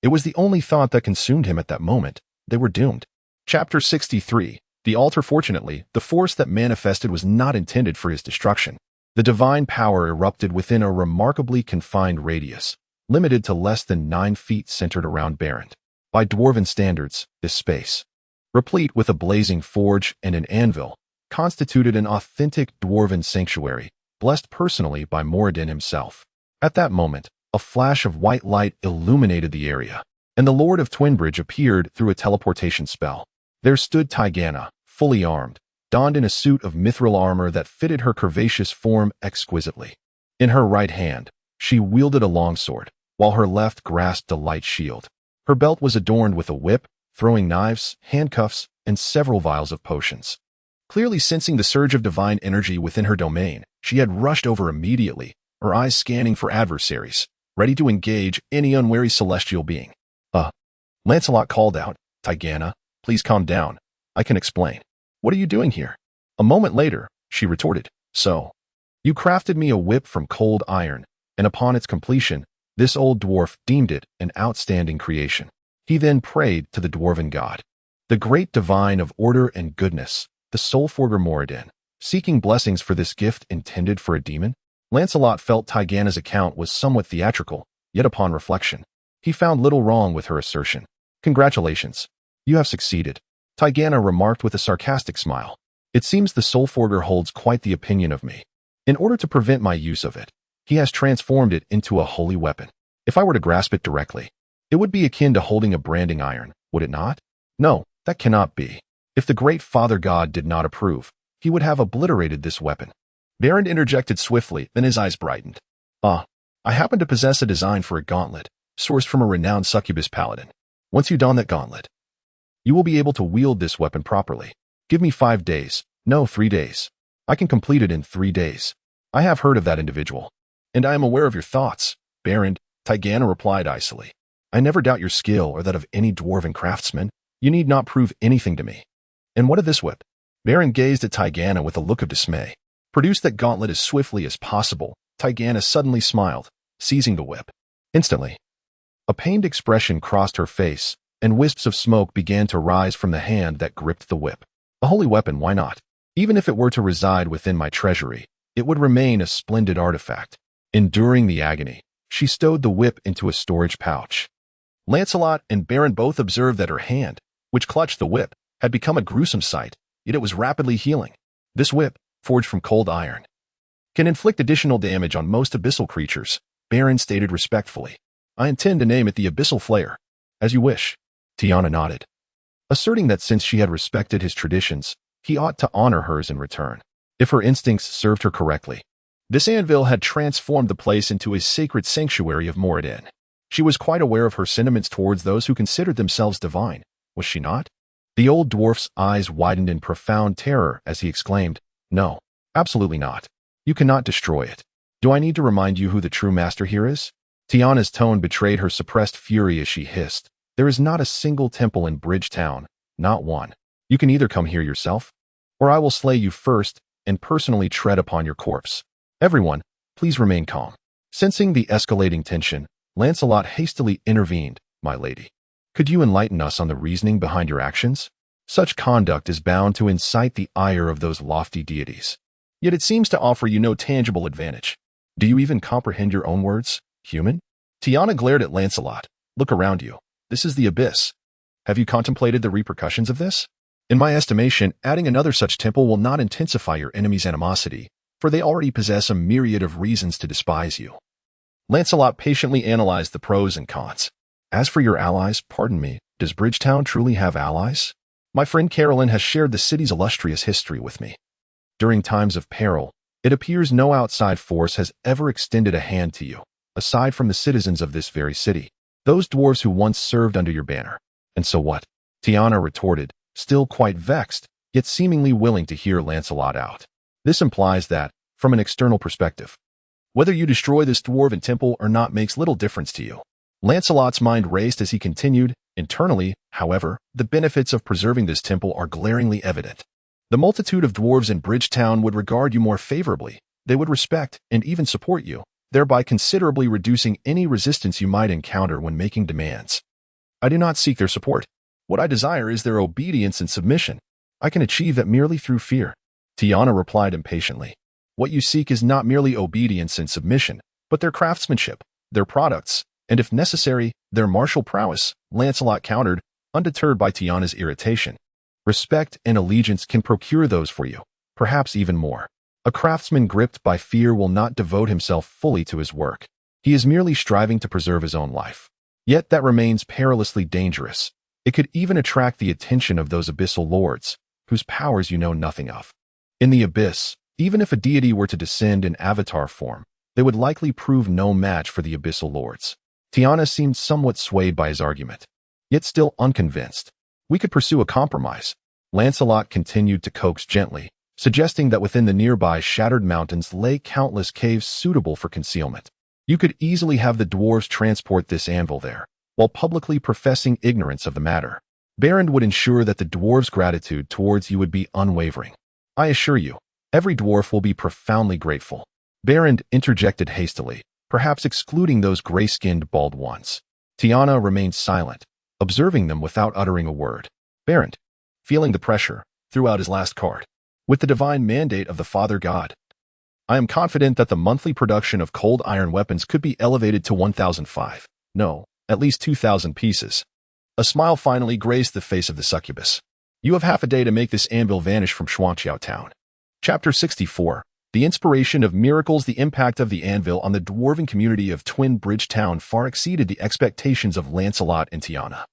It was the only thought that consumed him at that moment. They were doomed. Chapter 63. The altar. Fortunately, the force that manifested was not intended for his destruction. The divine power erupted within a remarkably confined radius, limited to less than 9 feet centered around Berend. By dwarven standards, this space, replete with a blazing forge and an anvil, constituted an authentic dwarven sanctuary, blessed personally by Moradin himself. At that moment, a flash of white light illuminated the area, and the Lord of Twinbridge appeared through a teleportation spell. There stood Tigana, fully armed, donned in a suit of mithril armor that fitted her curvaceous form exquisitely. In her right hand, she wielded a longsword, while her left grasped a light shield. Her belt was adorned with a whip, throwing knives, handcuffs, and several vials of potions. Clearly sensing the surge of divine energy within her domain, she had rushed over immediately, her eyes scanning for adversaries, ready to engage any unwary celestial being. Lancelot called out, "Tigana, please calm down. I can explain." "What are you doing here?" A moment later, she retorted, "So, you crafted me a whip from cold iron, and upon its completion, this old dwarf deemed it an outstanding creation. He then prayed to the dwarven god, the great divine of order and goodness, the soulforger Moradin, seeking blessings for this gift intended for a demon." Lancelot felt Tigana's account was somewhat theatrical, yet upon reflection, he found little wrong with her assertion. "Congratulations. You have succeeded," Tigana remarked with a sarcastic smile. "It seems the soulforger holds quite the opinion of me. In order to prevent my use of it, he has transformed it into a holy weapon. If I were to grasp it directly, it would be akin to holding a branding iron, would it not? No, that cannot be. If the great Father God did not approve, he would have obliterated this weapon." Berend interjected swiftly, then his eyes brightened. "I happen to possess a design for a gauntlet, sourced from a renowned succubus paladin. Once you don that gauntlet, you will be able to wield this weapon properly. Give me 5 days, no 3 days. I can complete it in 3 days. I have heard of that individual, and I am aware of your thoughts, Berend," Tigana replied icily. "I never doubt your skill or that of any dwarven craftsman. You need not prove anything to me. And what of this whip?" Berend gazed at Tigana with a look of dismay. "Produce that gauntlet as swiftly as possible." Tigana suddenly smiled, seizing the whip. Instantly, a pained expression crossed her face, and wisps of smoke began to rise from the hand that gripped the whip. "A holy weapon, why not? Even if it were to reside within my treasury, it would remain a splendid artifact." Enduring the agony, she stowed the whip into a storage pouch. Lancelot and Berend both observed that her hand, which clutched the whip, had become a gruesome sight, yet it was rapidly healing. "This whip, forged from cold iron, can inflict additional damage on most abyssal creatures," Berend stated respectfully. "I intend to name it the Abyssal Flayer." "As you wish." Tiana nodded, asserting that since she had respected his traditions, he ought to honor hers in return. If her instincts served her correctly, this anvil had transformed the place into a sacred sanctuary of Moradin. She was quite aware of her sentiments towards those who considered themselves divine, was she not? The old dwarf's eyes widened in profound terror as he exclaimed, "No, absolutely not. You cannot destroy it. Do I need to remind you who the true master here is?" Tiana's tone betrayed her suppressed fury as she hissed, "There is not a single temple in Bridgetown, not one. You can either come here yourself, or I will slay you first and personally tread upon your corpse. Everyone, please remain calm." Sensing the escalating tension, Lancelot hastily intervened. "My lady, could you enlighten us on the reasoning behind your actions? Such conduct is bound to incite the ire of those lofty deities. Yet it seems to offer you no tangible advantage. Do you even comprehend your own words, human?" Tiana glared at Lancelot. "Look around you. This is the abyss. Have you contemplated the repercussions of this? In my estimation, adding another such temple will not intensify your enemy's animosity, for they already possess a myriad of reasons to despise you. Lancelot patiently analyzed the pros and cons. As for your allies, pardon me, does Bridgetown truly have allies? My friend Carolyn has shared the city's illustrious history with me. During times of peril, it appears no outside force has ever extended a hand to you, aside from the citizens of this very city, those dwarves who once served under your banner. And so what? Tiana retorted, still quite vexed, yet seemingly willing to hear Lancelot out. This implies that, from an external perspective, whether you destroy this dwarven temple or not makes little difference to you. Lancelot's mind raced as he continued. Internally, however, the benefits of preserving this temple are glaringly evident. The multitude of dwarves in Bridgetown would regard you more favorably. They would respect and even support you, thereby considerably reducing any resistance you might encounter when making demands. I do not seek their support. What I desire is their obedience and submission. I can achieve that merely through fear. Tiana replied impatiently. What you seek is not merely obedience and submission, but their craftsmanship, their products, and if necessary, their martial prowess, Lancelot countered, undeterred by Tiana's irritation. Respect and allegiance can procure those for you, perhaps even more. A craftsman gripped by fear will not devote himself fully to his work. He is merely striving to preserve his own life. Yet that remains perilously dangerous. It could even attract the attention of those abyssal lords, whose powers you know nothing of. In the abyss, even if a deity were to descend in avatar form, they would likely prove no match for the abyssal lords. Tiana seemed somewhat swayed by his argument, yet still unconvinced. We could pursue a compromise. Lancelot continued to coax gently, suggesting that within the nearby shattered mountains lay countless caves suitable for concealment. You could easily have the dwarves transport this anvil there, while publicly professing ignorance of the matter. Baron would ensure that the dwarves' gratitude towards you would be unwavering. I assure you, every dwarf will be profoundly grateful. Baron interjected hastily, perhaps excluding those gray-skinned bald ones. Tiana remained silent, observing them without uttering a word. Baron, feeling the pressure, threw out his last card. With the divine mandate of the Father God, I am confident that the monthly production of cold iron weapons could be elevated to 1,005. No, at least 2,000 pieces. A smile finally graced the face of the succubus. You have half a day to make this anvil vanish from Shuangqiao Town. Chapter 64. The inspiration of miracles. The impact of the anvil on the dwarven community of Twin Bridge Town far exceeded the expectations of Lancelot and Tiana.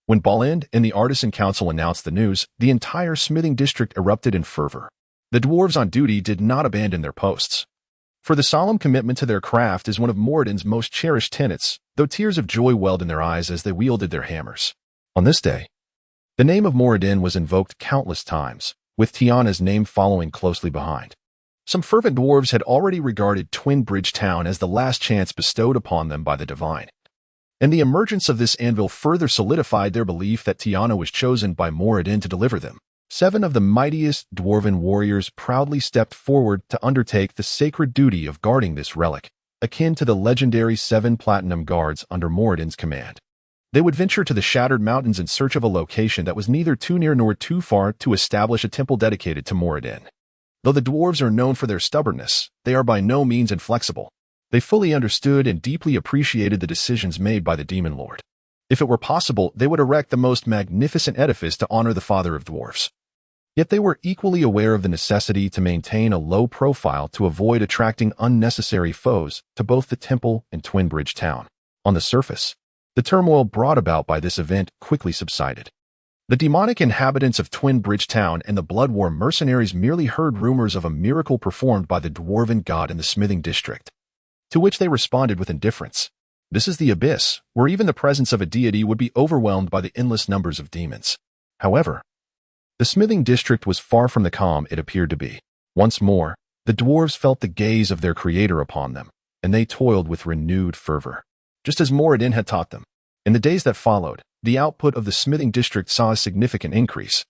When Bolland and the Artisan Council announced the news, the entire smithing district erupted in fervor. The dwarves on duty did not abandon their posts. For the solemn commitment to their craft is one of Moradin's most cherished tenets, though tears of joy welled in their eyes as they wielded their hammers. On this day, the name of Moradin was invoked countless times, with Tiana's name following closely behind. Some fervent dwarves had already regarded Twin Bridge Town as the last chance bestowed upon them by the divine. And the emergence of this anvil further solidified their belief that Tiana was chosen by Moradin to deliver them. 7 of the mightiest dwarven warriors proudly stepped forward to undertake the sacred duty of guarding this relic, akin to the legendary 7 platinum guards under Moradin's command. They would venture to the shattered mountains in search of a location that was neither too near nor too far to establish a temple dedicated to Moradin. Though the dwarves are known for their stubbornness, they are by no means inflexible. They fully understood and deeply appreciated the decisions made by the Demon Lord. If it were possible, they would erect the most magnificent edifice to honor the father of dwarves. Yet they were equally aware of the necessity to maintain a low profile to avoid attracting unnecessary foes to both the temple and Twin Bridge Town. On the surface, the turmoil brought about by this event quickly subsided. The demonic inhabitants of Twin Bridge Town and the Blood War mercenaries merely heard rumors of a miracle performed by the dwarven god in the smithing district, to which they responded with indifference. This is the abyss, where even the presence of a deity would be overwhelmed by the endless numbers of demons. However, the smithing district was far from the calm it appeared to be. Once more, the dwarves felt the gaze of their creator upon them, and they toiled with renewed fervor, just as Moradin had taught them. In the days that followed, the output of the smithing district saw a significant increase,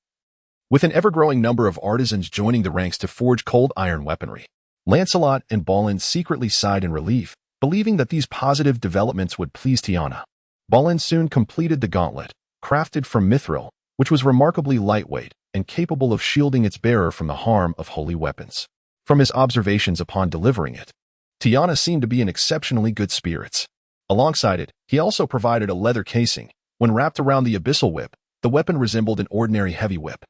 with an ever-growing number of artisans joining the ranks to forge cold iron weaponry. Lancelot and Bolland secretly sighed in relief, believing that these positive developments would please Tiana. Bolland soon completed the gauntlet, crafted from mithril, which was remarkably lightweight and capable of shielding its bearer from the harm of holy weapons. From his observations upon delivering it, Tiana seemed to be in exceptionally good spirits. Alongside it, he also provided a leather casing. When wrapped around the abyssal whip, the weapon resembled an ordinary heavy whip.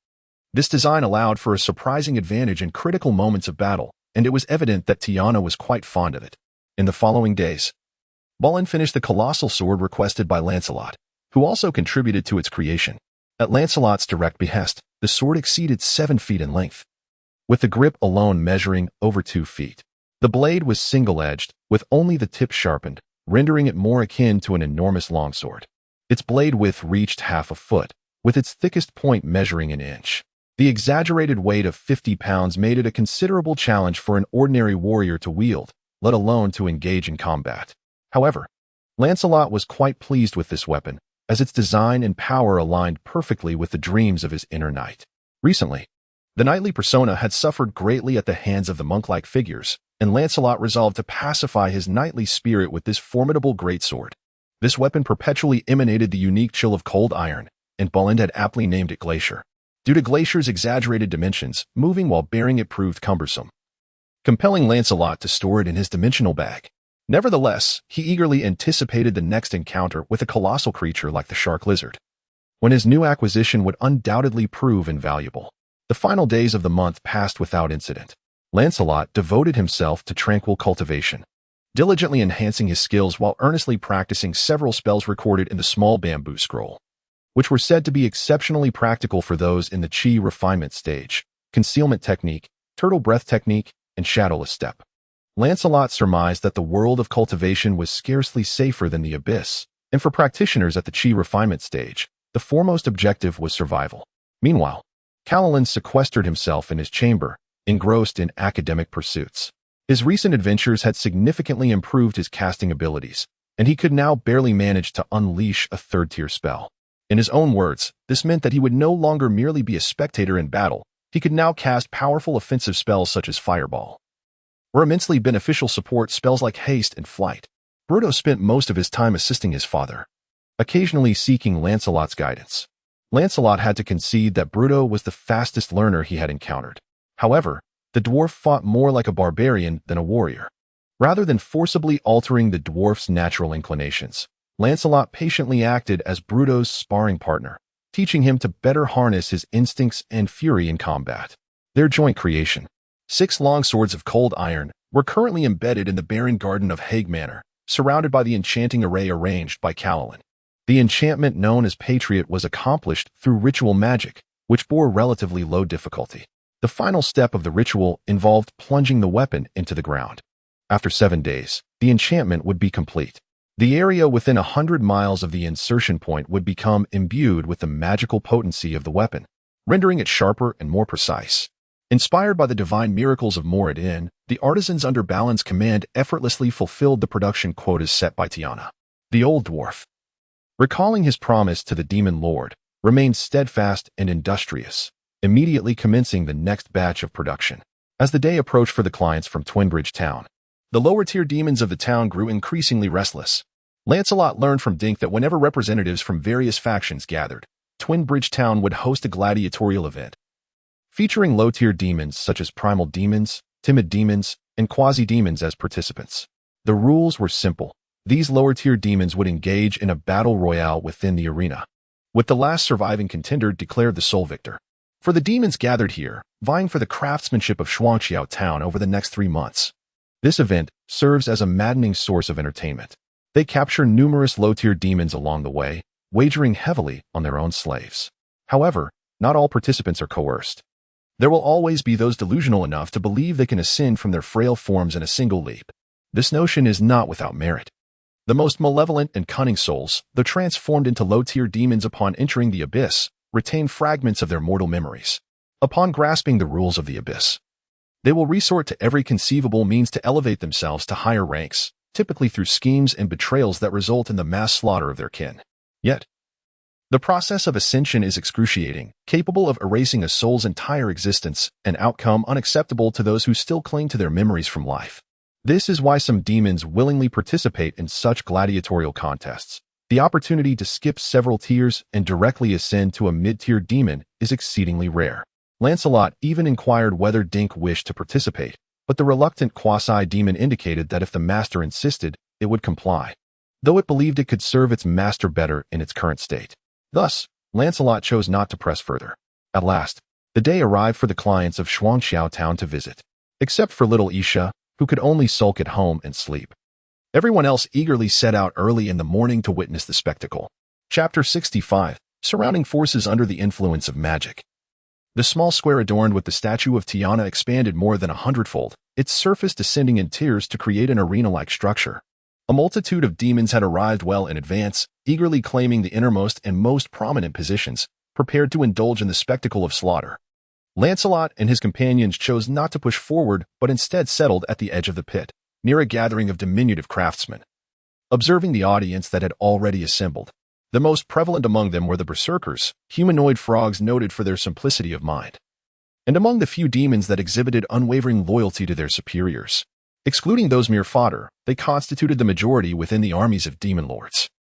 This design allowed for a surprising advantage in critical moments of battle, and it was evident that Tiana was quite fond of it. In the following days, Balin finished the colossal sword requested by Lancelot, who also contributed to its creation. At Lancelot's direct behest, the sword exceeded 7 feet in length, with the grip alone measuring over 2 feet. The blade was single-edged, with only the tip sharpened, rendering it more akin to an enormous longsword. Its blade width reached half a foot, with its thickest point measuring an inch. The exaggerated weight of 50 pounds made it a considerable challenge for an ordinary warrior to wield, let alone to engage in combat. However, Lancelot was quite pleased with this weapon, as its design and power aligned perfectly with the dreams of his inner knight. Recently, the knightly persona had suffered greatly at the hands of the monk-like figures, and Lancelot resolved to pacify his knightly spirit with this formidable greatsword. This weapon perpetually emanated the unique chill of cold iron, and Balin had aptly named it Glacier. Due to Glacier's exaggerated dimensions, moving while bearing it proved cumbersome, compelling Lancelot to store it in his dimensional bag. Nevertheless, he eagerly anticipated the next encounter with a colossal creature like the shark lizard, when his new acquisition would undoubtedly prove invaluable. The final days of the month passed without incident. Lancelot devoted himself to tranquil cultivation, diligently enhancing his skills while earnestly practicing several spells recorded in the small bamboo scroll, which were said to be exceptionally practical for those in the chi refinement stage: concealment technique, turtle breath technique, and shadowless step. Lancelot surmised that the world of cultivation was scarcely safer than the abyss, and for practitioners at the chi refinement stage, the foremost objective was survival. Meanwhile, Calalan sequestered himself in his chamber, engrossed in academic pursuits. His recent adventures had significantly improved his casting abilities, and he could now barely manage to unleash a third-tier spell. In his own words, this meant that he would no longer merely be a spectator in battle. He could now cast powerful offensive spells such as Fireball, or immensely beneficial support spells like Haste and Flight. Bruto spent most of his time assisting his father, occasionally seeking Lancelot's guidance. Lancelot had to concede that Bruto was the fastest learner he had encountered. However, the dwarf fought more like a barbarian than a warrior. Rather than forcibly altering the dwarf's natural inclinations, Lancelot patiently acted as Bruto's sparring partner, teaching him to better harness his instincts and fury in combat. Their joint creation, 6 long swords of cold iron, were currently embedded in the barren garden of Hague Manor, surrounded by the enchanting array arranged by Calalan. The enchantment known as Patriot was accomplished through ritual magic, which bore relatively low difficulty. The final step of the ritual involved plunging the weapon into the ground. After 7 days, the enchantment would be complete. The area within 100 miles of the insertion point would become imbued with the magical potency of the weapon, rendering it sharper and more precise. Inspired by the divine miracles of Moradin, the artisans under Balin's command effortlessly fulfilled the production quotas set by Tiana. The old dwarf, recalling his promise to the demon lord, remained steadfast and industrious, immediately commencing the next batch of production. As the day approached for the clients from Twinbridge Town, the lower-tier demons of the town grew increasingly restless. Lancelot learned from Dink that whenever representatives from various factions gathered, Twinbridge Town would host a gladiatorial event, featuring low-tier demons such as primal demons, timid demons, and quasi-demons as participants. The rules were simple. These lower-tier demons would engage in a battle royale within the arena, with the last surviving contender declared the sole victor. For the demons gathered here, vying for the craftsmanship of Shuangqiao Town over the next 3 months, this event serves as a maddening source of entertainment. They capture numerous low-tier demons along the way, wagering heavily on their own slaves. However, not all participants are coerced. There will always be those delusional enough to believe they can ascend from their frail forms in a single leap. This notion is not without merit. The most malevolent and cunning souls, though transformed into low-tier demons upon entering the abyss, retain fragments of their mortal memories. Upon grasping the rules of the abyss, they will resort to every conceivable means to elevate themselves to higher ranks, typically through schemes and betrayals that result in the mass slaughter of their kin. Yet, the process of ascension is excruciating, capable of erasing a soul's entire existence, an outcome unacceptable to those who still cling to their memories from life. This is why some demons willingly participate in such gladiatorial contests. The opportunity to skip several tiers and directly ascend to a mid-tier demon is exceedingly rare. Lancelot even inquired whether Dink wished to participate, but the reluctant quasi-demon indicated that if the master insisted, it would comply, though it believed it could serve its master better in its current state. Thus, Lancelot chose not to press further. At last, the day arrived for the clients of Shuangqiao Town to visit, except for little Isha, who could only sulk at home and sleep. Everyone else eagerly set out early in the morning to witness the spectacle. Chapter 65. Surrounding Forces Under the Influence of Magic. The small square adorned with the statue of Tiana expanded more than 100-fold, its surface descending in tiers to create an arena-like structure. A multitude of demons had arrived well in advance, eagerly claiming the innermost and most prominent positions, prepared to indulge in the spectacle of slaughter. Lancelot and his companions chose not to push forward but instead settled at the edge of the pit, near a gathering of diminutive craftsmen. Observing the audience that had already assembled, the most prevalent among them were the berserkers, humanoid frogs noted for their simplicity of mind. And among the few demons that exhibited unwavering loyalty to their superiors, excluding those mere fodder, they constituted the majority within the armies of demon lords.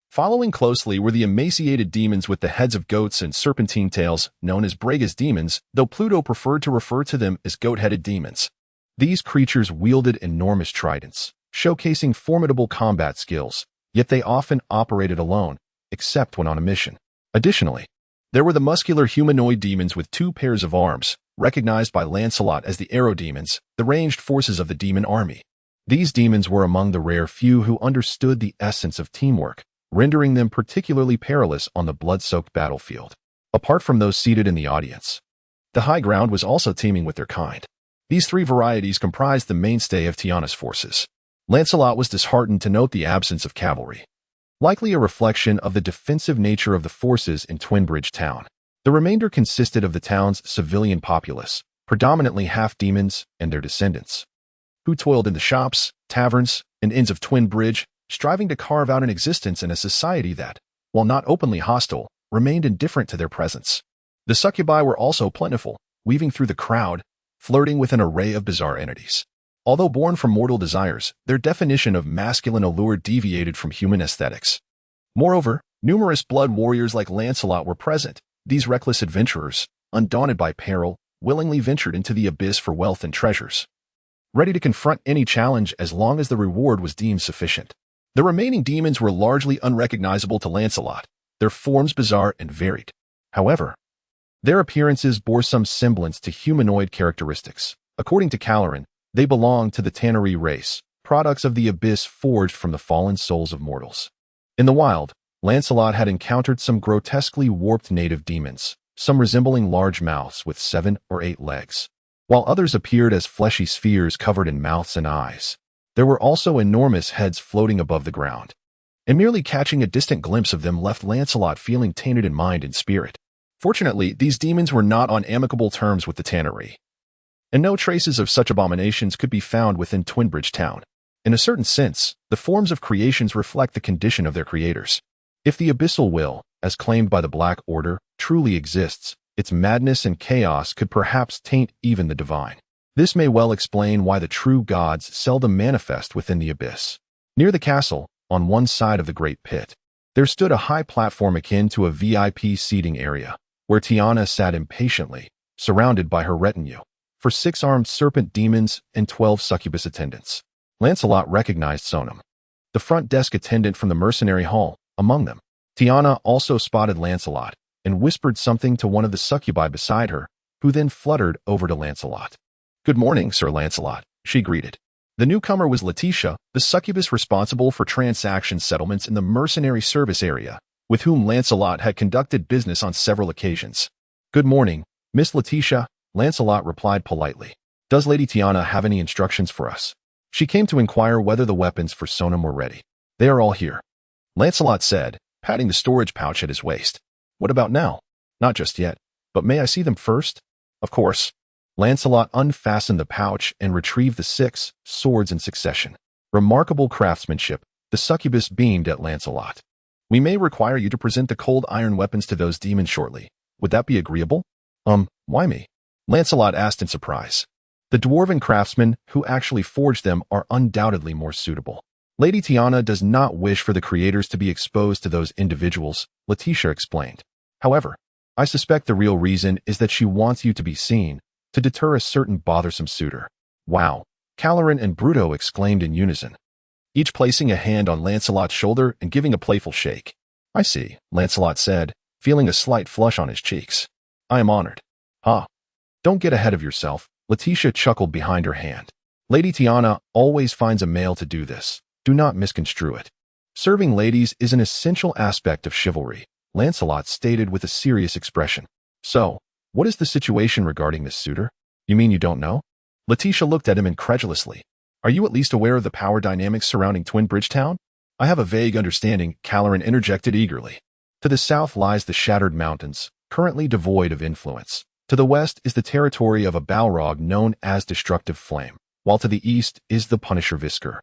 Following closely were the emaciated demons with the heads of goats and serpentine tails, known as Brega's demons, though Pluto preferred to refer to them as goat-headed demons. These creatures wielded enormous tridents, showcasing formidable combat skills, yet they often operated alone, except when on a mission. Additionally, there were the muscular humanoid demons with 2 pairs of arms, recognized by Lancelot as the arrow demons, the ranged forces of the demon army. These demons were among the rare few who understood the essence of teamwork, rendering them particularly perilous on the blood-soaked battlefield. Apart from those seated in the audience, the high ground was also teeming with their kind. These 3 varieties comprised the mainstay of Tiana's forces. Lancelot was disheartened to note the absence of cavalry, likely a reflection of the defensive nature of the forces in Twinbridge town. The remainder consisted of the town's civilian populace, predominantly half-demons and their descendants, who toiled in the shops, taverns, and inns of Twinbridge, striving to carve out an existence in a society that, while not openly hostile, remained indifferent to their presence. The succubi were also plentiful, weaving through the crowd, flirting with an array of bizarre entities. Although born from mortal desires, their definition of masculine allure deviated from human aesthetics. Moreover, numerous blood warriors like Lancelot were present. These reckless adventurers, undaunted by peril, willingly ventured into the abyss for wealth and treasures, ready to confront any challenge as long as the reward was deemed sufficient. The remaining demons were largely unrecognizable to Lancelot, their forms bizarre and varied. However, their appearances bore some semblance to humanoid characteristics. According to Caloran, they belonged to the Tannery race, products of the abyss forged from the fallen souls of mortals. In the wild, Lancelot had encountered some grotesquely warped native demons, some resembling large mouths with 7 or 8 legs, while others appeared as fleshy spheres covered in mouths and eyes. There were also enormous heads floating above the ground, and merely catching a distant glimpse of them left Lancelot feeling tainted in mind and spirit. Fortunately, these demons were not on amicable terms with the Tannery, and no traces of such abominations could be found within Twinbridge town. In a certain sense, the forms of creations reflect the condition of their creators. If the abyssal will, as claimed by the Black Order, truly exists, its madness and chaos could perhaps taint even the divine. This may well explain why the true gods seldom manifest within the abyss. Near the castle, on one side of the great pit, there stood a high platform akin to a VIP seating area, where Tiana sat impatiently, surrounded by her retinue, for 6 armed serpent demons and 12 succubus attendants. Lancelot recognized Sonam, the front desk attendant from the mercenary hall, among them. Tiana also spotted Lancelot, and whispered something to one of the succubi beside her, who then fluttered over to Lancelot. "Good morning, Sir Lancelot," she greeted. The newcomer was Letitia, the succubus responsible for transaction settlements in the mercenary service area, with whom Lancelot had conducted business on several occasions. "Good morning, Miss Letitia," Lancelot replied politely. "Does Lady Tiana have any instructions for us?" She came to inquire whether the weapons for Sonam were ready. "They are all here," Lancelot said, patting the storage pouch at his waist. "What about now?" "Not just yet, but may I see them first?" "Of course." Lancelot unfastened the pouch and retrieved the 6 swords in succession. Remarkable craftsmanship, the succubus beamed at Lancelot. "We may require you to present the cold iron weapons to those demons shortly. Would that be agreeable?" Why me?" Lancelot asked in surprise. "The dwarven craftsmen who actually forged them are undoubtedly more suitable. Lady Tiana does not wish for the creators to be exposed to those individuals," Letitia explained. "However, I suspect the real reason is that she wants you to be seen, to deter a certain bothersome suitor." "Wow!" Caloran and Bruto exclaimed in unison, each placing a hand on Lancelot's shoulder and giving a playful shake. "I see," Lancelot said, feeling a slight flush on his cheeks. "I am honored." "Ah, don't get ahead of yourself," Letitia chuckled behind her hand. "Lady Tiana always finds a male to do this. Do not misconstrue it. Serving ladies is an essential aspect of chivalry, Lancelot stated with a serious expression. So, what is the situation regarding this suitor? You mean you don't know? Letitia looked at him incredulously. Are you at least aware of the power dynamics surrounding Twin Bridgetown? I have a vague understanding, Caloran interjected eagerly. To the south lies the Shattered Mountains, currently devoid of influence. To the west is the territory of a Balrog known as Destructive Flame, while to the east is the Punisher Visker,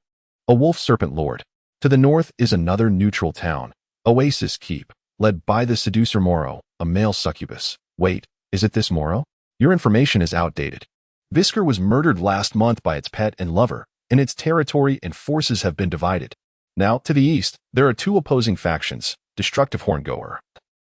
a wolf serpent lord. To the north is another neutral town, Oasis Keep, led by the seducer Moro, a male succubus. Wait, is it this Moro? Your information is outdated. Visker was murdered last month by its pet and lover, and its territory and forces have been divided. Now, to the east, there are two opposing factions, Destructive Horngoer,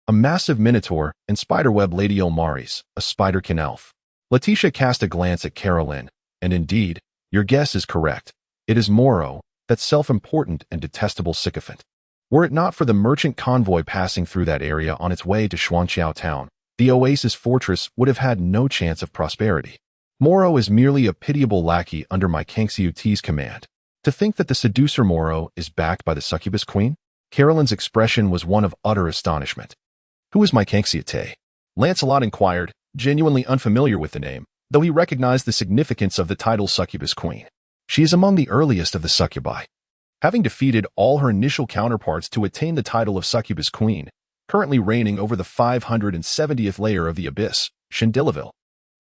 a massive minotaur, and Spiderweb Lady Olmaris, a spiderkin elf. Letitia cast a glance at Carolyn, and indeed, your guess is correct. It is Moro, that self-important and detestable sycophant. Were it not for the merchant convoy passing through that area on its way to Xuanqiao town, the Oasis fortress would have had no chance of prosperity. Moro is merely a pitiable lackey under my Kanxiuti's command. To think that the seducer Moro is backed by the succubus queen? Carolyn's expression was one of utter astonishment. Who is my Kanxiute? Lancelot inquired, genuinely unfamiliar with the name, though he recognized the significance of the title succubus queen. She is among the earliest of the succubi, having defeated all her initial counterparts to attain the title of succubus queen, currently reigning over the 570th layer of the abyss, Shindilaville.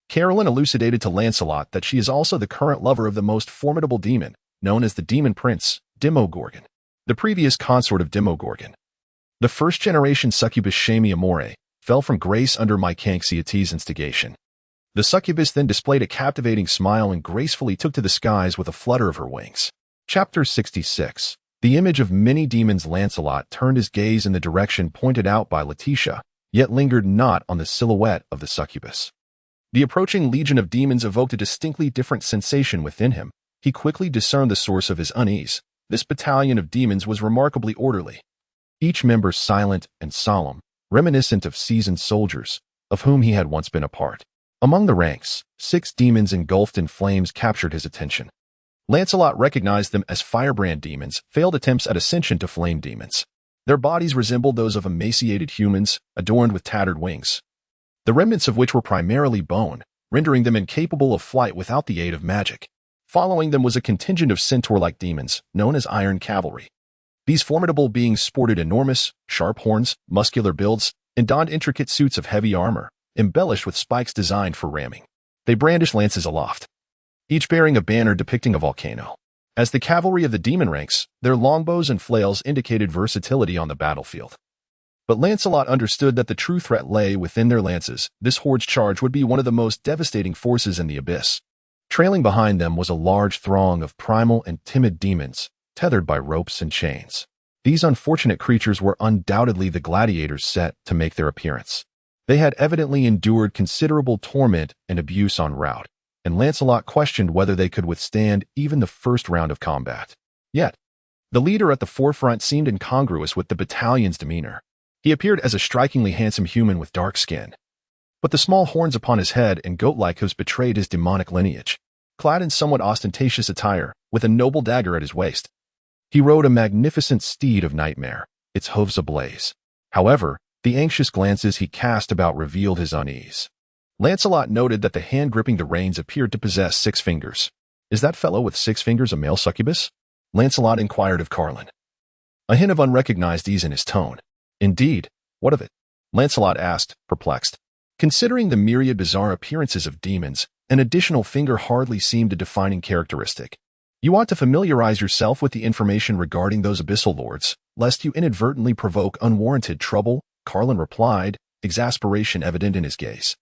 Carolyn elucidated to Lancelot that she is also the current lover of the most formidable demon, known as the Demon Prince, Demogorgon, the previous consort of Demogorgon. The first-generation succubus Shami Amore fell from grace under my Kanxiuti's instigation. The succubus then displayed a captivating smile and gracefully took to the skies with a flutter of her wings. Chapter 66. The image of many demons. Lancelot turned his gaze in the direction pointed out by Letitia, yet lingered not on the silhouette of the succubus. The approaching legion of demons evoked a distinctly different sensation within him. He quickly discerned the source of his unease. This battalion of demons was remarkably orderly, each member silent and solemn, reminiscent of seasoned soldiers, of whom he had once been a part. Among the ranks, 6 demons engulfed in flames captured his attention. Lancelot recognized them as firebrand demons, failed attempts at ascension to flame demons. Their bodies resembled those of emaciated humans, adorned with tattered wings, the remnants of which were primarily bone, rendering them incapable of flight without the aid of magic. Following them was a contingent of centaur-like demons, known as Iron Cavalry. These formidable beings sported enormous, sharp horns, muscular builds, and donned intricate suits of heavy armor, embellished with spikes designed for ramming. They brandished lances aloft, each bearing a banner depicting a volcano. As the cavalry of the demon ranks, their longbows and flails indicated versatility on the battlefield. But Lancelot understood that the true threat lay within their lances. This horde's charge would be one of the most devastating forces in the abyss. Trailing behind them was a large throng of primal and timid demons, tethered by ropes and chains. These unfortunate creatures were undoubtedly the gladiators set to make their appearance. They had evidently endured considerable torment and abuse en route, and Lancelot questioned whether they could withstand even the first round of combat. Yet, the leader at the forefront seemed incongruous with the battalion's demeanor. He appeared as a strikingly handsome human with dark skin, but the small horns upon his head and goat-like hooves betrayed his demonic lineage. Clad in somewhat ostentatious attire, with a noble dagger at his waist, he rode a magnificent steed of nightmare, its hooves ablaze. However, the anxious glances he cast about revealed his unease. Lancelot noted that the hand gripping the reins appeared to possess 6 fingers. Is that fellow with 6 fingers a male succubus? Lancelot inquired of Carlin, a hint of unrecognized ease in his tone. Indeed, what of it? Lancelot asked, perplexed. Considering the myriad bizarre appearances of demons, an additional finger hardly seemed a defining characteristic. You ought to familiarize yourself with the information regarding those abyssal lords, lest you inadvertently provoke unwarranted trouble, Carlin replied, exasperation evident in his gaze.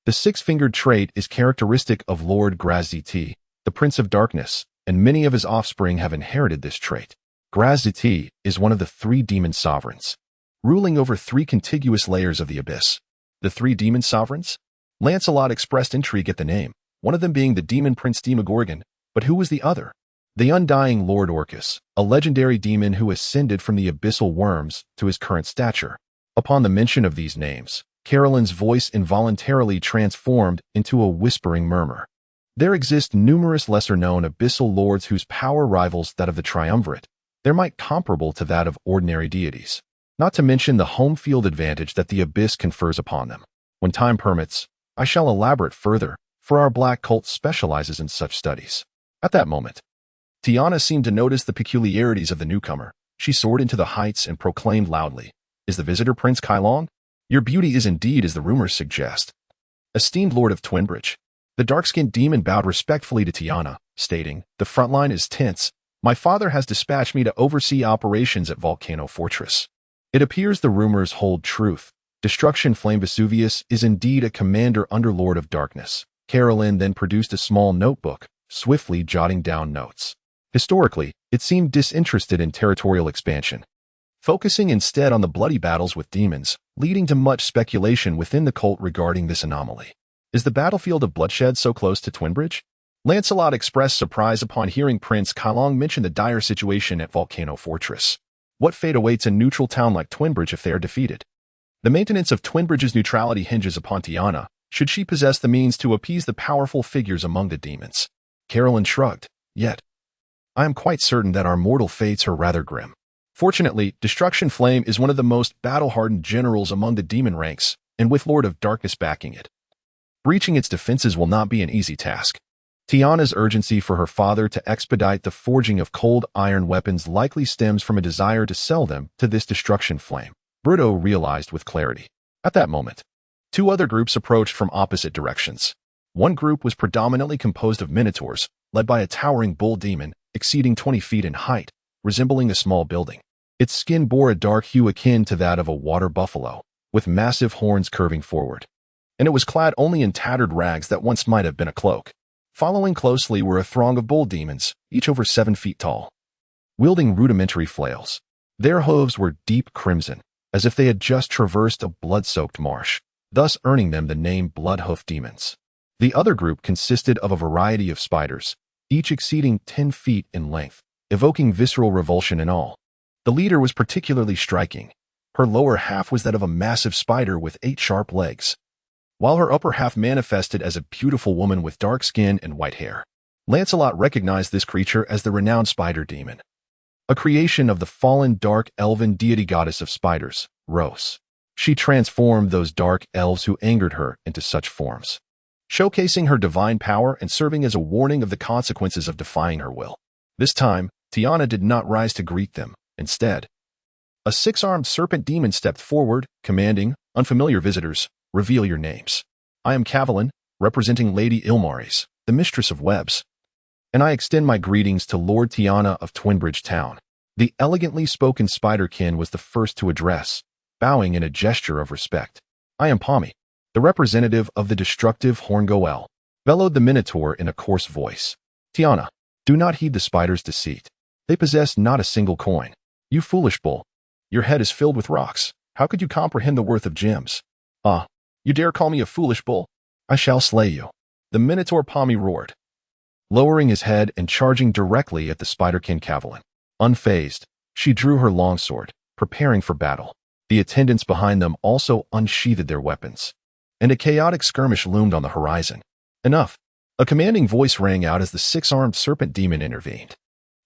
The 6-fingered trait is characteristic of Lord Grazditi, the Prince of Darkness, and many of his offspring have inherited this trait. Grazditi is one of the 3 demon sovereigns, ruling over 3 contiguous layers of the abyss. The 3 demon sovereigns? Lancelot expressed intrigue at the name, one of them being the demon prince Demogorgon, but who was the other? The undying Lord Orcus, a legendary demon who ascended from the abyssal worms to his current stature. Upon the mention of these names, Carolyn's voice involuntarily transformed into a whispering murmur. There exist numerous lesser-known abyssal lords whose power rivals that of the triumvirate, Their might comparable to that of ordinary deities, not to mention the home field advantage that the abyss confers upon them. When time permits, I shall elaborate further, for our black cult specializes in such studies. At that moment, Tiana seemed to notice the peculiarities of the newcomer. She soared into the heights and proclaimed loudly, "Is the visitor Prince Kailong? Your beauty is indeed as the rumors suggest." Esteemed Lord of Twinbridge, the dark-skinned demon bowed respectfully to Tiana, stating, "The front line is tense. My father has dispatched me to oversee operations at Volcano Fortress. It appears the rumors hold truth. Destruction Flame Vesuvius is indeed a commander underlord of darkness." Carolyn then produced a small notebook, swiftly jotting down notes. Historically, it seemed disinterested in territorial expansion, focusing instead on the bloody battles with demons, leading to much speculation within the cult regarding this anomaly. Is the battlefield of bloodshed so close to Twinbridge? Lancelot expressed surprise upon hearing Prince Kailong mention the dire situation at Volcano Fortress. What fate awaits a neutral town like Twinbridge if they are defeated? The maintenance of Twinbridge's neutrality hinges upon Tiana, should she possess the means to appease the powerful figures among the demons. Carolyn shrugged. Yet, I am quite certain that our mortal fates are rather grim. Fortunately, Destruction Flame is one of the most battle-hardened generals among the demon ranks, and with Lord of Darkness backing it, breaching its defenses will not be an easy task. Tiana's urgency for her father to expedite the forging of cold iron weapons likely stems from a desire to sell them to this Destruction Flame, Brito realized with clarity. At that moment, two other groups approached from opposite directions. One group was predominantly composed of minotaurs, led by a towering bull demon, exceeding 20 feet in height, resembling a small building. Its skin bore a dark hue akin to that of a water buffalo, with massive horns curving forward. And it was clad only in tattered rags that once might have been a cloak. Following closely were a throng of bull demons, each over 7 feet tall, wielding rudimentary flails. Their hooves were deep crimson, as if they had just traversed a blood-soaked marsh, thus earning them the name Bloodhoof Demons. The other group consisted of a variety of spiders, each exceeding 10 feet in length, evoking visceral revulsion in all. The leader was particularly striking. Her lower half was that of a massive spider with 8 sharp legs, while her upper half manifested as a beautiful woman with dark skin and white hair. Lancelot recognized this creature as the renowned spider demon, a creation of the fallen dark elven deity goddess of spiders, Rose. She transformed those dark elves who angered her into such forms, showcasing her divine power and serving as a warning of the consequences of defying her will. This time, Tiana did not rise to greet them. Instead, a 6-armed serpent demon stepped forward, commanding, "Unfamiliar visitors, reveal your names. I am Cavalin, representing Lady Ilmaris, the mistress of webs, and I extend my greetings to Lord Tiana of Twinbridge Town." The elegantly spoken spiderkin was the first to address, bowing in a gesture of respect. "I am Pommy, the representative of the destructive Horngoel," bellowed the Minotaur in a coarse voice. "Tiana, do not heed the spider's deceit. They possess not a single coin. You foolish bull. Your head is filled with rocks. How could you comprehend the worth of gems? Ah, you dare call me a foolish bull? I shall slay you." The Minotaur Pommy roared, lowering his head and charging directly at the spiderkin Cavalin. Unfazed, she drew her longsword, preparing for battle. The attendants behind them also unsheathed their weapons, and a chaotic skirmish loomed on the horizon. "Enough!" A commanding voice rang out as the 6-armed serpent demon intervened.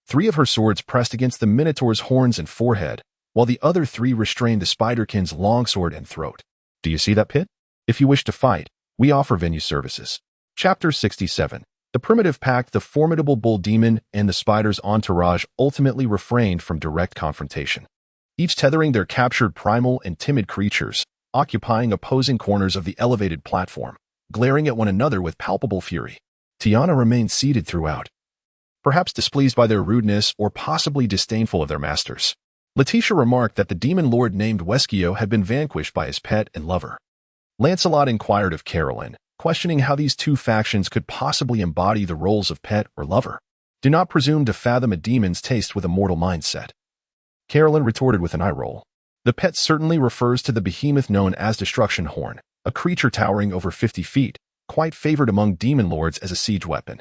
3 of her swords pressed against the Minotaur's horns and forehead, while the other 3 restrained the spiderkin's longsword and throat. "Do you see that pit? If you wish to fight, we offer venue services." Chapter 67. The primitive pack, the formidable bull demon, and the spider's entourage ultimately refrained from direct confrontation, each tethering their captured primal and timid creatures, occupying opposing corners of the elevated platform, glaring at one another with palpable fury. Tiana remained seated throughout, perhaps displeased by their rudeness or possibly disdainful of their masters. Letitia remarked that the demon lord named Weskio had been vanquished by his pet and lover. Lancelot inquired of Carolyn, questioning how these two factions could possibly embody the roles of pet or lover. "Do not presume to fathom a demon's taste with a mortal mindset," Carolyn retorted with an eye roll. "The pet certainly refers to the behemoth known as Destruction Horn, a creature towering over 50 feet, quite favored among demon lords as a siege weapon,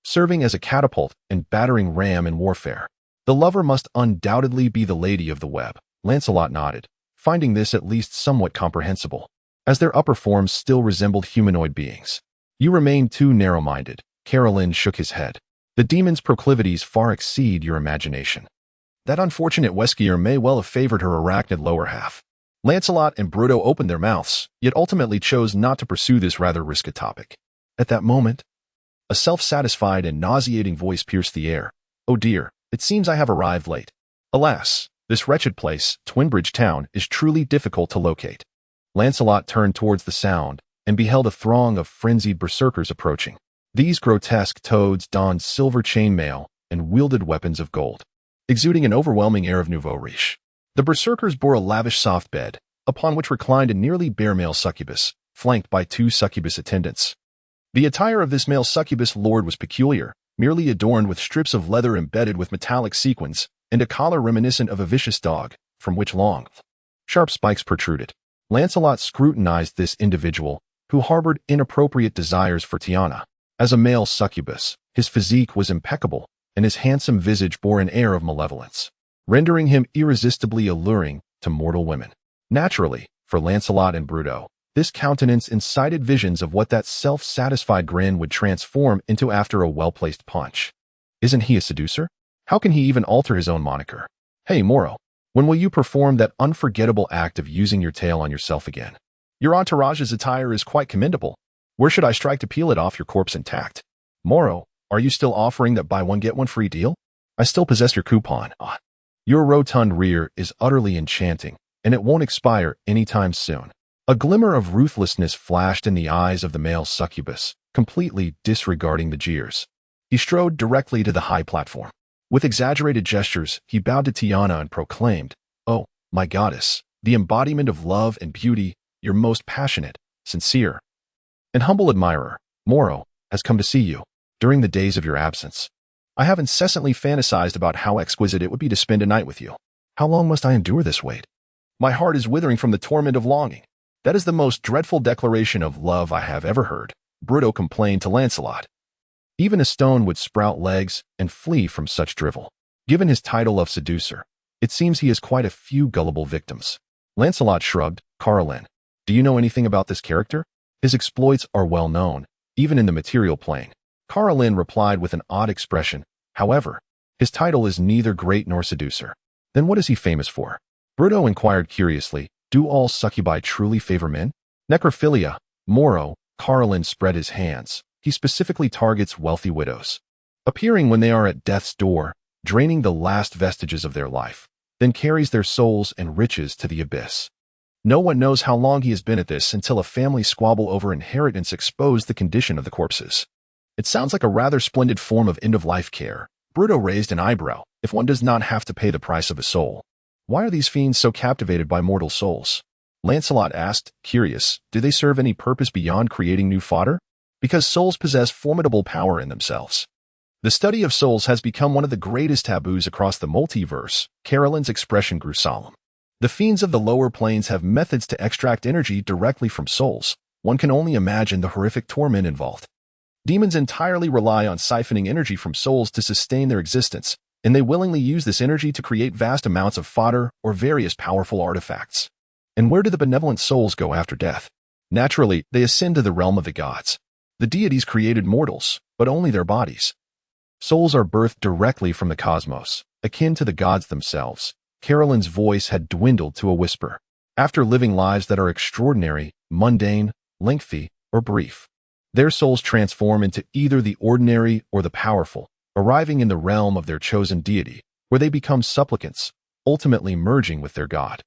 serving as a catapult and battering ram in warfare. The lover must undoubtedly be the Lady of the Web." Lancelot nodded, finding this at least somewhat comprehensible, as their upper forms still resembled humanoid beings. "You remain too narrow-minded," Carolyn shook his head. "The demon's proclivities far exceed your imagination. That unfortunate Weskier may well have favored her arachnid lower half. Lancelot and Bruto opened their mouths, yet ultimately chose not to pursue this rather risky topic. At that moment, a self-satisfied and nauseating voice pierced the air. "Oh dear, it seems I have arrived late. Alas, this wretched place, Twinbridge Town, is truly difficult to locate." Lancelot turned towards the sound and beheld a throng of frenzied berserkers approaching. These grotesque toads donned silver chainmail and wielded weapons of gold, exuding an overwhelming air of nouveau riche. The berserkers bore a lavish soft bed, upon which reclined a nearly bare male succubus, flanked by 2 succubus attendants. The attire of this male succubus lord was peculiar, merely adorned with strips of leather embedded with metallic sequins, and a collar reminiscent of a vicious dog, from which long, sharp spikes protruded. Lancelot scrutinized this individual, who harbored inappropriate desires for Tiana. As a male succubus, his physique was impeccable, and his handsome visage bore an air of malevolence, rendering him irresistibly alluring to mortal women. Naturally, for Lancelot and Bruto, this countenance incited visions of what that self-satisfied grin would transform into after a well-placed punch. Isn't he a seducer? How can he even alter his own moniker? Hey, Moro, when will you perform that unforgettable act of using your tail on yourself again? Your entourage's attire is quite commendable. Where should I strike to peel it off your corpse intact? Moro, are you still offering that buy one get one free deal? I still possess your coupon. Your rotund rear is utterly enchanting, and it won't expire anytime soon. A glimmer of ruthlessness flashed in the eyes of the male succubus, completely disregarding the jeers. He strode directly to the high platform. With exaggerated gestures, he bowed to Tiana and proclaimed, "Oh, my goddess, the embodiment of love and beauty, your most passionate, sincere, and humble admirer, Moro, has come to see you. During the days of your absence, I have incessantly fantasized about how exquisite it would be to spend a night with you. How long must I endure this wait? My heart is withering from the torment of longing. That is the most dreadful declaration of love I have ever heard," Bruto complained to Lancelot. Even a stone would sprout legs and flee from such drivel. Given his title of seducer, it seems he has quite a few gullible victims. Lancelot shrugged. "Carolyn, do you know anything about this character? His exploits are well known, even in the material plane." Carolyn replied with an odd expression. "However, his title is neither great nor seducer." "Then what is he famous for?" Bruto inquired curiously. "Do all succubi truly favor men?" "Necrophilia, Moro," Carolyn spread his hands. "He specifically targets wealthy widows, appearing when they are at death's door, draining the last vestiges of their life, then carries their souls and riches to the abyss. No one knows how long he has been at this until a family squabble over inheritance exposed the condition of the corpses." "It sounds like a rather splendid form of end-of-life care." Bruto raised an eyebrow. "If one does not have to pay the price of a soul, why are these fiends so captivated by mortal souls?" Lancelot asked, curious. "Do they serve any purpose beyond creating new fodder?" "Because souls possess formidable power in themselves. The study of souls has become one of the greatest taboos across the multiverse." Carolyn's expression grew solemn. "The fiends of the lower planes have methods to extract energy directly from souls. One can only imagine the horrific torment involved. Demons entirely rely on siphoning energy from souls to sustain their existence, and they willingly use this energy to create vast amounts of fodder or various powerful artifacts. And where do the benevolent souls go after death? Naturally, they ascend to the realm of the gods. The deities created mortals, but only their bodies. Souls are birthed directly from the cosmos, akin to the gods themselves." Carolyn's voice had dwindled to a whisper. "After living lives that are extraordinary, mundane, lengthy, or brief, their souls transform into either the ordinary or the powerful, arriving in the realm of their chosen deity, where they become supplicants, ultimately merging with their god,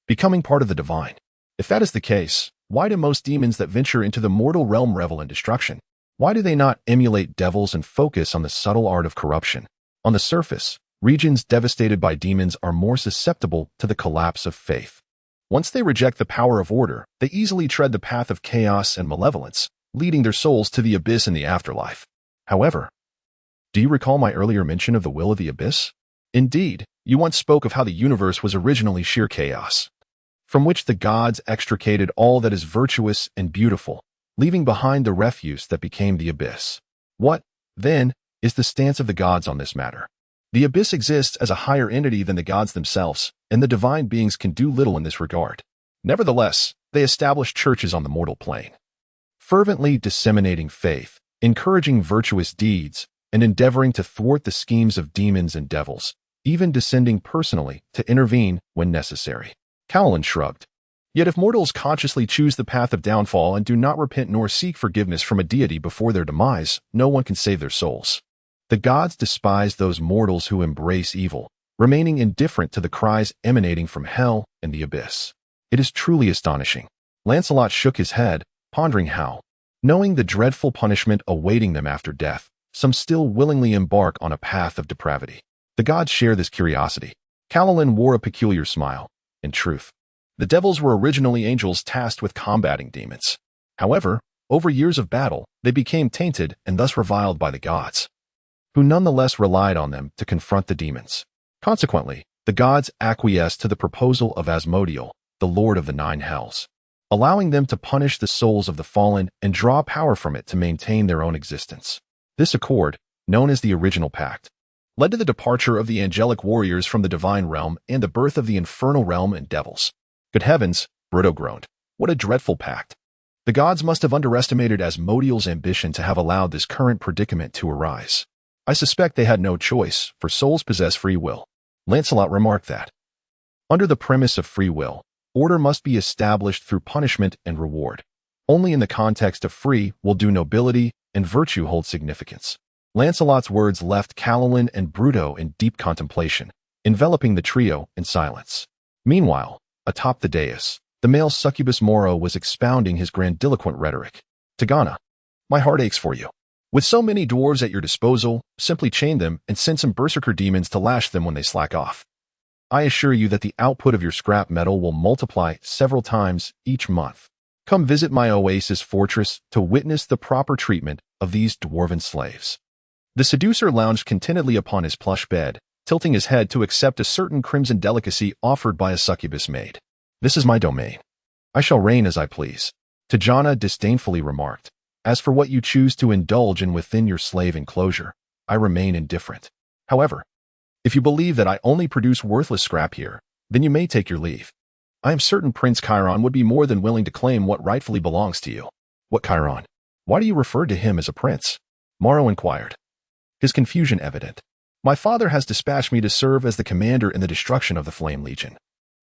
becoming part of the divine. If that is the case, why do most demons that venture into the mortal realm revel in destruction? Why do they not emulate devils and focus on the subtle art of corruption? On the surface, regions devastated by demons are more susceptible to the collapse of faith. Once they reject the power of order, they easily tread the path of chaos and malevolence, leading their souls to the abyss in the afterlife. However, do you recall my earlier mention of the will of the abyss? Indeed, you once spoke of how the universe was originally sheer chaos, from which the gods extricated all that is virtuous and beautiful, leaving behind the refuse that became the abyss. What, then, is the stance of the gods on this matter? The abyss exists as a higher entity than the gods themselves, and the divine beings can do little in this regard. Nevertheless, they establish churches on the mortal plane, fervently disseminating faith, encouraging virtuous deeds, and endeavoring to thwart the schemes of demons and devils, even descending personally to intervene when necessary. Callan shrugged. Yet if mortals consciously choose the path of downfall and do not repent nor seek forgiveness from a deity before their demise, no one can save their souls. The gods despise those mortals who embrace evil, remaining indifferent to the cries emanating from hell and the abyss. It is truly astonishing. Lancelot shook his head, pondering how, knowing the dreadful punishment awaiting them after death, some still willingly embark on a path of depravity. The gods share this curiosity. Callan wore a peculiar smile. In truth, the devils were originally angels tasked with combating demons. However, over years of battle, they became tainted and thus reviled by the gods, who nonetheless relied on them to confront the demons. Consequently, the gods acquiesced to the proposal of Asmodeus, the lord of the nine hells, allowing them to punish the souls of the fallen and draw power from it to maintain their own existence. This accord, known as the Original Pact, led to the departure of the angelic warriors from the divine realm and the birth of the infernal realm and devils. Good heavens, Bruto groaned. What a dreadful pact. The gods must have underestimated Asmodeus' ambition to have allowed this current predicament to arise. I suspect they had no choice, for souls possess free will. Lancelot remarked that, under the premise of free will, order must be established through punishment and reward. Only in the context of free will do nobility and virtue hold significance. Lancelot's words left Callan and Bruto in deep contemplation, enveloping the trio in silence. Meanwhile, atop the dais, the male succubus Moro was expounding his grandiloquent rhetoric. Tigana, my heart aches for you. With so many dwarves at your disposal, simply chain them and send some berserker demons to lash them when they slack off. I assure you that the output of your scrap metal will multiply several times each month. Come visit my oasis fortress to witness the proper treatment of these dwarven slaves. The seducer lounged contentedly upon his plush bed, tilting his head to accept a certain crimson delicacy offered by a succubus maid. This is my domain. I shall reign as I please. Tajana disdainfully remarked. As for what you choose to indulge in within your slave enclosure, I remain indifferent. However, if you believe that I only produce worthless scrap here, then you may take your leave. I am certain Prince Chiron would be more than willing to claim what rightfully belongs to you. What Chiron? Why do you refer to him as a prince? Morrow inquired, his confusion evident. My father has dispatched me to serve as the commander in the destruction of the Flame Legion,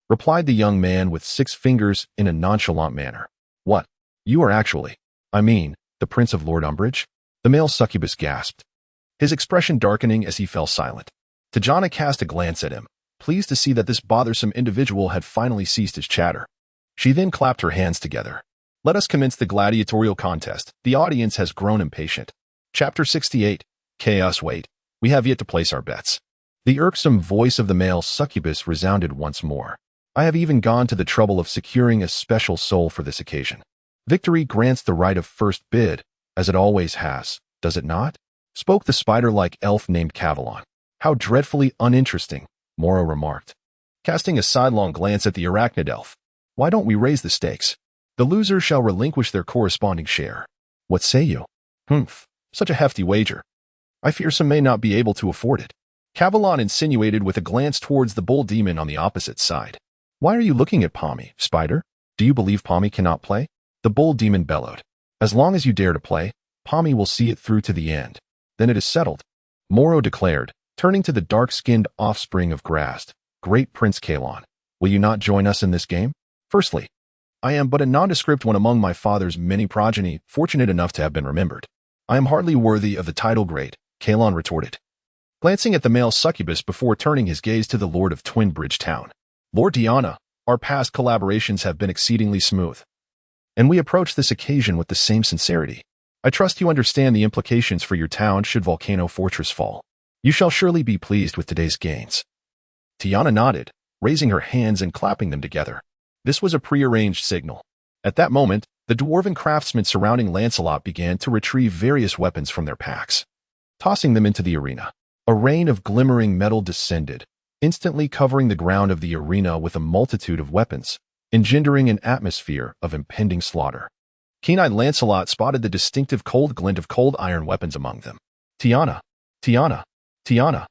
replied the young man with 6 fingers in a nonchalant manner. What? You are actually, the Prince of Lord Umbridge? The male succubus gasped, his expression darkening as he fell silent. Tajana cast a glance at him, pleased to see that this bothersome individual had finally ceased his chatter. She then clapped her hands together. Let us commence the gladiatorial contest. The audience has grown impatient. Chapter 68. Chaos. Wait. We have yet to place our bets. The irksome voice of the male succubus resounded once more. I have even gone to the trouble of securing a special soul for this occasion. Victory grants the right of first bid, as it always has, does it not? Spoke the spider-like elf named Cavalon. How dreadfully uninteresting, Morrow remarked, casting a sidelong glance at the arachnid elf. Why don't we raise the stakes? The losers shall relinquish their corresponding share. What say you? Humph, such a hefty wager. I fear some may not be able to afford it. Cavalon insinuated with a glance towards the bull demon on the opposite side. Why are you looking at Pommy, Spider? Do you believe Pommy cannot play? The bull demon bellowed. As long as you dare to play, Pommy will see it through to the end. Then it is settled, Morrow declared, turning to the dark-skinned offspring of Grast. Great Prince Calon, will you not join us in this game? Firstly, I am but a nondescript one among my father's many progeny, fortunate enough to have been remembered. I am hardly worthy of the title great, Calon retorted, glancing at the male succubus before turning his gaze to the Lord of Twinbridge Town. Lord Diana, our past collaborations have been exceedingly smooth, and we approach this occasion with the same sincerity. I trust you understand the implications for your town should Volcano Fortress fall. You shall surely be pleased with today's gains. Tiana nodded, raising her hands and clapping them together. This was a prearranged signal. At that moment, the dwarven craftsmen surrounding Lancelot began to retrieve various weapons from their packs, tossing them into the arena. A rain of glimmering metal descended, instantly covering the ground of the arena with a multitude of weapons, engendering an atmosphere of impending slaughter. Keen-eyed Lancelot spotted the distinctive cold glint of cold iron weapons among them. Tiana! Tiana! Tiana!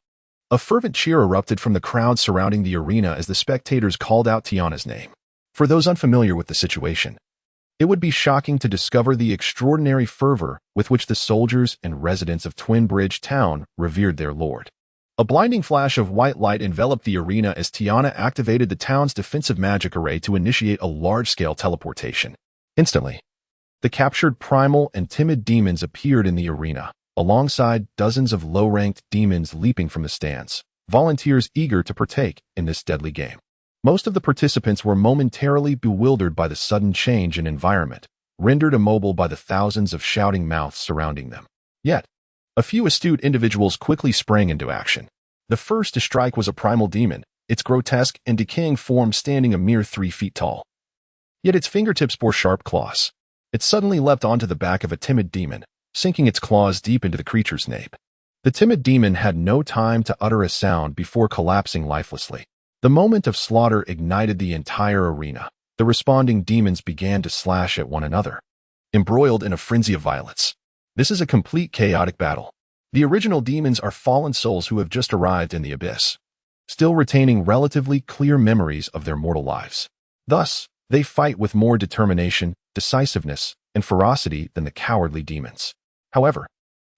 A fervent cheer erupted from the crowd surrounding the arena as the spectators called out Tiana's name. For those unfamiliar with the situation, it would be shocking to discover the extraordinary fervor with which the soldiers and residents of Twinbridge Town revered their lord. A blinding flash of white light enveloped the arena as Tiana activated the town's defensive magic array to initiate a large-scale teleportation. Instantly, the captured primal and timid demons appeared in the arena, alongside dozens of low-ranked demons leaping from the stands, volunteers eager to partake in this deadly game. Most of the participants were momentarily bewildered by the sudden change in environment, rendered immobile by the thousands of shouting mouths surrounding them. Yet, a few astute individuals quickly sprang into action. The first to strike was a primal demon, its grotesque and decaying form standing a mere 3 feet tall. Yet its fingertips bore sharp claws. It suddenly leapt onto the back of a timid demon, sinking its claws deep into the creature's nape. The timid demon had no time to utter a sound before collapsing lifelessly. The moment of slaughter ignited the entire arena. The responding demons began to slash at one another, embroiled in a frenzy of violence. This is a complete chaotic battle. The original demons are fallen souls who have just arrived in the abyss, still retaining relatively clear memories of their mortal lives. Thus, they fight with more determination, decisiveness, and ferocity than the cowardly demons. However,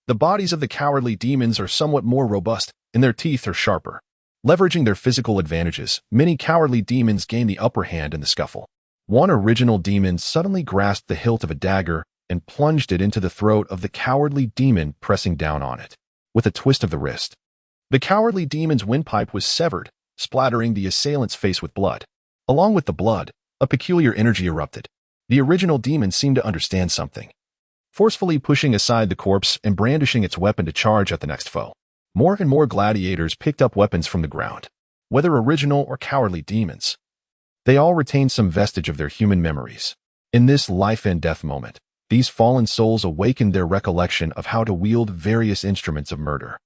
the bodies of the cowardly demons are somewhat more robust, and their teeth are sharper. Leveraging their physical advantages, many cowardly demons gain the upper hand in the scuffle. One original demon suddenly grasped the hilt of a dagger and plunged it into the throat of the cowardly demon, pressing down on it. With a twist of the wrist, the cowardly demon's windpipe was severed, splattering the assailant's face with blood. Along with the blood, a peculiar energy erupted. The original demon seemed to understand something, forcefully pushing aside the corpse and brandishing its weapon to charge at the next foe. More and more gladiators picked up weapons from the ground, whether original or cowardly demons. They all retained some vestige of their human memories. In this life and death moment, these fallen souls awakened their recollection of how to wield various instruments of murder.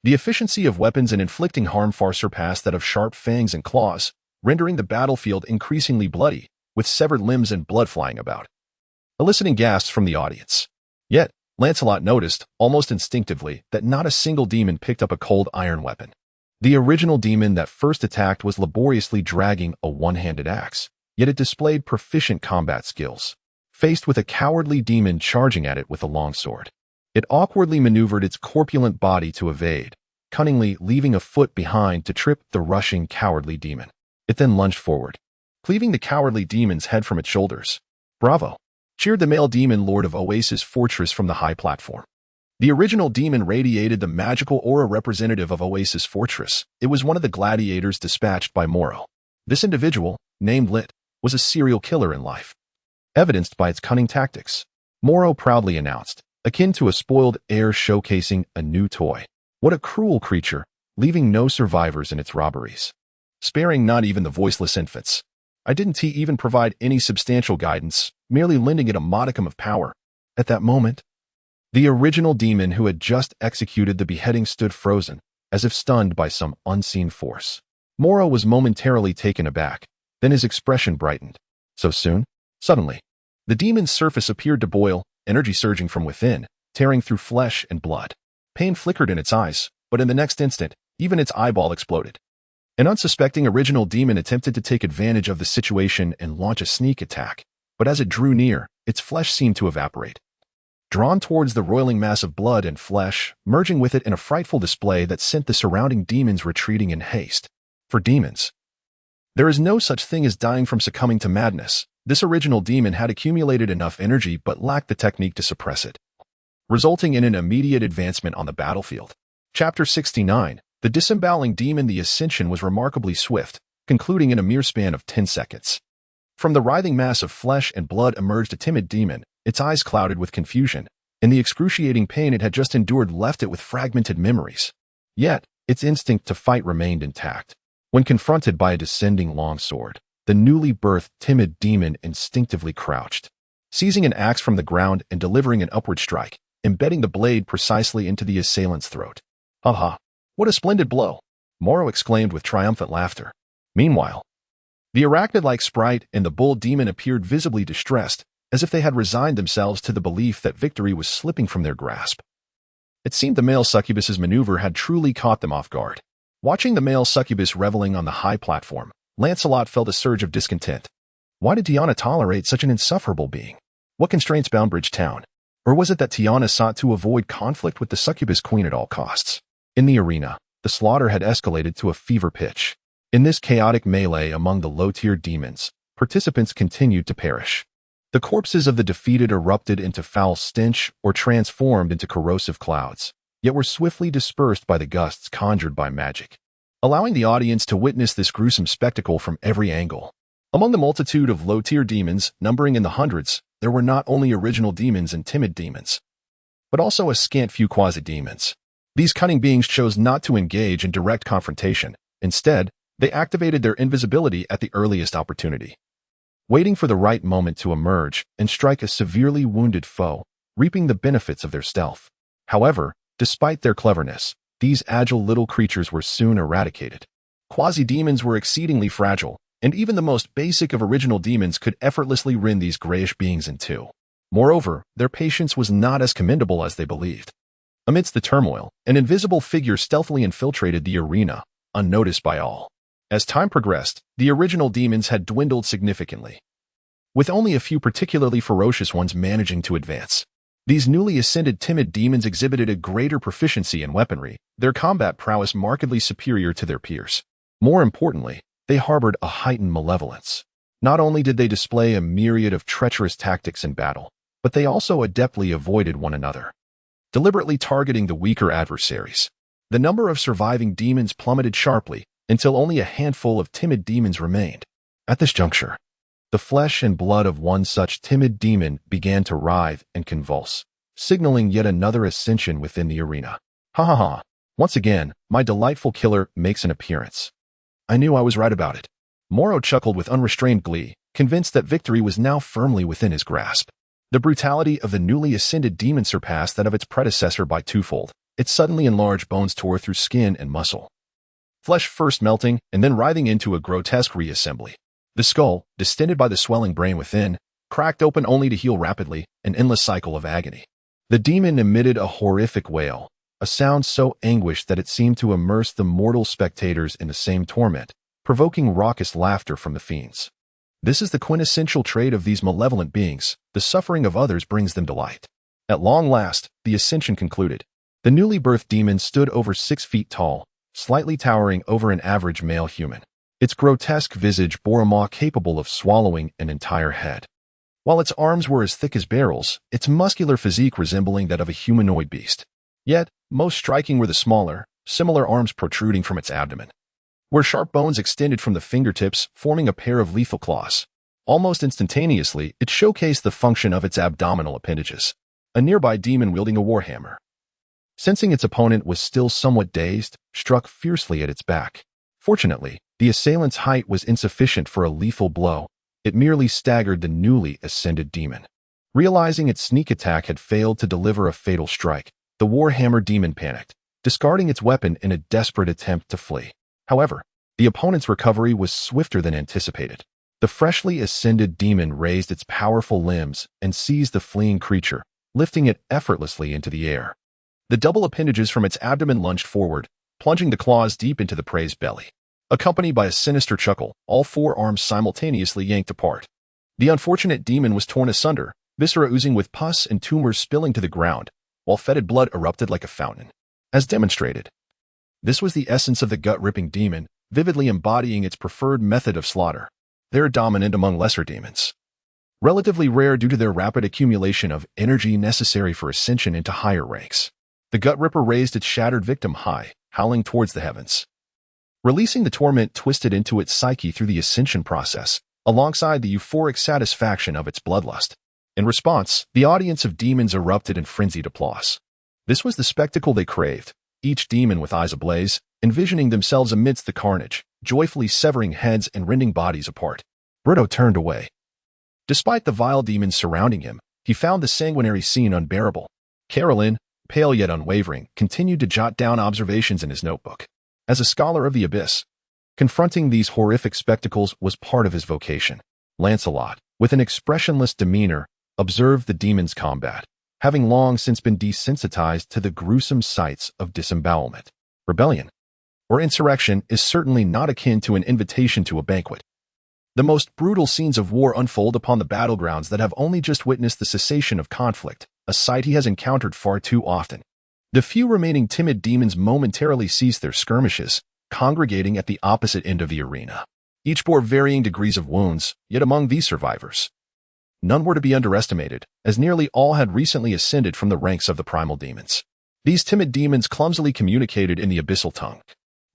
The efficiency of weapons in inflicting harm far surpassed that of sharp fangs and claws, rendering the battlefield increasingly bloody, with severed limbs and blood flying about, eliciting gasps from the audience. Yet, Lancelot noticed, almost instinctively, that not a single demon picked up a cold iron weapon. The original demon that first attacked was laboriously dragging a one-handed axe, yet it displayed proficient combat skills. Faced with a cowardly demon charging at it with a long sword, it awkwardly maneuvered its corpulent body to evade, cunningly leaving a foot behind to trip the rushing cowardly demon. It then lunged forward, cleaving the cowardly demon's head from its shoulders. "Bravo!" cheered the male demon lord of Oasis Fortress from the high platform. The original demon radiated the magical aura representative of Oasis Fortress. It was one of the gladiators dispatched by Moro. This individual, named Lit, was a serial killer in life, evidenced by its cunning tactics. Moro proudly announced, akin to a spoiled heir showcasing a new toy. What a cruel creature, leaving no survivors in its robberies, sparing not even the voiceless infants. I didn't even provide any substantial guidance, merely lending it a modicum of power. At that moment, the original demon who had just executed the beheading stood frozen, as if stunned by some unseen force. Moro was momentarily taken aback, then his expression brightened. So soon? Suddenly, the demon's surface appeared to boil, energy surging from within, tearing through flesh and blood. Pain flickered in its eyes, but in the next instant, even its eyeball exploded. An unsuspecting original demon attempted to take advantage of the situation and launch a sneak attack, but as it drew near, its flesh seemed to evaporate, drawn towards the roiling mass of blood and flesh, merging with it in a frightful display that sent the surrounding demons retreating in haste. For demons, there is no such thing as dying from succumbing to madness. This original demon had accumulated enough energy but lacked the technique to suppress it, resulting in an immediate advancement on the battlefield. Chapter 69. The disemboweling demon. The ascension was remarkably swift, concluding in a mere span of 10 seconds. From the writhing mass of flesh and blood emerged a timid demon, its eyes clouded with confusion, and the excruciating pain it had just endured left it with fragmented memories. Yet, its instinct to fight remained intact. When confronted by a descending longsword, the newly birthed timid demon instinctively crouched, seizing an axe from the ground and delivering an upward strike, embedding the blade precisely into the assailant's throat. "Ha! What a splendid blow!" Moro exclaimed with triumphant laughter. Meanwhile, the arachnid-like sprite and the bull demon appeared visibly distressed, as if they had resigned themselves to the belief that victory was slipping from their grasp. It seemed the male succubus's maneuver had truly caught them off guard. Watching the male succubus reveling on the high platform, Lancelot felt a surge of discontent. Why did Tiana tolerate such an insufferable being? What constraints bound Bridgetown? Or was it that Tiana sought to avoid conflict with the succubus queen at all costs? In the arena, the slaughter had escalated to a fever pitch. In this chaotic melee among the low-tier demons, participants continued to perish. The corpses of the defeated erupted into foul stench or transformed into corrosive clouds, yet were swiftly dispersed by the gusts conjured by magic, allowing the audience to witness this gruesome spectacle from every angle. Among the multitude of low-tier demons, numbering in the hundreds, there were not only original demons and timid demons, but also a scant few quasi-demons. These cunning beings chose not to engage in direct confrontation. Instead, they activated their invisibility at the earliest opportunity, waiting for the right moment to emerge and strike a severely wounded foe, reaping the benefits of their stealth. However, despite their cleverness, these agile little creatures were soon eradicated. Quasi-demons were exceedingly fragile, and even the most basic of original demons could effortlessly rend these grayish beings in two. Moreover, their patience was not as commendable as they believed. Amidst the turmoil, an invisible figure stealthily infiltrated the arena, unnoticed by all. As time progressed, the original demons had dwindled significantly, with only a few particularly ferocious ones managing to advance. These newly ascended timid demons exhibited a greater proficiency in weaponry, their combat prowess markedly superior to their peers. More importantly, they harbored a heightened malevolence. Not only did they display a myriad of treacherous tactics in battle, but they also adeptly avoided one another, deliberately targeting the weaker adversaries. The number of surviving demons plummeted sharply until only a handful of timid demons remained. At this juncture, the flesh and blood of one such timid demon began to writhe and convulse, signaling yet another ascension within the arena. Ha ha ha! Once again, my delightful killer makes an appearance. I knew I was right about it. Moro chuckled with unrestrained glee, convinced that victory was now firmly within his grasp. The brutality of the newly ascended demon surpassed that of its predecessor by twofold. Its suddenly enlarged bones tore through skin and muscle, flesh first melting and then writhing into a grotesque reassembly. The skull, distended by the swelling brain within, cracked open only to heal rapidly, an endless cycle of agony. The demon emitted a horrific wail, a sound so anguished that it seemed to immerse the mortal spectators in the same torment, provoking raucous laughter from the fiends. This is the quintessential trait of these malevolent beings. The suffering of others brings them delight. At long last, the ascension concluded. The newly birthed demon stood over 6 feet tall, slightly towering over an average male human. Its grotesque visage bore a maw capable of swallowing an entire head, while its arms were as thick as barrels, its muscular physique resembling that of a humanoid beast. Yet, most striking were the smaller, similar arms protruding from its abdomen, where sharp bones extended from the fingertips, forming a pair of lethal claws. Almost instantaneously, it showcased the function of its abdominal appendages. A nearby demon wielding a warhammer, sensing its opponent was still somewhat dazed, struck fiercely at its back. Fortunately, the assailant's height was insufficient for a lethal blow. It merely staggered the newly ascended demon. Realizing its sneak attack had failed to deliver a fatal strike, the warhammer demon panicked, discarding its weapon in a desperate attempt to flee. However, the opponent's recovery was swifter than anticipated. The freshly ascended demon raised its powerful limbs and seized the fleeing creature, lifting it effortlessly into the air. The double appendages from its abdomen lunged forward, plunging the claws deep into the prey's belly. Accompanied by a sinister chuckle, all 4 arms simultaneously yanked apart. The unfortunate demon was torn asunder, viscera oozing with pus and tumors spilling to the ground, while fetid blood erupted like a fountain. As demonstrated, this was the essence of the gut-ripping demon, vividly embodying its preferred method of slaughter. They are dominant among lesser demons, relatively rare due to their rapid accumulation of energy necessary for ascension into higher ranks. The gut ripper raised its shattered victim high, howling towards the heavens, releasing the torment twisted into its psyche through the ascension process, alongside the euphoric satisfaction of its bloodlust. In response, the audience of demons erupted in frenzied applause. This was the spectacle they craved, each demon with eyes ablaze, envisioning themselves amidst the carnage, joyfully severing heads and rending bodies apart. Brito turned away. Despite the vile demons surrounding him, he found the sanguinary scene unbearable. Carolyn, pale yet unwavering, continued to jot down observations in his notebook. As a scholar of the abyss, confronting these horrific spectacles was part of his vocation. Lancelot, with an expressionless demeanor, observed the demon's combat, having long since been desensitized to the gruesome sights of disembowelment. Rebellion, or insurrection, is certainly not akin to an invitation to a banquet. The most brutal scenes of war unfold upon the battlegrounds that have only just witnessed the cessation of conflict, a sight he has encountered far too often. The few remaining timid demons momentarily ceased their skirmishes, congregating at the opposite end of the arena. Each bore varying degrees of wounds, yet among these survivors, none were to be underestimated, as nearly all had recently ascended from the ranks of the primal demons. These timid demons clumsily communicated in the abyssal tongue,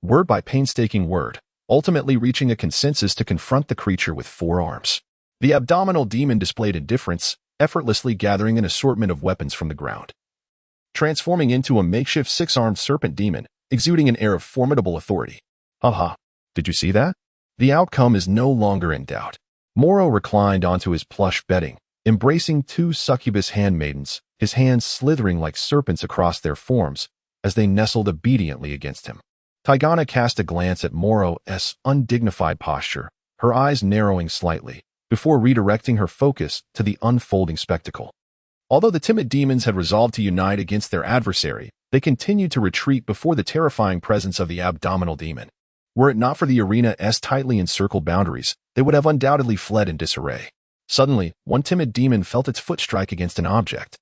word by painstaking word, ultimately reaching a consensus to confront the creature with 4 arms. The abdominal demon displayed indifference, effortlessly gathering an assortment of weapons from the ground, transforming into a makeshift 6-armed serpent demon, exuding an air of formidable authority. Haha, did you see that? The outcome is no longer in doubt. Moro reclined onto his plush bedding, embracing 2 succubus handmaidens, his hands slithering like serpents across their forms as they nestled obediently against him. Tigana cast a glance at Moro's undignified posture, her eyes narrowing slightly, before redirecting her focus to the unfolding spectacle. Although the timid demons had resolved to unite against their adversary, they continued to retreat before the terrifying presence of the abdominal demon. Were it not for the arena's tightly encircled boundaries, they would have undoubtedly fled in disarray. Suddenly, one timid demon felt its foot strike against an object,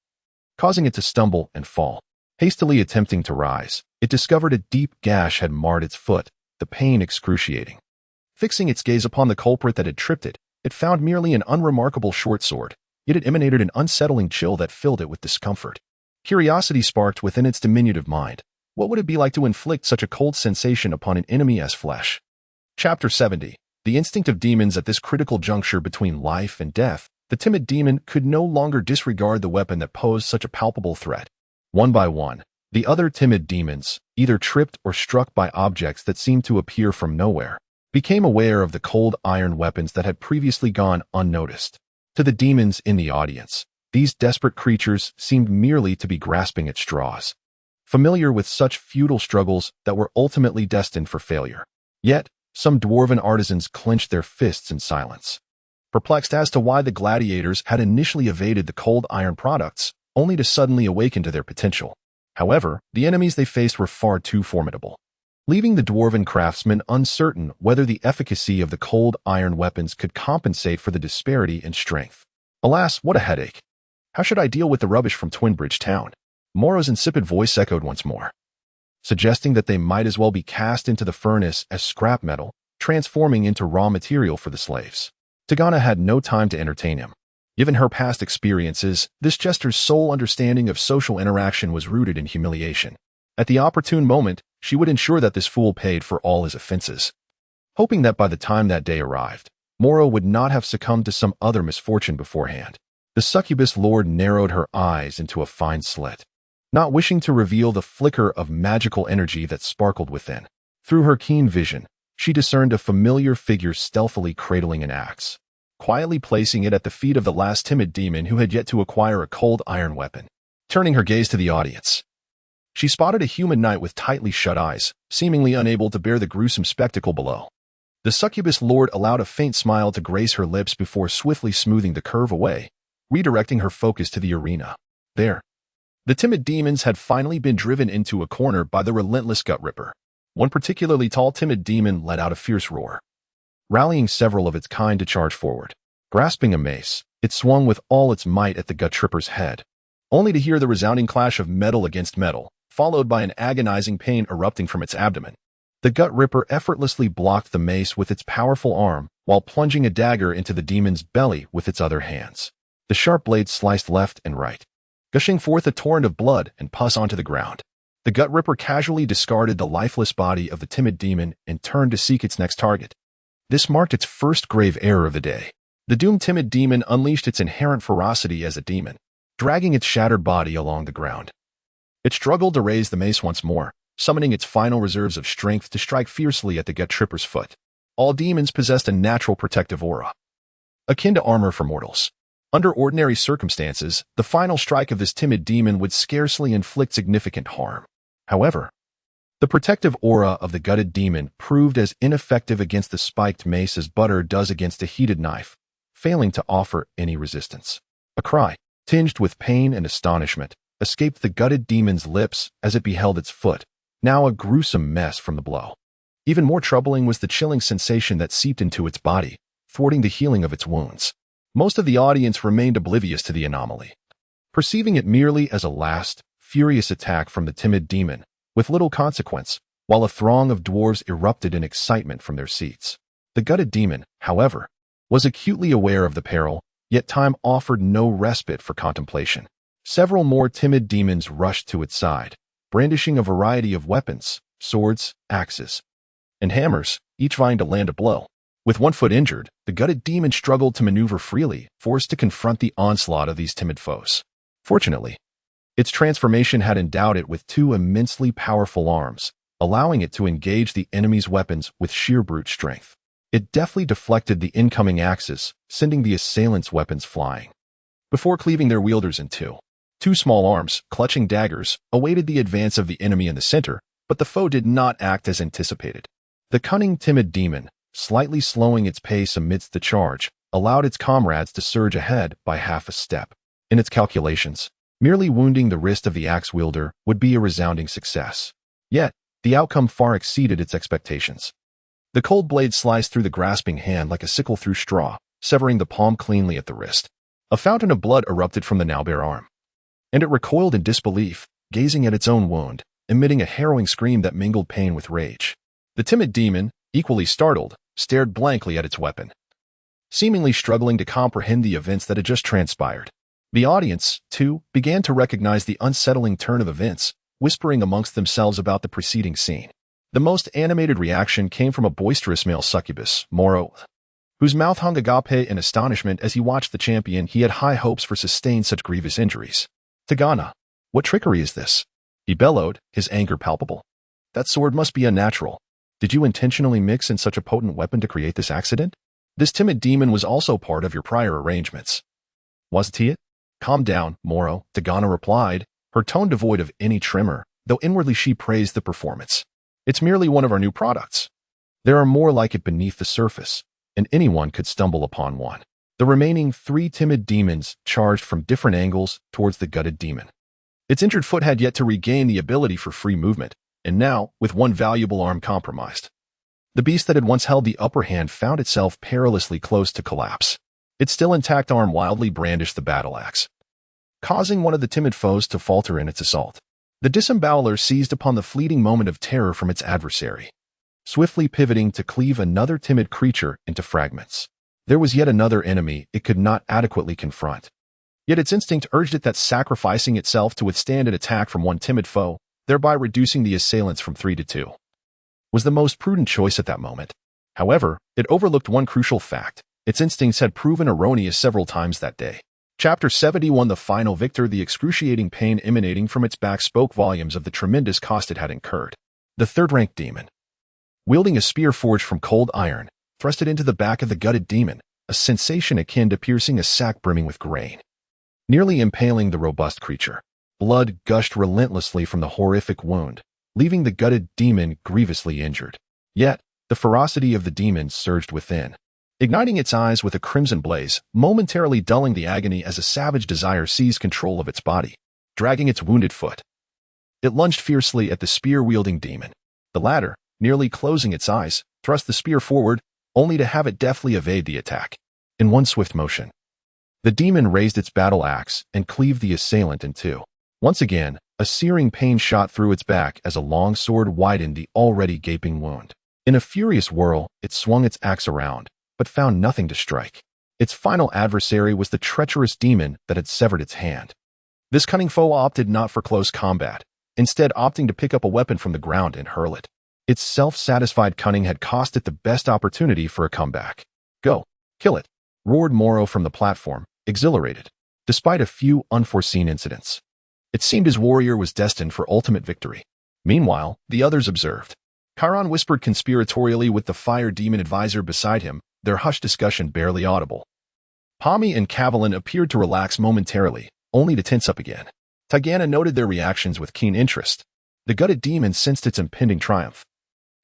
causing it to stumble and fall. Hastily attempting to rise, it discovered a deep gash had marred its foot, the pain excruciating. Fixing its gaze upon the culprit that had tripped it, it found merely an unremarkable short sword, yet it emanated an unsettling chill that filled it with discomfort. Curiosity sparked within its diminutive mind. What would it be like to inflict such a cold sensation upon an enemy's flesh? Chapter 70. The instinct of demons. At this critical juncture between life and death, the timid demon could no longer disregard the weapon that posed such a palpable threat. One by one, the other timid demons, either tripped or struck by objects that seemed to appear from nowhere, became aware of the cold iron weapons that had previously gone unnoticed. To the demons in the audience, these desperate creatures seemed merely to be grasping at straws, familiar with such futile struggles that were ultimately destined for failure. Yet, some dwarven artisans clenched their fists in silence, perplexed as to why the gladiators had initially evaded the cold iron products, only to suddenly awaken to their potential. However, the enemies they faced were far too formidable, leaving the dwarven craftsmen uncertain whether the efficacy of the cold iron weapons could compensate for the disparity in strength. Alas, what a headache! How should I deal with the rubbish from Twinbridge Town? Moro's insipid voice echoed once more, suggesting that they might as well be cast into the furnace as scrap metal, transforming into raw material for the slaves. Tigana had no time to entertain him. Given her past experiences, this jester's sole understanding of social interaction was rooted in humiliation. At the opportune moment, she would ensure that this fool paid for all his offenses. Hoping that by the time that day arrived, Moro would not have succumbed to some other misfortune beforehand, the succubus lord narrowed her eyes into a fine slit, not wishing to reveal the flicker of magical energy that sparkled within. Through her keen vision, she discerned a familiar figure stealthily cradling an axe, quietly placing it at the feet of the last timid demon who had yet to acquire a cold iron weapon. Turning her gaze to the audience, she spotted a human knight with tightly shut eyes, seemingly unable to bear the gruesome spectacle below. The succubus lord allowed a faint smile to grace her lips before swiftly smoothing the curve away, redirecting her focus to the arena. There, the timid demons had finally been driven into a corner by the relentless gut ripper. One particularly tall timid demon let out a fierce roar, rallying several of its kind to charge forward. Grasping a mace, it swung with all its might at the gut ripper's head, only to hear the resounding clash of metal against metal, followed by an agonizing pain erupting from its abdomen. The gut ripper effortlessly blocked the mace with its powerful arm, while plunging a dagger into the demon's belly with its other hands. The sharp blade sliced left and right, gushing forth a torrent of blood and pus onto the ground. The gut ripper casually discarded the lifeless body of the timid demon and turned to seek its next target. This marked its first grave error of the day. The doomed timid demon unleashed its inherent ferocity as a demon, dragging its shattered body along the ground. It struggled to raise the mace once more, summoning its final reserves of strength to strike fiercely at the gut ripper's foot. All demons possessed a natural protective aura, akin to armor for mortals. Under ordinary circumstances, the final strike of this timid demon would scarcely inflict significant harm. However, the protective aura of the gutted demon proved as ineffective against the spiked mace as butter does against a heated knife, failing to offer any resistance. A cry, tinged with pain and astonishment, escaped the gutted demon's lips as it beheld its foot, now a gruesome mess from the blow. Even more troubling was the chilling sensation that seeped into its body, thwarting the healing of its wounds. Most of the audience remained oblivious to the anomaly, perceiving it merely as a last, furious attack from the timid demon, with little consequence, while a throng of dwarves erupted in excitement from their seats. The gutted demon, however, was acutely aware of the peril, yet time offered no respite for contemplation. Several more timid demons rushed to its side, brandishing a variety of weapons, swords, axes, and hammers, each vying to land a blow. With one foot injured, the gutted demon struggled to maneuver freely, forced to confront the onslaught of these timid foes. Fortunately, its transformation had endowed it with two immensely powerful arms, allowing it to engage the enemy's weapons with sheer brute strength. It deftly deflected the incoming axes, sending the assailants' weapons flying. Before cleaving their wielders in two, two small arms, clutching daggers, awaited the advance of the enemy in the center, but the foe did not act as anticipated. The cunning, timid demon, slightly slowing its pace amidst the charge, allowed its comrades to surge ahead by half a step. In its calculations, merely wounding the wrist of the axe wielder would be a resounding success. Yet, the outcome far exceeded its expectations. The cold blade sliced through the grasping hand like a sickle through straw, severing the palm cleanly at the wrist. A fountain of blood erupted from the now bare arm, and it recoiled in disbelief, gazing at its own wound, emitting a harrowing scream that mingled pain with rage. The timid demon, equally startled, stared blankly at its weapon, seemingly struggling to comprehend the events that had just transpired. The audience, too, began to recognize the unsettling turn of events, whispering amongst themselves about the preceding scene. The most animated reaction came from a boisterous male succubus, Moro, whose mouth hung agape in astonishment as he watched the champion he had high hopes for sustain such grievous injuries. Tagana, what trickery is this? He bellowed, his anger palpable. That sword must be unnatural. Did you intentionally mix in such a potent weapon to create this accident? This timid demon was also part of your prior arrangements. Wasn't he it? Calm down, Moro, Tagana replied, her tone devoid of any tremor, though inwardly she praised the performance. It's merely one of our new products. There are more like it beneath the surface, and anyone could stumble upon one. The remaining three timid demons charged from different angles towards the gutted demon. Its injured foot had yet to regain the ability for free movement, and now, with one valuable arm compromised, the beast that had once held the upper hand found itself perilously close to collapse. Its still intact arm wildly brandished the battle axe, causing one of the timid foes to falter in its assault. The disemboweler seized upon the fleeting moment of terror from its adversary, swiftly pivoting to cleave another timid creature into fragments. There was yet another enemy it could not adequately confront. Yet its instinct urged it that sacrificing itself to withstand an attack from one timid foe, thereby reducing the assailants from 3 to 2, was the most prudent choice at that moment. However, it overlooked one crucial fact. Its instincts had proven erroneous several times that day. Chapter 71. The final victor. The excruciating pain emanating from its back spoke volumes of the tremendous cost it had incurred. The third-ranked demon, wielding a spear forged from cold iron, thrust it into the back of the gutted demon, a sensation akin to piercing a sack brimming with grain, nearly impaling the robust creature. Blood gushed relentlessly from the horrific wound, leaving the gutted demon grievously injured. Yet, the ferocity of the demon surged within, igniting its eyes with a crimson blaze, momentarily dulling the agony as a savage desire seized control of its body. Dragging its wounded foot, it lunged fiercely at the spear-wielding demon. The latter, nearly closing its eyes, thrust the spear forward, only to have it deftly evade the attack. In one swift motion, the demon raised its battle axe and cleaved the assailant in two. Once again, a searing pain shot through its back as a long sword widened the already gaping wound. In a furious whirl, it swung its axe around, but found nothing to strike. Its final adversary was the treacherous demon that had severed its hand. This cunning foe opted not for close combat, instead opting to pick up a weapon from the ground and hurl it. Its self-satisfied cunning had cost it the best opportunity for a comeback. Go, kill it, roared Moro from the platform, exhilarated. Despite a few unforeseen incidents, it seemed his warrior was destined for ultimate victory. Meanwhile, the others observed. Chiron whispered conspiratorially with the fire demon advisor beside him, their hushed discussion barely audible. Pommy and Cavalin appeared to relax momentarily, only to tense up again. Tagana noted their reactions with keen interest. The gutted demon sensed its impending triumph,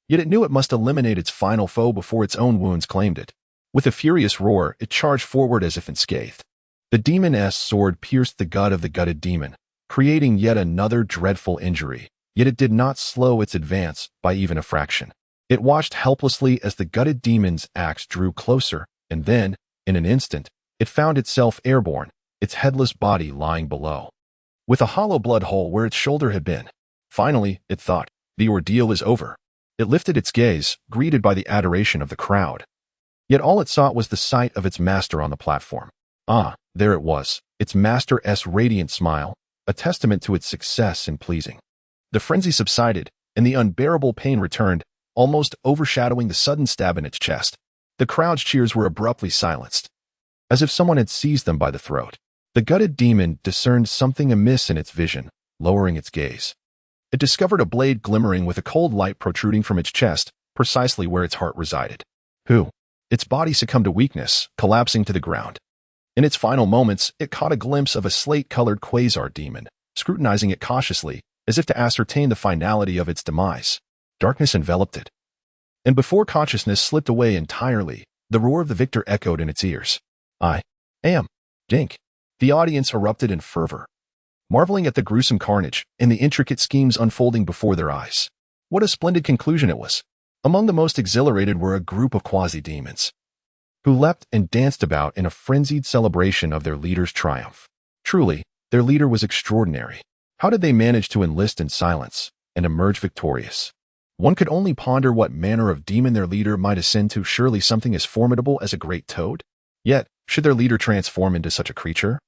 yet it knew it must eliminate its final foe before its own wounds claimed it. With a furious roar, it charged forward as if unscathed. The demon's sword pierced the gut of the gutted demon, creating yet another dreadful injury, yet it did not slow its advance by even a fraction. It watched helplessly as the gutted demon's axe drew closer, and then, in an instant, it found itself airborne, its headless body lying below. with a hollow blood hole where its shoulder had been. Finally, it thought, the ordeal is over. It lifted its gaze, greeted by the adoration of the crowd. Yet all it sought was the sight of its master on the platform. Ah, there it was, its master's radiant smile, a testament to its success in pleasing. The frenzy subsided, and the unbearable pain returned, almost overshadowing the sudden stab in its chest. The crowd's cheers were abruptly silenced, as if someone had seized them by the throat. The gutted demon discerned something amiss in its vision, lowering its gaze. It discovered a blade glimmering with a cold light protruding from its chest, precisely where its heart resided. Its body succumbed to weakness, collapsing to the ground. In its final moments, it caught a glimpse of a slate-colored quasar demon, scrutinizing it cautiously, as if to ascertain the finality of its demise. Darkness enveloped it. And before consciousness slipped away entirely, the roar of the victor echoed in its ears. I am Dink. The audience erupted in fervor, marveling at the gruesome carnage and the intricate schemes unfolding before their eyes. What a splendid conclusion it was! Among the most exhilarated were a group of quasi-demons, who leapt and danced about in a frenzied celebration of their leader's triumph. Truly, their leader was extraordinary. How did they manage to enlist in silence and emerge victorious? One could only ponder what manner of demon their leader might ascend to. Surely something as formidable as a great toad? Yet, should their leader transform into such a creature,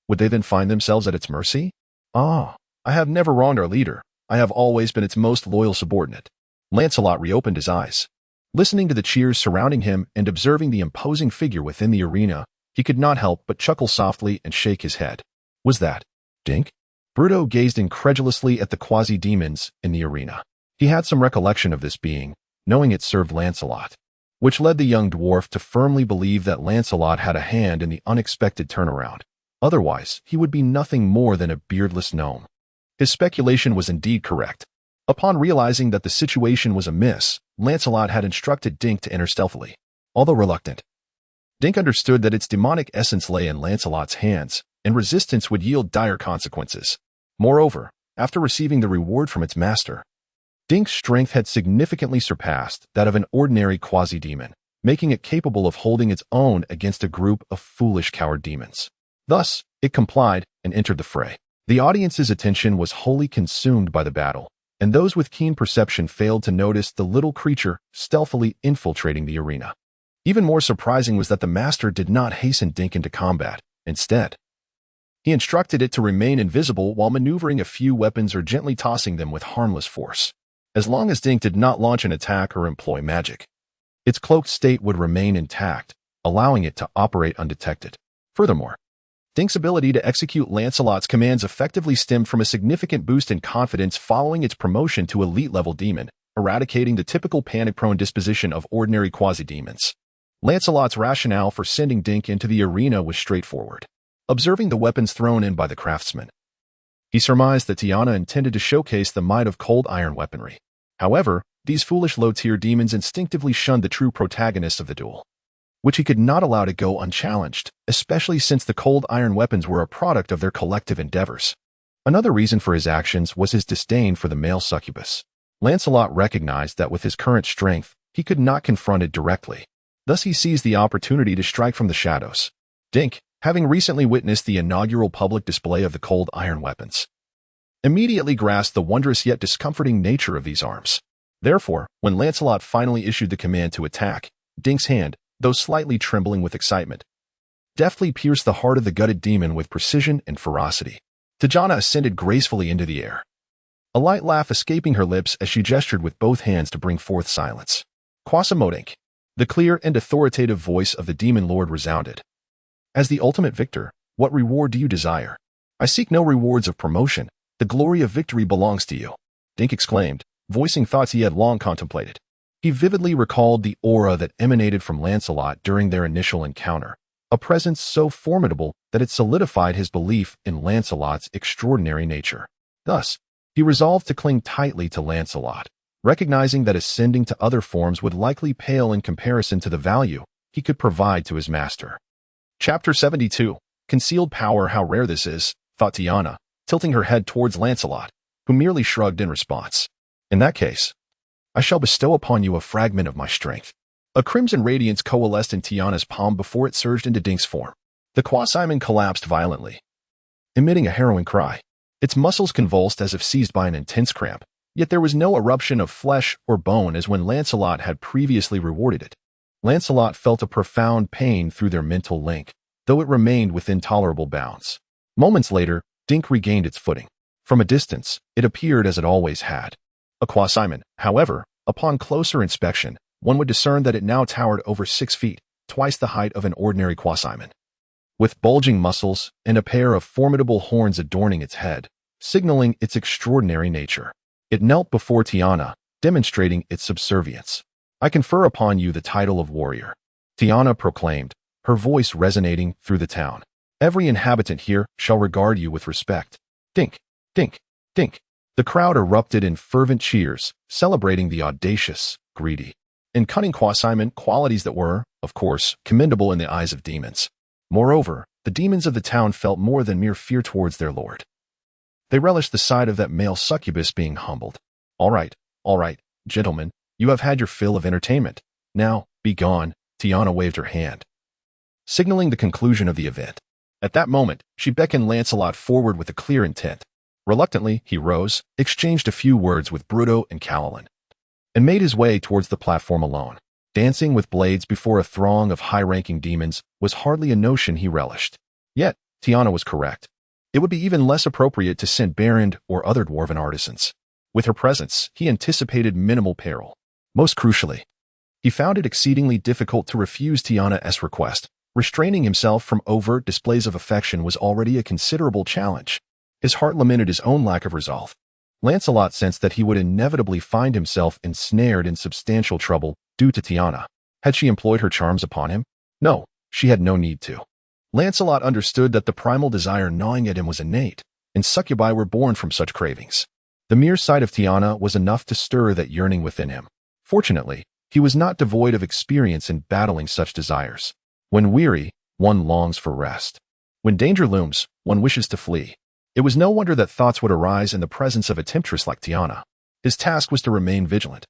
would they then find themselves at its mercy? Ah, I have never wronged our leader. I have always been its most loyal subordinate. Lancelot reopened his eyes. Listening to the cheers surrounding him and observing the imposing figure within the arena, he could not help but chuckle softly and shake his head. Was that Dink? Bruto gazed incredulously at the quasi-demons in the arena. He had some recollection of this being, knowing it served Lancelot, which led the young dwarf to firmly believe that Lancelot had a hand in the unexpected turnaround. Otherwise, he would be nothing more than a beardless gnome. His speculation was indeed correct. Upon realizing that the situation was amiss, Lancelot had instructed Dink to enter stealthily. Although reluctant, Dink understood that its demonic essence lay in Lancelot's hands, and resistance would yield dire consequences. Moreover, after receiving the reward from its master, Dink's strength had significantly surpassed that of an ordinary quasi-demon, making it capable of holding its own against a group of foolish coward demons. Thus, it complied and entered the fray. The audience's attention was wholly consumed by the battle, and those with keen perception failed to notice the little creature stealthily infiltrating the arena. Even more surprising was that the master did not hasten Dink into combat. Instead, he instructed it to remain invisible while maneuvering a few weapons or gently tossing them with harmless force. As long as Dink did not launch an attack or employ magic, its cloaked state would remain intact, allowing it to operate undetected. Furthermore, Dink's ability to execute Lancelot's commands effectively stemmed from a significant boost in confidence following its promotion to elite-level demon, eradicating the typical panic-prone disposition of ordinary quasi-demons. Lancelot's rationale for sending Dink into the arena was straightforward. Observing the weapons thrown in by the craftsman, he surmised that Tiana intended to showcase the might of cold iron weaponry. However, these foolish low-tier demons instinctively shunned the true protagonists of the duel, which he could not allow to go unchallenged, especially since the cold iron weapons were a product of their collective endeavors. Another reason for his actions was his disdain for the male succubus. Lancelot recognized that with his current strength, he could not confront it directly. Thus he seized the opportunity to strike from the shadows. Dink, having recently witnessed the inaugural public display of the cold iron weapons, immediately grasped the wondrous yet discomforting nature of these arms. Therefore, when Lancelot finally issued the command to attack, Dink's hand, though slightly trembling with excitement, deftly pierced the heart of the gutted demon with precision and ferocity. Tajana ascended gracefully into the air, a light laugh escaping her lips as she gestured with both hands to bring forth silence. Quasimodink, the clear and authoritative voice of the demon lord resounded. As the ultimate victor, what reward do you desire? I seek no rewards of promotion. The glory of victory belongs to you, Dink exclaimed, voicing thoughts he had long contemplated. He vividly recalled the aura that emanated from Lancelot during their initial encounter, a presence so formidable that it solidified his belief in Lancelot's extraordinary nature. Thus, he resolved to cling tightly to Lancelot, recognizing that ascending to other forms would likely pale in comparison to the value he could provide to his master. Chapter 72. Concealed Power. How rare this is, thought Tiana, tilting her head towards Lancelot, who merely shrugged in response. In that case, I shall bestow upon you a fragment of my strength. A crimson radiance coalesced in Tiana's palm before it surged into Dink's form. The quasimon collapsed violently, emitting a harrowing cry. Its muscles convulsed as if seized by an intense cramp, yet there was no eruption of flesh or bone as when Lancelot had previously rewarded it. Lancelot felt a profound pain through their mental link, though it remained within tolerable bounds. Moments later, Dink regained its footing. From a distance, it appeared as it always had. A quasimon, however, upon closer inspection, one would discern that it now towered over 6 feet, twice the height of an ordinary quasimon. With bulging muscles and a pair of formidable horns adorning its head, signaling its extraordinary nature. It knelt before Tiana, demonstrating its subservience. "I confer upon you the title of warrior," Tiana proclaimed, her voice resonating through the town. "Every inhabitant here shall regard you with respect." Dink, dink, dink. The crowd erupted in fervent cheers, celebrating the audacious, greedy, and cunning quasimon, qualities that were, of course, commendable in the eyes of demons. Moreover, the demons of the town felt more than mere fear towards their lord. They relished the sight of that male succubus being humbled. All right, gentlemen, you have had your fill of entertainment. Now, be gone." Tiana waved her hand, signaling the conclusion of the event. At that moment, she beckoned Lancelot forward with a clear intent. Reluctantly, he rose, exchanged a few words with Bruto and Calalin, and made his way towards the platform alone. Dancing with blades before a throng of high-ranking demons was hardly a notion he relished. Yet, Tiana was correct. It would be even less appropriate to send Berend or other dwarven artisans. With her presence, he anticipated minimal peril. Most crucially, he found it exceedingly difficult to refuse Tiana's request. Restraining himself from overt displays of affection was already a considerable challenge. His heart lamented his own lack of resolve. Lancelot sensed that he would inevitably find himself ensnared in substantial trouble due to Tiana. Had she employed her charms upon him? No, she had no need to. Lancelot understood that the primal desire gnawing at him was innate, and succubi were born from such cravings. The mere sight of Tiana was enough to stir that yearning within him. Fortunately, he was not devoid of experience in battling such desires. When weary, one longs for rest. When danger looms, one wishes to flee. It was no wonder that thoughts would arise in the presence of a temptress like Tiana. His task was to remain vigilant,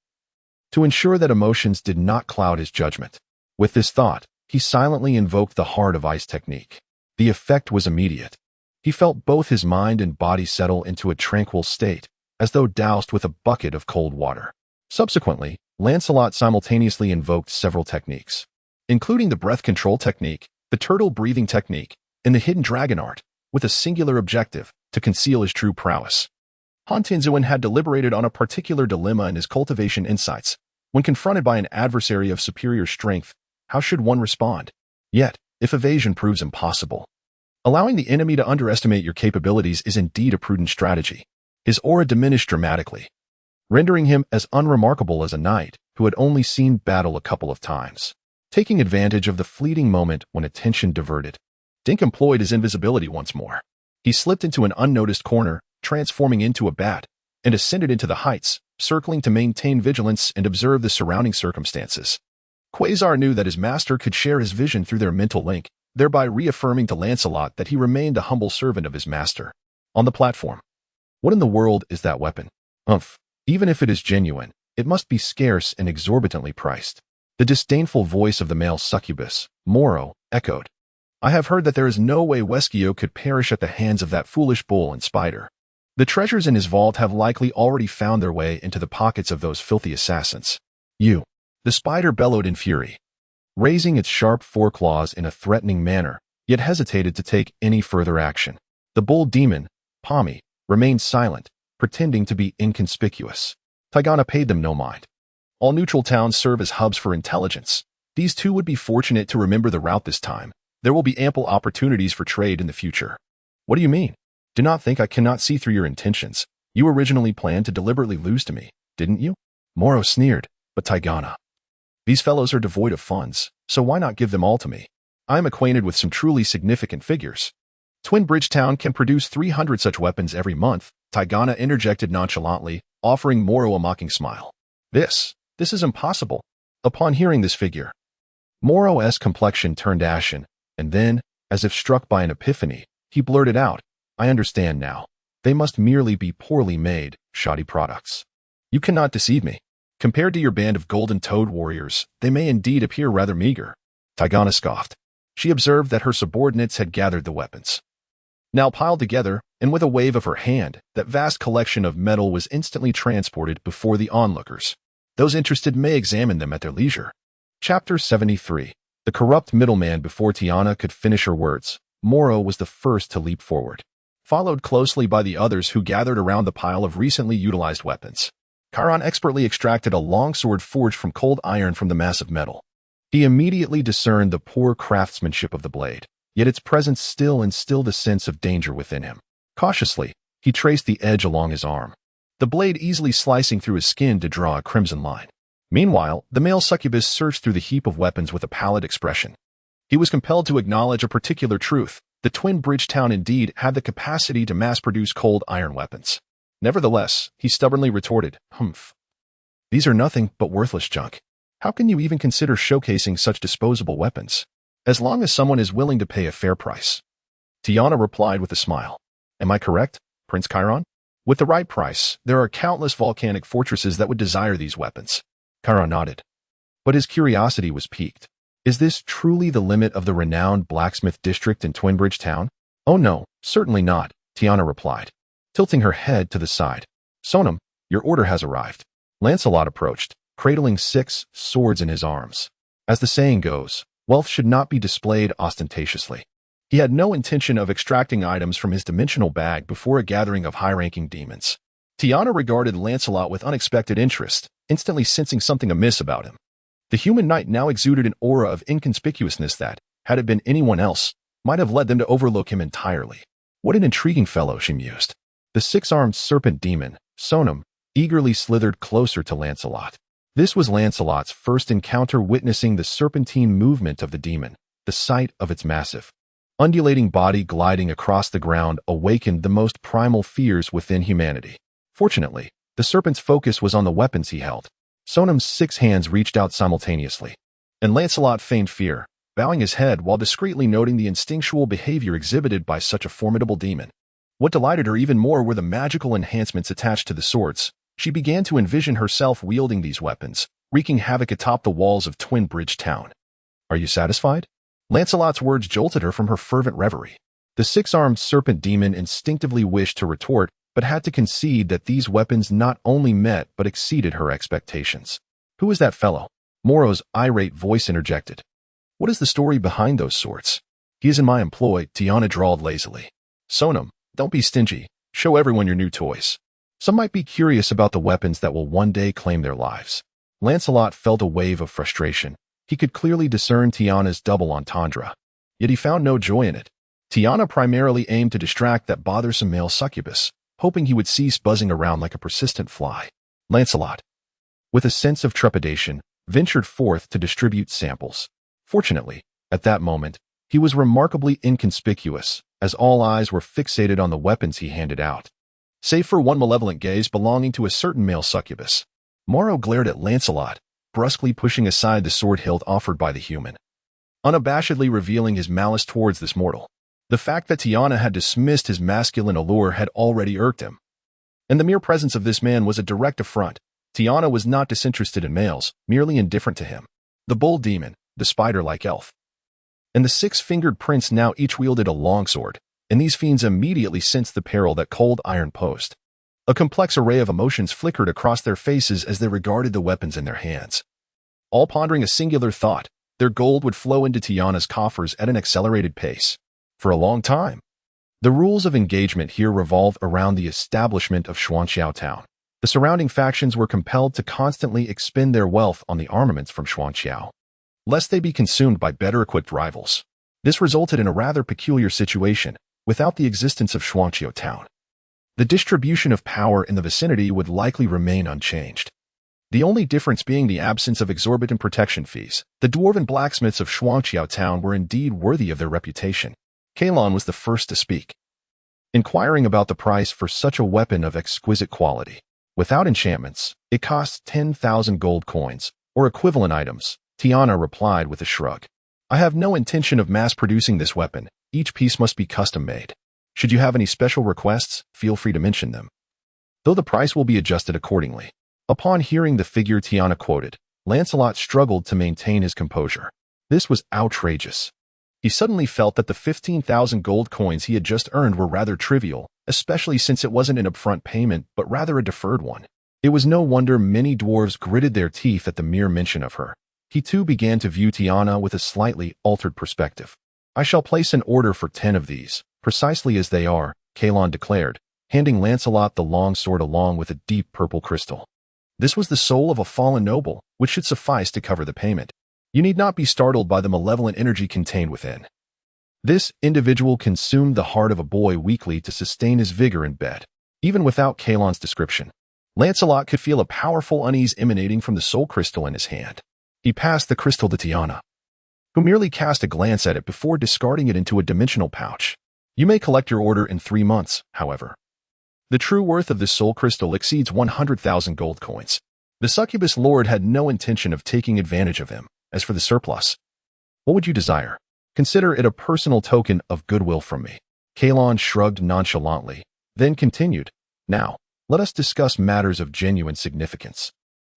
to ensure that emotions did not cloud his judgment. With this thought, he silently invoked the Heart of Ice technique. The effect was immediate. He felt both his mind and body settle into a tranquil state, as though doused with a bucket of cold water. Subsequently, Lancelot simultaneously invoked several techniques, including the breath control technique, the turtle breathing technique, and the hidden dragon art, with a singular objective, to conceal his true prowess. Hontinzuin had deliberated on a particular dilemma in his cultivation insights. When confronted by an adversary of superior strength, how should one respond? Yet, if evasion proves impossible, allowing the enemy to underestimate your capabilities is indeed a prudent strategy. His aura diminished dramatically, rendering him as unremarkable as a knight who had only seen battle a couple of times. Taking advantage of the fleeting moment when attention diverted, Dink employed his invisibility once more. He slipped into an unnoticed corner, transforming into a bat, and ascended into the heights, circling to maintain vigilance and observe the surrounding circumstances. Quasar knew that his master could share his vision through their mental link, thereby reaffirming to Lancelot that he remained a humble servant of his master. On the platform. What in the world is that weapon? Umph. Even if it is genuine, it must be scarce and exorbitantly priced. The disdainful voice of the male succubus, Moro, echoed. "I have heard that there is no way Weskio could perish at the hands of that foolish bull and spider. The treasures in his vault have likely already found their way into the pockets of those filthy assassins." "You!" The spider bellowed in fury, raising its sharp foreclaws in a threatening manner, yet hesitated to take any further action. The bull demon, Pommy, remained silent, pretending to be inconspicuous. Tigana paid them no mind. All neutral towns serve as hubs for intelligence. These two would be fortunate to remember the route this time. There will be ample opportunities for trade in the future. What do you mean? Do not think I cannot see through your intentions. You originally planned to deliberately lose to me, didn't you? Moro sneered, but Tigana. These fellows are devoid of funds, so why not give them all to me? I am acquainted with some truly significant figures. Twin Bridgetown can produce 300 such weapons every month, Tigana interjected nonchalantly, offering Moro a mocking smile. This is impossible. Upon hearing this figure, Moro's complexion turned ashen, and then, as if struck by an epiphany, he blurted out, I understand now. They must merely be poorly made, shoddy products. You cannot deceive me. Compared to your band of golden toad warriors, they may indeed appear rather meager. Tigana scoffed. She observed that her subordinates had gathered the weapons. now piled together, and with a wave of her hand, that vast collection of metal was instantly transported before the onlookers. Those interested may examine them at their leisure. Chapter 73. The corrupt middleman. Before Tiana could finish her words, Moro was the first to leap forward, followed closely by the others who gathered around the pile of recently utilized weapons. Chiron expertly extracted a longsword forged from cold iron from the mass of metal. He immediately discerned the poor craftsmanship of the blade, yet its presence still instilled a sense of danger within him. Cautiously, he traced the edge along his arm, the blade easily slicing through his skin to draw a crimson line. Meanwhile, the male succubus searched through the heap of weapons with a pallid expression. He was compelled to acknowledge a particular truth. The Twin Bridge town indeed had the capacity to mass-produce cold iron weapons. Nevertheless, he stubbornly retorted, "Humph. These are nothing but worthless junk. How can you even consider showcasing such disposable weapons? As long as someone is willing to pay a fair price." Tiana replied with a smile. "Am I correct, Prince Chiron? With the right price, there are countless volcanic fortresses that would desire these weapons." Chiron nodded. But his curiosity was piqued. "Is this truly the limit of the renowned blacksmith district in Twinbridge Town?" "Oh no, certainly not," Tiana replied, tilting her head to the side. "Sonam, your order has arrived." Lancelot approached, cradling 6 swords in his arms. As the saying goes, wealth should not be displayed ostentatiously. He had no intention of extracting items from his dimensional bag before a gathering of high-ranking demons. Tiana regarded Lancelot with unexpected interest, instantly sensing something amiss about him. The human knight now exuded an aura of inconspicuousness that, had it been anyone else, might have led them to overlook him entirely. What an intriguing fellow, she mused. The 6-armed serpent demon, Sonam, eagerly slithered closer to Lancelot. This was Lancelot's first encounter witnessing the serpentine movement of the demon. The sight of its massive, undulating body gliding across the ground awakened the most primal fears within humanity. Fortunately, the serpent's focus was on the weapons he held. Sonam's 6 hands reached out simultaneously, and Lancelot feigned fear, bowing his head while discreetly noting the instinctual behavior exhibited by such a formidable demon. What delighted her even more were the magical enhancements attached to the swords. She began to envision herself wielding these weapons, wreaking havoc atop the walls of Twin Bridge Town. "Are you satisfied?" Lancelot's words jolted her from her fervent reverie. The 6-armed serpent demon instinctively wished to retort, but had to concede that these weapons not only met but exceeded her expectations. "Who is that fellow?" Moro's irate voice interjected. "What is the story behind those swords?" "He is in my employ," Tiana drawled lazily. "Sonam, don't be stingy. Show everyone your new toys. Some might be curious about the weapons that will one day claim their lives." Lancelot felt a wave of frustration. He could clearly discern Tiana's double entendre, yet he found no joy in it. Tiana primarily aimed to distract that bothersome male succubus, hoping he would cease buzzing around like a persistent fly. Lancelot, with a sense of trepidation, ventured forth to distribute samples. Fortunately, at that moment, he was remarkably inconspicuous, as all eyes were fixated on the weapons he handed out. Save for one malevolent gaze belonging to a certain male succubus, Moro glared at Lancelot, brusquely pushing aside the sword hilt offered by the human, unabashedly revealing his malice towards this mortal. The fact that Tiana had dismissed his masculine allure had already irked him, and the mere presence of this man was a direct affront. Tiana was not disinterested in males, merely indifferent to him. The bull demon, the spider-like elf, and the 6-fingered prince now each wielded a longsword, and these fiends immediately sensed the peril that cold iron posed. A complex array of emotions flickered across their faces as they regarded the weapons in their hands. All pondering a singular thought, their gold would flow into Tiana's coffers at an accelerated pace. For a long time, the rules of engagement here revolved around the establishment of Xuanxiao Town. The surrounding factions were compelled to constantly expend their wealth on the armaments from Xuanxiao, lest they be consumed by better-equipped rivals. This resulted in a rather peculiar situation. Without the existence of Xuanxiao Town, the distribution of power in the vicinity would likely remain unchanged. The only difference being the absence of exorbitant protection fees. The dwarven blacksmiths of Xuanxiao Town were indeed worthy of their reputation. Kalon was the first to speak, inquiring about the price for such a weapon of exquisite quality. Without enchantments, it costs 10,000 gold coins, or equivalent items. Tiana replied with a shrug. "I have no intention of mass-producing this weapon. Each piece must be custom-made. Should you have any special requests, feel free to mention them, though the price will be adjusted accordingly." Upon hearing the figure Tiana quoted, Lancelot struggled to maintain his composure. This was outrageous. He suddenly felt that the 15,000 gold coins he had just earned were rather trivial, especially since it wasn't an upfront payment, but rather a deferred one. It was no wonder many dwarves gritted their teeth at the mere mention of her. He too began to view Tiana with a slightly altered perspective. "I shall place an order for 10 of these, precisely as they are," Kalon declared, handing Lancelot the long sword along with a deep purple crystal. This was the soul of a fallen noble, which should suffice to cover the payment. You need not be startled by the malevolent energy contained within. This individual consumed the heart of a boy weakly to sustain his vigor in bed. Even without Kalon's description, Lancelot could feel a powerful unease emanating from the soul crystal in his hand. He passed the crystal to Tiana, who merely cast a glance at it before discarding it into a dimensional pouch. "You may collect your order in 3 months, however. The true worth of this soul crystal exceeds 100,000 gold coins." The succubus lord had no intention of taking advantage of him. "As for the surplus, what would you desire? Consider it a personal token of goodwill from me." Kalon shrugged nonchalantly, then continued, "Now, let us discuss matters of genuine significance."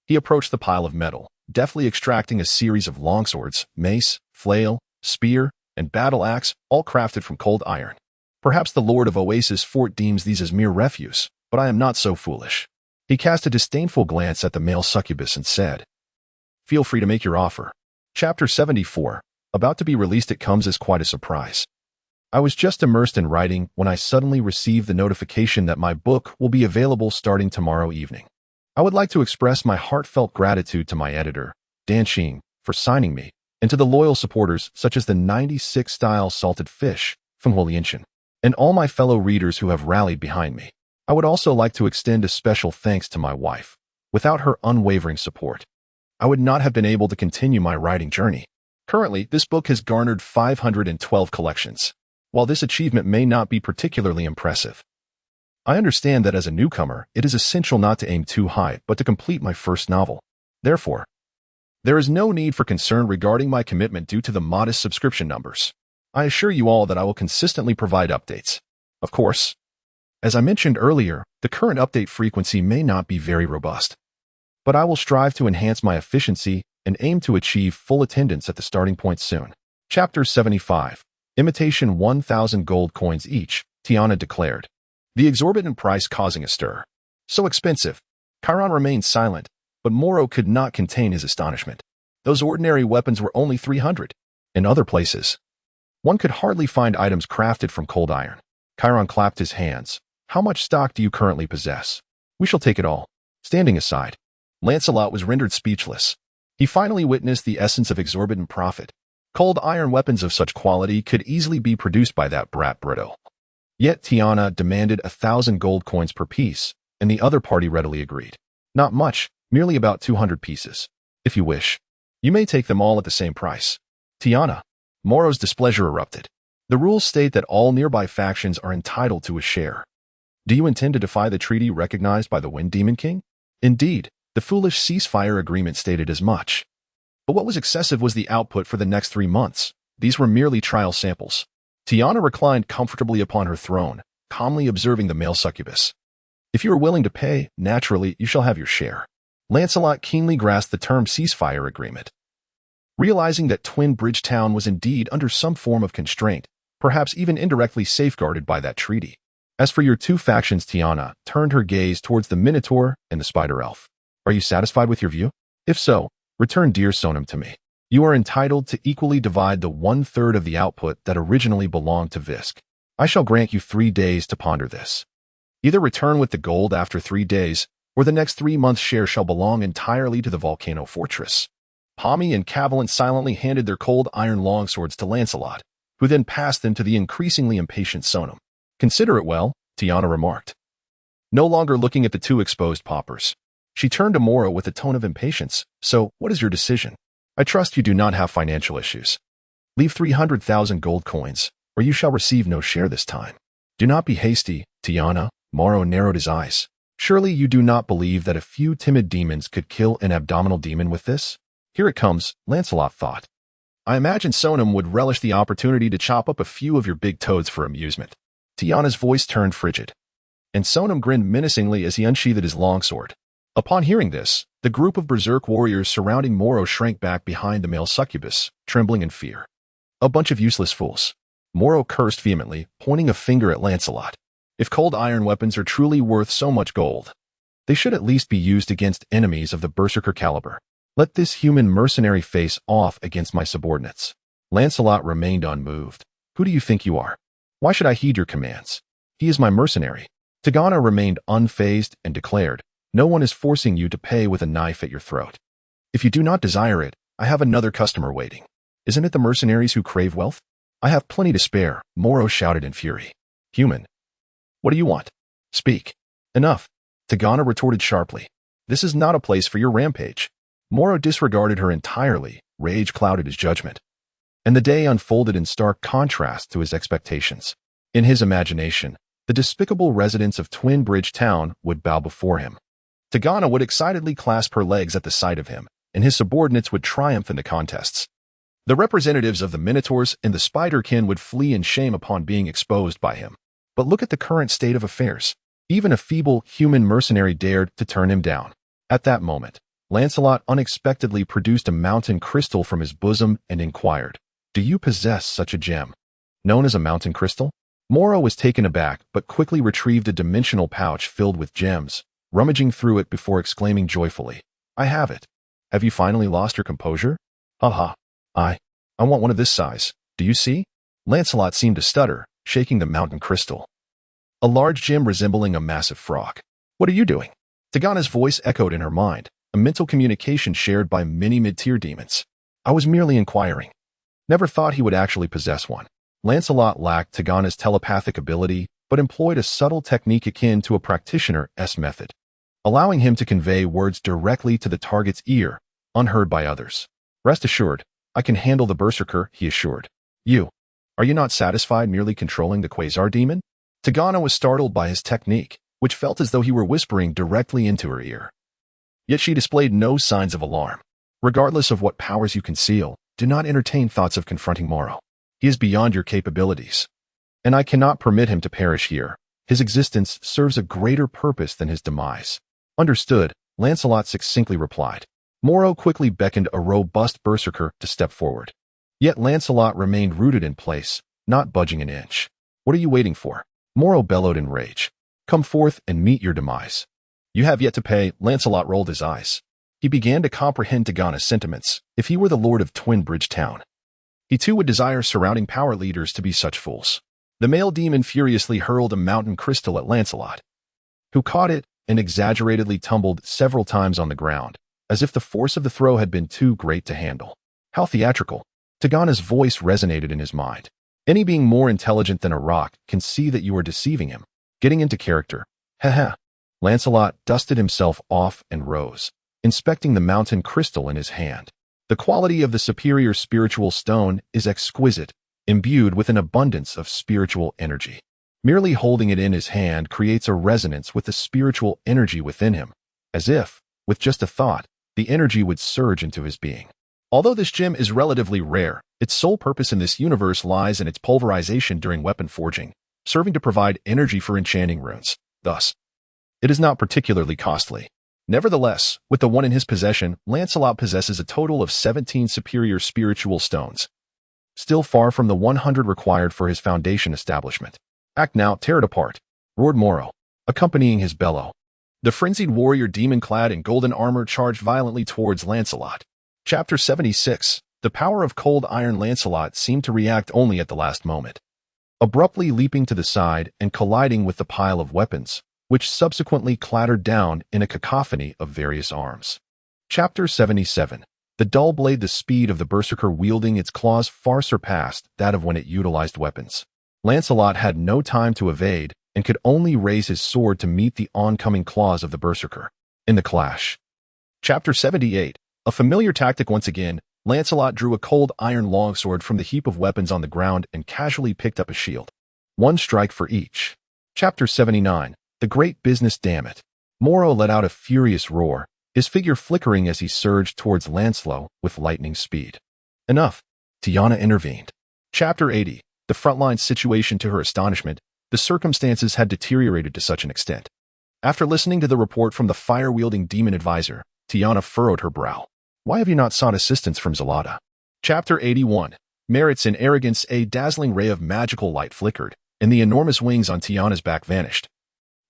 He approached the pile of metal, deftly extracting a series of longswords, mace, flail, spear, and battle axe, all crafted from cold iron. "Perhaps the Lord of Oasis Fort deems these as mere refuse, but I am not so foolish." He cast a disdainful glance at the male succubus and said, "Feel free to make your offer." Chapter 74. About to be released, it comes as quite a surprise. I was just immersed in writing when I suddenly received the notification that my book will be available starting tomorrow evening. I would like to express my heartfelt gratitude to my editor, Dan Sheen, for signing me, and to the loyal supporters such as the 96 Style Salted Fish from Huolienshin, and all my fellow readers who have rallied behind me. I would also like to extend a special thanks to my wife. Without her unwavering support, I would not have been able to continue my writing journey. Currently, this book has garnered 512 collections. While this achievement may not be particularly impressive, I understand that as a newcomer, it is essential not to aim too high, but to complete my first novel. Therefore, there is no need for concern regarding my commitment due to the modest subscription numbers. I assure you all that I will consistently provide updates. Of course, as I mentioned earlier, the current update frequency may not be very robust, but I will strive to enhance my efficiency and aim to achieve full attendance at the starting point soon. Chapter 75. Imitation 1,000 gold coins each, Tiana declared, the exorbitant price causing a stir. "So expensive." Chiron remained silent, but Moro could not contain his astonishment. Those ordinary weapons were only 300. In other places, one could hardly find items crafted from cold iron. Chiron clapped his hands. "How much stock do you currently possess?" "We shall take it all." Standing aside, Lancelot was rendered speechless. He finally witnessed the essence of exorbitant profit. Cold iron weapons of such quality could easily be produced by that brat Brito. Yet Tiana demanded 1,000 gold coins per piece, and the other party readily agreed. "Not much, merely about 200 pieces. If you wish, you may take them all at the same price." "Tiana." Moro's displeasure erupted. "The rules state that all nearby factions are entitled to a share. Do you intend to defy the treaty recognized by the Wind Demon King?" "Indeed, the foolish ceasefire agreement stated as much. But what was excessive was the output for the next 3 months. These were merely trial samples." Tiana reclined comfortably upon her throne, calmly observing the male succubus. "If you are willing to pay, naturally, you shall have your share." Lancelot keenly grasped the term ceasefire agreement. Realizing that Twin Bridge Town was indeed under some form of constraint, perhaps even indirectly safeguarded by that treaty. "As for your 2 factions," Tiana turned her gaze towards the Minotaur and the Spider Elf. "Are you satisfied with your view? If so, return Dear Sonam to me. You are entitled to equally divide the 1/3 of the output that originally belonged to Visk. I shall grant you 3 days to ponder this. Either return with the gold after 3 days, or the next 3 months' share shall belong entirely to the Volcano Fortress." Pommy and Cavalin silently handed their cold iron longswords to Lancelot, who then passed them to the increasingly impatient Sonam. "Consider it well," Tiana remarked. No longer looking at the 2 exposed paupers, she turned to Moro with a tone of impatience. "So, what is your decision? I trust you do not have financial issues. Leave 300,000 gold coins, or you shall receive no share this time." "Do not be hasty, Tiana." Moro narrowed his eyes. "Surely you do not believe that a few timid demons could kill an abdominal demon with this?" "Here it comes," Lancelot thought. "I imagine Sonam would relish the opportunity to chop up a few of your big toads for amusement." Tiana's voice turned frigid, and Sonam grinned menacingly as he unsheathed his longsword. Upon hearing this, the group of berserk warriors surrounding Moro shrank back behind the male succubus, trembling in fear. A bunch of useless fools. Moro cursed vehemently, pointing a finger at Lancelot. If cold iron weapons are truly worth so much gold, they should at least be used against enemies of the berserker caliber. Let this human mercenary face off against my subordinates. Lancelot remained unmoved. Who do you think you are? Why should I heed your commands? He is my mercenary. Tigana remained unfazed and declared, no one is forcing you to pay with a knife at your throat. If you do not desire it, I have another customer waiting. Isn't it the mercenaries who crave wealth? I have plenty to spare, Moro shouted in fury. Human. What do you want? Speak. Enough. Tigana retorted sharply. This is not a place for your rampage. Moro disregarded her entirely, rage clouded his judgment. And the day unfolded in stark contrast to his expectations. In his imagination, the despicable residents of Twin Bridge Town would bow before him. Tigana would excitedly clasp her legs at the sight of him, and his subordinates would triumph in the contests. The representatives of the Minotaurs and the Spiderkin would flee in shame upon being exposed by him. But look at the current state of affairs. Even a feeble human mercenary dared to turn him down. At that moment, Lancelot unexpectedly produced a mountain crystal from his bosom and inquired, do you possess such a gem? Known as a mountain crystal? Moro was taken aback but quickly retrieved a dimensional pouch filled with gems, rummaging through it before exclaiming joyfully, I have it. Have you finally lost your composure? Ha. I want one of this size. Do you see? Lancelot seemed to stutter, shaking the mountain crystal. A large gem resembling a massive frog. What are you doing? Tigana's voice echoed in her mind, a mental communication shared by many mid-tier demons. I was merely inquiring. Never thought he would actually possess one. Lancelot lacked Tigana's telepathic ability, but employed a subtle technique akin to a practitioner's method, allowing him to convey words directly to the target's ear, unheard by others. Rest assured, I can handle the berserker, he assured. Are you not satisfied merely controlling the Quasar demon? Tigana was startled by his technique, which felt as though he were whispering directly into her ear. Yet she displayed no signs of alarm. Regardless of what powers you conceal, do not entertain thoughts of confronting Moro. He is beyond your capabilities. And I cannot permit him to perish here. His existence serves a greater purpose than his demise. Understood, Lancelot succinctly replied. Moro quickly beckoned a robust berserker to step forward. Yet Lancelot remained rooted in place, not budging an inch. What are you waiting for? Moro bellowed in rage. Come forth and meet your demise. You have yet to pay. Lancelot rolled his eyes. He began to comprehend Tigana's sentiments. If he were the lord of Twin Bridge Town, he too would desire surrounding power leaders to be such fools. The male demon furiously hurled a mountain crystal at Lancelot, who caught it and exaggeratedly tumbled several times on the ground, as if the force of the throw had been too great to handle. How theatrical. Tigana's voice resonated in his mind. Any being more intelligent than a rock can see that you are deceiving him. Getting into character. Haha. Lancelot dusted himself off and rose, inspecting the mountain crystal in his hand. The quality of the superior spiritual stone is exquisite, imbued with an abundance of spiritual energy. Merely holding it in his hand creates a resonance with the spiritual energy within him, as if, with just a thought, the energy would surge into his being. Although this gem is relatively rare, its sole purpose in this universe lies in its pulverization during weapon forging, serving to provide energy for enchanting runes. Thus, it is not particularly costly. Nevertheless, with the one in his possession, Lancelot possesses a total of 17 superior spiritual stones, still far from the 100 required for his foundation establishment. Act now, tear it apart, roared Moro, accompanying his bellow. The frenzied warrior demon-clad in golden armor charged violently towards Lancelot. Chapter 76. The power of cold iron. Lancelot seemed to react only at the last moment, abruptly leaping to the side and colliding with the pile of weapons, which subsequently clattered down in a cacophony of various arms. Chapter 77. The dull blade. The speed of the berserker wielding its claws far surpassed that of when it utilized weapons. Lancelot had no time to evade and could only raise his sword to meet the oncoming claws of the berserker. In the clash. Chapter 78. A familiar tactic once again, Lancelot drew a cold iron longsword from the heap of weapons on the ground and casually picked up a shield. One strike for each. Chapter 79. The great business. Damn it. Moro let out a furious roar, his figure flickering as he surged towards Lancelot with lightning speed. Enough. Tiana intervened. Chapter 80. The frontline situation. To her astonishment, the circumstances had deteriorated to such an extent. After listening to the report from the fire-wielding demon advisor, Tiana furrowed her brow. Why have you not sought assistance from Zelada? Chapter 81. merits and arrogance. A dazzling ray of magical light flickered, and the enormous wings on Tiana's back vanished,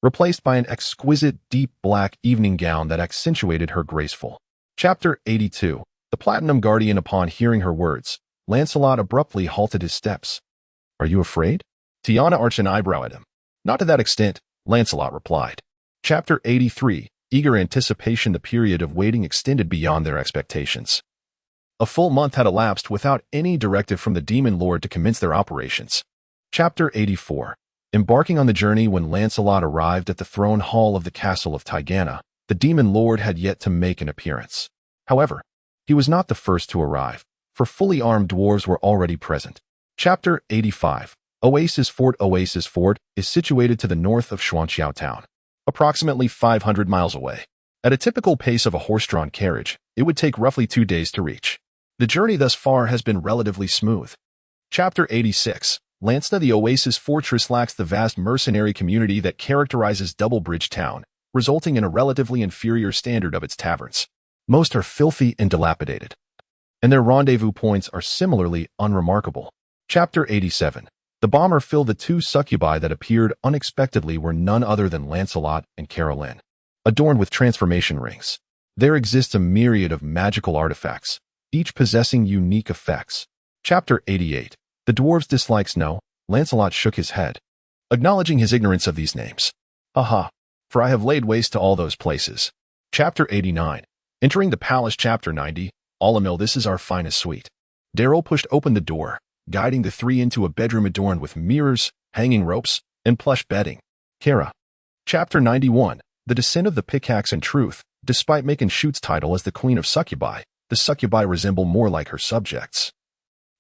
replaced by an exquisite deep black evening gown that accentuated her graceful. Chapter 82. The Platinum Guardian. Upon hearing her words, Lancelot abruptly halted his steps. "Are you afraid?" Tiana arched an eyebrow at him. "Not to that extent," Lancelot replied. Chapter 83. Eager anticipation. The period of waiting extended beyond their expectations. A full month had elapsed without any directive from the Demon Lord to commence their operations. Chapter 84. Embarking on the journey. When Lancelot arrived at the throne hall of the castle of Tigana, the Demon Lord had yet to make an appearance. However, he was not the first to arrive, for fully armed dwarves were already present. Chapter 85. Oasis Fort. Oasis Fort is situated to the north of Xuanqiao Town, approximately 500 miles away. At a typical pace of a horse-drawn carriage, it would take roughly 2 days to reach. The journey thus far has been relatively smooth. Chapter 86. Lansna. The Oasis Fortress lacks the vast mercenary community that characterizes Double Bridge Town, resulting in a relatively inferior standard of its taverns. Most are filthy and dilapidated, and their rendezvous points are similarly unremarkable. Chapter 87. The bomber filled. The two succubi that appeared unexpectedly were none other than Lancelot and Caroline, adorned with transformation rings. There exists a myriad of magical artifacts, each possessing unique effects. Chapter 88. The dwarves' dislikes. No, Lancelot shook his head, acknowledging his ignorance of these names. "Aha, for I have laid waste to all those places." Chapter 89. Entering the palace. Chapter 90. Alamil. This is our finest suite. Daryl pushed open the door, guiding the three into a bedroom adorned with mirrors, hanging ropes, and plush bedding. Kara. Chapter 91. The Descent of the Pickaxe. In truth, despite Macon Shoot's title as the Queen of Succubi, the succubi resemble more like her subjects,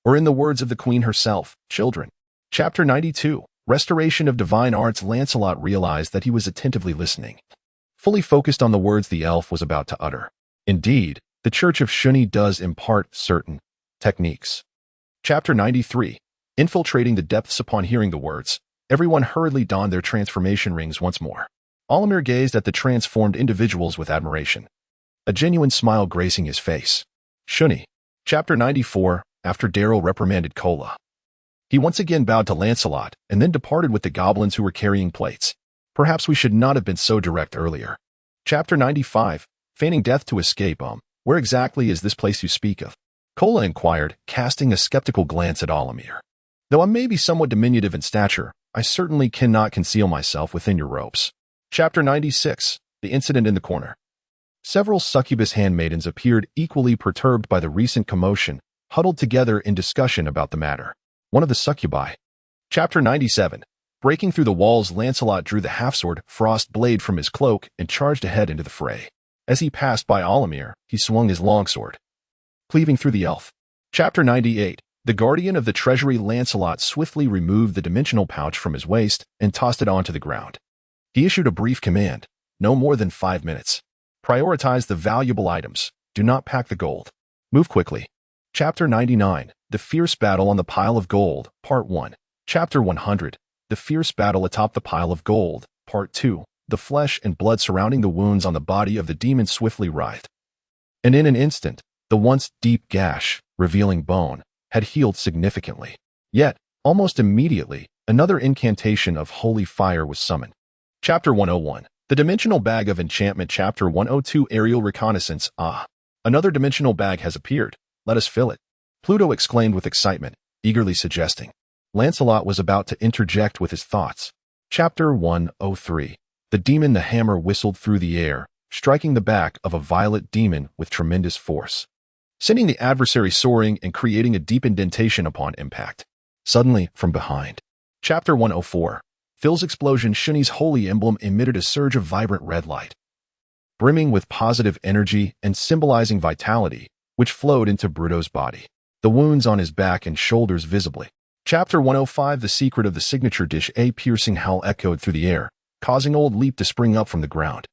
or in the words of the Queen herself, children. Chapter 92. Restoration of Divine Arts. Lancelot realized that he was attentively listening, fully focused on the words the elf was about to utter. Indeed, the Church of Shuni does impart certain techniques. Chapter 93. Infiltrating the depths. Upon hearing the words, everyone hurriedly donned their transformation rings once more. Olimir gazed at the transformed individuals with admiration, a genuine smile gracing his face. Shuni. Chapter 94. After Daryl reprimanded Kola, he once again bowed to Lancelot and then departed with the goblins who were carrying plates. Perhaps we should not have been so direct earlier. Chapter 95. Feigning death to escape. Where exactly is this place you speak of?" Kola inquired, casting a skeptical glance at Olimir. "Though I may be somewhat diminutive in stature, I certainly cannot conceal myself within your ropes." Chapter 96. The Incident in the Corner. Several succubus handmaidens appeared equally perturbed by the recent commotion, huddled together in discussion about the matter. One of the succubi. Chapter 97. Breaking through the walls. Lancelot drew the half-sword Frost Blade from his cloak and charged ahead into the fray. As he passed by Olimir, he swung his longsword, cleaving through the elf. Chapter 98. The Guardian of the Treasury. Lancelot swiftly removed the dimensional pouch from his waist and tossed it onto the ground. He issued a brief command: no more than 5 minutes. Prioritize the valuable items. Do not pack the gold. Move quickly. Chapter 99. The Fierce Battle on the Pile of Gold, Part 1. Chapter 100. The Fierce Battle atop the Pile of Gold, Part 2. The flesh and blood surrounding the wounds on the body of the demon swiftly writhed, and in an instant, the once deep gash, revealing bone, had healed significantly. Yet, almost immediately, another incantation of holy fire was summoned. Chapter 101. The Dimensional Bag of Enchantment. Chapter 102. Aerial Reconnaissance. Another dimensional bag has appeared. Let us fill it. Pluto exclaimed with excitement, eagerly suggesting. Lancelot was about to interject with his thoughts. Chapter 103. The Demon. The hammer whistled through the air, striking the back of a violet demon with tremendous force, sending the adversary soaring and creating a deep indentation upon impact. Suddenly, from behind. Chapter 104. Phil's explosion. Shuni's holy emblem emitted a surge of vibrant red light, brimming with positive energy and symbolizing vitality, which flowed into Bruto's body, the wounds on his back and shoulders visibly. Chapter 105. The Secret of the Signature Dish. A piercing howl echoed through the air, causing Old Leap to spring up from the ground,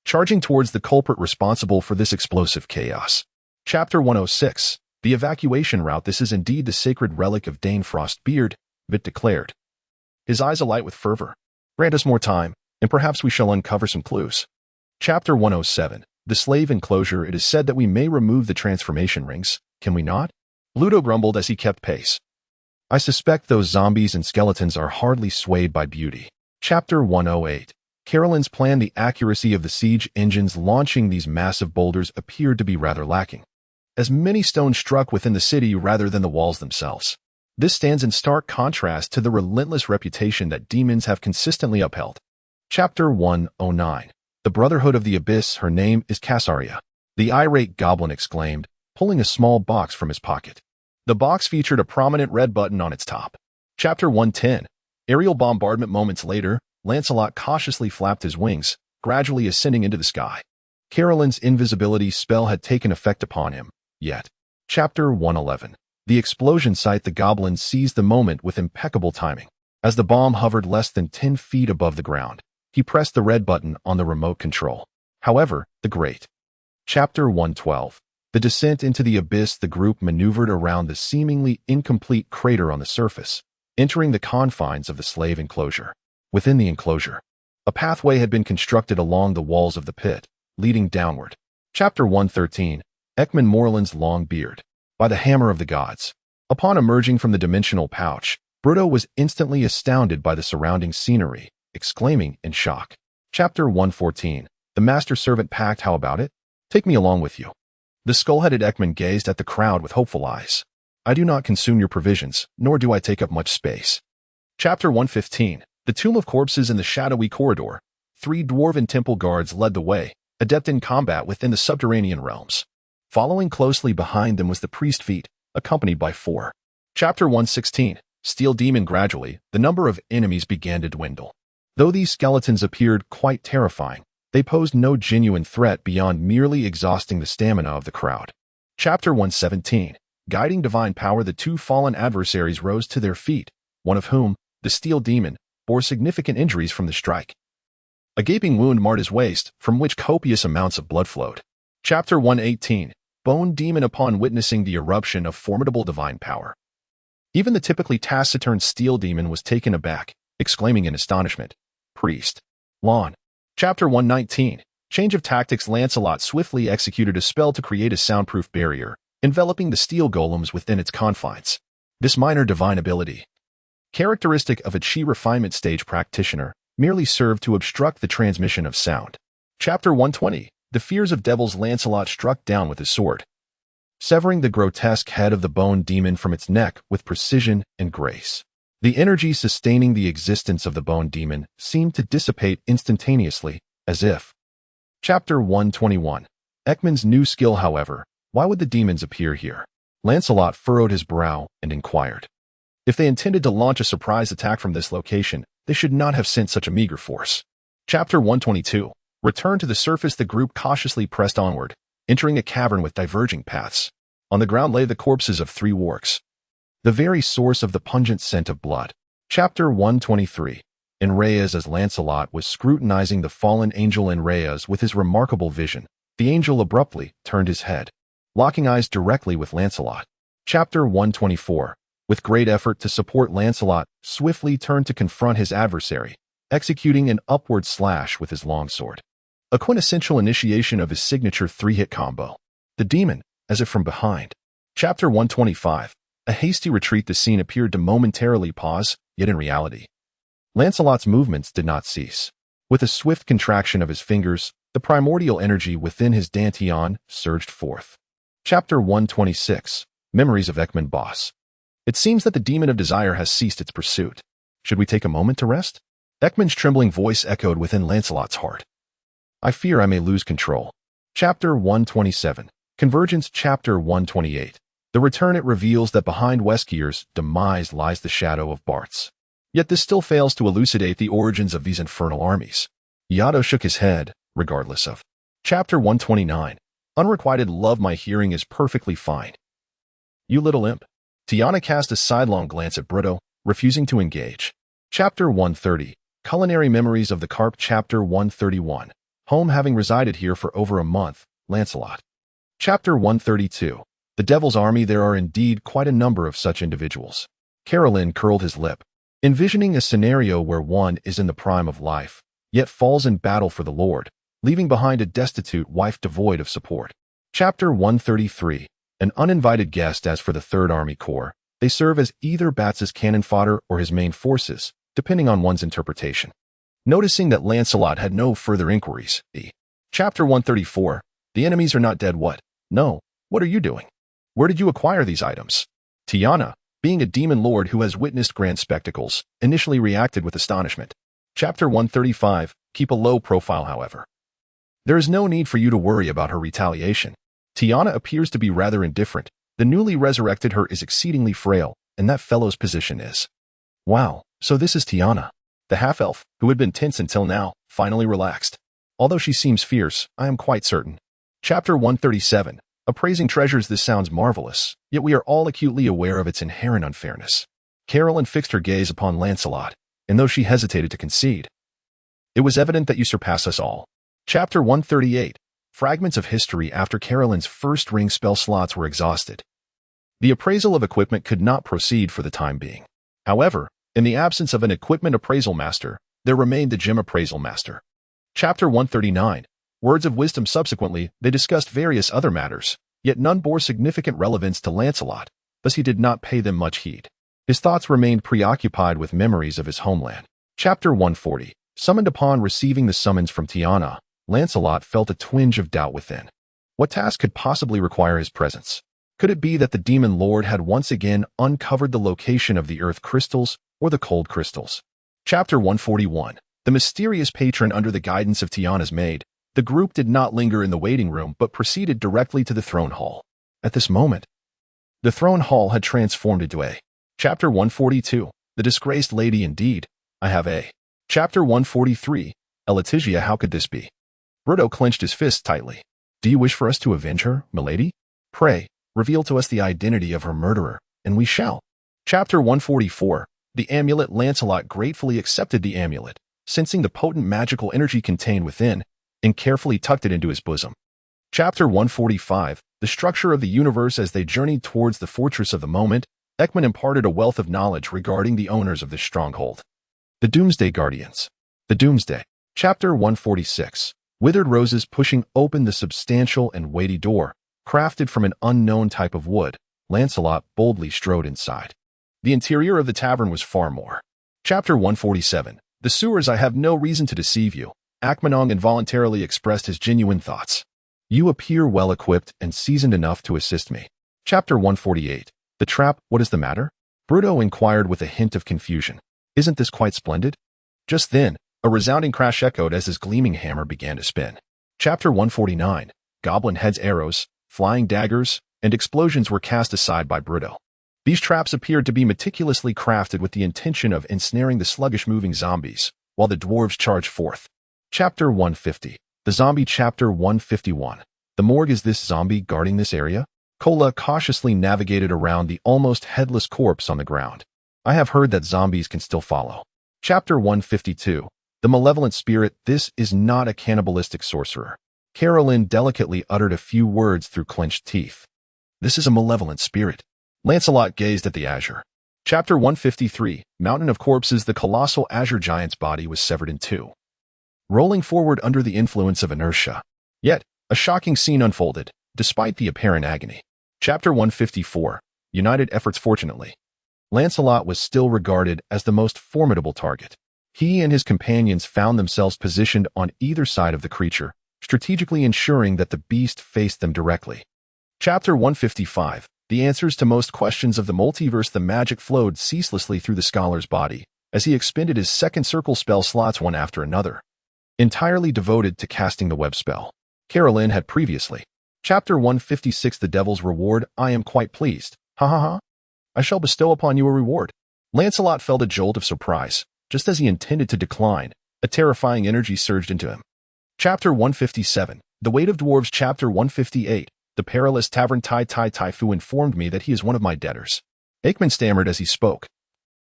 charging towards the culprit responsible for this explosive chaos. Chapter 106. The Evacuation Route. This is indeed the sacred relic of Dane Frostbeard, Vit declared, his eyes alight with fervor. Grant us more time, and perhaps we shall uncover some clues. Chapter 107. The Slave Enclosure. It is said that we may remove the transformation rings, can we not? Ludo grumbled as he kept pace. I suspect those zombies and skeletons are hardly swayed by beauty. Chapter 108. Carolyn's plan. The accuracy of the siege engines launching these massive boulders appeared to be rather lacking, as many stones struck within the city rather than the walls themselves. This stands in stark contrast to the relentless reputation that demons have consistently upheld. Chapter 109. The Brotherhood of the Abyss. Her name is Cassaria, the irate goblin exclaimed, pulling a small box from his pocket. The box featured a prominent red button on its top. Chapter 110. Aerial bombardment. Moments later, Lancelot cautiously flapped his wings, gradually ascending into the sky. Carolyn's invisibility spell had taken effect upon him, yet. Chapter 111. The explosion site. The goblin seized the moment with impeccable timing. As the bomb hovered less than 10 feet above the ground, he pressed the red button on the remote control. However, the great. Chapter 112. The descent into the abyss. The group maneuvered around the seemingly incomplete crater on the surface, entering the confines of the slave enclosure. Within the enclosure, a pathway had been constructed along the walls of the pit, leading downward. Chapter 113. Ekman Morland's long beard. By the hammer of the gods. Upon emerging from the dimensional pouch, Bruto was instantly astounded by the surrounding scenery, exclaiming in shock. Chapter 114. The master servant pact. How about it? Take me along with you. The skull-headed Ekman gazed at the crowd with hopeful eyes. I do not consume your provisions, nor do I take up much space. Chapter 115. The Tomb of Corpses. In the shadowy corridor, 3 dwarven temple guards led the way, adept in combat within the subterranean realms. Following closely behind them was the priest Feet, accompanied by 4. Chapter 116. Steel Demon. Gradually, the number of enemies began to dwindle. Though these skeletons appeared quite terrifying, they posed no genuine threat beyond merely exhausting the stamina of the crowd. Chapter 117. Guiding divine power. The 2 fallen adversaries rose to their feet, one of whom, the Steel Demon, bore significant injuries from the strike. A gaping wound marred his waist, from which copious amounts of blood flowed. Chapter 118. Bone Demon. Upon witnessing the eruption of formidable divine power, even the typically taciturn Steel Demon was taken aback, exclaiming in astonishment, Priest. Lawn. Chapter 119. Change of tactics. Lancelot swiftly executed a spell to create a soundproof barrier, enveloping the steel golems within its confines. This minor divine ability, characteristic of a chi refinement stage practitioner, merely served to obstruct the transmission of sound. Chapter 120. The Fears of Devils. Lancelot struck down with his sword, severing the grotesque head of the bone demon from its neck with precision and grace. The energy sustaining the existence of the bone demon seemed to dissipate instantaneously, as if. Chapter 121. Ekman's new skill. However, why would the demons appear here? Lancelot furrowed his brow and inquired. If they intended to launch a surprise attack from this location, they should not have sent such a meager force. Chapter 122. Return to the surface. The group cautiously pressed onward, entering a cavern with diverging paths. On the ground lay the corpses of 3 warks, the very source of the pungent scent of blood. Chapter 123. Enrheas. As Lancelot was scrutinizing the fallen angel Enrheas with his remarkable vision, the angel abruptly turned his head, locking eyes directly with Lancelot. Chapter 124. With great effort to support, Lancelot swiftly turned to confront his adversary, executing an upward slash with his longsword, a quintessential initiation of his signature 3-hit combo. The demon, as if from behind. Chapter 125. A hasty retreat. The scene appeared to momentarily pause, yet in reality, Lancelot's movements did not cease. With a swift contraction of his fingers, the primordial energy within his dantian surged forth. Chapter 126. Memories of Ekman Boss. It seems that the demon of desire has ceased its pursuit. Should we take a moment to rest? Ekman's trembling voice echoed within Lancelot's heart. I fear I may lose control. Chapter 127. Convergence. Chapter 128. The return. It reveals that behind Weskier's demise lies the shadow of Bart's. Yet this still fails to elucidate the origins of these infernal armies. Yato shook his head, regardless of. Chapter 129. Unrequited love. My hearing is perfectly fine. You little imp. Tiana cast a sidelong glance at Bruto, refusing to engage. Chapter 130. Culinary memories of the carp. Chapter 131. Home. Having resided here for over a month, Lancelot. Chapter 132. The Devil's Army. There are indeed quite a number of such individuals. Carolyn curled his lip, envisioning a scenario where one is in the prime of life, yet falls in battle for the Lord, leaving behind a destitute wife devoid of support. Chapter 133. an uninvited guest. As for the Third Army Corps, they serve as either Bats's cannon fodder or his main forces, depending on one's interpretation. Noticing that Lancelot had no further inquiries, Chapter 134, the enemies are not dead. What? No, what are you doing? Where did you acquire these items? Tiana, being a demon lord who has witnessed grand spectacles, initially reacted with astonishment. Chapter 135, keep a low profile however. There is no need for you to worry about her retaliation. Tiana appears to be rather indifferent. The newly resurrected her is exceedingly frail, and that fellow's position is. Wow, so this is Tiana. The half-elf, who had been tense until now, finally relaxed. Although she seems fierce, I am quite certain. Chapter 137, appraising treasures. This sounds marvelous, yet we are all acutely aware of its inherent unfairness. Carolyn fixed her gaze upon Lancelot, and though she hesitated to concede, it was evident that you surpass us all. Chapter 138, fragments of history. After Carolyn's first ring spell slots were exhausted, the appraisal of equipment could not proceed for the time being. However, in the absence of an equipment appraisal master, there remained the gem appraisal master. Chapter 139, words of wisdom. Subsequently, they discussed various other matters, yet none bore significant relevance to Lancelot, thus he did not pay them much heed. His thoughts remained preoccupied with memories of his homeland. Chapter 140, summoned. Upon receiving the summons from Tiana, Lancelot felt a twinge of doubt within. What task could possibly require his presence? Could it be that the demon lord had once again uncovered the location of the earth crystals or the cold crystals? Chapter 141, the mysterious patron. Under the guidance of Tiana's maid, the group did not linger in the waiting room but proceeded directly to the throne hall. At this moment, the throne hall had transformed into a. Chapter 142, the disgraced lady. Indeed, I have a. Chapter 143, Elatigia. How could this be? Bruto clenched his fists tightly. Do you wish for us to avenge her, milady? Pray, reveal to us the identity of her murderer, and we shall. Chapter 144, the amulet. Lancelot gratefully accepted the amulet, sensing the potent magical energy contained within, and carefully tucked it into his bosom. Chapter 145, the structure of the universe. As they journeyed towards the fortress of the moment, Ekman imparted a wealth of knowledge regarding the owners of this stronghold. The Doomsday Guardians. The Doomsday. Chapter 146, withered roses. Pushing open the substantial and weighty door, crafted from an unknown type of wood, Lancelot boldly strode inside. The interior of the tavern was far more. Chapter 147, the sewers. I have no reason to deceive you. Akmanong involuntarily expressed his genuine thoughts. You appear well equipped and seasoned enough to assist me. Chapter 148, the trap. What is the matter? Bruto inquired with a hint of confusion. Isn't this quite splendid? Just then, a resounding crash echoed as his gleaming hammer began to spin. Chapter 149, goblin heads. Arrows, flying daggers, and explosions were cast aside by Bruto. These traps appeared to be meticulously crafted with the intention of ensnaring the sluggish-moving zombies, while the dwarves charged forth. Chapter 150, the zombie. Chapter 151, the morgue. Is this zombie guarding this area? Kola cautiously navigated around the almost headless corpse on the ground. I have heard that zombies can still follow. Chapter 152, the malevolent spirit. This is not a cannibalistic sorcerer. Carolyn delicately uttered a few words through clenched teeth. This is a malevolent spirit. Lancelot gazed at the azure. Chapter 153, Mountain of Corpses. The colossal azure giant's body was severed in two, rolling forward under the influence of inertia. Yet, a shocking scene unfolded, despite the apparent agony. Chapter 154, United Efforts. Fortunately, Lancelot was still regarded as the most formidable target. He and his companions found themselves positioned on either side of the creature, strategically ensuring that the beast faced them directly. Chapter 155, the answers to most questions of the multiverse. The magic flowed ceaselessly through the scholar's body as he expended his second circle spell slots one after another, entirely devoted to casting the web spell. Carolyn had previously. Chapter 156, the devil's reward. I am quite pleased. Ha ha ha. I shall bestow upon you a reward. Lancelot felt a jolt of surprise. Just as he intended to decline, a terrifying energy surged into him. Chapter 157, the weight of dwarves. Chapter 158, the perilous tavern. Tai Fu informed me that he is one of my debtors. Aikman stammered as he spoke.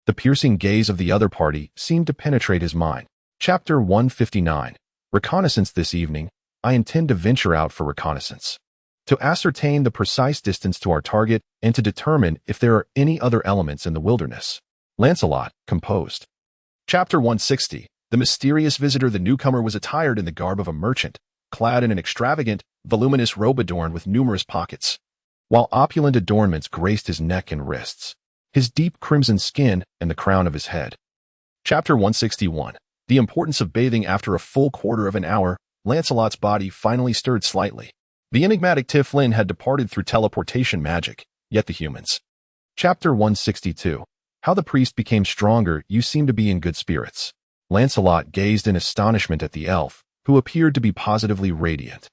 The piercing gaze of the other party seemed to penetrate his mind. Chapter 159, reconnaissance. This evening, I intend to venture out for reconnaissance, to ascertain the precise distance to our target and to determine if there are any other elements in the wilderness. Lancelot composed. Chapter 160, the mysterious visitor. The newcomer was attired in the garb of a merchant, clad in an extravagant, voluminous robe adorned with numerous pockets. while opulent adornments graced his neck and wrists, his deep crimson skin and the crown of his head. Chapter 161. The importance of bathing. After a full quarter of an hour, Lancelot's body finally stirred slightly. The enigmatic Tiflin had departed through teleportation magic, yet the humans. Chapter 162. How the priest became stronger. You seem to be in good spirits. Lancelot gazed in astonishment at the elf, who appeared to be positively radiant,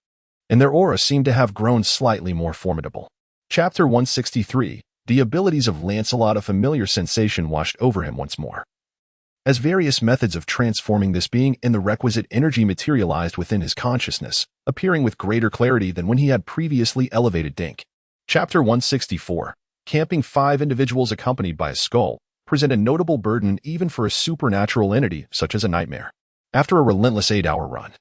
and their aura seemed to have grown slightly more formidable. Chapter 163. The abilities of Lancelot. A familiar sensation washed over him once more, as various methods of transforming this being in the requisite energy materialized within his consciousness, appearing with greater clarity than when he had previously elevated Dink. Chapter 164. Camping. 5 individuals accompanied by a skull present a notable burden even for a supernatural entity such as a nightmare. After a relentless 8-hour run,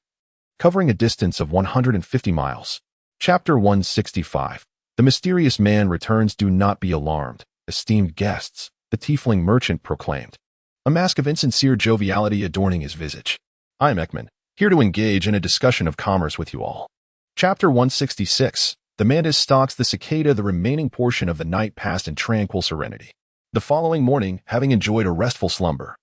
covering a distance of 150 miles. Chapter 165. The mysterious man returns. Do not be alarmed, esteemed guests, the tiefling merchant proclaimed, a mask of insincere joviality adorning his visage. I am Ekman, here to engage in a discussion of commerce with you all. Chapter 166. The mantis stalks the cicada. The remaining portion of the night passed in tranquil serenity. The following morning, having enjoyed a restful slumber,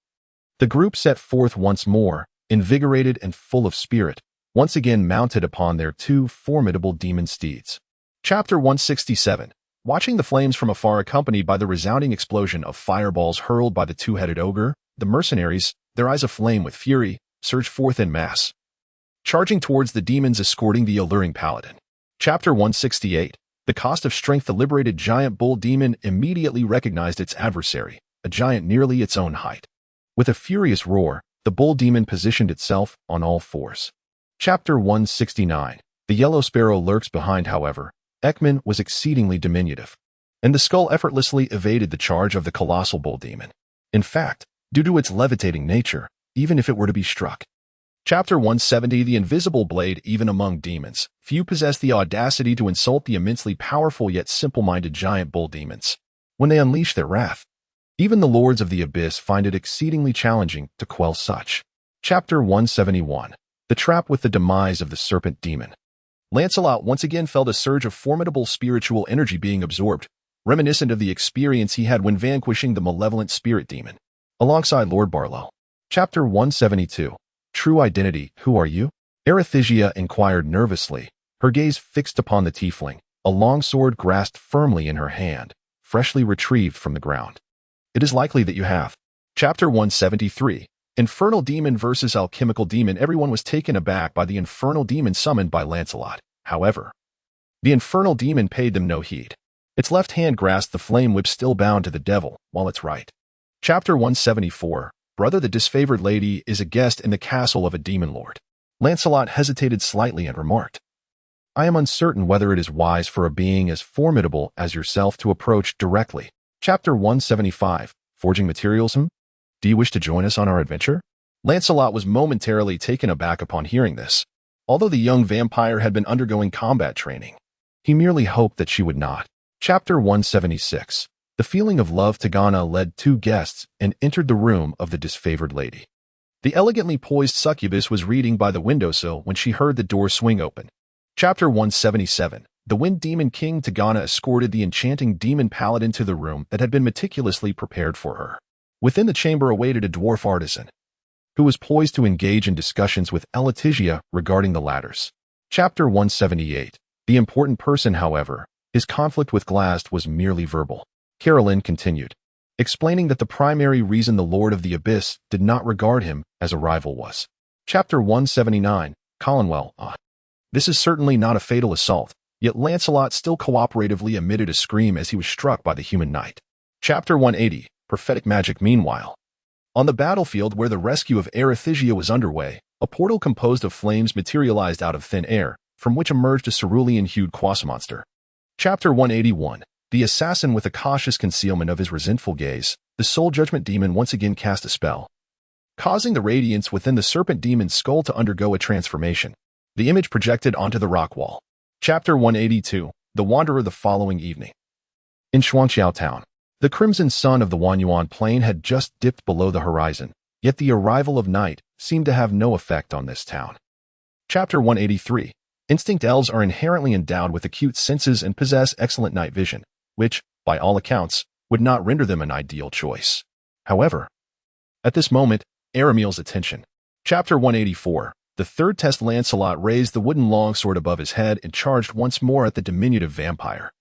the group set forth once more, invigorated and full of spirit, once again mounted upon their 2 formidable demon steeds. Chapter 167. Watching the flames from afar, accompanied by the resounding explosion of fireballs hurled by the 2-headed ogre, the mercenaries, their eyes aflame with fury, surged forth en masse, charging towards the demons escorting the alluring paladin. Chapter 168. The cost of strength. The liberated giant bull demon immediately recognized its adversary, a giant nearly its own height. With a furious roar, the bull demon positioned itself on all fours. Chapter 169. The yellow sparrow lurks behind. However, Ekman was exceedingly diminutive, and the skull effortlessly evaded the charge of the colossal bull demon. In fact, due to its levitating nature, even if it were to be struck. Chapter 170. The invisible blade. Even among demons, few possess the audacity to insult the immensely powerful yet simple-minded giant bull demons. When they unleash their wrath, even the lords of the abyss find it exceedingly challenging to quell such. Chapter 171. The trap. With the demise of the serpent demon, Lancelot once again felt a surge of formidable spiritual energy being absorbed, reminiscent of the experience he had when vanquishing the malevolent spirit demon, alongside Lord Barlow. Chapter 172. True identity. Who are you? Arethysia inquired nervously, her gaze fixed upon the tiefling, a long sword grasped firmly in her hand, freshly retrieved from the ground. It is likely that you have. Chapter 173. Infernal demon versus alchemical demon. Everyone was taken aback by the infernal demon summoned by Lancelot. However, the infernal demon paid them no heed. Its left hand grasped the flame whip still bound to the devil, while its right. Chapter 174. Brother. The disfavored lady is a guest in the castle of a demon lord. Lancelot hesitated slightly and remarked, I am uncertain whether it is wise for a being as formidable as yourself to approach directly. Chapter 175. Forging materials. Do you wish to join us on our adventure? Lancelot was momentarily taken aback upon hearing this. Although the young vampire had been undergoing combat training, he merely hoped that she would not. Chapter 176. The feeling of love. Tagana led 2 guests and entered the room of the disfavored lady. The elegantly poised succubus was reading by the windowsill when she heard the door swing open. Chapter 177. The Wind Demon King. Tagana escorted the enchanting demon paladin to the room that had been meticulously prepared for her. Within the chamber awaited a dwarf artisan, who was poised to engage in discussions with Arethysia regarding the latter's. Chapter 178. The important person. However, his conflict with Glast was merely verbal. Carolyn continued, explaining that the primary reason the Lord of the Abyss did not regard him as a rival was. Chapter 179. Collinwell. This is certainly not a fatal assault, yet Lancelot still cooperatively emitted a scream as he was struck by the human knight. Chapter 180. Prophetic magic. Meanwhile, on the battlefield where the rescue of Arethysia was underway, a portal composed of flames materialized out of thin air, from which emerged a cerulean-hued quasi-monster. Chapter 181. The assassin. With a cautious concealment of his resentful gaze, the soul judgment demon once again cast a spell, causing the radiance within the serpent demon's skull to undergo a transformation. The image projected onto the rock wall. Chapter 182. The Wanderer. The following evening, in Shuangqiao Town, the crimson sun of the Wanyuan plain had just dipped below the horizon, yet the arrival of night seemed to have no effect on this town. Chapter 183. Instinct elves are inherently endowed with acute senses and possess excellent night vision, which, by all accounts, would not render them an ideal choice. However, at this moment, Arameel's attention. Chapter 184. The third test. Lancelot raised the wooden longsword above his head and charged once more at the diminutive vampire.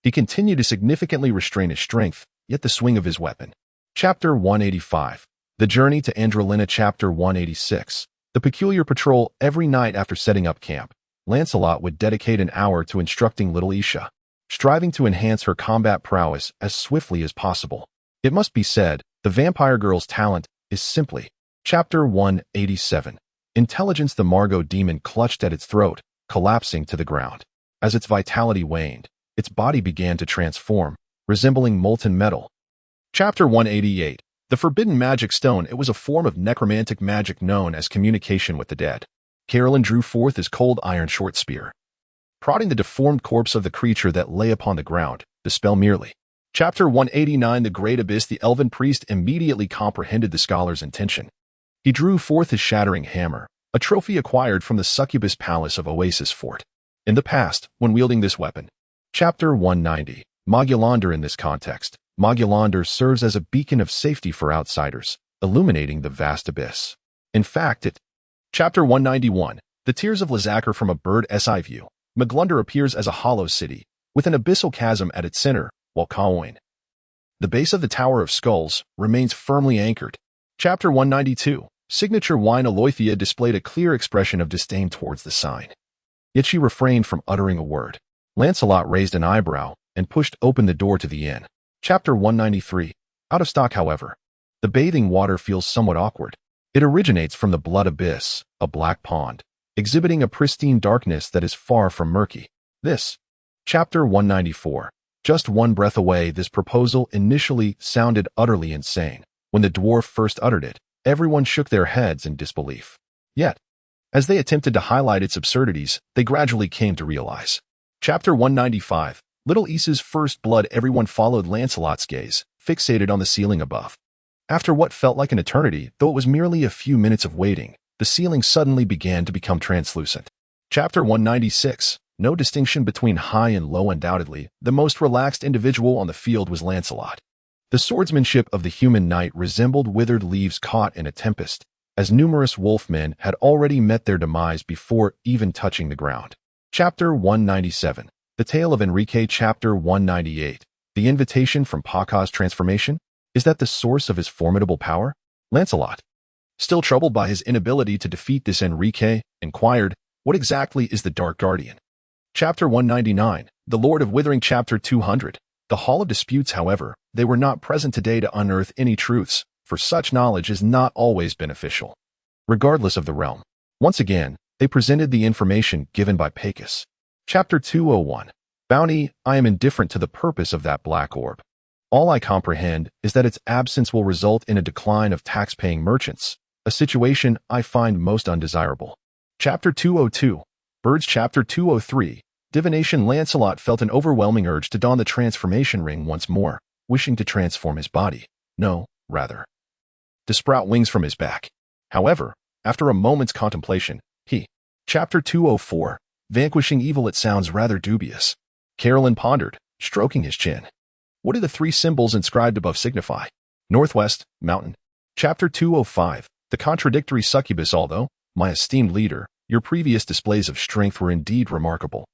He continued to significantly restrain his strength, yet the swing of his weapon. Chapter 185. The journey to Androlina. Chapter 186. The peculiar patrol. Every night after setting up camp, Lancelot would dedicate an hour to instructing little Isha, striving to enhance her combat prowess as swiftly as possible. It must be said, the vampire girl's talent is simply. Chapter 187. Intelligence. The Margot demon clutched at its throat, collapsing to the ground. As its vitality waned, its body began to transform, resembling molten metal. Chapter 188. The Forbidden Magic Stone. It was a form of necromantic magic known as communication with the dead. Carolyn drew forth his cold iron short spear, prodding the deformed corpse of the creature that lay upon the ground, the spell merely. Chapter 189. The Great Abyss. The elven priest immediately comprehended the scholar's intention. He drew forth his shattering hammer, a trophy acquired from the succubus palace of Oasis Fort. In the past, when wielding this weapon. Chapter 190. Mogulander. In this context, Mogulander serves as a beacon of safety for outsiders, illuminating the vast abyss. In fact, Chapter 191. The Tears of Lazakar. From a bird's eye view, Mogulander appears as a hollow city, with an abyssal chasm at its center, while Kaoin, the base of the Tower of Skulls, remains firmly anchored. Chapter 192. Signature wine. Aloythea displayed a clear expression of disdain towards the sign. Yet she refrained from uttering a word. Lancelot raised an eyebrow and pushed open the door to the inn. Chapter 193. Out of stock. However, the bathing water feels somewhat awkward. It originates from the Blood Abyss, a black pond, exhibiting a pristine darkness that is far from murky. This. Chapter 194. Just one breath away. This proposal initially sounded utterly insane. When the dwarf first uttered it, everyone shook their heads in disbelief. Yet, as they attempted to highlight its absurdities, they gradually came to realize. Chapter 195. Little Issa's first blood. Everyone followed Lancelot's gaze, fixated on the ceiling above. After what felt like an eternity, though it was merely a few minutes of waiting, the ceiling suddenly began to become translucent. Chapter 196. No distinction between high and low. Undoubtedly, the most relaxed individual on the field was Lancelot. The swordsmanship of the human knight resembled withered leaves caught in a tempest, as numerous wolfmen had already met their demise before even touching the ground. Chapter 197. The Tale of Enrique. Chapter 198. The invitation from Paka's transformation? Is that the source of his formidable power? Lancelot, still troubled by his inability to defeat this Enrique, inquired, what exactly is the Dark Guardian? Chapter 199. The Lord of Withering. Chapter 200. The Hall of Disputes. However, they were not present today to unearth any truths, for such knowledge is not always beneficial. Regardless of the realm, once again, they presented the information given by Pacus. Chapter 201. Bounty. I am indifferent to the purpose of that black orb. All I comprehend is that its absence will result in a decline of tax-paying merchants, a situation I find most undesirable. Chapter 202. Birds. Chapter 203. Divination. Lancelot felt an overwhelming urge to don the transformation ring once more, wishing to transform his body. No, rather, to sprout wings from his back. However, after a moment's contemplation, he. Chapter 204. Vanquishing evil. It sounds rather dubious. Carolyn pondered, stroking his chin. What do the three symbols inscribed above signify? Northwest, mountain. Chapter 205. The contradictory succubus. Although, my esteemed leader, your previous displays of strength were indeed remarkable,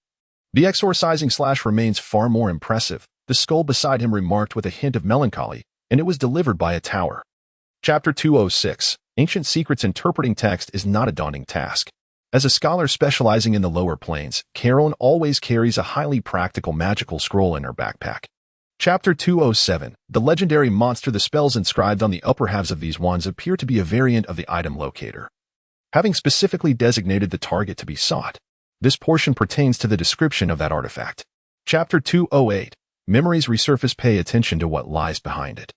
the exorcising slash remains far more impressive. The skull beside him remarked with a hint of melancholy, and it was delivered by a tower. Chapter 206. Ancient secrets. Interpreting text is not a daunting task. As a scholar specializing in the lower planes, Carolyn always carries a highly practical magical scroll in her backpack. Chapter 207. The legendary monster. The spells inscribed on the upper halves of these wands appear to be a variant of the item locator, having specifically designated the target to be sought. This portion pertains to the description of that artifact. Chapter 208. Memories resurface. Pay attention to what lies behind it,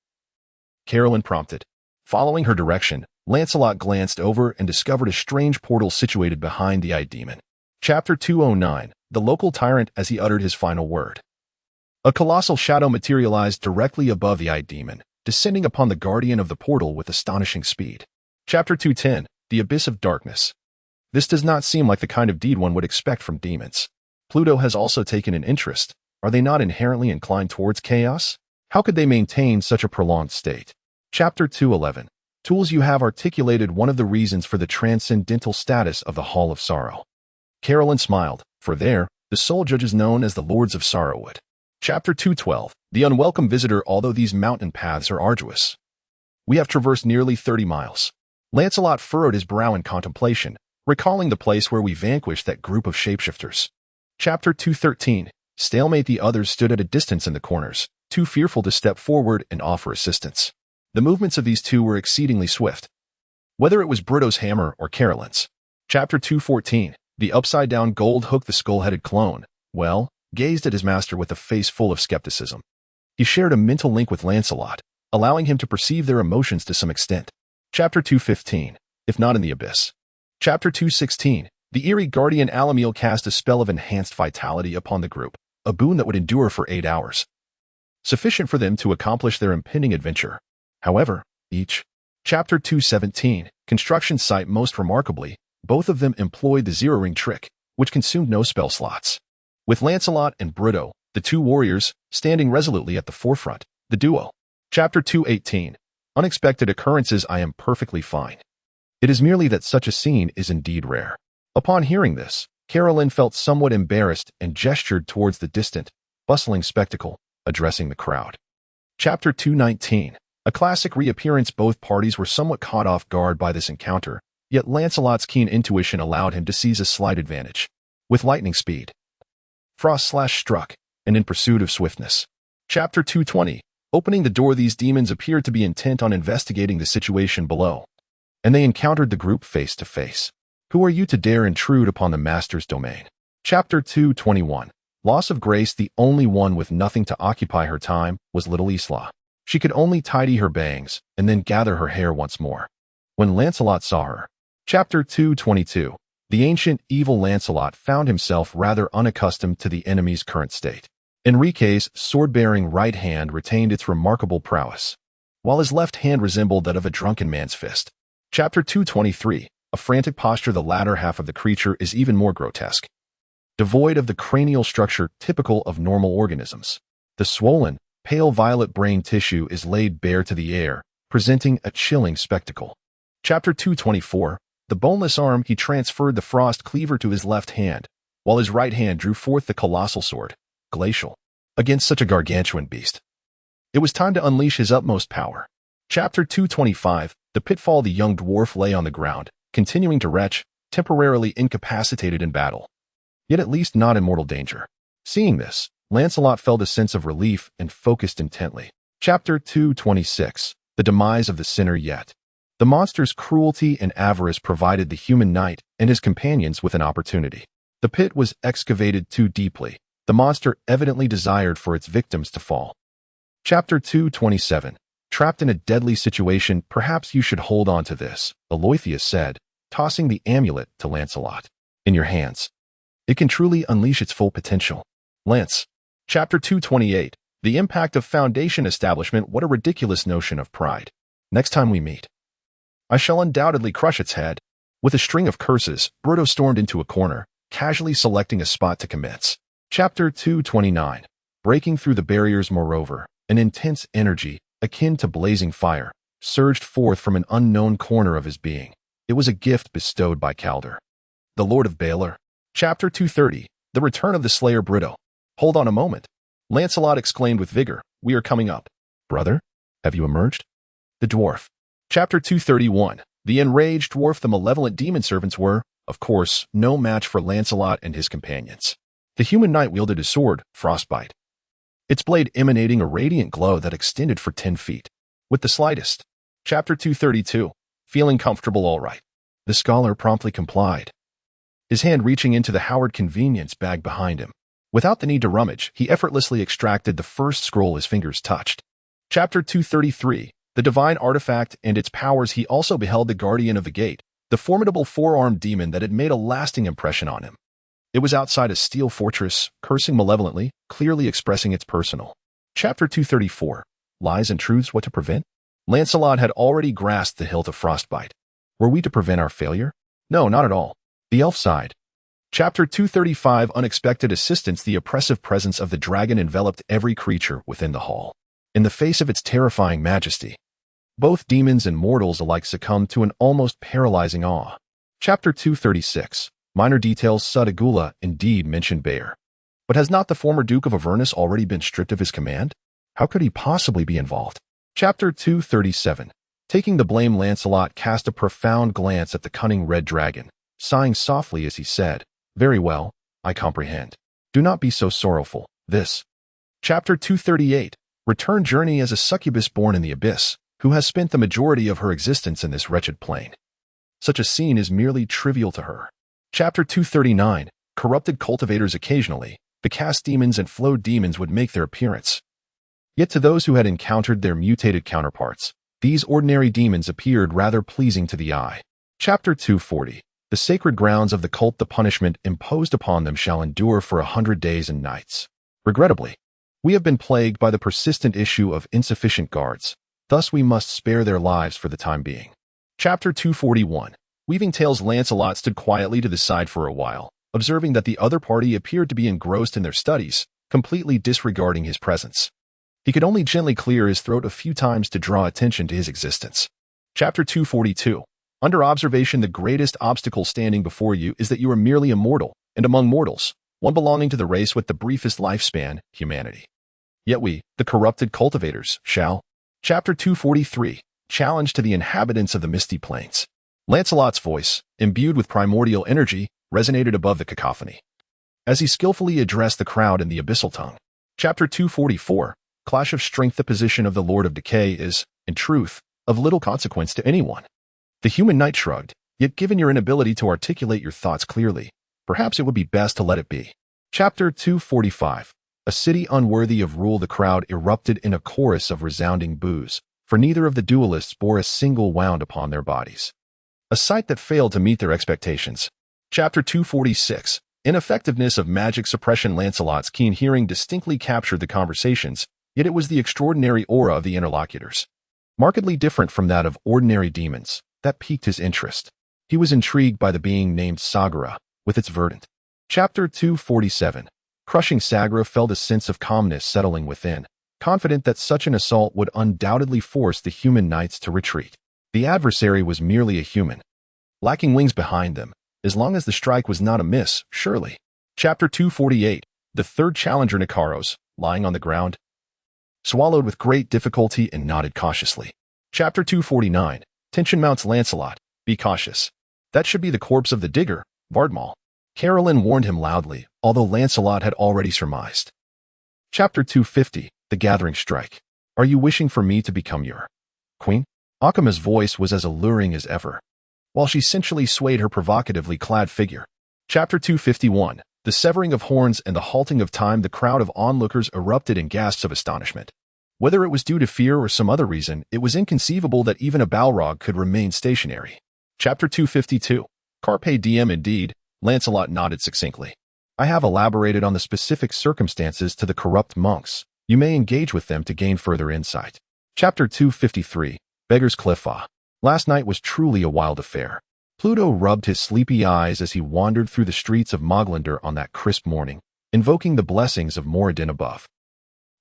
Carolyn prompted. Following her direction, Lancelot glanced over and discovered a strange portal situated behind the eye demon. Chapter 209. The local tyrant. As he uttered his final word, a colossal shadow materialized directly above the eye demon, descending upon the guardian of the portal with astonishing speed. Chapter 210. The Abyss of Darkness. This does not seem like the kind of deed one would expect from demons. Pluto has also taken an interest. Are they not inherently inclined towards chaos? How could they maintain such a prolonged state? Chapter 2:11. Tools. You have articulated one of the reasons for the transcendental status of the Hall of Sorrow. Carolyn smiled, for there, the soul judges known as the Lords of Sorrowwood. Chapter 2:12. The unwelcome visitor. Although these mountain paths are arduous, we have traversed nearly 30 miles. Lancelot furrowed his brow in contemplation, recalling the place where we vanquished that group of shapeshifters. Chapter 2:13. Stalemate. The others stood at a distance in the corners, too fearful to step forward and offer assistance. The movements of these two were exceedingly swift, whether it was Brutto's hammer or Carolyn's. Chapter 2:14. The upside-down gold hook. The skull-headed clone, well, gazed at his master with a face full of skepticism. He shared a mental link with Lancelot, allowing him to perceive their emotions to some extent. Chapter 2:15. If not in the abyss. Chapter 2:16. The eerie guardian Alamiel cast a spell of enhanced vitality upon the group, a boon that would endure for 8 hours, sufficient for them to accomplish their impending adventure. However, each. Chapter 2:17. Construction site. Most remarkably, both of them employed the zero-ring trick, which consumed no spell slots. With Lancelot and Brutto, the two warriors, standing resolutely at the forefront, the duo. Chapter 2:18. Unexpected occurrences. I am perfectly fine. It is merely that such a scene is indeed rare. Upon hearing this, Carolyn felt somewhat embarrassed and gestured towards the distant, bustling spectacle, addressing the crowd. Chapter 2:19. A classic reappearance. Both parties were somewhat caught off guard by this encounter, yet Lancelot's keen intuition allowed him to seize a slight advantage. With lightning speed, Frost struck, and in pursuit of swiftness. Chapter 2:20. Opening the door. These demons appeared to be intent on investigating the situation below, and they encountered the group face to face. Who are you to dare intrude upon the master's domain? Chapter 2:21. Loss of grace. The only one with nothing to occupy her time was little Isla. She could only tidy her bangs and then gather her hair once more. When Lancelot saw her. Chapter 2:22. The ancient, evil Lancelot found himself rather unaccustomed to the enemy's current state. Enrique's sword-bearing right hand retained its remarkable prowess, while his left hand resembled that of a drunken man's fist. Chapter 2:23. A frantic posture. The latter half of the creature is even more grotesque, devoid of the cranial structure typical of normal organisms. The swollen, pale violet brain tissue is laid bare to the air, presenting a chilling spectacle. Chapter 2:24. The boneless arm. He transferred the frost cleaver to his left hand, while his right hand drew forth the colossal sword, glacial, against such a gargantuan beast. It was time to unleash his utmost power. Chapter 2:25. The pitfall. The young dwarf lay on the ground, continuing to retch, temporarily incapacitated in battle, yet at least not in mortal danger. Seeing this, Lancelot felt a sense of relief and focused intently. Chapter 2:26. The demise of the sinner. Yet the monster's cruelty and avarice provided the human knight and his companions with an opportunity. The pit was excavated too deeply. The monster evidently desired for its victims to fall. Chapter 2:27. Trapped in a deadly situation. Perhaps you should hold on to this, Aloysius said, tossing the amulet to Lancelot. In your hands. It can truly unleash its full potential. Lance. Chapter 2:28. The impact of Foundation establishment. What a ridiculous notion of pride. Next time we meet, I shall undoubtedly crush its head. With a string of curses, Brutto stormed into a corner, casually selecting a spot to commence. Chapter 2:29. Breaking through the barriers. Moreover, an intense energy, akin to blazing fire, surged forth from an unknown corner of his being. It was a gift bestowed by Calder, the Lord of Baelor. Chapter 2:30. The return of the Slayer. Brutto. Hold on a moment. Lancelot exclaimed with vigor. We are coming up. Brother, have you emerged? The dwarf. Chapter 2:31. The enraged dwarf. The malevolent demon servants were, of course, no match for Lancelot and his companions. The human knight wielded his sword, Frostbite, its blade emanating a radiant glow that extended for 10 feet. With the slightest. Chapter 2:32. Feeling comfortable. All right. The scholar promptly complied, his hand reaching into the Howard convenience bag behind him. Without the need to rummage, he effortlessly extracted the first scroll his fingers touched. Chapter 2:33. The divine artifact and its powers. He also beheld the guardian of the gate, the formidable four-armed demon that had made a lasting impression on him. It was outside a steel fortress, cursing malevolently, clearly expressing its personal. Chapter 2:34. Lies and truths. What to prevent? Lancelot had already grasped the hilt of Frostbite. Were we to prevent our failure? No, not at all. The elf sighed. Chapter 235 Unexpected Assistance. The oppressive presence of the dragon enveloped every creature within the hall. In the face of its terrifying majesty, both demons and mortals alike succumbed to an almost paralyzing awe. Chapter 236 Minor details. Sudagula indeed mentioned Bayer. But has not the former Duke of Avernus already been stripped of his command? How could he possibly be involved? Chapter 237 Taking the blame. Lancelot cast a profound glance at the cunning red dragon, sighing softly as he said, "Very well, I comprehend. Do not be so sorrowful. This." Chapter 238 Return journey. As a succubus born in the abyss, who has spent the majority of her existence in this wretched plane, such a scene is merely trivial to her. Chapter 239 Corrupted cultivators. Occasionally, the cast demons and flowed demons would make their appearance. Yet to those who had encountered their mutated counterparts, these ordinary demons appeared rather pleasing to the eye. Chapter 240 The sacred grounds of the cult. The punishment imposed upon them shall endure for 100 days and nights. Regrettably, we have been plagued by the persistent issue of insufficient guards. Thus we must spare their lives for the time being. Chapter 241 Weaving tales. Lancelot stood quietly to the side for a while, observing that the other party appeared to be engrossed in their studies, completely disregarding his presence. He could only gently clear his throat a few times to draw attention to his existence. Chapter 242 Under observation. The greatest obstacle standing before you is that you are merely a mortal, and among mortals, one belonging to the race with the briefest lifespan, humanity. Yet we, the corrupted cultivators, shall. Chapter 243 Challenge to the inhabitants of the misty plains. Lancelot's voice, imbued with primordial energy, resonated above the cacophony, as he skillfully addressed the crowd in the abyssal tongue. Chapter 244 Clash of strength. The position of the Lord of Decay is, in truth, of little consequence to anyone. The human knight shrugged. Yet given your inability to articulate your thoughts clearly, perhaps it would be best to let it be. Chapter 245 A city unworthy of rule. The crowd erupted in a chorus of resounding boos, for neither of the duelists bore a single wound upon their bodies, a sight that failed to meet their expectations. Chapter 246 Ineffectiveness of magic suppression. Lancelot's keen hearing distinctly captured the conversations, yet it was the extraordinary aura of the interlocutors, markedly different from that of ordinary demons, that piqued his interest. He was intrigued by the being named Sagara, with its verdant. Chapter 247 Crushing. Sagara felt a sense of calmness settling within, confident that such an assault would undoubtedly force the human knights to retreat. The adversary was merely a human, lacking wings behind them, as long as the strike was not a miss, surely. Chapter 248 The third challenger. Nicaros, lying on the ground, swallowed with great difficulty and nodded cautiously. Chapter 249 Tension mounts. Lancelot, be cautious. That should be the corpse of the digger, Vardmal. Carolyn warned him loudly, although Lancelot had already surmised. Chapter 250 The gathering strike. Are you wishing for me to become your queen? Akama's voice was as alluring as ever, while she sensually swayed her provocatively clad figure. Chapter 251 The severing of horns and the halting of time. The crowd of onlookers erupted in gasps of astonishment. Whether it was due to fear or some other reason, it was inconceivable that even a Balrog could remain stationary. Chapter 252 Carpe diem. Indeed, Lancelot nodded succinctly. I have elaborated on the specific circumstances to the corrupt monks. You may engage with them to gain further insight. Chapter 253 Beggar's Cliff. Last night was truly a wild affair. Pluto rubbed his sleepy eyes as he wandered through the streets of Moglander on that crisp morning, invoking the blessings of Moradin above.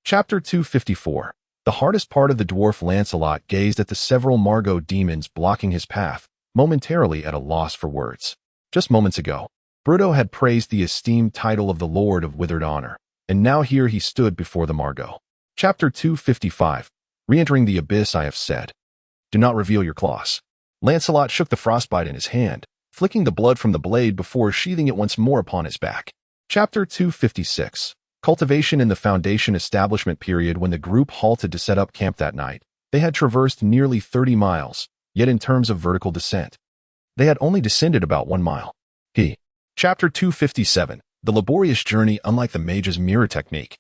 Chapter 254 The hardest part of the dwarf. Lancelot gazed at the several Margot demons blocking his path, momentarily at a loss for words. Just moments ago, Bruto had praised the esteemed title of the Lord of Withered Honor, and now here he stood before the Margot. Chapter 255 Re-entering the abyss. I have said, do not reveal your claws. Lancelot shook the frostbite in his hand, flicking the blood from the blade before sheathing it once more upon his back. Chapter 256 Cultivation. In the Foundation establishment period, when the group halted to set up camp that night, they had traversed nearly 30 miles, yet in terms of vertical descent, they had only descended about 1 mile. Chapter 257 The laborious journey. Unlike the mage's mirror technique,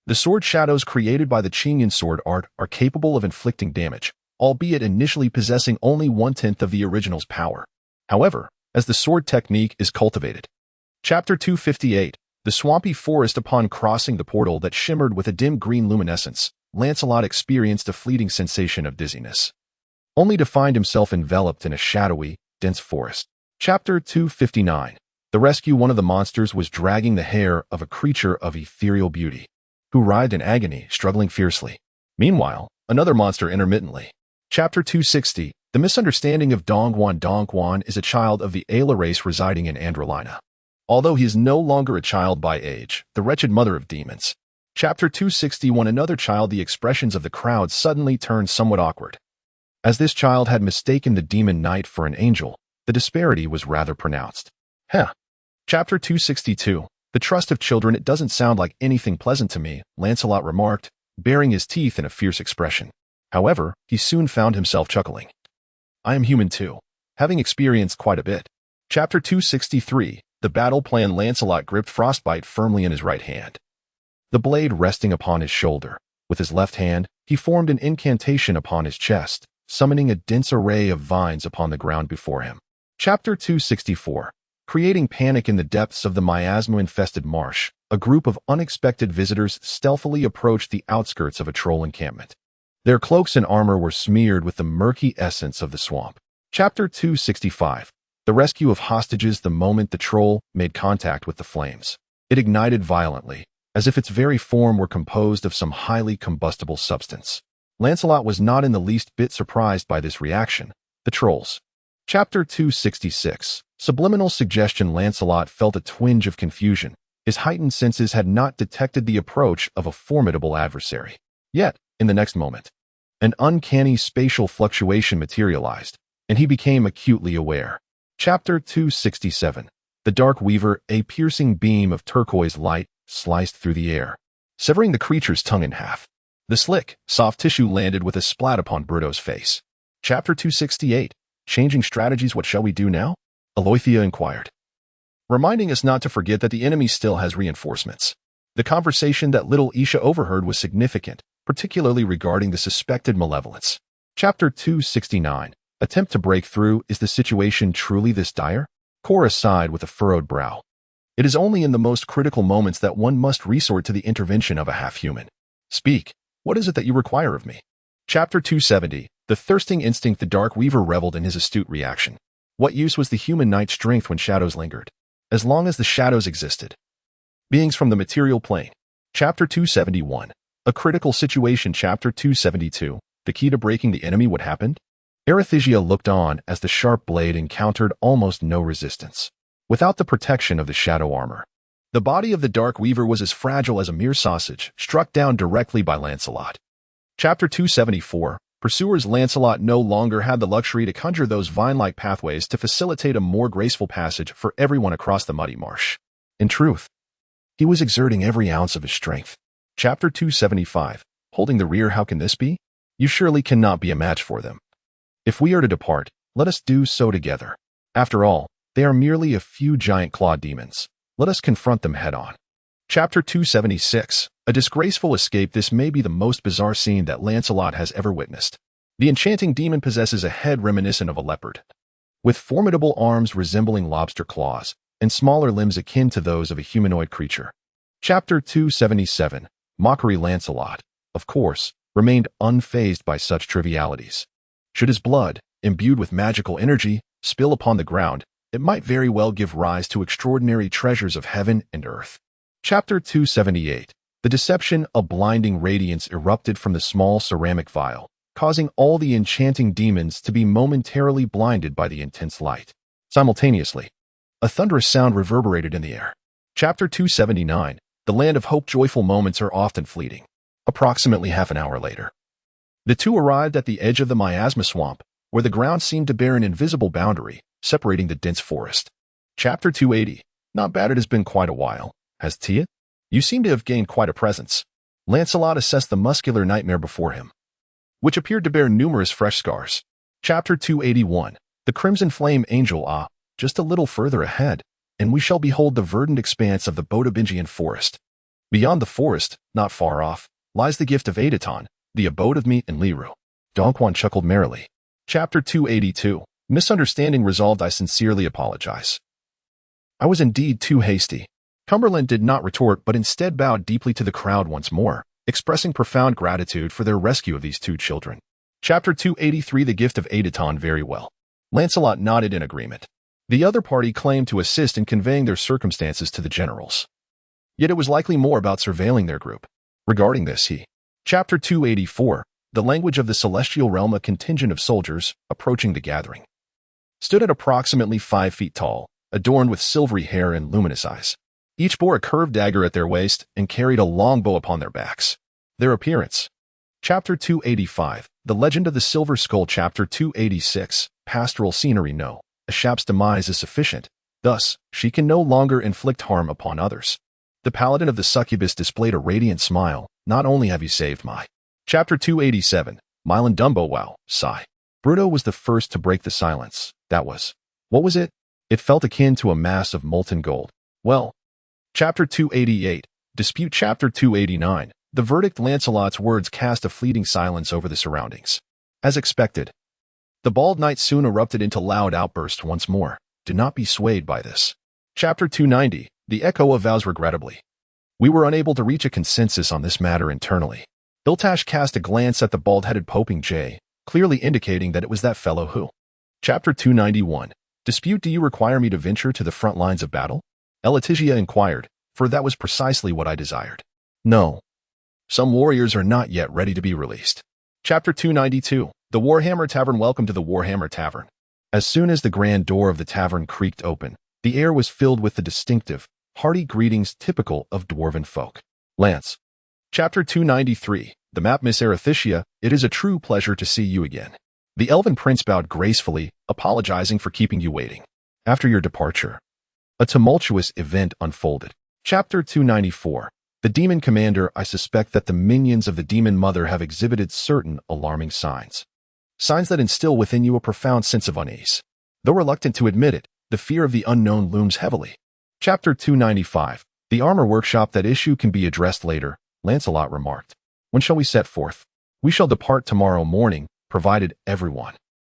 the sword shadows created by the Qingyan sword art are capable of inflicting damage, albeit initially possessing only 1/10 of the original's power. However, as the sword technique is cultivated. Chapter 258 The swampy forest. Upon crossing the portal that shimmered with a dim green luminescence, Lancelot experienced a fleeting sensation of dizziness, only to find himself enveloped in a shadowy, dense forest. Chapter 259. The rescue. One of the monsters was dragging the hair of a creature of ethereal beauty, who writhed in agony, struggling fiercely. Meanwhile, another monster intermittently. Chapter 260. The misunderstanding of Dongguan. Dongguan is a child of the Ayla race residing in Androlina. Although he is no longer a child by age, the wretched mother of demons. Chapter 261. Another child. The expressions of the crowd suddenly turned somewhat awkward. As this child had mistaken the demon knight for an angel, the disparity was rather pronounced. Chapter 262. The trust of children. It doesn't sound like anything pleasant to me, Lancelot remarked, baring his teeth in a fierce expression. However, he soon found himself chuckling. I am human too, having experienced quite a bit. Chapter 263. The battle plan. Lancelot gripped Frostbite firmly in his right hand, the blade resting upon his shoulder. With his left hand, he formed an incantation upon his chest, summoning a dense array of vines upon the ground before him. Chapter 264. Creating panic in the depths of the miasma-infested marsh, a group of unexpected visitors stealthily approached the outskirts of a troll encampment. Their cloaks and armor were smeared with the murky essence of the swamp. Chapter 265. The rescue of hostages. The moment the troll made contact with the flames, it ignited violently, as if its very form were composed of some highly combustible substance. Lancelot was not in the least bit surprised by this reaction. The trolls. Chapter 266. Subliminal suggestion. Lancelot felt a twinge of confusion. His heightened senses had not detected the approach of a formidable adversary. Yet, in the next moment, an uncanny spatial fluctuation materialized, and he became acutely aware. Chapter 267. The Dark Weaver. A piercing beam of turquoise light sliced through the air, severing the creature's tongue in half. The slick, soft tissue landed with a splat upon Birdo's face. Chapter 268. Changing strategies. What shall we do now? Aloythea inquired, reminding us not to forget that the enemy still has reinforcements. The conversation that little Isha overheard was significant, particularly regarding the suspected malevolence. Chapter 269. Attempt to break through. Is the situation truly this dire? Cora sighed with a furrowed brow. It is only in the most critical moments that one must resort to the intervention of a half-human. Speak. What is it that you require of me? Chapter 270. The thirsting instinct. The Dark Weaver reveled in his astute reaction. What use was the human knight's strength when shadows lingered? As long as the shadows existed. Beings from the material plane. Chapter 271. A critical situation. Chapter 272. The key to breaking the enemy. What happened? Arethysia looked on as the sharp blade encountered almost no resistance. Without the protection of the shadow armor, the body of the Dark Weaver was as fragile as a mere sausage, struck down directly by Lancelot. Chapter 274. Pursuers. Lancelot no longer had the luxury to conjure those vine-like pathways to facilitate a more graceful passage for everyone across the muddy marsh. In truth, he was exerting every ounce of his strength. Chapter 275. Holding the rear. How can this be? You surely cannot be a match for them. If we are to depart, let us do so together. After all, they are merely a few giant claw demons. Let us confront them head-on. Chapter 276. A disgraceful escape. This may be the most bizarre scene that Lancelot has ever witnessed. The enchanting demon possesses a head reminiscent of a leopard, with formidable arms resembling lobster claws, and smaller limbs akin to those of a humanoid creature. Chapter 277. Mockery. Lancelot, of course, remained unfazed by such trivialities. Should his blood, imbued with magical energy, spill upon the ground, it might very well give rise to extraordinary treasures of heaven and earth. Chapter 278. The deception. A blinding radiance erupted from the small ceramic vial, causing all the enchanting demons to be momentarily blinded by the intense light. Simultaneously, a thunderous sound reverberated in the air. Chapter 279. The land of hope. Joyful moments are often fleeting. Approximately half an hour later, the two arrived at the edge of the miasma swamp, where the ground seemed to bear an invisible boundary, separating the dense forest. Chapter 280. Not bad. It has been quite a while. Has Tia? You seem to have gained quite a presence. Lancelot assessed the muscular nightmare before him, which appeared to bear numerous fresh scars. Chapter 281. The Crimson Flame Angel. Just a little further ahead, and we shall behold the verdant expanse of the Bodobingian forest. Beyond the forest, not far off, lies the gift of Adaton, the abode of meat and Liru. Dongquan chuckled merrily. Chapter 282. Misunderstanding resolved. I sincerely apologize. I was indeed too hasty. Cumberland did not retort, but instead bowed deeply to the crowd once more, expressing profound gratitude for their rescue of these two children. Chapter 283. The gift of Adaton. Very well. Lancelot nodded in agreement. The other party claimed to assist in conveying their circumstances to the generals. Yet it was likely more about surveilling their group. Regarding this, Chapter 284, the language of the celestial realm. A contingent of soldiers, approaching the gathering, stood at approximately 5 feet tall, adorned with silvery hair and luminous eyes. Each bore a curved dagger at their waist and carried a long bow upon their backs. Their appearance. Chapter 285, the legend of the silver skull. Chapter 286, pastoral scenery. No, Ashap's demise is sufficient. Thus, she can no longer inflict harm upon others. The paladin of the succubus displayed a radiant smile. Not only have you saved my. Chapter 287, Mylan Dumbo. Wow, sigh. Bruto was the first to break the silence. That was. What was it? It felt akin to a mass of molten gold. Well. Chapter 288, dispute. Chapter 289, the verdict. Lancelot's words cast a fleeting silence over the surroundings. As expected, the bald knight soon erupted into loud outbursts once more. Do not be swayed by this. Chapter 290, the echo of vows. Regrettably, we were unable to reach a consensus on this matter internally. Iltash cast a glance at the bald-headed Poping J, clearly indicating that it was that fellow who. Chapter 291, dispute. Do you require me to venture to the front lines of battle? Elatigia inquired, for that was precisely what I desired. No. Some warriors are not yet ready to be released. Chapter 292, the Warhammer Tavern. Welcome to the Warhammer Tavern. As soon as the grand door of the tavern creaked open, the air was filled with the distinctive, hearty greetings typical of dwarven folk. Lance. Chapter 293, the map. Miss Arethicia, it is a true pleasure to see you again. The elven prince bowed gracefully, apologizing for keeping you waiting. After your departure, a tumultuous event unfolded. Chapter 294, the demon commander. I suspect that the minions of the demon mother have exhibited certain alarming signs. Signs that instill within you a profound sense of unease. Though reluctant to admit it, the fear of the unknown looms heavily. Chapter 295, the armor workshop. That issue can be addressed later, Lancelot remarked. When shall we set forth? We shall depart tomorrow morning, provided everyone.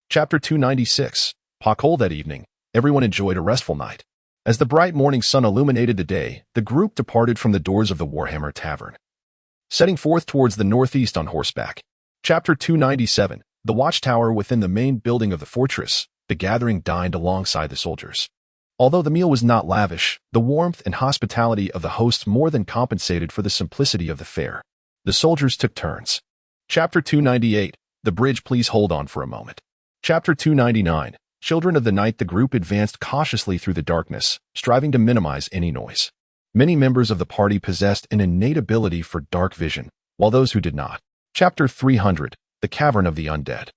Chapter 296, Pockhold. That evening, everyone enjoyed a restful night. As the bright morning sun illuminated the day, the group departed from the doors of the Warhammer Tavern, setting forth towards the northeast on horseback. Chapter 297, the watchtower. Within the main building of the fortress, the gathering dined alongside the soldiers. Although the meal was not lavish, the warmth and hospitality of the hosts more than compensated for the simplicity of the fare. The soldiers took turns. Chapter 298, the bridge. Please hold on for a moment. Chapter 299, Children of the Night. The group advanced cautiously through the darkness, striving to minimize any noise. Many members of the party possessed an innate ability for dark vision, while those who did not. Chapter 300, the Cavern of the Undead.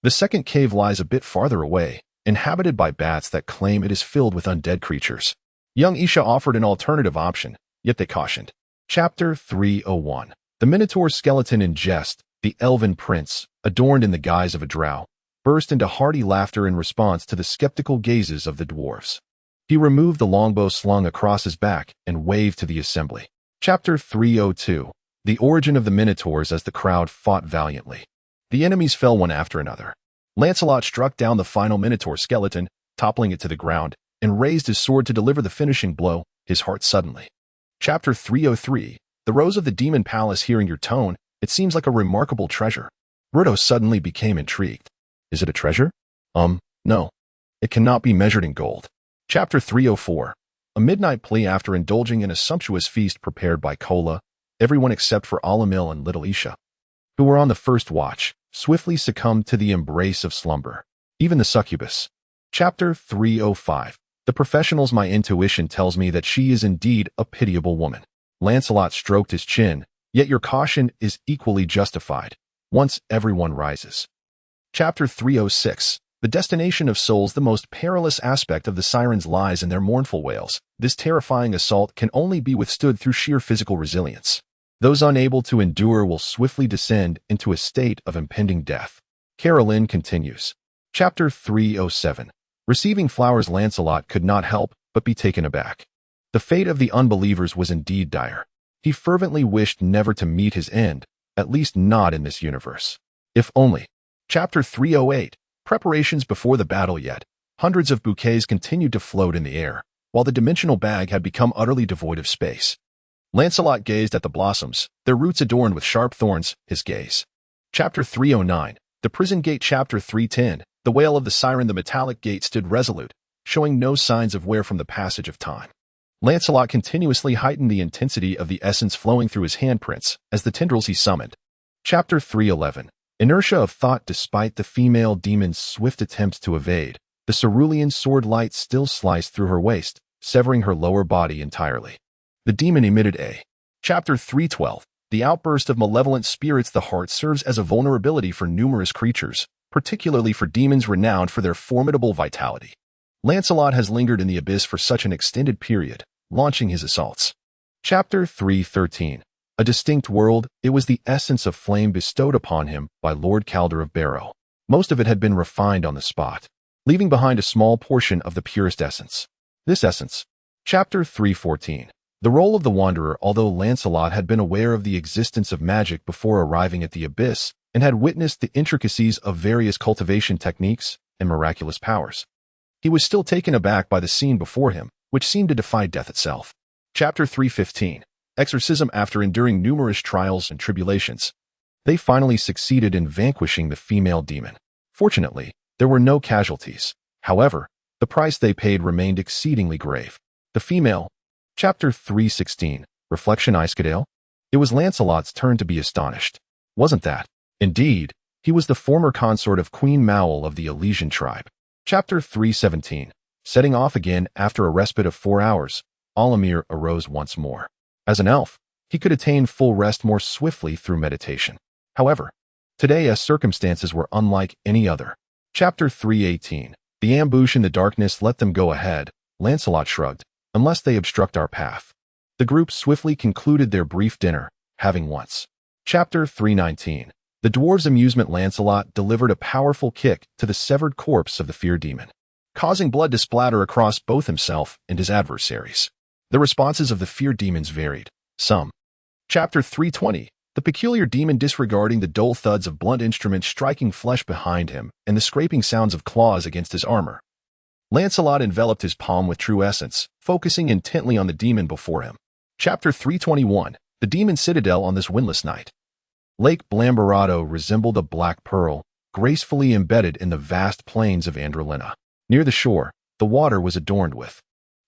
The second cave lies a bit farther away, inhabited by bats that claim it is filled with undead creatures. Young Isha offered an alternative option, yet they cautioned. Chapter 301, the Minotaur skeleton. In jest, the elven prince, adorned in the guise of a drow, burst into hearty laughter in response to the skeptical gazes of the dwarves. He removed the longbow slung across his back and waved to the assembly. Chapter 302, the origin of the Minotaurs. As the crowd fought valiantly, the enemies fell one after another. Lancelot struck down the final Minotaur skeleton, toppling it to the ground, and raised his sword to deliver the finishing blow, his heart suddenly. Chapter 303, the Rose of the Demon Palace. Hearing your tone, it seems like a remarkable treasure. Bruto suddenly became intrigued. Is it a treasure? No. It cannot be measured in gold. Chapter 304, a midnight plea. After indulging in a sumptuous feast prepared by Kola, everyone except for Alamil and Little Isha, who were on the first watch, swiftly succumbed to the embrace of slumber. Even the succubus. Chapter 305, the professionals. My intuition tells me that she is indeed a pitiable woman. Lancelot stroked his chin, yet your caution is equally justified. Once everyone rises. Chapter 306, the destination of souls. The most perilous aspect of the sirens lies in their mournful wails. This terrifying assault can only be withstood through sheer physical resilience. Those unable to endure will swiftly descend into a state of impending death. Carolyn continues. Chapter 307, receiving flowers. Lancelot could not help but be taken aback. The fate of the unbelievers was indeed dire. He fervently wished never to meet his end, at least not in this universe. If only. Chapter 308, preparations before the battle. Yet hundreds of bouquets continued to float in the air, while the dimensional bag had become utterly devoid of space. Lancelot gazed at the blossoms, their roots adorned with sharp thorns, his gaze. Chapter 309, the prison gate. Chapter 310, the wail of the siren. The metallic gate stood resolute, showing no signs of wear from the passage of time. Lancelot continuously heightened the intensity of the essence flowing through his handprints as the tendrils he summoned. Chapter 311. Inertia of thought. Despite the female demon's swift attempts to evade, the cerulean sword light still sliced through her waist, severing her lower body entirely. The demon emitted a. Chapter 312. The outburst of malevolent spirits. The heart serves as a vulnerability for numerous creatures, particularly for demons renowned for their formidable vitality. Lancelot has lingered in the abyss for such an extended period, launching his assaults. Chapter 313. A distinct world. It was the essence of flame bestowed upon him by Lord Calder of Barrow. Most of it had been refined on the spot, leaving behind a small portion of the purest essence. This essence. Chapter 314. The role of the Wanderer. Although Lancelot had been aware of the existence of magic before arriving at the abyss and had witnessed the intricacies of various cultivation techniques and miraculous powers, he was still taken aback by the scene before him, which seemed to defy death itself. Chapter 315. Exorcism. After enduring numerous trials and tribulations, they finally succeeded in vanquishing the female demon. Fortunately, there were no casualties. However, the price they paid remained exceedingly grave. The female. Chapter 316. Reflection. Iskadale. It was Lancelot's turn to be astonished. Wasn't that? Indeed, he was the former consort of Queen Mowel of the Elysian tribe. Chapter 317. Setting off again after a respite of 4 hours, Olimir arose once more. As an elf, he could attain full rest more swiftly through meditation. However, today circumstances were unlike any other. Chapter 318. The ambush in the darkness. Let them go ahead, Lancelot shrugged, unless they obstruct our path. The group swiftly concluded their brief dinner, having once. Chapter 319. The dwarves' amusement. Lancelot delivered a powerful kick to the severed corpse of the fear demon, causing blood to splatter across both himself and his adversaries. The responses of the fear demons varied. Some. Chapter 320. The peculiar demon disregarding the dull thuds of blunt instruments striking flesh behind him and the scraping sounds of claws against his armor. Lancelot enveloped his palm with true essence, focusing intently on the demon before him. Chapter 321. The demon citadel. On this windless night, Lake Blamberado resembled a black pearl, gracefully embedded in the vast plains of Androlina. Near the shore, the water was adorned with.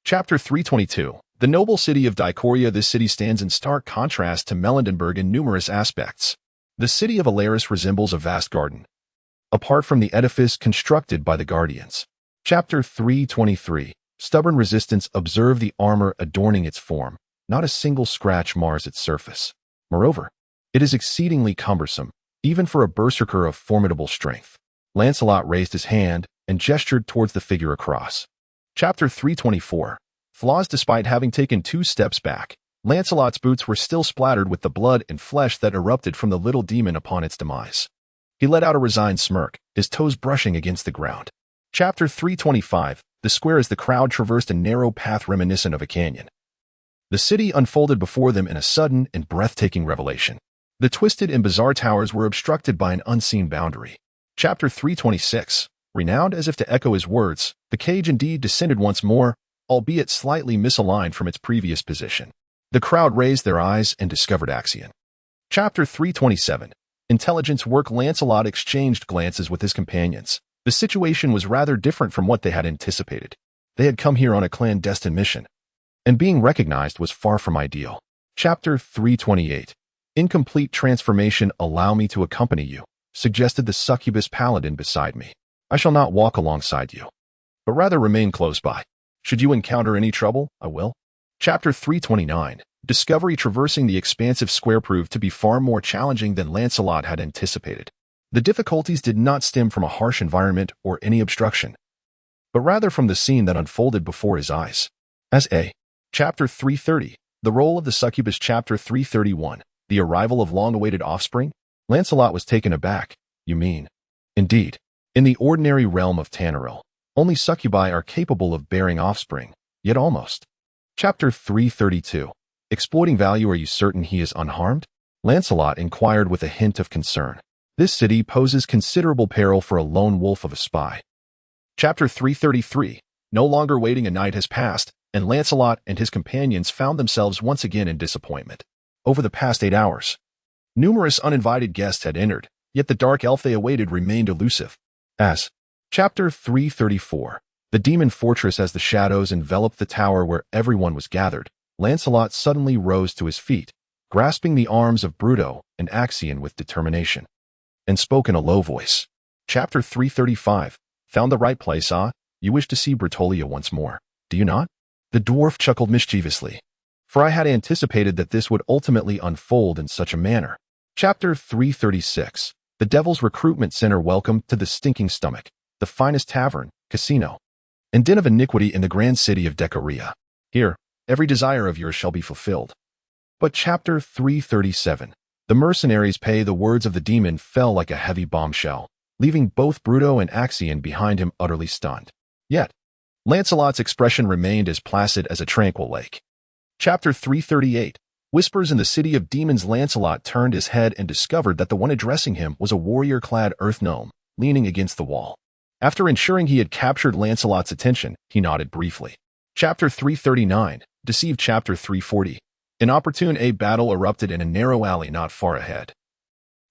Chapter 322. The noble city of Dicoria. This city stands in stark contrast to Melandenburg in numerous aspects. The city of Alaris resembles a vast garden, apart from the edifice constructed by the Guardians. Chapter 323. Stubborn resistance. Observe the armor adorning its form. Not a single scratch mars its surface. Moreover, it is exceedingly cumbersome, even for a berserker of formidable strength. Lancelot raised his hand and gestured towards the figure across. Chapter 324. Flaws. Despite having taken 2 steps back, Lancelot's boots were still splattered with the blood and flesh that erupted from the little demon upon its demise. He let out a resigned smirk, his toes brushing against the ground. Chapter 325. The square. As the crowd traversed a narrow path reminiscent of a canyon, the city unfolded before them in a sudden and breathtaking revelation. The twisted and bizarre towers were obstructed by an unseen boundary. Chapter 326. Renowned as if to echo his words, the cage indeed descended once more, albeit slightly misaligned from its previous position. The crowd raised their eyes and discovered Axion. Chapter 327. Intelligence work. Lancelot exchanged glances with his companions. The situation was rather different from what they had anticipated. They had come here on a clandestine mission, and being recognized was far from ideal. Chapter 328. Incomplete transformation. Allow me to accompany you, suggested the succubus paladin beside me. I shall not walk alongside you, but rather remain close by. Should you encounter any trouble, I will. Chapter 329. Discovery. Traversing the expansive square proved to be far more challenging than Lancelot had anticipated. The difficulties did not stem from a harsh environment or any obstruction, but rather from the scene that unfolded before his eyes. As a. Chapter 330. The role of the succubus. Chapter 331. The arrival of long-awaited offspring. Lancelot was taken aback. You mean? Indeed. In the ordinary realm of Tanaril, only succubi are capable of bearing offspring, yet almost. Chapter 332. Exploiting value. Are you certain he is unharmed? Lancelot inquired with a hint of concern. This city poses considerable peril for a lone wolf of a spy. Chapter 333. No longer waiting. A night has passed, and Lancelot and his companions found themselves once again in disappointment. Over the past 8 hours, numerous uninvited guests had entered, yet the dark elf they awaited remained elusive. As. Chapter 334. The demon fortress as the shadows enveloped the tower where everyone was gathered. Lancelot suddenly rose to his feet, grasping the arms of Bruto and Axion with determination, and spoke in a low voice. Chapter 335. Found the right place, ah? You wish to see Bertolia once more, do you not? The dwarf chuckled mischievously, for I had anticipated that this would ultimately unfold in such a manner. Chapter 336. The Devil's Recruitment Center. Welcome to the Stinking Stomach, the finest tavern, casino, and den of iniquity in the grand city of Decaria. Here, every desire of yours shall be fulfilled. But Chapter 337. The mercenaries pay. The words of the demon fell like a heavy bombshell, leaving both Bruto and Axion behind him utterly stunned. Yet, Lancelot's expression remained as placid as a tranquil lake. Chapter 338. Whispers in the City of Demons. Lancelot turned his head and discovered that the one addressing him was a warrior-clad earth gnome, leaning against the wall. After ensuring he had captured Lancelot's attention, he nodded briefly. Chapter 339. Deceived. Chapter 340. An opportune battle erupted in a narrow alley not far ahead,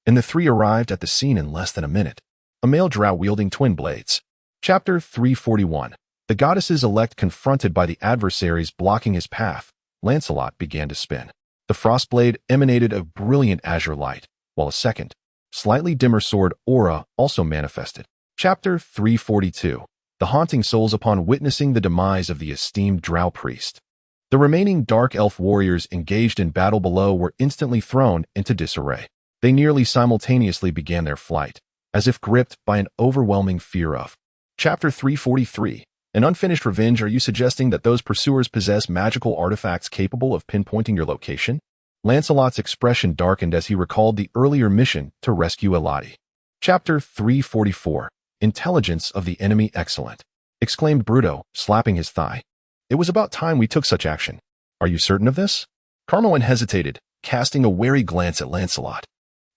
and the three arrived at the scene in less than a minute. A male drow wielding twin blades. Chapter 341. The goddesses elect. Confronted by the adversaries blocking his path, Lancelot began to spin. The frostblade emanated a brilliant azure light, while a second, slightly dimmer sword aura also manifested. Chapter 342. The haunting souls. Upon witnessing the demise of the esteemed drow priest, the remaining dark elf warriors engaged in battle below were instantly thrown into disarray. They nearly simultaneously began their flight, as if gripped by an overwhelming fear of. Chapter 343. An unfinished revenge. Are you suggesting that those pursuers possess magical artifacts capable of pinpointing your location? Lancelot's expression darkened as he recalled the earlier mission to rescue Elodie. Chapter 344. Intelligence of the enemy. Excellent, exclaimed Bruto, slapping his thigh. It was about time we took such action. Are you certain of this? Carmoen hesitated, casting a wary glance at Lancelot.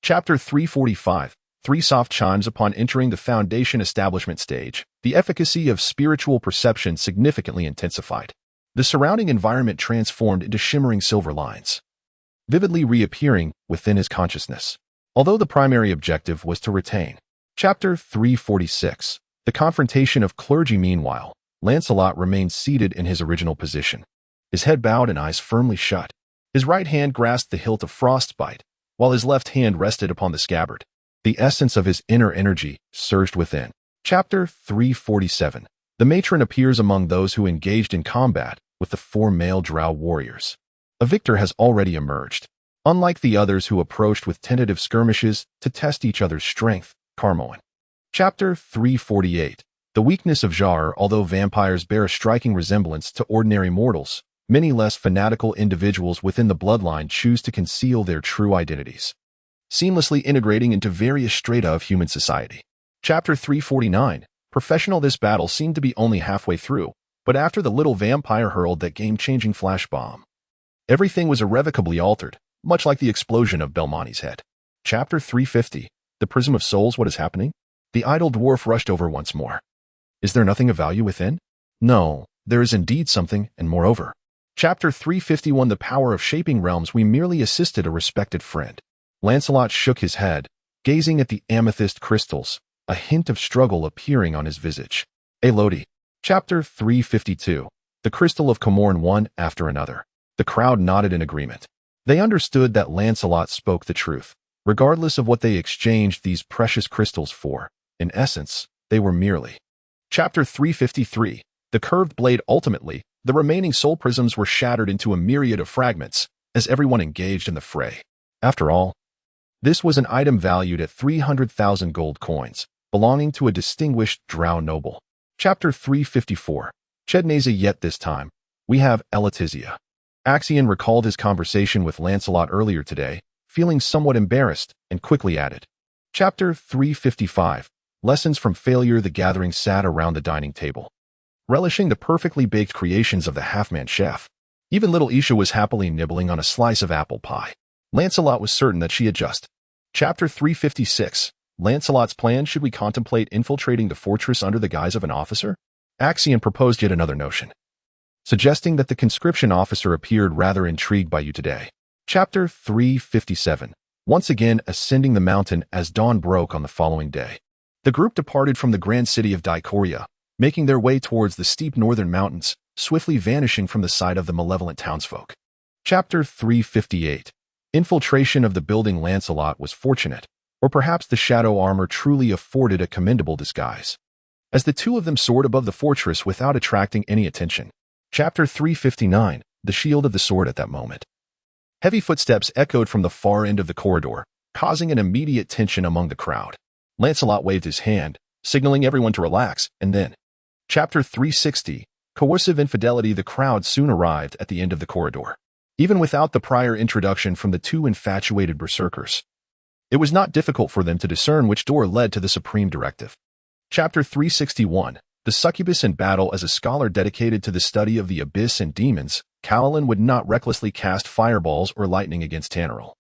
Chapter 345. Three soft chimes. Upon entering the Foundation establishment stage, the efficacy of spiritual perception significantly intensified. The surrounding environment transformed into shimmering silver lines, vividly reappearing within his consciousness, although the primary objective was to retain. Chapter 346. The confrontation of clergy. Meanwhile, Lancelot remained seated in his original position, his head bowed and eyes firmly shut. His right hand grasped the hilt of frostbite, while his left hand rested upon the scabbard. The essence of his inner energy surged within. Chapter 347. The matron appears among those who engaged in combat with the four male drow warriors. A victor has already emerged. Unlike the others who approached with tentative skirmishes to test each other's strength, Carmoen. Chapter 348. The weakness of Jar. Although vampires bear a striking resemblance to ordinary mortals, many less fanatical individuals within the bloodline choose to conceal their true identities, seamlessly integrating into various strata of human society. Chapter 349. Professional. This battle seemed to be only halfway through, but after the little vampire hurled that game-changing flash bomb, everything was irrevocably altered, much like the explosion of Belmonte's head. Chapter 350. The Prism of Souls. What is happening? The idle dwarf rushed over once more. Is there nothing of value within? No, there is indeed something, and moreover. Chapter 351. The Power of Shaping Realms. We merely assisted a respected friend. Lancelot shook his head, gazing at the amethyst crystals, a hint of struggle appearing on his visage. Elodie. Chapter 352. The Crystal of Comorn. One after another, the crowd nodded in agreement. They understood that Lancelot spoke the truth, regardless of what they exchanged these precious crystals for. In essence, they were merely. Chapter 353. The Curved Blade. Ultimately, the remaining soul prisms were shattered into a myriad of fragments as everyone engaged in the fray. After all, this was an item valued at 300,000 gold coins, belonging to a distinguished drow noble. Chapter 354. Chednaza. Yet this time, we have Eletizia. Axion recalled his conversation with Lancelot earlier today, feeling somewhat embarrassed, and quickly added. Chapter 355. Lessons from Failure. The gathering sat around the dining table, relishing the perfectly baked creations of the half-man chef. Even little Isha was happily nibbling on a slice of apple pie. Lancelot was certain that she had just. Chapter 356. Lancelot's plan. Should we contemplate infiltrating the fortress under the guise of an officer? Axion proposed yet another notion, suggesting that the conscription officer appeared rather intrigued by you today. Chapter 357. Once again ascending the mountain. As dawn broke on the following day, the group departed from the grand city of Dicoria, making their way towards the steep northern mountains, swiftly vanishing from the sight of the malevolent townsfolk. Chapter 358. Infiltration of the building. Lancelot was fortunate, or perhaps the shadow armor truly afforded a commendable disguise, as the two of them soared above the fortress without attracting any attention. Chapter 359. The shield of the sword. At that moment, heavy footsteps echoed from the far end of the corridor, causing an immediate tension among the crowd. Lancelot waved his hand, signaling everyone to relax, and then, Chapter 360. Coercive infidelity. The crowd soon arrived at the end of the corridor. Even without the prior introduction from the two infatuated berserkers, it was not difficult for them to discern which door led to the supreme directive. Chapter 361. The succubus in battle. As a scholar dedicated to the study of the abyss and demons, Callan would not recklessly cast fireballs or lightning against Tanneril,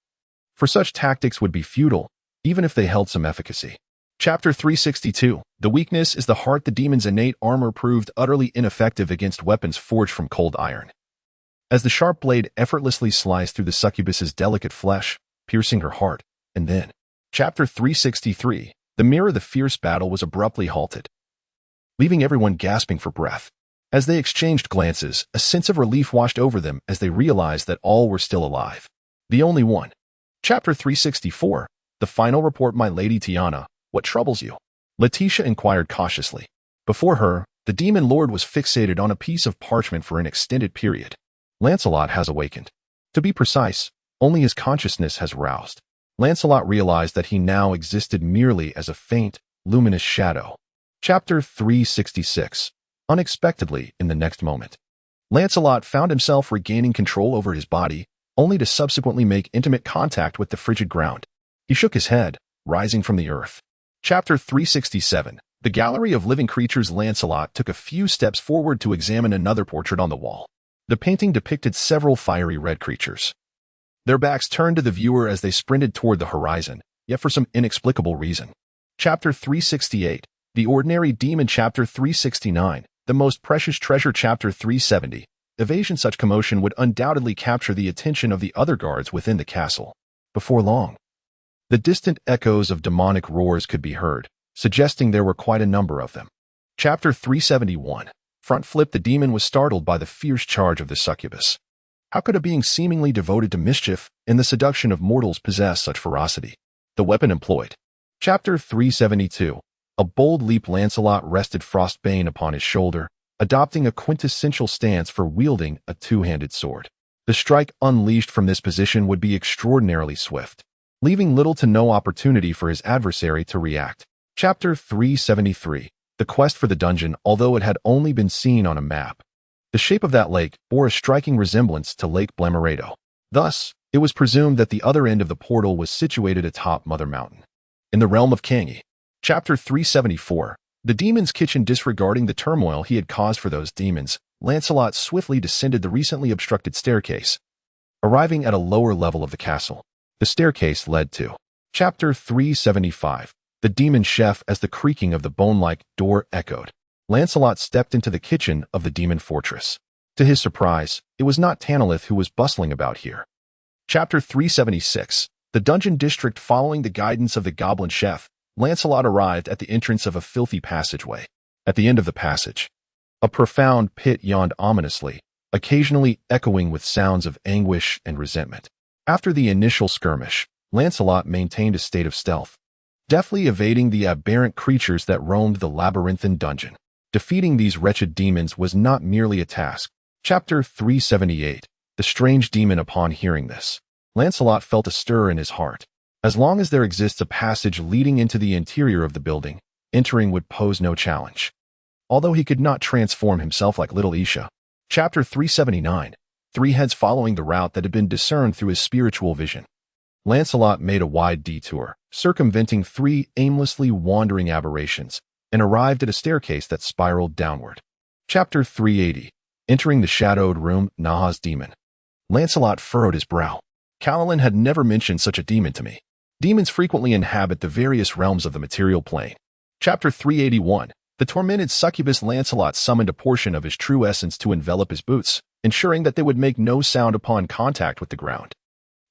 for such tactics would be futile, even if they held some efficacy. Chapter 362. The weakness is the heart. The demon's innate armor proved utterly ineffective against weapons forged from cold iron, as the sharp blade effortlessly sliced through the succubus's delicate flesh, piercing her heart. And then, Chapter 363. The mirror. The fierce battle was abruptly halted, leaving everyone gasping for breath. As they exchanged glances, a sense of relief washed over them as they realized that all were still alive. The only one. Chapter 364. The final report. My lady Tiana, what troubles you? Letitia inquired cautiously. Before her, the demon lord was fixated on a piece of parchment for an extended period. Lancelot has awakened. To be precise, only his consciousness has roused. Lancelot realized that he now existed merely as a faint, luminous shadow. Chapter 366. Unexpectedly, in the next moment, Lancelot found himself regaining control over his body, only to subsequently make intimate contact with the frigid ground. He shook his head, rising from the earth. Chapter 367. The gallery of living creatures. Lancelot took a few steps forward to examine another portrait on the wall. The painting depicted several fiery red creatures, their backs turned to the viewer as they sprinted toward the horizon, yet for some inexplicable reason. Chapter 368. The ordinary demon. Chapter 369. The most precious treasure. Chapter 370. Evasion. Such commotion would undoubtedly capture the attention of the other guards within the castle. Before long, the distant echoes of demonic roars could be heard, suggesting there were quite a number of them. Chapter 371. Front flip. The demon was startled by the fierce charge of the succubus. How could a being seemingly devoted to mischief and the seduction of mortals possess such ferocity? The weapon employed. Chapter 372. A bold leap. Lancelot rested Frostbane upon his shoulder, adopting a quintessential stance for wielding a two-handed sword. The strike unleashed from this position would be extraordinarily swift, leaving little to no opportunity for his adversary to react. Chapter 373. The quest for the dungeon. Although it had only been seen on a map, the shape of that lake bore a striking resemblance to Lake Blemerado. Thus, it was presumed that the other end of the portal was situated atop Mother Mountain, in the realm of Kangi. Chapter 374. The demon's kitchen. Disregarding the turmoil he had caused for those demons, Lancelot swiftly descended the recently obstructed staircase, arriving at a lower level of the castle. The staircase led to Chapter 375. The demon chef. As the creaking of the bone-like door echoed, Lancelot stepped into the kitchen of the demon fortress. To his surprise, it was not Tanalith who was bustling about here. Chapter 376. The dungeon district. Following the guidance of the goblin chef, Lancelot arrived at the entrance of a filthy passageway. At the end of the passage, a profound pit yawned ominously, occasionally echoing with sounds of anguish and resentment. After the initial skirmish, Lancelot maintained a state of stealth, deftly evading the aberrant creatures that roamed the labyrinthine dungeon. Defeating these wretched demons was not merely a task. Chapter 378. The strange demon. Upon hearing this, Lancelot felt a stir in his heart. As long as there exists a passage leading into the interior of the building, entering would pose no challenge, although he could not transform himself like Little Isha. Chapter 379. Three heads. Following the route that had been discerned through his spiritual vision, Lancelot made a wide detour, circumventing three aimlessly wandering aberrations, and arrived at a staircase that spiraled downward. Chapter 380. Entering the shadowed room. Naha's demon. Lancelot furrowed his brow. Callan had never mentioned such a demon to me. Demons frequently inhabit the various realms of the material plane. Chapter 381. The tormented succubus. Lancelot summoned a portion of his true essence to envelop his boots, ensuring that they would make no sound upon contact with the ground.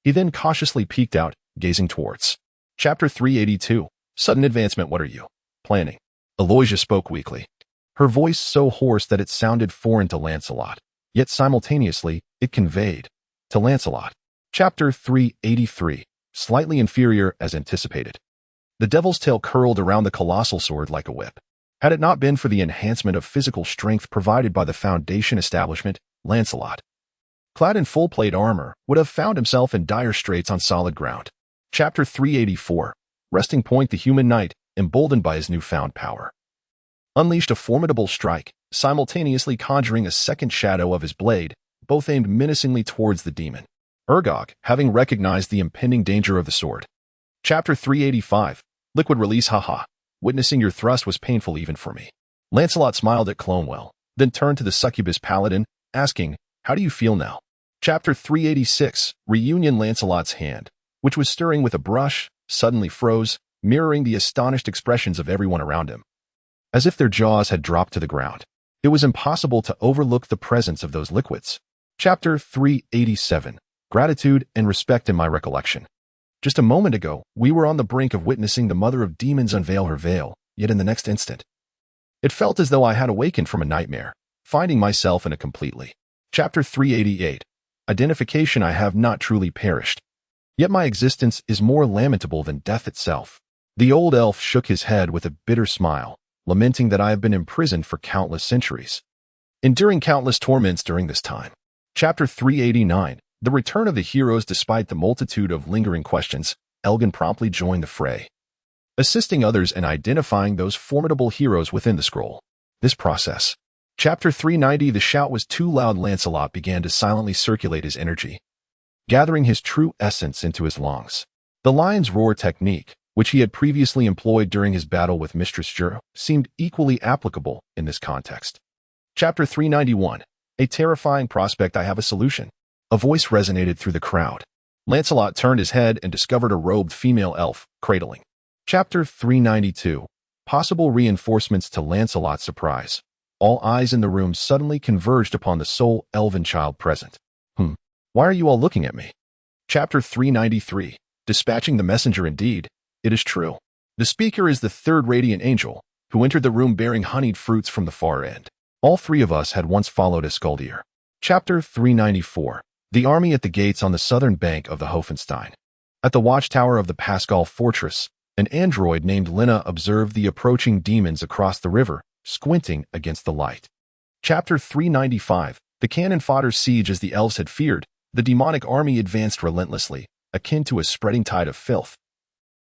He then cautiously peeked out, gazing towards. Chapter 382. Sudden advancement. What are you planning? Aloysia spoke weakly. her voice so hoarse that it sounded foreign to Lancelot, yet simultaneously it conveyed to Lancelot. Chapter 383, slightly inferior as anticipated. The devil's tail curled around the colossal sword like a whip. Had it not been for the enhancement of physical strength provided by the Foundation establishment, Lancelot, clad in full plate armor, would have found himself in dire straits on solid ground. Chapter 384, resting point. The human knight, emboldened by his newfound power, unleashed a formidable strike, simultaneously conjuring a second shadow of his blade, both aimed menacingly towards the demon. Urgok, having recognized the impending danger of the sword. Chapter 385, liquid release. Haha. Witnessing your thrust was painful even for me. Lancelot smiled at Clonwell, then turned to the succubus paladin, asking, how do you feel now? Chapter 386, reunion. Lancelot's hand, which was stirring with a brush, suddenly froze, mirroring the astonished expressions of everyone around him, as if their jaws had dropped to the ground. It was impossible to overlook the presence of those liquids. Chapter 387, gratitude and respect. In my recollection, just a moment ago, we were on the brink of witnessing the mother of demons unveil her veil, yet in the next instant, it felt as though I had awakened from a nightmare, finding myself in a completely. Chapter 388, identification. I have not truly perished, yet my existence is more lamentable than death itself. The old elf shook his head with a bitter smile, lamenting that I have been imprisoned for countless centuries, enduring countless torments during this time. Chapter 389, the return of the heroes. Despite the multitude of lingering questions, Elgin promptly joined the fray, assisting others in identifying those formidable heroes within the scroll. This process. Chapter 390, the shout was too loud. Lancelot began to silently circulate his energy, gathering his true essence into his lungs. The lion's roar technique, which he had previously employed during his battle with Mistress Jura, seemed equally applicable in this context. Chapter 391, a terrifying prospect. I have a solution. A voice resonated through the crowd. Lancelot turned his head and discovered a robed female elf, cradling. Chapter 392, possible reinforcements. To Lancelot's surprise, all eyes in the room suddenly converged upon the sole elven child present. Why are you all looking at me? Chapter 393, dispatching the messenger. Indeed, it is true. The speaker is the third radiant angel, who entered the room bearing honeyed fruits from the far end. All three of us had once followed Escaldier. Chapter 394, the army at the gates. On the southern bank of the Hohenstein, at the watchtower of the Pascal fortress, an android named Lena observed the approaching demons across the river, squinting against the light. Chapter 395, the cannon fodder siege. As the elves had feared, the demonic army advanced relentlessly, akin to a spreading tide of filth,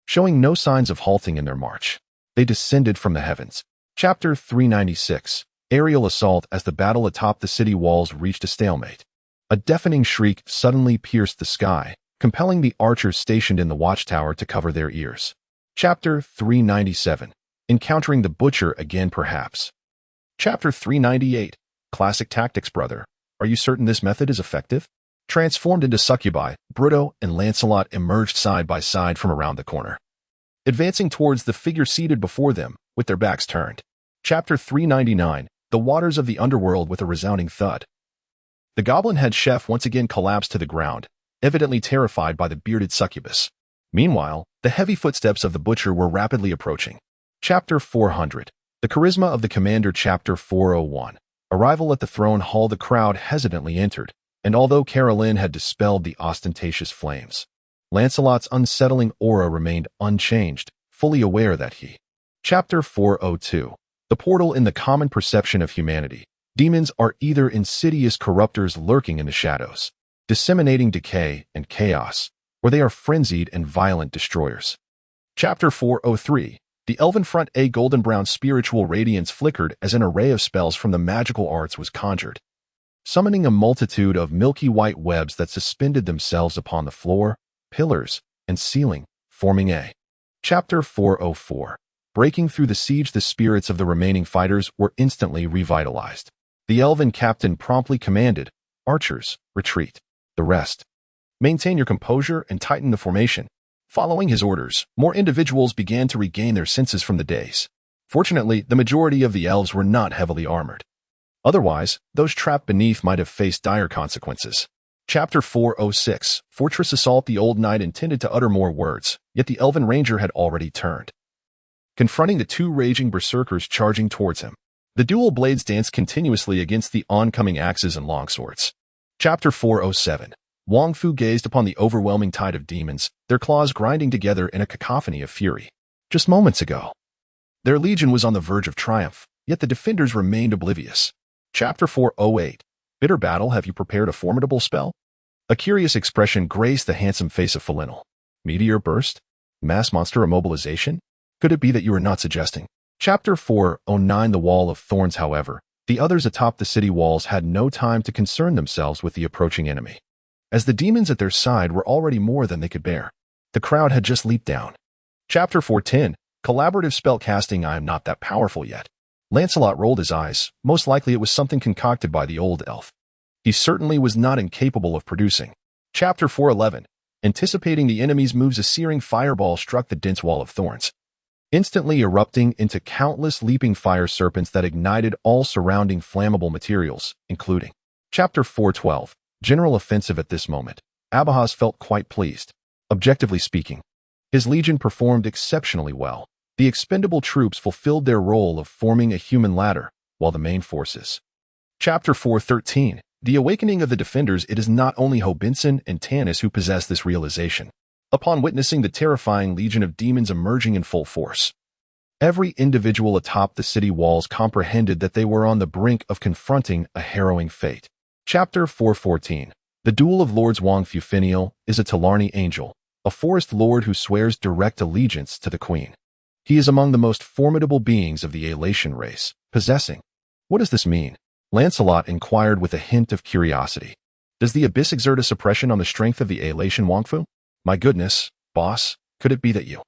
showing no signs of halting in their march. They descended from the heavens. Chapter 396, aerial assault. As the battle atop the city walls reached a stalemate, a deafening shriek suddenly pierced the sky, compelling the archers stationed in the watchtower to cover their ears. Chapter 397, encountering the butcher again perhaps. Chapter 398, classic tactics. Brother, are you certain this method is effective? Transformed into succubi, Bruto and Lancelot emerged side by side from around the corner, advancing towards the figure seated before them, with their backs turned. Chapter 399, the waters of the underworld. With a resounding thud, the goblin head chef once again collapsed to the ground, evidently terrified by the bearded succubus. Meanwhile, the heavy footsteps of the butcher were rapidly approaching. Chapter 400, the charisma of the commander. Chapter 401, arrival at the throne hall. The crowd hesitantly entered, and although Caroline had dispelled the ostentatious flames, Lancelot's unsettling aura remained unchanged, fully aware that he. Chapter 402, the portal in the common perception of humanity. Demons are either insidious corruptors lurking in the shadows, disseminating decay and chaos, or they are frenzied and violent destroyers. Chapter 403, the elven front. A golden brown spiritual radiance flickered as an array of spells from the magical arts was conjured, summoning a multitude of milky white webs that suspended themselves upon the floor, pillars, and ceiling, forming a. Chapter 404, breaking through the siege. The spirits of the remaining fighters were instantly revitalized. The elven captain promptly commanded, archers, retreat. The rest, maintain your composure and tighten the formation. Following his orders, more individuals began to regain their senses from the daze. Fortunately, the majority of the elves were not heavily armored. Otherwise, those trapped beneath might have faced dire consequences. Chapter 406, Fortress Assault. The old knight intended to utter more words, yet the elven ranger had already turned, confronting the two raging berserkers charging towards him. The dual blades dance continuously against the oncoming axes and longswords. Chapter 407. Wang Fu gazed upon the overwhelming tide of demons, their claws grinding together in a cacophony of fury. Just moments ago, their legion was on the verge of triumph, yet the defenders remained oblivious. Chapter 408. Bitter battle, have you prepared a formidable spell? A curious expression graced the handsome face of Felinel. Meteor burst? Mass monster immobilization? Could it be that you are not suggesting? Chapter 409. The Wall of Thorns, however, the others atop the city walls had no time to concern themselves with the approaching enemy, as the demons at their side were already more than they could bear. The crowd had just leaped down. Chapter 410. Collaborative spell casting. I am not that powerful yet. Lancelot rolled his eyes. Most likely it was something concocted by the old elf. He certainly was not incapable of producing. Chapter 411. Anticipating the enemy's moves, a searing fireball struck the dense wall of thorns, instantly erupting into countless leaping fire serpents that ignited all surrounding flammable materials, including. Chapter 412. General offensive. At this moment, Abahas felt quite pleased. Objectively speaking, his legion performed exceptionally well. The expendable troops fulfilled their role of forming a human ladder, while the main forces. Chapter 413. The awakening of the defenders. It is not only Hobinson and Tanis who possess this realization. Upon witnessing the terrifying legion of demons emerging in full force, every individual atop the city walls comprehended that they were on the brink of confronting a harrowing fate. Chapter 414. The Duel of Lords. Wang Fu Finial is a Talarni angel, a forest lord who swears direct allegiance to the queen. He is among the most formidable beings of the Alatian race, possessing. What does this mean? Lancelot inquired with a hint of curiosity. Does the abyss exert a suppression on the strength of the Alatian Wang Fu? My goodness, boss, could it be that you?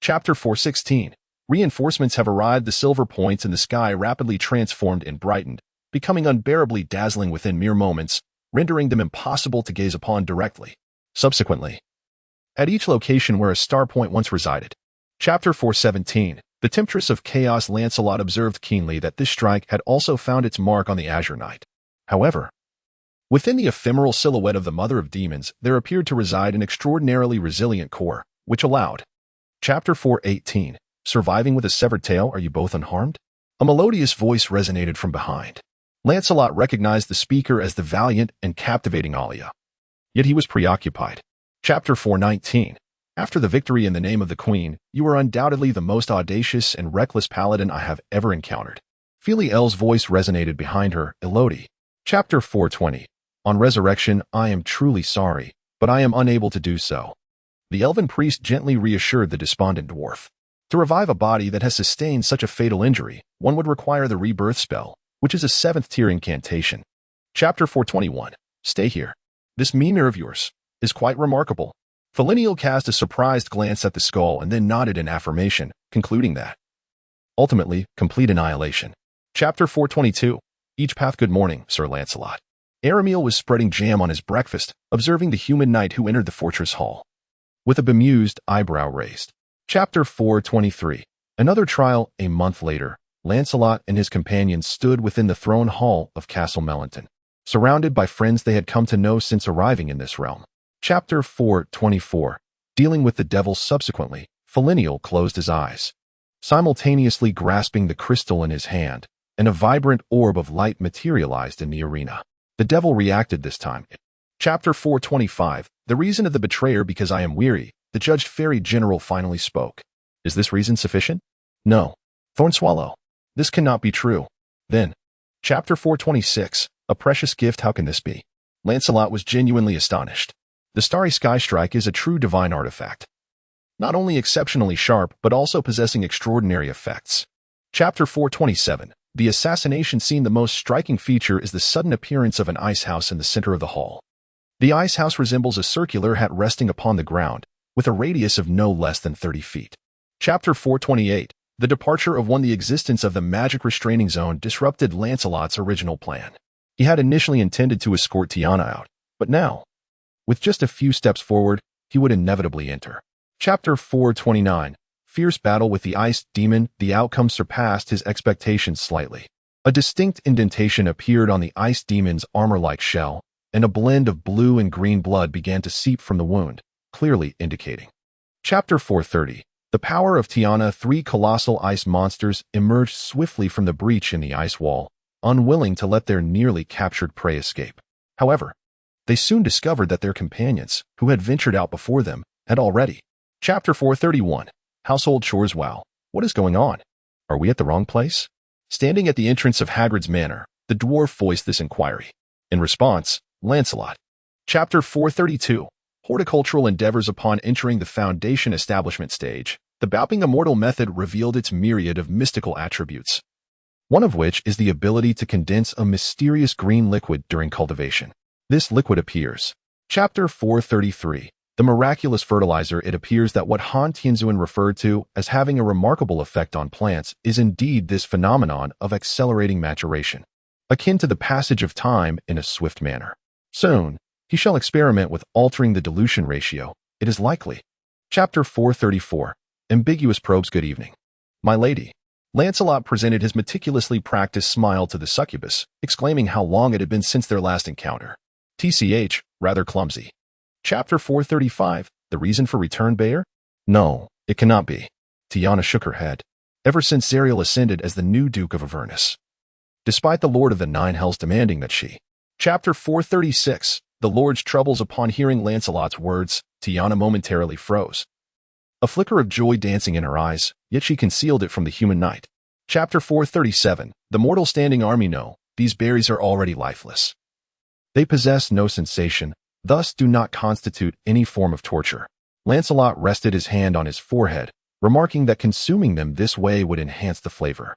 Chapter 416. Reinforcements have arrived. The silver points in the sky rapidly transformed and brightened, becoming unbearably dazzling within mere moments, rendering them impossible to gaze upon directly. Subsequently, at each location where a star point once resided. Chapter 417. The Temptress of Chaos. Lancelot observed keenly that this strike had also found its mark on the Azure Knight. However, within the ephemeral silhouette of the Mother of Demons, there appeared to reside an extraordinarily resilient core, which allowed. Chapter 418. Surviving with a severed tail. Are you both unharmed? A melodious voice resonated from behind. Lancelot recognized the speaker as the valiant and captivating Alia. Yet he was preoccupied. Chapter 419. After the victory in the name of the Queen, you are undoubtedly the most audacious and reckless paladin I have ever encountered. Filiel's voice resonated behind her. Elodie. Chapter 420. On resurrection, I am truly sorry, but I am unable to do so. The elven priest gently reassured the despondent dwarf. To revive a body that has sustained such a fatal injury, one would require the rebirth spell, which is a 7th-tier incantation. Chapter 421. Stay here. This mimir of yours is quite remarkable. Felinel cast a surprised glance at the skull and then nodded in affirmation, concluding that. Ultimately, complete annihilation. Chapter 422. Each path. Good morning, Sir Lancelot. Arameal was spreading jam on his breakfast, observing the human knight who entered the fortress hall, with a bemused eyebrow raised. Chapter 423. Another trial. A month later, Lancelot and his companions stood within the throne hall of Castle Mellonton, surrounded by friends they had come to know since arriving in this realm. Chapter 424. Dealing with the devil. Subsequently, Felinel closed his eyes, simultaneously grasping the crystal in his hand, and a vibrant orb of light materialized in the arena. The devil reacted this time. Chapter 425. The reason of the betrayer. Because I am weary, the judged fairy general finally spoke. Is this reason sufficient? No. Thornswallow. This cannot be true. Then. Chapter 426. A precious gift. How can this be? Lancelot was genuinely astonished. The starry sky strike is a true divine artifact, not only exceptionally sharp, but also possessing extraordinary effects. Chapter 427. The assassination scene. The most striking feature is the sudden appearance of an ice house in the center of the hall. The ice house resembles a circular hat resting upon the ground, with a radius of no less than 30 feet. Chapter 428. The departure of one. The existence of the magic restraining zone disrupted Lancelot's original plan. He had initially intended to escort Tiana out, but now, with just a few steps forward, he would inevitably enter. Chapter 429. Fierce battle with the ice demon. The outcome surpassed his expectations slightly. A distinct indentation appeared on the ice demon's armor-like shell, and a blend of blue and green blood began to seep from the wound, clearly indicating. Chapter 430. The power of Tiana, three colossal ice monsters emerged swiftly from the breach in the ice wall, unwilling to let their nearly captured prey escape. However, they soon discovered that their companions, who had ventured out before them, had already. Chapter 431. Household Chores. Wow, what is going on? Are we at the wrong place? Standing at the entrance of Hagrid's manor, the dwarf voiced this inquiry. In response, Lancelot. Chapter 432. Horticultural endeavors. Upon entering the Foundation establishment stage, the Bauping Immortal method revealed its myriad of mystical attributes, one of which is the ability to condense a mysterious green liquid during cultivation. This liquid appears. Chapter 433. The miraculous fertilizer. It appears that what Han Tianzuan referred to as having a remarkable effect on plants is indeed this phenomenon of accelerating maturation, akin to the passage of time in a swift manner. Soon, he shall experiment with altering the dilution ratio, it is likely. Chapter 434. Ambiguous probes. Good evening, my lady. Lancelot presented his meticulously practiced smile to the succubus, exclaiming how long it had been since their last encounter. TCH, rather clumsy. Chapter 435. The reason for return, Bayer? No, it cannot be. Tiana shook her head. Ever since Zariel ascended as the new Duke of Avernus, despite the Lord of the Nine Hells demanding that she. Chapter 436. The Lord's troubles. Upon hearing Lancelot's words, Tiana momentarily froze, a flicker of joy dancing in her eyes, yet she concealed it from the human knight. Chapter 437. The mortal standing army. No, these berries are already lifeless. They possess no sensation, thus do not constitute any form of torture. Lancelot rested his hand on his forehead, remarking that consuming them this way would enhance the flavor.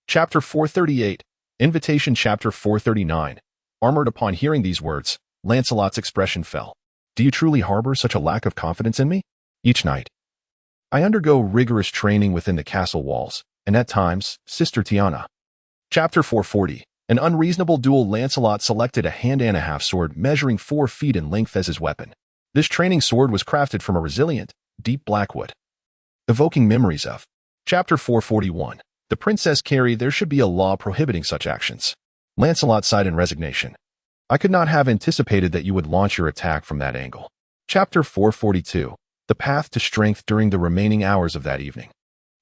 Chapter 438. Invitation. Chapter 439. Armored. Upon hearing these words, Lancelot's expression fell. Do you truly harbor such a lack of confidence in me? Each night, I undergo rigorous training within the castle walls, and at times, Sister Tiana. Chapter 440. An unreasonable duel. Lancelot selected a hand-and-a-half sword measuring 4 feet in length as his weapon. This training sword was crafted from a resilient, deep blackwood, evoking memories of. Chapter 441. The Princess Carrie. There should be a law prohibiting such actions. Lancelot sighed in resignation. I could not have anticipated that you would launch your attack from that angle. Chapter 442. The path to strength. During the remaining hours of that evening,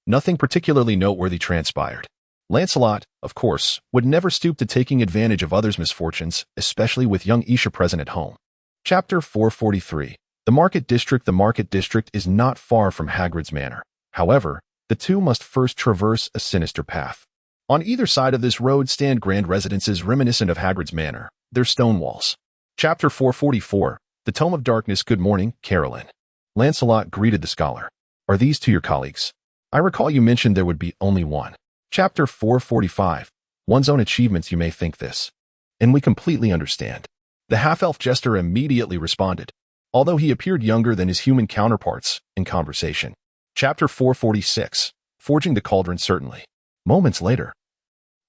nothing particularly noteworthy transpired. Lancelot, of course, would never stoop to taking advantage of others' misfortunes, especially with young Isha present at home. Chapter 443. The Market District. The Market District is not far from Hagrid's manor. However, the two must first traverse a sinister path. On either side of this road stand grand residences reminiscent of Hagrid's manor, their stone walls. Chapter 444. The Tome of Darkness. Good morning, Carolyn. Lancelot greeted the scholar. Are these two your colleagues? I recall you mentioned there would be only one. Chapter 445. One's own achievements. You may think this, and we completely understand. The half-elf jester immediately responded, although he appeared younger than his human counterparts in conversation. Chapter 446. Forging the Cauldron. Certainly. Moments later,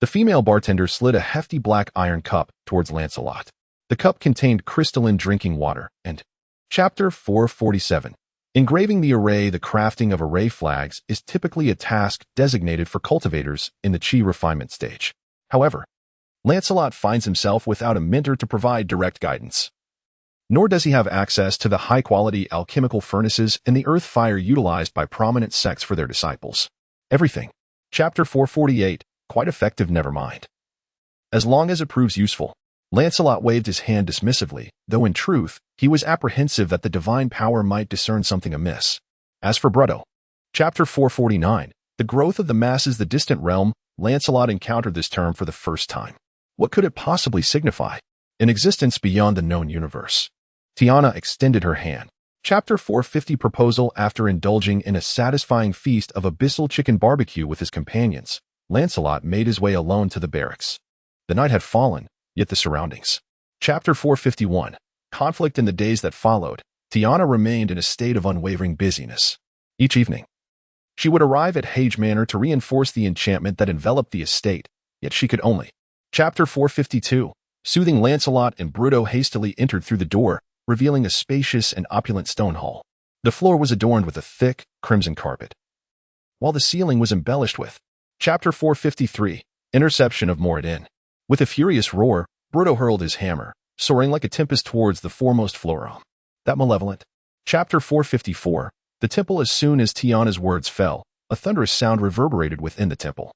the female bartender slid a hefty black iron cup towards Lancelot. The cup contained crystalline drinking water, and Chapter 447. Engraving the array. The crafting of array flags is typically a task designated for cultivators in the chi refinement stage. However, Lancelot finds himself without a mentor to provide direct guidance. Nor does he have access to the high-quality alchemical furnaces and the earth fire utilized by prominent sects for their disciples. Everything. Chapter 448. Quite effective. Never mind. As long as it proves useful. Lancelot waved his hand dismissively, though in truth, he was apprehensive that the divine power might discern something amiss. As for Brutto. Chapter 449. The growth of the masses. The distant realm. Lancelot encountered this term for the first time. What could it possibly signify? An existence beyond the known universe. Tiana extended her hand. Chapter 450. Proposal. After indulging in a satisfying feast of abyssal chicken barbecue with his companions, Lancelot made his way alone to the barracks. The night had fallen, yet the surroundings. Chapter 451. Conflict. In the days that followed, Tiana remained in a state of unwavering busyness. Each evening, she would arrive at Hage Manor to reinforce the enchantment that enveloped the estate, yet she could only. Chapter 452. Soothing. Lancelot and Brutto hastily entered through the door, revealing a spacious and opulent stone hall. The floor was adorned with a thick, crimson carpet, while the ceiling was embellished with. Chapter 453. Interception of Moradin. With a furious roar, Brutto hurled his hammer, soaring like a tempest towards the foremost floor. That malevolent. Chapter 454. the temple. As soon as Tiana's words fell, a thunderous sound reverberated within the temple,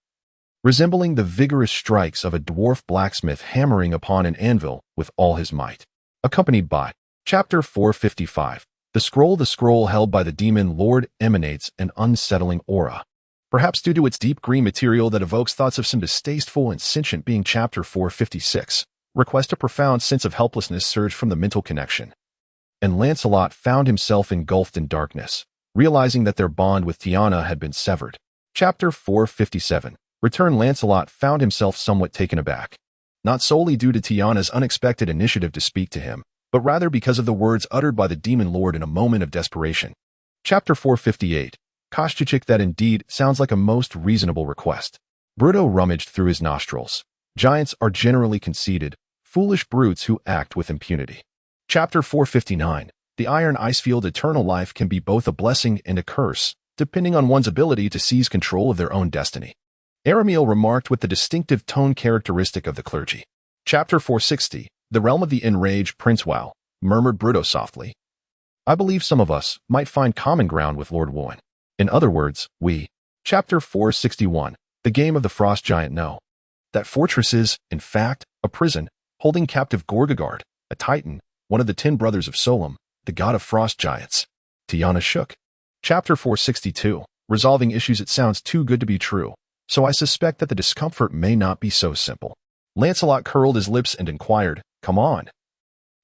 resembling the vigorous strikes of a dwarf blacksmith hammering upon an anvil with all his might. Accompanied by Chapter 455. The scroll held by the demon lord emanates an unsettling aura, perhaps due to its deep green material that evokes thoughts of some distasteful and sentient being. Chapter 456. Request. A profound sense of helplessness surged from the mental connection, and Lancelot found himself engulfed in darkness, realizing that their bond with Tiana had been severed. Chapter 457. Return. Lancelot found himself somewhat taken aback, not solely due to Tiana's unexpected initiative to speak to him, but rather because of the words uttered by the demon lord in a moment of desperation. Chapter 458. Koshchik. That indeed sounds like a most reasonable request. Bruto rummaged through his nostrils. Giants are generally conceited, foolish brutes who act with impunity. Chapter 459. The Iron Icefield. Eternal life can be both a blessing and a curse, depending on one's ability to seize control of their own destiny, Arameal remarked with the distinctive tone characteristic of the clergy. Chapter 460. The realm of the enraged Prince. Wow, murmured Bruto softly. I believe some of us might find common ground with Lord Woin. In other words, we. Chapter 461. The game of the frost giant. No. That fortress is, in fact, a prison, holding captive Gorgagard, a titan, one of the 10 brothers of Solom, the god of frost giants. Tiana shook. Chapter 462. Resolving issues. It sounds too good to be true, so I suspect that the discomfort may not be so simple. Lancelot curled his lips and inquired, Come on.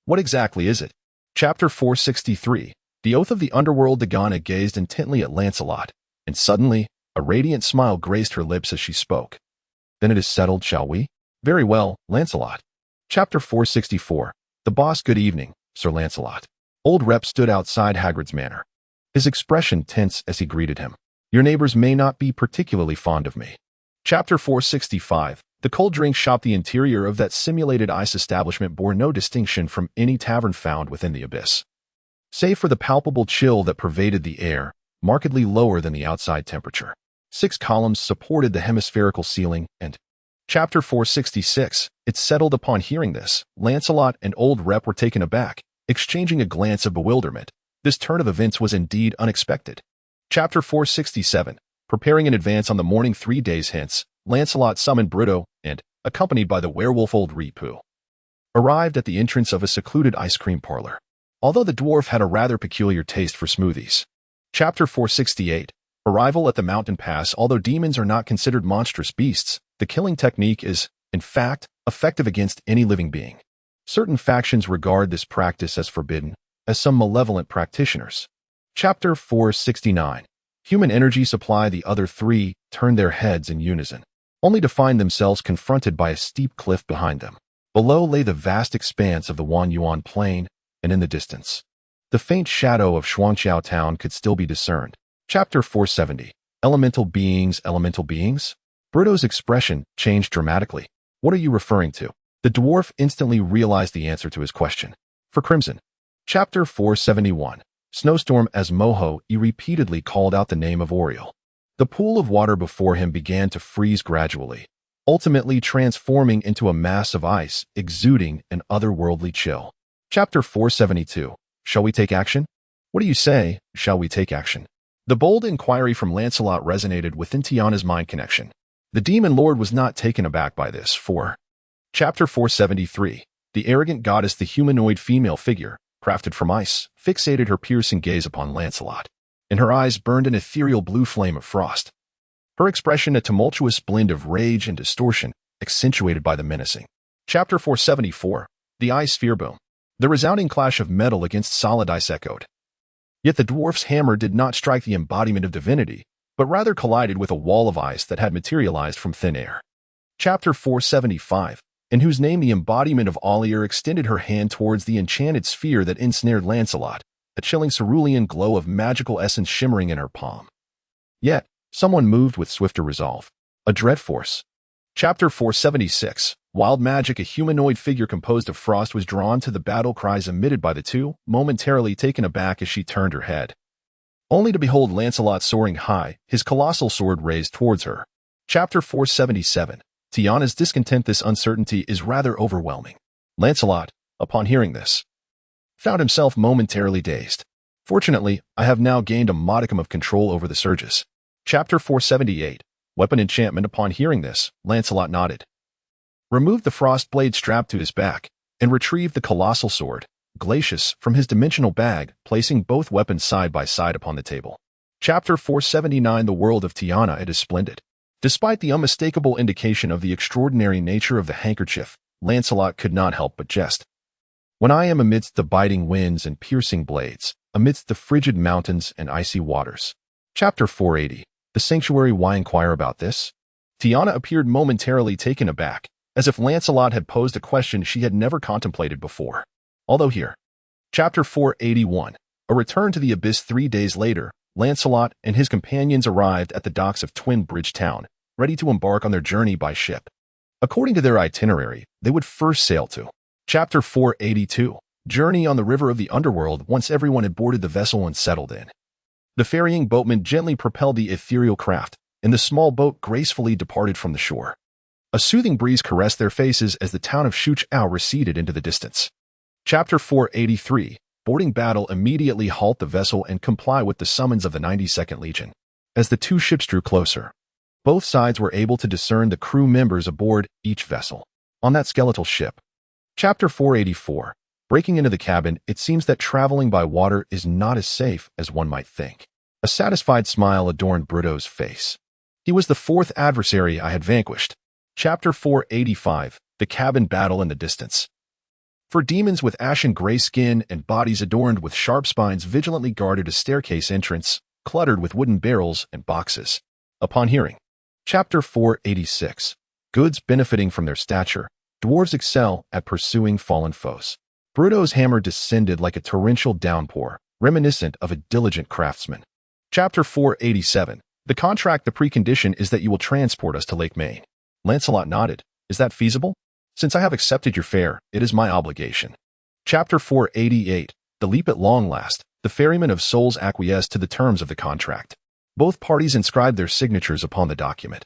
What exactly is it? Chapter 463. The Oath of the Underworld. Dagana gazed intently at Lancelot, and suddenly, a radiant smile graced her lips as she spoke. Then it is settled, shall we? Very well, Lancelot. Chapter 464. The boss. Good evening, Sir Lancelot. Old Rep stood outside Hagrid's manor, his expression tense as he greeted him. Your neighbors may not be particularly fond of me. Chapter 465. The cold drink shop. The interior of that simulated ice establishment bore no distinction from any tavern found within the abyss, save for the palpable chill that pervaded the air, markedly lower than the outside temperature. 6 columns supported the hemispherical ceiling, and Chapter 466. It settled. Upon hearing this, Lancelot and Old Rep were taken aback, exchanging a glance of bewilderment. This turn of events was indeed unexpected. Chapter 467. Preparing in advance. On the morning 3 days hence, Lancelot summoned Bruto and, accompanied by the werewolf Old Ripu, arrived at the entrance of a secluded ice cream parlor, although the dwarf had a rather peculiar taste for smoothies. Chapter 468. Arrival at the mountain pass. Although demons are not considered monstrous beasts, the killing technique is, in fact, effective against any living being. Certain factions regard this practice as forbidden, as some malevolent practitioners. Chapter 469. Human energy supply. The other 3 turned their heads in unison, only to find themselves confronted by a steep cliff behind them. Below lay the vast expanse of the Wanyuan plain, and in the distance, the faint shadow of Shuangqiao town could still be discerned. Chapter 470. Elemental beings. Elemental beings? Bruto's expression changed dramatically. What are you referring to? The dwarf instantly realized the answer to his question. For Crimson. Chapter 471. Snowstorm. As Moho repeatedly called out the name of Oriel, the pool of water before him began to freeze gradually, ultimately transforming into a mass of ice, exuding an otherworldly chill. Chapter 472. Shall we take action? What do you say, shall we take action? The bold inquiry from Lancelot resonated within Tiana's mind connection. The demon lord was not taken aback by this, for Chapter 473. The arrogant goddess. The humanoid female figure, crafted from ice, fixated her piercing gaze upon Lancelot. In her eyes burned an ethereal blue flame of frost, her expression a tumultuous blend of rage and distortion, accentuated by the menacing. Chapter 474. The ice sphere boom. The resounding clash of metal against solid ice echoed. Yet the dwarf's hammer did not strike the embodiment of divinity, but rather collided with a wall of ice that had materialized from thin air. Chapter 475. In whose name the embodiment of Olier extended her hand towards the enchanted sphere that ensnared Lancelot, a chilling cerulean glow of magical essence shimmering in her palm. Yet, someone moved with swifter resolve. A dread force. Chapter 476. Wild magic. A humanoid figure composed of frost was drawn to the battle cries emitted by the two, momentarily taken aback as she turned her head, only to behold Lancelot soaring high, his colossal sword raised towards her. Chapter 477. Tiana's discontent. This uncertainty is rather overwhelming. Lancelot, upon hearing this, found himself momentarily dazed. Fortunately, I have now gained a modicum of control over the surges. Chapter 478. Weapon enchantment. Upon hearing this, Lancelot nodded, removed the frost blade strapped to his back, and retrieved the colossal sword, Glacius, from his dimensional bag, placing both weapons side by side upon the table. Chapter 479. The world of Tiana. It is splendid. Despite the unmistakable indication of the extraordinary nature of the handkerchief, Lancelot could not help but jest. When I am amidst the biting winds and piercing blades, amidst the frigid mountains and icy waters. Chapter 480. The sanctuary. Why inquire about this? Tiana appeared momentarily taken aback, as if Lancelot had posed a question she had never contemplated before. Although here. Chapter 481. A return to the abyss. 3 days later, Lancelot and his companions arrived at the docks of Twin Bridge Town, ready to embark on their journey by ship. According to their itinerary, they would first sail to Chapter 482. Journey on the river of the underworld. Once everyone had boarded the vessel and settled in, the ferrying boatman gently propelled the ethereal craft, and the small boat gracefully departed from the shore. A soothing breeze caressed their faces as the town of Shuch'ao receded into the distance. Chapter 483. Boarding battle. Immediately halt the vessel and comply with the summons of the 92nd Legion. As the two ships drew closer, both sides were able to discern the crew members aboard each vessel. On that skeletal ship. Chapter 484. Breaking into the cabin, it seems that traveling by water is not as safe as one might think. A satisfied smile adorned Bruto's face. He was the fourth adversary I had vanquished. Chapter 485. The cabin battle in the distance. For demons with ashen gray skin and bodies adorned with sharp spines vigilantly guarded a staircase entrance, cluttered with wooden barrels and boxes. Upon hearing. Chapter 486. Goods benefiting from their stature. Dwarves excel at pursuing fallen foes. Bruto's hammer descended like a torrential downpour, reminiscent of a diligent craftsman. Chapter 487. The contract. The precondition is that you will transport us to Lake Maine. Lancelot nodded. Is that feasible? Since I have accepted your fare, it is my obligation. Chapter 488. The leap. At long last, the ferryman of souls acquiesced to the terms of the contract. Both parties inscribed their signatures upon the document,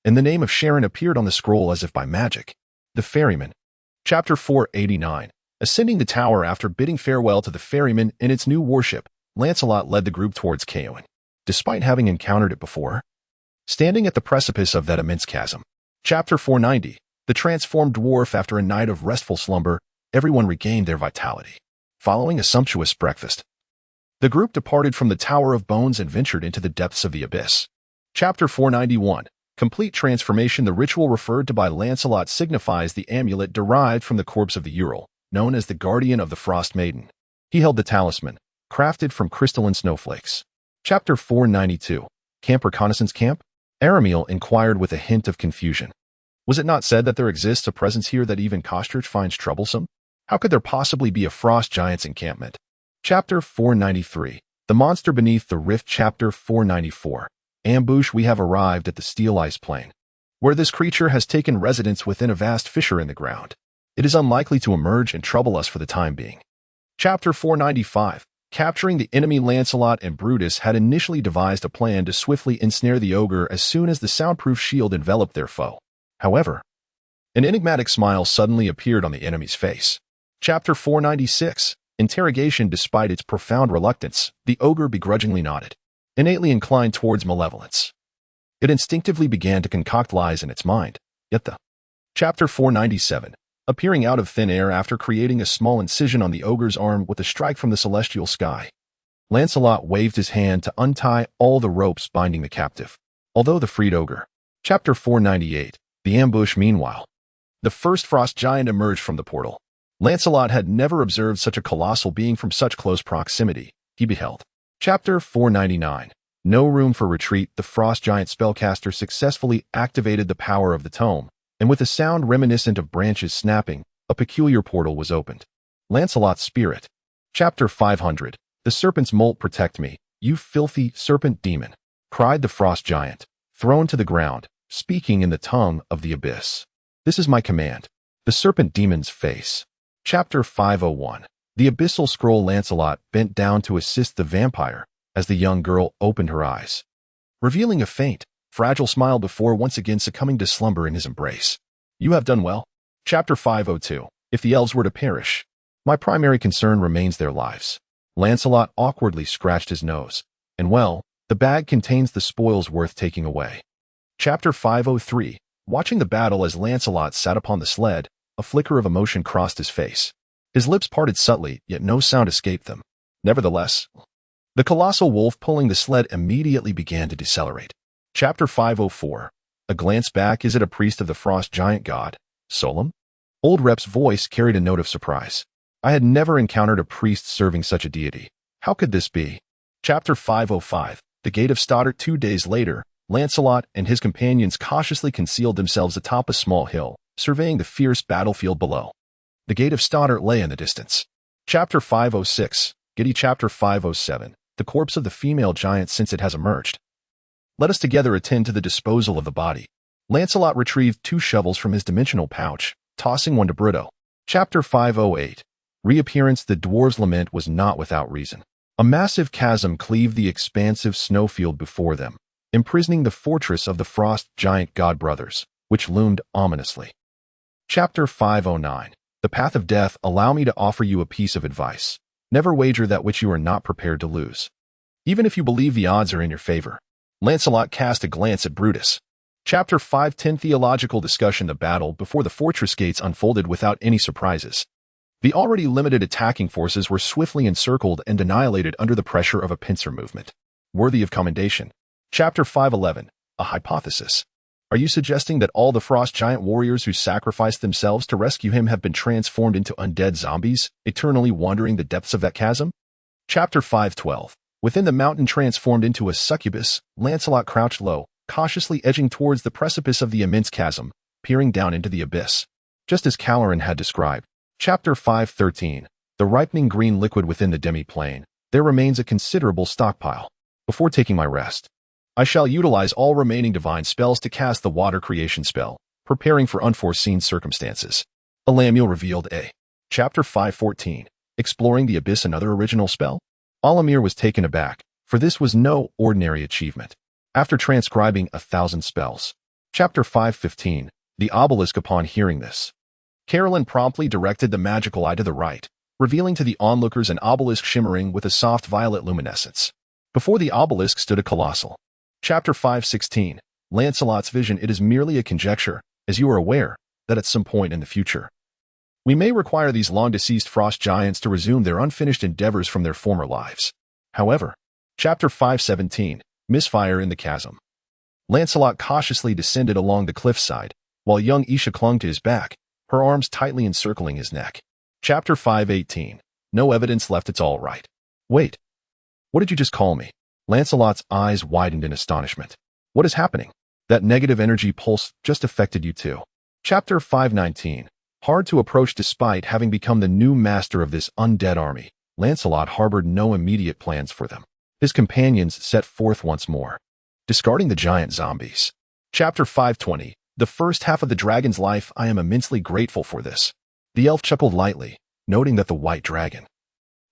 and the name of Sharon appeared on the scroll as if by magic. The ferryman. Chapter 489. Ascending the tower. After bidding farewell to the ferryman and its new warship, Lancelot led the group towards Caoin, despite having encountered it before. Standing at the precipice of that immense chasm. Chapter 490. The transformed dwarf. After a night of restful slumber, everyone regained their vitality. Following a sumptuous breakfast, the group departed from the Tower of Bones and ventured into the depths of the abyss. Chapter 491. Complete transformation. The ritual referred to by Lancelot signifies the amulet derived from the corpse of the Ural, known as the Guardian of the Frost Maiden. He held the talisman, crafted from crystalline snowflakes. Chapter 492. Camp. Reconnaissance camp? Arameal inquired with a hint of confusion. Was it not said that there exists a presence here that even Kostrich finds troublesome? How could there possibly be a frost giant's encampment? Chapter 493. The monster beneath the rift. Chapter 494. Ambush. We have arrived at the steel ice plain, where this creature has taken residence within a vast fissure in the ground. It is unlikely to emerge and trouble us for the time being. Chapter 495. Capturing the enemy. Lancelot and Brutus had initially devised a plan to swiftly ensnare the ogre as soon as the soundproof shield enveloped their foe. However, an enigmatic smile suddenly appeared on the enemy's face. Chapter 496. Interrogation. Despite its profound reluctance, the ogre begrudgingly nodded, innately inclined towards malevolence. It instinctively began to concoct lies in its mind. Yet the Chapter 497. Appearing out of thin air after creating a small incision on the ogre's arm with a strike from the celestial sky, Lancelot waved his hand to untie all the ropes binding the captive, although the freed ogre. Chapter 498. The ambush. Meanwhile, the first frost giant emerged from the portal. Lancelot had never observed such a colossal being from such close proximity. He beheld. Chapter 499. No room for retreat. The frost giant spellcaster successfully activated the power of the tome, and with a sound reminiscent of branches snapping, a peculiar portal was opened. Lancelot's spirit. Chapter 500. The serpent's molt. Protect me, you filthy serpent demon, cried the frost giant, thrown to the ground, speaking in the tongue of the abyss. This is my command. The serpent demon's face. Chapter 501. The abyssal scroll. Lancelot bent down to assist the vampire as the young girl opened her eyes, revealing a faint, fragile smile before once again succumbing to slumber in his embrace. You have done well. Chapter 502. If the elves were to perish, my primary concern remains their lives. Lancelot awkwardly scratched his nose. And well, the bag contains the spoils worth taking away. Chapter 503. Watching the battle as Lancelot sat upon the sled, a flicker of emotion crossed his face. His lips parted subtly, yet no sound escaped them. Nevertheless, the colossal wolf pulling the sled immediately began to decelerate. Chapter 504. A glance back. Is it a priest of the frost giant god, Solem? Old Rep's voice carried a note of surprise. I had never encountered a priest serving such a deity. How could this be? Chapter 505. The Gate of Stoddart. 2 days later, Lancelot and his companions cautiously concealed themselves atop a small hill, surveying the fierce battlefield below. The Gate of Stoddart lay in the distance. Chapter 506. Giddy. Chapter 507. The corpse of the female giant since it has emerged. Let us together attend to the disposal of the body. Lancelot retrieved 2 shovels from his dimensional pouch, tossing one to Bruto. Chapter 508. Reappearance. The dwarves' lament was not without reason. A massive chasm cleaved the expansive snowfield before them, imprisoning the fortress of the frost giant god brothers, which loomed ominously. Chapter 509. The path of death. Allow me to offer you a piece of advice. Never wager that which you are not prepared to lose, even if you believe the odds are in your favor. Lancelot cast a glance at Brutus. Chapter 510. Theological discussion. The battle before the fortress gates unfolded without any surprises. The already limited attacking forces were swiftly encircled and annihilated under the pressure of a pincer movement, worthy of commendation. Chapter 511. A hypothesis. Are you suggesting that all the frost giant warriors who sacrificed themselves to rescue him have been transformed into undead zombies, eternally wandering the depths of that chasm? Chapter 512. Within the mountain transformed into a succubus, Lancelot crouched low, cautiously edging towards the precipice of the immense chasm, peering down into the abyss, just as Caloran had described. Chapter 513. The ripening green liquid within the demi-plane. There remains a considerable stockpile. Before taking my rest, I shall utilize all remaining divine spells to cast the water creation spell, preparing for unforeseen circumstances. Alamiel revealed a. Chapter 514. Exploring the abyss. Another original spell? Alamir was taken aback, for this was no ordinary achievement. After transcribing 1,000 spells. Chapter 515. The obelisk. Upon hearing this, Carolyn promptly directed the magical eye to the right, revealing to the onlookers an obelisk shimmering with a soft violet luminescence. Before the obelisk stood a colossal. Chapter 516. Lancelot's vision. It is merely a conjecture, as you are aware, that at some point in the future, we may require these long-deceased frost giants to resume their unfinished endeavors from their former lives. However, Chapter 517. Misfire in the chasm. Lancelot cautiously descended along the cliffside, while young Isha clung to his back, her arms tightly encircling his neck. Chapter 518. No evidence left. It's all right. Wait. What did you just call me? Lancelot's eyes widened in astonishment. What is happening? That negative energy pulse just affected you too. Chapter 519. Hard to approach. Despite having become the new master of this undead army, Lancelot harbored no immediate plans for them. His companions set forth once more, discarding the giant zombies. Chapter 520. The first half of the dragon's life. I am immensely grateful for this. The elf chuckled lightly, noting that the white dragon,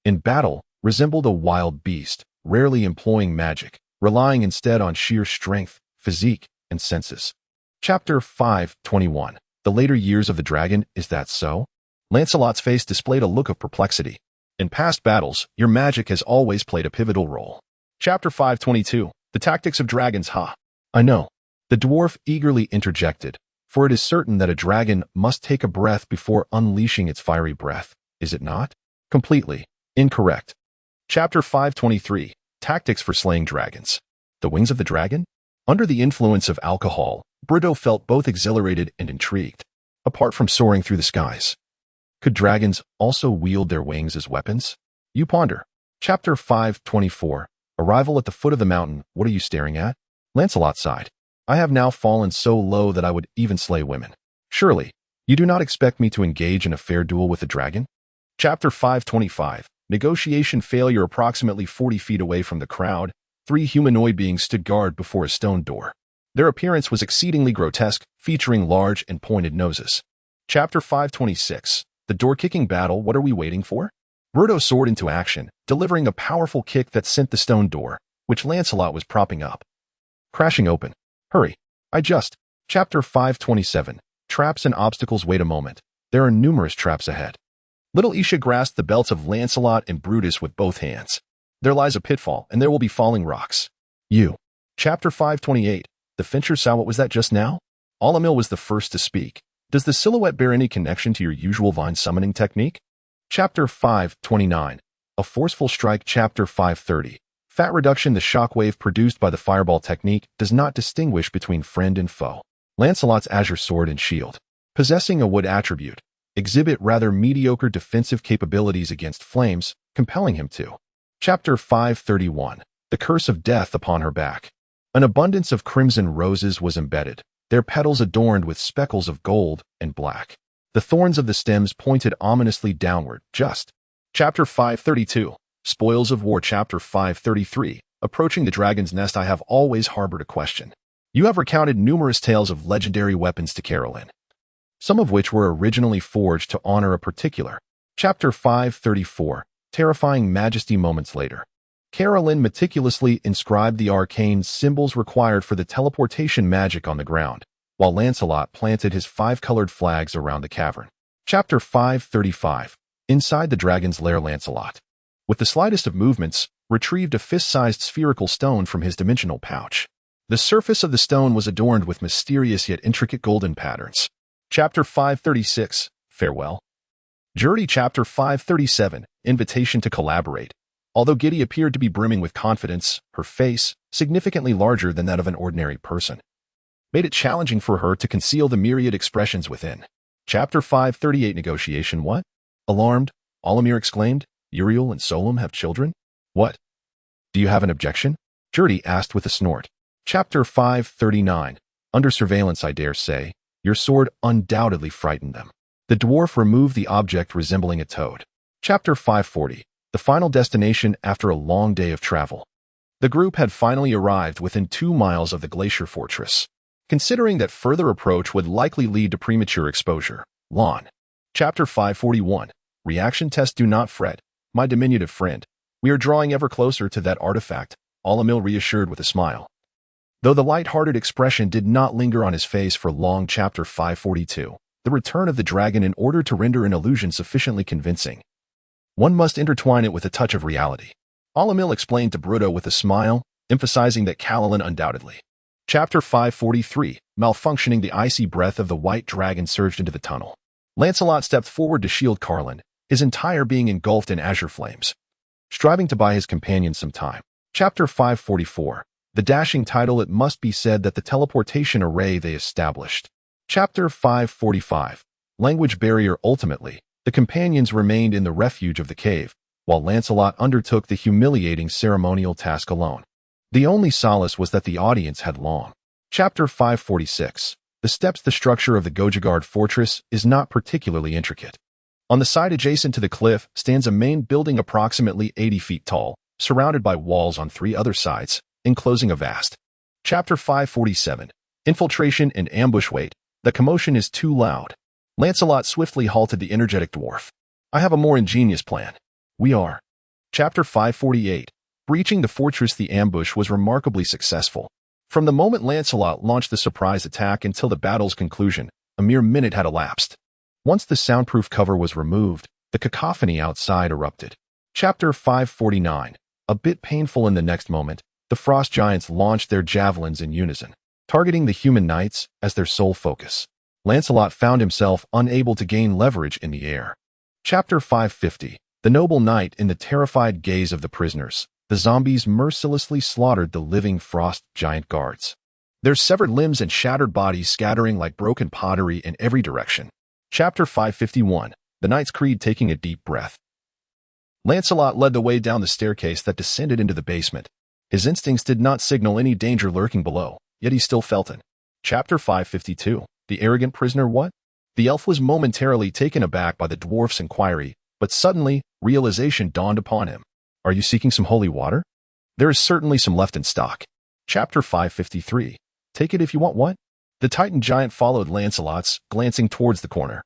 in battle, resembled a wild beast, rarely employing magic, relying instead on sheer strength, physique, and senses. Chapter 521. The later years of the dragon. Is that so? Lancelot's face displayed a look of perplexity. In past battles, your magic has always played a pivotal role. Chapter 522. The tactics of dragons. Ha! I know. The dwarf eagerly interjected, for it is certain that a dragon must take a breath before unleashing its fiery breath, is it not? Completely incorrect. Chapter 523. Tactics for slaying dragons. The wings of the dragon? Under the influence of alcohol, Bruto felt both exhilarated and intrigued. Apart from soaring through the skies, could dragons also wield their wings as weapons? You ponder. Chapter 524. Arrival at the foot of the mountain. What are you staring at? Lancelot sighed. I have now fallen so low that I would even slay women. Surely, you do not expect me to engage in a fair duel with a dragon? Chapter 525. Negotiation failure. Approximately 40 feet away from the crowd, 3 humanoid beings stood guard before a stone door. Their appearance was exceedingly grotesque, featuring large and pointed noses. Chapter 526. The door-kicking battle. What are we waiting for? Bruto soared into action, delivering a powerful kick that sent the stone door, which Lancelot was propping up, crashing open. Hurry. Chapter 527. Traps and obstacles. Wait a moment. There are numerous traps ahead. Little Isha grasped the belts of Lancelot and Brutus with both hands. There lies a pitfall, and there will be falling rocks. You. Chapter 528. The Fincher saw what was that just now? Alamil was the first to speak. Does the silhouette bear any connection to your usual vine summoning technique? Chapter 529. A forceful strike. Chapter 530. Fat reduction. The shockwave produced by the fireball technique does not distinguish between friend and foe. Lancelot's azure sword and shield, possessing a wood attribute, exhibit rather mediocre defensive capabilities against flames, compelling him to. Chapter 531. The curse of death upon her back. An abundance of crimson roses was embedded, their petals adorned with speckles of gold and black. The thorns of the stems pointed ominously downward. Just. Chapter 532. Spoils of War. Chapter 533. Approaching the dragon's nest. I have always harbored a question. You have recounted numerous tales of legendary weapons to Carolyn, some of which were originally forged to honor a particular. Chapter 534. Terrifying majesty. Moments later, Carolyn meticulously inscribed the arcane symbols required for the teleportation magic on the ground, while Lancelot planted his 5-colored flags around the cavern. Chapter 535. Inside the dragon's lair. Lancelot, with the slightest of movements, retrieved a fist-sized spherical stone from his dimensional pouch. The surface of the stone was adorned with mysterious yet intricate golden patterns. Chapter 536. Farewell. Journey. Chapter 537. Invitation to collaborate. Although Giddy appeared to be brimming with confidence, her face, significantly larger than that of an ordinary person, made it challenging for her to conceal the myriad expressions within. Chapter 538. Negotiation. What? Alarmed, Olimir exclaimed. Uriel and Solum have children? What? Do you have an objection? Gertie asked with a snort. Chapter 539. Under surveillance. I dare say. Your sword undoubtedly frightened them. The dwarf removed the object resembling a toad. Chapter 540. The final destination after a long day of travel. The group had finally arrived within 2 miles of the glacier fortress, considering that further approach would likely lead to premature exposure. Lawn. Chapter 541. Reaction test. Do not fret, my diminutive friend. We are drawing ever closer to that artifact, Alamil reassured with a smile, though the light-hearted expression did not linger on his face for long. Chapter 542. The return of the dragon. In order to render an illusion sufficiently convincing, one must intertwine it with a touch of reality, Alamil explained to Bruto with a smile, emphasizing that Calalin undoubtedly. Chapter 543. Malfunctioning. The icy breath of the white dragon surged into the tunnel. Lancelot stepped forward to shield Carlin, his entire being engulfed in azure flames, striving to buy his companion some time. Chapter 544. The dashing title. It must be said that the teleportation array they established. Chapter 545. Language barrier. Ultimately, the companions remained in the refuge of the cave, while Lancelot undertook the humiliating ceremonial task alone. The only solace was that the audience had long. Chapter 546. The steps. The structure of the Gojagard fortress is not particularly intricate. On the side adjacent to the cliff stands a main building approximately 80 feet tall, surrounded by walls on 3 other sides, enclosing a vast. Chapter 547. Infiltration and ambush. Wait, the commotion is too loud. Lancelot swiftly halted the energetic dwarf. I have a more ingenious plan. We are. Chapter 548. Breaching the fortress. The ambush was remarkably successful. From the moment Lancelot launched the surprise attack until the battle's conclusion, a mere minute had elapsed. Once the soundproof cover was removed, the cacophony outside erupted. Chapter 549. A bit painful. In the next moment, the frost giants launched their javelins in unison, targeting the human knights as their sole focus. Lancelot found himself unable to gain leverage in the air. Chapter 550. The noble knight. In the terrified gaze of the prisoners, the zombies mercilessly slaughtered the living frost giant guards, their severed limbs and shattered bodies scattering like broken pottery in every direction. Chapter 551. The Knight's Creed. Taking a deep breath, Lancelot led the way down the staircase that descended into the basement. His instincts did not signal any danger lurking below, yet he still felt it. Chapter 552. The arrogant prisoner. What? The elf was momentarily taken aback by the dwarf's inquiry, but suddenly, realization dawned upon him. Are you seeking some holy water? There is certainly some left in stock. Chapter 553. Take it if you want. What? The Titan giant followed Lancelot's, glancing towards the corner,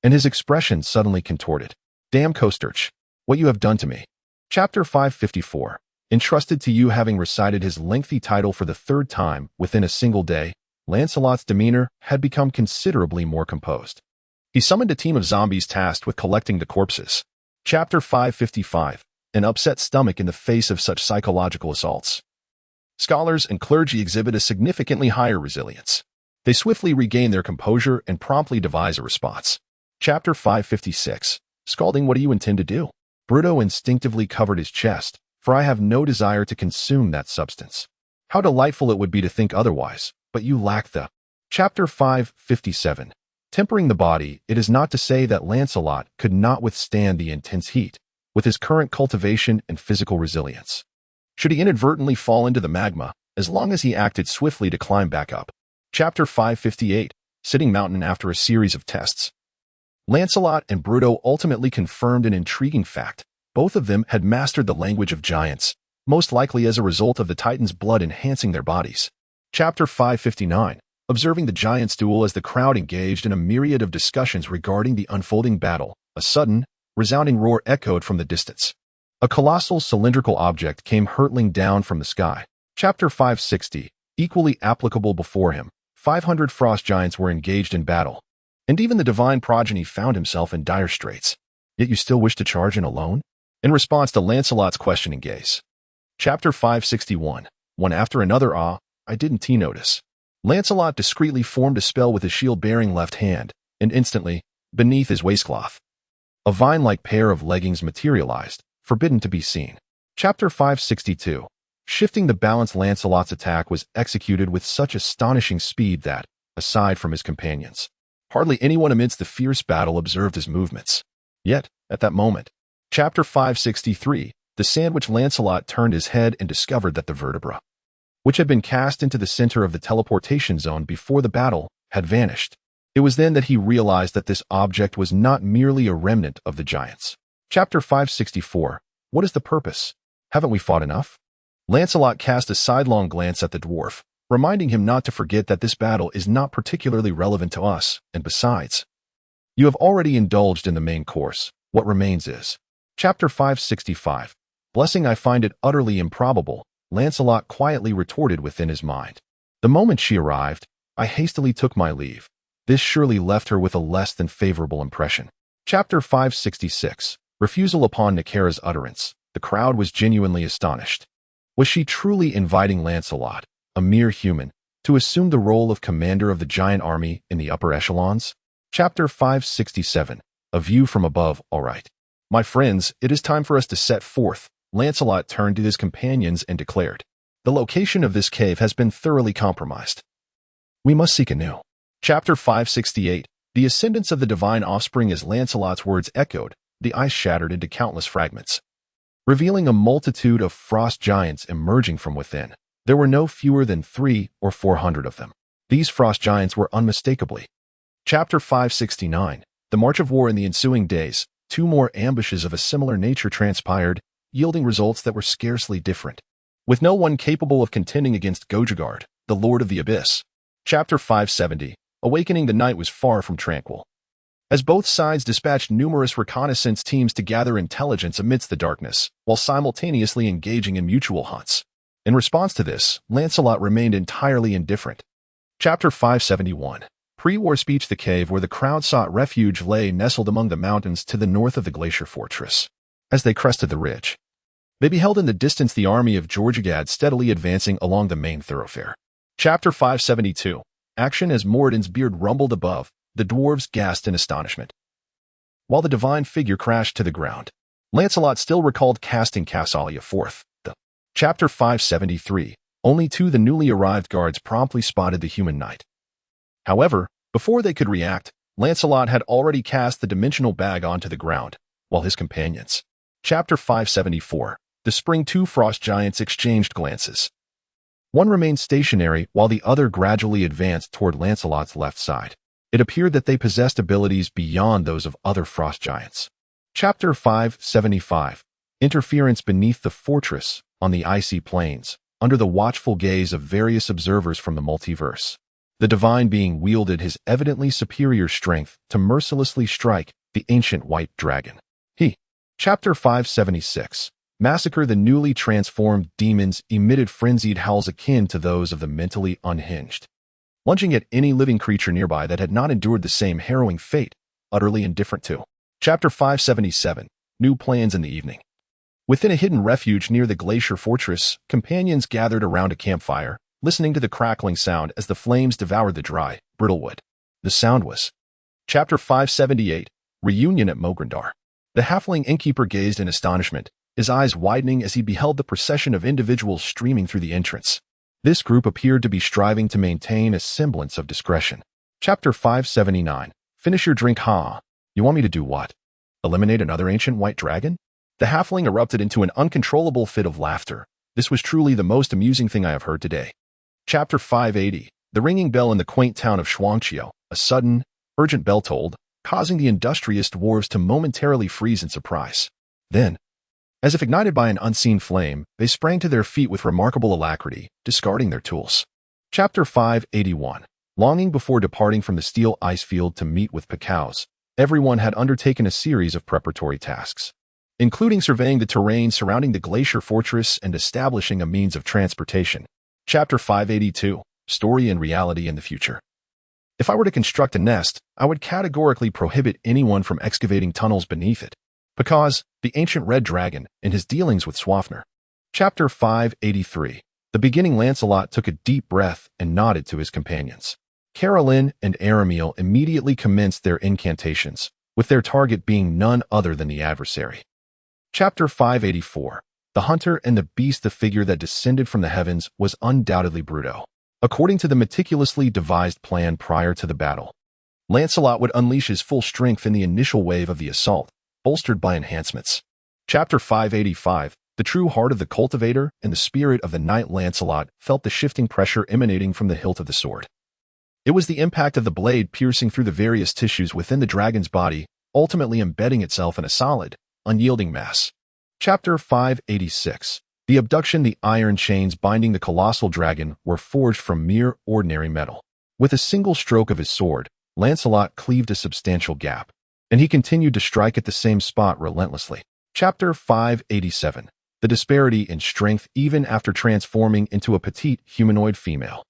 and his expression suddenly contorted. Damn Kosterch, what you have done to me. Chapter 554. Entrusted to you. Having recited his lengthy title for the 3rd time within a single day, Lancelot's demeanor had become considerably more composed. He summoned a team of zombies tasked with collecting the corpses. Chapter 555. An upset stomach in the face of such psychological assaults. Scholars and clergy exhibit a significantly higher resilience. They swiftly regain their composure and promptly devise a response. Chapter 556. Scalding, what do you intend to do? Bruto instinctively covered his chest, for I have no desire to consume that substance. How delightful it would be to think otherwise, but you lack the. Chapter 557. Tempering the body, it is not to say that Lancelot could not withstand the intense heat, with his current cultivation and physical resilience. Should he inadvertently fall into the magma, as long as he acted swiftly to climb back up. Chapter 558. Sitting Mountain after a series of tests. Lancelot and Bruto ultimately confirmed an intriguing fact. Both of them had mastered the language of giants, most likely as a result of the Titan's blood enhancing their bodies. Chapter 559. Observing the giants' duel as the crowd engaged in a myriad of discussions regarding the unfolding battle, a sudden, resounding roar echoed from the distance. A colossal cylindrical object came hurtling down from the sky. Chapter 560. Equally applicable before him, 500 frost giants were engaged in battle, and even the divine progeny found himself in dire straits. Yet you still wish to charge in alone? In response to Lancelot's questioning gaze. Chapter 561. One after another, I didn't notice. Lancelot discreetly formed a spell with his shield-bearing left hand, and instantly, beneath his waistcloth, a vine-like pair of leggings materialized, forbidden to be seen. Chapter 562. Shifting the balance, Lancelot's attack was executed with such astonishing speed that, aside from his companions, hardly anyone amidst the fierce battle observed his movements. Yet, at that moment, Chapter 563, the sandwich, Lancelot turned his head and discovered that the vertebra, which had been cast into the center of the teleportation zone before the battle, had vanished. It was then that he realized that this object was not merely a remnant of the giants. Chapter 564. What is the purpose? Haven't we fought enough? Lancelot cast a sidelong glance at the dwarf, reminding him not to forget that this battle is not particularly relevant to us, and besides, you have already indulged in the main course. What remains is. Chapter 565. Blessing, I find it utterly improbable, Lancelot quietly retorted within his mind. The moment she arrived, I hastily took my leave. This surely left her with a less than favorable impression. Chapter 566. Refusal upon Nicera's utterance. The crowd was genuinely astonished. Was she truly inviting Lancelot, a mere human, to assume the role of commander of the giant army in the upper echelons? Chapter 567. A view from above, all right. My friends, it is time for us to set forth. Lancelot turned to his companions and declared, the location of this cave has been thoroughly compromised. We must seek anew. Chapter 568. The ascendance of the divine offspring. As Lancelot's words echoed, the ice shattered into countless fragments, revealing a multitude of frost giants emerging from within. There were no fewer than 300 or 400 of them. These frost giants were unmistakably. Chapter 569. The march of war. In the ensuing days, 2 more ambushes of a similar nature transpired, yielding results that were scarcely different, with no one capable of contending against Gojagard, the Lord of the Abyss. Chapter 570. Awakening. The night was far from tranquil, as both sides dispatched numerous reconnaissance teams to gather intelligence amidst the darkness, while simultaneously engaging in mutual hunts. In response to this, Lancelot remained entirely indifferent. Chapter 571. Pre-war speech. The cave where the crowd sought refuge lay nestled among the mountains to the north of the glacier fortress. As they crested the ridge, they beheld in the distance the army of Jorjagad steadily advancing along the main thoroughfare. Chapter 572. Action. As Moradin's beard rumbled above, the dwarves gasped in astonishment, while the divine figure crashed to the ground. Lancelot still recalled casting Cassalia forth. Chapter 573. Only 2 the newly arrived guards promptly spotted the human knight. However, before they could react, Lancelot had already cast the dimensional bag onto the ground, while his companions. Chapter 574. The spring. 2 frost giants exchanged glances. One remained stationary while the other gradually advanced toward Lancelot's left side. It appeared that they possessed abilities beyond those of other frost giants. Chapter 575. Interference. Beneath the fortress, on the icy plains, under the watchful gaze of various observers from the multiverse, the divine being wielded his evidently superior strength to mercilessly strike the ancient white dragon. Chapter 576. Massacre. The newly transformed demons emitted frenzied howls akin to those of the mentally unhinged, lunging at any living creature nearby that had not endured the same harrowing fate. utterly indifferent to. Chapter 577, New Plans in the Evening. Within a hidden refuge near the glacier fortress, companions gathered around a campfire, listening to the crackling sound as the flames devoured the dry, brittle wood. The sound was. Chapter 578, Reunion at Mogrindar. The halfling innkeeper gazed in astonishment, his eyes widening as he beheld the procession of individuals streaming through the entrance. This group appeared to be striving to maintain a semblance of discretion. Chapter 579, Finish your drink, huh? You want me to do what? Eliminate another ancient white dragon? The halfling erupted into an uncontrollable fit of laughter. This was truly the most amusing thing I have heard today. Chapter 580, The ringing bell in the quaint town of Shuangqiu. A sudden, urgent bell tolled, causing the industrious dwarves to momentarily freeze in surprise. Then, as if ignited by an unseen flame, they sprang to their feet with remarkable alacrity, discarding their tools. Chapter 581, Longing before departing from the steel ice field to meet with Pekaos, everyone had undertaken a series of preparatory tasks, including surveying the terrain surrounding the glacier fortress and establishing a means of transportation. Chapter 582, Story and Reality in the Future. If I were to construct a nest, I would categorically prohibit anyone from excavating tunnels beneath it. Because the ancient red dragon, in his dealings with Swafner. Chapter 583. The beginning Lancelot took a deep breath and nodded to his companions. Caroline and Arameal immediately commenced their incantations, with their target being none other than the adversary. Chapter 584. The hunter and the beast. The figure that descended from the heavens was undoubtedly Bruto. According to the meticulously devised plan prior to the battle, Lancelot would unleash his full strength in the initial wave of the assault, bolstered by enhancements. Chapter 585, The true heart of the cultivator and the spirit of the knight. Lancelot felt the shifting pressure emanating from the hilt of the sword. It was the impact of the blade piercing through the various tissues within the dragon's body, ultimately embedding itself in a solid, unyielding mass. Chapter 586, The abduction. The iron chains binding the colossal dragon were forged from mere ordinary metal. With a single stroke of his sword, Lancelot cleaved a substantial gap, and he continued to strike at the same spot relentlessly. Chapter 587, The disparity in strength even after transforming into a petite humanoid female.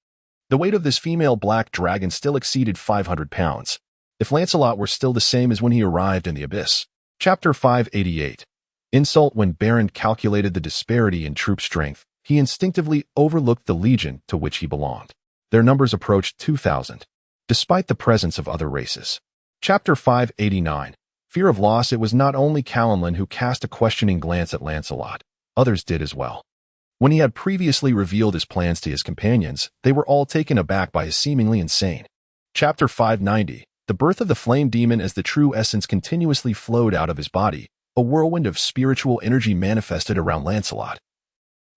The weight of this female black dragon still exceeded 500 pounds, if Lancelot were still the same as when he arrived in the abyss. Chapter 588, Insult. When Baron calculated the disparity in troop strength, he instinctively overlooked the legion to which he belonged. Their numbers approached 2,000, despite the presence of other races. Chapter 589, Fear of Loss. It was not only Callanlin who cast a questioning glance at Lancelot. Others did as well. When he had previously revealed his plans to his companions, they were all taken aback by his seemingly insane. Chapter 590, The birth of the flame demon. As the true essence continuously flowed out of his body, a whirlwind of spiritual energy manifested around Lancelot,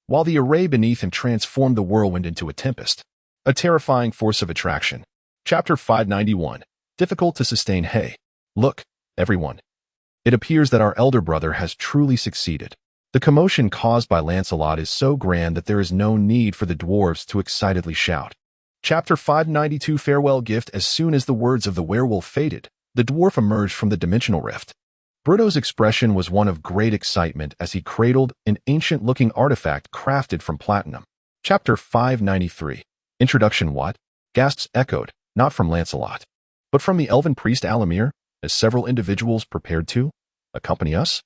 while the array beneath him transformed the whirlwind into a tempest, a terrifying force of attraction. Chapter 591, Difficult to sustain. Hey, look, everyone. It appears that our elder brother has truly succeeded. The commotion caused by Lancelot is so grand that there is no need for the dwarves to excitedly shout. Chapter 592, Farewell Gift. As soon as the words of the werewolf faded, the dwarf emerged from the dimensional rift. Bruto's expression was one of great excitement as he cradled an ancient-looking artifact crafted from platinum. Chapter 593, Introduction. What? Gasps echoed, not from Lancelot, but from the elven priest Alamir, as several individuals prepared to accompany us.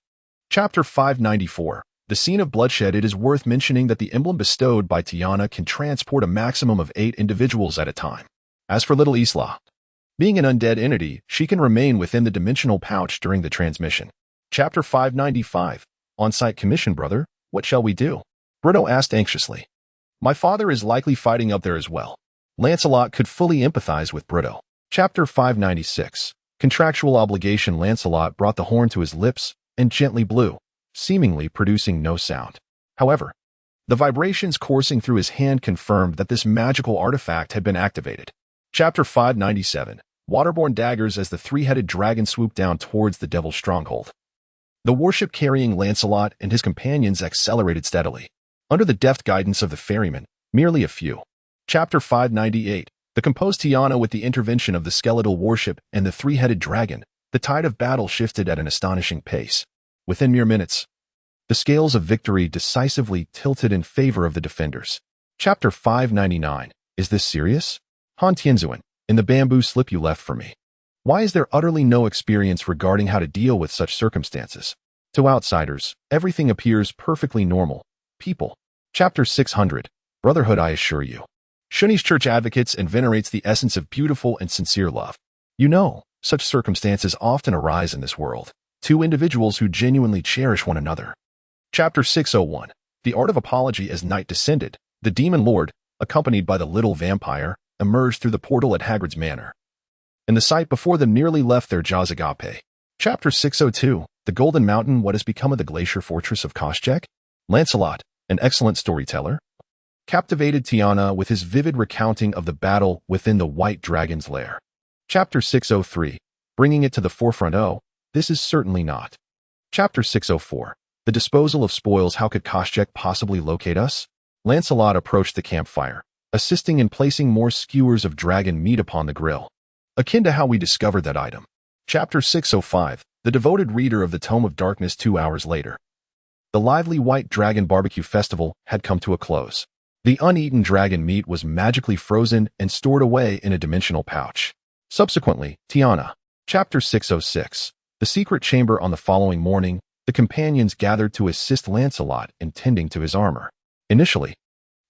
Chapter 594, The Scene of Bloodshed. It is worth mentioning that the emblem bestowed by Tiana can transport a maximum of 8 individuals at a time. As for little Isla, being an undead entity, she can remain within the dimensional pouch during the transmission. Chapter 595, On-site commission. Brother, what shall we do? Bruto asked anxiously. My father is likely fighting up there as well. Lancelot could fully empathize with Bruto. Chapter 596, Contractual Obligation. Lancelot brought the horn to his lips and gently blew, seemingly producing no sound. However, the vibrations coursing through his hand confirmed that this magical artifact had been activated. Chapter 597, Waterborne Daggers. As the three-headed dragon swooped down towards the devil's stronghold, the warship carrying Lancelot and his companions accelerated steadily, under the deft guidance of the ferryman, merely a few. Chapter 598, The composed Tiana. With the intervention of the skeletal warship and the three-headed dragon, the tide of battle shifted at an astonishing pace. Within mere minutes, the scales of victory decisively tilted in favor of the defenders. Chapter 599, Is this serious? Han Tianzuan, in the bamboo slip you left for me. Why is there utterly no experience regarding how to deal with such circumstances? To outsiders, everything appears perfectly normal. People. Chapter 600. Brotherhood, I assure you. Shuni's church advocates and venerates the essence of beautiful and sincere love. You know, such circumstances often arise in this world. Two individuals who genuinely cherish one another. Chapter 601. The art of apology. As night descended, the demon lord, accompanied by the little vampire, emerged through the portal at Hagrid's manor. And the sight before them nearly left their jaws agape. Chapter 602. The Golden Mountain. What has become of the glacier fortress of Koschek? Lancelot, an excellent storyteller, captivated Tiana with his vivid recounting of the battle within the White Dragon's lair. Chapter 603. Bringing it to the forefront. Oh, this is certainly not. Chapter 604. The disposal of spoils. How could Koschek possibly locate us? Lancelot approached the campfire, assisting in placing more skewers of dragon meat upon the grill, akin to how we discovered that item. Chapter 605. The devoted reader of the Tome of Darkness. 2 hours later, the lively White Dragon Barbecue Festival had come to a close. The uneaten dragon meat was magically frozen and stored away in a dimensional pouch. Subsequently, Tiana. Chapter 606. The secret chamber. On the following morning, the companions gathered to assist Lancelot in tending to his armor. Initially,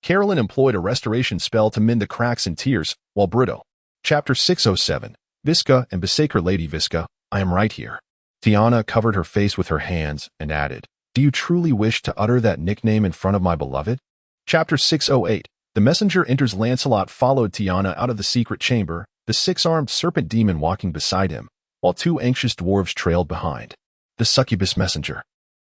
Carolyn employed a restoration spell to mend the cracks and tears, while Brito. Chapter 607. Visca and Besacre. Lady Visca, I am right here. Tiana covered her face with her hands and added, Do you truly wish to utter that nickname in front of my beloved? Chapter 608. The messenger enters. Lancelot followed Tiana out of the secret chamber, the six-armed serpent demon walking beside him, while two anxious dwarves trailed behind. The succubus messenger.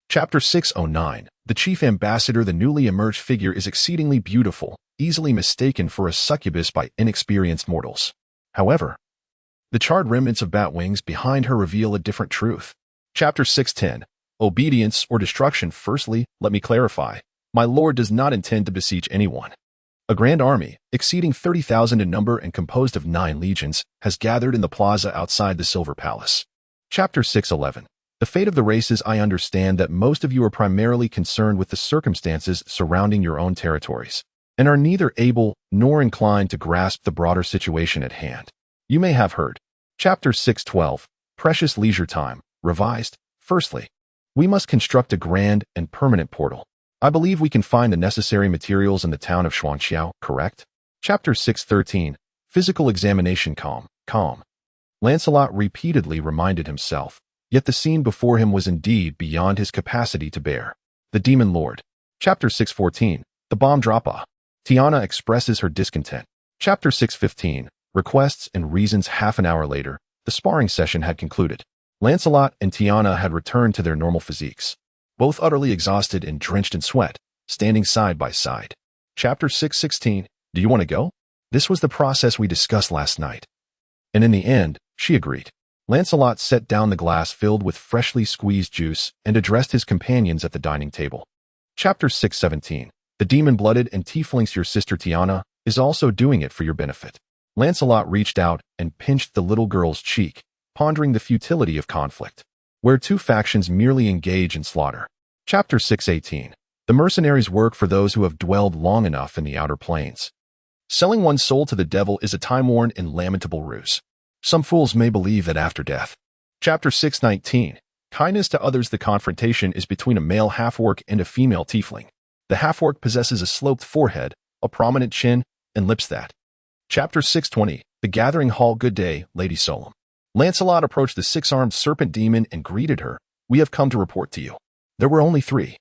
Chapter 609. The chief ambassador. The newly emerged figure is exceedingly beautiful, easily mistaken for a succubus by inexperienced mortals. However, the charred remnants of bat wings behind her reveal a different truth. Chapter 610. Obedience or destruction. Firstly, let me clarify. My lord does not intend to besiege anyone. A grand army, exceeding 30,000 in number and composed of 9 legions, has gathered in the plaza outside the Silver Palace. Chapter 611. The fate of the races. I understand that most of you are primarily concerned with the circumstances surrounding your own territories, and are neither able nor inclined to grasp the broader situation at hand. You may have heard. Chapter 612. Precious leisure time. Revised. Firstly, we must construct a grand and permanent portal. I believe we can find the necessary materials in the town of Xuanxiao, correct? Chapter 613. Physical examination. Calm. Lancelot repeatedly reminded himself, yet the scene before him was indeed beyond his capacity to bear. The Demon Lord. Chapter 614. The bomb drop. Tiana expresses her discontent. Chapter 615. Requests and reasons. Half an hour later, the sparring session had concluded. Lancelot and Tiana had returned to their normal physiques, both utterly exhausted and drenched in sweat, standing side by side. Chapter 616. Do you want to go? This was the process we discussed last night. And in the end, she agreed. Lancelot set down the glass filled with freshly squeezed juice and addressed his companions at the dining table. Chapter 617. The demon-blooded and tieflings. Your sister Tiana is also doing it for your benefit. Lancelot reached out and pinched the little girl's cheek, pondering the futility of conflict, where two factions merely engage in slaughter. Chapter 618. The mercenaries work for those who have dwelled long enough in the outer planes. Selling one's soul to the devil is a time-worn and lamentable ruse. Some fools may believe that after death. Chapter 619. Kindness to others. The confrontation is between a male half-orc and a female tiefling. The half-orc possesses a sloped forehead, a prominent chin, and lips that. Chapter 620. The Gathering Hall. Good day, Lady Solem. Lancelot approached the six-armed serpent demon and greeted her. We have come to report to you. There were only 3.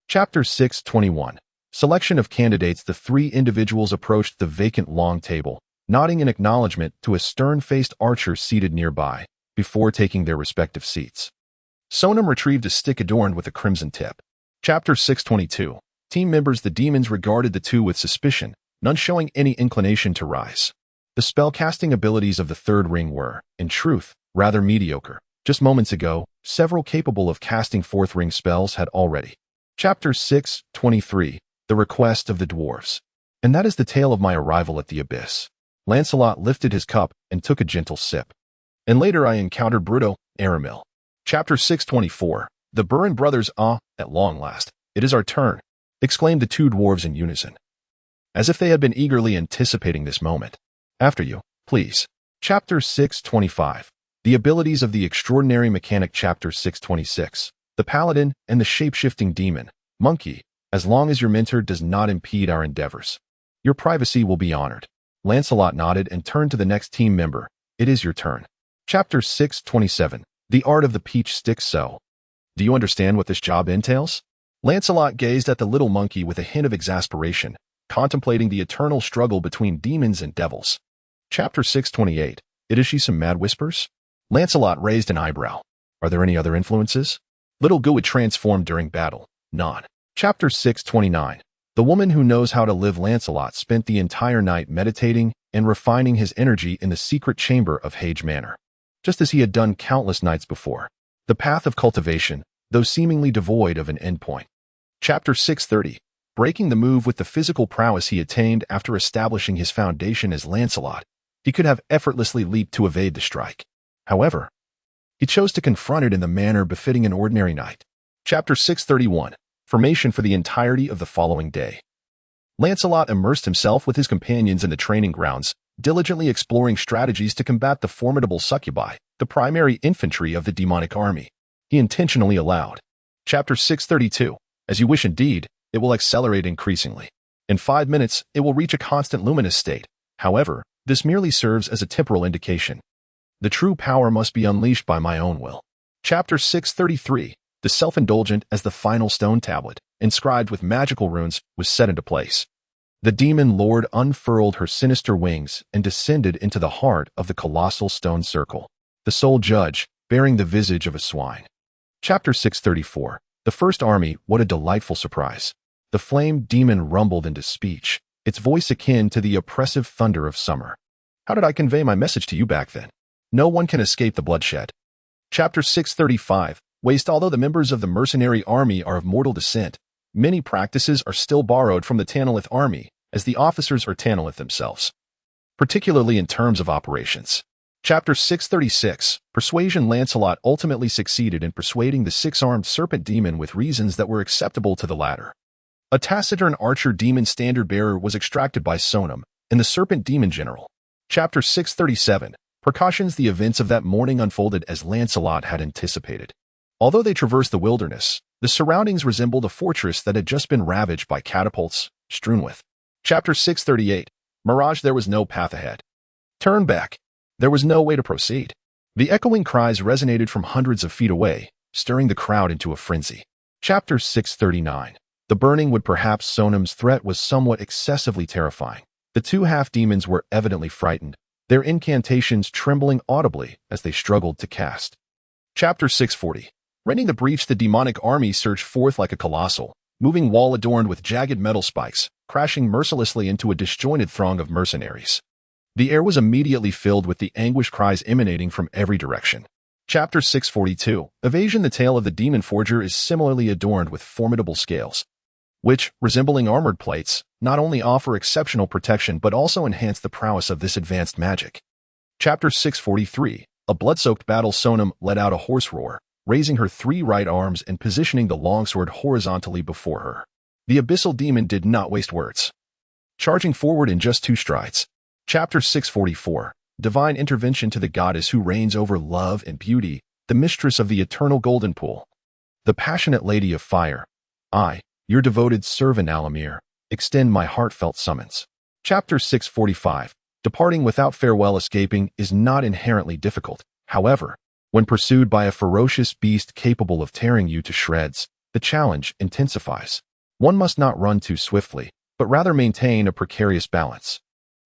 Chapter 621. Selection of candidates. The 3 individuals approached the vacant long table, nodding in acknowledgement to a stern-faced archer seated nearby, before taking their respective seats. Sonam retrieved a stick adorned with a crimson tip. Chapter 622. Team members. The demons regarded the two with suspicion, none showing any inclination to rise. The spell-casting abilities of the third ring were, in truth, rather mediocre. Just moments ago, several capable of casting fourth ring spells had already. Chapter 623. The Request of the Dwarves. And that is the tale of my arrival at the Abyss. Lancelot lifted his cup and took a gentle sip. And later I encountered Bruto, Aramil. Chapter 624. The Burin brothers. At long last, it is our turn, exclaimed the 2 dwarves in unison, as if they had been eagerly anticipating this moment. After you, please. Chapter 625. The abilities of the extraordinary mechanic. Chapter 626. The paladin and the shape-shifting demon. Monkey, as long as your mentor does not impede our endeavors, your privacy will be honored. Lancelot nodded and turned to the next team member. It is your turn. Chapter 627. The art of the peach stick. So, do you understand what this job entails? Lancelot gazed at the little monkey with a hint of exasperation, contemplating the eternal struggle between demons and devils. Chapter 628. It is she some mad whispers? Lancelot raised an eyebrow. Are there any other influences? Little Goo would transform during battle. None. Chapter 629. The woman who knows how to live. Lancelot spent the entire night meditating and refining his energy in the secret chamber of Hage Manor, just as he had done countless nights before. The path of cultivation, though seemingly devoid of an endpoint. Chapter 630. Breaking the move. With the physical prowess he attained after establishing his foundation as Lancelot, he could have effortlessly leaped to evade the strike. However, he chose to confront it in the manner befitting an ordinary knight. Chapter 631. Formation for the entirety of the following day. Lancelot immersed himself with his companions in the training grounds, diligently exploring strategies to combat the formidable succubi, the primary infantry of the demonic army. He intentionally allowed. Chapter 632. As you wish indeed, it will accelerate increasingly. In 5 minutes, it will reach a constant luminous state. However, this merely serves as a temporal indication. The true power must be unleashed by my own will. Chapter 633. The self-indulgent as the final stone tablet, inscribed with magical runes, was set into place. The demon lord unfurled her sinister wings and descended into the heart of the colossal stone circle, the sole judge, bearing the visage of a swine. Chapter 634. The first army. What a delightful surprise. The flame demon rumbled into speech, its voice akin to the oppressive thunder of summer. How did I convey my message to you back then? No one can escape the bloodshed. Chapter 635. Waste. Although the members of the mercenary army are of mortal descent, many practices are still borrowed from the Tanalith army, as the officers are Tanalith themselves, particularly in terms of operations. Chapter 636. Persuasion. Lancelot ultimately succeeded in persuading the 6-armed serpent demon with reasons that were acceptable to the latter. A taciturn archer demon standard-bearer was extracted by Sonam, and the serpent demon general. Chapter 637. Precautions. The events of that morning unfolded as Lancelot had anticipated. Although they traversed the wilderness, the surroundings resembled a fortress that had just been ravaged by catapults, strewn with. Chapter 638. Mirage. There was no path ahead. Turn back. There was no way to proceed. The echoing cries resonated from hundreds of feet away, stirring the crowd into a frenzy. Chapter 639. The burning wood. Perhaps Sonam's threat was somewhat excessively terrifying. The two half-demons were evidently frightened, their incantations trembling audibly as they struggled to cast. Chapter 640. Rending the breach. The demonic army surged forth like a colossal, moving wall adorned with jagged metal spikes, crashing mercilessly into a disjointed throng of mercenaries. The air was immediately filled with the anguished cries emanating from every direction. Chapter 642. Evasion. The tail of the demon forger is similarly adorned with formidable scales, which, resembling armored plates, not only offer exceptional protection but also enhance the prowess of this advanced magic. Chapter 643. A blood-soaked battle. Sonam let out a hoarse roar, raising her 3 right arms and positioning the longsword horizontally before her. The abyssal demon did not waste words, charging forward in just 2 strides. Chapter 644. Divine intervention. To the goddess who reigns over love and beauty, the mistress of the eternal golden pool, the passionate lady of fire, I, your devoted servant Alamir, extend my heartfelt summons. Chapter 645. Departing without farewell. Escaping is not inherently difficult. However, when pursued by a ferocious beast capable of tearing you to shreds, the challenge intensifies. One must not run too swiftly, but rather maintain a precarious balance.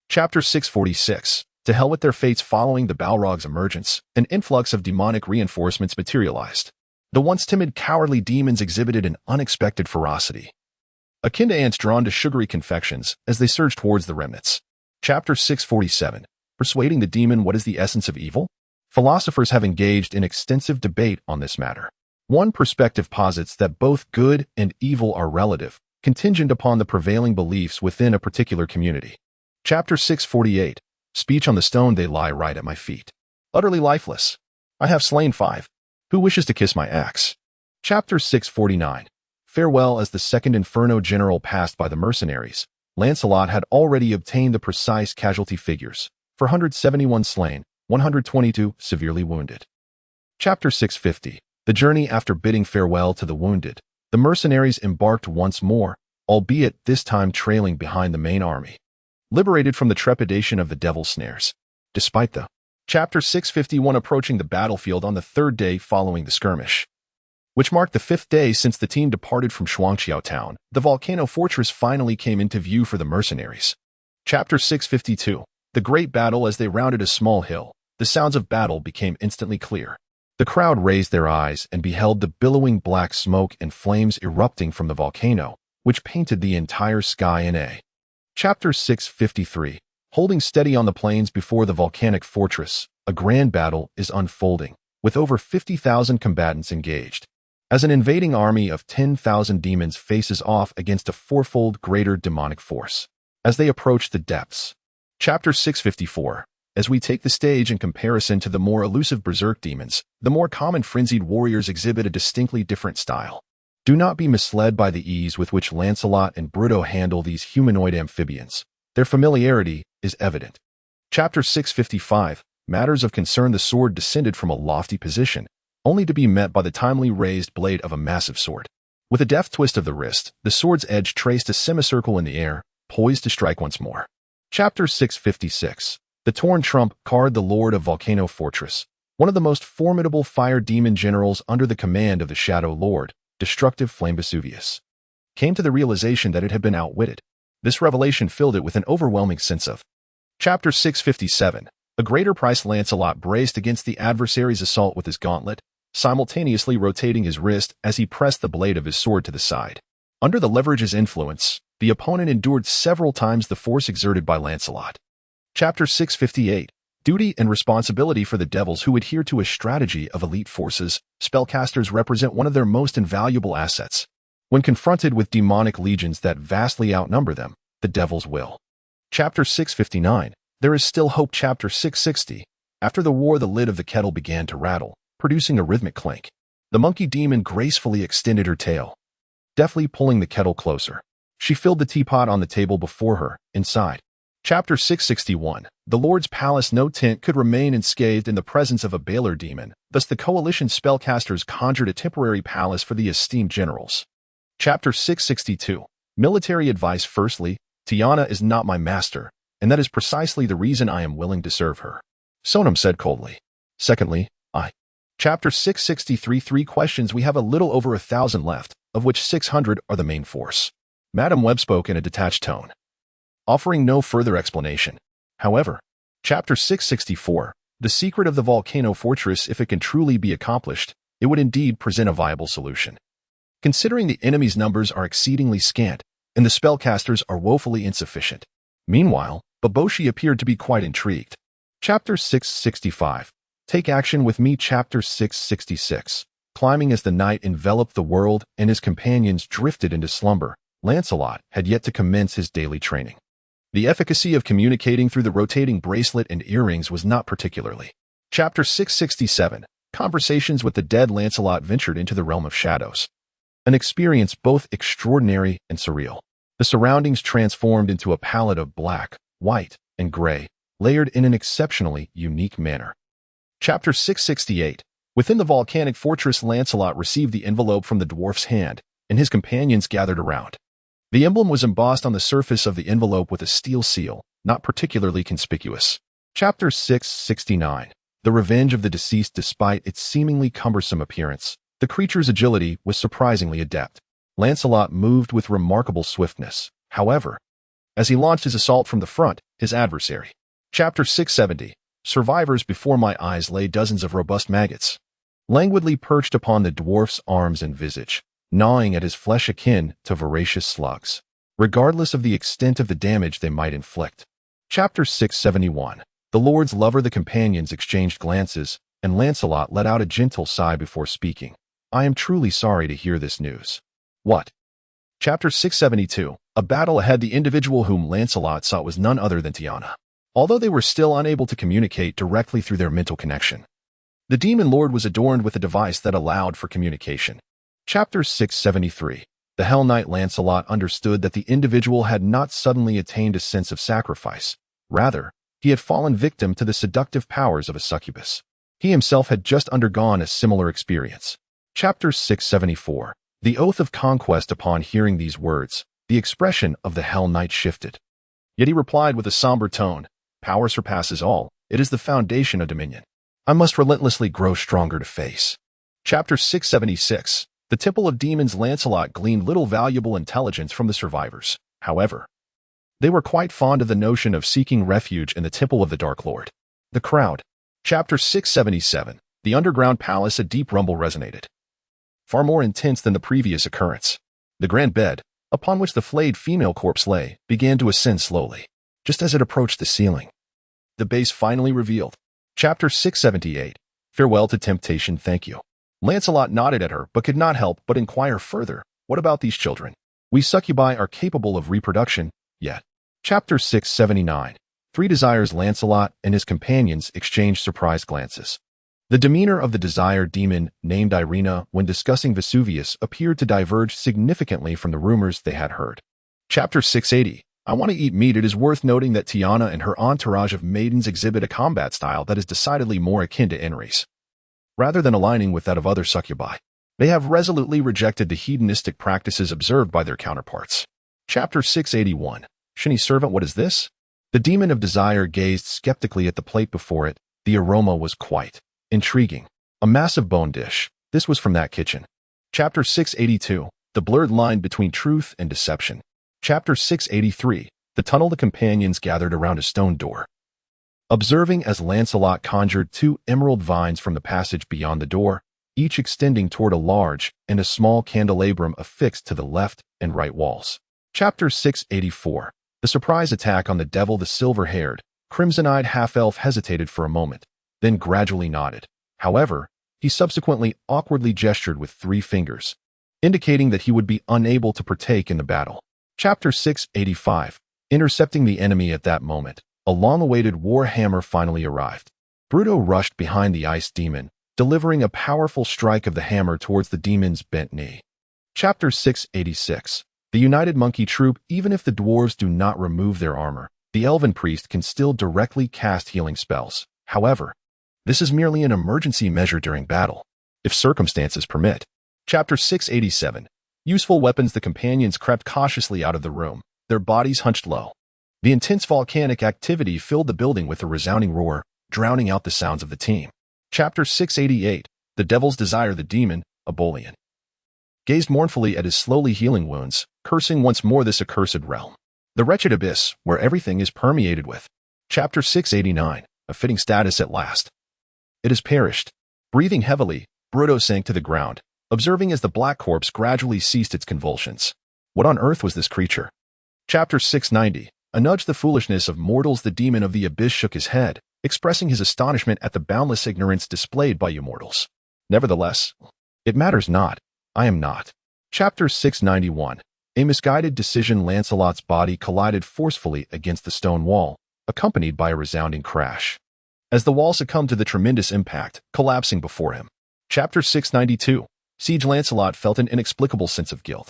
Chapter 646. To hell with their fates. Following the Balrog's emergence, an influx of demonic reinforcements materialized. The once timid, cowardly demons exhibited an unexpected ferocity, akin to ants drawn to sugary confections as they surged towards the remnants. Chapter 647. Persuading the demon. What is the essence of evil? Philosophers have engaged in extensive debate on this matter. One perspective posits that both good and evil are relative, contingent upon the prevailing beliefs within a particular community. Chapter 648. Speech on the stone. They lie right at my feet, utterly lifeless. I have slain 5. Who wishes to kiss my axe? Chapter 649. Farewell. As the second Inferno general passed by the mercenaries, Lancelot had already obtained the precise casualty figures, 471 slain, 122. Severely wounded. Chapter 650. The journey after bidding farewell to the wounded. The mercenaries embarked once more, albeit this time trailing behind the main army, liberated from the trepidation of the devil's snares. Despite the Chapter 651 approaching the battlefield on the third day following the skirmish, which marked the fifth day since the team departed from Shuangqiao town, the volcano fortress finally came into view for the mercenaries. Chapter 652. The great battle. As they rounded a small hill, the sounds of battle became instantly clear. The crowd raised their eyes and beheld the billowing black smoke and flames erupting from the volcano, which painted the entire sky in a. Chapter 653. Holding steady on the plains before the volcanic fortress, a grand battle is unfolding, with over 50,000 combatants engaged, as an invading army of 10,000 demons faces off against a fourfold greater demonic force. As they approach the depths. Chapter 654. As we take the stage in comparison to the more elusive berserk demons, the more common frenzied warriors exhibit a distinctly different style. Do not be misled by the ease with which Lancelot and Bruto handle these humanoid amphibians. Their familiarity is evident. Chapter 655. Matters of concern. The sword descended from a lofty position, only to be met by the timely raised blade of a massive sword. With a deft twist of the wrist, the sword's edge traced a semicircle in the air, poised to strike once more. Chapter 656. The Torn Trump. Card, the Lord of Volcano Fortress, one of the most formidable fire demon generals under the command of the Shadow Lord, destructive Flame Vesuvius, came to the realization that it had been outwitted. This revelation filled it with an overwhelming sense of. Chapter 657. A greater price. Lancelot braced against the adversary's assault with his gauntlet, simultaneously rotating his wrist as he pressed the blade of his sword to the side. Under the leverage's influence, the opponent endured several times the force exerted by Lancelot. Chapter 658. Duty and responsibility. For the devils who adhere to a strategy of elite forces, spellcasters represent one of their most invaluable assets. When confronted with demonic legions that vastly outnumber them, the devils will. Chapter 659. There is still hope. Chapter 660. After the war, the lid of the kettle began to rattle, producing a rhythmic clink. The monkey demon gracefully extended her tail, deftly pulling the kettle closer. She filled the teapot on the table before her, inside. Chapter 661. The Lord's palace. No tent could remain unscathed in the presence of a Baylor demon, thus the coalition spellcasters conjured a temporary palace for the esteemed generals. Chapter 662. Military advice. Firstly, Tiana is not my master, and that is precisely the reason I am willing to serve her, Sonam said coldly. Secondly, Chapter 663. 3 questions. We have a little over 1,000 left, of which 600 are the main force. Madam Webb spoke in a detached tone, offering no further explanation. However, Chapter 664. The secret of the volcano fortress. If it can truly be accomplished, it would indeed present a viable solution. Considering the enemy's numbers are exceedingly scant, and the spellcasters are woefully insufficient. Meanwhile, Baboshi appeared to be quite intrigued. Chapter 665. Take action with me. Chapter 666. Climbing. As the night enveloped the world and his companions drifted into slumber, Lancelot had yet to commence his daily training. The efficacy of communicating through the rotating bracelet and earrings was not particularly. Chapter 667. Conversations with the dead. Lancelot ventured into the realm of shadows, an experience both extraordinary and surreal. The surroundings transformed into a palette of black, white, and gray, layered in an exceptionally unique manner. Chapter 668. Within the volcanic fortress, Lancelot received the envelope from the dwarf's hand, and his companions gathered around. The emblem was embossed on the surface of the envelope with a steel seal, not particularly conspicuous. Chapter 669. The revenge of the deceased. Despite its seemingly cumbersome appearance, the creature's agility was surprisingly adept. Lancelot moved with remarkable swiftness, however, as he launched his assault from the front, his adversary. Chapter 670. Survivors. Before my eyes lay dozens of robust maggots, languidly perched upon the dwarf's arms and visage, gnawing at his flesh akin to voracious slugs, regardless of the extent of the damage they might inflict. Chapter 671. The Lord's lover. The companions exchanged glances, and Lancelot let out a gentle sigh before speaking. I am truly sorry to hear this news. What? Chapter 672. A battle ahead. The individual whom Lancelot sought was none other than Tiana. Although they were still unable to communicate directly through their mental connection, the demon lord was adorned with a device that allowed for communication. Chapter 673. The Hell Knight. Lancelot understood that the individual had not suddenly attained a sense of sacrifice. Rather, He had fallen victim to the seductive powers of a succubus. He himself had just undergone a similar experience. Chapter 674. The Oath of Conquest. Upon hearing these words, the expression of the Hell Knight shifted. Yet he replied with a somber tone, "Power surpasses all. It is the foundation of dominion. I must relentlessly grow stronger to face." Chapter 676. The Temple of Demons. Lancelot gleaned little valuable intelligence from the survivors. However, they were quite fond of the notion of seeking refuge in the Temple of the Dark Lord. The crowd. Chapter 677. The Underground Palace. A deep rumble resonated, far more intense than the previous occurrence. The grand bed, upon which the flayed female corpse lay, began to ascend slowly. Just as it approached the ceiling, the base finally revealed. Chapter 678. Farewell to temptation. Thank you. Lancelot nodded at her, but could not help but inquire further. What about these children? We succubi are capable of reproduction, yet. Chapter 679. Three Desires. Lancelot and his companions exchanged surprised glances. The demeanor of the desire demon, named Irina, when discussing Vesuvius appeared to diverge significantly from the rumors they had heard. Chapter 680. I want to eat meat. It is worth noting that Tiana and her entourage of maidens exhibit a combat style that is decidedly more akin to Enri's, rather than aligning with that of other succubi. They have resolutely rejected the hedonistic practices observed by their counterparts. Chapter 681. Shiny servant, what is this? The demon of desire gazed skeptically at the plate before it. The aroma was quite intriguing. A massive bone dish. This was from that kitchen. Chapter 682. The blurred line between truth and deception. Chapter 683. The tunnel. The companions gathered around a stone door, observing as Lancelot conjured two emerald vines from the passage beyond the door, each extending toward a large and a small candelabrum affixed to the left and right walls. Chapter 684. The surprise attack on the devil. The silver-haired, crimson-eyed half-elf hesitated for a moment, then gradually nodded. However, he subsequently awkwardly gestured with 3 fingers, indicating that he would be unable to partake in the battle. Chapter 685. Intercepting the enemy. At that moment, a long-awaited war hammer finally arrived. Bruto rushed behind the ice demon, delivering a powerful strike of the hammer towards the demon's bent knee. Chapter 686. The United Monkey Troop. Even if the dwarves do not remove their armor, the elven priest can still directly cast healing spells. However, this is merely an emergency measure during battle, if circumstances permit. Chapter 687. Useful weapons. The companions crept cautiously out of the room, their bodies hunched low. The intense volcanic activity filled the building with a resounding roar, drowning out the sounds of the team. Chapter 688. The Devil's Desire. The demon, Abolian, gazed mournfully at his slowly healing wounds, cursing once more this accursed realm, the wretched abyss where everything is permeated with. Chapter 689. A fitting status at last. It has perished. Breathing heavily, Bruto sank to the ground, observing as the black corpse gradually ceased its convulsions. What on earth was this creature? Chapter 690. A nudge. The foolishness of mortals. The demon of the abyss shook his head, expressing his astonishment at the boundless ignorance displayed by you mortals. Nevertheless, it matters not. I am not. Chapter 691. A misguided decision. Lancelot's body collided forcefully against the stone wall, accompanied by a resounding crash, as the wall succumbed to the tremendous impact, collapsing before him. Chapter 692. Siege. Lancelot felt an inexplicable sense of guilt,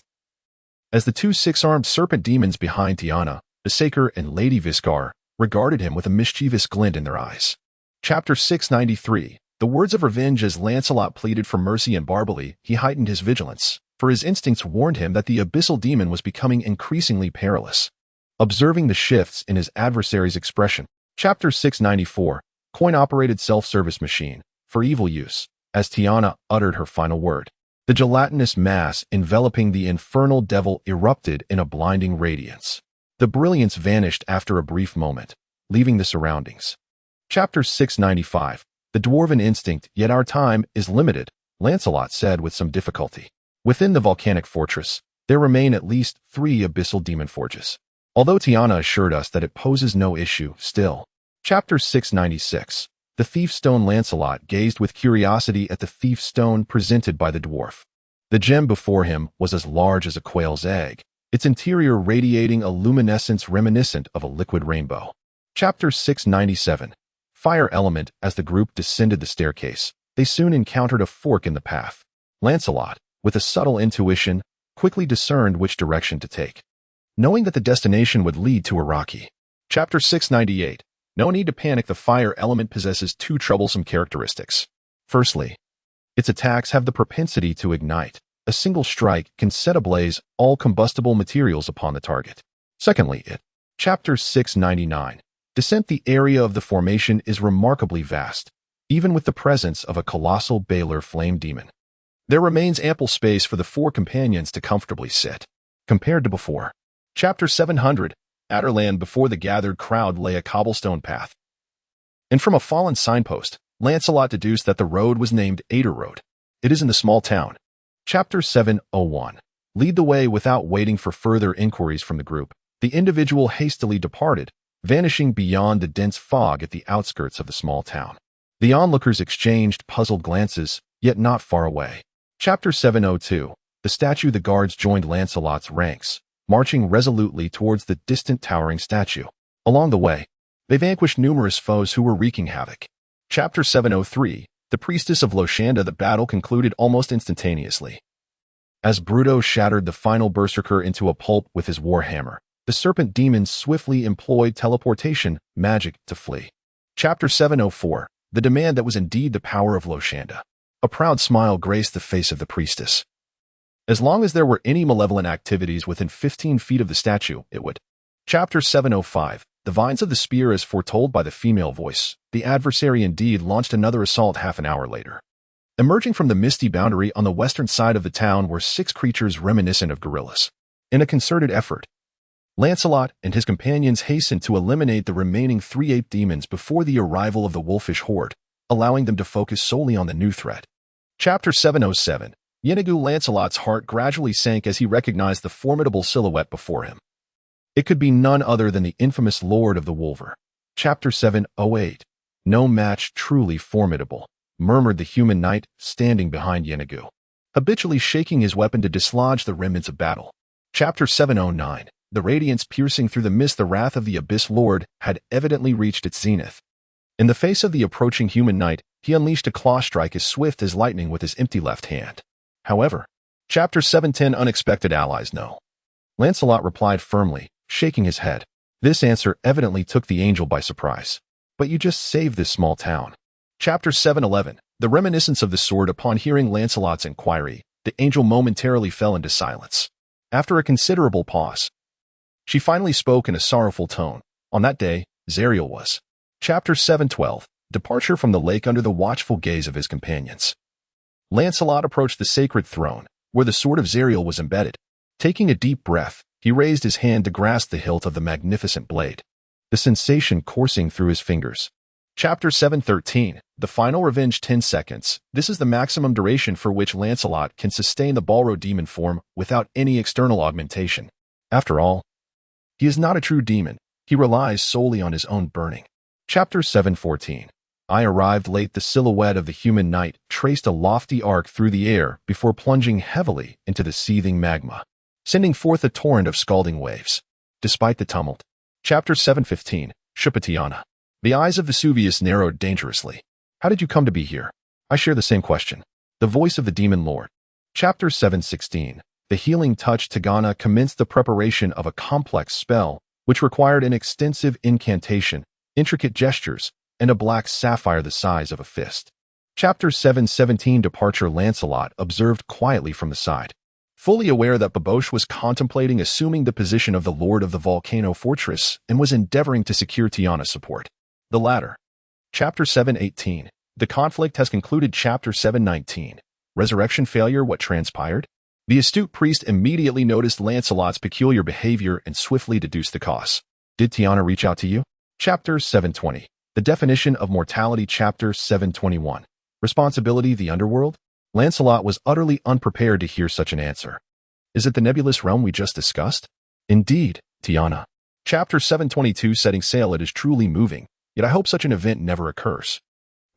as the 2 six-armed serpent demons behind Tiana, Besaker and Lady Viscar, regarded him with a mischievous glint in their eyes. Chapter 693. The words of revenge. As Lancelot pleaded for mercy and Barbally, he heightened his vigilance, for his instincts warned him that the abyssal demon was becoming increasingly perilous. Observing the shifts in his adversary's expression. Chapter 694. Coin-operated self-service machine, for evil use. As Tiana uttered her final word, the gelatinous mass enveloping the infernal devil erupted in a blinding radiance. The brilliance vanished after a brief moment, leaving the surroundings. Chapter 695. The dwarven instinct. Yet our time is limited, Lancelot said with some difficulty. Within the volcanic fortress, there remain at least 3 abyssal demon forges, although Tiana assured us that it poses no issue still. Chapter 696. The thief stone. Lancelot gazed with curiosity at the thief stone presented by the dwarf. The gem before him was as large as a quail's egg, its interior radiating a luminescence reminiscent of a liquid rainbow. Chapter 697. Fire element. As the group descended the staircase, they soon encountered a fork in the path. Lancelot, with a subtle intuition, quickly discerned which direction to take, knowing that the destination would lead to Araki. Chapter 698. No need to panic, the fire element possesses two troublesome characteristics. Firstly, its attacks have the propensity to ignite. A single strike can set ablaze all combustible materials upon the target. Secondly, Chapter 699. Descent. The area of the formation is remarkably vast, even with the presence of a colossal Baylor flame demon. There remains ample space for the four companions to comfortably sit. Compared to before. Chapter 700. Adderland. Before the gathered crowd lay a cobblestone path, and from a fallen signpost, Lancelot deduced that the road was named Ader Road. It is in the small town. Chapter 701. Lead the way. Without waiting for further inquiries from the group, the individual hastily departed, vanishing beyond the dense fog at the outskirts of the small town. The onlookers exchanged puzzled glances, yet not far away. Chapter 702. The statue. The guards joined Lancelot's ranks, marching resolutely towards the distant towering statue. Along the way, they vanquished numerous foes who were wreaking havoc. Chapter 703. The priestess of Loshanda. The battle concluded almost instantaneously. As Bruto shattered the final berserker into a pulp with his warhammer, the serpent demon swiftly employed teleportation magic to flee. Chapter 704. The demand. That was indeed the power of Loshanda. A proud smile graced the face of the priestess. As long as there were any malevolent activities within 15 feet of the statue, it would. Chapter 705. The vines of the spear. As foretold by the female voice, the adversary indeed launched another assault half an hour later. Emerging from the misty boundary on the western side of the town were 6 creatures reminiscent of gorillas. In a concerted effort, Lancelot and his companions hastened to eliminate the remaining 3 ape demons before the arrival of the wolfish horde, allowing them to focus solely on the new threat. Chapter 707. Yennegu. Lancelot's heart gradually sank as he recognized the formidable silhouette before him. It could be none other than the infamous Lord of the Wolver. Chapter 708. No match. Truly formidable, murmured the human knight, standing behind Yennegu, habitually shaking his weapon to dislodge the remnants of battle. Chapter 709. The radiance piercing through the mist. The wrath of the Abyss Lord had evidently reached its zenith. In the face of the approaching human knight, he unleashed a claw strike as swift as lightning with his empty left hand. However, Chapter 710. Unexpected allies. No. Lancelot replied firmly, shaking his head. This answer evidently took the angel by surprise. But you just saved this small town. Chapter 711. The reminiscence of the sword. Upon hearing Lancelot's inquiry, the angel momentarily fell into silence. After a considerable pause, she finally spoke in a sorrowful tone. On that day, Zariel was. Chapter 712. Departure from the lake. Under the watchful gaze of his companions, Lancelot approached the sacred throne, where the sword of Zariel was embedded. Taking a deep breath, he raised his hand to grasp the hilt of the magnificent blade, the sensation coursing through his fingers. Chapter 713. The final revenge. 10 seconds. This is the maximum duration for which Lancelot can sustain the Balro demon form without any external augmentation. After all, he is not a true demon. He relies solely on his own burning. Chapter 714. I arrived late. The silhouette of the human knight traced a lofty arc through the air before plunging heavily into the seething magma, sending forth a torrent of scalding waves. Despite the tumult. Chapter 715. Shupatiana. The eyes of Vesuvius narrowed dangerously. How did you come to be here? I share the same question. The voice of the demon lord. Chapter 716. The healing touch. Tigana commenced the preparation of a complex spell, which required an extensive incantation, intricate gestures, and a black sapphire the size of a fist. Chapter 717. Departure. Lancelot observed quietly from the side, fully aware that Baboche was contemplating assuming the position of the Lord of the Volcano Fortress and was endeavoring to secure Tiana's support. The latter. Chapter 718. The conflict has concluded. Chapter 719. Resurrection failure. What transpired? The astute priest immediately noticed Lancelot's peculiar behavior and swiftly deduced the cause. Did Tiana reach out to you? Chapter 720. The definition of mortality. Chapter 721. Responsibility. The underworld? Lancelot was utterly unprepared to hear such an answer. Is it the nebulous realm we just discussed? Indeed, Tiana. Chapter 722. Setting sail. It is truly moving, yet I hope such an event never occurs.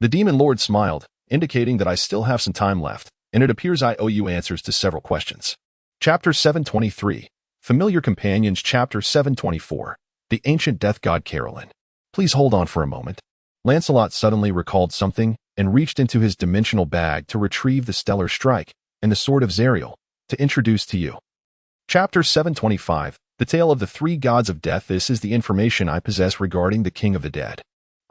The demon lord smiled, indicating that I still have some time left, and it appears I owe you answers to several questions. Chapter 723. Familiar companions. Chapter 724. The ancient death god Carolyn. Please hold on for a moment. Lancelot suddenly recalled something and reached into his dimensional bag to retrieve the stellar strike and the sword of Zariel to introduce to you. Chapter 725. The tale of the 3 gods of death. This is the information I possess regarding the king of the dead.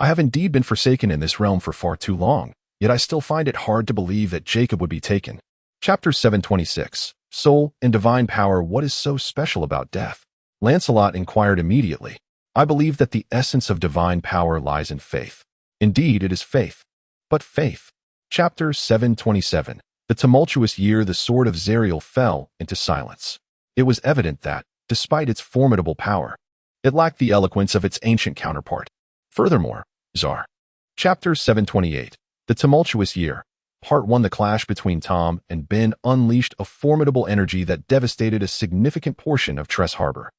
I have indeed been forsaken in this realm for far too long, yet I still find it hard to believe that Jacob would be taken. Chapter 726. Soul and Divine Power. What is so special about death? Lancelot inquired immediately. I believe that the essence of divine power lies in faith. Indeed, it is faith. But faith. Chapter 727. The tumultuous year the sword of Zariel fell into silence. It was evident that, despite its formidable power, it lacked the eloquence of its ancient counterpart. Furthermore, Czar. Chapter 728. The tumultuous year. Part 1. The clash between Tom and Ben unleashed a formidable energy that devastated a significant portion of Tress Harbor,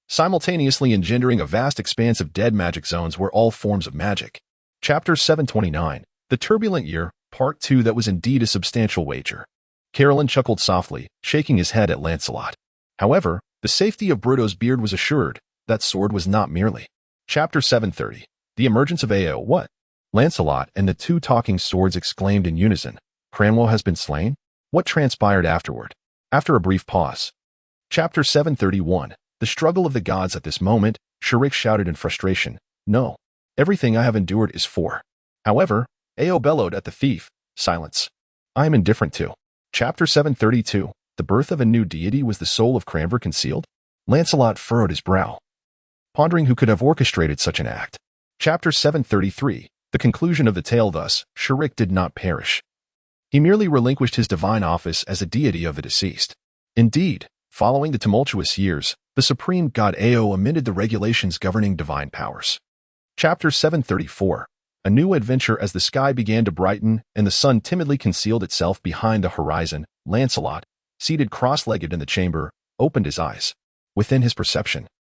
simultaneously engendering a vast expanse of dead magic zones where all forms of magic. Chapter 729. The turbulent year. Part 2. That was indeed a substantial wager. Carolyn chuckled softly, shaking his head at Lancelot. However, the safety of Bruto's beard was assured. That sword was not merely. Chapter 730. The emergence of Ao. What? Lancelot and the two talking swords exclaimed in unison. Cranwell has been slain? What transpired afterward? After a brief pause. Chapter 731. The struggle of the gods. At this moment, Sharik shouted in frustration. No. Everything I have endured is for. However, Ao bellowed at the thief. Silence. I am indifferent to. Chapter 732. The birth of a new deity. Was the soul of Cranver concealed? Lancelot furrowed his brow, pondering who could have orchestrated such an act. Chapter 733. The conclusion of the tale. Thus, Sharik did not perish. He merely relinquished his divine office as a deity of the deceased. Indeed, following the tumultuous years, the supreme god Ao amended the regulations governing divine powers. Chapter 734. A new adventure. As the sky began to brighten and the sun timidly concealed itself behind the horizon, Lancelot, seated cross-legged in the chamber, opened his eyes. Within his perception,